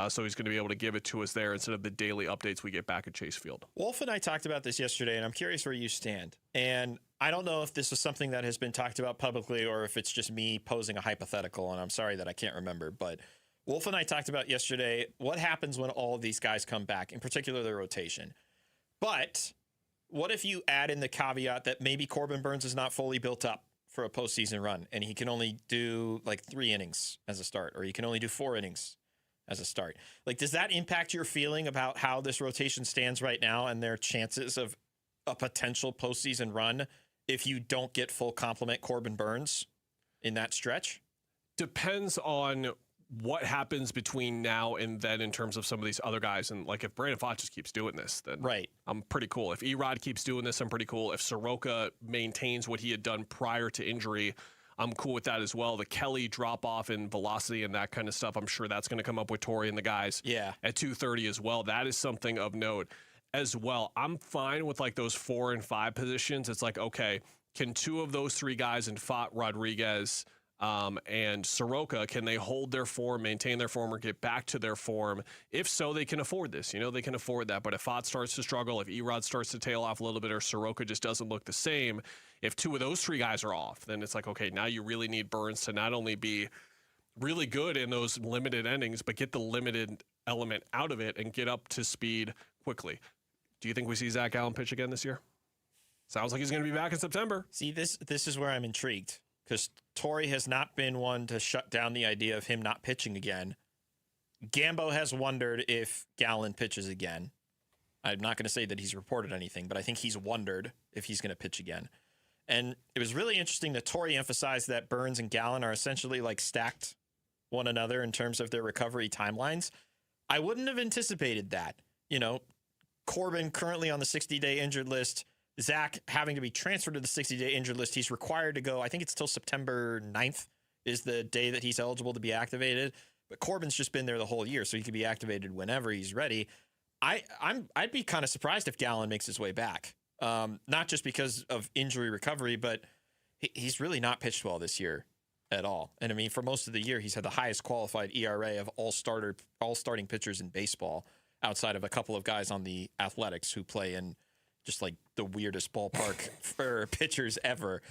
So he's going to be able to give it to us there instead of the daily updates we get back at Chase Field. Wolf and I talked about this yesterday, and I'm curious where you stand. And I don't know if this is something that has been talked about publicly or if it's just me posing a hypothetical, and I'm sorry that I can't remember, but Wolf and I talked about yesterday what happens when all of these guys come back, in particular the rotation. But what if you add in the caveat that maybe Corbin Burns is not fully built up for a postseason run and he can only do like 3 innings as a start, or he can only do 4 innings as a start? Like, does that impact your feeling about how this rotation stands right now and their chances of a potential postseason run if you don't get full complement Corbin Burns in that stretch? Depends on what happens between now and then in terms of some of these other guys. And like if Brandon Pfaadt just keeps doing this, then I'm pretty cool. If Erod keeps doing this, I'm pretty cool. If Soroka maintains what he had done prior to injury, I'm cool with that as well. The Kelly drop off in velocity and that kind of stuff, I'm sure that's going to come up with Torey and the guys at 2:30 as well. That is something of note as well. I'm fine with like those 4 and 5 positions. It's like, okay, can 2 of those 3 guys in Pfaadt, Rodriguez, and Soroka, can they hold their form, maintain their form, or get back to their form? If so, they can afford this. You know, they can afford that. But if Pfaadt starts to struggle, if Erod starts to tail off a little bit, or Soroka just doesn't look the same, if 2 of those 3 guys are off, then it's like, okay, now you really need Burns to not only be really good in those limited innings, but get the limited element out of it and get up to speed quickly. Do you think we see Zach Gallen pitch again this year? Sounds like he's going to be back in September. See, this is where I'm intrigued, because Torey has not been one to shut down the idea of him not pitching again. Gambo has wondered if Gallen pitches again. I'm not going to say that he's reported anything, but I think he's wondered if he's going to pitch again. And it was really interesting that Torey emphasized that Burns and Gallen are essentially like stacked one another in terms of their recovery timelines. I wouldn't have anticipated that. Corbin currently on the 60-day injured list. Zach having to be transferred to the 60-day injured list. He's required to go. I think it's till September 9th is the day that he's eligible to be activated. But Corbin's just been there the whole year, so he could be activated whenever he's ready. I'd be kind of surprised if Gallen makes his way back. Not just because of injury recovery, but he's really not pitched well this year at all. And I mean, for most of the year, he's had the highest qualified ERA of all starting pitchers in baseball, outside of a couple of guys on the Athletics who play in just like the weirdest ballpark for pitchers ever.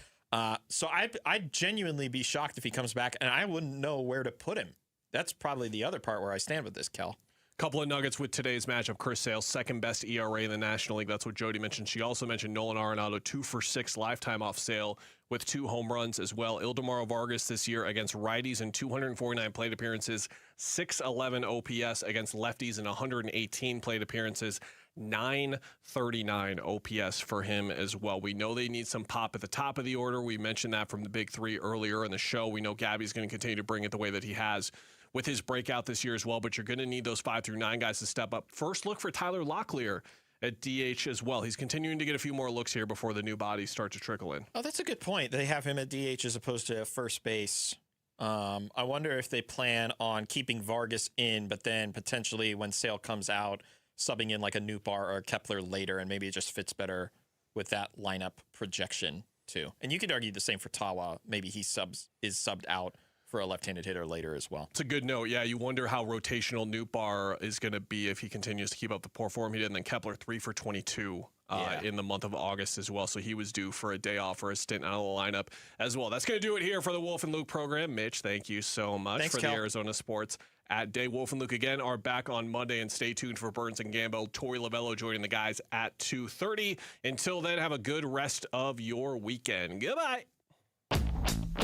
So I'd genuinely be shocked if he comes back, and I wouldn't know where to put him. That's probably the other part where I stand with this, Kel. Couple of nuggets with today's matchup. Chris Sale, second best ERA in the National League. That's what Jody mentioned. She also mentioned Nolan Arenado, 2 for 6 lifetime off Sale with 2 home runs as well. Ildemaro Vargas this year against righties in 249 plate appearances, 611 OPS against lefties in 118 plate appearances, 939 OPS for him as well. We know they need some pop at the top of the order. We mentioned that from the big three earlier in the show. We know Gabby's going to continue to bring it the way that he has with his breakout this year as well, but you're going to need those 5 through 9 guys to step up. First look for Tyler Locklear at DH as well. He's continuing to get a few more looks here before the new bodies start to trickle in. Oh, that's a good point. They have him at DH as opposed to first base. I wonder if they plan on keeping Vargas in, but then potentially when Sale comes out, subbing in like a Nootbaar or a Kepler later, and maybe it just fits better with that lineup projection too. And you could argue the same for Tawa. Maybe he is subbed out for a left-handed hitter later as well. It's a good note. Yeah, you wonder how rotational Nootbaar is going to be if he continues to keep up the poor form he did. And then Kepler 3 for 22 in the month of August as well. So he was due for a day off or a stint out of the lineup as well. That's going to do it here for the Wolf and Luke program. Mitch, thank you so much. Thanks, for Kel. the Arizona Sports at Day. Wolf and Luke again are back on Monday, and stay tuned for Burns and Gambo. Tori Lavello joining the guys at 2:30. Until then, have a good rest of your weekend. Goodbye.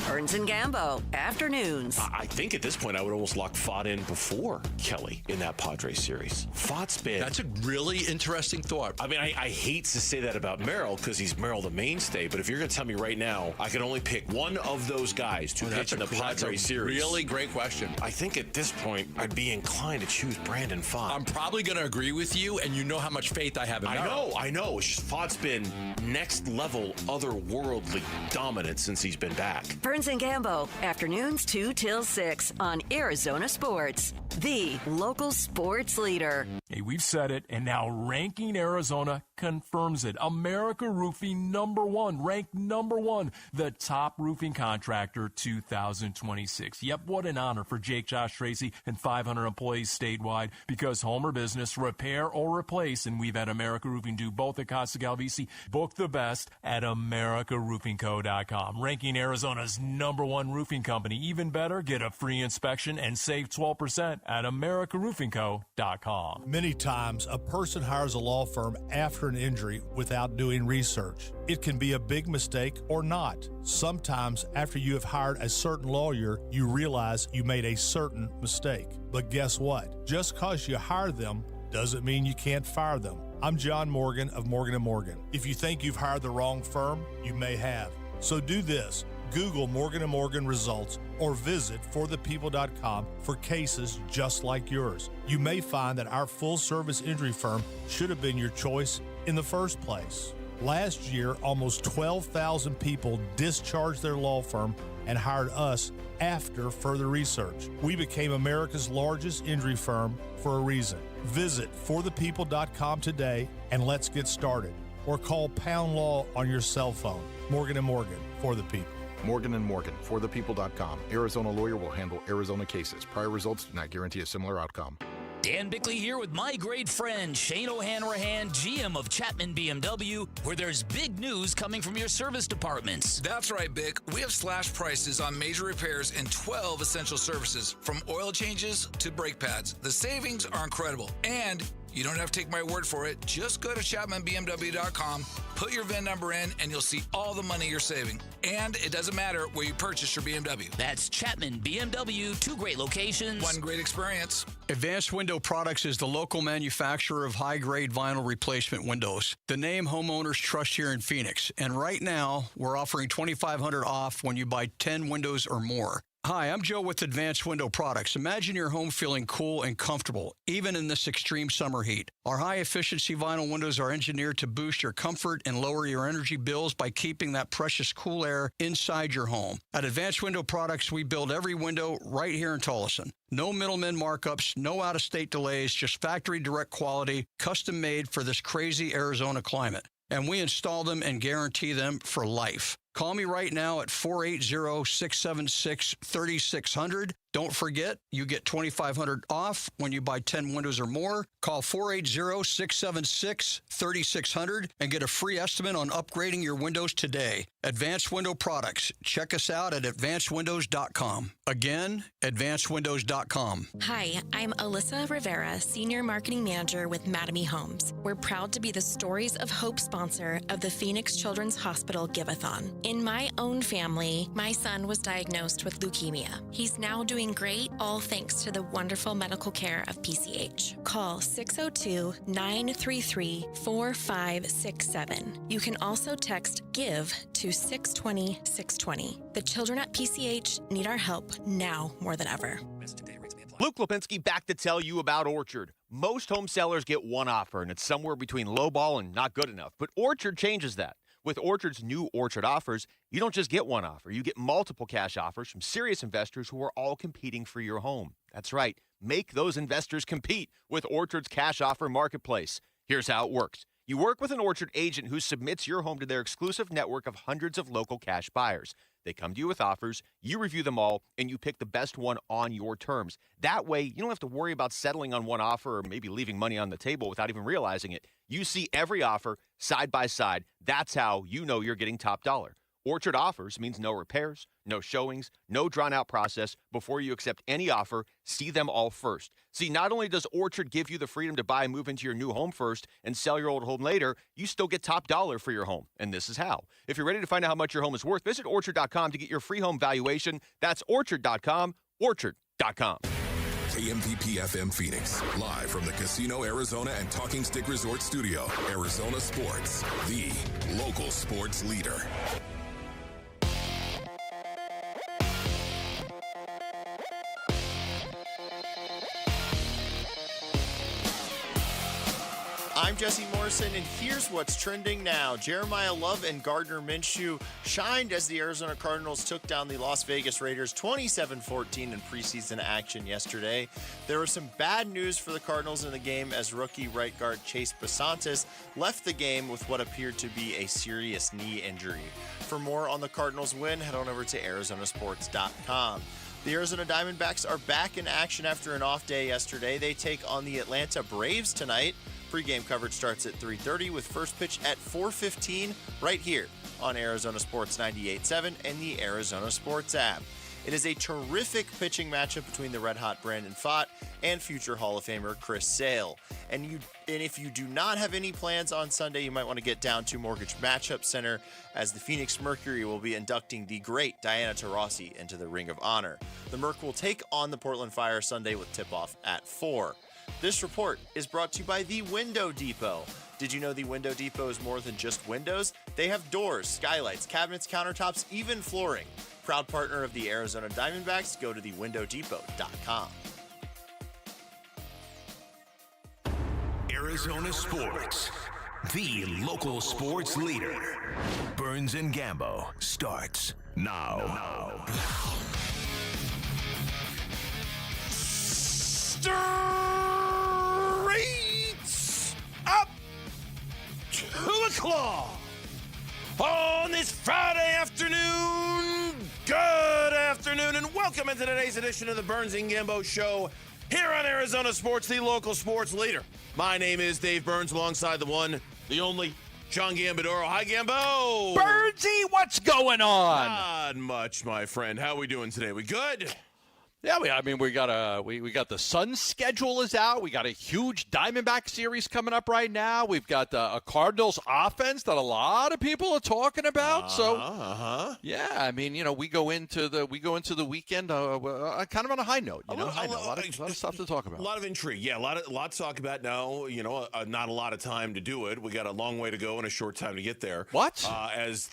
Burns and Gambo, afternoons. I think at this point I would almost lock Fott in before Kelly in that Padres series. Fott's been... That's a really interesting thought. I mean, I hate to say that about Merrill because he's Merrill the mainstay, but if you're going to tell me right now I can only pick one of those guys to pitch in the Padres series. Really great question. I think at this point I'd be inclined to choose Brandon Fott. I'm probably going to agree with you, and you know how much faith I have in Merrill. I know. It's just Fott's been next level, otherworldly dominant since he's been back. Burns and Gambo, afternoons 2 till 6 on Arizona Sports, the local sports leader. Hey, we've said it, and now Ranking Arizona confirms it. America Roofing #1, ranked #1, the top roofing contractor 2026. Yep, what an honor for Jake, Josh, Tracy, and 500 employees statewide, because home or business, repair or replace, and we've had America Roofing do both at Costa Galvisi. Book the best at AmericaRoofingCo.com. Ranking Arizona's #1 roofing company. Even better, get a free inspection and save 12% at AmericaRoofingCo.com. Many times, a person hires a law firm after an injury without doing research. It can be a big mistake or not. Sometimes, after you have hired a certain lawyer, you realize you made a certain mistake. But guess what? Just because you hired them doesn't mean you can't fire them. I'm John Morgan of Morgan & Morgan. If you think you've hired the wrong firm, you may have. So do this. Google Morgan & Morgan results or visit forthepeople.com for cases just like yours. You may find that our full-service injury firm should have been your choice in the first place. Last year, almost 12,000 people discharged their law firm and hired us after further research. We became America's largest injury firm for a reason. Visit forthepeople.com today and let's get started. Or call Pound Law on your cell phone. Morgan & Morgan, for the people. Morgan & Morgan, forthepeople.com. Arizona lawyer will handle Arizona cases. Prior results do not guarantee a similar outcome. Dan Bickley here with my great friend Shane O'Hanrahan, GM of Chapman BMW, where there's big news coming from your service departments. That's right, Bick. We have slashed prices on major repairs and 12 essential services, from oil changes to brake pads. The savings are incredible, and you don't have to take my word for it. Just go to ChapmanBMW.com, put your VIN number in, and you'll see all the money you're saving. And it doesn't matter where you purchase your BMW. That's Chapman BMW, 2 great locations. 1 great experience. Advanced Window Products is the local manufacturer of high-grade vinyl replacement windows. The name homeowners trust here in Phoenix. And right now, we're offering $2,500 off when you buy 10 windows or more. Hi, I'm Joe with Advanced Window Products. Imagine your home feeling cool and comfortable, even in this extreme summer heat. Our high-efficiency vinyl windows are engineered to boost your comfort and lower your energy bills by keeping that precious cool air inside your home. At Advanced Window Products, we build every window right here in Tolleson. No middlemen markups, no out-of-state delays, just factory direct quality, custom made for this crazy Arizona climate. And we install them and guarantee them for life. Call me right now at 480-676-3600. Don't forget, you get $2,500 off when you buy 10 windows or more. Call 480-676-3600 and get a free estimate on upgrading your windows today. Advanced Window Products. Check us out at advancedwindows.com. Again, advancedwindows.com. Hi, I'm Alyssa Rivera, Senior Marketing Manager with Mattamy Homes. We're proud to be the Stories of Hope sponsor of the Phoenix Children's Hospital Give-a-thon. In my own family, my son was diagnosed with leukemia. He's now doing great, all thanks to the wonderful medical care of PCH. Call 602-933-4567. You can also text GIVE to 620-620. The children at PCH need our help now more than ever. Luke Lipinski back to tell you about Orchard. Most home sellers get one offer, and it's somewhere between lowball and not good enough. But Orchard changes that. With Orchard's new Orchard offers, you don't just get one offer. You get multiple cash offers from serious investors who are all competing for your home. That's right. Make those investors compete with Orchard's cash offer marketplace. Here's how it works. You work with an Orchard agent who submits your home to their exclusive network of hundreds of local cash buyers. They come to you with offers, you review them all, and you pick the best one on your terms. That way, you don't have to worry about settling on one offer or maybe leaving money on the table without even realizing it. You see every offer side by side. That's how you know you're getting top dollar. Orchard offers means no repairs, no showings, no drawn-out process. Before you accept any offer, see them all first. See, not only does Orchard give you the freedom to buy and move into your new home first and sell your old home later, you still get top dollar for your home. And this is how. If you're ready to find out how much your home is worth, visit Orchard.com to get your free home valuation. That's Orchard.com, Orchard.com. KMPP FM Phoenix, live from the Casino Arizona and Talking Stick Resort Studio. Arizona Sports, the local sports leader. I'm Jesse Morrison, and here's what's trending now. Jeremiah Love and Gardner Minshew shined as the Arizona Cardinals took down the Las Vegas Raiders 27-14 in preseason action yesterday. There was some bad news for the Cardinals in the game as rookie right guard Chase Basantis left the game with what appeared to be a serious knee injury. For more on the Cardinals win, head on over to arizonasports.com. The Arizona Diamondbacks are back in action after an off day yesterday. They take on the Atlanta Braves tonight. Pre-game coverage starts at 3:30 with first pitch at 4:15 right here on Arizona Sports 98.7 and the Arizona Sports app. It is a terrific pitching matchup between the red-hot Brandon Pfaadt and future Hall of Famer Chris Sale. And if you do not have any plans on Sunday, you might want to get down to Mortgage Matchup Center as the Phoenix Mercury will be inducting the great Diana Taurasi into the Ring of Honor. The Merc will take on the Portland Fire Sunday with tip-off at 4. This report is brought to you by the Window Depot. Did you know the Window Depot is more than just windows? They have doors, skylights, cabinets, countertops, even flooring. Proud partner of the Arizona Diamondbacks, go to thewindowdepot.com. Arizona Sports, the local sports leader. Burns and Gambo starts now. Streets up 2 o'clock on this Friday afternoon. Good afternoon and welcome into today's edition of the Burns and Gambo Show here on Arizona Sports, the local sports leader. My name is Dave Burns alongside the one, the only, John Gambadoro. Hi, Gambo. Burnsy, what's going on? Not much, my friend. How are we doing today? We good? Yeah, we got the Suns schedule is out. We got a huge Diamondback series coming up right now. We've got a Cardinals offense that a lot of people are talking about. Yeah, we go into the weekend kind of on a high note. A lot of stuff to talk about. A lot of intrigue. Yeah, a lot to talk about now. Not a lot of time to do it. We got a long way to go and a short time to get there. What? As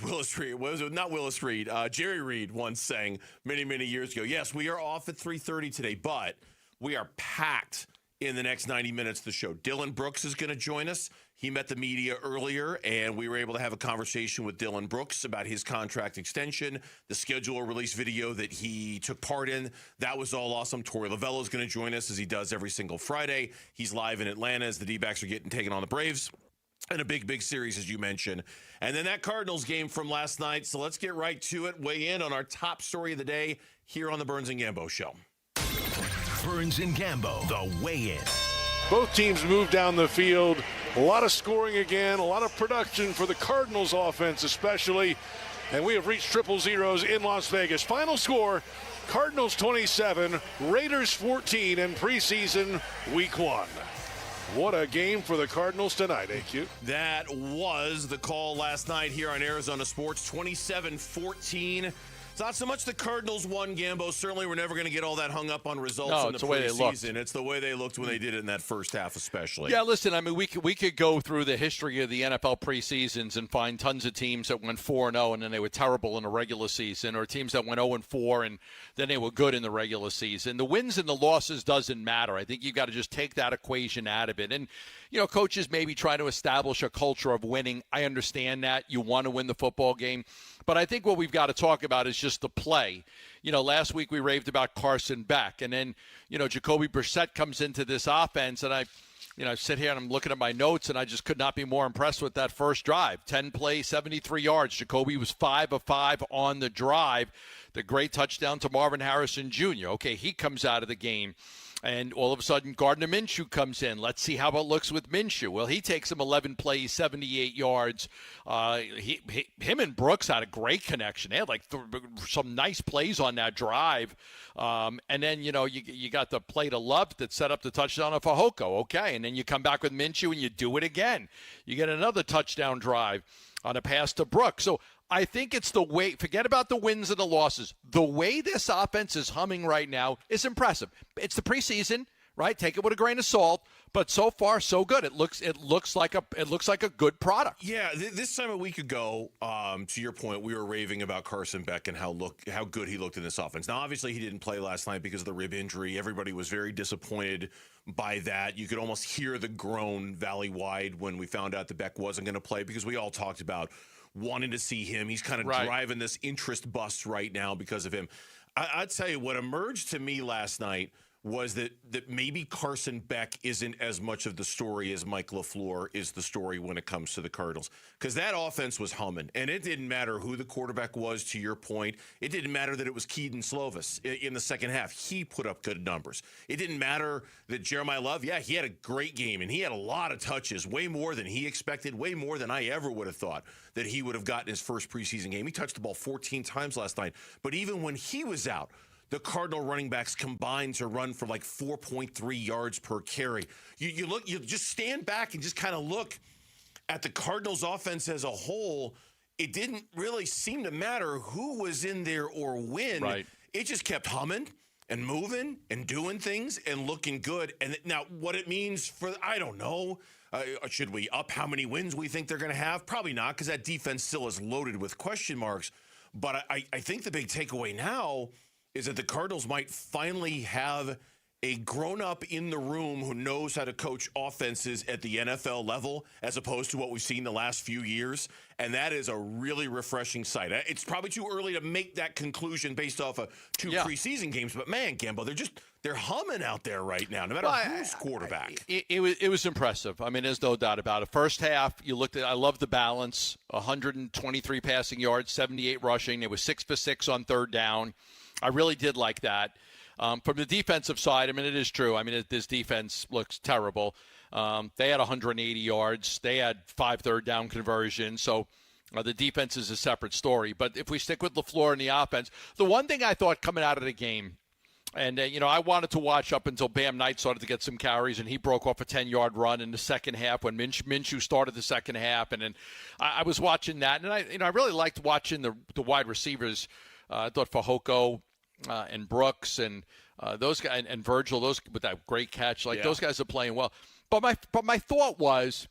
Willis Reed, not Willis Reed, Jerry Reed once sang many years ago. Yes, we are off at 3:30 today, but we are packed in the next 90 minutes of the show. Dylan Brooks is going to join us. He met the media earlier, and we were able to have a conversation with Dylan Brooks about his contract extension, the schedule release video that he took part in. That was all awesome. Torey Lovello is going to join us, as he does every single Friday. He's live in Atlanta as the D-backs are getting taken on the Braves. And a big series, as you mentioned. And then that Cardinals game from last night. So let's get right to it. Weigh in on our top story of the day here on the Burns and Gambo Show. Burns and Gambo, the weigh-in. Both teams move down the field. A lot of scoring again, a lot of production for the Cardinals offense especially. And we have reached triple zeros in Las Vegas. Final score, Cardinals 27, Raiders 14 in preseason week 1. What a game for the Cardinals tonight, AQ. That was the call last night here on Arizona Sports, 27-14. It's not so much the Cardinals won, Gambo. Certainly we're never going to get all that hung up on results in the preseason. It's the way they looked when they did it in that first half especially. Yeah, listen, we could go through the history of the NFL preseasons and find tons of teams that went 4-0 and then they were terrible in the regular season, or teams that went 0-4 and then they were good in the regular season. The wins and the losses doesn't matter. I think you've got to just take that equation out of it. And, coaches maybe try to establish a culture of winning. I understand that. You want to win the football game. But I think what we've got to talk about is just the play. Last week we raved about Carson Beck, and then, Jacoby Brissett comes into this offense, and I sit here and I'm looking at my notes, and I just could not be more impressed with that first drive. 10 plays, 73 yards. Jacoby was 5 of 5 on the drive. The great touchdown to Marvin Harrison Jr. Okay, he comes out of the game. And all of a sudden, Gardner Minshew comes in. Let's see how it looks with Minshew. Well, he takes him 11 plays, 78 yards. Him and Brooks had a great connection. They had some nice plays on that drive. And then, you got the play to Love that set up the touchdown of Fehoko. Okay, and then you come back with Minshew and you do it again. You get another touchdown drive on a pass to Brooks. So I think it's the way, forget about the wins and the losses. The way this offense is humming right now is impressive. It's the preseason, right? Take it with a grain of salt, but so far so good. It looks like a good product. Yeah, this time a week ago, to your point, we were raving about Carson Beck and how good he looked in this offense. Now, obviously, he didn't play last night because of the rib injury. Everybody was very disappointed by that. You could almost hear the groan valley-wide when we found out that Beck wasn't going to play, because we all talked about wanting to see him. He's kind of driving this interest bus right now because of him. I'd tell you, what emerged to me last night was that maybe Carson Beck isn't as much of the story as Mike LaFleur is the story when it comes to the Cardinals. Because that offense was humming, and it didn't matter who the quarterback was, to your point. It didn't matter that it was Keaton Slovis in the second half. He put up good numbers. It didn't matter that Jeremiah Love, he had a great game, and he had a lot of touches, way more than he expected, way more than I ever would have thought that he would have gotten his first preseason game. He touched the ball 14 times last night. But even when he was out, the Cardinal running backs combined to run for 4.3 yards per carry. You just stand back and just kind of look at the Cardinals offense as a whole. It didn't really seem to matter who was in there or when. Right. It just kept humming and moving and doing things and looking good. And now what it means I don't know. Should we up how many wins we think they're going to have? Probably not, because that defense still is loaded with question marks. But I think the big takeaway now is that the Cardinals might finally have a grown-up in the room who knows how to coach offenses at the NFL level, as opposed to what we've seen the last few years. And that is a really refreshing sight. It's probably too early to make that conclusion based off of two preseason games. But, man, Gambo, they're humming out there right now, no matter who's quarterback. It was impressive. I mean, there's no doubt about it. First half, I love the balance. 123 passing yards, 78 rushing. It was 6 for 6 on third down. I really did like that. From the defensive side, it is true. This defense looks terrible. They had 180 yards. They had 5 third down conversions. So the defense is a separate story. But if we stick with LaFleur and the offense, the one thing I thought coming out of the game, And, I wanted to watch up until Bam Knight started to get some carries, and he broke off a 10-yard run in the second half when Minshew started the second half. And then I was watching that, and I really liked watching the wide receivers. I thought Fehoko and Brooks and those guys and Virgil, those with that great catch, those guys are playing well. But my thought was,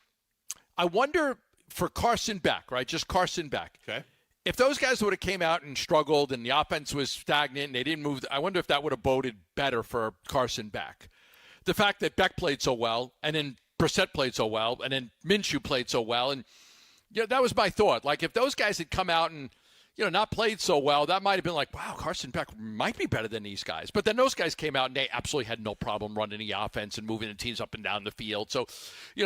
I wonder for Carson Beck, right? Just Carson Beck. Okay. If those guys would have came out and struggled and the offense was stagnant and they didn't move, I wonder if that would have boded better for Carson Beck. The fact that Beck played so well and then Brissett played so well and then Minshew played so well. And that was my thought. Like if those guys had come out and, not played so well, that might have been like, wow, Carson Beck might be better than these guys. But then those guys came out and they absolutely had no problem running the offense and moving the teams up and down the field. So,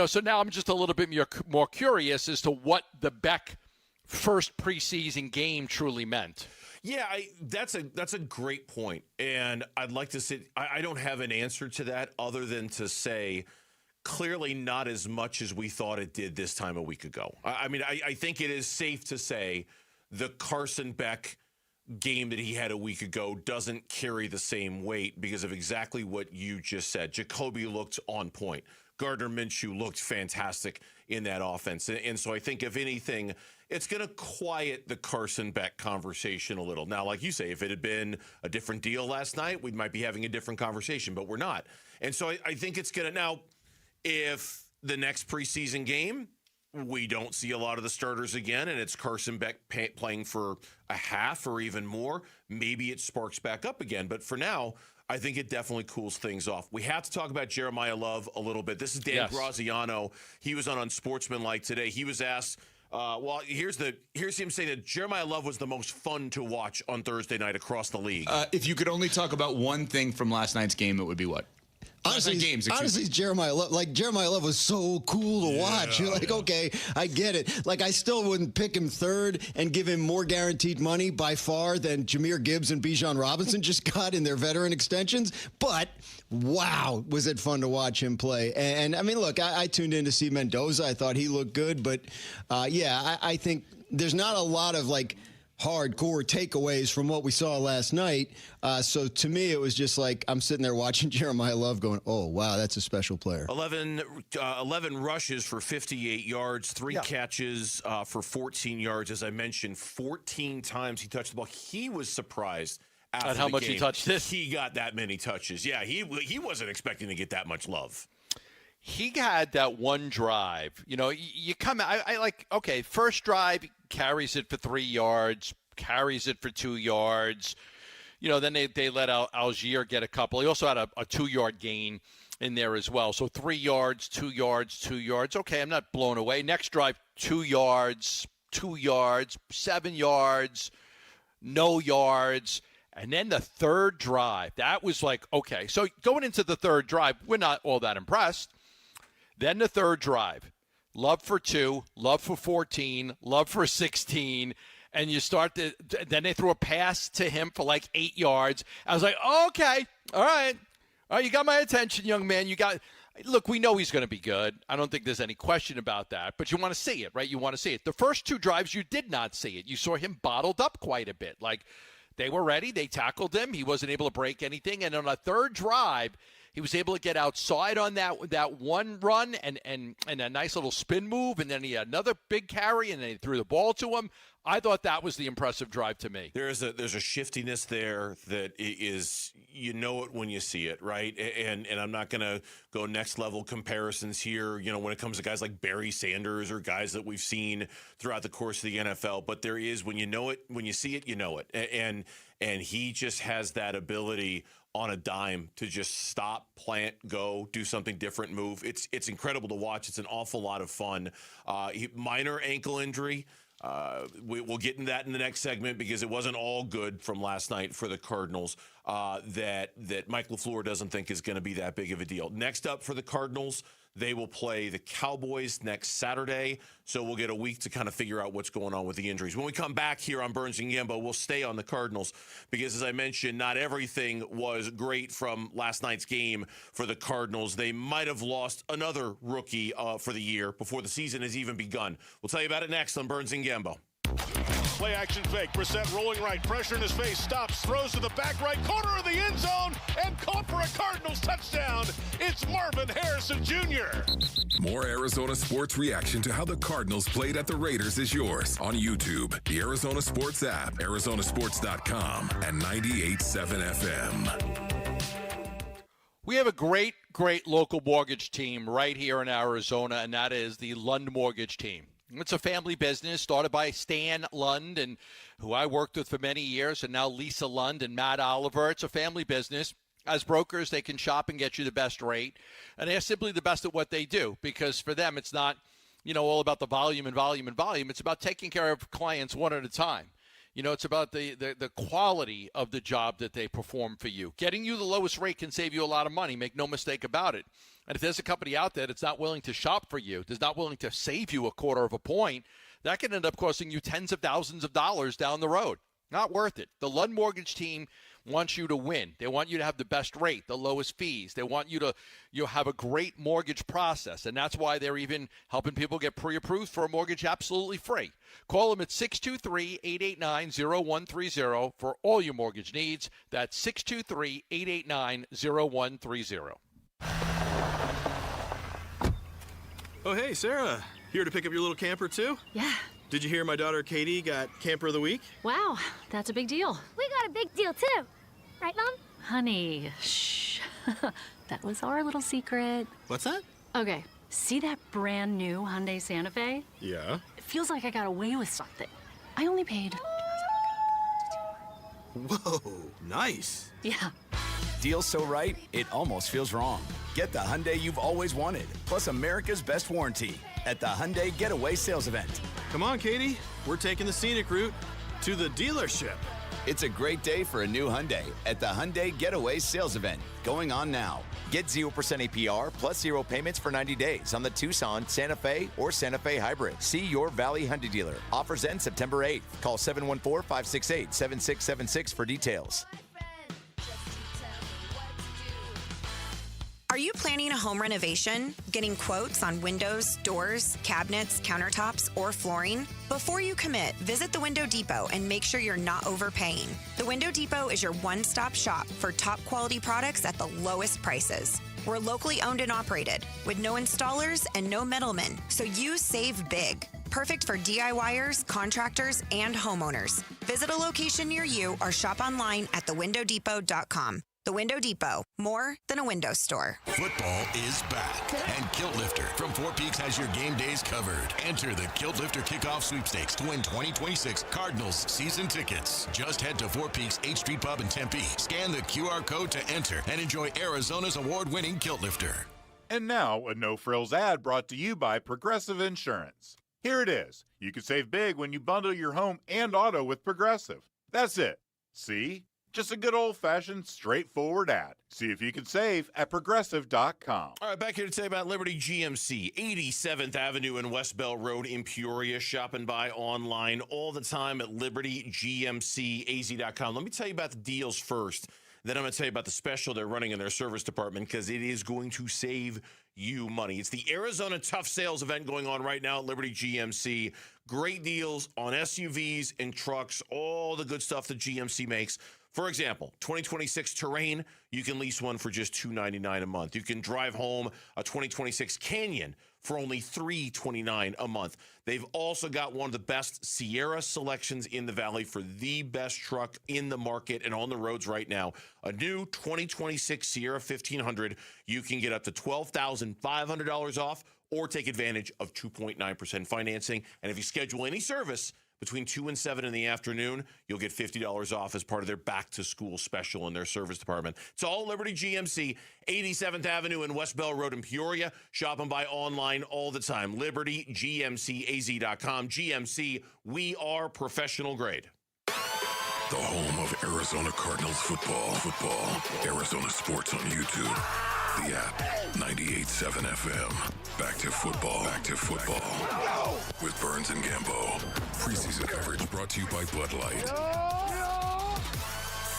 so now I'm just a little bit more curious as to what the Beck first preseason game truly meant. Yeah, that's a great point, and I'd like to say I don't have an answer to that other than to say clearly not as much as we thought it did this time a week ago. I think it is safe to say the Carson Beck game that he had a week ago doesn't carry the same weight because of exactly what you just said. Jacoby looked on point. Gardner Minshew looked fantastic in that offense, and so I think if anything, it's going to quiet the Carson Beck conversation a little. Now, like you say, if it had been a different deal last night, we might be having a different conversation, but we're not. And so I think it's going to – now, if the next preseason game, we don't see a lot of the starters again, and it's Carson Beck playing for a half or even more, maybe it sparks back up again. But for now, I think it definitely cools things off. We have to talk about Jeremiah Love a little bit. This is Dan Graziano. He was on Unsportsmanlike today. He was asked – here's him saying that Jeremiah Love was the most fun to watch on Thursday night across the league. If you could only talk about one thing from last night's game, it would be what? Honestly, Jeremiah Love was so cool to watch. You're like, okay, I get it. Like, I still wouldn't pick him third and give him more guaranteed money by far than Jahmyr Gibbs and Bijan Robinson just got in their veteran extensions. But wow, was it fun to watch him play. And I mean, look, I tuned in to see Mendoza. I thought he looked good. But I think there's not a lot of hardcore takeaways from what we saw last night. So to me, it was just like I'm sitting there watching Jeremiah Love going, oh, wow, that's a special player. 11 rushes for 58 yards, 3 catches for 14 yards. As I mentioned, 14 times he touched the ball. He was surprised at how much he touched it. He got that many touches. Yeah, he wasn't expecting to get that much love. He had that one drive. You come out, I like, okay, first drive, carries it for 3 yards, carries it for 2 yards. Then they let Algier get a couple. He also had a 2-yard gain in there as well. So 3 yards, 2 yards, 2 yards. Okay, I'm not blown away. Next drive, 2 yards, 2 yards, 7 yards, no yards. And then the third drive, that was like, okay. So going into the third drive, we're not all that impressed. Then the third drive, Love for 2, Love for 14, Love for 16, and then they threw a pass to him for 8 yards. I was like, oh, okay, all right, you got my attention, young man. Look, we know he's going to be good. I don't think there's any question about that, but you want to see it, right? You want to see it. The first 2 drives, you did not see it. You saw him bottled up quite a bit. They were ready. They tackled him. He wasn't able to break anything. And on a third drive, he was able to get outside on that one run and a nice little spin move, and then he had another big carry, and then he threw the ball to him. I thought that was the impressive drive to me. There's a shiftiness there that is, it when you see it, right? And I'm not going to go next level comparisons here, when it comes to guys like Barry Sanders or guys that we've seen throughout the course of the NFL. But there is, when you know it, when you see it, you know it. And he just has that ability on a dime to just stop, plant, go, do something different, move. It's incredible to watch. It's an awful lot of fun. Minor ankle injury. We'll get into that in the next segment because it wasn't all good from last night for the Cardinals that Mike LaFleur doesn't think is going to be that big of a deal. Next up for the Cardinals, they will play the Cowboys next Saturday, so we'll get a week to kind of figure out what's going on with the injuries. When we come back here on Burns and Gambo, we'll stay on the Cardinals because, as I mentioned, not everything was great from last night's game for the Cardinals. They might have lost another rookie for the year before the season has even begun. We'll tell you about it next on Burns and Gambo. Play action fake. Brissett rolling right. Pressure in his face. Stops. Throws to the back right corner of the end zone. And caught for a Cardinals touchdown. It's Marvin Harrison Jr. More Arizona sports reaction to how the Cardinals played at the Raiders is yours on YouTube, the Arizona Sports app, arizonasports.com, and 98.7 FM. We have a great local mortgage team right here in Arizona, and that is the Lund Mortgage Team. It's a family business started by Stan Lund, and who I worked with for many years, and now Lisa Lund and Matt Oliver. It's a family business. As brokers, they can shop and get you the best rate, and they're simply the best at what they do, because for them, it's not, all about the volume and volume and volume. It's about taking care of clients one at a time. It's about the quality of the job that they perform for you. Getting you the lowest rate can save you a lot of money, make no mistake about it. And if there's a company out there that's not willing to shop for you, that's not willing to save you a quarter of a point, that can end up costing you tens of thousands of dollars down the road. Not worth it. The Lund Mortgage Team wants you to win. They want you to have the best rate, the lowest fees. They want you to have a great mortgage process, and that's why they're even helping people get pre-approved for a mortgage absolutely free. Call them at 623-889-0130 for all your mortgage needs. That's 623-889-0130. Oh, hey, Sarah. Here to pick up your little camper, too? Yeah. Did you hear my daughter Katie got Camper of the Week? Wow, that's a big deal. We got a big deal, too. Right, Mom? Honey, shh. That was our little secret. What's that? Okay, see that brand new Hyundai Santa Fe? Yeah. It feels like I got away with something. I only paid... Whoa, nice. Yeah. Deal so right, it almost feels wrong. Get the Hyundai you've always wanted, plus America's best warranty at the Hyundai Getaway Sales Event. Come on, Katie. We're taking the scenic route to the dealership. It's a great day for a new Hyundai at the Hyundai Getaway Sales Event, going on now. Get 0% APR plus 0 payments for 90 days on the Tucson, Santa Fe, or Santa Fe Hybrid. See your Valley Hyundai dealer. Offers end September 8th. Call 714-568-7676 for details. Are you planning a home renovation? Getting quotes on windows, doors, cabinets, countertops, or flooring? Before you commit, visit the Window Depot and make sure you're not overpaying. The Window Depot is your one-stop shop for top quality products at the lowest prices. We're locally owned and operated with no installers and no middlemen, so you save big. Perfect for DIYers, contractors, and homeowners. Visit a location near you or shop online at thewindowdepot.com. The Window Depot, more than a window store. Football is back, and Kilt Lifter from Four Peaks has your game days covered. Enter the Kilt Lifter Kickoff Sweepstakes to win 2026 Cardinals season tickets. Just head to Four Peaks 8th Street Pub in Tempe, scan the QR code to enter, and enjoy Arizona's award-winning Kilt Lifter. And now, a no-frills ad brought to you by Progressive Insurance. Here it is. You can save big when you bundle your home and auto with Progressive. That's it. See? Just a good old-fashioned, straightforward ad. See if you can save at Progressive.com. All right, back here to tell you about Liberty GMC, 87th Avenue and West Bell Road in Peoria. Shop and buy online all the time at LibertyGMCAZ.com. Let me tell you about the deals first. Then I'm going to tell you about the special they're running in their service department because it is going to save you money. It's the Arizona Tough Sales event going on right now at Liberty GMC. Great deals on SUVs and trucks, all the good stuff that GMC makes. For example, 2026 Terrain, you can lease one for just $299 a month. You can drive home a 2026 Canyon for only $329 a month. They've also got one of the best Sierra selections in the Valley for the best truck in the market and on the roads right now. A new 2026 Sierra 1500, you can get up to $12,500 off or take advantage of 2.9% financing. And if you schedule any service between 2 and 7 in the afternoon, you'll get $50 off as part of their back-to-school special in their service department. It's all Liberty GMC, 87th Avenue and West Bell Road in Peoria. Shop and buy online all the time. LibertyGMCAZ.com. GMC, we are professional grade. The home of Arizona Cardinals football. Arizona Sports on YouTube. The app, 98.7 FM. Back to football. With Burns and Gambo. Preseason coverage brought to you by Bud Light.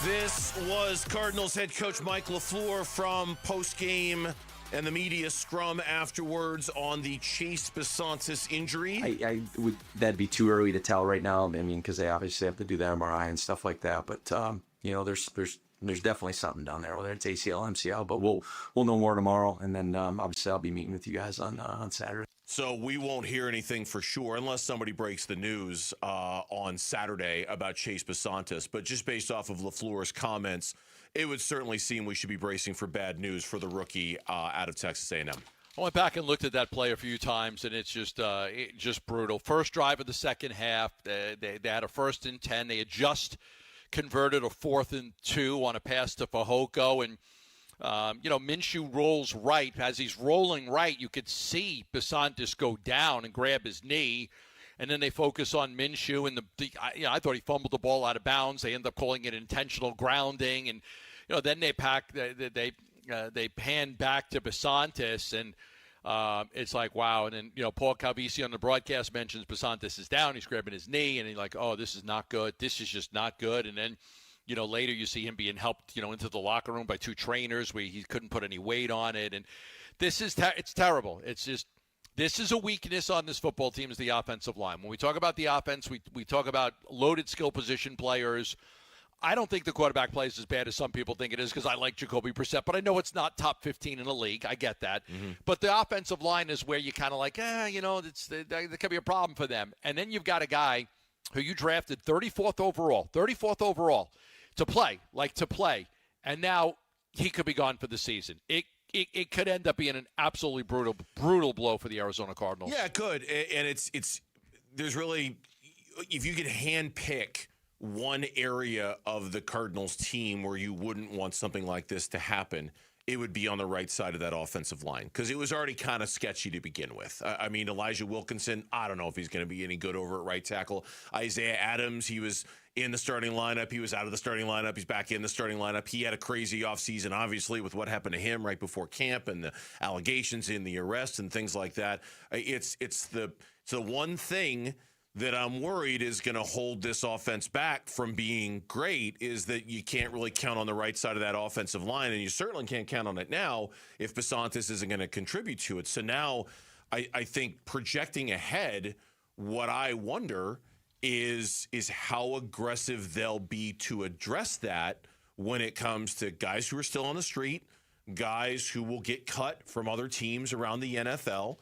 This was Cardinals head coach Mike LaFleur from post-game and the media scrum afterwards on the Chase Besantis injury. That'd be too early to tell right now. I mean, because they obviously have to do the MRI and stuff like that. But there's definitely something down there, whether it's ACL, MCL. But we'll know more tomorrow, and then obviously I'll be meeting with you guys on Saturday. So we won't hear anything for sure unless somebody breaks the news on Saturday about Chase Besantis. But just based off of LaFleur's comments, it would certainly seem we should be bracing for bad news for the rookie out of Texas A&M. I went back and looked at that play a few times, and it's just brutal. First drive of the second half, they had a 1st and 10. They had just converted a 4th and 2 on a pass to Fehoko, and Minshew rolls right. As he's rolling right, you could see Besantis go down and grab his knee, and then they focus on Minshew, and I thought he fumbled the ball out of bounds. They end up calling it intentional grounding, and then they pan back to Besantis, and it's like, wow. And then, Paul Calvisi on the broadcast mentions Besantis is down. He's grabbing his knee, and he's like, oh, this is not good. This is just not good. And then, later you see him being helped, into the locker room by 2 trainers where he couldn't put any weight on it. And this is it's terrible. It's just, this is a weakness on this football team, is the offensive line. When we talk about the offense, we talk about loaded skill position players. I don't think the quarterback play is as bad as some people think it is, because I like Jacoby Brissett, but I know it's not top 15 in the league. I get that. Mm-hmm. But the offensive line is where you kind of like, there could be a problem for them. And then you've got a guy who you drafted 34th overall to play. And now he could be gone for the season. It could end up being an absolutely brutal blow for the Arizona Cardinals. Yeah, it could. And there's really, if you could handpick one area of the Cardinals team where you wouldn't want something like this to happen, it would be on the right side of that offensive line, because it was already kind of sketchy to begin with. I mean, Elijah Wilkinson, I don't know if he's going to be any good over at right tackle. Isaiah Adams, he was in the starting lineup. He was out of the starting lineup. He's back in the starting lineup. He had a crazy offseason, obviously, with what happened to him right before camp and the allegations in the arrest and things like that. It's the one thing that I'm worried is going to hold this offense back from being great, is that you can't really count on the right side of that offensive line, and you certainly can't count on it now if Besantis isn't going to contribute to it. So now I think projecting ahead, what I wonder is how aggressive they'll be to address that when it comes to guys who are still on the street, guys who will get cut from other teams around the NFL,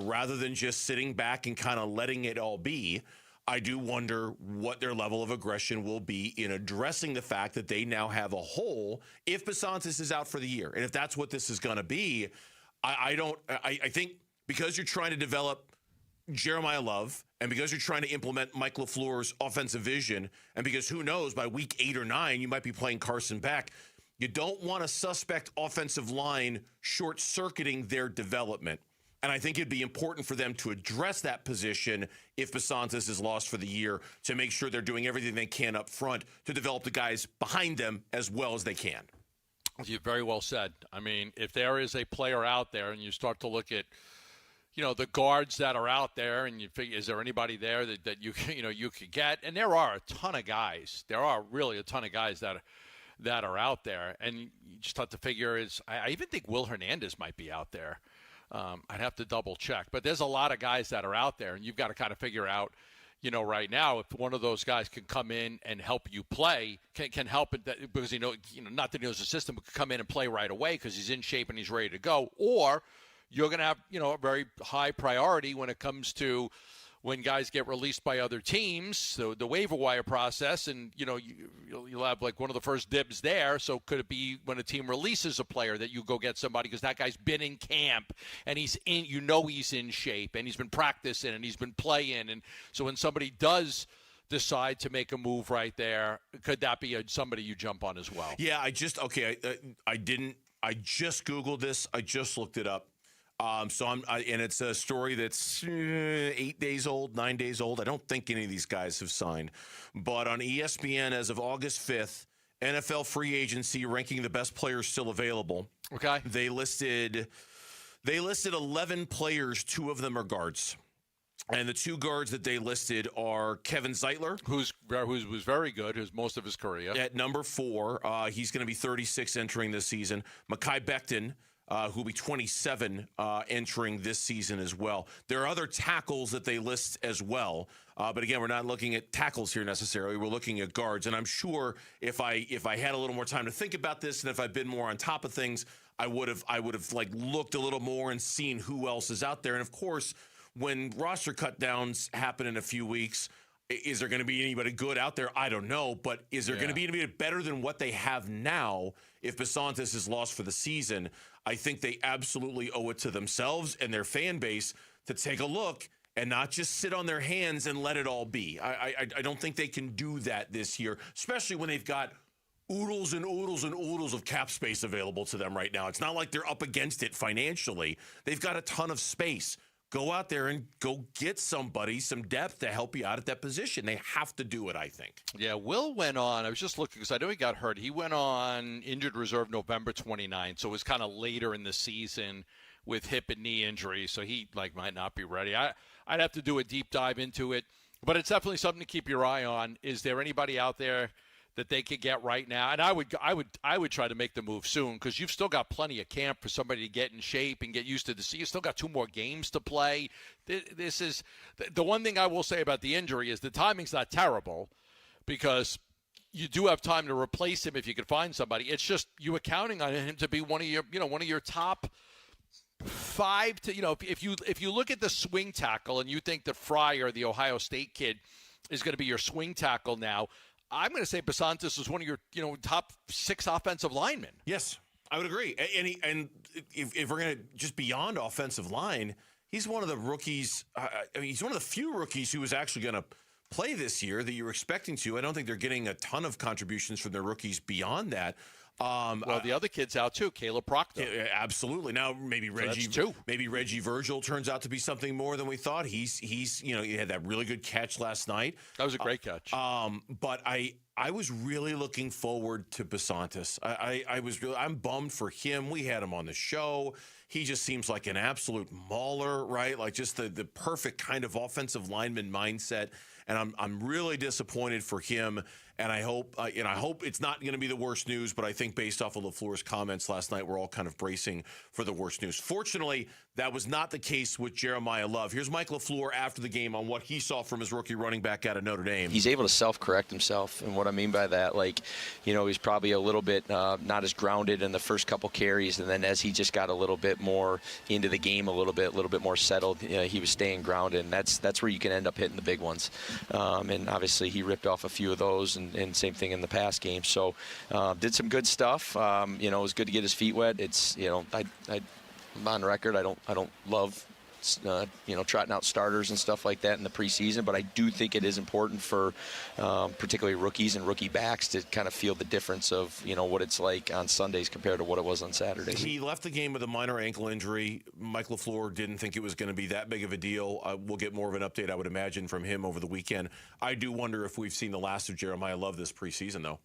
rather than just sitting back and kind of letting it all be. I do wonder what their level of aggression will be in addressing the fact that they now have a hole if Besantis is out for the year. And if that's what this is going to be, I think because you're trying to develop Jeremiah Love, and because you're trying to implement Mike LaFleur's offensive vision, and because who knows, by week 8 or 9, you might be playing Carson Beck, you don't want a suspect offensive line short-circuiting their development. And I think it'd be important for them to address that position if Besantis is lost for the year, to make sure they're doing everything they can up front to develop the guys behind them as well as they can. You very well said. I mean, if there is a player out there and you start to look at, the guards that are out there, and you figure, is there anybody there that you could get? And there are a ton of guys. There are really a ton of guys that are out there. And you just have to figure I even think Will Hernandez might be out there. I'd have to double check, but there's a lot of guys that are out there, and you've got to kind of figure out, right now, if one of those guys can come in and help you play, can help it because not that he knows the system, but can come in and play right away because he's in shape and he's ready to go, or you're going to have a very high priority when it comes to when guys get released by other teams, so the waiver wire process, and you'll have like one of the first dibs there. So could it be when a team releases a player that you go get somebody because that guy's been in camp and he's in shape and he's been practicing and he's been playing, and so when somebody does decide to make a move right there, could that be somebody you jump on as well? Yeah, I just Googled this. I just looked it up. And it's a story that's 8 days old, 9 days old. I don't think any of these guys have signed. But on ESPN, as of August 5th, NFL free agency ranking the best players still available. Okay. They listed 11 players. 2 of them are guards. And the 2 guards that they listed are Kevin Zeitler, who's was very good, who's most of his career. At number 4, he's going to be 36 entering this season. Mekhi Becton, who'll be 27 entering this season as well. There are other tackles that they list as well. But again, we're not looking at tackles here necessarily. We're looking at guards. And I'm sure if I had a little more time to think about this, and if I'd been more on top of things, I would have like looked a little more and seen who else is out there. And of course, when roster cut downs happen in a few weeks, is there going to be anybody good out there? I don't know. But is there going to be anybody better than what they have now if Basantis is lost for the season? I think they absolutely owe it to themselves and their fan base to take a look and not just sit on their hands and let it all be. I don't think they can do that this year, especially when they've got oodles and oodles and oodles of cap space available to them right now. It's not like they're up against it financially. They've got a ton of space. Go out there and go get somebody, some depth to help you out at that position. They have to do it, I think. Yeah, Will went on. I was just looking because I know he got hurt. He went on injured reserve November 29th, so it was kind of later in the season with hip and knee injuries, so he might not be ready. I'd have to do a deep dive into it, but it's definitely something to keep your eye on. Is there anybody out there that they could get right now? And I would try to make the move soon because you've still got plenty of camp for somebody to get in shape and get used to the season. You still got 2 more games to play. This is the one thing I will say about the injury is the timing's not terrible because you do have time to replace him if you could find somebody. It's just you were counting on him to be one of your top 5 to if you look at the swing tackle and you think that Fryer, the Ohio State kid, is going to be your swing tackle now, I'm going to say Basantis is one of your top 6 offensive linemen. Yes, I would agree. And if we're going to just beyond offensive line, he's one of the rookies. He's one of the few rookies who is actually going to play this year that you're expecting to. I don't think they're getting a ton of contributions from their rookies beyond that. Well, the other kid's out too, Caleb Proctor. Yeah, absolutely. Now maybe Reggie Virgil turns out to be something more than we thought. He's he had that really good catch last night. That was a great catch. But I was really looking forward to Basantis. I'm bummed for him. We had him on the show. He just seems like an absolute mauler, right? Like just the perfect kind of offensive lineman mindset. And I'm really disappointed for him. And I hope it's not going to be the worst news, but I think based off of LaFleur's comments last night, we're all kind of bracing for the worst news. Fortunately, that was not the case with Jeremiah Love. Here's Mike LaFleur after the game on what he saw from his rookie running back out of Notre Dame. He's able to self-correct himself, and what I mean by that, he's probably a little bit not as grounded in the first couple carries, and then as he just got a little bit more into the game, a little bit more settled, he was staying grounded, and that's where you can end up hitting the big ones. And obviously, he ripped off a few of those, and same thing in the past game. So, did some good stuff. It was good to get his feet wet. It's I'm on record. I don't love trotting out starters and stuff like that in the preseason, but I do think it is important for particularly rookies and rookie backs to kind of feel the difference of what it's like on Sundays compared to what it was on Saturdays. He left the game with a minor ankle injury. Mike LaFleur didn't think it was going to be that big of a deal. We'll get more of an update, I would imagine, from him over the weekend. I do wonder if we've seen the last of Jeremiah Love this preseason, though.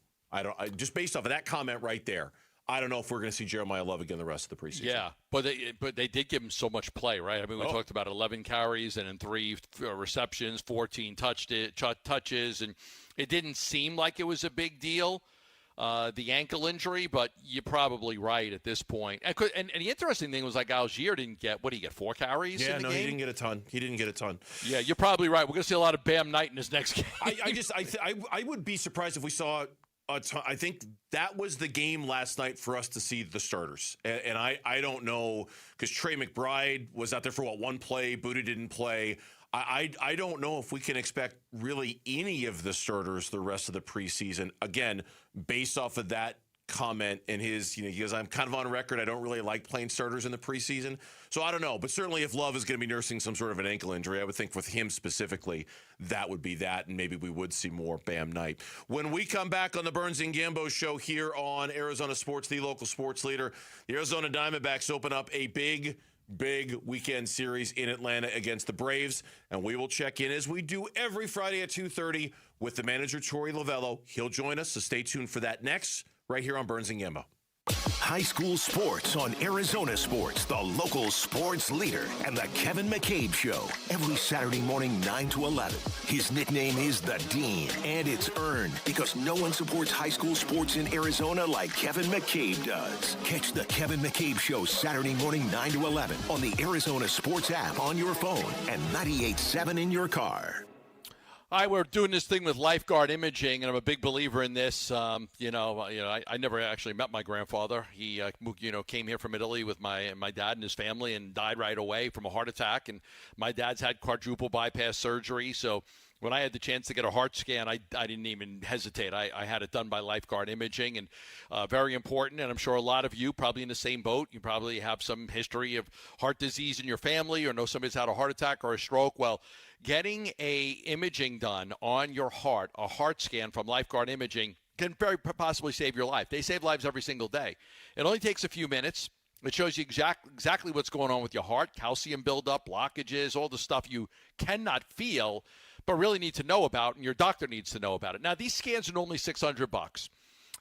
Just based off of that comment right there, I don't know if we're going to see Jeremiah Love again the rest of the preseason. Yeah, but they did give him so much play, right? I mean, we talked about 11 carries and then 3 receptions, 14 touches, and it didn't seem like it was a big deal, the ankle injury, but you're probably right at this point. And the interesting thing was Algier didn't get, what did he get, 4 carries in the game? He didn't get a ton. Yeah, you're probably right. We're going to see a lot of Bam Knight in his next game. I would be surprised if we saw I think that was the game last night for us to see the starters. And I don't know, because Trey McBride was out there for, one play, Buda didn't play. I don't know if we can expect really any of the starters the rest of the preseason. Again, based off of that comment and his, he goes, I'm kind of on record. I don't really like playing starters in the preseason. So I don't know. But certainly if Love is going to be nursing some sort of an ankle injury, I would think with him specifically, that would be that. And maybe we would see more Bam Knight. When we come back on the Burns and Gambo show here on Arizona Sports, the local sports leader, the Arizona Diamondbacks open up a big weekend series in Atlanta against the Braves. And we will check in as we do every Friday at 2:30 with the manager, Torey Lovello. He'll join us. So stay tuned for that next, right here on Burns and Gambo. High school sports on Arizona Sports, the local sports leader, and the Kevin McCabe Show. Every Saturday morning, 9 to 11. His nickname is The Dean, and it's earned because no one supports high school sports in Arizona like Kevin McCabe does. Catch the Kevin McCabe Show Saturday morning, 9 to 11 on the Arizona Sports app on your phone and 98.7 in your car. We're doing this thing with lifeguard imaging, and I'm a big believer in this. I never actually met my grandfather. He, came here from Italy with my dad and his family and died right away from a heart attack. And my dad's had quadruple bypass surgery, so when I had the chance to get a heart scan, I didn't even hesitate. I had it done by lifeguard imaging, and very important. And I'm sure a lot of you probably in the same boat. You probably have some history of heart disease in your family, or know somebody's had a heart attack or a stroke. Well, getting a imaging done on your heart, a heart scan from lifeguard imaging, can very possibly save your life. They save lives every single day. It only takes a few minutes. It shows you exactly what's going on with your heart, calcium buildup, blockages, all the stuff you cannot feel but really need to know about, and your doctor needs to know about it. Now, these scans are normally $600.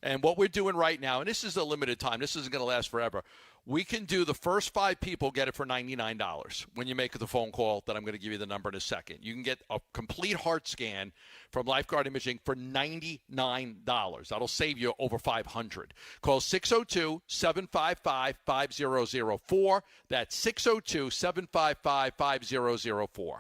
And what we're doing right now, and this is a limited time, this isn't going to last forever, we can do the first 5 people get it for $99 when you make the phone call that I'm going to give you the number in a second. You can get a complete heart scan from Lifeguard Imaging for $99. That'll save you over $500. Call 602-755-5004. That's 602-755-5004.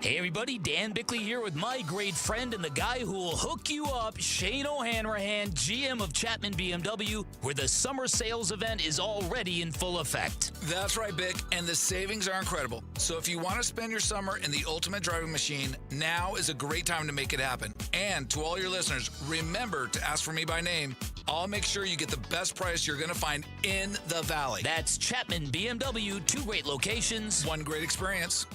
Hey everybody, Dan Bickley here with my great friend and the guy who will hook you up, Shane O'Hanrahan, GM of Chapman BMW, where the summer sales event is already in full effect. That's right, Bick, and the savings are incredible. So if you want to spend your summer in the ultimate driving machine, now is a great time to make it happen. And to all your listeners, remember to ask for me by name. I'll make sure you get the best price you're going to find in the Valley. That's Chapman BMW, 2 great locations, 1 great experience.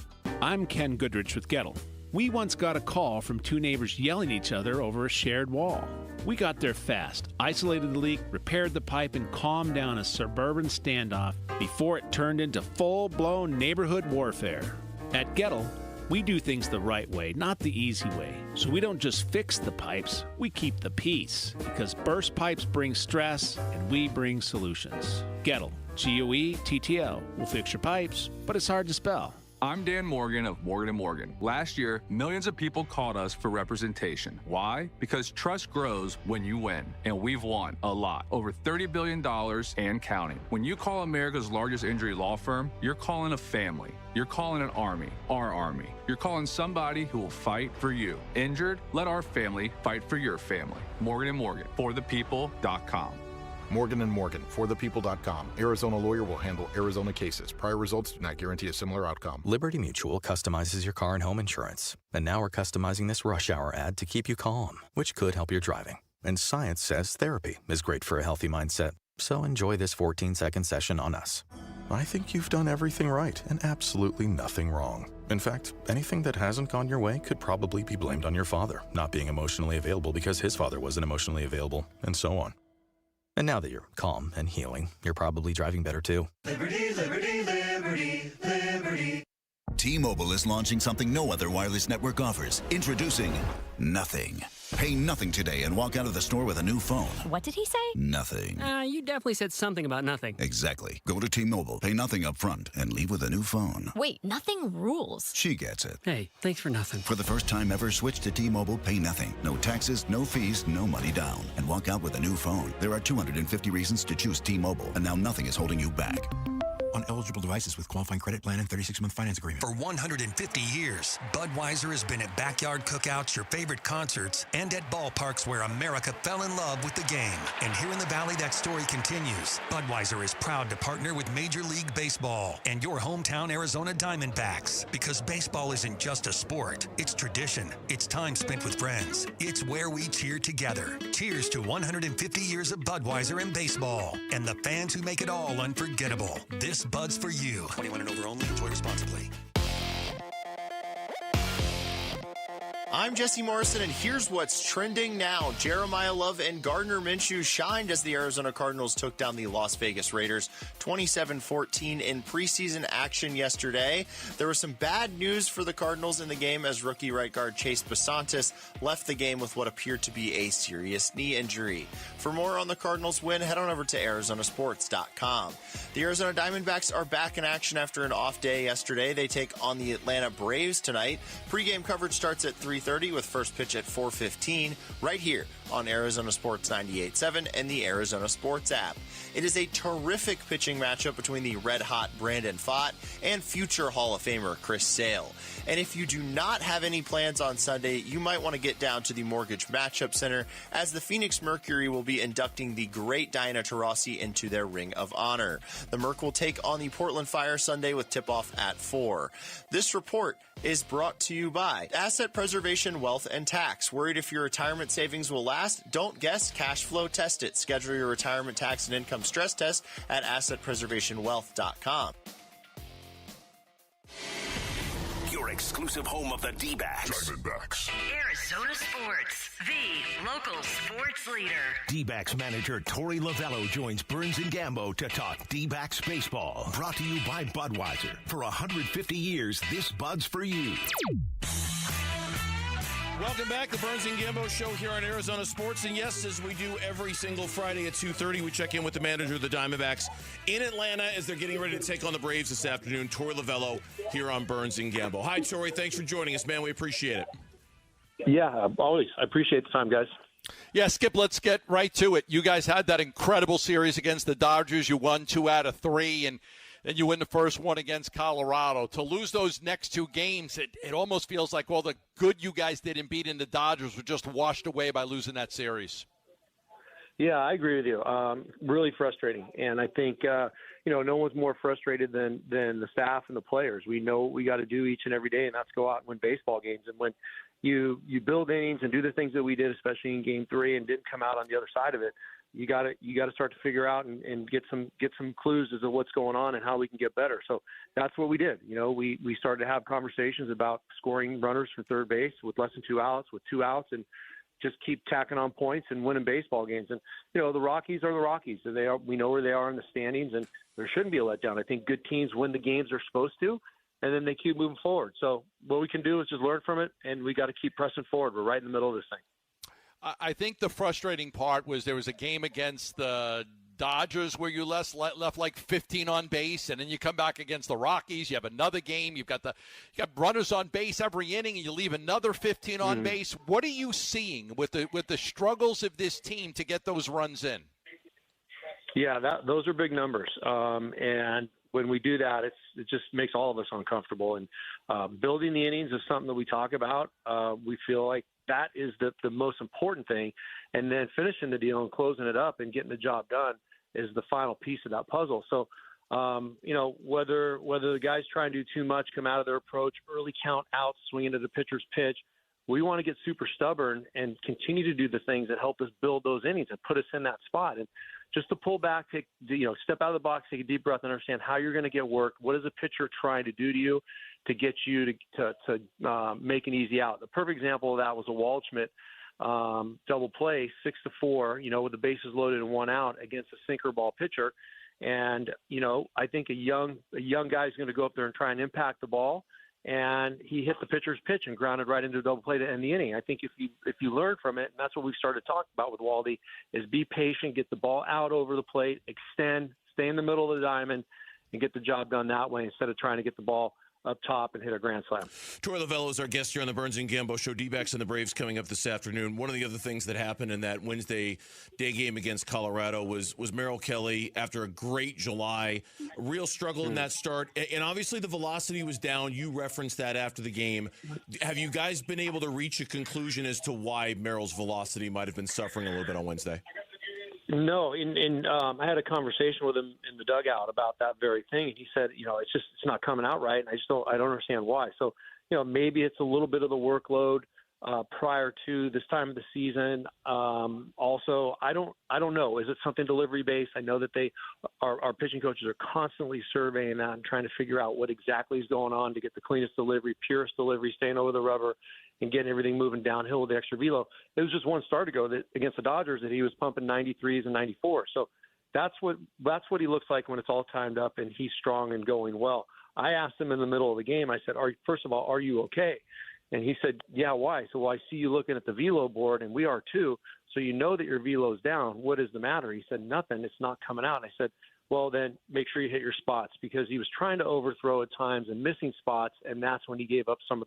I'm Ken Goodrich with Gettle. We once got a call from 2 neighbors yelling at each other over a shared wall. We got there fast, isolated the leak, repaired the pipe, and calmed down a suburban standoff before it turned into full-blown neighborhood warfare. At Gettle, we do things the right way, not the easy way. So we don't just fix the pipes, we keep the peace. Because burst pipes bring stress, and we bring solutions. Gettle, G-O-E-T-T-L. We'll fix your pipes, but it's hard to spell. I'm Dan Morgan of Morgan & Morgan. Last year, millions of people called us for representation. Why? Because trust grows when you win, and we've won a lot. Over $30 billion and counting. When you call America's largest injury law firm, you're calling a family. You're calling an army, our army. You're calling somebody who will fight for you. Injured? Let our family fight for your family. Morgan & Morgan, forthepeople.com. Morgan & Morgan, forthepeople.com. Arizona lawyer will handle Arizona cases. Prior results do not guarantee a similar outcome. Liberty Mutual customizes your car and home insurance. And now we're customizing this rush hour ad to keep you calm, which could help your driving. And science says therapy is great for a healthy mindset. So enjoy this 14-second session on us. I think you've done everything right and absolutely nothing wrong. In fact, anything that hasn't gone your way could probably be blamed on your father, not being emotionally available because his father wasn't emotionally available, and so on. And now that you're calm and healing, you're probably driving better too. Liberty, liberty, liberty, liberty. T-Mobile is launching something no other wireless network offers. Introducing Nothing. Pay nothing today and walk out of the store with a new phone. What did he say? Nothing. You definitely said something about nothing. Exactly. Go to T-Mobile, pay nothing up front, and leave with a new phone. Wait, nothing rules. She gets it. Hey, thanks for nothing. For the first time ever, switch to T-Mobile, pay nothing. No taxes, no fees, no money down. And walk out with a new phone. There are 250 reasons to choose T-Mobile, and now nothing is holding you back. On eligible devices with qualifying credit plan and 36-month finance agreement. For 150 years, Budweiser has been at backyard cookouts, your favorite concerts, and at ballparks where America fell in love with the game. And here in the Valley, that story continues. Budweiser is proud to partner with Major League Baseball and your hometown Arizona Diamondbacks. Because baseball isn't just a sport. It's tradition. It's time spent with friends. It's where we cheer together. Cheers to 150 years of Budweiser and baseball. And the fans who make it all unforgettable. This Bud's for you. 21 and over only. Enjoy responsibly. I'm Jesse Morrison, and here's what's trending now. Jeremiah Love and Gardner Minshew shined as the Arizona Cardinals took down the Las Vegas Raiders 27-14 in preseason action yesterday. There was some bad news for the Cardinals in the game as rookie right guard Chase Basantis left the game with what appeared to be a serious knee injury. For more on the Cardinals win, head on over to ArizonaSports.com. The Arizona Diamondbacks are back in action after an off day yesterday. They take on the Atlanta Braves tonight. Pre-game coverage starts at 3:30 with first pitch at 4:15 right here on Arizona Sports 98.7 and the Arizona Sports app. It is a terrific pitching matchup between the red-hot Brandon Pfaadt and future Hall of Famer Chris Sale. And if you do not have any plans on Sunday, you might want to get down to the Mortgage Matchup Center as the Phoenix Mercury will be inducting the great Diana Taurasi into their Ring of Honor. The Merc will take on the Portland Fire Sunday with tip-off at 4. This report is brought to you by Asset Preservation Wealth and Tax. Worried if your retirement savings will last? Don't guess, cash flow test it. Schedule your retirement tax and income stress test at assetpreservationwealth.com. Your exclusive home of the D-backs. Diamondbacks. Arizona Sports, the local sports leader. D-backs manager Torey Lovello joins Burns and Gambo to talk D-backs baseball. Brought to you by Budweiser. For 150 years, this Bud's for you. Welcome back, the Burns and Gambo Show here on Arizona Sports. And yes, as we do every single Friday at 2:30, we check in with the manager of the Diamondbacks in Atlanta as they're getting ready to take on the Braves this afternoon. Torey Lovello here on Burns and Gambo. Hi, Torey. Thanks for joining us, man. We appreciate it. Yeah, always. I appreciate the time, guys. Yeah, Skip, let's get right to it. You guys had that incredible series against the Dodgers. You won 2 out of 3, and then you win the first one against Colorado. To lose those next 2 games, it almost feels like all the good you guys did in beating the Dodgers were just washed away by losing that series. Yeah, I agree with you. Really frustrating. And I think, no one's more frustrated than the staff and the players. We know what we got to do each and every day, and that's go out and win baseball games. And when you build innings and do the things that we did, especially in Game 3, and didn't come out on the other side of it, you got to start to figure out and get some clues as to what's going on and how we can get better. So that's what we did. We started to have conversations about scoring runners from third base with less than 2 outs, with 2 outs, and just keep tacking on points and winning baseball games. And the Rockies are the Rockies. And we know where they are in the standings, and there shouldn't be a letdown. I think good teams win the games they're supposed to, and then they keep moving forward. So what we can do is just learn from it, and we got to keep pressing forward. We're right in the middle of this thing. I think the frustrating part was there was a game against the Dodgers where you left like 15 on base, and then you come back against the Rockies. You have another game. You got runners on base every inning, and you leave another 15 on base. What are you seeing with the struggles of this team to get those runs in? Yeah, those are big numbers, and when we do that, it just makes all of us uncomfortable. And building the innings is something that we talk about. We feel like that is the most important thing. And then finishing the deal and closing it up and getting the job done is the final piece of that puzzle. So, whether the guys try and do too much, come out of their approach, early count out, swing into the pitcher's pitch, we want to get super stubborn and continue to do the things that help us build those innings and put us in that spot. And just to pull back, step out of the box, take a deep breath, and understand how you're going to get work. What is a pitcher trying to do to you to get you to make an easy out? The perfect example of that was a Waldschmidt double play, 6-4, with the bases loaded and 1 out against a sinker ball pitcher. And, I think a young guy is going to go up there and try and impact the ball. And he hit the pitcher's pitch and grounded right into a double play to end the inning. I think if you learn from it, and that's what we've started talking about with Waldy, is be patient, get the ball out over the plate, extend, stay in the middle of the diamond, and get the job done that way instead of trying to get the ball up top and hit a grand slam. Torey Lovello is our guest here on the Burns and Gambo Show. D-backs and the Braves coming up this afternoon. One of the other things that happened in that Wednesday day game against Colorado was Merrill Kelly, after a great July, real struggle in that start. And obviously the velocity was down. You referenced that after the game. Have you guys been able to reach a conclusion as to why Merrill's velocity might have been suffering a little bit on Wednesday? No, I had a conversation with him in the dugout about that very thing, and he said, it's not coming out right, and I don't understand why. So, maybe it's a little bit of the workload prior to this time of the season. Also, I don't know. Is it something delivery based? I know that our pitching coaches are constantly surveying that and trying to figure out what exactly is going on to get the cleanest delivery, purest delivery, staying over the rubber, and getting everything moving downhill with the extra velo. It was just one start ago that against the Dodgers that he was pumping 93s and 94. So that's what he looks like when it's all timed up and he's strong and going well. I asked him in the middle of the game, I said, first of all, are you okay? And he said, yeah, why? So, well, I see you looking at the velo board, and we are too. So you know that your velo's down. What is the matter? He said, nothing. It's not coming out. And I said, well, then make sure you hit your spots, because he was trying to overthrow at times and missing spots, and that's when he gave up some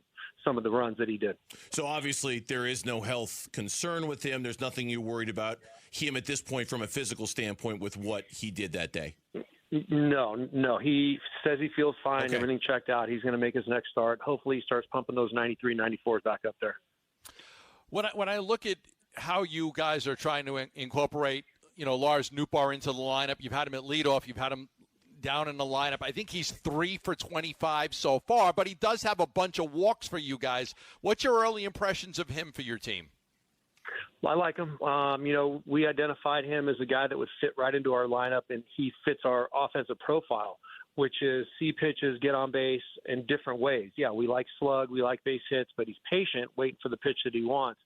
of the runs that he did. So obviously there is no health concern with him. There's nothing you're worried about him at this point from a physical standpoint with what he did that day. No. He says he feels fine. Okay. Everything checked out. He's going to make his next start. Hopefully he starts pumping those 93, 94s back up there. When I look at how you guys are trying to incorporate, Lars Nootbaar into the lineup, you've had him at leadoff, you've had him down in the lineup. I think he's 3 for 25 so far, but he does have a bunch of walks for you guys. What's your early impressions of him for your team? Well, I like him. We identified him as a guy that would fit right into our lineup, and he fits our offensive profile, which is see pitches, get on base in different ways. Yeah, we like slug, we like base hits, but he's patient, waiting for the pitch that he wants.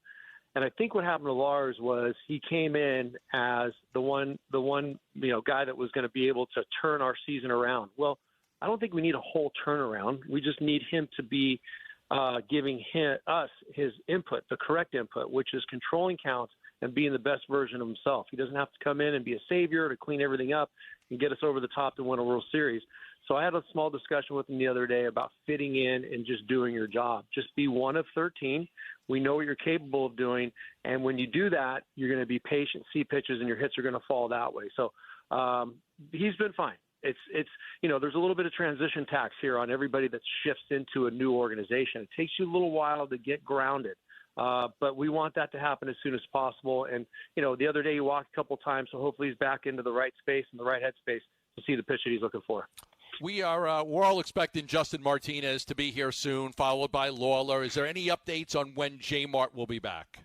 And I think what happened to Lars was he came in as the one guy that was going to be able to turn our season around. Well, I don't think we need a whole turnaround. We just need him to be giving us his input, the correct input, which is controlling counts and being the best version of himself. He doesn't have to come in and be a savior to clean everything up and get us over the top to win a World Series. So I had a small discussion with him the other day about fitting in and just doing your job. Just be one of 13. We know what you're capable of doing, and when you do that, you're going to be patient, see pitches, and your hits are going to fall that way. So he's been fine. It's there's a little bit of transition tax here on everybody that shifts into a new organization. It takes you a little while to get grounded, but we want that to happen as soon as possible. And the other day he walked a couple times, so hopefully he's back into the right space and the right headspace to see the pitch that he's looking for. We're all expecting Justin Martinez to be here soon, followed by Lawler. Is there any updates on when J Mart will be back?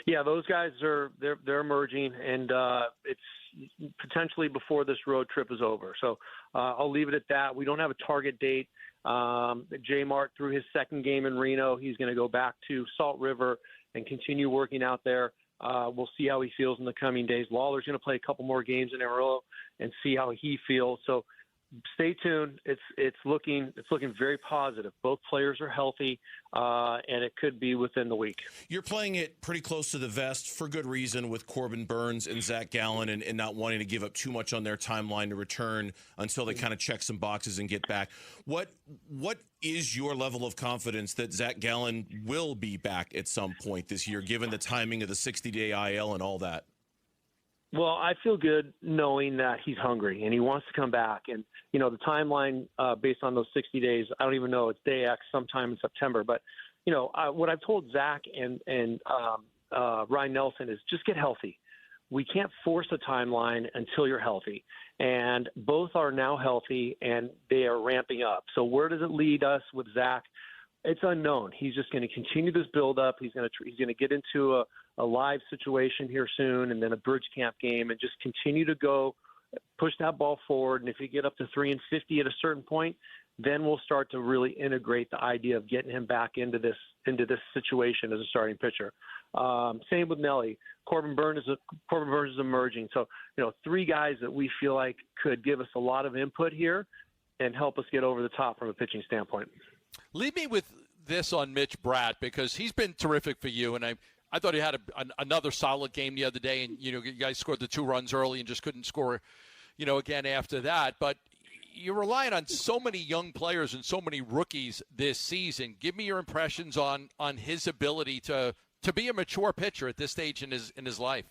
Yeah, those guys they're emerging, and it's potentially before this road trip is over. So I'll leave it at that. We don't have a target date. J Mart, through his second game in Reno, he's going to go back to Salt River and continue working out there. We'll see how he feels in the coming days. Lawler's going to play a couple more games in Amarillo and see how he feels. So stay tuned. It's looking very positive. Both players are healthy, and it could be within the week. You're playing it pretty close to the vest for good reason with Corbin Burns and Zach Gallen, and not wanting to give up too much on their timeline to return until they kind of check some boxes and get back. What is your level of confidence that Zach Gallen will be back at some point this year, given the timing of the 60-day IL and all that? Well, I feel good knowing that he's hungry and he wants to come back. And, the timeline based on those 60 days, I don't even know. It's day X sometime in September. But, what I've told Zach and Ryan Nelson is just get healthy. We can't force a timeline until you're healthy. And both are now healthy and they are ramping up. So where does it lead us with Zach? It's unknown. He's just going to continue this build-up. He's going to get into a live situation here soon, and then a bridge camp game, and just continue to go push that ball forward. And if you get up to 3 and 50 at a certain point, then we'll start to really integrate the idea of getting him back into this situation as a starting pitcher. Same with Nelly. Corbin Burns is emerging. So 3 guys that we feel like could give us a lot of input here and help us get over the top from a pitching standpoint. Leave me with this on Mitch Bratt, because he's been terrific for you, and I thought he had another solid game the other day, and you guys scored the 2 runs early and just couldn't score, again after that. But you're relying on so many young players and so many rookies this season. Give me your impressions on his ability to be a mature pitcher at this stage in his life.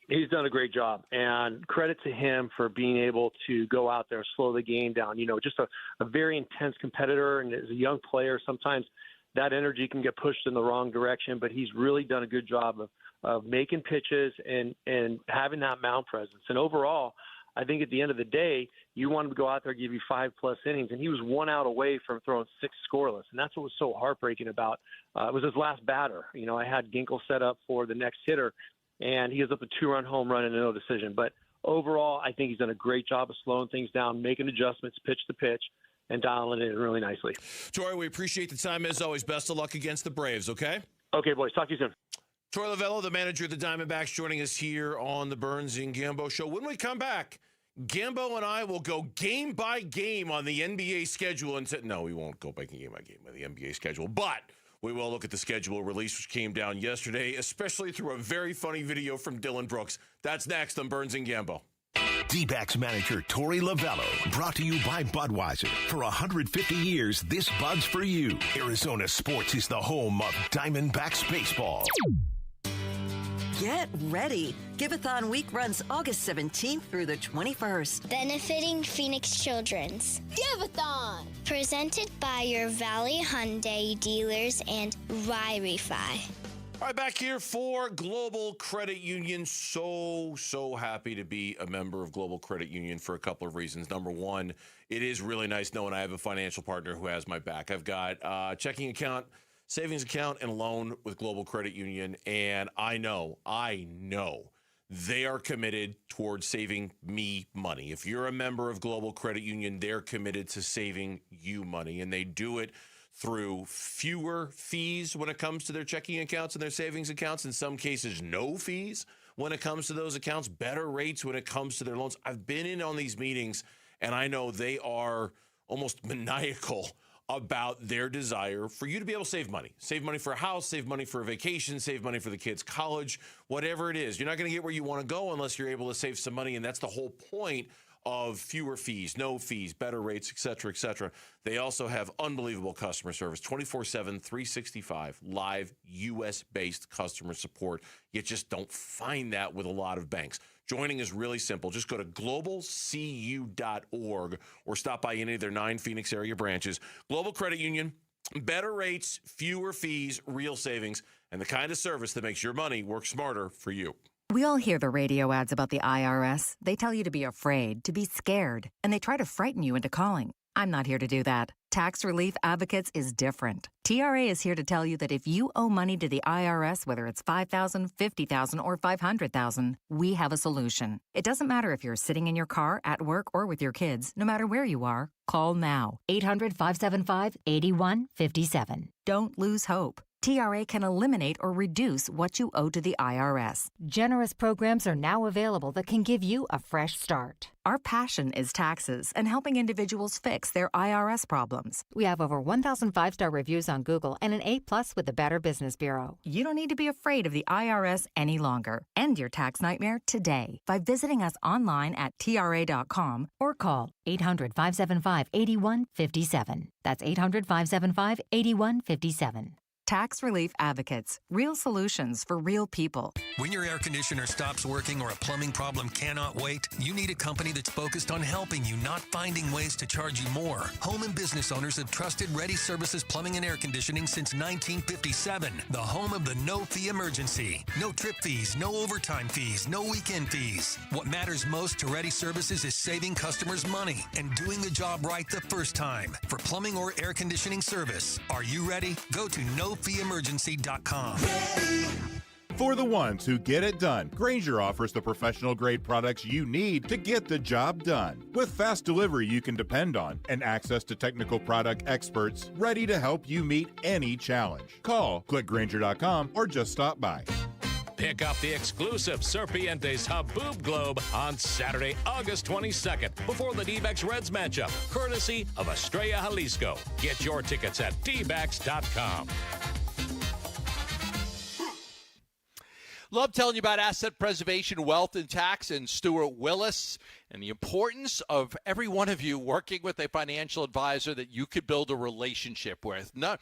He's done a great job, and credit to him for being able to go out there and slow the game down. Just a very intense competitor, and as a young player, sometimes that energy can get pushed in the wrong direction, but he's really done a good job of making pitches and having that mound presence. And overall, I think at the end of the day, you want him to go out there and give you 5+ innings, and he was 1 out away from throwing 6 scoreless, and that's what was so heartbreaking about. It was his last batter. I had Ginkel set up for the next hitter, and he gives up a 2-run home run and a no decision. But overall, I think he's done a great job of slowing things down, making adjustments pitch to pitch, and dialing it in really nicely. Torrey, we appreciate the time as always. Best of luck against the Braves, okay? Okay, boys. Talk to you soon. Torrey Lovello, the manager of the Diamondbacks, joining us here on the Burns and Gambo Show. When we come back, Gambo and I will go game by game on the NBA schedule. No, we won't go game by game on the NBA schedule, but we will look at the schedule release, which came down yesterday, especially through a very funny video from Dylan Brooks. That's next on Burns and Gambo. D-backs manager Torrey Lovello, brought to you by Budweiser. For 150 years, this Bud's for you. Arizona sports is the home of Diamondbacks baseball. Get ready. Give-a-thon week runs August 17th through the 21st. Benefiting Phoenix Children's. Give-a-thon! Presented by your Valley Hyundai dealers and Ry-Refi. All right, back here for Global Credit Union. So happy to be a member of Global Credit Union for a couple of reasons. Number one, it is really nice knowing I have a financial partner who has my back. I've got a checking account, savings account, and loan with Global Credit Union, and I know they are committed towards saving me money. If you're a member of Global Credit Union, they're committed to saving you money, and they do it through fewer fees when it comes to their checking accounts and their savings accounts. In some cases, no fees when it comes to those accounts, better rates when it comes to their loans. I've been in on these meetings, and I know they are almost maniacal about their desire for you to be able to save money. Save money for a house, save money for a vacation, save money for the kids' college, whatever it is. You're not going to get where you want to go unless you're able to save some money, and that's the whole point of fewer fees, no fees, better rates, et cetera, et cetera. They also have unbelievable customer service, 24/7, 365, live U.S.-based customer support. You just don't find that with a lot of banks. Joining is really simple. Just go to globalcu.org or stop by any of their 9 Phoenix area branches. Global Credit Union, better rates, fewer fees, real savings, and the kind of service that makes your money work smarter for you. We all hear the radio ads about the IRS. They tell you to be afraid, to be scared, and they try to frighten you into calling. I'm not here to do that. Tax Relief Advocates is different. TRA is here to tell you that if you owe money to the IRS, whether it's $5,000, $50,000, or $500,000, we have a solution. It doesn't matter if you're sitting in your car, at work, or with your kids. No matter where you are, call now. 800-575-8157. Don't lose hope. TRA can eliminate or reduce what you owe to the IRS. Generous programs are now available that can give you a fresh start. Our passion is taxes and helping individuals fix their IRS problems. We have over 1,000 5-star reviews on Google and an A+ with the Better Business Bureau. You don't need to be afraid of the IRS any longer. End your tax nightmare today by visiting us online at TRA.com or call 800-575-8157. That's 800-575-8157. Tax Relief Advocates. Real solutions for real people. When your air conditioner stops working or a plumbing problem cannot wait, you need a company that's focused on helping you, not finding ways to charge you more. Home and business owners have trusted Ready Services Plumbing and Air Conditioning since 1957. The home of the no-fee emergency. No trip fees, no overtime fees, no weekend fees. What matters most to Ready Services is saving customers money and doing the job right the first time. For plumbing or air conditioning service, are you ready? Go to nofeeemergency.com. For the ones who get it done, Grainger offers the professional-grade products you need to get the job done. With fast delivery you can depend on and access to technical product experts ready to help you meet any challenge. Call, click Grainger.com, or just stop by. Pick up the exclusive Serpientes Haboob Globe on Saturday, August 22nd, before the D-backs Reds matchup, courtesy of Estrella Jalisco. Get your tickets at dbacks.com. Love telling you about asset preservation, wealth, and tax, and Stuart Willis, and the importance of every one of you working with a financial advisor that you could build a relationship with. Not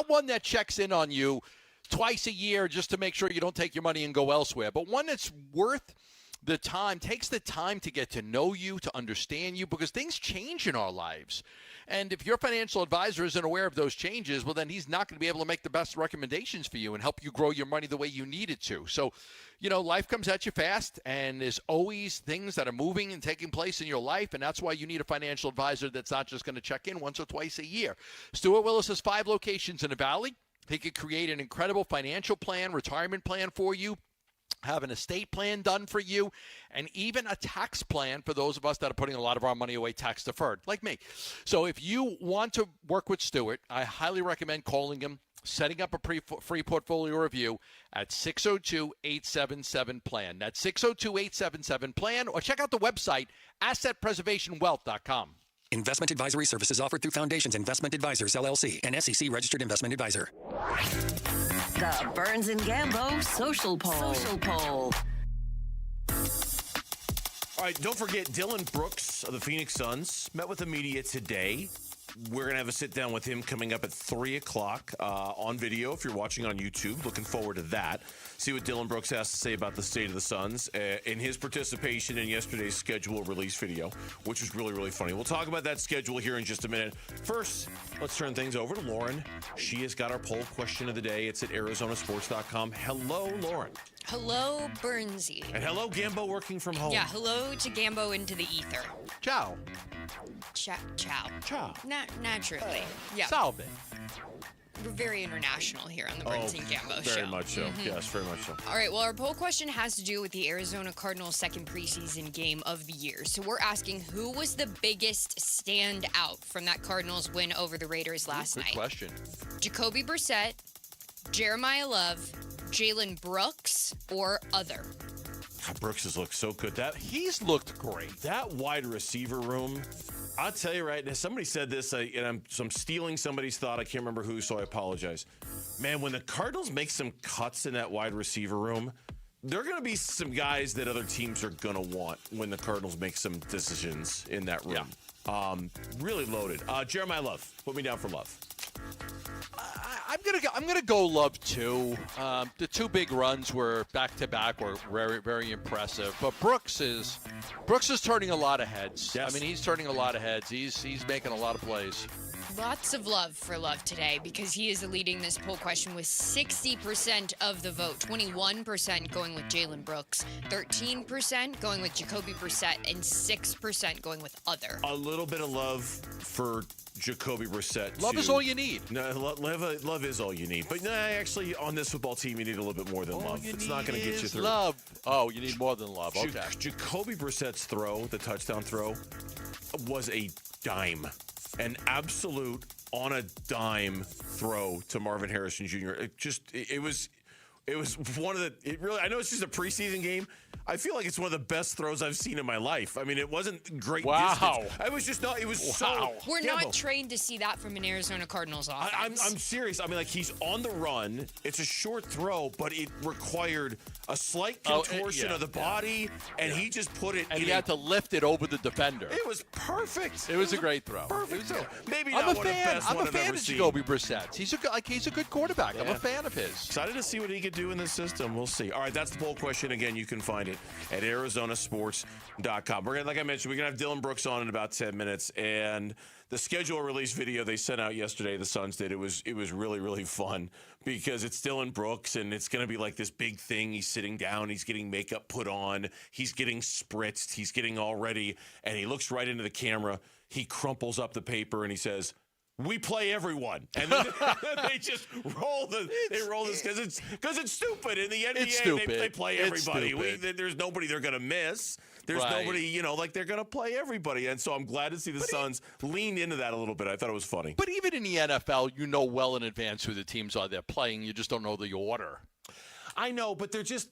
one that checks in on you twice a year just to make sure you don't take your money and go elsewhere, but one that's worth the time, takes the time to get to know you, to understand you, because things change in our lives. And if your financial advisor isn't aware of those changes, well, then he's not going to be able to make the best recommendations for you and help you grow your money the way you need it to. So, life comes at you fast, and there's always things that are moving and taking place in your life, and that's why you need a financial advisor that's not just going to check in once or twice a year. Stuart Willis has 5 locations in the Valley. He could create an incredible financial plan, retirement plan for you. have an estate plan done for you, and even a tax plan for those of us that are putting a lot of our money away tax deferred, like me. So if you want to work with Stuart, I highly recommend calling him, setting up a free portfolio review at 602-877-PLAN. That's 602-877-PLAN, or check out the website, assetpreservationwealth.com. Investment advisory services offered through Foundations Investment Advisors, LLC, an SEC-registered investment advisor. The Burns and Gambo Social Poll. All right, don't forget, Dylan Brooks of the Phoenix Suns met with the media today. We're going to have a sit-down with him coming up at 3 o'clock on video if you're watching on YouTube. Looking forward to that. See what Dylan Brooks has to say about the state of the Suns in his participation in yesterday's schedule release video, which was really, really funny. We'll talk about that schedule here in just a minute. First, let's turn things over to Lauren. She has got our poll question of the day. It's at ArizonaSports.com. Hello, Lauren. Hello, Burnsy. And hello, Gambo working from home. Yeah, hello to Gambo into the ether. Ciao. Ciao. Ciao. Naturally. Yeah. Salve. We're very international here on the Burns and Gambo show. Very much so. Yes, very much so. All right, well, our poll question has to do with the Arizona Cardinals' second preseason game of the year. So we're asking, who was the biggest standout from that Cardinals win over the Raiders last night? Good question. Jacoby Brissett, Jeremiah Love, Jalen Brooks, or other? God, Brooks has looked so good. He's looked great. That wide receiver room, I'll tell you right now, somebody said this, and I'm stealing somebody's thought. I can't remember who, so I apologize. Man, when the Cardinals make some cuts in that wide receiver room, there are going to be some guys that other teams are going to want when the Cardinals make some decisions in that room. Yeah. Really loaded. Jeremiah Love, put me down for Love. I'm gonna go Love too. The two big runs were back to back, were very, very impressive. But Brooks is turning a lot of heads. Yes. I mean, he's turning a lot of heads. He's making a lot of plays. Lots of love for Love today because he is leading this poll question with 60% of the vote. 21% going with Jalen Brooks, 13% going with Jacoby Brissett, and 6% going with other. A little bit of love for Jacoby Brissett. Love is all you need. No, love is all you need. But actually, on this football team, you need a little bit more than love. It's not going to get you through. Love. Oh, you need more than love. Okay. Jacoby Brissett's throw, the touchdown throw, was a dime. An absolute on a dime throw to Marvin Harrison Jr. It was one of the. It really. I know it's just a preseason game. I feel like it's one of the best throws I've seen in my life. I mean, it wasn't great distance. I was just not. It was so. We're not trained to see that from an Arizona Cardinals offense. I'm serious. I mean, like, he's on the run. It's a short throw, but it required a slight contortion of the body, and he just put it. And he had to lift it over the defender. It was perfect. It was a great throw. Perfect throw. Maybe I'm not a one of the fan. best I'm one a I've fan ever of seen. Jacoby Brissett. He's a good quarterback. Yeah. I'm a fan of his. Excited to see what he could do in this system. We'll see. All right, that's the poll question. Again, you can find it at ArizonaSports.com. We're gonna, like I mentioned, we're going to have Dylan Brooks on in about 10 minutes. And the schedule release video they sent out yesterday, the Suns did, it was really, really fun because it's Dylan Brooks, and it's going to be like this big thing. He's sitting down. He's getting makeup put on. He's getting spritzed. He's getting all ready. And he looks right into the camera. He crumples up the paper, and he says, "We play everyone," and then they just roll this because it's stupid. In the NBA, they play everybody. There's nobody they're going to miss. There's nobody, they're going to play everybody. And so I'm glad to see the Suns lean into that a little bit. I thought it was funny. But even in the NFL, you know well in advance who the teams are they're playing. You just don't know the order. I know, but they're just.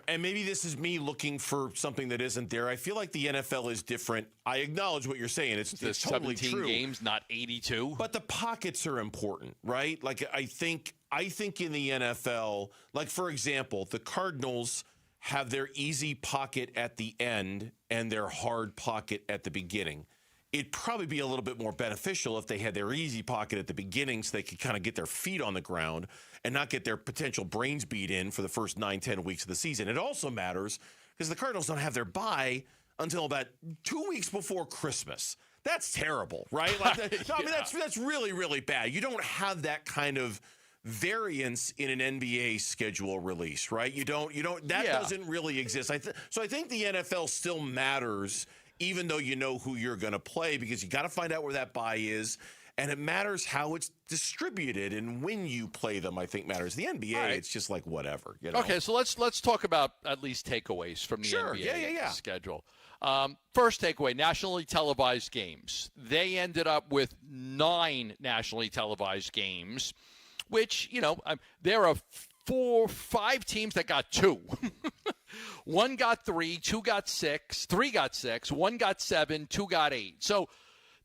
And maybe this is me looking for something that isn't there. I feel like the NFL is different. I acknowledge what you're saying. It's totally 17 true. games, not 82. But the pockets are important, right? Like I think in the NFL, like for example, the Cardinals have their easy pocket at the end and their hard pocket at the beginning. It'd probably be a little bit more beneficial if they had their easy pocket at the beginning so they could kind of get their feet on the ground and not get their potential brains beat in for the first 9-10 weeks of the season. It also matters because the Cardinals don't have their bye until about 2 weeks before Christmas. That's terrible, right? Like I mean, that's really, really bad. You don't have that kind of variance in an NBA schedule release, right? You don't. That doesn't really exist. So I think the NFL still matters, even though you know who you're going to play, because you got to find out where that bye is. and it matters how it's distributed and when you play them. I think matters. The NBA, it's just like whatever. You know? Okay, so let's talk about at least takeaways from the NBA schedule. First takeaway: nationally televised games. They ended up with 9 nationally televised games, which there are 5 teams that got 2. 1 got 3, 2 got 6, 3 got 6, 1 got 7, 2 got 8. So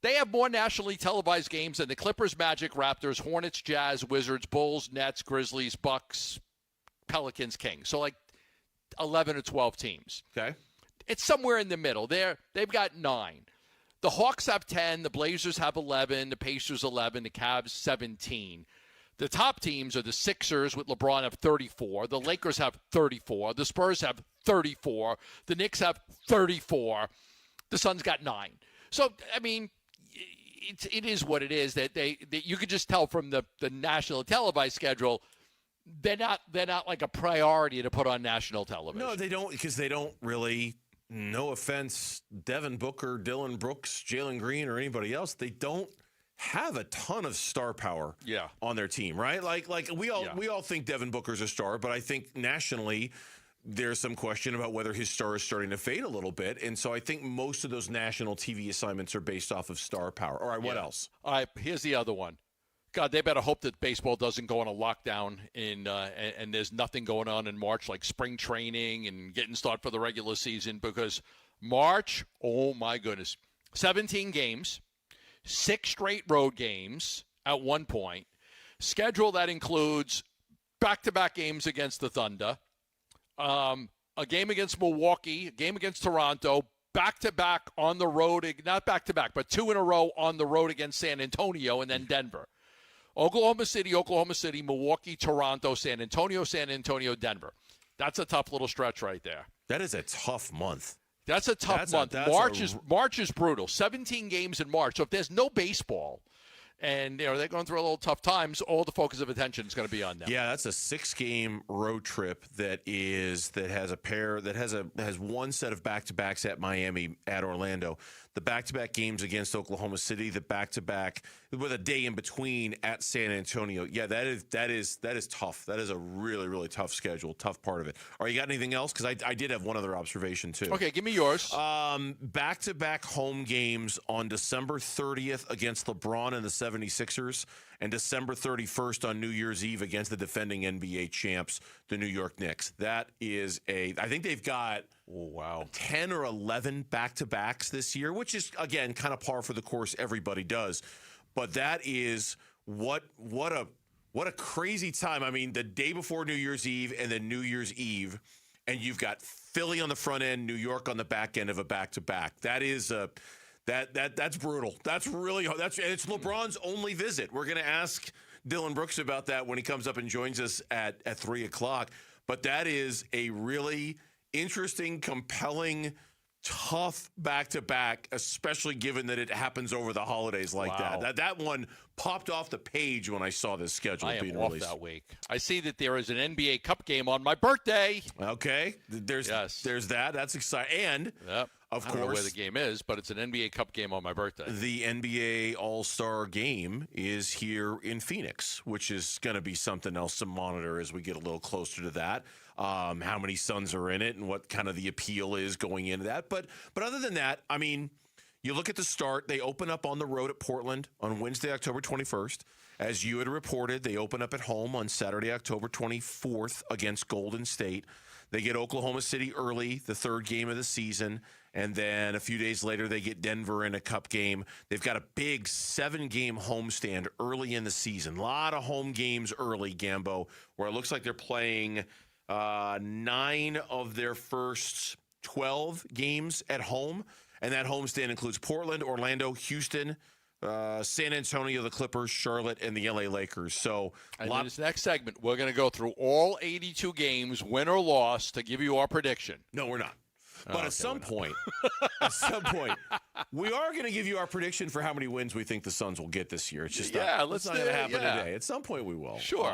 they have more nationally televised games than the Clippers, Magic, Raptors, Hornets, Jazz, Wizards, Bulls, Nets, Grizzlies, Bucks, Pelicans, Kings. So like 11 or 12 teams. Okay. It's somewhere in the middle. They've got 9. The Hawks have 10, the Blazers have 11, the Pacers 11, the Cavs 17. The top teams are the Sixers with LeBron have 34. The Lakers have 34. The Spurs have 34. The Knicks have 34. The Suns got 9. So, I mean, it is what it is. That you could just tell from the national televised schedule, they're not like a priority to put on national television. No, they don't, because they don't really. No offense, Devin Booker, Dylan Brooks, Jalen Green, or anybody else. They don't have a ton of star power on their team, right? Like we all think Devin Booker's a star, but I think nationally there's some question about whether his star is starting to fade a little bit. And so I think most of those national TV assignments are based off of star power. All right, what else? All right, here's the other one. God, they better hope that baseball doesn't go on a lockdown and there's nothing going on in March, like spring training and getting started for the regular season, because March, oh my goodness, 17 games, 6 straight road games at one point, schedule that includes back-to-back games against the Thunder, a game against Milwaukee, a game against Toronto, back-to-back on the road, not back-to-back, but 2 in a row on the road against San Antonio and then Denver. Oklahoma City, Milwaukee, Toronto, San Antonio, Denver. That's a tough little stretch right there. That is a tough month. That's a tough month. March is brutal. 17 games in March. So if there's no baseball and they're going through a little tough times, all the focus of attention is going to be on them. Yeah, that's a 6-game road trip that has one set of back-to-backs at Miami, at Orlando. The back-to-back games against Oklahoma City, the back-to-back with a day in between at San Antonio. Yeah, that is tough. That is a really, really tough schedule, tough part of it. All right, you got anything else? Because I did have one other observation, too. Okay, give me yours. Back-to-back home games on December 30th against LeBron and the 76ers, and December 31st on New Year's Eve against the defending NBA champs, the New York Knicks. That is I think they've got 10 or 11 back-to-backs this year, which is, again, kind of par for the course. Everybody does. But that is what a crazy time. I mean, the day before New Year's Eve and then New Year's Eve, and you've got Philly on the front end, New York on the back end of a back-to-back. That is that's brutal. That's really hard. And it's LeBron's only visit. We're going to ask Dylan Brooks about that when he comes up and joins us at 3 o'clock. But that is a really interesting, compelling, tough back-to-back, especially given that it happens over the holidays like that. That one popped off the page when I saw this schedule being released. That week. I see that there is an NBA Cup game on my birthday. Okay. There's that. That's exciting. And, of course, I don't know where the game is, but it's an NBA Cup game on my birthday. The NBA All-Star Game is here in Phoenix, which is going to be something else to monitor as we get a little closer to that. How many Suns are in it and what kind of the appeal is going into that. But other than that, I mean, you look at the start. They open up on the road at Portland on Wednesday, October 21st. As you had reported, they open up at home on Saturday, October 24th against Golden State. They get Oklahoma City early, the 3rd game of the season. And then a few days later, they get Denver in a cup game. They've got a big 7-game homestand early in the season. A lot of home games early, Gambo, where it looks like they're playing 9 of their first 12 games at home. And that homestand includes Portland, Orlando, Houston, San Antonio, the Clippers, Charlotte, and the LA Lakers. So, in this next segment, we're going to go through all 82 games, win or loss, to give you our prediction. No, we're not. But at some point, we are going to give you our prediction for how many wins we think the Suns will get this year. It's just not going to happen today. At some point, we will. Sure.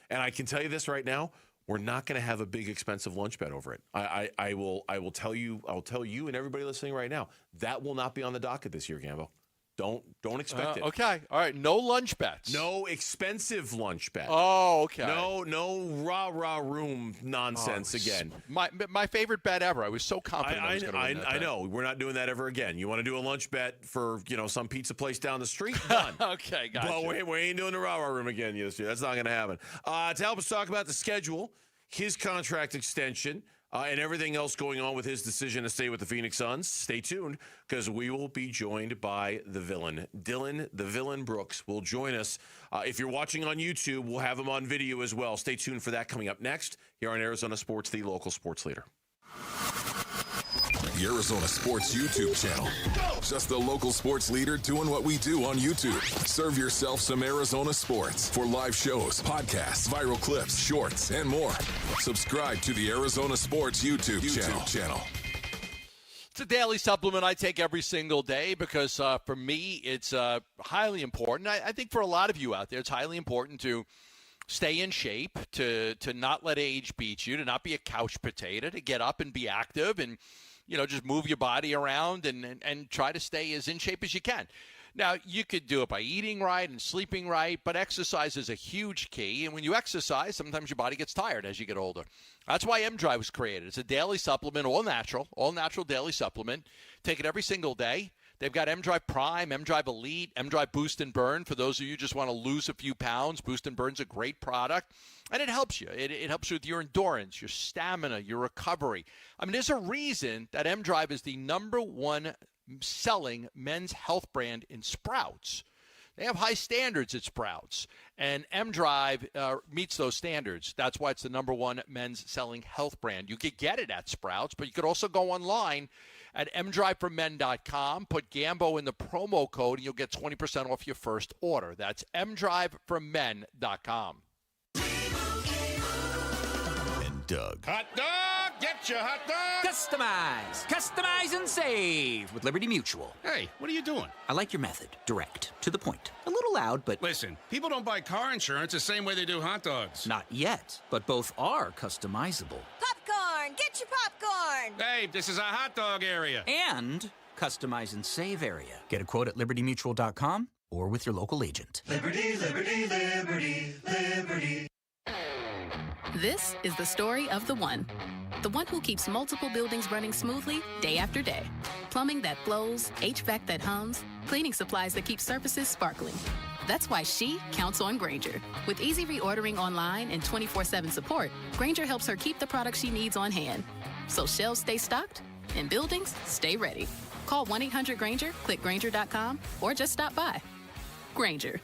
And I can tell you this right now: we're not going to have a big, expensive lunch bet over it. I will tell you. I'll tell you and everybody listening right now that will not be on the docket this year, Gambo. Don't expect it. Okay. All right. No lunch bets. No expensive lunch bet. Oh, okay. No rah room nonsense again. My favorite bet ever. I was so confident I was going to win that I bet. know. We're not doing that ever again. You want to do a lunch bet for some pizza place down the street? Done. Okay, gotcha. But we ain't doing the rah room again this year. That's not going to happen. To help us talk about the schedule, his contract extension, and everything else going on with his decision to stay with the Phoenix Suns, stay tuned because we will be joined by the villain. Dylan, the villain Brooks, will join us. If you're watching on YouTube, we'll have him on video as well. Stay tuned for that coming up next here on Arizona Sports, the local sports leader. The Arizona Sports YouTube channel. Just the local sports leader doing what we do on YouTube. Serve yourself some Arizona sports for live shows, podcasts, viral clips, shorts, and more. Subscribe to the Arizona Sports YouTube channel. It's a daily supplement I take every single day because for me, it's highly important. I think for a lot of you out there, it's highly important to stay in shape, to not let age beat you, to not be a couch potato, to get up and be active and just move your body around and try to stay as in shape as you can. Now, you could do it by eating right and sleeping right, but exercise is a huge key. And when you exercise, sometimes your body gets tired as you get older. That's why M-Drive was created. It's a daily supplement, all natural daily supplement. Take it every single day. They've got M-Drive Prime, M-Drive Elite, M-Drive Boost and Burn. For those of you who just want to lose a few pounds, Boost and Burn's a great product. And it helps you. It helps you with your endurance, your stamina, your recovery. I mean, there's a reason that M-Drive is the #1 selling men's health brand in Sprouts. They have high standards at Sprouts, and M-Drive meets those standards. That's why it's the #1 men's selling health brand. You could get it at Sprouts, but you could also go online at mdriveformen.com. Put Gambo in the promo code, and you'll get 20% off your first order. That's mdriveformen.com. And Doug. Hot dog! Get your hot dog! Customize and save with Liberty Mutual. Hey, what are you doing? I like your method. Direct. To the point. A little loud, but... Listen, people don't buy car insurance the same way they do hot dogs. Not yet, but both are customizable. Popcorn! Get your popcorn! Hey, this is a hot dog area. And customize and save area. Get a quote at libertymutual.com or with your local agent. Liberty, liberty, liberty, liberty. This is the story of the one who keeps multiple buildings running smoothly day after day. Plumbing that flows, HVAC that hums, cleaning supplies that keep surfaces sparkling. That's why she counts on Grainger. With easy reordering online and 24/7 support, Grainger helps her keep the products she needs on hand. So shelves stay stocked and buildings stay ready. Call 1-800-GRAINGER, click Grainger.com, or just stop by. Grainger,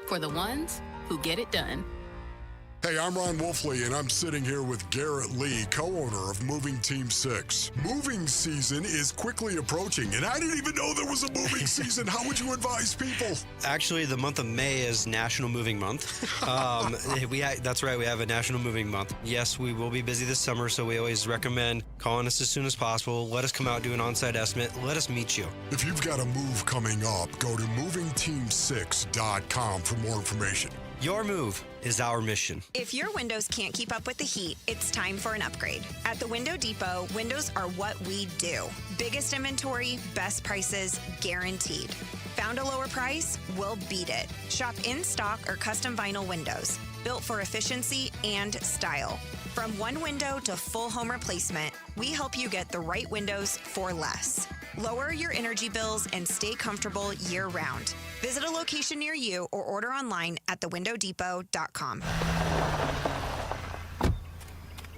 for the ones who get it done. Hey, I'm Ron Wolfley, and I'm sitting here with Garrett Lee, co-owner of Moving Team 6. Moving season is quickly approaching, and I didn't even know there was a moving season. How would you advise people? Actually, the month of May is National Moving Month. That's right, we have a National Moving Month. Yes, we will be busy this summer, so we always recommend calling us as soon as possible. Let us come out, do an on-site estimate. Let us meet you. If you've got a move coming up, go to movingteam6.com for more information. Your move is our mission. If your windows can't keep up with the heat, it's time for an upgrade. At the Window Depot, windows are what we do. Biggest inventory, best prices, guaranteed. Found a lower price? We'll beat it. Shop in stock or custom vinyl windows, built for efficiency and style. From one window to full home replacement, we help you get the right windows for less. Lower your energy bills and stay comfortable year-round. Visit a location near you or order online at thewindowdepot.com.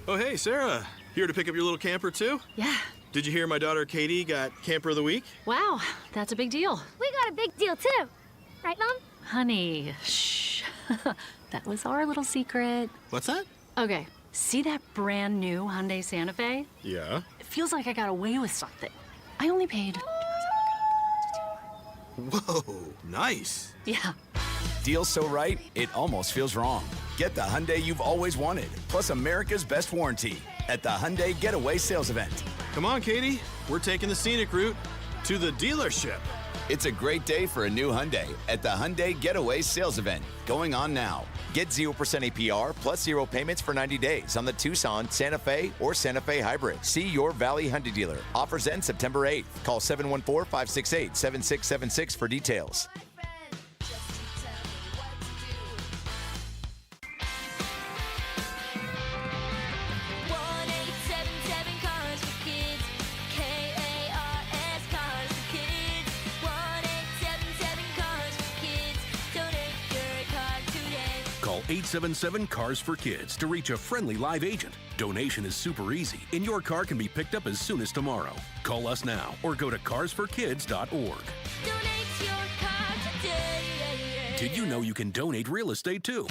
Oh, hey, Sarah. Here to pick up your little camper, too? Yeah. Did you hear my daughter Katie got Camper of the Week? Wow, that's a big deal. We got a big deal, too. Right, Mom? Honey, shh. That was our little secret. What's that? Okay, see that brand new Hyundai Santa Fe? Yeah. It feels like I got away with something. I only paid... Whoa, nice. Yeah. Deal so right, it almost feels wrong. Get the Hyundai you've always wanted, plus America's best warranty at the Hyundai Getaway Sales Event. Come on, Katie. We're taking the scenic route to the dealership. It's a great day for a new Hyundai at the Hyundai Getaway Sales Event, going on now. Get 0% APR plus 0 payments for 90 days on the Tucson, Santa Fe, or Santa Fe Hybrid. See your Valley Hyundai dealer. Offers end September 8th. Call 714-568-7676 for details. Call 877-CARS-FOR-KIDS to reach a friendly live agent. Donation is super easy, and your car can be picked up as soon as tomorrow. Call us now or go to carsforkids.org. Did you know you can donate real estate too?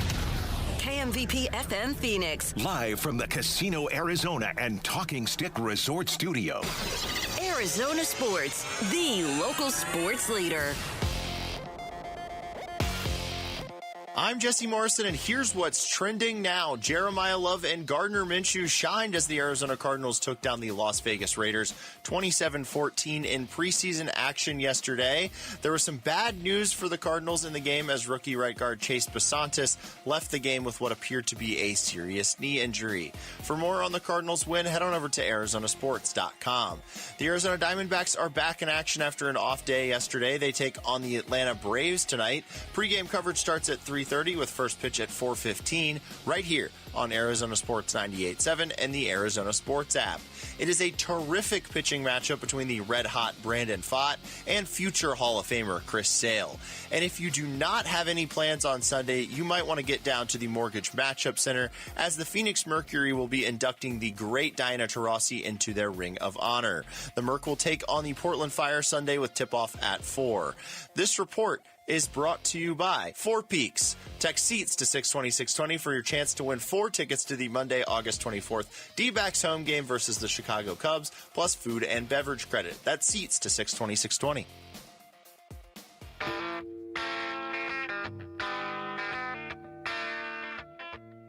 KMVP FM Phoenix. Live from the Casino Arizona and Talking Stick Resort Studio. Arizona Sports, the local sports leader. I'm Jesse Morrison, and here's what's trending now. Jeremiah Love and Gardner Minshew shined as the Arizona Cardinals took down the Las Vegas Raiders 27-14 in preseason action yesterday. There was some bad news for the Cardinals in the game as rookie right guard Chase Basantis left the game with what appeared to be a serious knee injury. For more on the Cardinals win, head on over to arizonasports.com. The Arizona Diamondbacks are back in action after an off day yesterday. They take on the Atlanta Braves tonight. Pre-game coverage starts at 3:30 with first pitch at 4:15 right here on Arizona Sports 98.7 and the Arizona Sports app. It is a terrific pitching matchup between the red-hot Brandon Pfaadt and future Hall of Famer Chris Sale. And if you do not have any plans on Sunday, you might want to get down to the Mortgage Matchup Center as the Phoenix Mercury will be inducting the great Diana Taurasi into their Ring of Honor. The Merc will take on the Portland Fire Sunday with tip-off at 4. This report is brought to you by Four Peaks. Text SEATS to 620-620 for your chance to win 4 tickets to the Monday, August 24th D-backs home game versus the Chicago Cubs, plus food and beverage credit. That's SEATS to 620-620.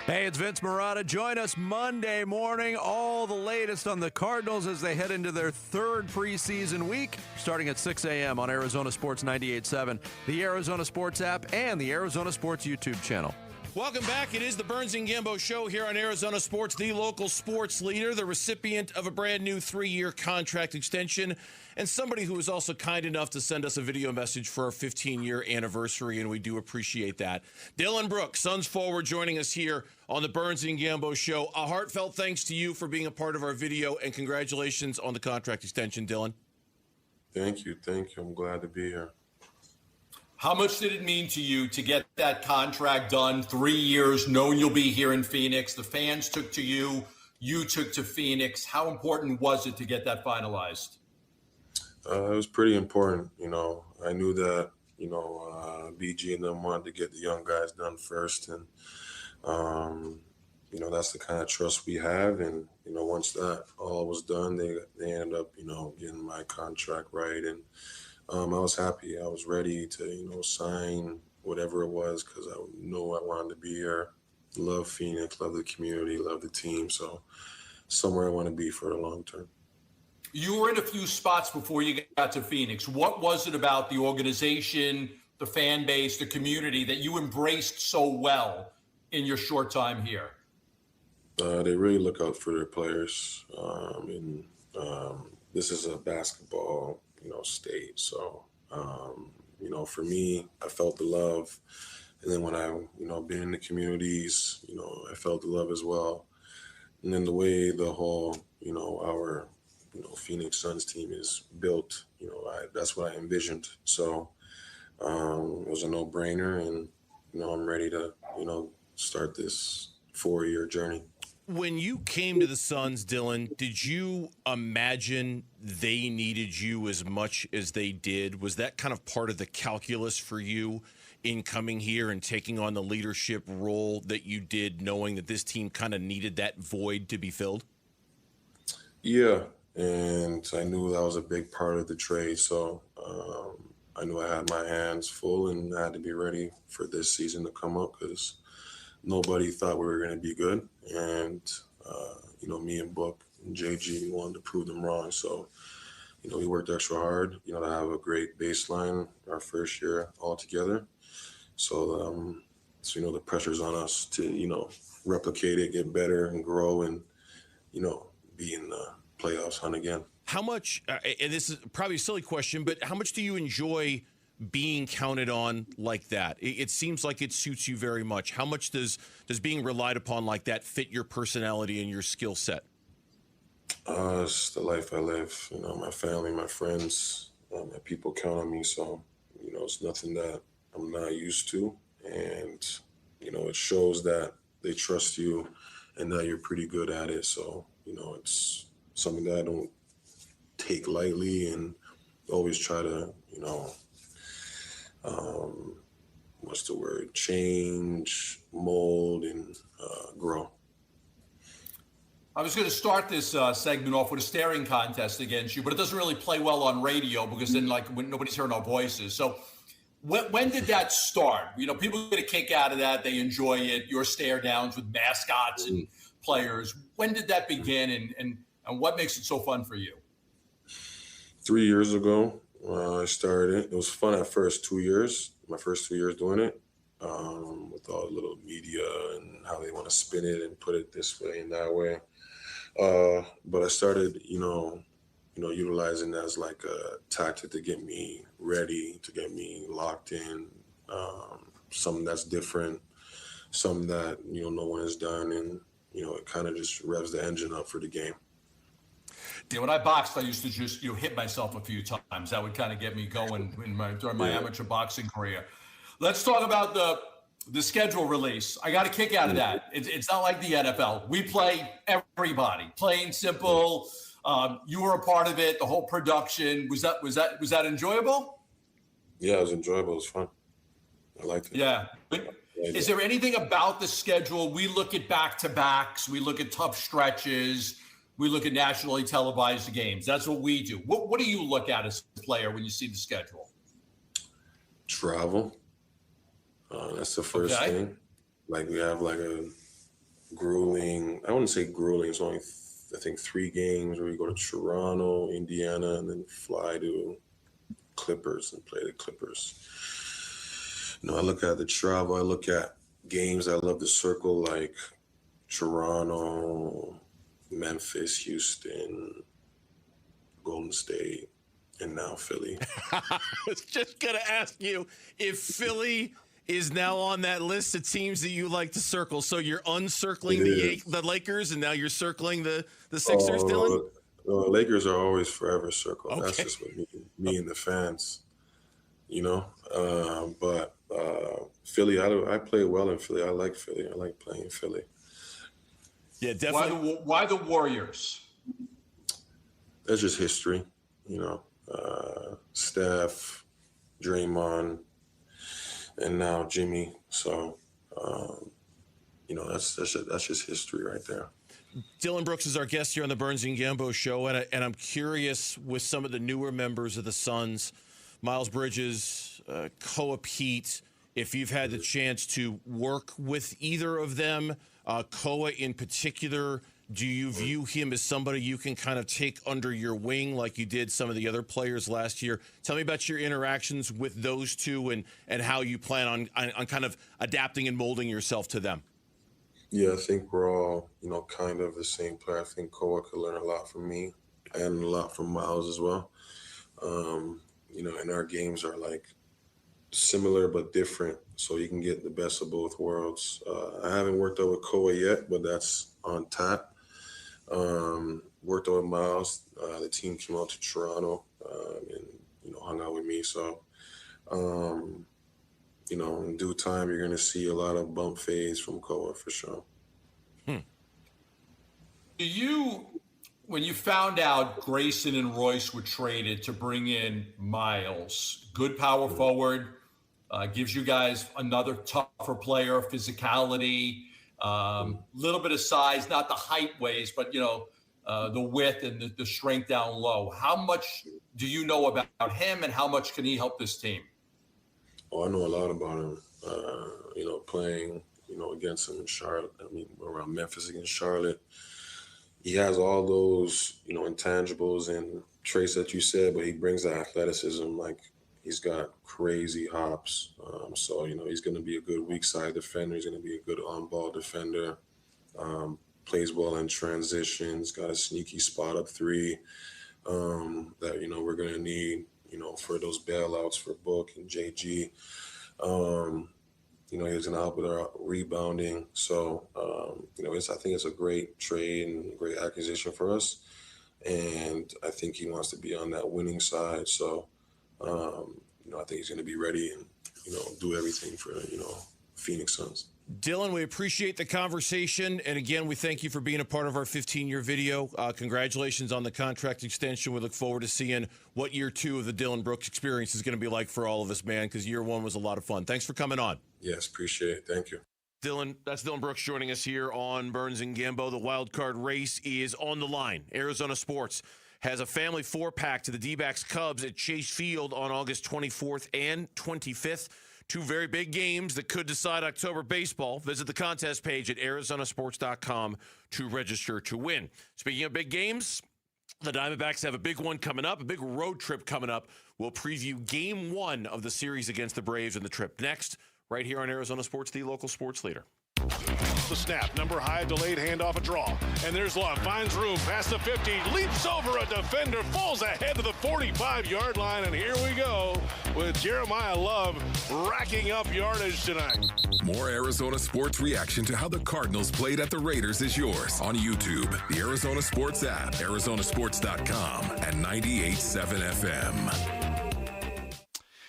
Hey, it's Vince Marotta. Join us Monday morning. All the latest on the Cardinals as they head into their 3rd preseason week, starting at 6 a.m. on Arizona Sports 98.7, the Arizona Sports app, and the Arizona Sports YouTube channel. Welcome back. It is the Burns and Gambo Show here on Arizona Sports, the local sports leader, the recipient of a brand new 3-year contract extension, and somebody who was also kind enough to send us a video message for our 15-year anniversary, and we do appreciate that. Dylan Brooks, Suns forward, joining us here on the Burns and Gambo Show. A heartfelt thanks to you for being a part of our video, and congratulations on the contract extension, Dylan. Thank you. I'm glad to be here. How much did it mean to you to get that contract done? 3 years, knowing you'll be here in Phoenix. The fans took to you. You took to Phoenix. How important was it to get that finalized? It was pretty important. I knew that, BG and them wanted to get the young guys done first. And, that's the kind of trust we have. And, once that all was done, they ended up, getting my contract right. And, I was happy. I was ready to, sign whatever it was because I knew I wanted to be here. Love Phoenix, love the community, love the team. So somewhere I want to be for the long term. You were in a few spots before you got to Phoenix. What was it about the organization, the fan base, the community that you embraced so well in your short time here? They really look out for their players. This is a basketball state. So, for me, I felt the love. And then when I, been in the communities, I felt the love as well. And then the way the whole, our, Phoenix Suns team is built, that's what I envisioned. So it was a no-brainer. And, I'm ready to, start this 4-year journey. When you came to the Suns, Dylan, did you imagine they needed you as much as they did? Was that kind of part of the calculus for you in coming here and taking on the leadership role that you did, knowing that this team kind of needed that void to be filled? Yeah, and I knew that was a big part of the trade. So I knew I had my hands full and I had to be ready for this season to come up because nobody thought we were going to be good. And, me and Book and JG wanted to prove them wrong. So we worked extra hard, to have a great baseline our first year all together. So, the pressure's on us to, replicate it, get better and grow and, be in the playoffs hunt again. How much, and this is probably a silly question, but how much do you enjoy being counted on like that? It seems like it suits you very much. How much does being relied upon like that fit your personality and your skill set? It's the life I live. My family, my friends, my people count on me. So, it's nothing that I'm not used to. And, it shows that they trust you and that you're pretty good at it. So, it's something that I don't take lightly and always try to, change, mold, and grow. I was going to start this segment off with a staring contest against you, but it doesn't really play well on radio because then, when nobody's hearing our voices. So, when did that start? People get a kick out of that; they enjoy it. Your stare downs with mascots and players. When did that begin, and what makes it so fun for you? 3 years ago, I started it. It was fun at first. 2 years, my first 2 years doing it, with all the little media and how they want to spin it and put it this way and that way. But I started, utilizing it as like a tactic to get me ready, to get me locked in, something that's different, something that, no one has done. And, it kind of just revs the engine up for the game. Yeah, when I boxed, I used to just hit myself a few times. That would kind of get me going during my amateur boxing career. Let's talk about the schedule release. I got a kick out of that. It's not like the NFL. We play everybody, plain simple. You were a part of it. The whole production was that enjoyable? Yeah, it was enjoyable. It was fun. I liked it. Yeah. Is there anything about the schedule? We look at back-to-backs. We look at tough stretches. We look at nationally televised games. That's what we do. What do you look at as a player when you see the schedule? Travel. That's the first thing. Like we have like a grueling, I wouldn't say grueling, it's only, I think 3 games where we go to Toronto, Indiana, and then fly to Clippers and play the Clippers. I look at the travel, I look at games I love to circle like Toronto, Memphis, Houston, Golden State, and now Philly. I was just going to ask you if Philly is now on that list of teams that you like to circle. So you're uncircling the Lakers, and now you're circling the Sixers, Dylan? The Lakers are always forever circled. Okay. That's just what me and the fans, But Philly, I play well in Philly. I like Philly. I like playing Philly. Yeah, definitely. Why the Warriors? That's just history, Steph, Draymond, and now Jimmy. So, that's just history right there. Dylan Brooks is our guest here on the Burns and Gambo Show, and I'm curious with some of the newer members of the Suns, Miles Bridges, Koa Pete, if you've had the chance to work with either of them, Koa in particular, do you view him as somebody you can kind of take under your wing like you did some of the other players last year? Tell me about your interactions with those two and how you plan on kind of adapting and molding yourself to them. Yeah, I think we're all, kind of the same player. I think Koa could learn a lot from me and a lot from Miles as well. And our games are like similar but different, so you can get the best of both worlds. I haven't worked out with Koa yet, but that's on tap. Worked out with Miles. The team came out to Toronto and hung out with me. So, in due time, you're going to see a lot of bump fades from Koa for sure. When you found out Grayson and Royce were traded to bring in Miles, good power forward, gives you guys another tougher player, physicality, little bit of size, not the height ways, but the width and the strength down low. How much do you know about him, and how much can he help this team? Oh, I know a lot about him. Playing, against him in Charlotte. Around Memphis against Charlotte. He has all those, intangibles and, traits that you said, but he brings the athleticism. Like, he's got crazy hops. So, he's going to be a good weak side defender. He's going to be a good on-ball defender. Plays well in transitions, got a sneaky spot up three that, we're going to need, for those bailouts for Book and JG. He's going to help with our rebounding. So, I think it's a great trade and great acquisition for us. And I think he wants to be on that winning side. So, I think he's going to be ready and, do everything for, Phoenix Suns. Dylan, we appreciate the conversation. And again, we thank you for being a part of our 15-year video. Congratulations on the contract extension. We look forward to seeing what year 2 of the Dylan Brooks experience is going to be like for all of us, man, because year 1 was a lot of fun. Thanks for coming on. Yes, appreciate it. Thank you. Dylan, that's Dylan Brooks joining us here on Burns and Gambo. The wild card race is on the line. Arizona Sports has a family 4-pack to the D-backs Cubs at Chase Field on August 24th and 25th. 2 very big games that could decide October baseball. Visit the contest page at arizonasports.com to register to win. Speaking of big games, the Diamondbacks have a big one coming up, a big road trip coming up. We'll preview Game 1 of the series against the Braves and the trip next, right here on Arizona Sports, the local sports leader. The snap, number high, delayed handoff, a draw. And there's Love, finds room, past the 50, leaps over a defender, falls ahead to the 45-yard line, and here we go with Jeremiah Love racking up yardage tonight. More Arizona sports reaction to how the Cardinals played at the Raiders is yours on YouTube, the Arizona Sports app, arizonasports.com, and 98.7 FM.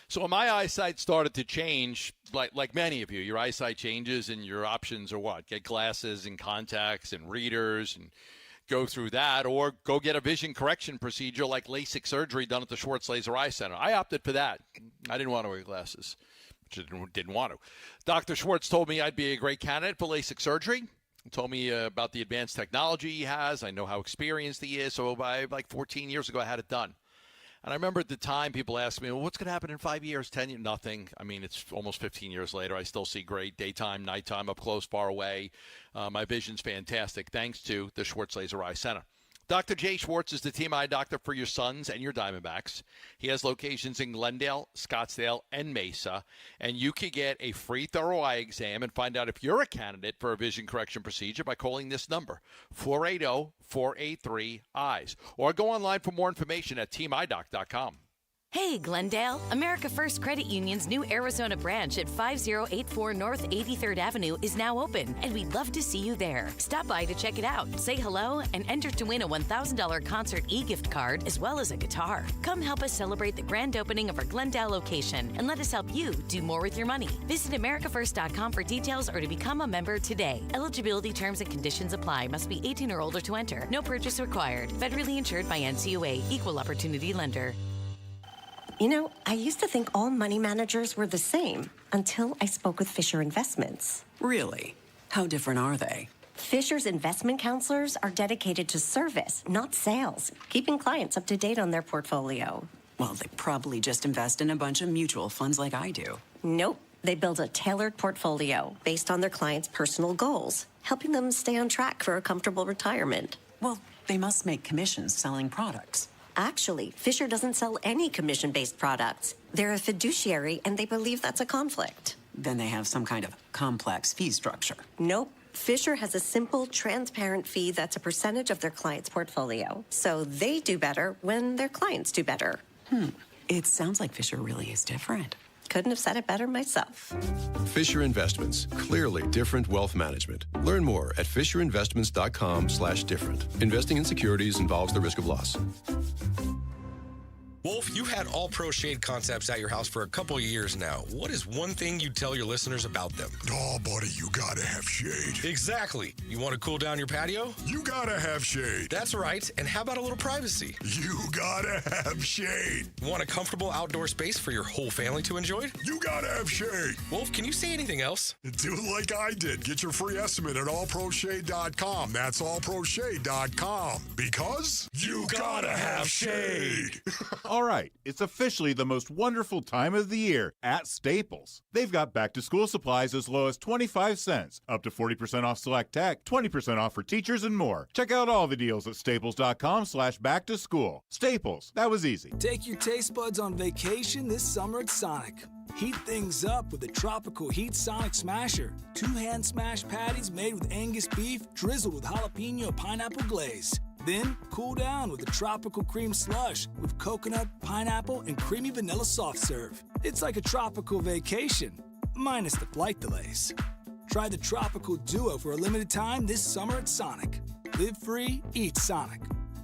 So when my eyesight started to change, like many of you, your eyesight changes and your options are what? Get glasses and contacts and readers and go through that, or go get a vision correction procedure like LASIK surgery done at the Schwartz Laser Eye Center. I opted for that. I didn't want to wear glasses, which I didn't want to. Dr. Schwartz told me I'd be a great candidate for LASIK surgery. He told me about the advanced technology he has. I know how experienced he is. So by like 14 years ago, I had it done. And I remember at the time people asked me, well, what's going to happen in 5 years, 10 years? Nothing. I mean, it's almost 15 years later. I still see great daytime, nighttime, up close, far away. My vision's fantastic thanks to the Schwartz Laser Eye Center. Dr. Jay Schwartz is the team eye doctor for your Suns and your Diamondbacks. He has locations in Glendale, Scottsdale, and Mesa. And you can get a free thorough eye exam and find out if you're a candidate for a vision correction procedure by calling this number, 480-483-EYES. Or go online for more information at teamidoc.com. Hey, Glendale. America First Credit Union's new Arizona branch at 5084 North 83rd Avenue is now open, and we'd love to see you there. Stop by to check it out, say hello, and enter to win a $1,000 concert e-gift card as well as a guitar. Come help us celebrate the grand opening of our Glendale location, and let us help you do more with your money. Visit americafirst.com for details or to become a member today. Eligibility terms and conditions apply. Must be 18 or older to enter. No purchase required. Federally insured by NCUA. Equal Opportunity Lender. I used to think all money managers were the same until I spoke with Fisher Investments. Really? How different are they? Fisher's investment counselors are dedicated to service, not sales, keeping clients up to date on their portfolio. Well, they probably just invest in a bunch of mutual funds like I do. Nope. They build a tailored portfolio based on their clients' personal goals, helping them stay on track for a comfortable retirement. Well, they must make commissions selling products. Actually, Fisher doesn't sell any commission-based products. They're a fiduciary, and they believe that's a conflict. Then they have some kind of complex fee structure. Nope. Fisher has a simple, transparent fee that's a percentage of their client's portfolio. So they do better when their clients do better. It sounds like Fisher really is different. Couldn't have said it better myself. Fisher Investments. Clearly different wealth management. Learn more at fisherinvestments.com/different. Investing in securities involves the risk of loss. Wolf, you've had All Pro Shade concepts at your house for a couple of years now. What is one thing you'd tell your listeners about them? Oh, buddy, you gotta have shade. Exactly. You want to cool down your patio? You gotta have shade. That's right. And how about a little privacy? You gotta have shade. Want a comfortable outdoor space for your whole family to enjoy? You gotta have shade. Wolf, can you say anything else? Do like I did. Get your free estimate at allproshade.com. That's allproshade.com. Because you gotta have shade. All right, it's officially the most wonderful time of the year at Staples. They've got back-to-school supplies as low as 25 cents, up to 40% off select tech, 20% off for teachers, and more. Check out all the deals at staples.com/back-to-school. Staples, that was easy. Take your taste buds on vacation this summer at Sonic. Heat things up with the Tropical Heat Sonic Smasher. 2 hand-smashed patties made with Angus beef, drizzled with jalapeno pineapple glaze. Then, cool down with a tropical cream slush with coconut, pineapple, and creamy vanilla soft serve. It's like a tropical vacation, minus the flight delays. Try the Tropical Duo for a limited time this summer at Sonic. Live free, eat Sonic.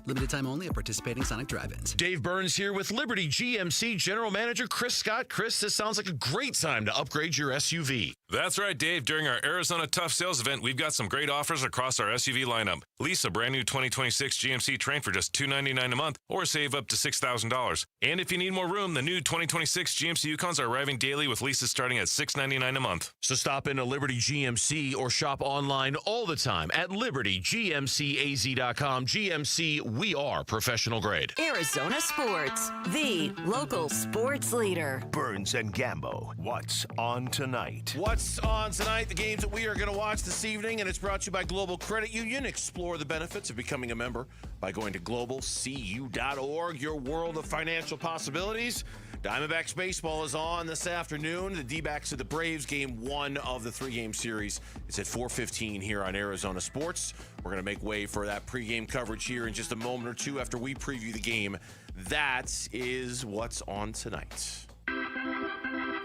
Limited time only at participating Sonic drive-ins. Dave Burns here with Liberty GMC General Manager Chris Scott. Chris, this sounds like a great time to upgrade your SUV. That's right, Dave. During our Arizona Tough Sales event, we've got some great offers across our SUV lineup. Lease a brand new 2026 GMC Terrain for just $299 a month or save up to $6,000. And if you need more room, the new 2026 GMC Yukons are arriving daily with leases starting at $699 a month. So stop into Liberty GMC or shop online all the time at libertygmcaz.com. GMC, we are professional grade. Arizona Sports, the local sports leader. Burns and Gambo, what's on tonight? What's on tonight? The games that we are going to watch this evening, and it's brought to you by Global Credit Union. Explore the benefits of becoming a member by going to globalcu.org, your world of financial possibilities. Diamondbacks baseball is on this afternoon. The D-backs of the Braves, game 1 of the 3-game series. It's at 4:15 here on Arizona Sports. We're going to make way for that pregame coverage here in just a moment or two after we preview the game. That is what's on tonight.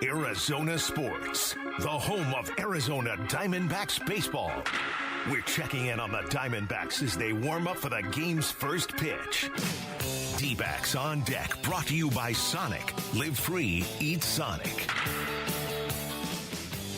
Arizona Sports, the home of Arizona Diamondbacks baseball. We're checking in on the Diamondbacks as they warm up for the game's first pitch. D-backs on deck, brought to you by Sonic. Live free, eat Sonic.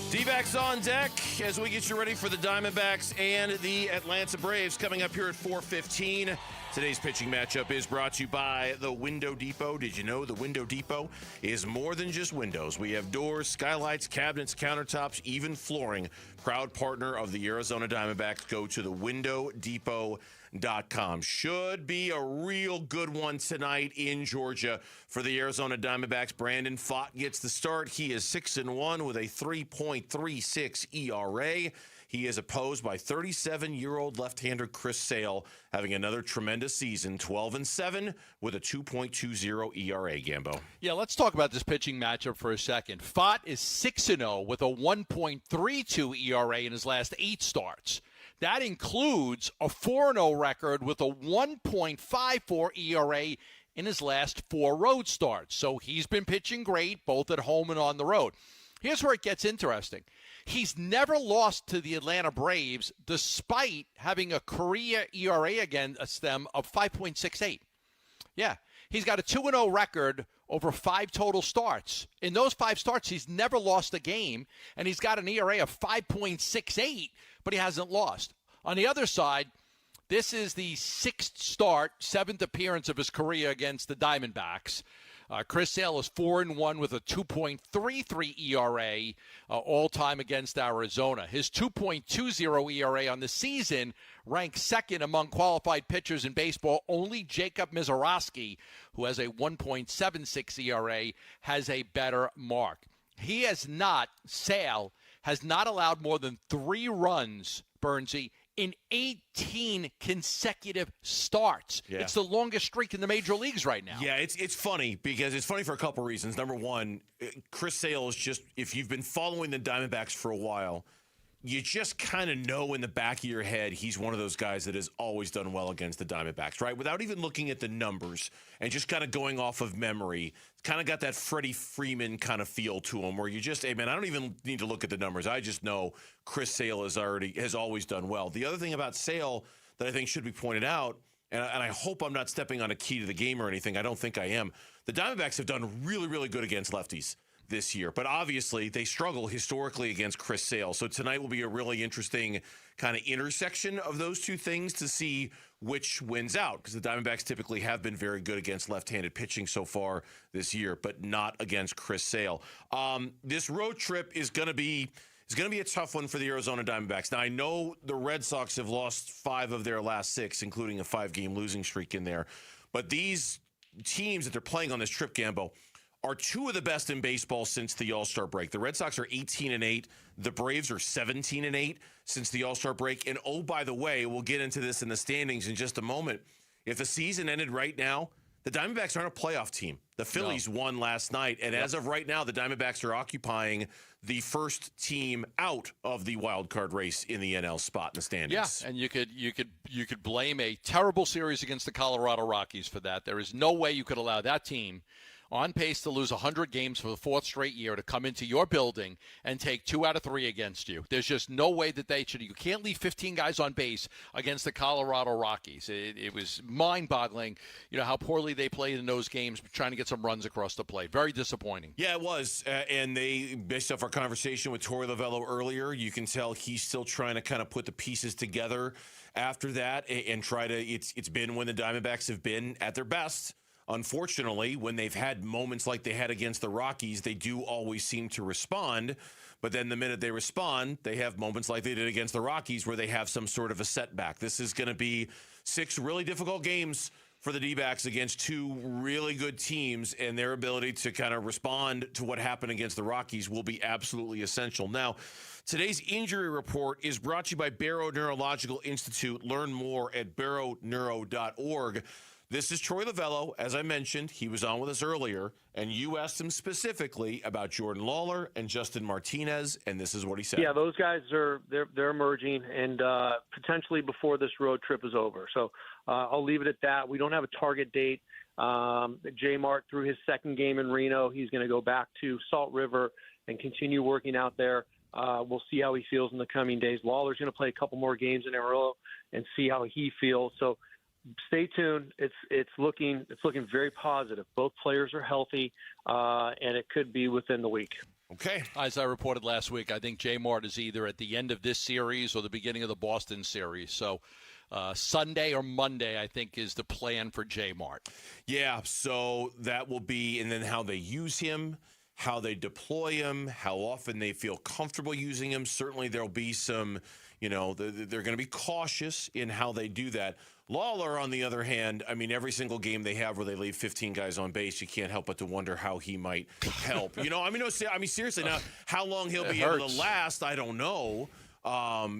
D-backs on deck as we get you ready for the Diamondbacks and the Atlanta Braves coming up here at 4:15. Today's pitching matchup is brought to you by the Window Depot. Did you know the Window Depot is more than just windows? We have doors, skylights, cabinets, countertops, even flooring. Proud partner of the Arizona Diamondbacks. Go to thewindowdepot.com. Should be a real good one tonight in Georgia for the Arizona Diamondbacks. Brandon Pfaadt gets the start. He is 6-1 with a 3.36 ERA. He is opposed by 37-year-old left-hander Chris Sale, having another tremendous season, 12-7 with a 2.20 ERA, Gambo. Yeah, let's talk about this pitching matchup for a second. Pfaadt is 6-0 with a 1.32 ERA in his last 8 starts. That includes a 4-0 record with a 1.54 ERA in his last 4 road starts. So he's been pitching great, both at home and on the road. Here's where it gets interesting. He's never lost to the Atlanta Braves despite having a career ERA against them of 5.68. Yeah, he's got a 2-0 record over 5 total starts. In those 5 starts, he's never lost a game, and he's got an ERA of 5.68, but he hasn't lost. On the other side, this is the 6th start, 7th appearance of his career against the Diamondbacks. Chris Sale is 4-1 with a 2.33 ERA all-time against Arizona. His 2.20 ERA on the season ranks second among qualified pitchers in baseball. Only Jacob Mizorowski, who has a 1.76 ERA, has a better mark. Sale has not allowed more than 3 runs, Burnsy, in 18 consecutive starts. Yeah. It's the longest streak in the major leagues right now. Yeah, it's funny because it's funny for a couple reasons. Number one, Chris Sale is just, if you've been following the Diamondbacks for a while, you just kind of know in the back of your head he's one of those guys that has always done well against the Diamondbacks, right? Without even looking at the numbers and just kind of going off of memory, kind of got that Freddie Freeman kind of feel to him where you just, hey, man, I don't even need to look at the numbers. I just know Chris Sale has always done well. The other thing about Sale that I think should be pointed out, and I hope I'm not stepping on a key to the game or anything. I don't think I am. The Diamondbacks have done really, really good against lefties this year, but obviously they struggle historically against Chris Sale. So tonight will be a really interesting kind of intersection of those two things to see which wins out, because the Diamondbacks typically have been very good against left-handed pitching so far this year, but not against Chris Sale. This road trip is going to be a tough one for the Arizona Diamondbacks. Now, I know the Red Sox have lost 5 of their last 6, including a 5-game losing streak in there, but these teams that they're playing on this trip, Gambo, are two of the best in baseball since the All-Star break. The Red Sox are 18-8. The Braves are 17-8 since the All-Star break. And, oh, by the way, we'll get into this in the standings in just a moment. If the season ended right now, the Diamondbacks aren't a playoff team. The Phillies won last night, and as of right now, the Diamondbacks are occupying the first team out of the wild card race in the NL spot in the standings. Yeah, and you could blame a terrible series against the Colorado Rockies for that. There is no way you could allow that team, on pace to lose 100 games for the fourth straight year, to come into your building and take 2 out of 3 against you. There's just no way that they should. You can't leave 15 guys on base against the Colorado Rockies. It was mind-boggling, how poorly they played in those games, trying to get some runs across the plate. Very disappointing. Yeah, it was. And they, based off our conversation with Torey Lovello earlier, you can tell he's still trying to kind of put the pieces together after that and try to. It's been when the Diamondbacks have been at their best. Unfortunately, when they've had moments like they had against the Rockies, they do always seem to respond. But then the minute they respond, they have moments like they did against the Rockies where they have some sort of a setback. This is going to be 6 really difficult games for the D-backs against 2 really good teams, and their ability to kind of respond to what happened against the Rockies will be absolutely essential. Now, today's injury report is brought to you by Barrow Neurological Institute. Learn more at barrowneuro.org. This is Troy Lovello. As I mentioned, he was on with us earlier, and you asked him specifically about Jordan Lawler and Justin Martinez, and this is what he said. Yeah, those guys they're emerging, and potentially before this road trip is over. So I'll leave it at that. We don't have a target date. J. Mart through his second game in Reno. He's going to go back to Salt River and continue working out there. We'll see how he feels in the coming days. Lawler's going to play a couple more games in Amarillo and see how he feels. So stay tuned. It's looking very positive. Both players are healthy, and it could be within the week. Okay. As I reported last week, I think J. Mart is either at the end of this series or the beginning of the Boston series. So Sunday or Monday, I think, is the plan for J. Mart. Yeah, so that will be, and then how they use him, how they deploy him, how often they feel comfortable using him. Certainly there'll be some, they're going to be cautious in how they do that. Lawler, on the other hand, I mean, every single game they have where they leave 15 guys on base, you can't help but to wonder how he might help. Seriously, now, how long he'll be able to last, I don't know,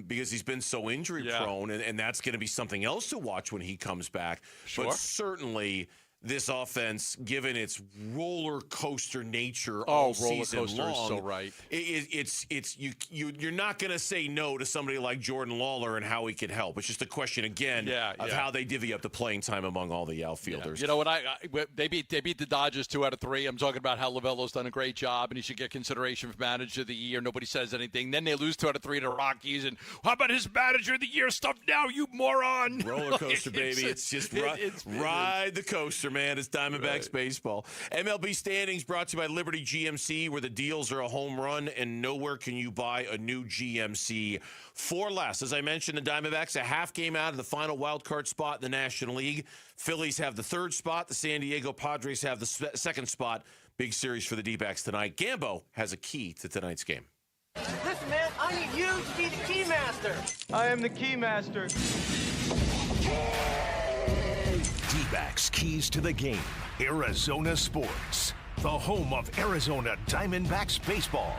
because he's been so injury-prone, and that's going to be something else to watch when he comes back. Sure. But certainly this offense, given its roller coaster nature all season long, is so right. You're not going to say no to somebody like Jordan Lawler and how he could help. It's just a question again of how they divvy up the playing time among all the outfielders. Yeah. You know what? They beat the Dodgers 2 out of 3. I'm talking about how Lovello's done a great job and he should get consideration for manager of the year. Nobody says anything. Then they lose 2 out of 3 to the Rockies. And how about his manager of the year stuff now? You moron! Roller coaster, baby. It's just ride the coaster, man. It's Diamondbacks baseball. MLB standings brought to you by Liberty GMC, where the deals are a home run and nowhere can you buy a new GMC for less. As I mentioned, the Diamondbacks a half game out of the final wild card spot in the National League. Phillies have the 3rd spot. The San Diego Padres have the 2nd spot. Big series for the D-backs tonight. Gambo has a key to tonight's game. Listen, man, I need you to be the key master. I am the key master. D-backs keys to the game. Arizona Sports, the home of Arizona Diamondbacks baseball.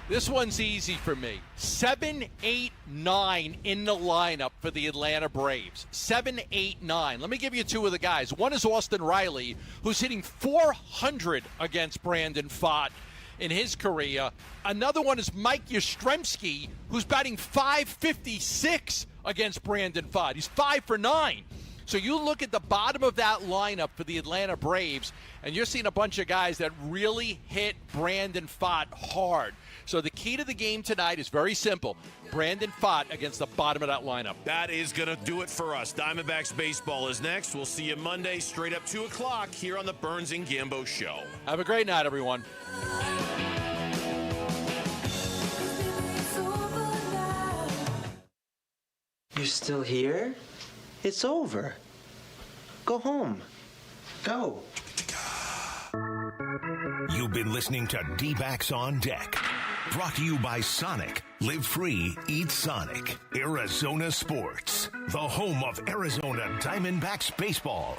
This one's easy for me. 7, 8, 9 in the lineup for the Atlanta Braves. 7, 8, 9. Let me give you 2 of the guys. One is Austin Riley, who's hitting .400 against Brandon Pfaadt in his career. Another one is Mike Yastrzemski, who's batting .556 against Brandon Pfaadt. He's 5 for 9. So you look at the bottom of that lineup for the Atlanta Braves, and you're seeing a bunch of guys that really hit Brandon Pfaadt hard. So the key to the game tonight is very simple. Brandon Pfaadt against the bottom of that lineup. That is going to do it for us. Diamondbacks baseball is next. We'll see you Monday, straight up 2 o'clock here on the Burns and Gambo Show. Have a great night, everyone. You're still here? It's over. Go home. Go. You've been listening to D-backs on Deck. Brought to you by Sonic. Live free, eat Sonic. Arizona Sports, the home of Arizona Diamondbacks baseball.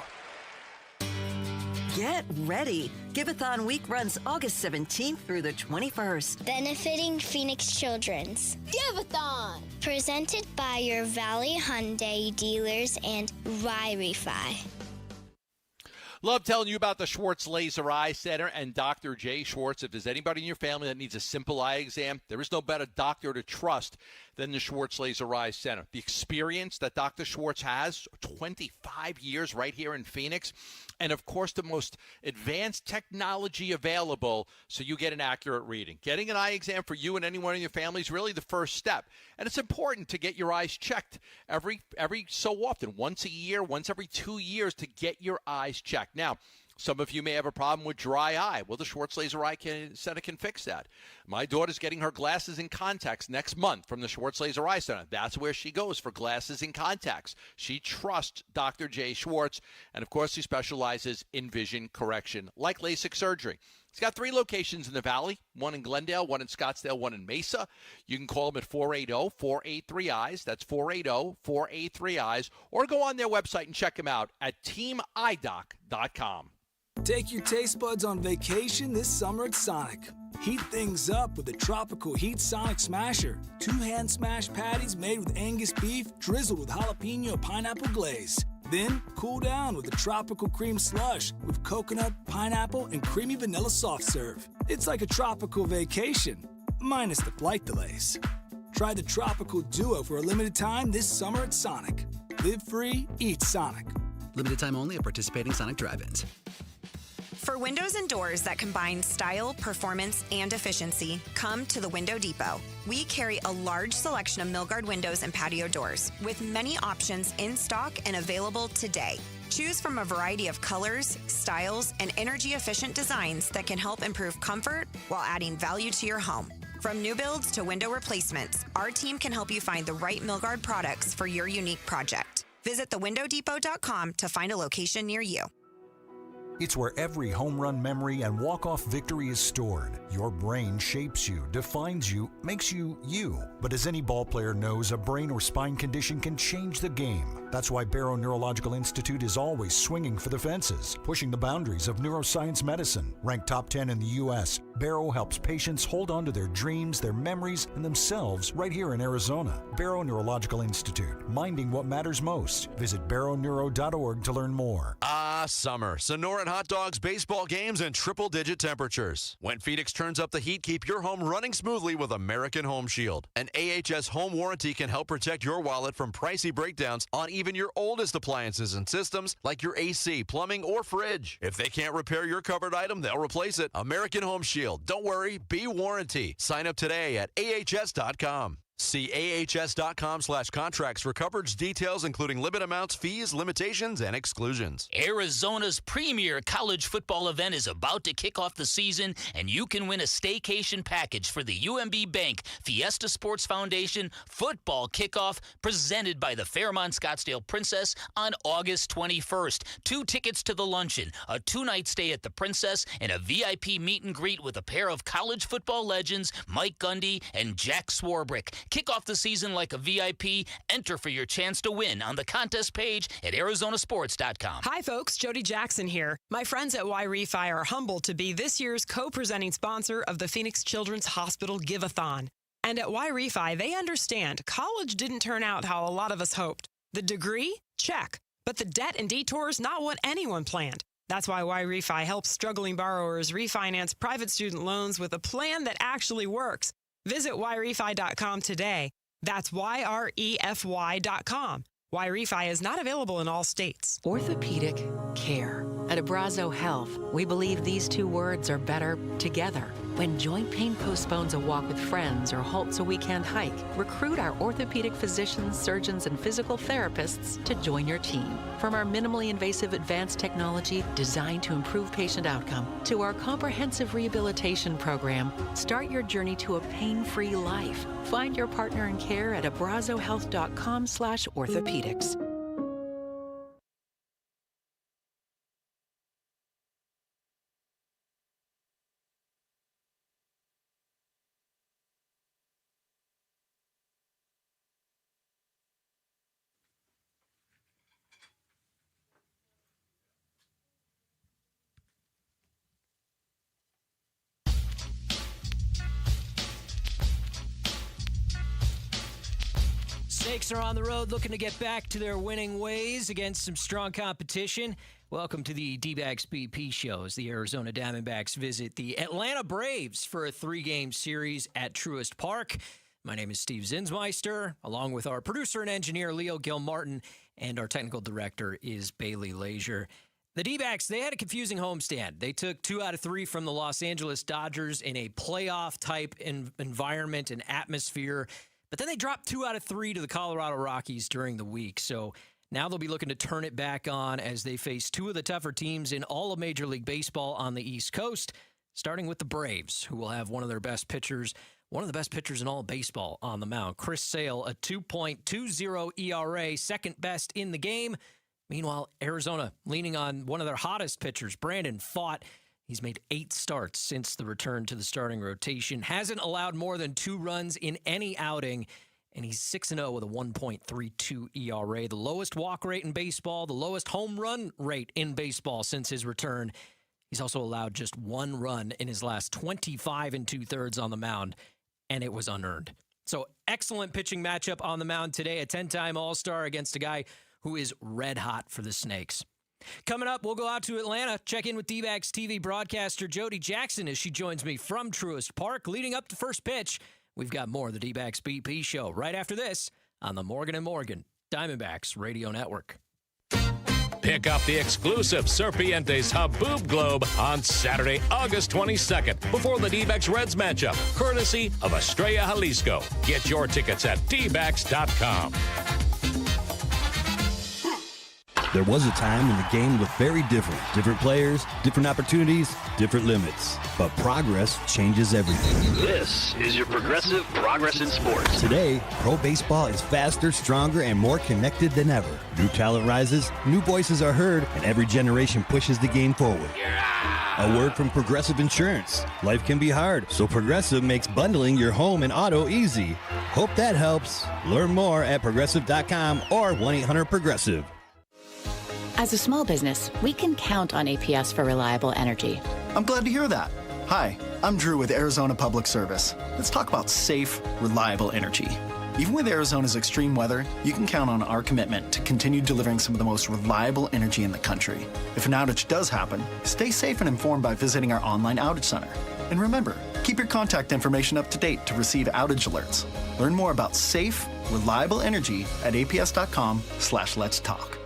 Get ready. Give-a-thon week runs August 17th through the 21st. Benefiting Phoenix Children's. Give-a-thon! Presented by your Valley Hyundai dealers and Wi-Fi. Love telling you about the Schwartz Laser Eye Center and Dr. Jay Schwartz. If there's anybody in your family that needs a simple eye exam, there is no better doctor to trust than the Schwartz Laser Eye Center. The experience that Dr. Schwartz has, 25 years right here in Phoenix, and of course the most advanced technology available so you get an accurate reading. Getting an eye exam for you and anyone in your family is really the first step. And it's important to get your eyes checked every so often, once a year, once every 2 years, to get your eyes checked. Now, some of you may have a problem with dry eye. Well, the Schwartz Laser Eye Center can fix that. My daughter's getting her glasses and contacts next month from the Schwartz Laser Eye Center. That's where she goes for glasses and contacts. She trusts Dr. Jay Schwartz, and of course, he specializes in vision correction, like LASIK surgery. He's got 3 locations in the Valley, one in Glendale, one in Scottsdale, one in Mesa. You can call him at 480-483-EYES. That's 480-483-EYES. Or go on their website and check him out at teamidoc.com. Take your taste buds on vacation this summer at Sonic. Heat things up with the Tropical Heat Sonic Smasher. 2-hand smash patties made with Angus beef drizzled with jalapeno pineapple glaze. Then cool down with the Tropical Cream Slush with coconut, pineapple, and creamy vanilla soft serve. It's like a tropical vacation, minus the flight delays. Try the Tropical Duo for a limited time this summer at Sonic. Live free, eat Sonic. Limited time only at participating Sonic drive-ins. For windows and doors that combine style, performance, and efficiency, come to the Window Depot. We carry a large selection of Milgard windows and patio doors, with many options in stock and available today. Choose from a variety of colors, styles, and energy-efficient designs that can help improve comfort while adding value to your home. From new builds to window replacements, our team can help you find the right Milgard products for your unique project. Visit thewindowdepot.com to find a location near you. It's where every home run memory and walk-off victory is stored. Your brain shapes you, defines you, makes you you. But as any ball player knows, a brain or spine condition can change the game. That's why Barrow Neurological Institute is always swinging for the fences, pushing the boundaries of neuroscience medicine. Ranked top 10 in the U.S., Barrow helps patients hold on to their dreams, their memories, and themselves right here in Arizona. Barrow Neurological Institute, minding what matters most. Visit barrowneuro.org to learn more. Summer. Sonoran hot dogs, baseball games, and triple-digit temperatures. When Phoenix turns up the heat, keep your home running smoothly with American Home Shield. An AHS home warranty can help protect your wallet from pricey breakdowns on even your oldest appliances and systems like your AC, plumbing, or fridge. If they can't repair your covered item, they'll replace it. American Home Shield. Don't worry, be warranty. Sign up today at ahs.com. See ahs.com/contracts for coverage details, including limit amounts, fees, limitations, and exclusions. Arizona's premier college football event is about to kick off the season, and you can win a staycation package for the UMB Bank Fiesta Sports Foundation football kickoff presented by the Fairmont Scottsdale Princess on August 21st. 2 tickets to the luncheon, a 2-night stay at the Princess, and a VIP meet and greet with a pair of college football legends, Mike Gundy and Jack Swarbrick. Kick off the season like a VIP. Enter for your chance to win on the contest page at arizonasports.com. Hi, folks. Jody Jackson here. My friends at Y-Refi are humbled to be this year's co-presenting sponsor of the Phoenix Children's Hospital Give-a-thon. And at Y-Refi, they understand college didn't turn out how a lot of us hoped. The degree? Check. But the debt and detours, not what anyone planned. That's why Y-Refi helps struggling borrowers refinance private student loans with a plan that actually works. Visit YREFI.com today. That's YREFY.com. Y-Refi is not available in all states. Orthopedic care. At Abrazo Health, we believe these 2 words are better together. When joint pain postpones a walk with friends or halts a weekend hike, recruit our orthopedic physicians, surgeons, and physical therapists to join your team. From our minimally invasive advanced technology designed to improve patient outcome to our comprehensive rehabilitation program, start your journey to a pain-free life. Find your partner in care at abrazohealth.com/orthopedics. Snakes are on the road looking to get back to their winning ways against some strong competition. Welcome to the D-Backs BP show as the Arizona Diamondbacks visit the Atlanta Braves for a 3-game series at Truist Park. My name is Steve Zinsmeister, along with our producer and engineer Leo Gilmartin, and our technical director is Bailey Leisure. The D-Backs, they had a confusing homestand. They took 2 out of 3 from the Los Angeles Dodgers in a playoff-type environment and atmosphere, but then they dropped 2 out of 3 to the Colorado Rockies during the week. So now they'll be looking to turn it back on as they face 2 of the tougher teams in all of Major League Baseball on the East Coast, starting with the Braves, who will have one of the best pitchers in all of baseball on the mound. Chris Sale, a 2.20 ERA, second best in the game. Meanwhile, Arizona leaning on one of their hottest pitchers, Brandon Pfaadt. He's made 8 starts since the return to the starting rotation. Hasn't allowed more than 2 runs in any outing, and he's 6-0 with a 1.32 ERA. The lowest walk rate in baseball, the lowest home run rate in baseball since his return. He's also allowed just 1 run in his last 25 2/3 on the mound, and it was unearned. So excellent pitching matchup on the mound today, a 10-time All-Star against a guy who is red hot for the Snakes. Coming up, we'll go out to Atlanta, check in with D-Backs TV broadcaster Jody Jackson as she joins me from Truist Park. Leading up to first pitch, we've got more of the D-Backs BP show right after this on the Morgan & Morgan Diamondbacks Radio Network. Pick up the exclusive Serpientes Haboob Globe on Saturday, August 22nd, before the D-Backs Reds matchup, courtesy of Estrella Jalisco. Get your tickets at dbacks.com. There was a time when the game looked very different. Different players, different opportunities, different limits. But progress changes everything. This is your Progressive Progress in Sports. Today, pro baseball is faster, stronger, and more connected than ever. New talent rises, new voices are heard, and every generation pushes the game forward. A word from Progressive Insurance. Life can be hard, so Progressive makes bundling your home and auto easy. Hope that helps. Learn more at progressive.com or 1-800-PROGRESSIVE. As a small business, we can count on APS for reliable energy. I'm glad to hear that. Hi, I'm Drew with Arizona Public Service. Let's talk about safe, reliable energy. Even with Arizona's extreme weather, you can count on our commitment to continue delivering some of the most reliable energy in the country. If an outage does happen, stay safe and informed by visiting our online outage center. And remember, keep your contact information up to date to receive outage alerts. Learn more about safe, reliable energy at aps.com/let's talk.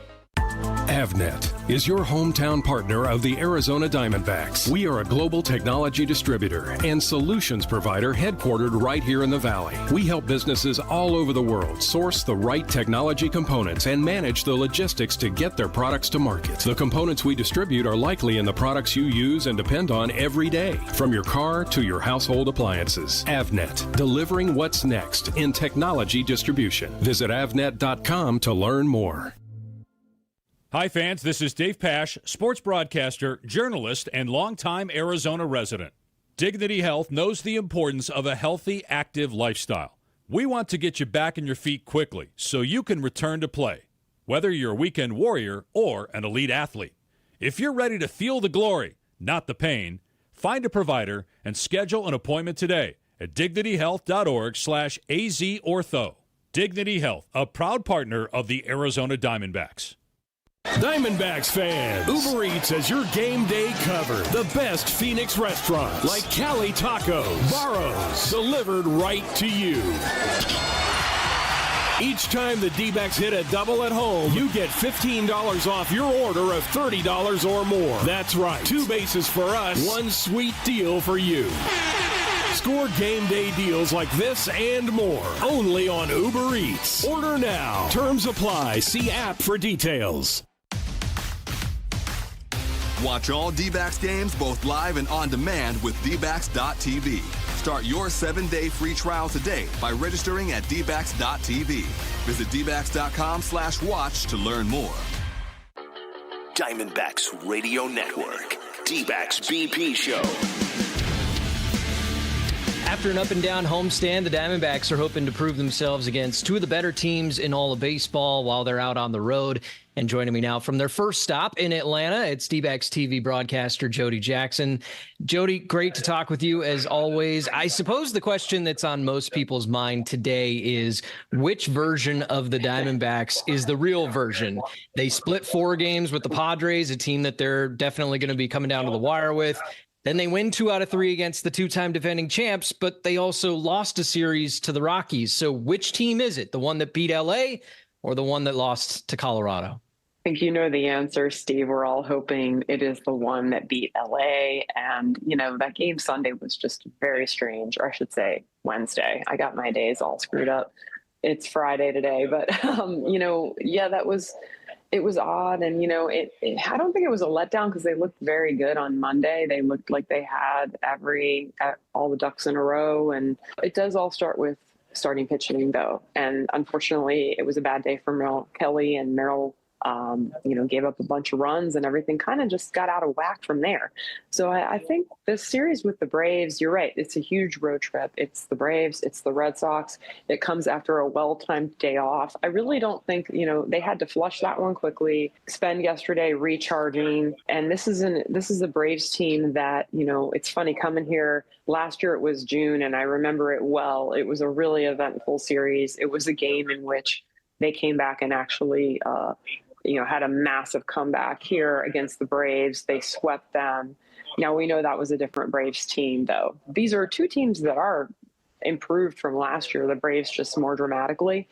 Avnet is your hometown partner of the Arizona Diamondbacks. We are a global technology distributor and solutions provider headquartered right here in the Valley. We help businesses all over the world source the right technology components and manage the logistics to get their products to market. The components we distribute are likely in the products you use and depend on every day, from your car to your household appliances. Avnet, delivering what's next in technology distribution. Visit avnet.com to learn more. Hi, fans. This is Dave Pasch, sports broadcaster, journalist, and longtime Arizona resident. Dignity Health knows the importance of a healthy, active lifestyle. We want to get you back on your feet quickly so you can return to play, whether you're a weekend warrior or an elite athlete. If you're ready to feel the glory, not the pain, find a provider and schedule an appointment today at dignityhealth.org/AZortho. Dignity Health, a proud partner of the Arizona Diamondbacks. Diamondbacks fans, Uber Eats has your game day covered. The best Phoenix restaurants like Cali Tacos, Barro's, delivered right to you. Each time the D-backs hit a double at home, you get $15 off your order of $30 or more. That's right. 2 bases for us, 1 sweet deal for you. Score game day deals like this and more only on Uber Eats. Order now. Terms apply. See app for details. Watch all D-backs games both live and on demand with dbacks.tv. Start your 7-day free trial today by registering at dbacks.tv. Visit dbacks.com/watch to learn more. Diamondbacks Radio Network. D-Backs BP Show. After an up-and-down homestand, the Diamondbacks are hoping to prove themselves against two of the better teams in all of baseball while they're out on the road. And joining me now from their first stop in Atlanta, it's D-backs TV broadcaster Jody Jackson. Jody, great to talk with you as always. I suppose the question that's on most people's mind today is which version of the Diamondbacks is the real version? They split 4 games with the Padres, a team that they're definitely going to be coming down to the wire with. Then they win 2 out of 3 against the 2-time defending champs, but they also lost a series to the Rockies. So which team is it? The one that beat LA or the one that lost to Colorado? I think you know the answer, Steve. We're all hoping it is the one that beat LA. And, that game Sunday was just very strange, or I should say Wednesday. I got my days all screwed up. It's Friday today, but, it was odd. And, I don't think it was a letdown because they looked very good on Monday. They looked like they had all the ducks in a row. And it does all start with starting pitching, though. And unfortunately, it was a bad day for Merrill Kelly, and Merrill gave up a bunch of runs, and everything kind of just got out of whack from there. So I think this series with the Braves, you're right. It's a huge road trip. It's the Braves. It's the Red Sox. It comes after a well-timed day off. I really don't think, they had to flush that one quickly, spend yesterday recharging. And this is a Braves team that, it's funny coming here. Last year it was June, and I remember it well. It was a really eventful series. It was a game in which they came back and actually, had a massive comeback here against the Braves. They swept them. Now we know that was a different Braves team, though. These are 2 teams that are improved from last year. The Braves just more dramatically.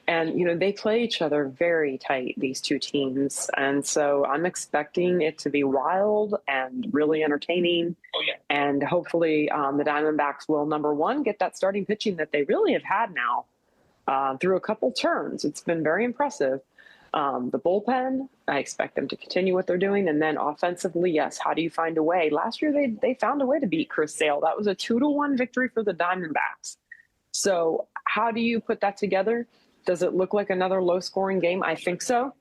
And, they play each other very tight, these 2 teams. And so I'm expecting it to be wild and really entertaining. And hopefully the Diamondbacks will, number one, get that starting pitching that they really have had now through a couple turns. It's been very impressive. The bullpen, I expect them to continue what they're doing. And then offensively, yes, how do you find a way? Last year, they found a way to beat Chris Sale. That was a 2-1 victory for the Diamondbacks. So how do you put that together? Does it look like another low-scoring game? I think so.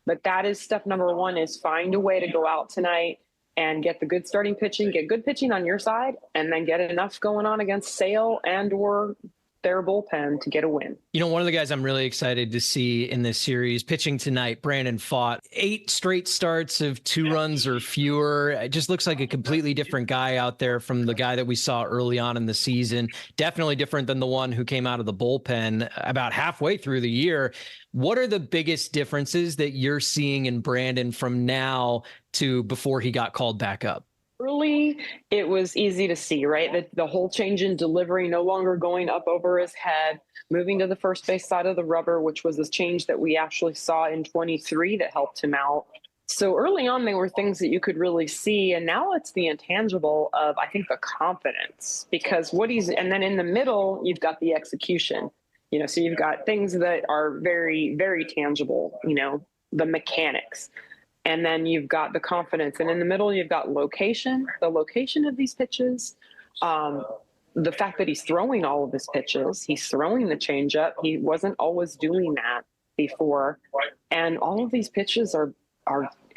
But that is step number 1, is find a way to go out tonight and get the good starting pitching, get good pitching on your side, and then get enough going on against Sale and or their bullpen to get a win. One of the guys I'm really excited to see in this series pitching tonight, Brandon Pfaadt, 8 straight starts of 2 runs or fewer. It just looks like a completely different guy out there from the guy that we saw early on in the season. Definitely different than the one who came out of the bullpen about halfway through the year. What are the biggest differences that you're seeing in Brandon from now to before he got called back up? Early, it was easy to see, right? The whole change in delivery, no longer going up over his head, moving to the first base side of the rubber, which was a change that we actually saw in 23 that helped him out. So early on, there were things that you could really see. And now it's the intangible of, I think, the confidence, because and then in the middle, you've got the execution, so you've got things that are very, very tangible, the mechanics. And then you've got the confidence. And in the middle, you've got location, the location of these pitches, the fact that he's throwing all of his pitches. He's throwing the changeup. He wasn't always doing that before. And all of these pitches are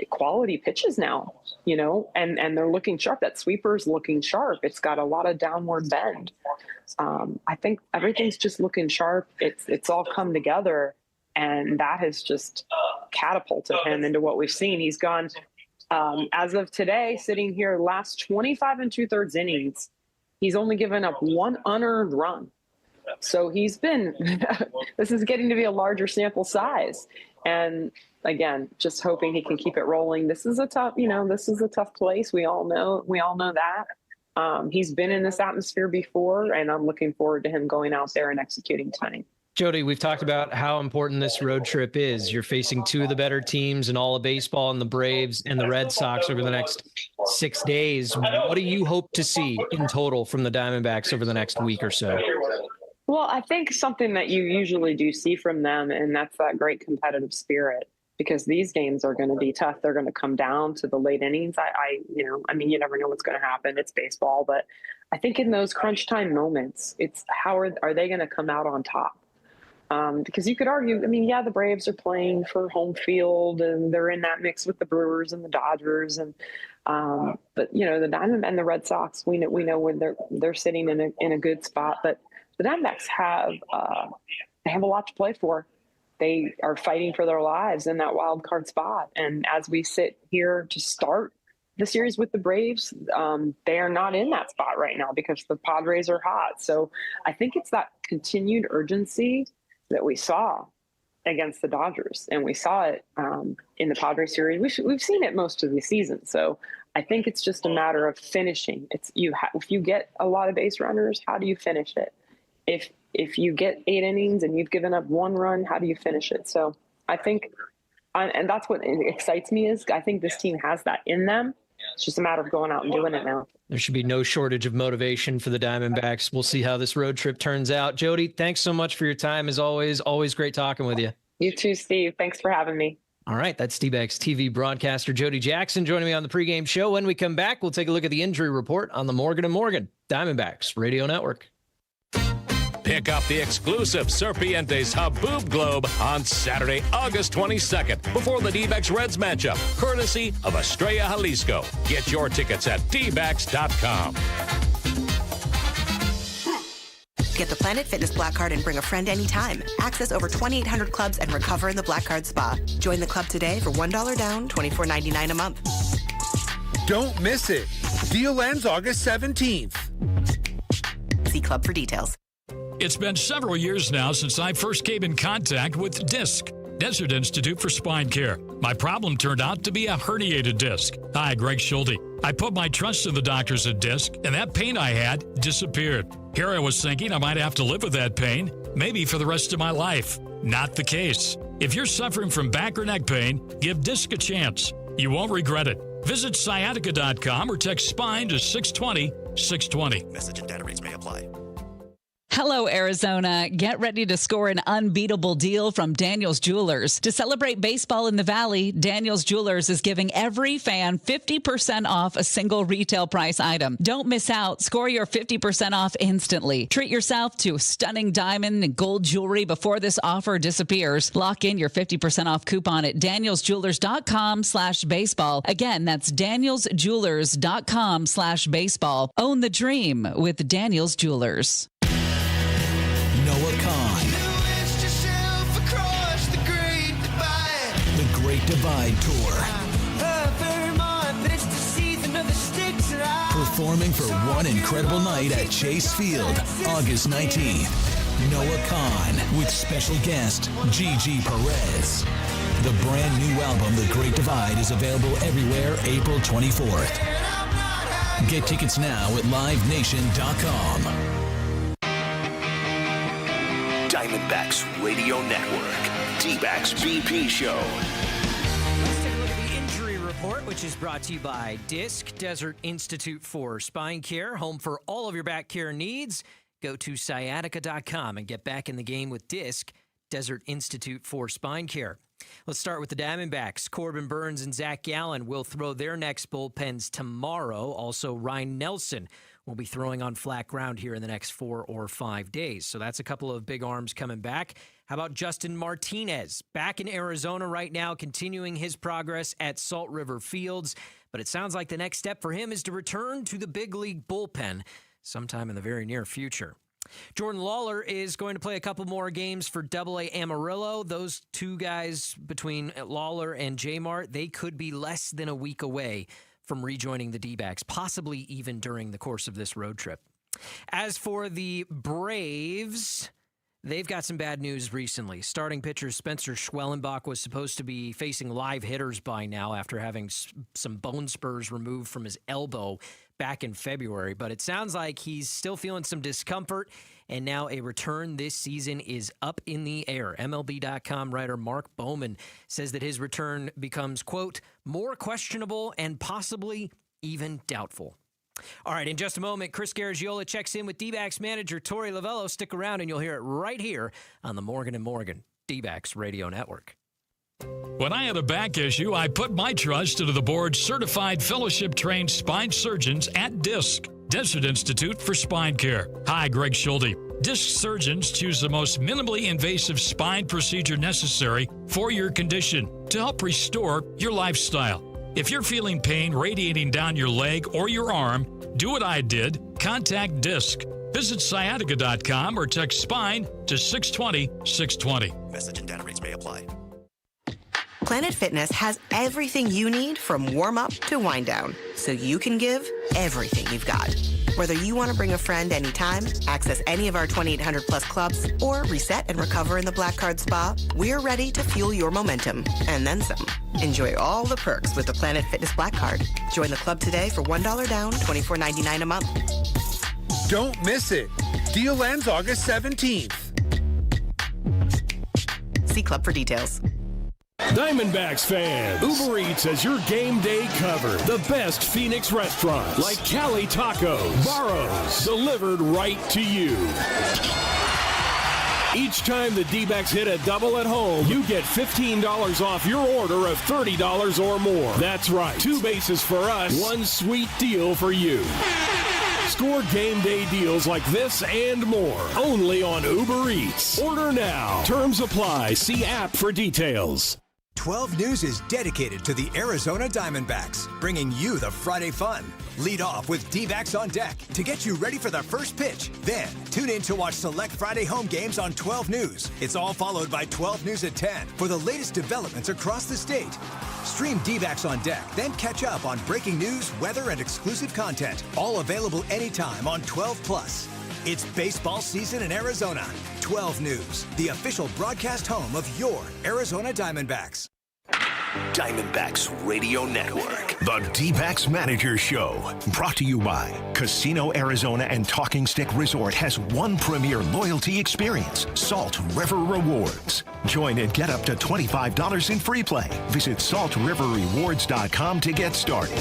quality pitches now, and they're looking sharp. That sweeper's looking sharp. It's got a lot of downward bend. I think everything's just looking sharp. It's all come together. And that has just catapulted him into what we've seen. He's gone, as of today, sitting here, last 25 2/3 innings, he's only given up 1 unearned run. So he's been, this is getting to be a larger sample size. And again, just hoping he can keep it rolling. This is a tough place. We all know that. He's been in this atmosphere before, and I'm looking forward to him going out there and executing tonight. Jody, we've talked about how important this road trip is. You're facing 2 of the better teams in all of baseball, and the Braves and the Red Sox over the next 6 days. What do you hope to see in total from the Diamondbacks over the next week or so? Well, I think something that you usually do see from them, and that's that great competitive spirit, because these games are going to be tough. They're going to come down to the late innings. You never know what's going to happen. It's baseball, but I think in those crunch time moments, it's how are they going to come out on top? Because you could argue, I mean, yeah, the Braves are playing for home field and they're in that mix with the Brewers and the Dodgers. And, but you know, the Diamondbacks and the Red Sox, we know when they're sitting in a good spot, but the Diamondbacks they have a lot to play for. They are fighting for their lives in that wild card spot. And as we sit here to start the series with the Braves, they are not in that spot right now because the Padres are hot. So I think it's that continued urgency that we saw against the Dodgers, and we saw it in the Padres series. We've seen it most of the season. So I think it's just a matter of finishing. If you get a lot of base runners, how do you finish it? If you get 8 innings and you've given up 1 run, how do you finish it? So I think, and that's what excites me, is I think this team has that in them. It's just a matter of going out and doing it now. There should be no shortage of motivation for the Diamondbacks. We'll see how this road trip turns out. Jody, thanks so much for your time. As always great talking with you. You too, Steve. Thanks for having me. All right, that's D-backs TV broadcaster Jody Jackson joining me on the pregame show. When we come back, we'll take a look at the injury report on the Morgan & Morgan Diamondbacks Radio Network. Pick up the exclusive Serpientes Haboob Globe on Saturday, August 22nd, before the D-backs Reds matchup, courtesy of Estrella Jalisco. Get your tickets at dbacks.com. Get the Planet Fitness Black Card and bring a friend anytime. Access over 2,800 clubs and recover in the Black Card Spa. Join the club today for $1 down, $24.99 a month. Don't miss it. Deal ends August 17th. See club for details. It's been several years now since I first came in contact with DISC, Desert Institute for Spine Care. My problem turned out to be a herniated disc. Hi, Greg Schulte. I put my trust in the doctors at DISC, and that pain I had disappeared. Here I was thinking I might have to live with that pain, maybe for the rest of my life. Not the case. If you're suffering from back or neck pain, give DISC a chance. You won't regret it. Visit sciatica.com or text SPINE to 620-620. Message and data rates may apply. Hello, Arizona. Get ready to score an unbeatable deal from Daniel's Jewelers. To celebrate baseball in the Valley, Daniel's Jewelers is giving every fan 50% off a single retail price item. Don't miss out. Score your 50% off instantly. Treat yourself to stunning diamond and gold jewelry before this offer disappears. Lock in your 50% off coupon at danielsjewelers.com/baseball. Again, that's danielsjewelers.com/baseball. Own the dream with Daniel's Jewelers. Noah Khan. The Great Divide Tour. Performing for one incredible night at Chase Field, August 19th. Noah Khan with special guest Gigi Perez. The brand new album, The Great Divide, is available everywhere April 24th. Get tickets now at livenation.com. Diamondbacks Radio Network. D-backs BP Show. Let's take a look at the injury report, which is brought to you by DISC, Desert Institute for Spine Care, home for all of your back care needs. Go to sciatica.com and get back in the game with DISC, Desert Institute for Spine Care. Let's start with the Diamondbacks. Corbin Burns and Zach Gallen will throw their next bullpens tomorrow. Also, Ryan Nelson will be throwing on flat ground here in the next 4 or 5 days. So that's a couple of big arms coming back. How about Justin Martinez? Back in Arizona right now, continuing his progress at Salt River Fields. But it sounds like the next step for him is to return to the big league bullpen sometime in the very near future. Jordan Lawler is going to play a couple more games for AA Amarillo. Those two guys between Lawler and J-Mart, they could be less than a week away from rejoining the D-backs, possibly even during the course of this road trip. As for the Braves, they've got some bad news recently. Starting pitcher Spencer Schwellenbach was supposed to be facing live hitters by now after having some bone spurs removed from his elbow back in February, but it sounds like he's still feeling some discomfort, and now a return this season is up in the air. MLB.com writer Mark Bowman says that his return becomes, quote, more questionable and possibly even doubtful. All right, in just a moment, Chris Garagiola checks in with D-backs manager Torey Lovello. Stick around and you'll hear it right here on the Morgan & Morgan D-backs Radio Network. When I had a back issue, I put my trust into the board's certified fellowship-trained spine surgeons at DISC, Desert Institute for Spine Care. Hi, Greg Schulte. Disc surgeons choose the most minimally invasive spine procedure necessary for your condition to help restore your lifestyle. If you're feeling pain radiating down your leg or your arm, do what I did. Contact Disc. Visit sciatica.com or text SPINE to 620-620. Message and data rates may apply. Planet Fitness has everything you need from warm-up to wind-down, so you can give everything you've got. Whether you want to bring a friend anytime, access any of our 2,800-plus clubs, or reset and recover in the Black Card Spa, we're ready to fuel your momentum, and then some. Enjoy all the perks with the Planet Fitness Black Card. Join the club today for $1 down, $24.99 a month. Don't miss it. Deal ends August 17th. See club for details. Diamondbacks fans, Uber Eats has your game day covered. The best Phoenix restaurants like Cali Tacos, Barro's, delivered right to you. Each time the D-backs hit a double at home, you get $15 off your order of $30 or more. That's right. 2 bases for us, 1 sweet deal for you. Score game day deals like this and more only on Uber Eats. Order now. Terms apply. See app for details. 12 News is dedicated to the Arizona Diamondbacks, bringing you the Friday fun. Lead off with D-backs on deck to get you ready for the first pitch. Then, tune in to watch select Friday home games on 12 News. It's all followed by 12 News at 10 for the latest developments across the state. Stream D-backs on deck, then catch up on breaking news, weather, and exclusive content. All available anytime on 12+. It's baseball season in Arizona. 12 News, the official broadcast home of your Arizona Diamondbacks. Diamondbacks Radio Network. The D-backs Manager Show. Brought to you by Casino Arizona and Talking Stick Resort has one premier loyalty experience, Salt River Rewards. Join and get up to $25 in free play. Visit saltriverrewards.com to get started.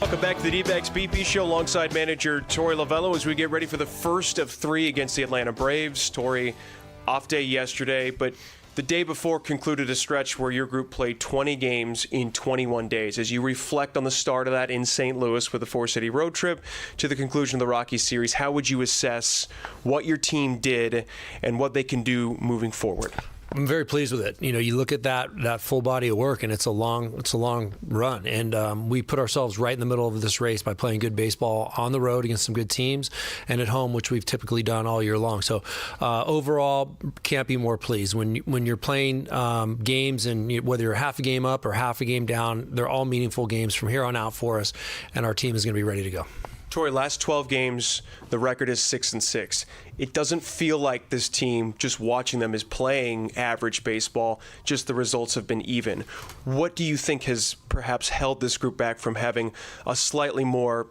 Welcome back to the D-backs BP Show alongside manager Torey Lovello as we get ready for the first of 3 against the Atlanta Braves. Torey, off day yesterday, but the day before concluded a stretch where your group played 20 games in 21 days. As you reflect on the start of that in St. Louis with the 4-city road trip to the conclusion of the Rockies series, how would you assess what your team did and what they can do moving forward? I'm very pleased with it. You know, you look at that full body of work, and it's a long run. And we put ourselves right in the middle of this race by playing good baseball on the road against some good teams, and at home, which we've typically done all year long. So overall, can't be more pleased. When you're playing games, and whether you're half a game up or half a game down, they're all meaningful games from here on out for us, and our team is going to be ready to go. Torey, last 12 games, the record is 6-6. It doesn't feel like this team, just watching them, is playing average baseball. Just the results have been even. What do you think has perhaps held this group back from having a slightly more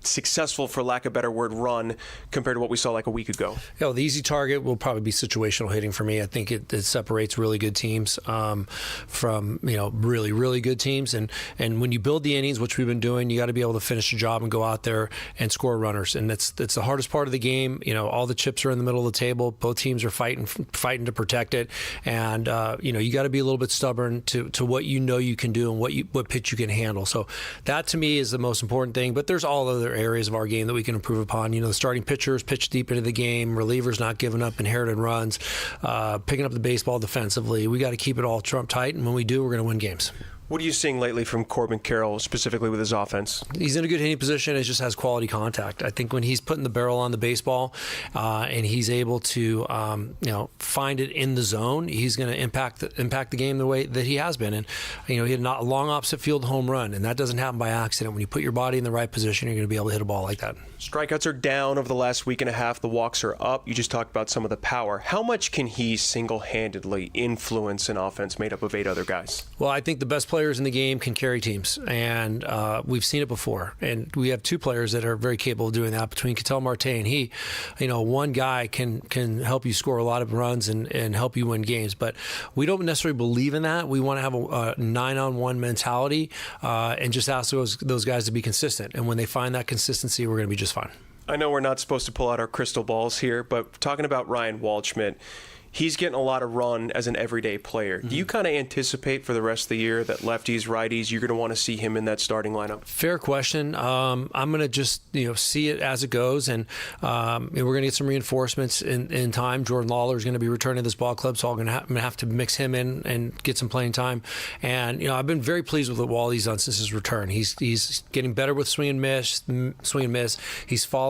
successful, for lack of a better word, run compared to what we saw like a week ago? You know, the easy target will probably be situational hitting for me. I think it separates really good teams from really, really good teams. And when you build the innings, which we've been doing, you got to be able to finish the job and go out there and score runners. And that's the hardest part of the game. You know, all the chips are in the middle of the table. Both teams are fighting to protect it. And you got to be a little bit stubborn to what you know you can do and what pitch you can handle. So that to me is the most important thing. But there's all other areas of our game that we can improve upon. You know, the starting pitchers pitch deep into the game, relievers not giving up inherited runs, picking up the baseball defensively. We got to keep it all trump tight, and when we do, we're going to win games. What are you seeing lately from Corbin Carroll, specifically with his offense? He's in a good hitting position. It just has quality contact. I think when he's putting the barrel on the baseball and he's able to, find it in the zone, he's going to impact the game the way that he has been. And he had a long opposite field home run, and that doesn't happen by accident. When you put your body in the right position, you're going to be able to hit a ball like that. Strikeouts are down over the last week and a half. The walks are up. You just talked about some of the power. How much can he single-handedly influence an offense made up of 8 other guys? Well, I think the best players in the game can carry teams, and we've seen it before. And we have 2 players that are very capable of doing that between Ketel Marte and he. One guy can help you score a lot of runs and help you win games, but we don't necessarily believe in that. We want to have a 9-on-1 mentality and just ask those guys to be consistent. And when they find that consistency, we're going to be just fine. I know we're not supposed to pull out our crystal balls here, but talking about Ryan Waldschmidt, he's getting a lot of run as an everyday player. Do you kind of anticipate for the rest of the year that lefties, righties, you're going to want to see him in that starting lineup? Fair question. I'm going to just see it as it goes, and we're going to get some reinforcements in time. Jordan Lawler is going to be returning to this ball club, so I'm going to have to mix him in and get some playing time. And I've been very pleased with what Wally's done since his return. He's getting better with swing and miss. He's following